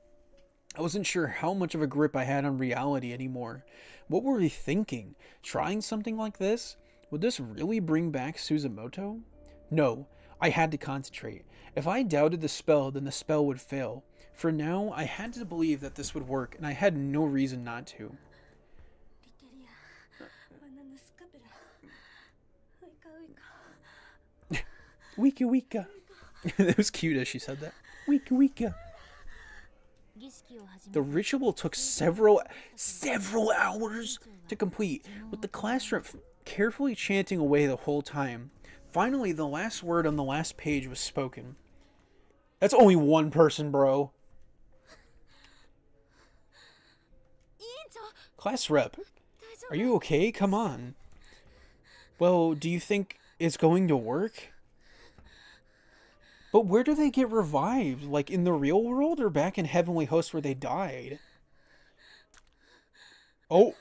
I wasn't sure how much of a grip I had on reality anymore. What were we thinking? Trying something like this? Would this really bring back Suzumoto? No, I had to concentrate. If I doubted the spell, then the spell would fail. For now, I had to believe that this would work, and I had no reason not to. Wika wika. It was cute as she said that. Wika wika. The ritual took several hours to complete, with the class rep carefully chanting away the whole time. Finally, the last word on the last page was spoken. That's only one person, bro. Class rep, are you okay? Come on. Well, do you think it's going to work? But where do they get revived? Like in the real world or back in Heavenly Host where they died? Oh.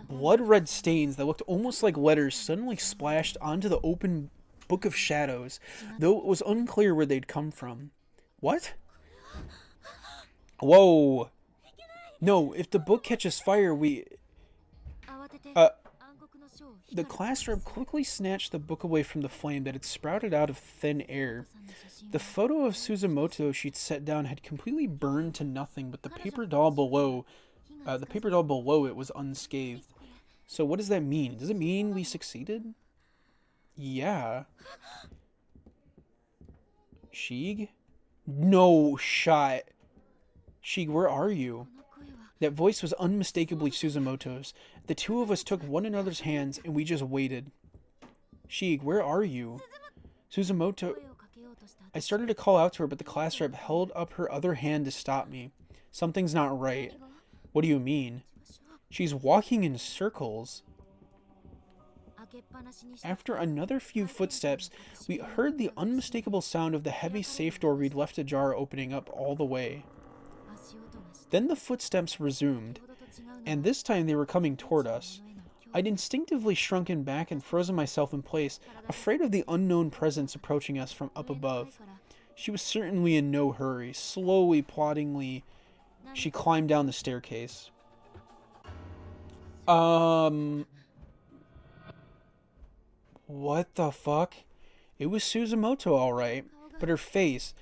Blood red stains that looked almost like letters suddenly splashed onto the open Book of Shadows, though it was unclear where they'd come from. What? Whoa. No, if the book catches fire, The class rep quickly snatched the book away from the flame that had sprouted out of thin air. The photo of Suzumoto she'd set down had completely burned to nothing, but the paper doll below it was unscathed. So what does that mean? Does it mean we succeeded? Yeah. Sheeg? No shot. Sheeg, where are you? That voice was unmistakably Suzumoto's. The two of us took one another's hands and we just waited. Sheeg, where are you? Suzumoto... I started to call out to her, but the class rep held up her other hand to stop me. Something's not right. What do you mean? She's walking in circles. After another few footsteps, we heard the unmistakable sound of the heavy safe door we'd left ajar opening up all the way. Then the footsteps resumed, and this time they were coming toward us. I'd instinctively shrunken back and frozen myself in place, afraid of the unknown presence approaching us from up above. She was certainly in no hurry. Slowly, ploddingly, she climbed down the staircase. What the fuck? It was Suzumoto, alright, but her face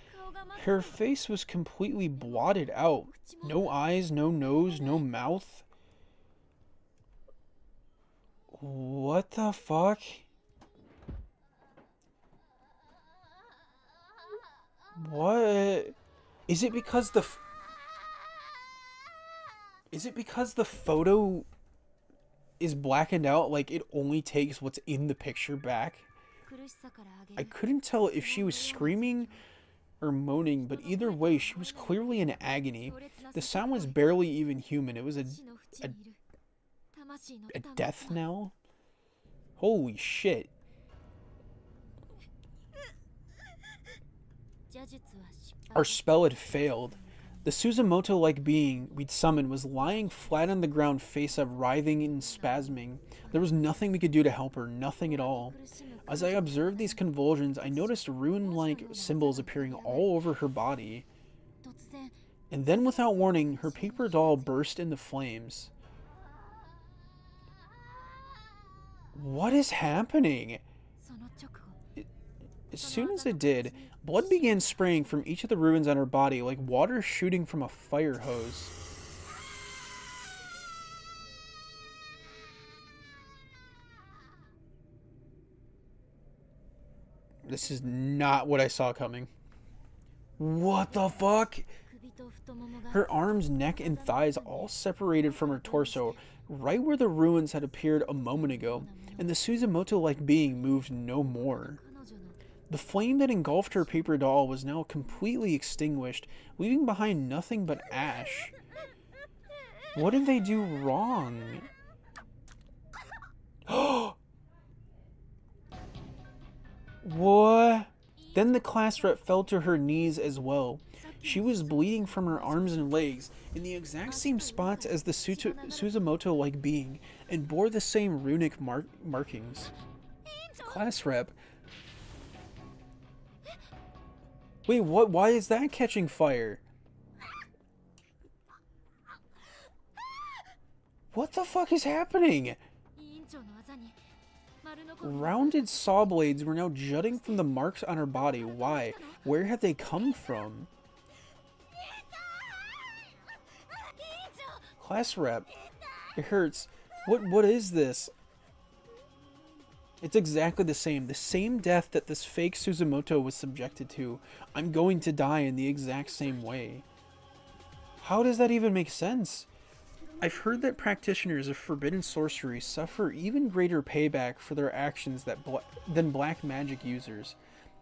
was completely blotted out. No eyes, no nose, no mouth. What the fuck? What? Is it because the photo is blackened out, like it only takes what's in the picture back? I couldn't tell if she was screaming or moaning, but either way, she was clearly in agony. The sound was barely even human. It was a death knell? Holy shit. Our spell had failed. The Suzumoto-like being we'd summoned was lying flat on the ground, face up, writhing and spasming. There was nothing we could do to help her, nothing at all. As I observed these convulsions, I noticed rune-like symbols appearing all over her body. And then, without warning, her paper doll burst into flames. What is happening? As soon as it did, blood began spraying from each of the ruins on her body like water shooting from a fire hose. This is not what I saw coming. What the fuck? Her arms, neck, and thighs all separated from her torso, right where the ruins had appeared a moment ago, and the Suzumoto-like being moved no more. The flame that engulfed her paper doll was now completely extinguished, leaving behind nothing but ash. What did they do wrong? What? Then the class rep fell to her knees as well. She was bleeding from her arms and legs in the exact same spots as the Suzumoto-like being and bore the same runic markings. Class rep. Wait, what? Why is that catching fire? What the fuck is happening? Rounded saw blades were now jutting from the marks on her body. Why? Where had they come from? Class rep. It hurts. What is this? It's exactly the same death that this fake Suzumoto was subjected to. I'm going to die in the exact same way. How does that even make sense? I've heard that practitioners of forbidden sorcery suffer even greater payback for their actions than black magic users.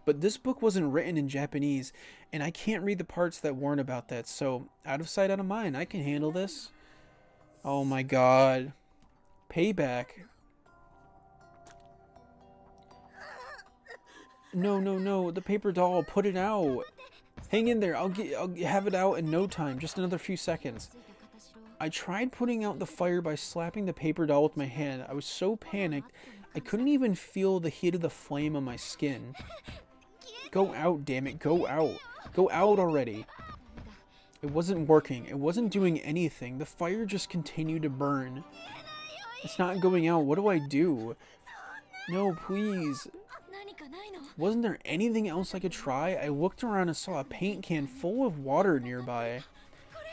But this book wasn't written in Japanese, and I can't read the parts that warn about that, so out of sight, out of mind, I can handle this. Oh my god. Payback. No, the paper doll, put it out. Hang in there, I'll have it out in no time, just another few seconds. I tried putting out the fire by slapping the paper doll with my hand. I was so panicked, I couldn't even feel the heat of the flame on my skin. Go out, damn it, go out. Go out already. It wasn't working, it wasn't doing anything. The fire just continued to burn. It's not going out, what do I do? No, please. Wasn't there anything else I could try? I looked around and saw a paint can full of water nearby.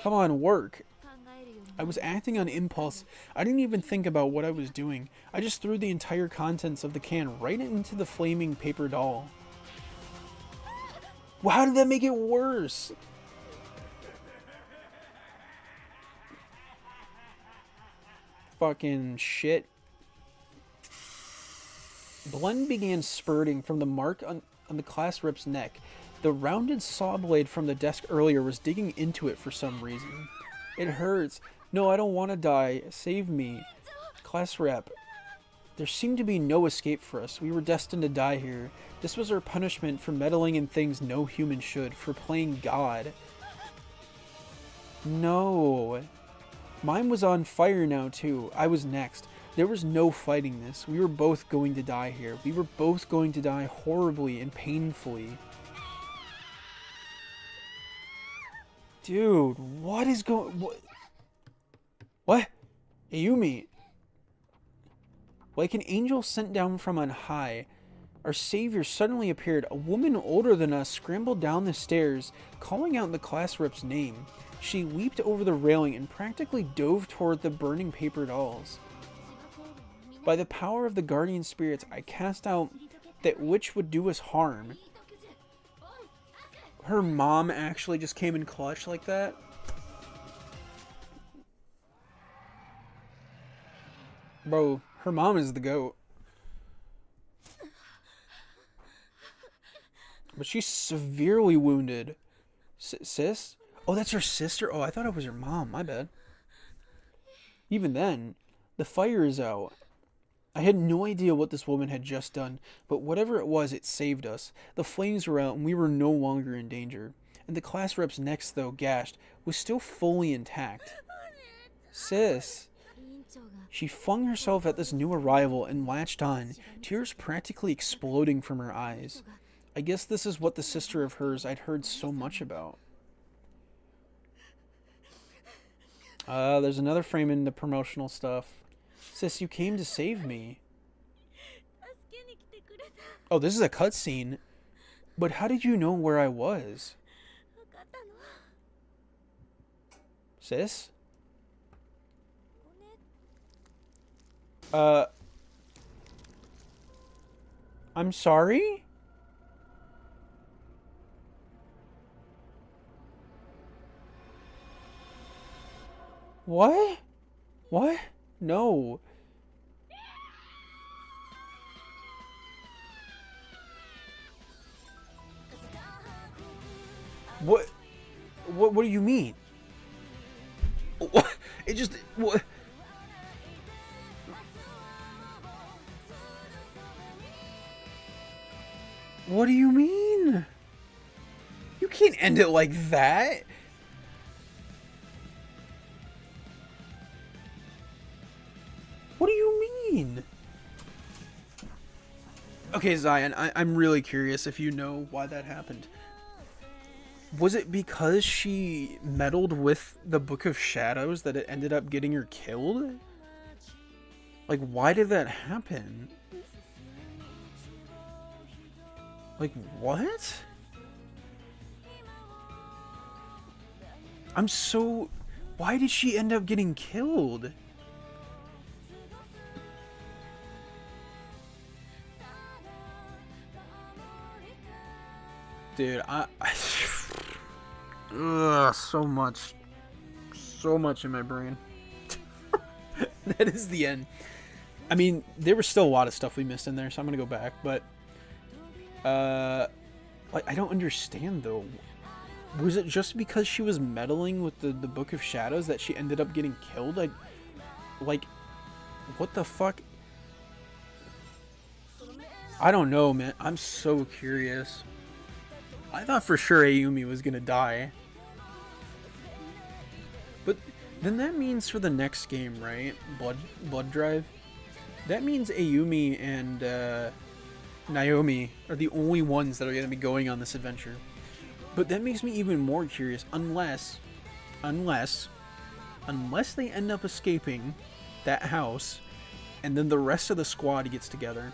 Come on, work. I was acting on impulse. I didn't even think about what I was doing. I just threw the entire contents of the can right into the flaming paper doll. Well, how did that make it worse? Fucking shit. Blood began spurting from the mark on the class rep's neck. The rounded saw blade from the desk earlier was digging into it for some reason. It hurts. No, I don't want to die. Save me. Class rep. There seemed to be no escape for us. We were destined to die here. This was our punishment for meddling in things no human should, for playing God. No. Mine was on fire now, too. I was next. There was no fighting this. We were both going to die here. We were both going to die horribly and painfully. Dude, what is going... What? Ayumi. Like an angel sent down from on high, our savior suddenly appeared. A woman older than us scrambled down the stairs, calling out the class rep's name. She leaped over the railing and practically dove toward the burning paper dolls. By the power of the guardian spirits, I cast out that which would do us harm. Her mom actually just came in clutch like that. Bro, her mom is the GOAT. But she's severely wounded. Sis? Oh, that's her sister? Oh, I thought it was her mom. My bad. Even then, the fire is out. I had no idea what this woman had just done, but whatever it was, it saved us. The flames were out and we were no longer in danger. And the class rep's neck, though gashed, was still fully intact. Sis. She flung herself at this new arrival and latched on, tears practically exploding from her eyes. I guess this is what the sister of hers I'd heard so much about. There's another frame in the promotional stuff. Sis, you came to save me. Oh, this is a cutscene. But how did you know where I was? Sis? I'm sorry? What? What? No. What? What do you mean? What? It just what? What do you mean? You can't end it like that. What do you mean? Okay, Zion, I'm really curious if you know why that happened. Was it because she meddled with the Book of Shadows that it ended up getting her killed? Like, why did that happen? Like, what? I'm so... Why did she end up getting killed? Dude, ugh, so much in my brain. That is the end. I mean, there was still a lot of stuff we missed in there, so I'm gonna go back, but like, I don't understand though. Was it just because she was meddling with the Book of Shadows that she ended up getting killed? Like, what the fuck? I don't know, man. I'm so curious. I thought for sure Ayumi was gonna die. But then that means for the next game, right? Blood Drive? That means Ayumi and Naomi are the only ones that are gonna be going on this adventure. But that makes me even more curious, unless they end up escaping that house and then the rest of the squad gets together.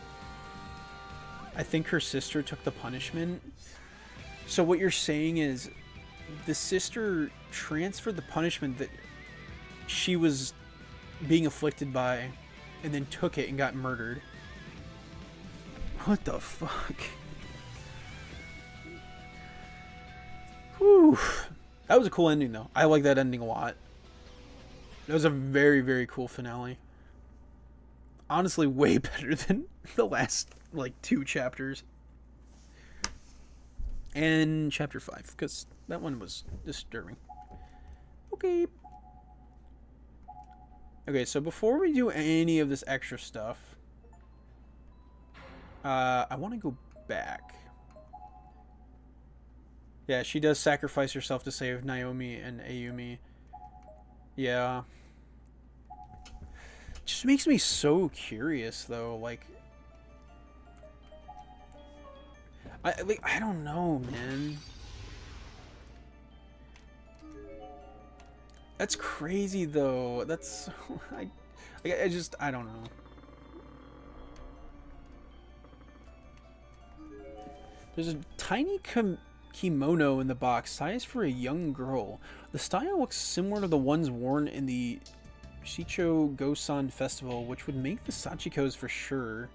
I think her sister took the punishment. So what you're saying is the sister transferred the punishment that she was being afflicted by and then took it and got murdered. What the fuck? Whew. That was a cool ending though. I like that ending a lot. That was a very, very cool finale. Honestly, way better than the last, like, 2 chapters. And chapter 5, because that one was disturbing. Okay. Okay, so before we do any of this extra stuff, I want to go back. Yeah, she does sacrifice herself to save Naomi and Ayumi. Yeah. Just makes me so curious, though. Like, I don't know, man. That's crazy, though. That's I don't know. There's a tiny kimono in the box, sized for a young girl. The style looks similar to the ones worn in the Shicho Gosan festival, which would make the Sachikos for sure.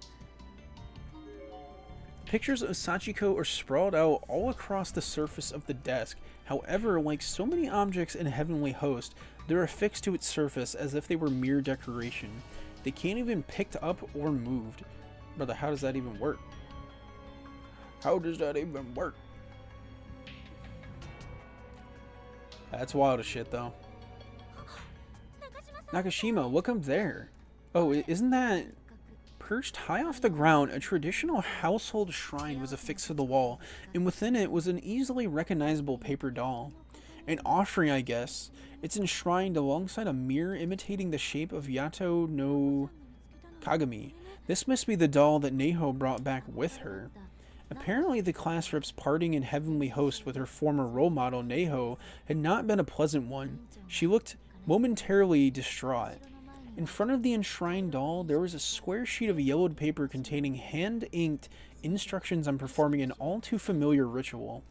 Pictures of Sachiko are sprawled out all across the surface of the desk. However, like so many objects in Heavenly Host, they're affixed to its surface as if they were mere decoration. They can't even be picked up or moved. Brother, how does that even work? How does that even work? That's wild as shit, though. Nakashima, look up there. Oh, isn't that... Perched high off the ground, a traditional household shrine was affixed to the wall, and within it was an easily recognizable paper doll. An offering, I guess. It's enshrined alongside a mirror imitating the shape of Yato no Kagami. This must be the doll that Neho brought back with her. Apparently, the class rep's parting in Heavenly Host with her former role model, Neho, had not been a pleasant one. She looked momentarily distraught. In front of the enshrined doll, there was a square sheet of yellowed paper containing hand-inked instructions on performing an all too familiar ritual.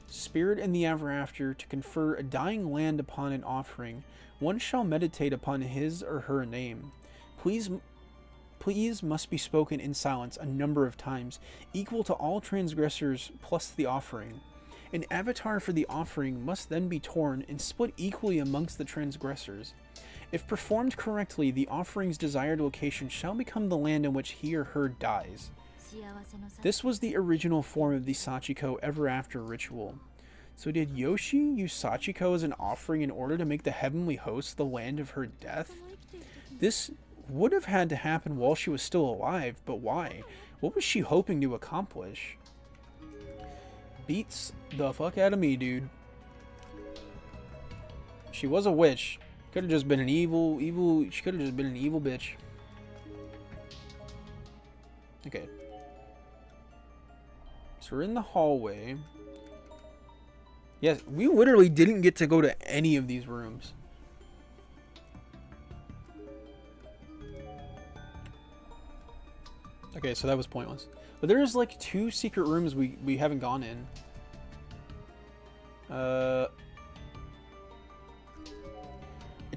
Spirit in the ever after, to confer a dying land upon an offering, one shall meditate upon his or her name. Please must be spoken in silence a number of times, equal to all transgressors plus the offering. An avatar for the offering must then be torn and split equally amongst the transgressors. If performed correctly, the offering's desired location shall become the land in which he or her dies. This was the original form of the Sachiko Ever After ritual. So did Yoshi use Sachiko as an offering in order to make the heavenly host the land of her death? This would have had to happen while she was still alive, but why? What was she hoping to accomplish? Beats the fuck out of me, dude. She was a witch. Could have just been an evil, she could have just been an evil bitch. Okay. So we're in the hallway. Yes, we literally didn't get to go to any of these rooms. Okay, so that was pointless. But there's like 2 secret rooms we haven't gone in. A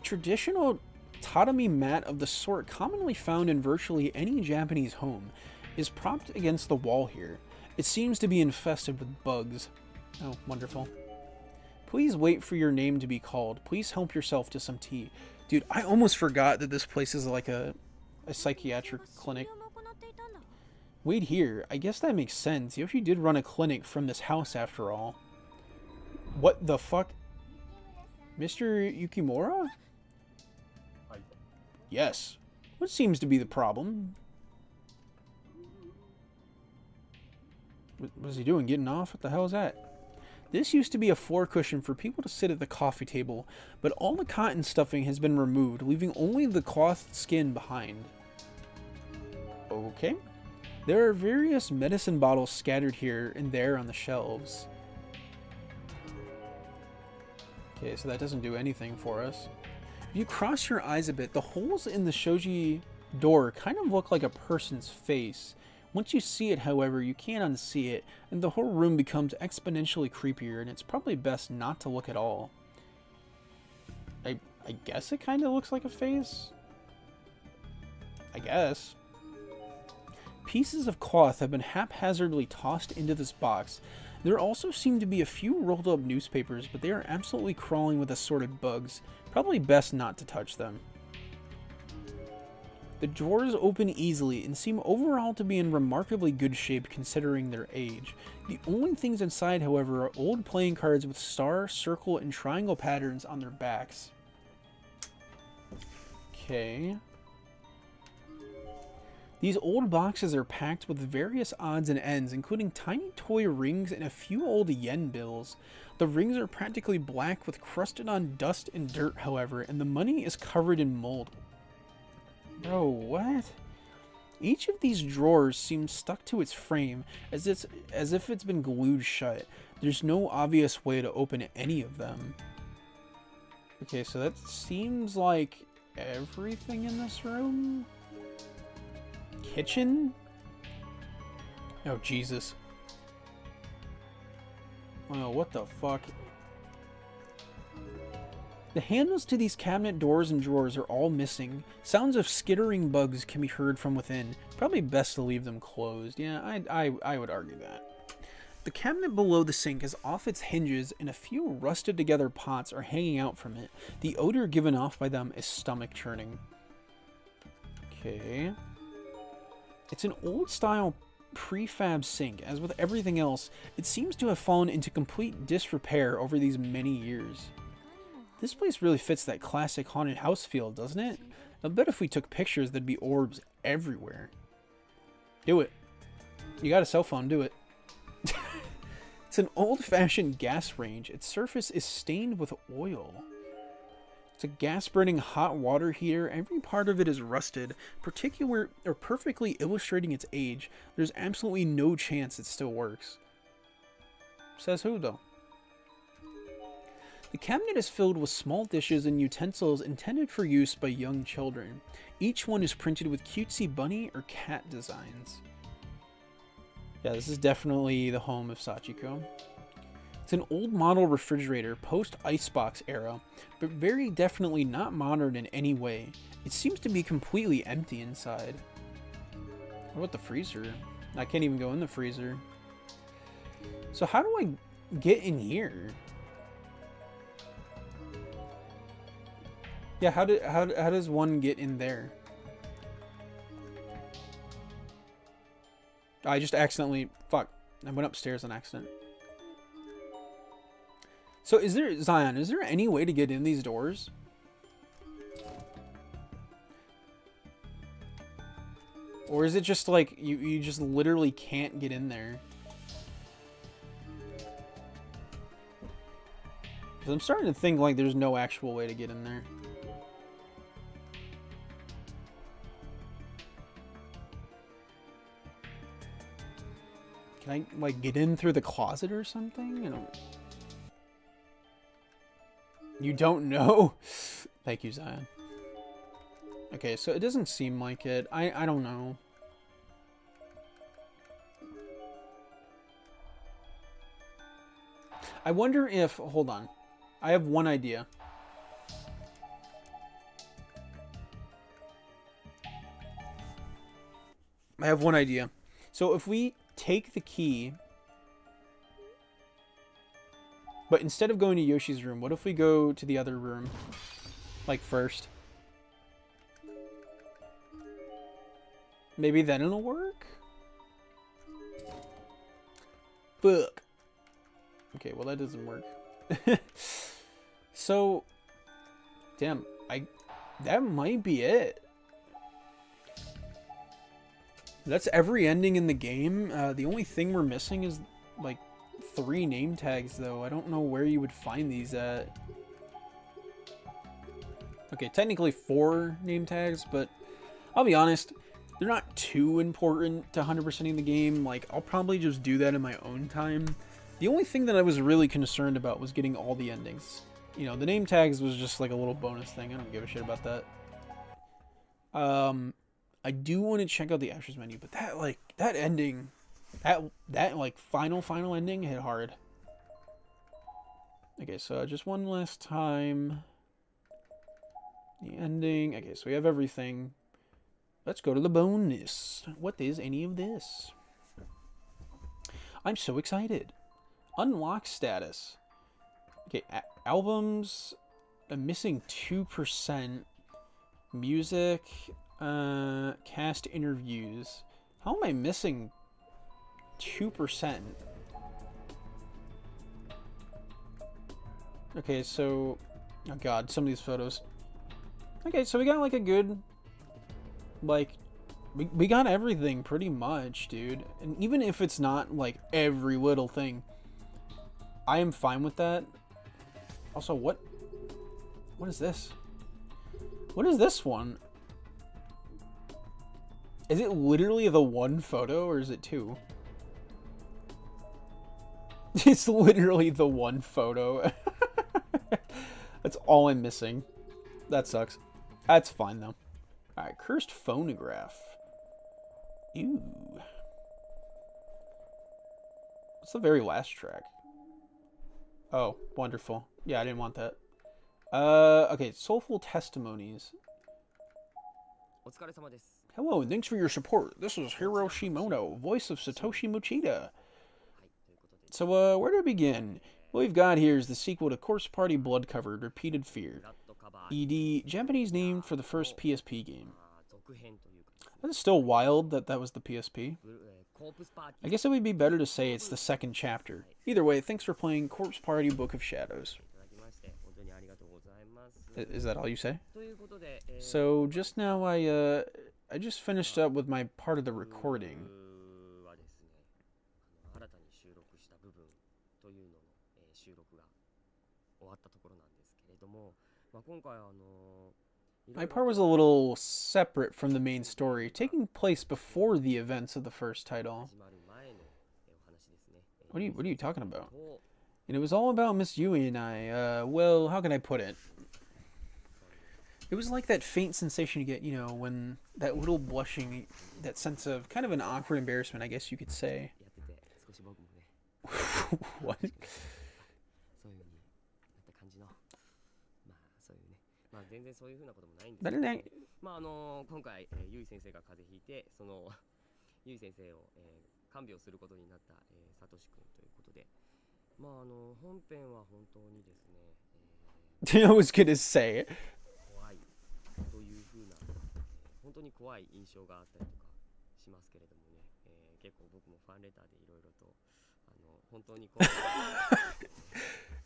traditional tatami mat of the sort commonly found in virtually any Japanese home is propped against the wall here. It seems to be infested with bugs. Oh, wonderful. Please wait for your name to be called. Please help yourself to some tea. Dude, I almost forgot that this place is like a psychiatric clinic. Wait here. I guess that makes sense. Yoshi did run a clinic from this house after all. What the fuck? Mr. Yukimura? Yes. What seems to be the problem? What is he doing? Getting off? What the hell is that? This used to be a floor cushion for people to sit at the coffee table, but all the cotton stuffing has been removed, leaving only the cloth skin behind. Okay. There are various medicine bottles scattered here and there on the shelves. Okay, so that doesn't do anything for us. If you cross your eyes a bit, the holes in the shoji door kind of look like a person's face. Once you see it, however, you can't unsee it, and the whole room becomes exponentially creepier, and it's probably best not to look at all. I guess it kind of looks like a face? I guess. Pieces of cloth have been haphazardly tossed into this box. There also seem to be a few rolled up newspapers, but they are absolutely crawling with assorted bugs. Probably best not to touch them. The drawers open easily and seem overall to be in remarkably good shape considering their age. The only things inside, however, are old playing cards with star, circle, and triangle patterns on their backs. Okay. These old boxes are packed with various odds and ends, including tiny toy rings and a few old yen bills. The rings are practically black with crusted on dust and dirt, however, and the money is covered in mold. Bro, what? Each of these drawers seems stuck to its frame as if it's been glued shut. There's no obvious way to open any of them. Okay, so that seems like everything in this room? Kitchen? Oh, Jesus. Oh, what the fuck? The handles to these cabinet doors and drawers are all missing. Sounds of skittering bugs can be heard from within. Probably best to leave them closed. Yeah, I would argue that. The cabinet below the sink is off its hinges and a few rusted together pots are hanging out from it. The odor given off by them is stomach churning. Okay. It's an old style prefab sink. As with everything else, it seems to have fallen into complete disrepair over these many years. This place really fits that classic haunted house feel, doesn't it? I bet if we took pictures, there'd be orbs everywhere. Do it. You got a cell phone, do it. It's an old-fashioned gas range. Its surface is stained with oil. It's a gas-burning hot water heater. Every part of it is rusted, perfectly illustrating its age. There's absolutely no chance it still works. Says who, though? The cabinet is filled with small dishes and utensils intended for use by young children. Each one is printed with cutesy bunny or cat designs. Yeah, this is definitely the home of Sachiko. It's an old model refrigerator, post-icebox era, but very definitely not modern in any way. It seems to be completely empty inside. What about the freezer? I can't even go in the freezer. So how do I get in here? Yeah, how does one get in there? I just accidentally... Fuck. I went upstairs on accident. So is there... Zion, is there any way to get in these doors? Or is it just like... You just literally can't get in there? 'Cause I'm starting to think like there's no actual way to get in there. Can I, like, get in through the closet or something? I don't... You don't know? Thank you, Zion. Okay, so it doesn't seem like it. I don't know. I wonder if... Hold on. I have one idea. I have one idea. So if we take the key, but instead of going to Yoshi's room, what if we go to the other room, like first? Maybe then it'll work? Fuck. Okay, well that doesn't work. So, damn, that might be it. That's every ending in the game. The only thing we're missing is, like, 3 name tags, though. I don't know where you would find these at. Okay, technically 4 name tags, but I'll be honest, they're not too important to 100%ing the game. Like, I'll probably just do that in my own time. The only thing that I was really concerned about was getting all the endings. You know, the name tags was just like a little bonus thing. I don't give a shit about that. I do want to check out the Ashes menu, but that, like, that ending, that like, final ending hit hard. Okay, so just one last time. The ending. Okay, so we have everything. Let's go to the bonus. What is any of this? I'm so excited. Unlock status. Okay, albums. I'm missing 2%. Music. Cast interviews. How am I missing 2%? Okay, so... Oh god, some of these photos. Okay, so we got like a good... Like, we got everything pretty much, dude. And even if it's not like every little thing, I am fine with that. Also, what is this? What is this one? Is it literally the one photo, or is it 2? It's literally the one photo. That's all I'm missing. That sucks. That's fine, though. Alright, cursed phonograph. Ew. What's the very last track? Oh, wonderful. Yeah, I didn't want that. Okay, soulful testimonies. Hello, and thanks for your support. This is Hiro Shimono, voice of Satoshi Mochida. So, where to begin? What we've got here is the sequel to Corpse Party Blood Covered, Repeated Fear. ED, Japanese name for the first PSP game. That's still wild that that was the PSP. I guess it would be better to say it's the second chapter. Either way, thanks for playing Corpse Party Book of Shadows. Is that all you say? So just now I just finished up with my part of the recording. My part was a little separate from the main story, taking place before the events of the first title. What are you talking about? And it was all about Miss Yui and I. Well, how can I put it? It was like that faint sensation you get, you know, when that little blushing, that sense of kind of an awkward embarrassment, I guess you could say. 少し僕もね What? そういう風になった感じのまあそういうねまあ全然そういう風なこともないんですけど、ね、まあ今回、ゆい先生が風邪ひいてそのゆい先生を、看病することになった、さとしくんということでまあ本編は本当にですね、I was gonna say it. 怖いという風な、本当に怖い印象があったりとかしますけれどもね、結構僕もファンレターでいろいろと本当に怖い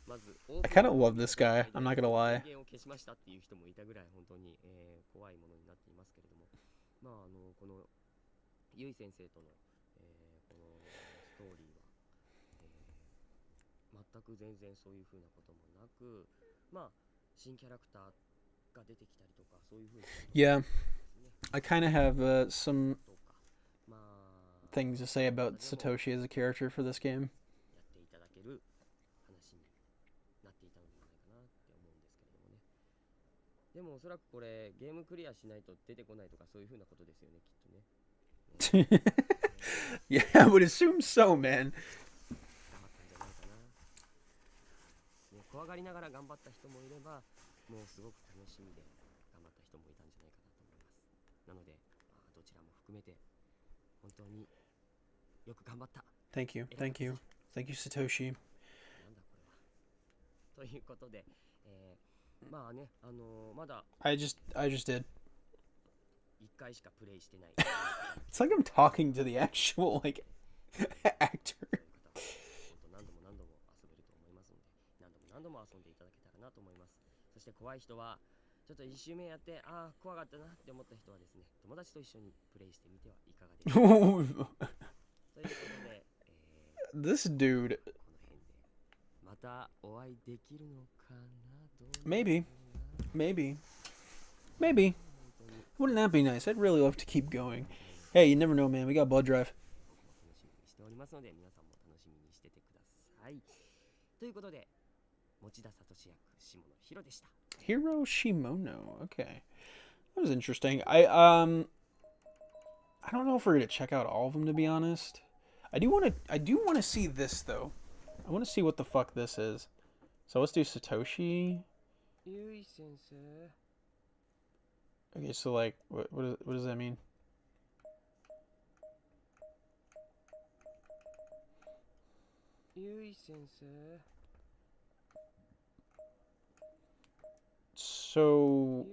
まず I kind of love this guy. I'm not gonna lie. 電源を消しましたっていう人もいたぐらい本当に、怖いものになっていますけれどもまあこのゆい先生との、このストーリーは、全く全然そういう風なこともなくまあ新キャラクターが出てきたりとかそういう風な Yeah, I kind of have some とかまあ things to say about Satoshi as a character for this game. やっていただける話になっていたのではないかなって思うんですけれどもねでもおそらくこれゲームクリアしないと出てこないとかそういう風なことですよねきっとねYeah, I would assume so, man. 頑張ったんじゃないかな、ね、怖がりながら頑張った人もいればもうすごく楽しみで頑張った人もいたんじゃないかなと思いますなので、まあ、どちらも含めて本当によく頑張った Thank you, thank you, thank you, Satoshi. なんだこれはということで、まあねまだ I just did. 1回しかプレイしてない It's like I'm talking to the actual like actor. 何度も何度も遊べると思いますので何度も遊んでいただけたらなと思いますそして怖い人はちょっと1周目やってああ怖かったなって思った人はですね友達と一緒にプレイしてみてはいかがでしょうかということで、This dude. この辺でまたお会いできるのかなどう Maybe. Maybe. Wouldn't that be nice? I'd really love to keep going. Hey, you never know, man. We got blood drive. 楽しみにしておりますので皆さんも楽しみにしててくださいということで持田聡役下野紘でした Hiro Shimono. Okay. That was interesting. I don't know if we're gonna check out all of them, to be honest. I do want to see this though. I want to see what the fuck this is. So let's do Satoshi. ゆい先生 Okay, so like, what does that mean? So,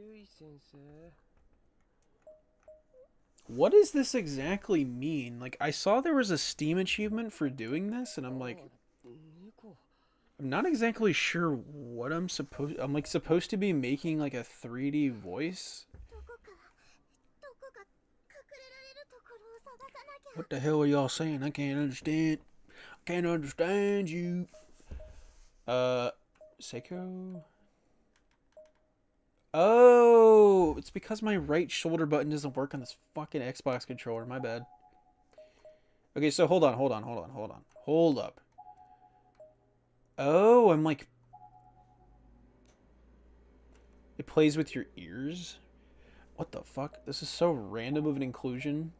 what does this exactly mean? Like, I saw there was a Steam achievement for doing this, and I'm like, I'm not exactly sure what I'm like supposed to be making like a 3D voice. What the hell are y'all saying? I can't understand. I can't understand you. Seiko? Oh, it's because my right shoulder button doesn't work on this fucking Xbox controller. My bad. Okay, so hold up. Oh, I'm like... It plays with your ears? What the fuck? This is so random of an inclusion.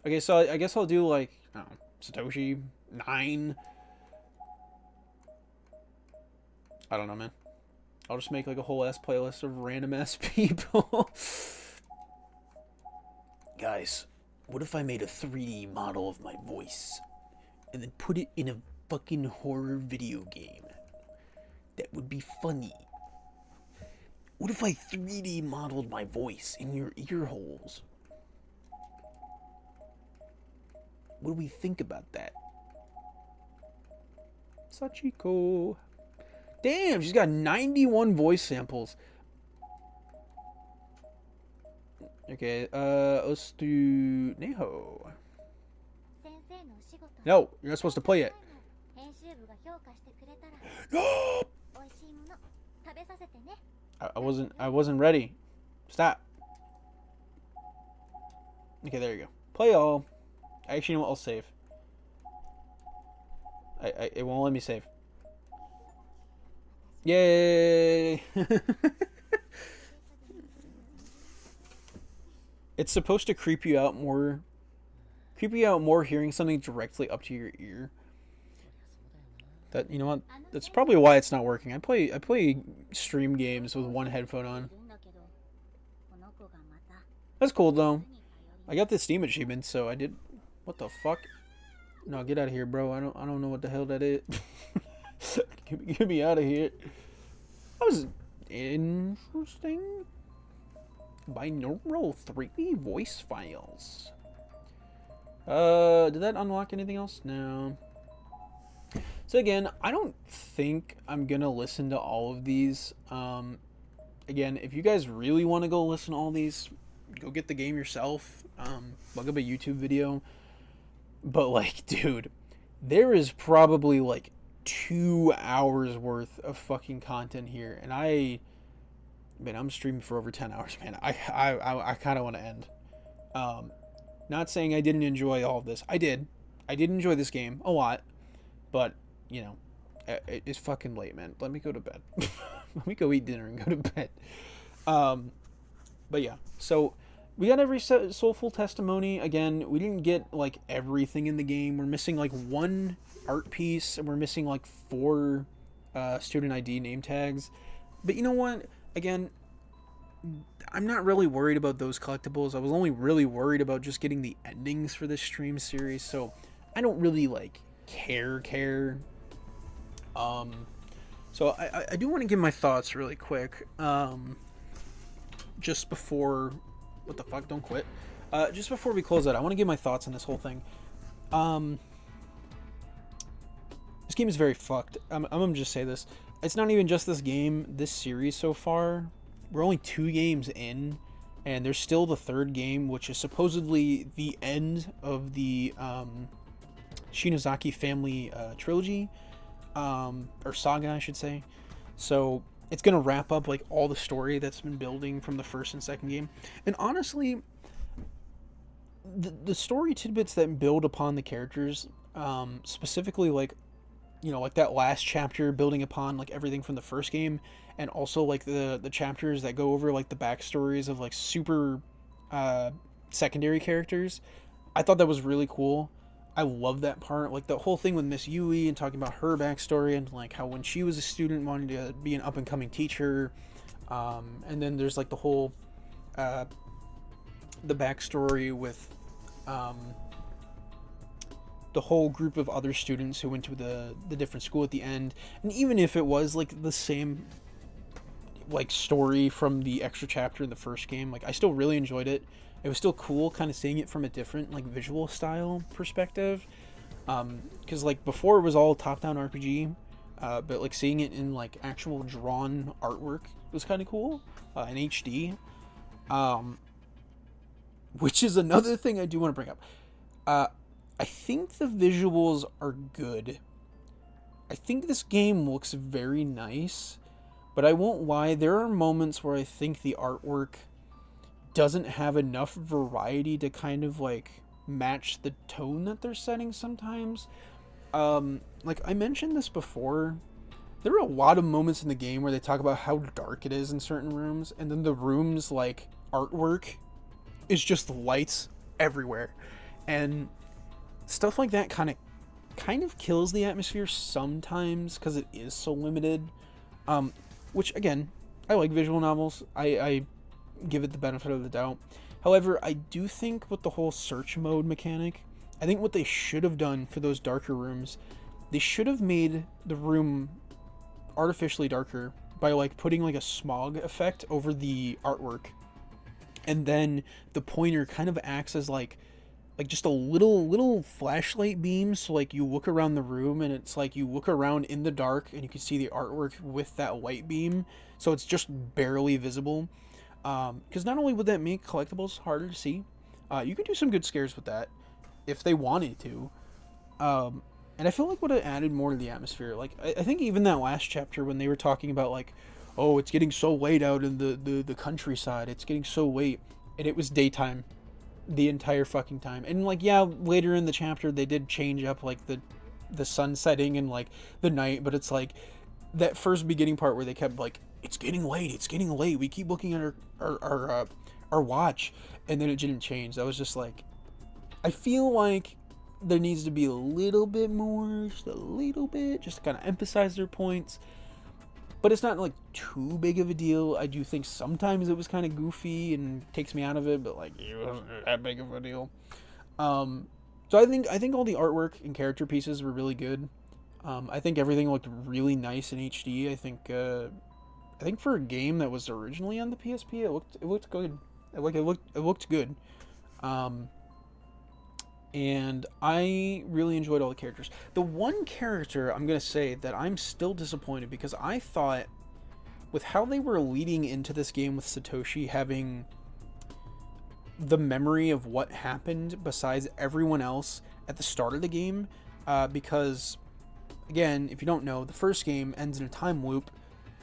Okay, so I guess I'll do like, I don't know, Satoshi 9. I don't know, man. I'll just make like a whole ass playlist of random ass people. Guys, what if I made a 3D model of my voice and then put it in a fucking horror video game? That would be funny. What if I 3D modeled my voice in your ear holes? What do we think about that? Sachiko. Damn, she's got 91 voice samples. Okay, let's do Neho. No, you're not supposed to play it. No! I wasn't ready. Stop. Okay, there you go. Play all. Actually, you know what? I'll save. It won't let me save. Yay! It's supposed to creep you out more creepy out more hearing something directly up to your ear. That, you know what? That's probably why it's not working. I play stream games with one headphone on. That's cool though. I got the Steam achievement, so I did. What the fuck? No, get out of here, bro. I don't know what the hell that is. Get me out of here. That was interesting. Binaural 3D voice files. Did that unlock anything else? No. So again, I don't think I'm gonna listen to all of these. Again, if you guys really want to go listen to all these, go get the game yourself. Look up a YouTube video. But like, dude, there is probably like 2 hours worth of fucking content here, and I'm streaming for over 10 hours, man. I kind of want to end. Not saying I didn't enjoy all of this. I did enjoy this game a lot, but you know, it's fucking late, man. Let me go to bed. Let me go eat dinner and go to bed. But yeah, so we got every soulful testimony. Again, we didn't get like everything in the game. We're missing like 1 art piece, and we're missing like 4 student ID name tags. But you know what? Again, I'm not really worried about those collectibles. I was only really worried about just getting the endings for this stream series, so I don't really like care. So I do want to give my thoughts really quick. Just before, what the fuck? Don't quit. Just before we close out, I want to give my thoughts on this whole thing. This game is very fucked. I'm gonna just say this. It's not even just this game, this series so far. We're only 2 games in, and there's still the 3rd game, which is supposedly the end of the Shinozaki family trilogy, or saga, I should say. So it's gonna wrap up like all the story that's been building from the 1st and 2nd game. And honestly, the story tidbits that build upon the characters, specifically like, you know, like that last chapter building upon like everything from the 1st game, and also like the chapters that go over like the backstories of like super secondary characters. I thought that was really cool. I love that part, like the whole thing with Miss Yui and talking about her backstory, and like how when she was a student wanting to be an up and coming teacher, and then there's like the whole the backstory with the whole group of other students who went to the different school at the end. And even if it was like the same like story from the extra chapter in the 1st game, like I still really enjoyed it. It was still cool kind of seeing it from a different like visual style perspective, because like before it was all top-down RPG, but like seeing it in like actual drawn artwork was kind of cool, in HD, which is another thing I do want to bring up. I think the visuals are good. I think this game looks very nice, but I won't lie, there are moments where I think the artwork doesn't have enough variety to kind of like match the tone that they're setting sometimes. Like I mentioned this before, there are a lot of moments in the game where they talk about how dark it is in certain rooms, and then the rooms like artwork is just lights everywhere, and stuff like that kind of kills the atmosphere sometimes because it is so limited. Which again, I like visual novels. I give it the benefit of the doubt. However, I do think with the whole search mode mechanic, I think what they should have done for those darker rooms, they should have made the room artificially darker by like putting like a smog effect over the artwork, and then the pointer kind of acts as like just a little flashlight beam, so like you look around the room and it's like you look around in the dark and you can see the artwork with that light beam, so it's just barely visible. Because not only would that make collectibles harder to see, you could do some good scares with that if they wanted to. And I feel like would have added more to the atmosphere. Like I think even that last chapter when they were talking about like, oh, it's getting so late out in the countryside, it's getting so late, and it was daytime the entire fucking time. And like, yeah, later in the chapter they did change up like the sun setting and like the night, but it's like that first beginning part where they kept like, it's getting late, we keep looking at our watch, and then it didn't change. That was just like, I feel like there needs to be a little bit more, just a little bit, just to kind of emphasize their points. But it's not like too big of a deal. I do think sometimes it was kind of goofy and takes me out of it, but like it wasn't that big of a deal. So I think all the artwork and character pieces were really good. I think everything looked really nice in HD. I think for a game that was originally on the PSP, it looked good. It looked good. And I really enjoyed all the characters. The one character I'm gonna say that I'm still disappointed, because I thought with how they were leading into this game with Satoshi having the memory of what happened besides everyone else at the start of the game, because again, if you don't know, the first game ends in a time loop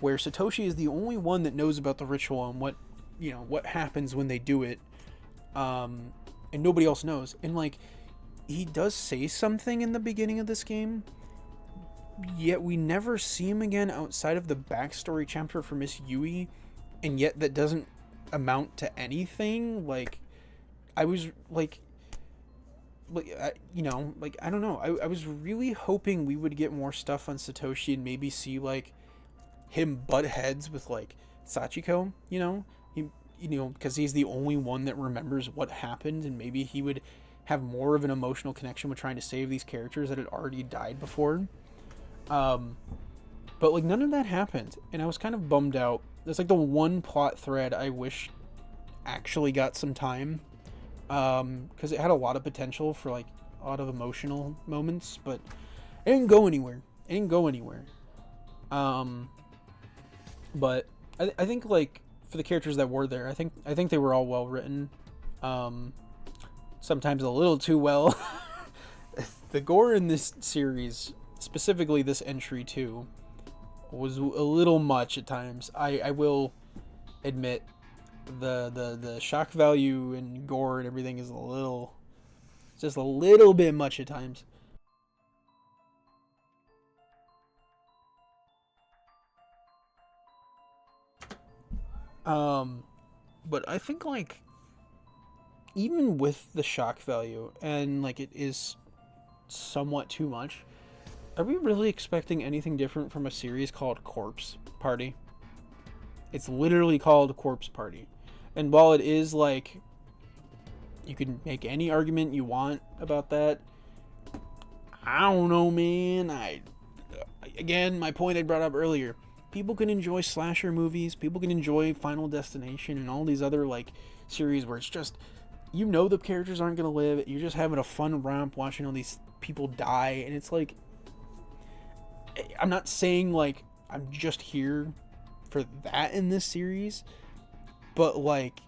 where Satoshi is the only one that knows about the ritual and what happens when they do it, and nobody else knows. And like, he does say something in the beginning of this game, yet we never see him again outside of the backstory chapter for Miss Yui, and yet that doesn't amount to anything. Like, I was like I don't know. I was really hoping we would get more stuff on Satoshi and maybe see like him butt heads with like Sachiko, because he's the only one that remembers what happened, and maybe he would have more of an emotional connection with trying to save these characters that had already died before. But like none of that happened, and I was kind of bummed out. It's like the one plot thread I wish actually got some time, because it had a lot of potential for like a lot of emotional moments, but it didn't go anywhere. But I think like for the characters that were there, I think they were all well written. Sometimes a little too well. The gore in this series, specifically this entry too, was a little much at times. I will admit the shock value and gore and everything is just a little bit much at times. But I think like even with the shock value and like it is somewhat too much, are we really expecting anything different from a series called Corpse Party? It's literally called Corpse Party. And while it is like, you can make any argument you want about that, I don't know, man. Again, my point I brought up earlier. People can enjoy slasher movies. People can enjoy Final Destination and all these other like series where it's just, the characters aren't going to live. You're just having a fun romp watching all these people die. And it's like, I'm not saying like I'm just here for that in this series, but like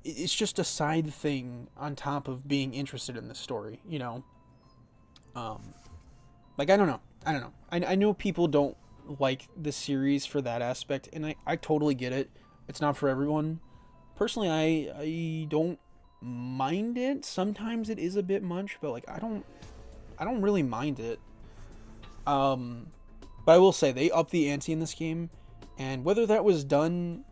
it's just a side thing on top of being interested in the story, like I don't know. I know people don't like the series for that aspect, and I totally get it. It's not for everyone. Personally, I don't mind it. Sometimes it is a bit much, but like I don't really mind it. But I will say they upped the ante in this game, and whether that was done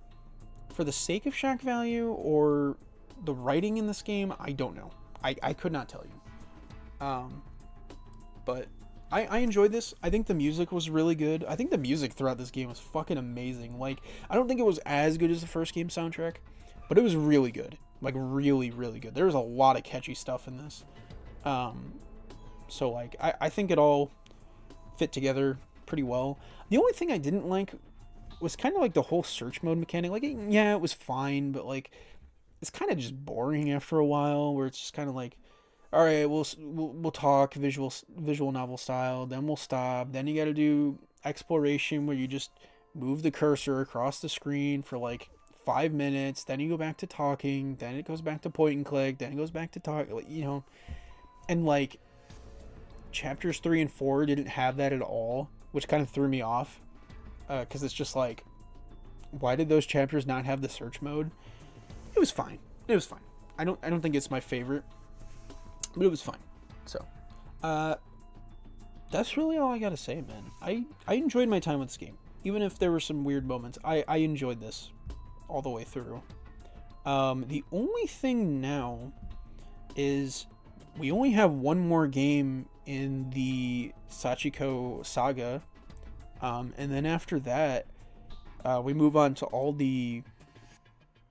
for the sake of shock value or the writing in this game, I don't know. I could not tell you. But I enjoyed this. I think the music was really good. I think the music throughout this game was fucking amazing. Like, I don't think it was as good as the first game soundtrack, but it was really good. Like, really, really good. There was a lot of catchy stuff in this. So, like, I think it all fit together pretty well. The only thing I didn't like was kind of like the whole search mode mechanic. Like, it was fine, but like, it's kind of just boring after a while, where it's just kind of like, all right, we'll talk visual novel style, then we'll stop. Then you got to do exploration where you just move the cursor across the screen for like 5 minutes. Then you go back to talking. Then it goes back to point and click. Then it goes back to talk. And like chapters 3 and 4 didn't have that at all, which kind of threw me off. Because it's just like, why did those chapters not have the search mode? It was fine. I don't think it's my favorite, but it was fine. So, that's really all I gotta say, man. I enjoyed my time with this game, even if there were some weird moments. I enjoyed this all the way through. The only thing now is we only have one more game in the Sachiko saga, and then after that, we move on to all the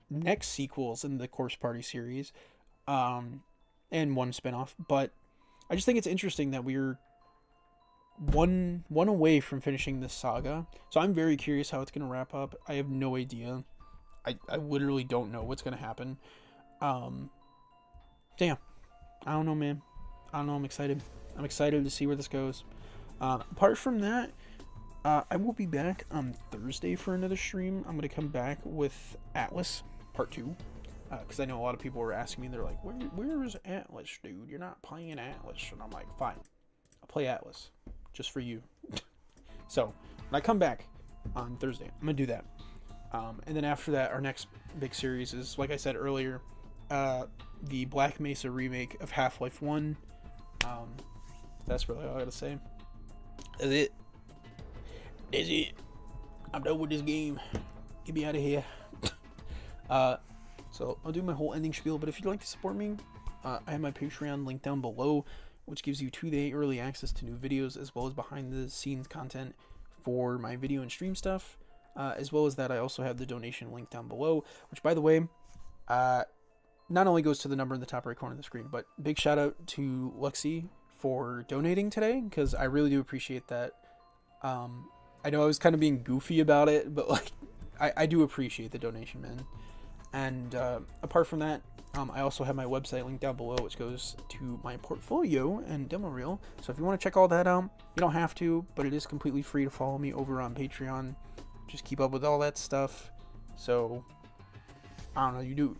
next sequels in the Corpse Party series, and one spinoff. But I just think it's interesting that we're one away from finishing this saga. So I'm very curious how it's gonna wrap up. I have no idea. I literally don't know what's gonna happen. Damn. I don't know, man. I don't know. I'm excited. I'm excited to see where this goes. Apart from that, I will be back on Thursday for another stream. I'm gonna come back with Atlas Part 2. Because I know a lot of people were asking me, they're like, where is Atlas, dude? You're not playing Atlas. And I'm like, fine. I'll play Atlas. Just for you. So, when I come back on Thursday, I'm going to do that. And then after that, our next big series is, like I said earlier, the Black Mesa remake of Half-Life 1. That's really all I got to say. That's it. That's it. I'm done with this game. Get me out of here. So I'll do my whole ending spiel, but if you'd like to support me, I have my Patreon link down below, which gives you 2-day early access to new videos, as well as behind the scenes content for my video and stream stuff. As well as that, I also have the donation link down below, which, by the way, not only goes to the number in the top right corner of the screen, but big shout out to Luxie for donating today, because I really do appreciate that. I know I was kind of being goofy about it, but like I do appreciate the donation, man. And apart from that, I also have my website linked down below, which goes to my portfolio and demo reel. So if you want to check all that out, you don't have to, but it is completely free to follow me over on Patreon. Just keep up with all that stuff. So I don't know, you do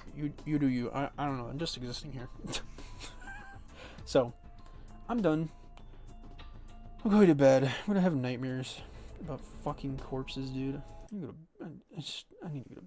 you. I don't know, I'm just existing here. So I'm done. I'm going to bed. I'm gonna have nightmares about fucking corpses, dude. I need to go to bed.